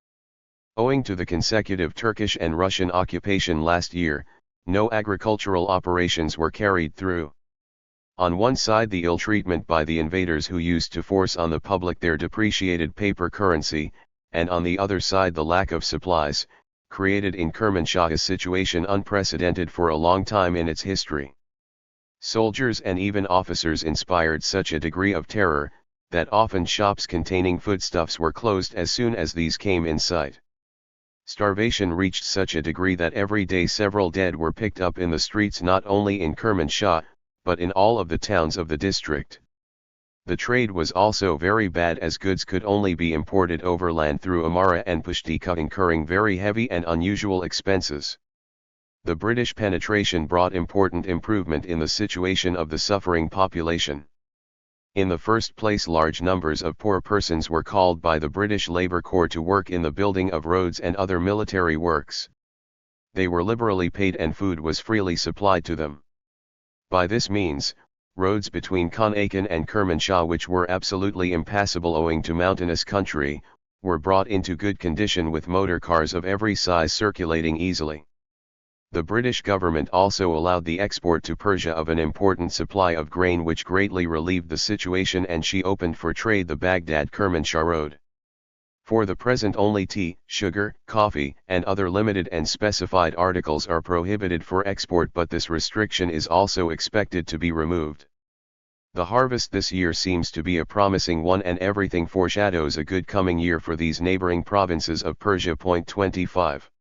Owing to the consecutive Turkish and Russian occupation last year, no agricultural operations were carried through. On one side the ill treatment by the invaders who used to force on the public their depreciated paper currency, and on the other side the lack of supplies, created in Kermanshah a situation unprecedented for a long time in its history. Soldiers and even officers inspired such a degree of terror, that often shops containing foodstuffs were closed as soon as these came in sight. Starvation reached such a degree that every day several dead were picked up in the streets not only in Kermanshah, but in all of the towns of the district. The trade was also very bad as goods could only be imported overland through Amara and Pushtika, incurring very heavy and unusual expenses. The British penetration brought important improvement in the situation of the suffering population. In the first place, large numbers of poor persons were called by the British Labour Corps to work in the building of roads and other military works. They were liberally paid and food was freely supplied to them. By this means, roads between Khan Akan and Kermanshah, which were absolutely impassable owing to mountainous country, were brought into good condition with motor cars of every size circulating easily. The British government also allowed the export to Persia of an important supply of grain, which greatly relieved the situation, and she opened for trade the Baghdad-Kermanshah road. For the present only tea, sugar, coffee, and other limited and specified articles are prohibited for export, but this restriction is also expected to be removed. The harvest this year seems to be a promising one, and everything foreshadows a good coming year for these neighboring provinces of Persia. 25.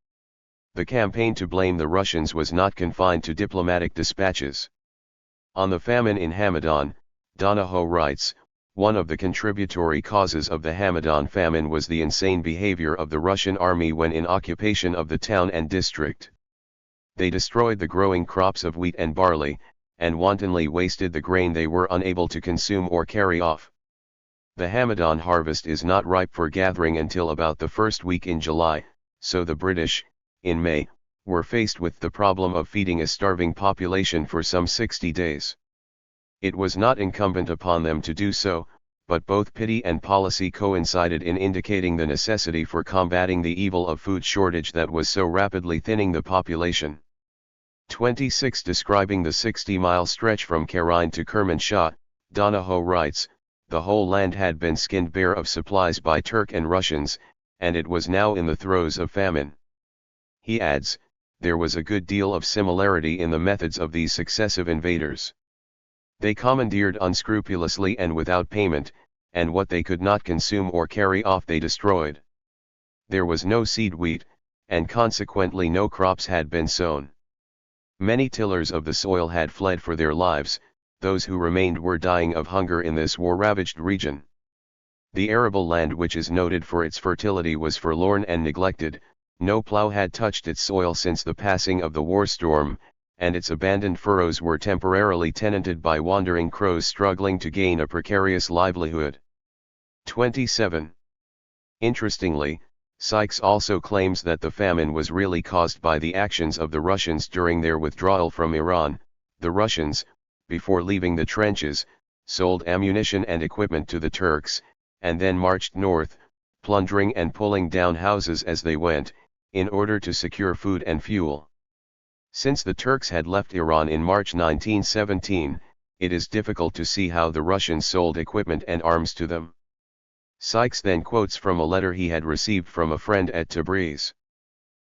The campaign to blame the Russians was not confined to diplomatic dispatches. On the famine in Hamadan, Donahoe writes, "One of the contributory causes of the Hamadan famine was the insane behavior of the Russian army when in occupation of the town and district. They destroyed the growing crops of wheat and barley, and wantonly wasted the grain they were unable to consume or carry off. The Hamadan harvest is not ripe for gathering until about the first week in July, so the British, in May, were faced with the problem of feeding a starving population for some 60 days. It was not incumbent upon them to do so, but both pity and policy coincided in indicating the necessity for combating the evil of food shortage that was so rapidly thinning the population." 26. Describing the 60-mile stretch from Karine to Kermanshah, Donahoe writes, "The whole land had been skinned bare of supplies by Turk and Russians, and it was now in the throes of famine." He adds, "There was a good deal of similarity in the methods of these successive invaders. They commandeered unscrupulously and without payment, and what they could not consume or carry off they destroyed. There was no seed wheat, and consequently no crops had been sown. Many tillers of the soil had fled for their lives, those who remained were dying of hunger in this war-ravaged region. The arable land, which is noted for its fertility, was forlorn and neglected. No plough had touched its soil since the passing of the war storm, and its abandoned furrows were temporarily tenanted by wandering crows struggling to gain a precarious livelihood." 27. Interestingly, Sykes also claims that the famine was really caused by the actions of the Russians during their withdrawal from Iran. The Russians, before leaving the trenches, sold ammunition and equipment to the Turks, and then marched north, plundering and pulling down houses as they went, in order to secure food and fuel. Since the Turks had left Iran in March 1917, it is difficult to see how the Russians sold equipment and arms to them. Sykes then quotes from a letter he had received from a friend at Tabriz.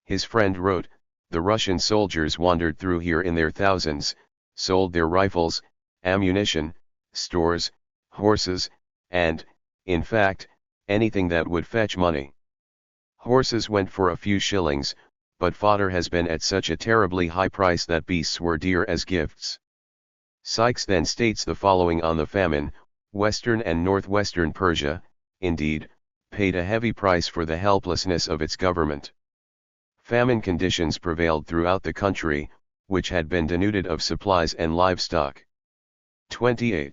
His friend wrote, "The Russian soldiers wandered through here in their thousands, sold their rifles, ammunition, stores, horses, and, in fact, anything that would fetch money. Horses went for a few shillings, but fodder has been at such a terribly high price that beasts were dear as gifts." Sykes then states the following on the famine: "Western and northwestern Persia, indeed, paid a heavy price for the helplessness of its government. Famine conditions prevailed throughout the country, which had been denuded of supplies and livestock." 28.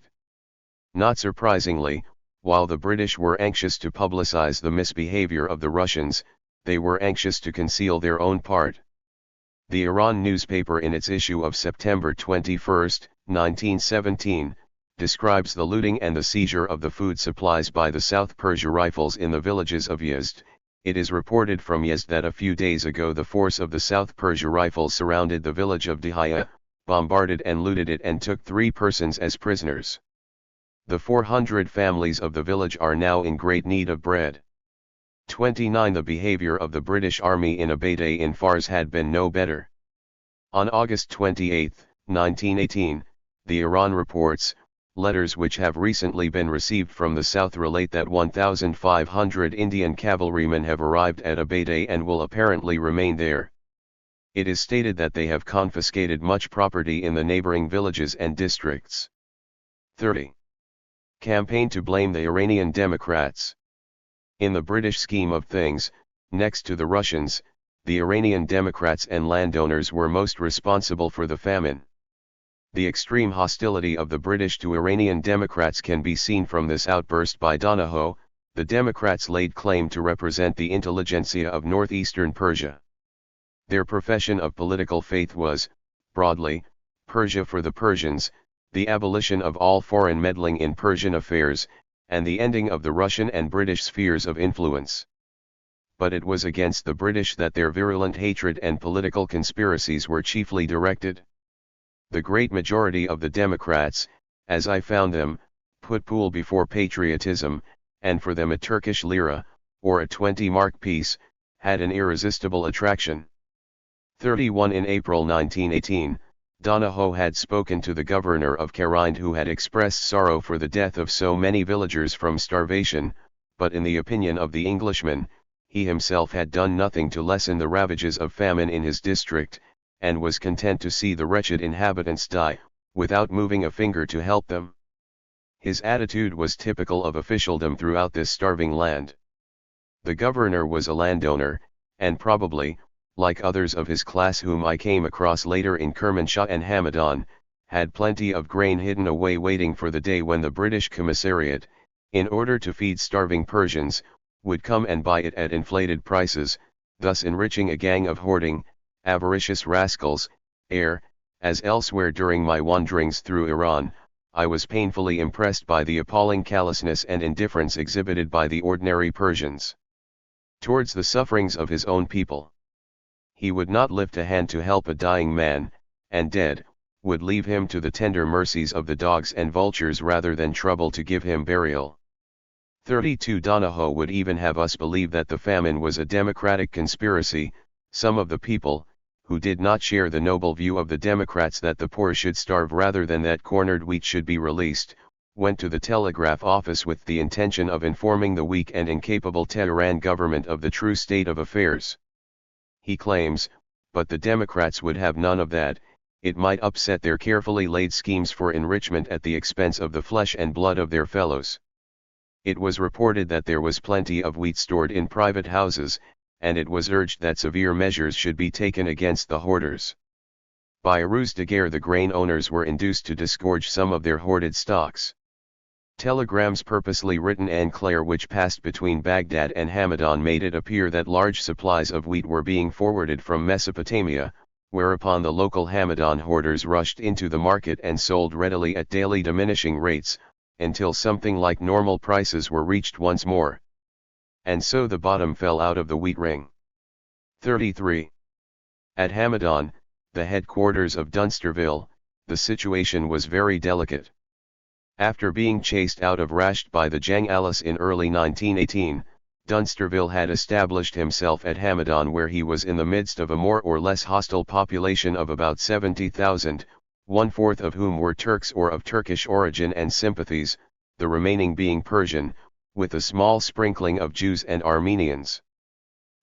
Not surprisingly, while the British were anxious to publicize the misbehavior of the Russians, they were anxious to conceal their own part. The Iran newspaper in its issue of September 21, 1917, describes the looting and the seizure of the food supplies by the South Persia Rifles in the villages of Yazd. It is reported from Yazd that a few days ago the force of the South Persia Rifles surrounded the village of Dihaya, bombarded and looted it and took 3 persons as prisoners. The 400 families of the village are now in great need of bread. 29. The behavior of the British Army in Abayde in Fars had been no better. On August 28, 1918, the Iran reports, letters which have recently been received from the south relate that 1,500 Indian cavalrymen have arrived at Abayde and will apparently remain there. It is stated that they have confiscated much property in the neighboring villages and districts. 30. Campaign to blame the Iranian Democrats. In the British scheme of things, next to the Russians, the Iranian Democrats and landowners were most responsible for the famine. The extreme hostility of the British to Iranian Democrats can be seen from this outburst by Donahoe. The Democrats laid claim to represent the intelligentsia of northeastern Persia. Their profession of political faith was, broadly, Persia for the Persians, the abolition of all foreign meddling in Persian affairs, and the ending of the Russian and British spheres of influence. But it was against the British that their virulent hatred and political conspiracies were chiefly directed. The great majority of the Democrats, as I found them, put pool before patriotism, and for them a Turkish lira, or a 20-mark piece, had an irresistible attraction. 31. In April 1918, Donahoe had spoken to the governor of Karind, who had expressed sorrow for the death of so many villagers from starvation, but in the opinion of the Englishman, he himself had done nothing to lessen the ravages of famine in his district, and was content to see the wretched inhabitants die, without moving a finger to help them. His attitude was typical of officialdom throughout this starving land. The governor was a landowner, and probably, like others of his class whom I came across later in Kermanshah and Hamadan, had plenty of grain hidden away waiting for the day when the British Commissariat, in order to feed starving Persians, would come and buy it at inflated prices, thus enriching a gang of hoarding, avaricious rascals. As elsewhere during my wanderings through Iran, I was painfully impressed by the appalling callousness and indifference exhibited by the ordinary Persians towards the sufferings of his own people. He would not lift a hand to help a dying man, and dead, would leave him to the tender mercies of the dogs and vultures rather than trouble to give him burial. 32. Donahoe would even have us believe that the famine was a democratic conspiracy. Some of the people, who did not share the noble view of the Democrats that the poor should starve rather than that cornered wheat should be released, went to the telegraph office with the intention of informing the weak and incapable Tehran government of the true state of affairs. He claims, but the Democrats would have none of that. It might upset their carefully laid schemes for enrichment at the expense of the flesh and blood of their fellows. It was reported that there was plenty of wheat stored in private houses, and it was urged that severe measures should be taken against the hoarders. By a ruse de guerre, the grain owners were induced to disgorge some of their hoarded stocks. Telegrams purposely written en clair which passed between Baghdad and Hamadan made it appear that large supplies of wheat were being forwarded from Mesopotamia, whereupon the local Hamadan hoarders rushed into the market and sold readily at daily diminishing rates, until something like normal prices were reached once more. And so the bottom fell out of the wheat ring. 33. At Hamadan, the headquarters of Dunsterville, the situation was very delicate. After being chased out of Rasht by the Jangalis in early 1918, Dunsterville had established himself at Hamadan, where he was in the midst of a more or less hostile population of about 70,000, one-fourth of whom were Turks or of Turkish origin and sympathies, the remaining being Persian, with a small sprinkling of Jews and Armenians.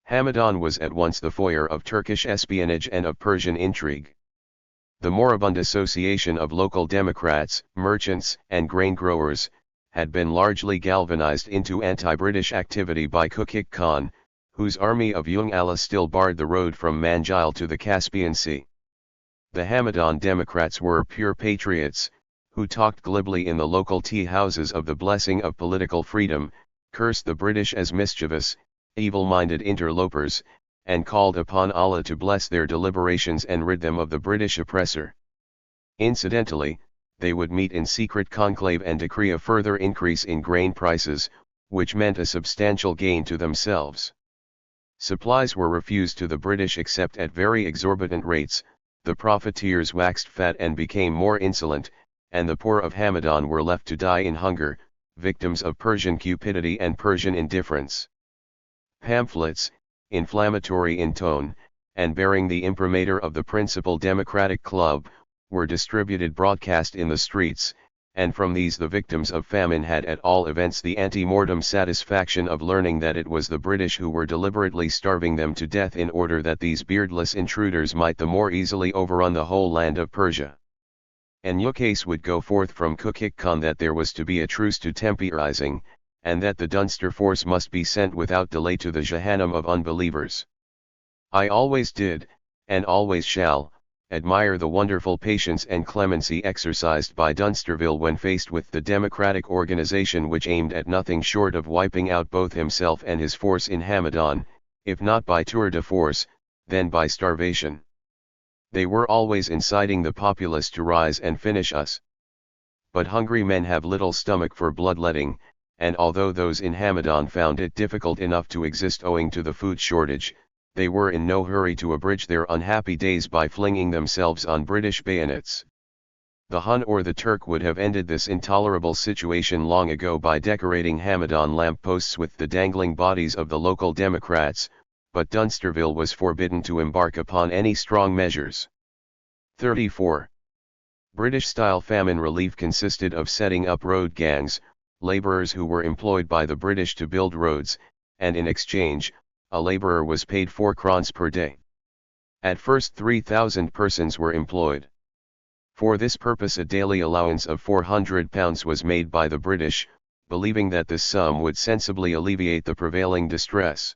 Hamadan was at once the foyer of Turkish espionage and of Persian intrigue. The moribund association of local Democrats, merchants, and grain growers, had been largely galvanized into anti-British activity by Kukuc Khan, whose army of Jung Allah still barred the road from Manjil to the Caspian Sea. The Hamadan Democrats were pure patriots, who talked glibly in the local tea houses of the blessing of political freedom, cursed the British as mischievous, evil-minded interlopers, and called upon Allah to bless their deliberations and rid them of the British oppressor. Incidentally, they would meet in secret conclave and decree a further increase in grain prices, which meant a substantial gain to themselves. Supplies were refused to the British except at very exorbitant rates, the profiteers waxed fat and became more insolent, and the poor of Hamadan were left to die in hunger, victims of Persian cupidity and Persian indifference. Pamphlets, inflammatory in tone, and bearing the imprimatur of the principal Democratic Club, were distributed broadcast in the streets, and from these the victims of famine had at all events the ante-mortem satisfaction of learning that it was the British who were deliberately starving them to death in order that these beardless intruders might the more easily overrun the whole land of Persia. An ukase would go forth from Kukuc Khan that there was to be a truce to temporizing, and that the Dunster force must be sent without delay to the Jahannam of unbelievers. I always did, and always shall, admire the wonderful patience and clemency exercised by Dunsterville when faced with the democratic organization which aimed at nothing short of wiping out both himself and his force in Hamadan, if not by tour de force, then by starvation. They were always inciting the populace to rise and finish us. But hungry men have little stomach for bloodletting, and although those in Hamadan found it difficult enough to exist owing to the food shortage, they were in no hurry to abridge their unhappy days by flinging themselves on British bayonets. The Hun or the Turk would have ended this intolerable situation long ago by decorating Hamadan lampposts with the dangling bodies of the local Democrats, but Dunsterville was forbidden to embark upon any strong measures. 34. British-style famine relief consisted of setting up road gangs, laborers who were employed by the British to build roads, and in exchange, a laborer was paid 4 crowns per day. At first 3,000 persons were employed. For this purpose a daily allowance of £400 was made by the British, believing that this sum would sensibly alleviate the prevailing distress.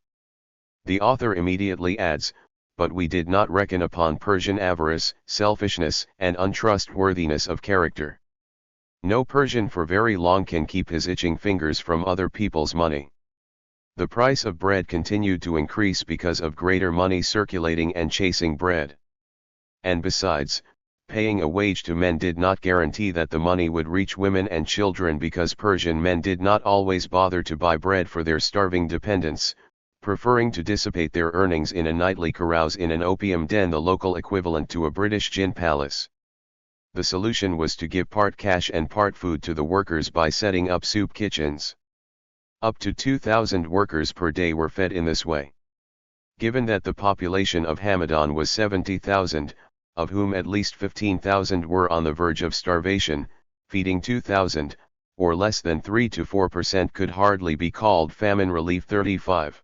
The author immediately adds, but we did not reckon upon Persian avarice, selfishness, and untrustworthiness of character. No Persian for very long can keep his itching fingers from other people's money. The price of bread continued to increase because of greater money circulating and chasing bread. And besides, paying a wage to men did not guarantee that the money would reach women and children, because Persian men did not always bother to buy bread for their starving dependents, preferring to dissipate their earnings in a nightly carouse in an opium den, the local equivalent to a British gin palace. The solution was to give part cash and part food to the workers by setting up soup kitchens. Up to 2,000 workers per day were fed in this way. Given that the population of Hamadan was 70,000, of whom at least 15,000 were on the verge of starvation, feeding 2,000, or less than 3 to 4%, could hardly be called famine relief. 35.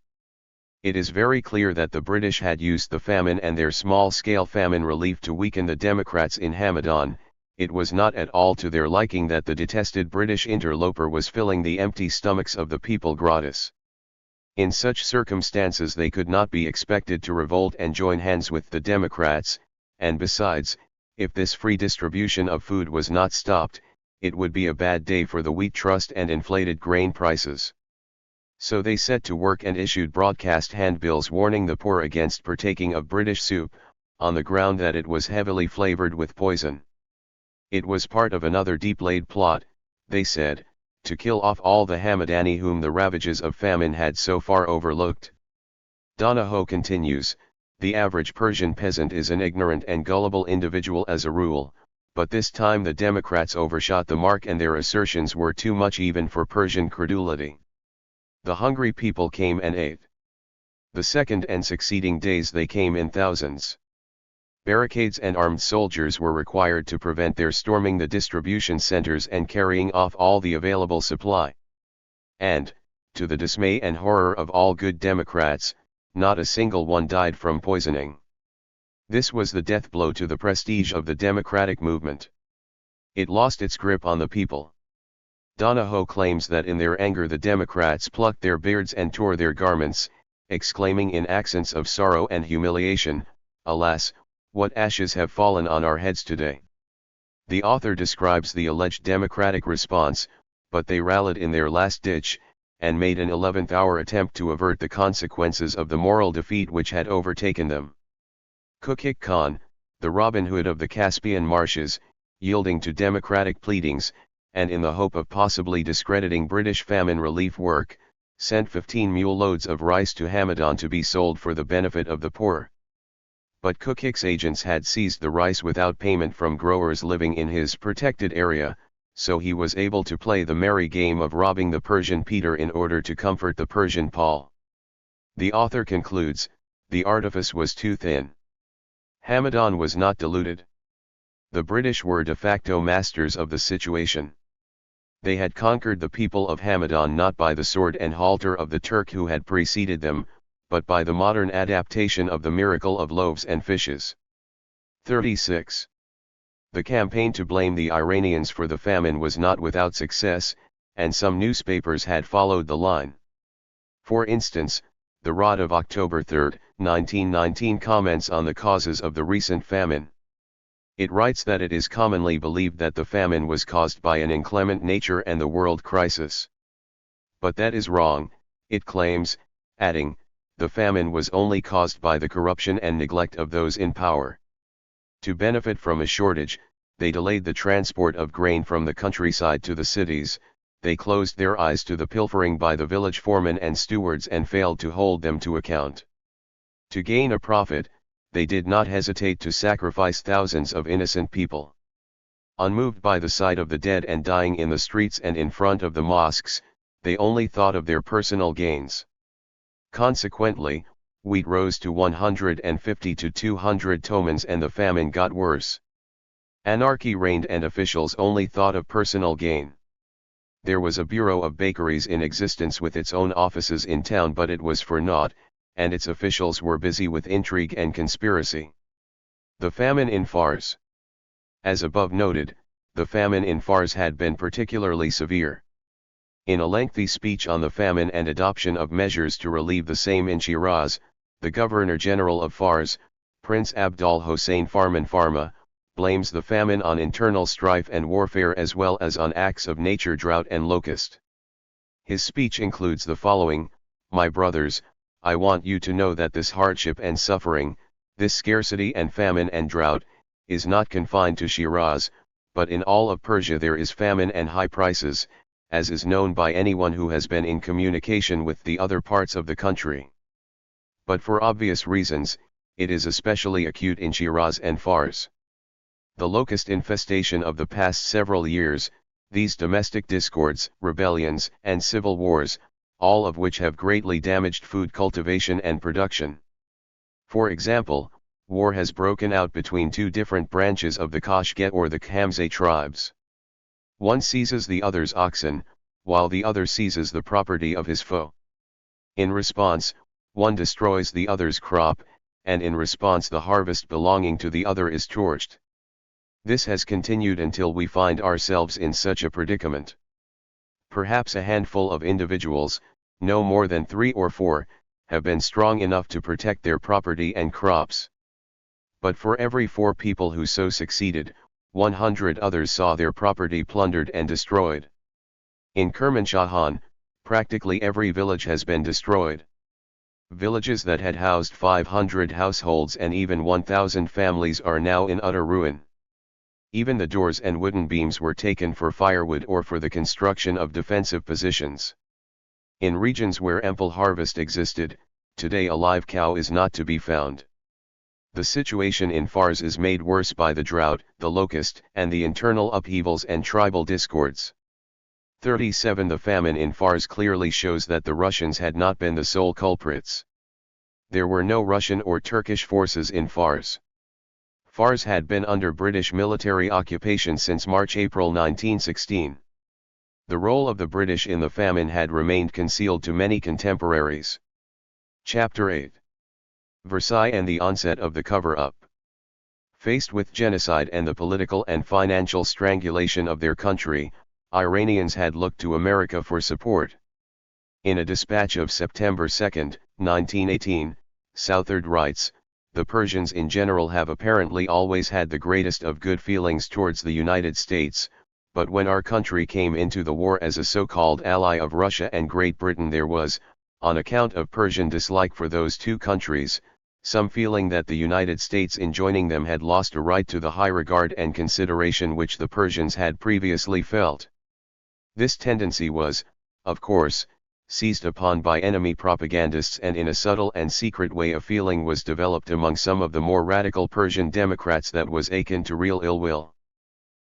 It is very clear that the British had used the famine and their small-scale famine relief to weaken the Democrats in Hamadan. It was not at all to their liking that the detested British interloper was filling the empty stomachs of the people gratis. In such circumstances they could not be expected to revolt and join hands with the Democrats, and besides, if this free distribution of food was not stopped, it would be a bad day for the wheat trust and inflated grain prices. So they set to work and issued broadcast handbills warning the poor against partaking of British soup, on the ground that it was heavily flavored with poison. It was part of another deep-laid plot, they said, to kill off all the Hamadani whom the ravages of famine had so far overlooked. Donahoe continues, the average Persian peasant is an ignorant and gullible individual as a rule, but this time the Democrats overshot the mark and their assertions were too much even for Persian credulity. The hungry people came and ate. The second and succeeding days they came in thousands. Barricades and armed soldiers were required to prevent their storming the distribution centers and carrying off all the available supply. And, to the dismay and horror of all good Democrats, not a single one died from poisoning. This was the death blow to the prestige of the Democratic movement. It lost its grip on the people. Donahoe claims that in their anger the Democrats plucked their beards and tore their garments, exclaiming in accents of sorrow and humiliation, "Alas, what ashes have fallen on our heads today." The author describes the alleged Democratic response, but they rallied in their last ditch, and made an 11th-hour attempt to avert the consequences of the moral defeat which had overtaken them. Kukik Khan, the Robin Hood of the Caspian marshes, yielding to Democratic pleadings, and in the hope of possibly discrediting British famine relief work, sent 15 mule loads of rice to Hamadan to be sold for the benefit of the poor. But Kukik's agents had seized the rice without payment from growers living in his protected area, so he was able to play the merry game of robbing the Persian Peter in order to comfort the Persian Paul. The author concludes, the artifice was too thin. Hamadan was not deluded. The British were de facto masters of the situation. They had conquered the people of Hamadan not by the sword and halter of the Turk who had preceded them, but by the modern adaptation of the miracle of loaves and fishes. 36. The campaign to blame the Iranians for the famine was not without success, and some newspapers had followed the line. For instance, the Rod of October 3, 1919 comments on the causes of the recent famine. It writes that it is commonly believed that the famine was caused by an inclement nature and the world crisis. But that is wrong, it claims, adding, the famine was only caused by the corruption and neglect of those in power. To benefit from a shortage, they delayed the transport of grain from the countryside to the cities, they closed their eyes to the pilfering by the village foremen and stewards and failed to hold them to account. To gain a profit, they did not hesitate to sacrifice thousands of innocent people. Unmoved by the sight of the dead and dying in the streets and in front of the mosques, they only thought of their personal gains. Consequently, wheat rose to 150 to 200 tomans and the famine got worse. Anarchy reigned and officials only thought of personal gain. There was a bureau of bakeries in existence with its own offices in town, but it was for naught, and its officials were busy with intrigue and conspiracy. The famine in Fars. As above noted, the famine in Fars had been particularly severe. In a lengthy speech on the famine and adoption of measures to relieve the same in Shiraz, the Governor-General of Fars, Prince Abdal Hossein Farman Farma, blames the famine on internal strife and warfare as well as on acts of nature, drought and locust. His speech includes the following: "My brothers, I want you to know that this hardship and suffering, this scarcity and famine and drought, is not confined to Shiraz, but in all of Persia there is famine and high prices, as is known by anyone who has been in communication with the other parts of the country. But for obvious reasons, it is especially acute in Shiraz and Fars. The locust infestation of the past several years, these domestic discords, rebellions, and civil wars, all of which have greatly damaged food cultivation and production. For example, war has broken out between two different branches of the Kashget or the Khamzeh tribes. One seizes the other's oxen, while the other seizes the property of his foe. In response, one destroys the other's crop, and in response the harvest belonging to the other is torched. This has continued until we find ourselves in such a predicament. Perhaps a handful of individuals, no more than 3 or 4, have been strong enough to protect their property and crops. But for every 4 people who so succeeded, 100 others saw their property plundered and destroyed. In Kermanshahan, practically every village has been destroyed. Villages that had housed 500 households and even 1,000 families are now in utter ruin. Even the doors and wooden beams were taken for firewood or for the construction of defensive positions. In regions where ample harvest existed, today a live cow is not to be found. The situation in Fars is made worse by the drought, the locust, and the internal upheavals and tribal discords. 37 The famine in Fars clearly shows that the Russians had not been the sole culprits. There were no Russian or Turkish forces in Fars. Fars had been under British military occupation since March-April 1916. The role of the British in the famine had remained concealed to many contemporaries. Chapter 8. Versailles and the onset of the cover-up. Faced with genocide and the political and financial strangulation of their country, Iranians had looked to America for support. In a dispatch of September 2, 1918, Southard writes, "The Persians in general have apparently always had the greatest of good feelings towards the United States, but when our country came into the war as a so-called ally of Russia and Great Britain there was, on account of Persian dislike for those two countries, some feeling that the United States in joining them had lost a right to the high regard and consideration which the Persians had previously felt. This tendency was, of course, seized upon by enemy propagandists, and in a subtle and secret way a feeling was developed among some of the more radical Persian Democrats that was akin to real ill will.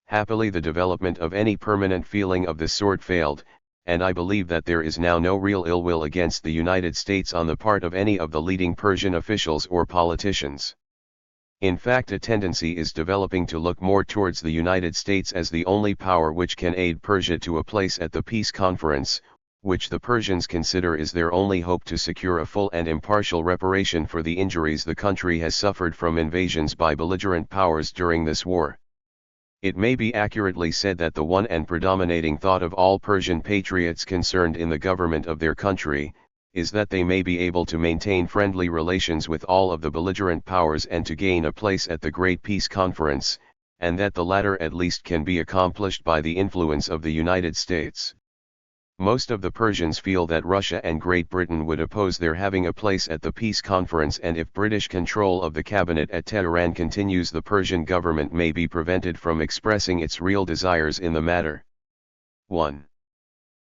Happily the development of any permanent feeling of this sort failed, and I believe that there is now no real ill will against the United States on the part of any of the leading Persian officials or politicians. In fact, a tendency is developing to look more towards the United States as the only power which can aid Persia to a place at the peace conference, which the Persians consider is their only hope to secure a full and impartial reparation for the injuries the country has suffered from invasions by belligerent powers during this war. It may be accurately said that the one and predominating thought of all Persian patriots concerned in the government of their country, is that they may be able to maintain friendly relations with all of the belligerent powers and to gain a place at the Great Peace Conference, and that the latter at least can be accomplished by the influence of the United States. Most of the Persians feel that Russia and Great Britain would oppose their having a place at the peace conference, and if British control of the cabinet at Tehran continues, the Persian government may be prevented from expressing its real desires in the matter. 1.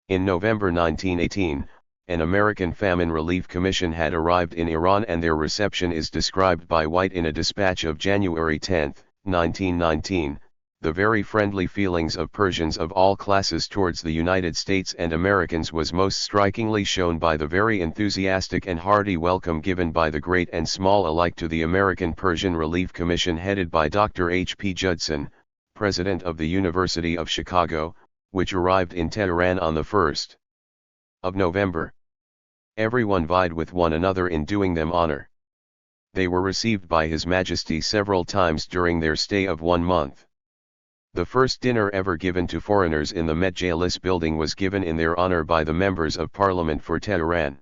In November 1918, an American Famine Relief Commission had arrived in Iran, and their reception is described by White in a dispatch of January 10, 1919. The very friendly feelings of Persians of all classes towards the United States and Americans was most strikingly shown by the very enthusiastic and hearty welcome given by the great and small alike to the American Persian Relief Commission headed by Dr. H. P. Judson, president of the University of Chicago, which arrived in Tehran on the 1st of November. Everyone vied with one another in doing them honor. They were received by His Majesty several times during their stay of 1 month. The first dinner ever given to foreigners in the Medjalis building was given in their honor by the members of Parliament for Tehran.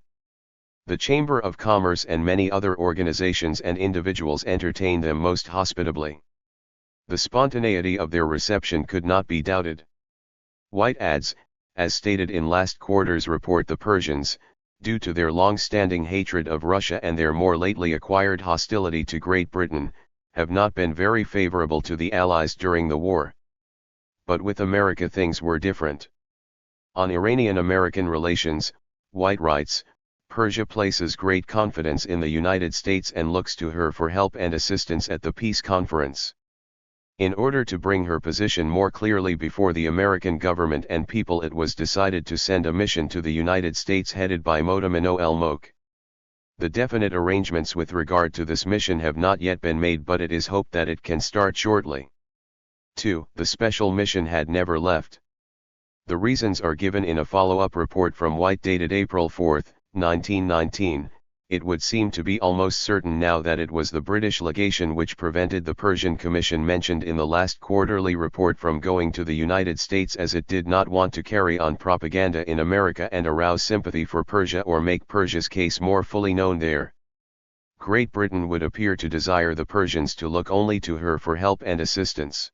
The Chamber of Commerce and many other organizations and individuals entertained them most hospitably. The spontaneity of their reception could not be doubted. White adds, as stated in last quarter's report, the Persians, due to their long-standing hatred of Russia and their more lately acquired hostility to Great Britain, have not been very favorable to the Allies during the war. But with America things were different. On Iranian-American relations, White writes, Persia places great confidence in the United States and looks to her for help and assistance at the peace conference. In order to bring her position more clearly before the American government and people, it was decided to send a mission to the United States headed by Mohammad el-Mouk. The definite arrangements with regard to this mission have not yet been made, but it is hoped that it can start shortly. 2. The special mission had never left. The reasons are given in a follow-up report from White dated April 4, 1919. It would seem to be almost certain now that it was the British legation which prevented the Persian Commission mentioned in the last quarterly report from going to the United States, as it did not want to carry on propaganda in America and arouse sympathy for Persia or make Persia's case more fully known there. Great Britain would appear to desire the Persians to look only to her for help and assistance.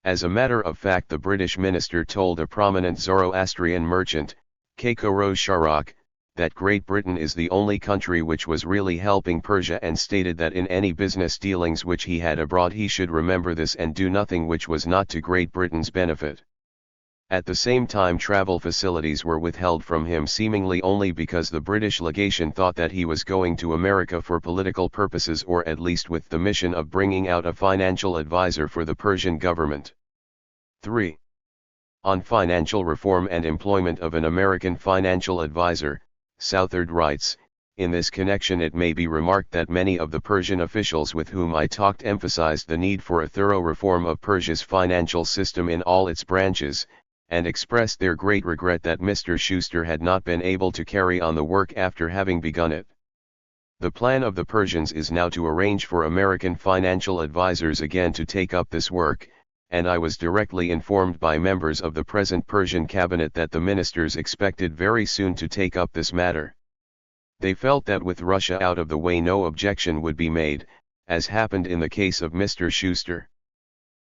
As a matter of fact, the British minister told a prominent Zoroastrian merchant, Keiko Sharak, that Great Britain is the only country which was really helping Persia, and stated that in any business dealings which he had abroad he should remember this and do nothing which was not to Great Britain's benefit. At the same time, travel facilities were withheld from him seemingly only because the British legation thought that he was going to America for political purposes, or at least with the mission of bringing out a financial advisor for the Persian government. 3. On financial reform and employment of an American financial advisor, Southard writes, in this connection it may be remarked that many of the Persian officials with whom I talked emphasized the need for a thorough reform of Persia's financial system in all its branches, and expressed their great regret that Mr. Schuster had not been able to carry on the work after having begun it. The plan of the Persians is now to arrange for American financial advisors again to take up this work, and I was directly informed by members of the present Persian cabinet that the ministers expected very soon to take up this matter. They felt that with Russia out of the way no objection would be made, as happened in the case of Mr. Schuster.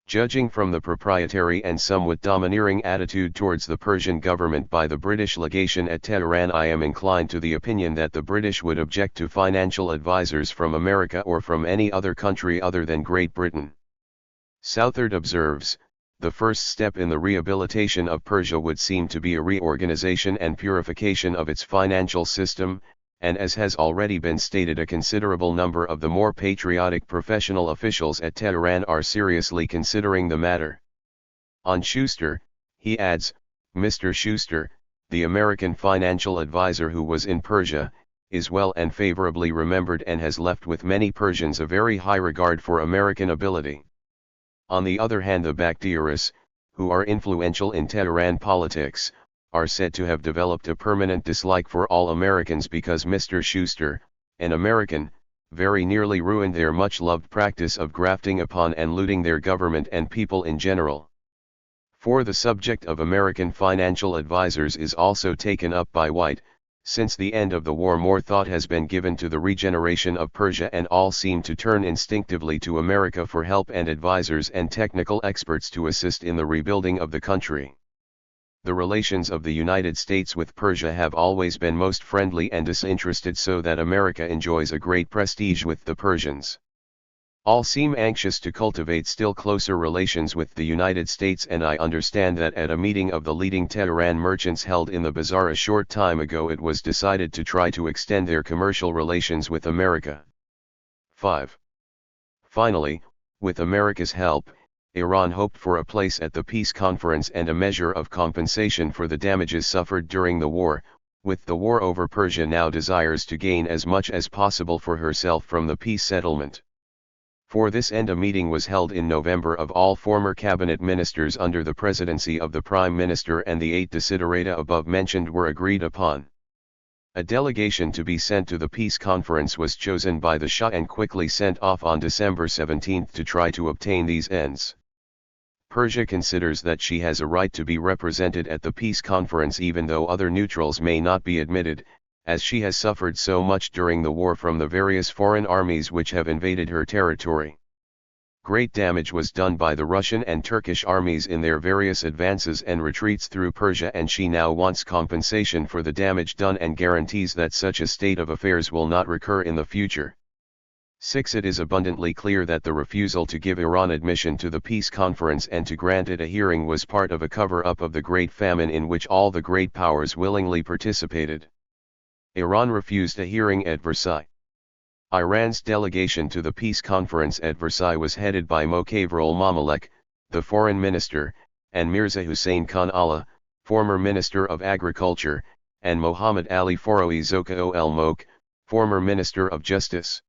Judging from the proprietary and somewhat domineering attitude towards the Persian government by the British legation at Tehran, I am inclined to the opinion that the British would object to financial advisors from America or from any other country other than Great Britain. Southard observes, the first step in the rehabilitation of Persia would seem to be a reorganization and purification of its financial system, and as has already been stated, a considerable number of the more patriotic professional officials at Tehran are seriously considering the matter. On Schuster, he adds, Mr. Schuster, the American financial advisor who was in Persia, is well and favorably remembered and has left with many Persians a very high regard for American ability. On the other hand, the Bakhtiaris, who are influential in Tehran politics, are said to have developed a permanent dislike for all Americans because Mr. Schuster, an American, very nearly ruined their much-loved practice of grafting upon and looting their government and people in general. For the subject of American financial advisors is also taken up by White. Since the end of the war, more thought has been given to the regeneration of Persia, and all seem to turn instinctively to America for help and advisors and technical experts to assist in the rebuilding of the country. The relations of the United States with Persia have always been most friendly and disinterested, so that America enjoys a great prestige with the Persians. All seem anxious to cultivate still closer relations with the United States, and I understand that at a meeting of the leading Tehran merchants held in the bazaar a short time ago it was decided to try to extend their commercial relations with America. 5. Finally, with America's help, Iran hoped for a place at the peace conference and a measure of compensation for the damages suffered during the war. With the war over, Persia now desires to gain as much as possible for herself from the peace settlement. For this end a meeting was held in November of all former cabinet ministers under the presidency of the Prime Minister, and the 8 desiderata above mentioned were agreed upon. A delegation to be sent to the peace conference was chosen by the Shah and quickly sent off on December 17 to try to obtain these ends. Persia considers that she has a right to be represented at the peace conference even though other neutrals may not be admitted, as she has suffered so much during the war from the various foreign armies which have invaded her territory. Great damage was done by the Russian and Turkish armies in their various advances and retreats through Persia, and she now wants compensation for the damage done and guarantees that such a state of affairs will not recur in the future. 6. It is abundantly clear that the refusal to give Iran admission to the peace conference and to grant it a hearing was part of a cover-up of the Great Famine in which all the great powers willingly participated. Iran refused a hearing at Versailles. Iran's delegation to the peace conference at Versailles was headed by Mokavrol Mamalek, the foreign minister, and Mirza Hussein Khan Allah, former minister of agriculture, and Mohammad Ali Foroughi Zoka el Mok, former minister of justice.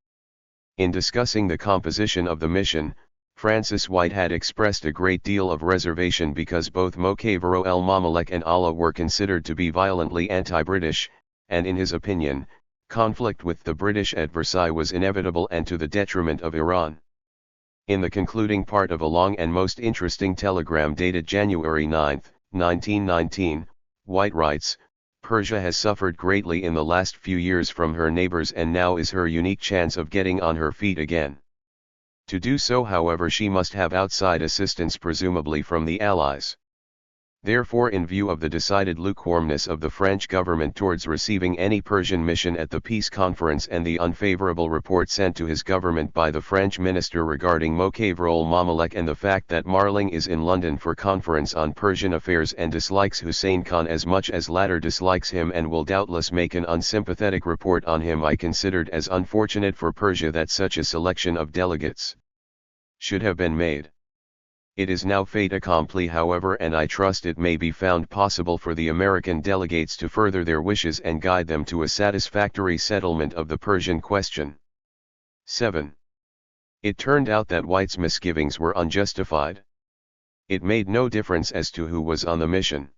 In discussing the composition of the mission, Francis White had expressed a great deal of reservation because both Mokavrol el Mamalek and Allah were considered to be violently anti-British, and in his opinion, conflict with the British at Versailles was inevitable and to the detriment of Iran. In the concluding part of a long and most interesting telegram dated January 9, 1919, White writes, Persia has suffered greatly in the last few years from her neighbors, and now is her unique chance of getting on her feet again. To do so, however, she must have outside assistance, presumably from the Allies. Therefore, in view of the decided lukewarmness of the French government towards receiving any Persian mission at the peace conference and the unfavorable report sent to his government by the French minister regarding Mokavrol Mamalek and the fact that Marling is in London for conference on Persian affairs and dislikes Hussein Khan as much as latter dislikes him and will doubtless make an unsympathetic report on him, I considered as unfortunate for Persia that such a selection of delegates should have been made. It is now fait accompli, however, and I trust it may be found possible for the American delegates to further their wishes and guide them to a satisfactory settlement of the Persian question. 7. It turned out that White's misgivings were unjustified. It made no difference as to who was on the mission.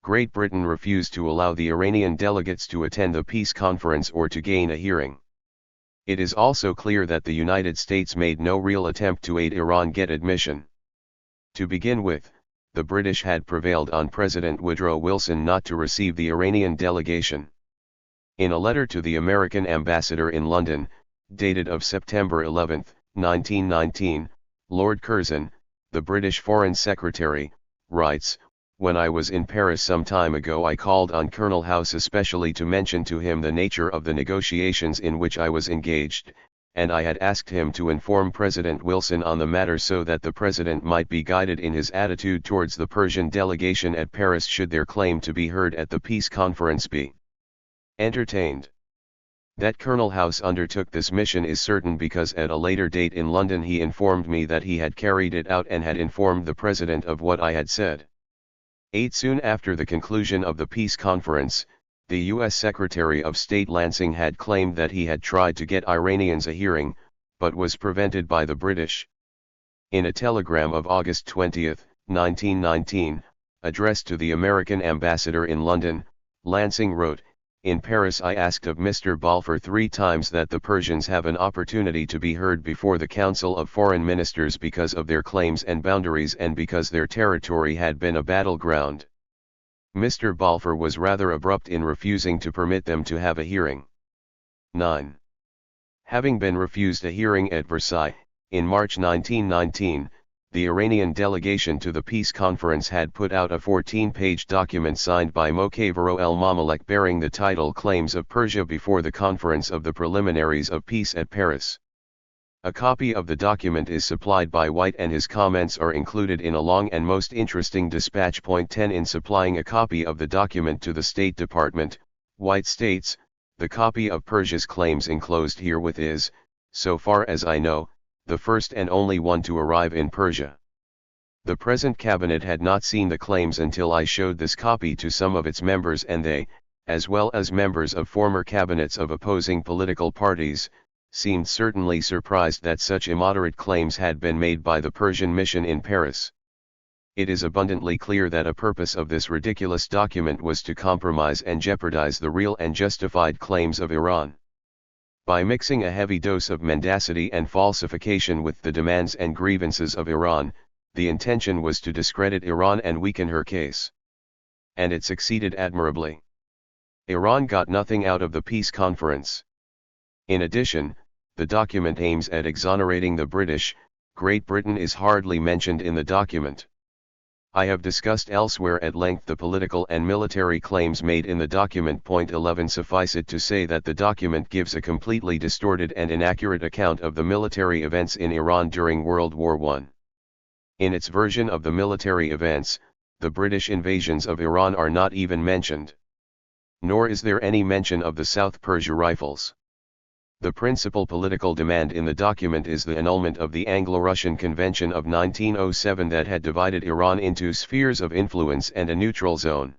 Great Britain refused to allow the Iranian delegates to attend the peace conference or to gain a hearing. It is also clear that the United States made no real attempt to aid Iran get admission. To begin with, the British had prevailed on President Woodrow Wilson not to receive the Iranian delegation. In a letter to the American ambassador in London, dated of September 11, 1919, Lord Curzon, the British Foreign Secretary, writes, "When I was in Paris some time ago I called on Colonel House especially to mention to him the nature of the negotiations in which I was engaged, and I had asked him to inform President Wilson on the matter so that the President might be guided in his attitude towards the Persian delegation at Paris should their claim to be heard at the peace conference be entertained. That Colonel House undertook this mission is certain because at a later date in London he informed me that he had carried it out and had informed the President of what I had said." 8. Soon after the conclusion of the peace conference, the U.S. Secretary of State Lansing had claimed that he had tried to get Iranians a hearing, but was prevented by the British. In a telegram of August 20, 1919, addressed to the American ambassador in London, Lansing wrote, "In Paris I asked of Mr. Balfour 3 times that the Persians have an opportunity to be heard before the Council of Foreign Ministers because of their claims and boundaries and because their territory had been a battleground. Mr. Balfour was rather abrupt in refusing to permit them to have a hearing." 9. Having been refused a hearing at Versailles, in March 1919, the Iranian delegation to the peace conference had put out a 14-page document signed by Mokavrol Mamalek bearing the title Claims of Persia before the Conference of the Preliminaries of Peace at Paris. A copy of the document is supplied by White and his comments are included in a long and most interesting dispatch. 10. In supplying a copy of the document to the State Department, White states, "The copy of Persia's claims enclosed herewith is, so far as I know, the first and only one to arrive in Persia. The present cabinet had not seen the claims until I showed this copy to some of its members and they, as well as members of former cabinets of opposing political parties, seemed certainly surprised that such immoderate claims had been made by the Persian mission in Paris. It is abundantly clear that a purpose of this ridiculous document was to compromise and jeopardize the real and justified claims of Iran. By mixing a heavy dose of mendacity and falsification with the demands and grievances of Iran, the intention was to discredit Iran and weaken her case. And it succeeded admirably. Iran got nothing out of the peace conference. In addition, the document aims at exonerating the British. Great Britain is hardly mentioned in the document. I have discussed elsewhere at length the political and military claims made in the document. 11 Suffice it to say that the document gives a completely distorted and inaccurate account of the military events in Iran during World War I. In its version of the military events, the British invasions of Iran are not even mentioned. Nor is there any mention of the South Persia Rifles. The principal political demand in the document is the annulment of the Anglo-Russian Convention of 1907 that had divided Iran into spheres of influence and a neutral zone.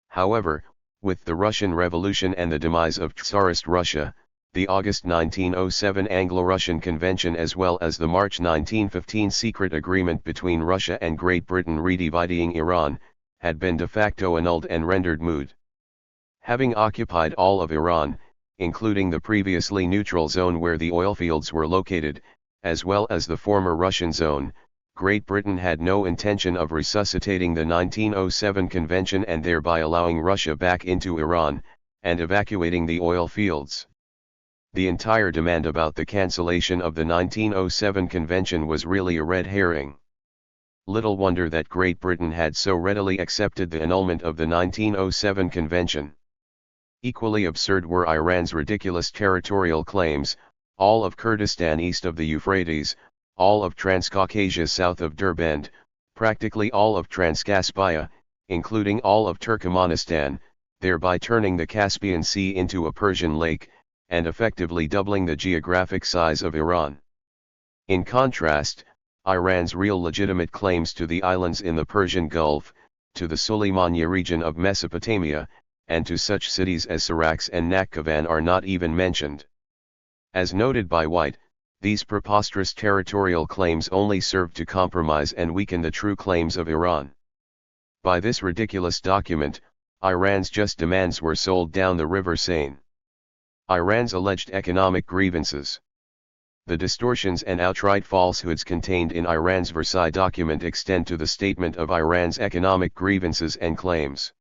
However, with the Russian Revolution and the demise of Tsarist Russia, the August 1907 Anglo-Russian Convention as well as the March 1915 secret agreement between Russia and Great Britain redividing Iran, had been de facto annulled and rendered moot. Having occupied all of Iran, including the previously neutral zone where the oil fields were located, as well as the former Russian zone, Great Britain had no intention of resuscitating the 1907 convention and thereby allowing Russia back into Iran, and evacuating the oil fields. The entire demand about the cancellation of the 1907 convention was really a red herring. Little wonder that Great Britain had so readily accepted the annulment of the 1907 convention. Equally absurd were Iran's ridiculous territorial claims: all of Kurdistan east of the Euphrates, all of Transcaucasia south of Derbent, practically all of Transcaspia, including all of Turkmenistan, thereby turning the Caspian Sea into a Persian lake, and effectively doubling the geographic size of Iran. In contrast, Iran's real legitimate claims to the islands in the Persian Gulf, to the Suleymaniye region of Mesopotamia, and to such cities as Sarax and Nakhchivan are not even mentioned. As noted by White, these preposterous territorial claims only serve to compromise and weaken the true claims of Iran. By this ridiculous document, Iran's just demands were sold down the river Seine. Iran's alleged economic grievances. The distortions and outright falsehoods contained in Iran's Versailles document extend to the statement of Iran's economic grievances and claims.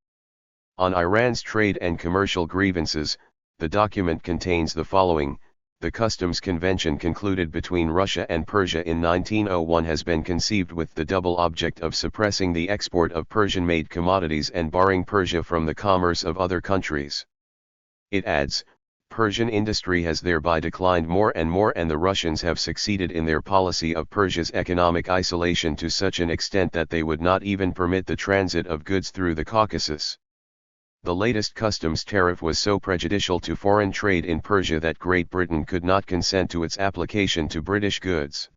On Iran's trade and commercial grievances, the document contains the following: the customs convention concluded between Russia and Persia in 1901 has been conceived with the double object of suppressing the export of Persian-made commodities and barring Persia from the commerce of other countries. It adds, Persian industry has thereby declined more and the Russians have succeeded in their policy of Persia's economic isolation to such an extent that they would not even permit the transit of goods through the Caucasus. The latest customs tariff was so prejudicial to foreign trade in Persia that Great Britain could not consent to its application to British goods.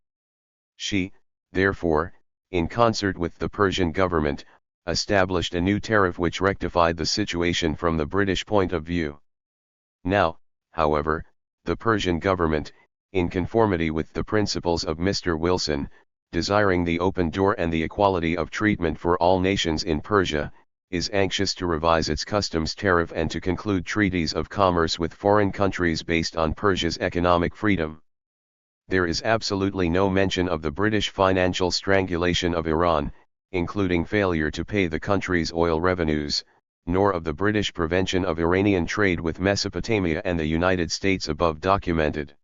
She, therefore, in concert with the Persian government, established a new tariff which rectified the situation from the British point of view. Now, however, the Persian government, in conformity with the principles of Mr. Wilson, desiring the open door and the equality of treatment for all nations in Persia, is anxious to revise its customs tariff and to conclude treaties of commerce with foreign countries based on Persia's economic freedom. There is absolutely no mention of the British financial strangulation of Iran, including failure to pay the country's oil revenues, nor of the British prevention of Iranian trade with Mesopotamia and the United States above documented.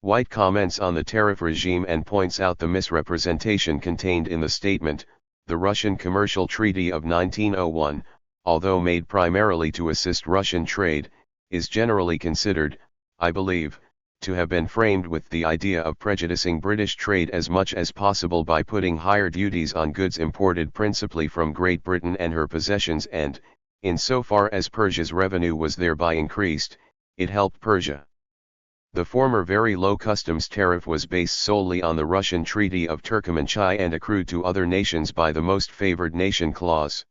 White comments on the tariff regime and points out the misrepresentation contained in the statement: the Russian Commercial Treaty of 1901, although made primarily to assist Russian trade, is generally considered, I believe, to have been framed with the idea of prejudicing British trade as much as possible by putting higher duties on goods imported principally from Great Britain and her possessions and, in so far as Persia's revenue was thereby increased, it helped Persia. The former very low customs tariff was based solely on the Russian Treaty of Turkmenchay and accrued to other nations by the most favored nation clause.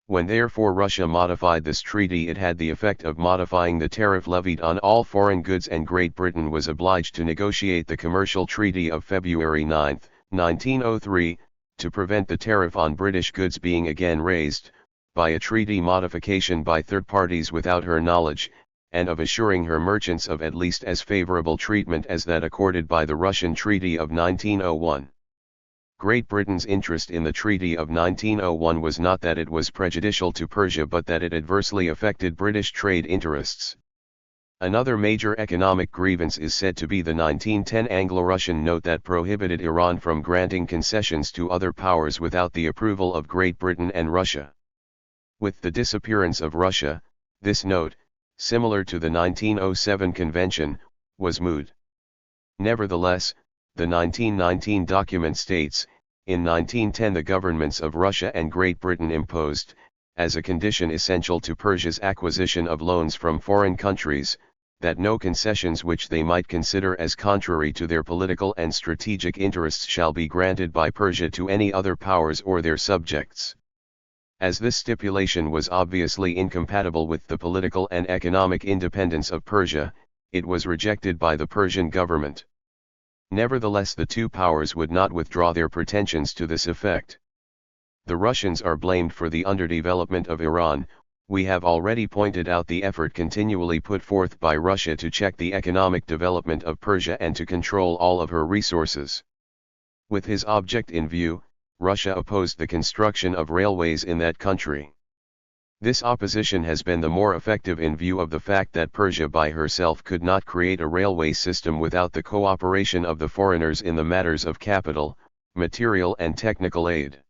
When therefore Russia modified this treaty, it had the effect of modifying the tariff levied on all foreign goods, and Great Britain was obliged to negotiate the Commercial Treaty of February 9, 1903, to prevent the tariff on British goods being again raised, by a treaty modification by third parties without her knowledge, and of assuring her merchants of at least as favorable treatment as that accorded by the Russian Treaty of 1901. Great Britain's interest in the Treaty of 1901 was not that it was prejudicial to Persia but that it adversely affected British trade interests. Another major economic grievance is said to be the 1910 Anglo-Russian note that prohibited Iran from granting concessions to other powers without the approval of Great Britain and Russia. With the disappearance of Russia, this note, similar to the 1907 convention, was moot. Nevertheless, the 1919 document states, in 1910 the governments of Russia and Great Britain imposed, as a condition essential to Persia's acquisition of loans from foreign countries, that no concessions which they might consider as contrary to their political and strategic interests shall be granted by Persia to any other powers or their subjects. As this stipulation was obviously incompatible with the political and economic independence of Persia, it was rejected by the Persian government. Nevertheless, the two powers would not withdraw their pretensions to this effect. The Russians are blamed for the underdevelopment of Iran. We have already pointed out the effort continually put forth by Russia to check the economic development of Persia and to control all of her resources. With his object in view, Russia opposed the construction of railways in that country. This opposition has been the more effective in view of the fact that Persia by herself could not create a railway system without the cooperation of the foreigners in the matters of capital, material and technical aid.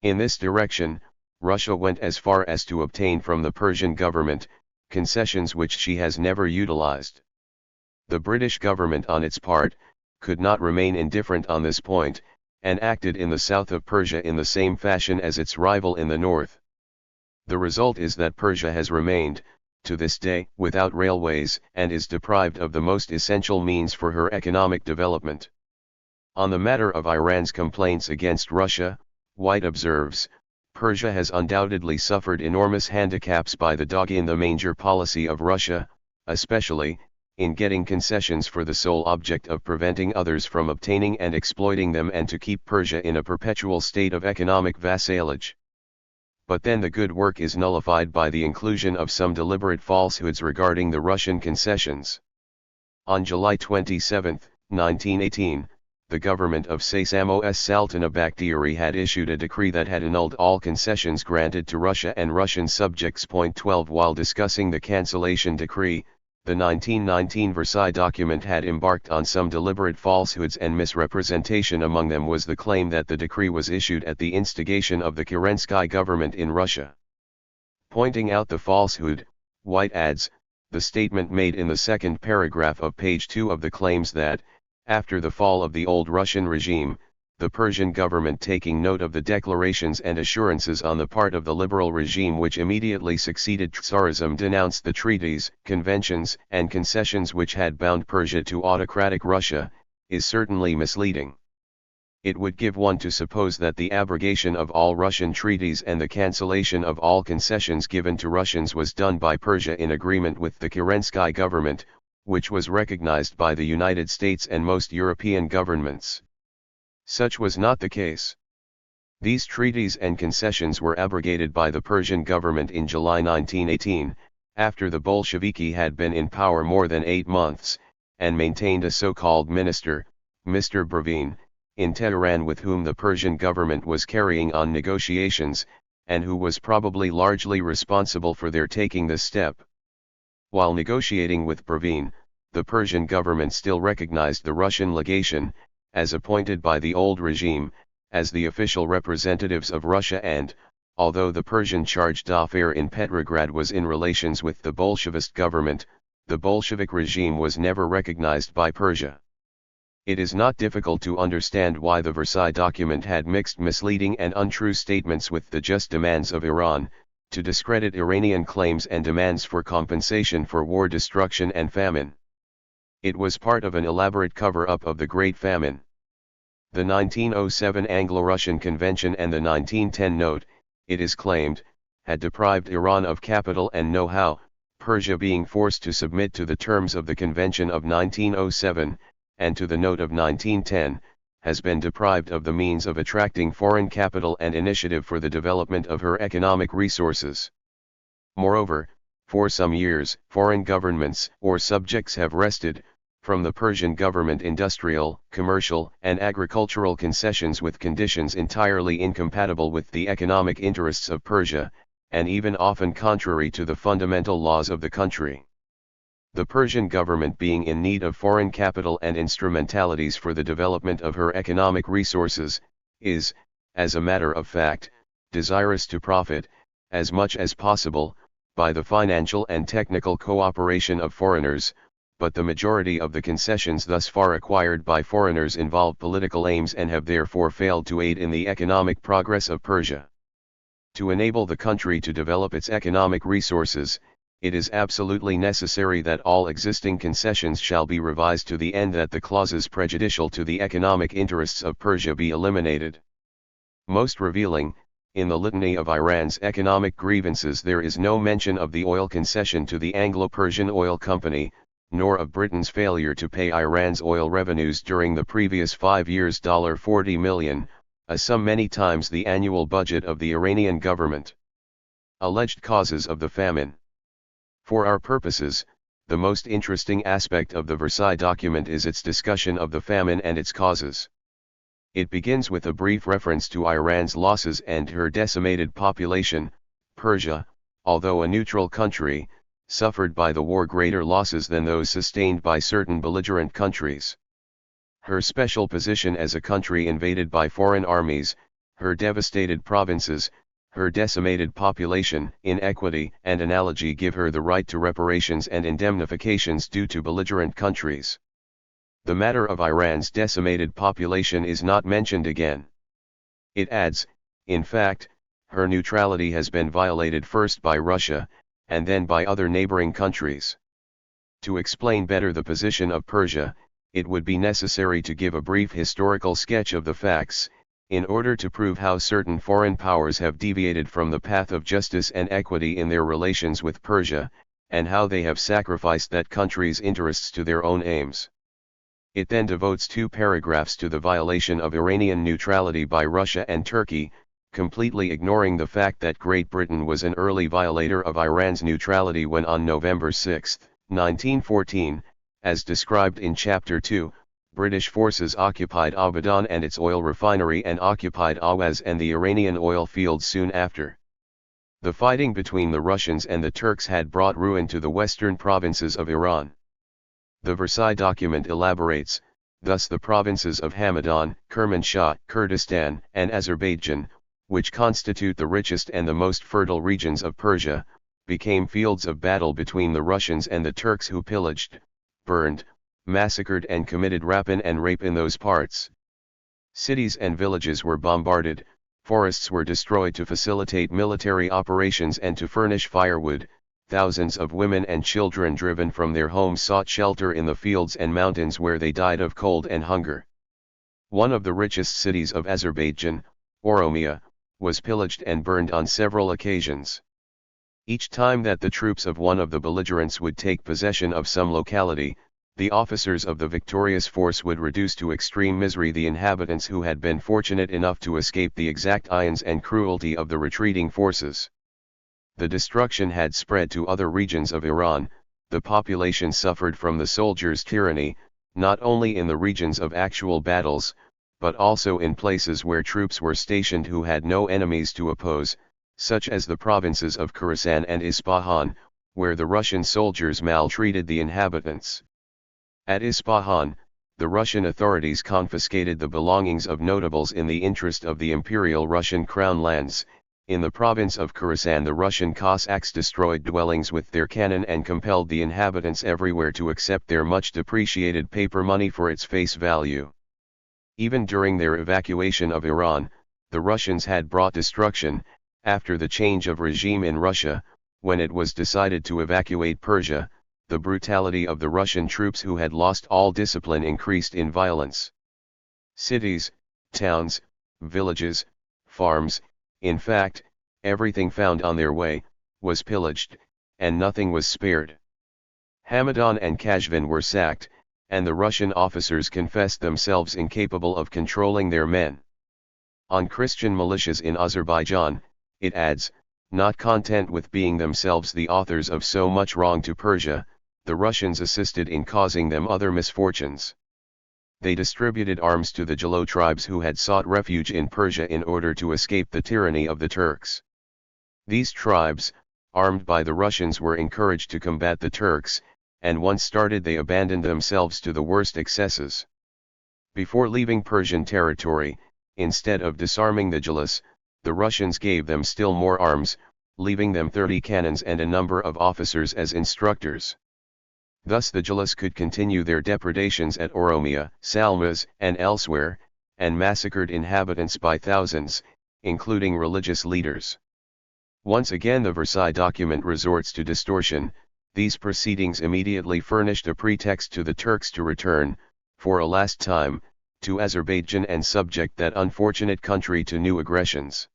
In this direction, Russia went as far as to obtain from the Persian government concessions which she has never utilized. The British government on its part could not remain indifferent on this point, and acted in the south of Persia in the same fashion as its rival in the north. The result is that Persia has remained, to this day, without railways and is deprived of the most essential means for her economic development. On the matter of Iran's complaints against Russia, White observes, Persia has undoubtedly suffered enormous handicaps by the dog-in-the-manger policy of Russia, especially, in getting concessions for the sole object of preventing others from obtaining and exploiting them and to keep Persia in a perpetual state of economic vassalage. But then the good work is nullified by the inclusion of some deliberate falsehoods regarding the Russian concessions. On July 27, 1918, the government of Sasamos Sultana Bakhtiari had issued a decree that had annulled all concessions granted to Russia and Russian subjects. 12 While discussing the cancellation decree, the 1919 Versailles document had embarked on some deliberate falsehoods and misrepresentation. Among them was the claim that the decree was issued at the instigation of the Kerensky government in Russia. Pointing out the falsehood, White adds, the statement made in the second paragraph of page 2 of the claims that, after the fall of the old Russian regime, the Persian government, taking note of the declarations and assurances on the part of the liberal regime which immediately succeeded Tsarism, denounced the treaties, conventions, and concessions which had bound Persia to autocratic Russia, is certainly misleading. It would give one to suppose that the abrogation of all Russian treaties and the cancellation of all concessions given to Russians was done by Persia in agreement with the Kerensky government, which was recognized by the United States and most European governments. Such was not the case. These treaties and concessions were abrogated by the Persian government in July 1918, after the Bolsheviki had been in power more than 8 months, and maintained a so-called minister, Mr. Brevin, in Tehran with whom the Persian government was carrying on negotiations, and who was probably largely responsible for their taking this step. While negotiating with Brevin, the Persian government still recognized the Russian legation, as appointed by the old regime, as the official representatives of Russia and, although the Persian charge d'affaires in Petrograd was in relations with the Bolshevist government, the Bolshevik regime was never recognized by Persia. It is not difficult to understand why the Versailles document had mixed misleading and untrue statements with the just demands of Iran, to discredit Iranian claims and demands for compensation for war destruction and famine. It was part of an elaborate cover-up of the Great Famine. The 1907 Anglo-Russian Convention and the 1910 Note, it is claimed, had deprived Iran of capital and know-how, Persia being forced to submit to the terms of the Convention of 1907, and to the Note of 1910, has been deprived of the means of attracting foreign capital and initiative for the development of her economic resources. Moreover, for some years, foreign governments or subjects have wrested, from the Persian government, industrial, commercial, and agricultural concessions with conditions entirely incompatible with the economic interests of Persia, and even often contrary to the fundamental laws of the country. The Persian government, being in need of foreign capital and instrumentalities for the development of her economic resources, is, as a matter of fact, desirous to profit, as much as possible, by the financial and technical cooperation of foreigners, but the majority of the concessions thus far acquired by foreigners involve political aims and have therefore failed to aid in the economic progress of Persia. To enable the country to develop its economic resources, it is absolutely necessary that all existing concessions shall be revised to the end that the clauses prejudicial to the economic interests of Persia be eliminated. Most revealing, in the litany of Iran's economic grievances there is no mention of the oil concession to the Anglo-Persian Oil Company, nor of Britain's failure to pay Iran's oil revenues during the previous 5 years $40 million, a sum many times the annual budget of the Iranian government. Alleged causes of the famine. For our purposes, the most interesting aspect of the Versailles document is its discussion of the famine and its causes. It begins with a brief reference to Iran's losses and her decimated population. Persia, although a neutral country, suffered by the war greater losses than those sustained by certain belligerent countries. her special position as a country invaded by foreign armies, her devastated provinces, her decimated population, inequity and analogy give her the right to reparations and indemnifications due to belligerent countries. The matter of Iran's decimated population is not mentioned again. It adds, in fact, her neutrality has been violated first by Russia, and then by other neighboring countries. To explain better the position of Persia, it would be necessary to give a brief historical sketch of the facts, in order to prove how certain foreign powers have deviated from the path of justice and equity in their relations with Persia, and how they have sacrificed that country's interests to their own aims. It then devotes 2 paragraphs to the violation of Iranian neutrality by Russia and Turkey, completely ignoring the fact that Great Britain was an early violator of Iran's neutrality when on November 6, 1914, as described in Chapter 2, British forces occupied Abadan and its oil refinery and occupied Awaz and the Iranian oil fields soon after. The fighting between the Russians and the Turks had brought ruin to the western provinces of Iran. The Versailles document elaborates, thus the provinces of Hamadan, Kermanshah, Kurdistan, and Azerbaijan, which constitute the richest and the most fertile regions of Persia, became fields of battle between the Russians and the Turks who pillaged, burned, massacred and committed rapine and rape in those parts. Cities and villages were bombarded, forests were destroyed to facilitate military operations and to furnish firewood, thousands of women and children driven from their homes sought shelter in the fields and mountains where they died of cold and hunger. One of the richest cities of Azerbaijan, Oromia, was pillaged and burned on several occasions. Each time that the troops of one of the belligerents would take possession of some locality, the officers of the victorious force would reduce to extreme misery the inhabitants who had been fortunate enough to escape the exactions and cruelty of the retreating forces. The destruction had spread to other regions of Iran, the population suffered from the soldiers' tyranny, not only in the regions of actual battles, but also in places where troops were stationed who had no enemies to oppose, such as the provinces of Khorasan and Isfahan, where the Russian soldiers maltreated the inhabitants. At Isfahan, the Russian authorities confiscated the belongings of notables in the interest of the Imperial Russian Crown lands. In the province of Khorasan the Russian Cossacks destroyed dwellings with their cannon and compelled the inhabitants everywhere to accept their much depreciated paper money for its face value. Even during their evacuation of Iran, the Russians had brought destruction. After the change of regime in Russia, when it was decided to evacuate Persia, the brutality of the Russian troops who had lost all discipline increased in violence. Cities, towns, villages, farms, in fact, everything found on their way, was pillaged, and nothing was spared. Hamadan and Kashvan were sacked, and the Russian officers confessed themselves incapable of controlling their men. On Christian militias in Azerbaijan, it adds, not content with being themselves the authors of so much wrong to Persia, the Russians assisted in causing them other misfortunes. They distributed arms to the Gholi tribes who had sought refuge in Persia in order to escape the tyranny of the Turks. These tribes, armed by the Russians, were encouraged to combat the Turks, and once started they abandoned themselves to the worst excesses. Before leaving Persian territory, instead of disarming the Gholis, the Russians gave them still more arms, leaving them 30 cannons and a number of officers as instructors. Thus the Gholis could continue their depredations at Oromia, Salmas, and elsewhere, and massacred inhabitants by thousands, including religious leaders. Once again the Versailles document resorts to distortion. These proceedings immediately furnished a pretext to the Turks to return, for a last time, to Azerbaijan and subject that unfortunate country to new aggressions.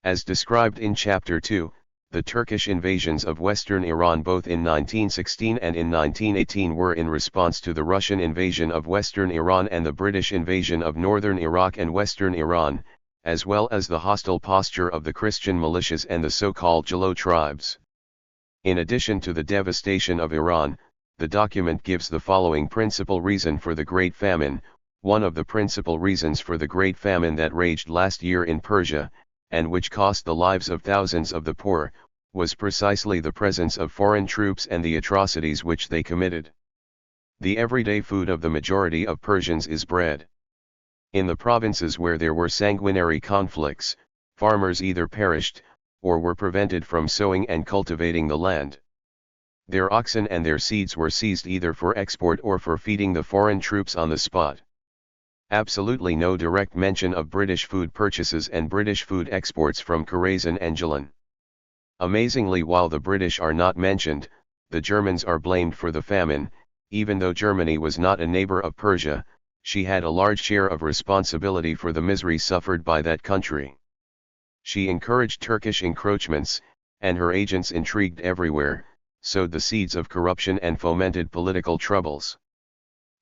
As described in Chapter 2, the Turkish invasions of western Iran both in 1916 and in 1918 were in response to the Russian invasion of western Iran and the British invasion of northern Iraq and western Iran, as well as the hostile posture of the Christian militias and the so-called Gholi tribes. In addition to the devastation of Iran, the document gives the following principal reason for the Great Famine. One of the principal reasons for the Great Famine that raged last year in Persia, and which cost the lives of thousands of the poor, was precisely the presence of foreign troops and the atrocities which they committed. The everyday food of the majority of Persians is bread. In the provinces where there were sanguinary conflicts, farmers either perished, or were prevented from sowing and cultivating the land. Their oxen and their seeds were seized either for export or for feeding the foreign troops on the spot. Absolutely no direct mention of British food purchases and British food exports from Khorasan and Gilan. Amazingly, while the British are not mentioned, the Germans are blamed for the famine. Even though Germany was not a neighbor of Persia, she had a large share of responsibility for the misery suffered by that country. She encouraged Turkish encroachments, and her agents intrigued everywhere, sowed the seeds of corruption and fomented political troubles.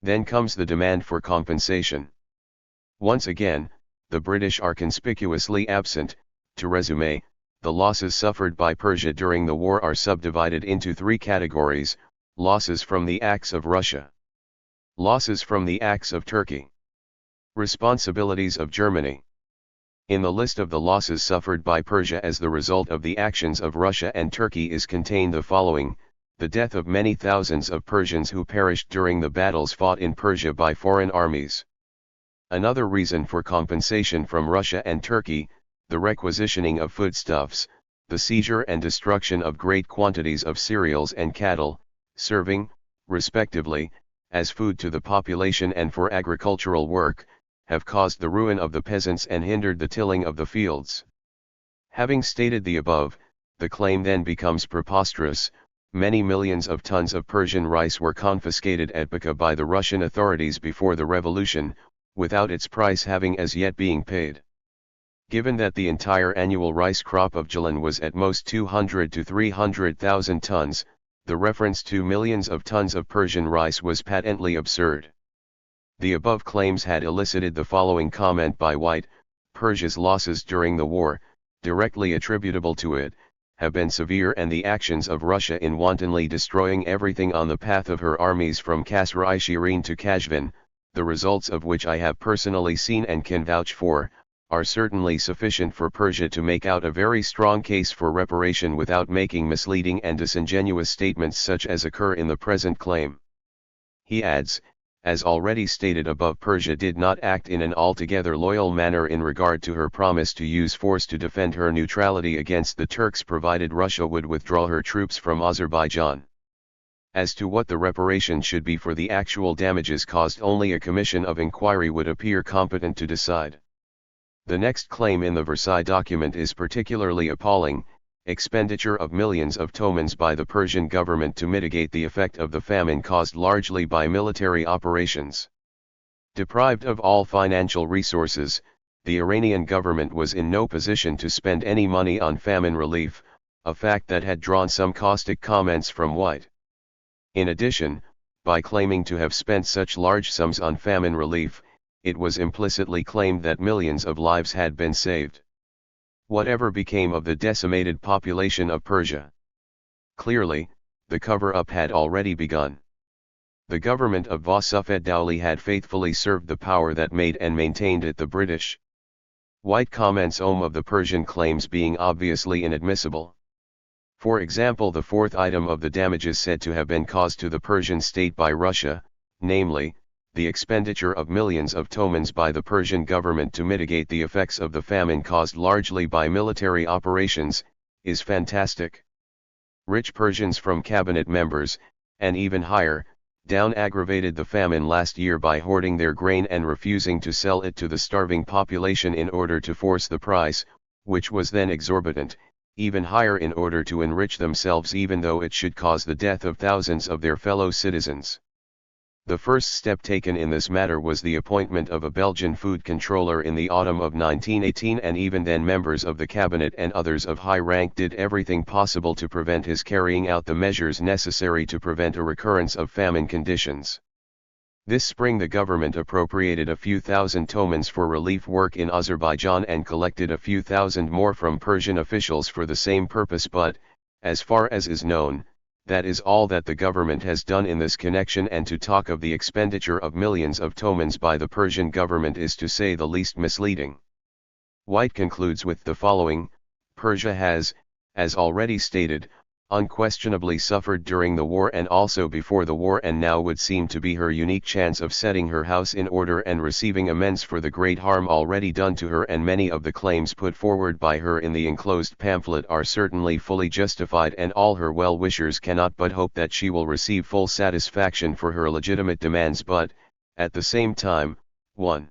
Then comes the demand for compensation. Once again, the British are conspicuously absent. To resume, the losses suffered by Persia during the war are subdivided into three categories: losses from the acts of Russia, losses from the acts of Turkey, responsibilities of Germany. In the list of the losses suffered by Persia as the result of the actions of Russia and Turkey is contained the following: the death of many thousands of Persians who perished during the battles fought in Persia by foreign armies. Another reason for compensation from Russia and Turkey: the requisitioning of foodstuffs, the seizure and destruction of great quantities of cereals and cattle, serving, respectively, as food to the population and for agricultural work, have caused the ruin of the peasants and hindered the tilling of the fields. Having stated the above, the claim then becomes preposterous. Many millions of tons of Persian rice were confiscated at Baku by the Russian authorities before the revolution, without its price having as yet being paid. Given that the entire annual rice crop of Gilan was at most 200 to 300,000 tons, the reference to millions of tons of Persian rice was patently absurd. The above claims had elicited the following comment by White: Persia's losses during the war, directly attributable to it, have been severe, and the actions of Russia in wantonly destroying everything on the path of her armies from Kasr-i-Shirin to Kashvan, the results of which I have personally seen and can vouch for, are certainly sufficient for Persia to make out a very strong case for reparation without making misleading and disingenuous statements such as occur in the present claim. He adds, as already stated above, Persia did not act in an altogether loyal manner in regard to her promise to use force to defend her neutrality against the Turks provided Russia would withdraw her troops from Azerbaijan. As to what the reparation should be for the actual damages caused, only a commission of inquiry would appear competent to decide. The next claim in the Versailles document is particularly appalling: expenditure of millions of tomans by the Persian government to mitigate the effect of the famine caused largely by military operations. Deprived of all financial resources, the Iranian government was in no position to spend any money on famine relief, a fact that had drawn some caustic comments from White. In addition, by claiming to have spent such large sums on famine relief, it was implicitly claimed that millions of lives had been saved. Whatever became of the decimated population of Persia? Clearly, the cover-up had already begun. The government of Vasuf-ed-Dowleh had faithfully served the power that made and maintained it, the British. White comments of the Persian claims being obviously inadmissible. For example, the fourth item of the damages said to have been caused to the Persian state by Russia, namely, the expenditure of millions of tomans by the Persian government to mitigate the effects of the famine caused largely by military operations, is fantastic. Rich Persians from cabinet members, and even higher, down, aggravated the famine last year by hoarding their grain and refusing to sell it to the starving population in order to force the price, which was then exorbitant, even higher in order to enrich themselves, even though it should cause the death of thousands of their fellow citizens. The first step taken in this matter was the appointment of a Belgian food controller in the autumn of 1918, and even then members of the cabinet and others of high rank did everything possible to prevent his carrying out the measures necessary to prevent a recurrence of famine conditions. This spring the government appropriated a few thousand tomans for relief work in Azerbaijan and collected a few thousand more from Persian officials for the same purpose, but, as far as is known, that is all that the government has done in this connection, and to talk of the expenditure of millions of tomans by the Persian government is to say the least misleading. White concludes with the following: Persia has, as already stated, unquestionably suffered during the war and also before the war, and now would seem to be her unique chance of setting her house in order and receiving amends for the great harm already done to her, and many of the claims put forward by her in the enclosed pamphlet are certainly fully justified, and all her well-wishers cannot but hope that she will receive full satisfaction for her legitimate demands, but, at the same time, 1.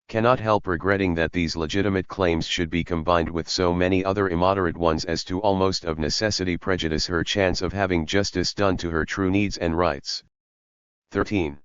cannot help regretting that these legitimate claims should be combined with so many other immoderate ones as to almost of necessity prejudice her chance of having justice done to her true needs and rights. 13.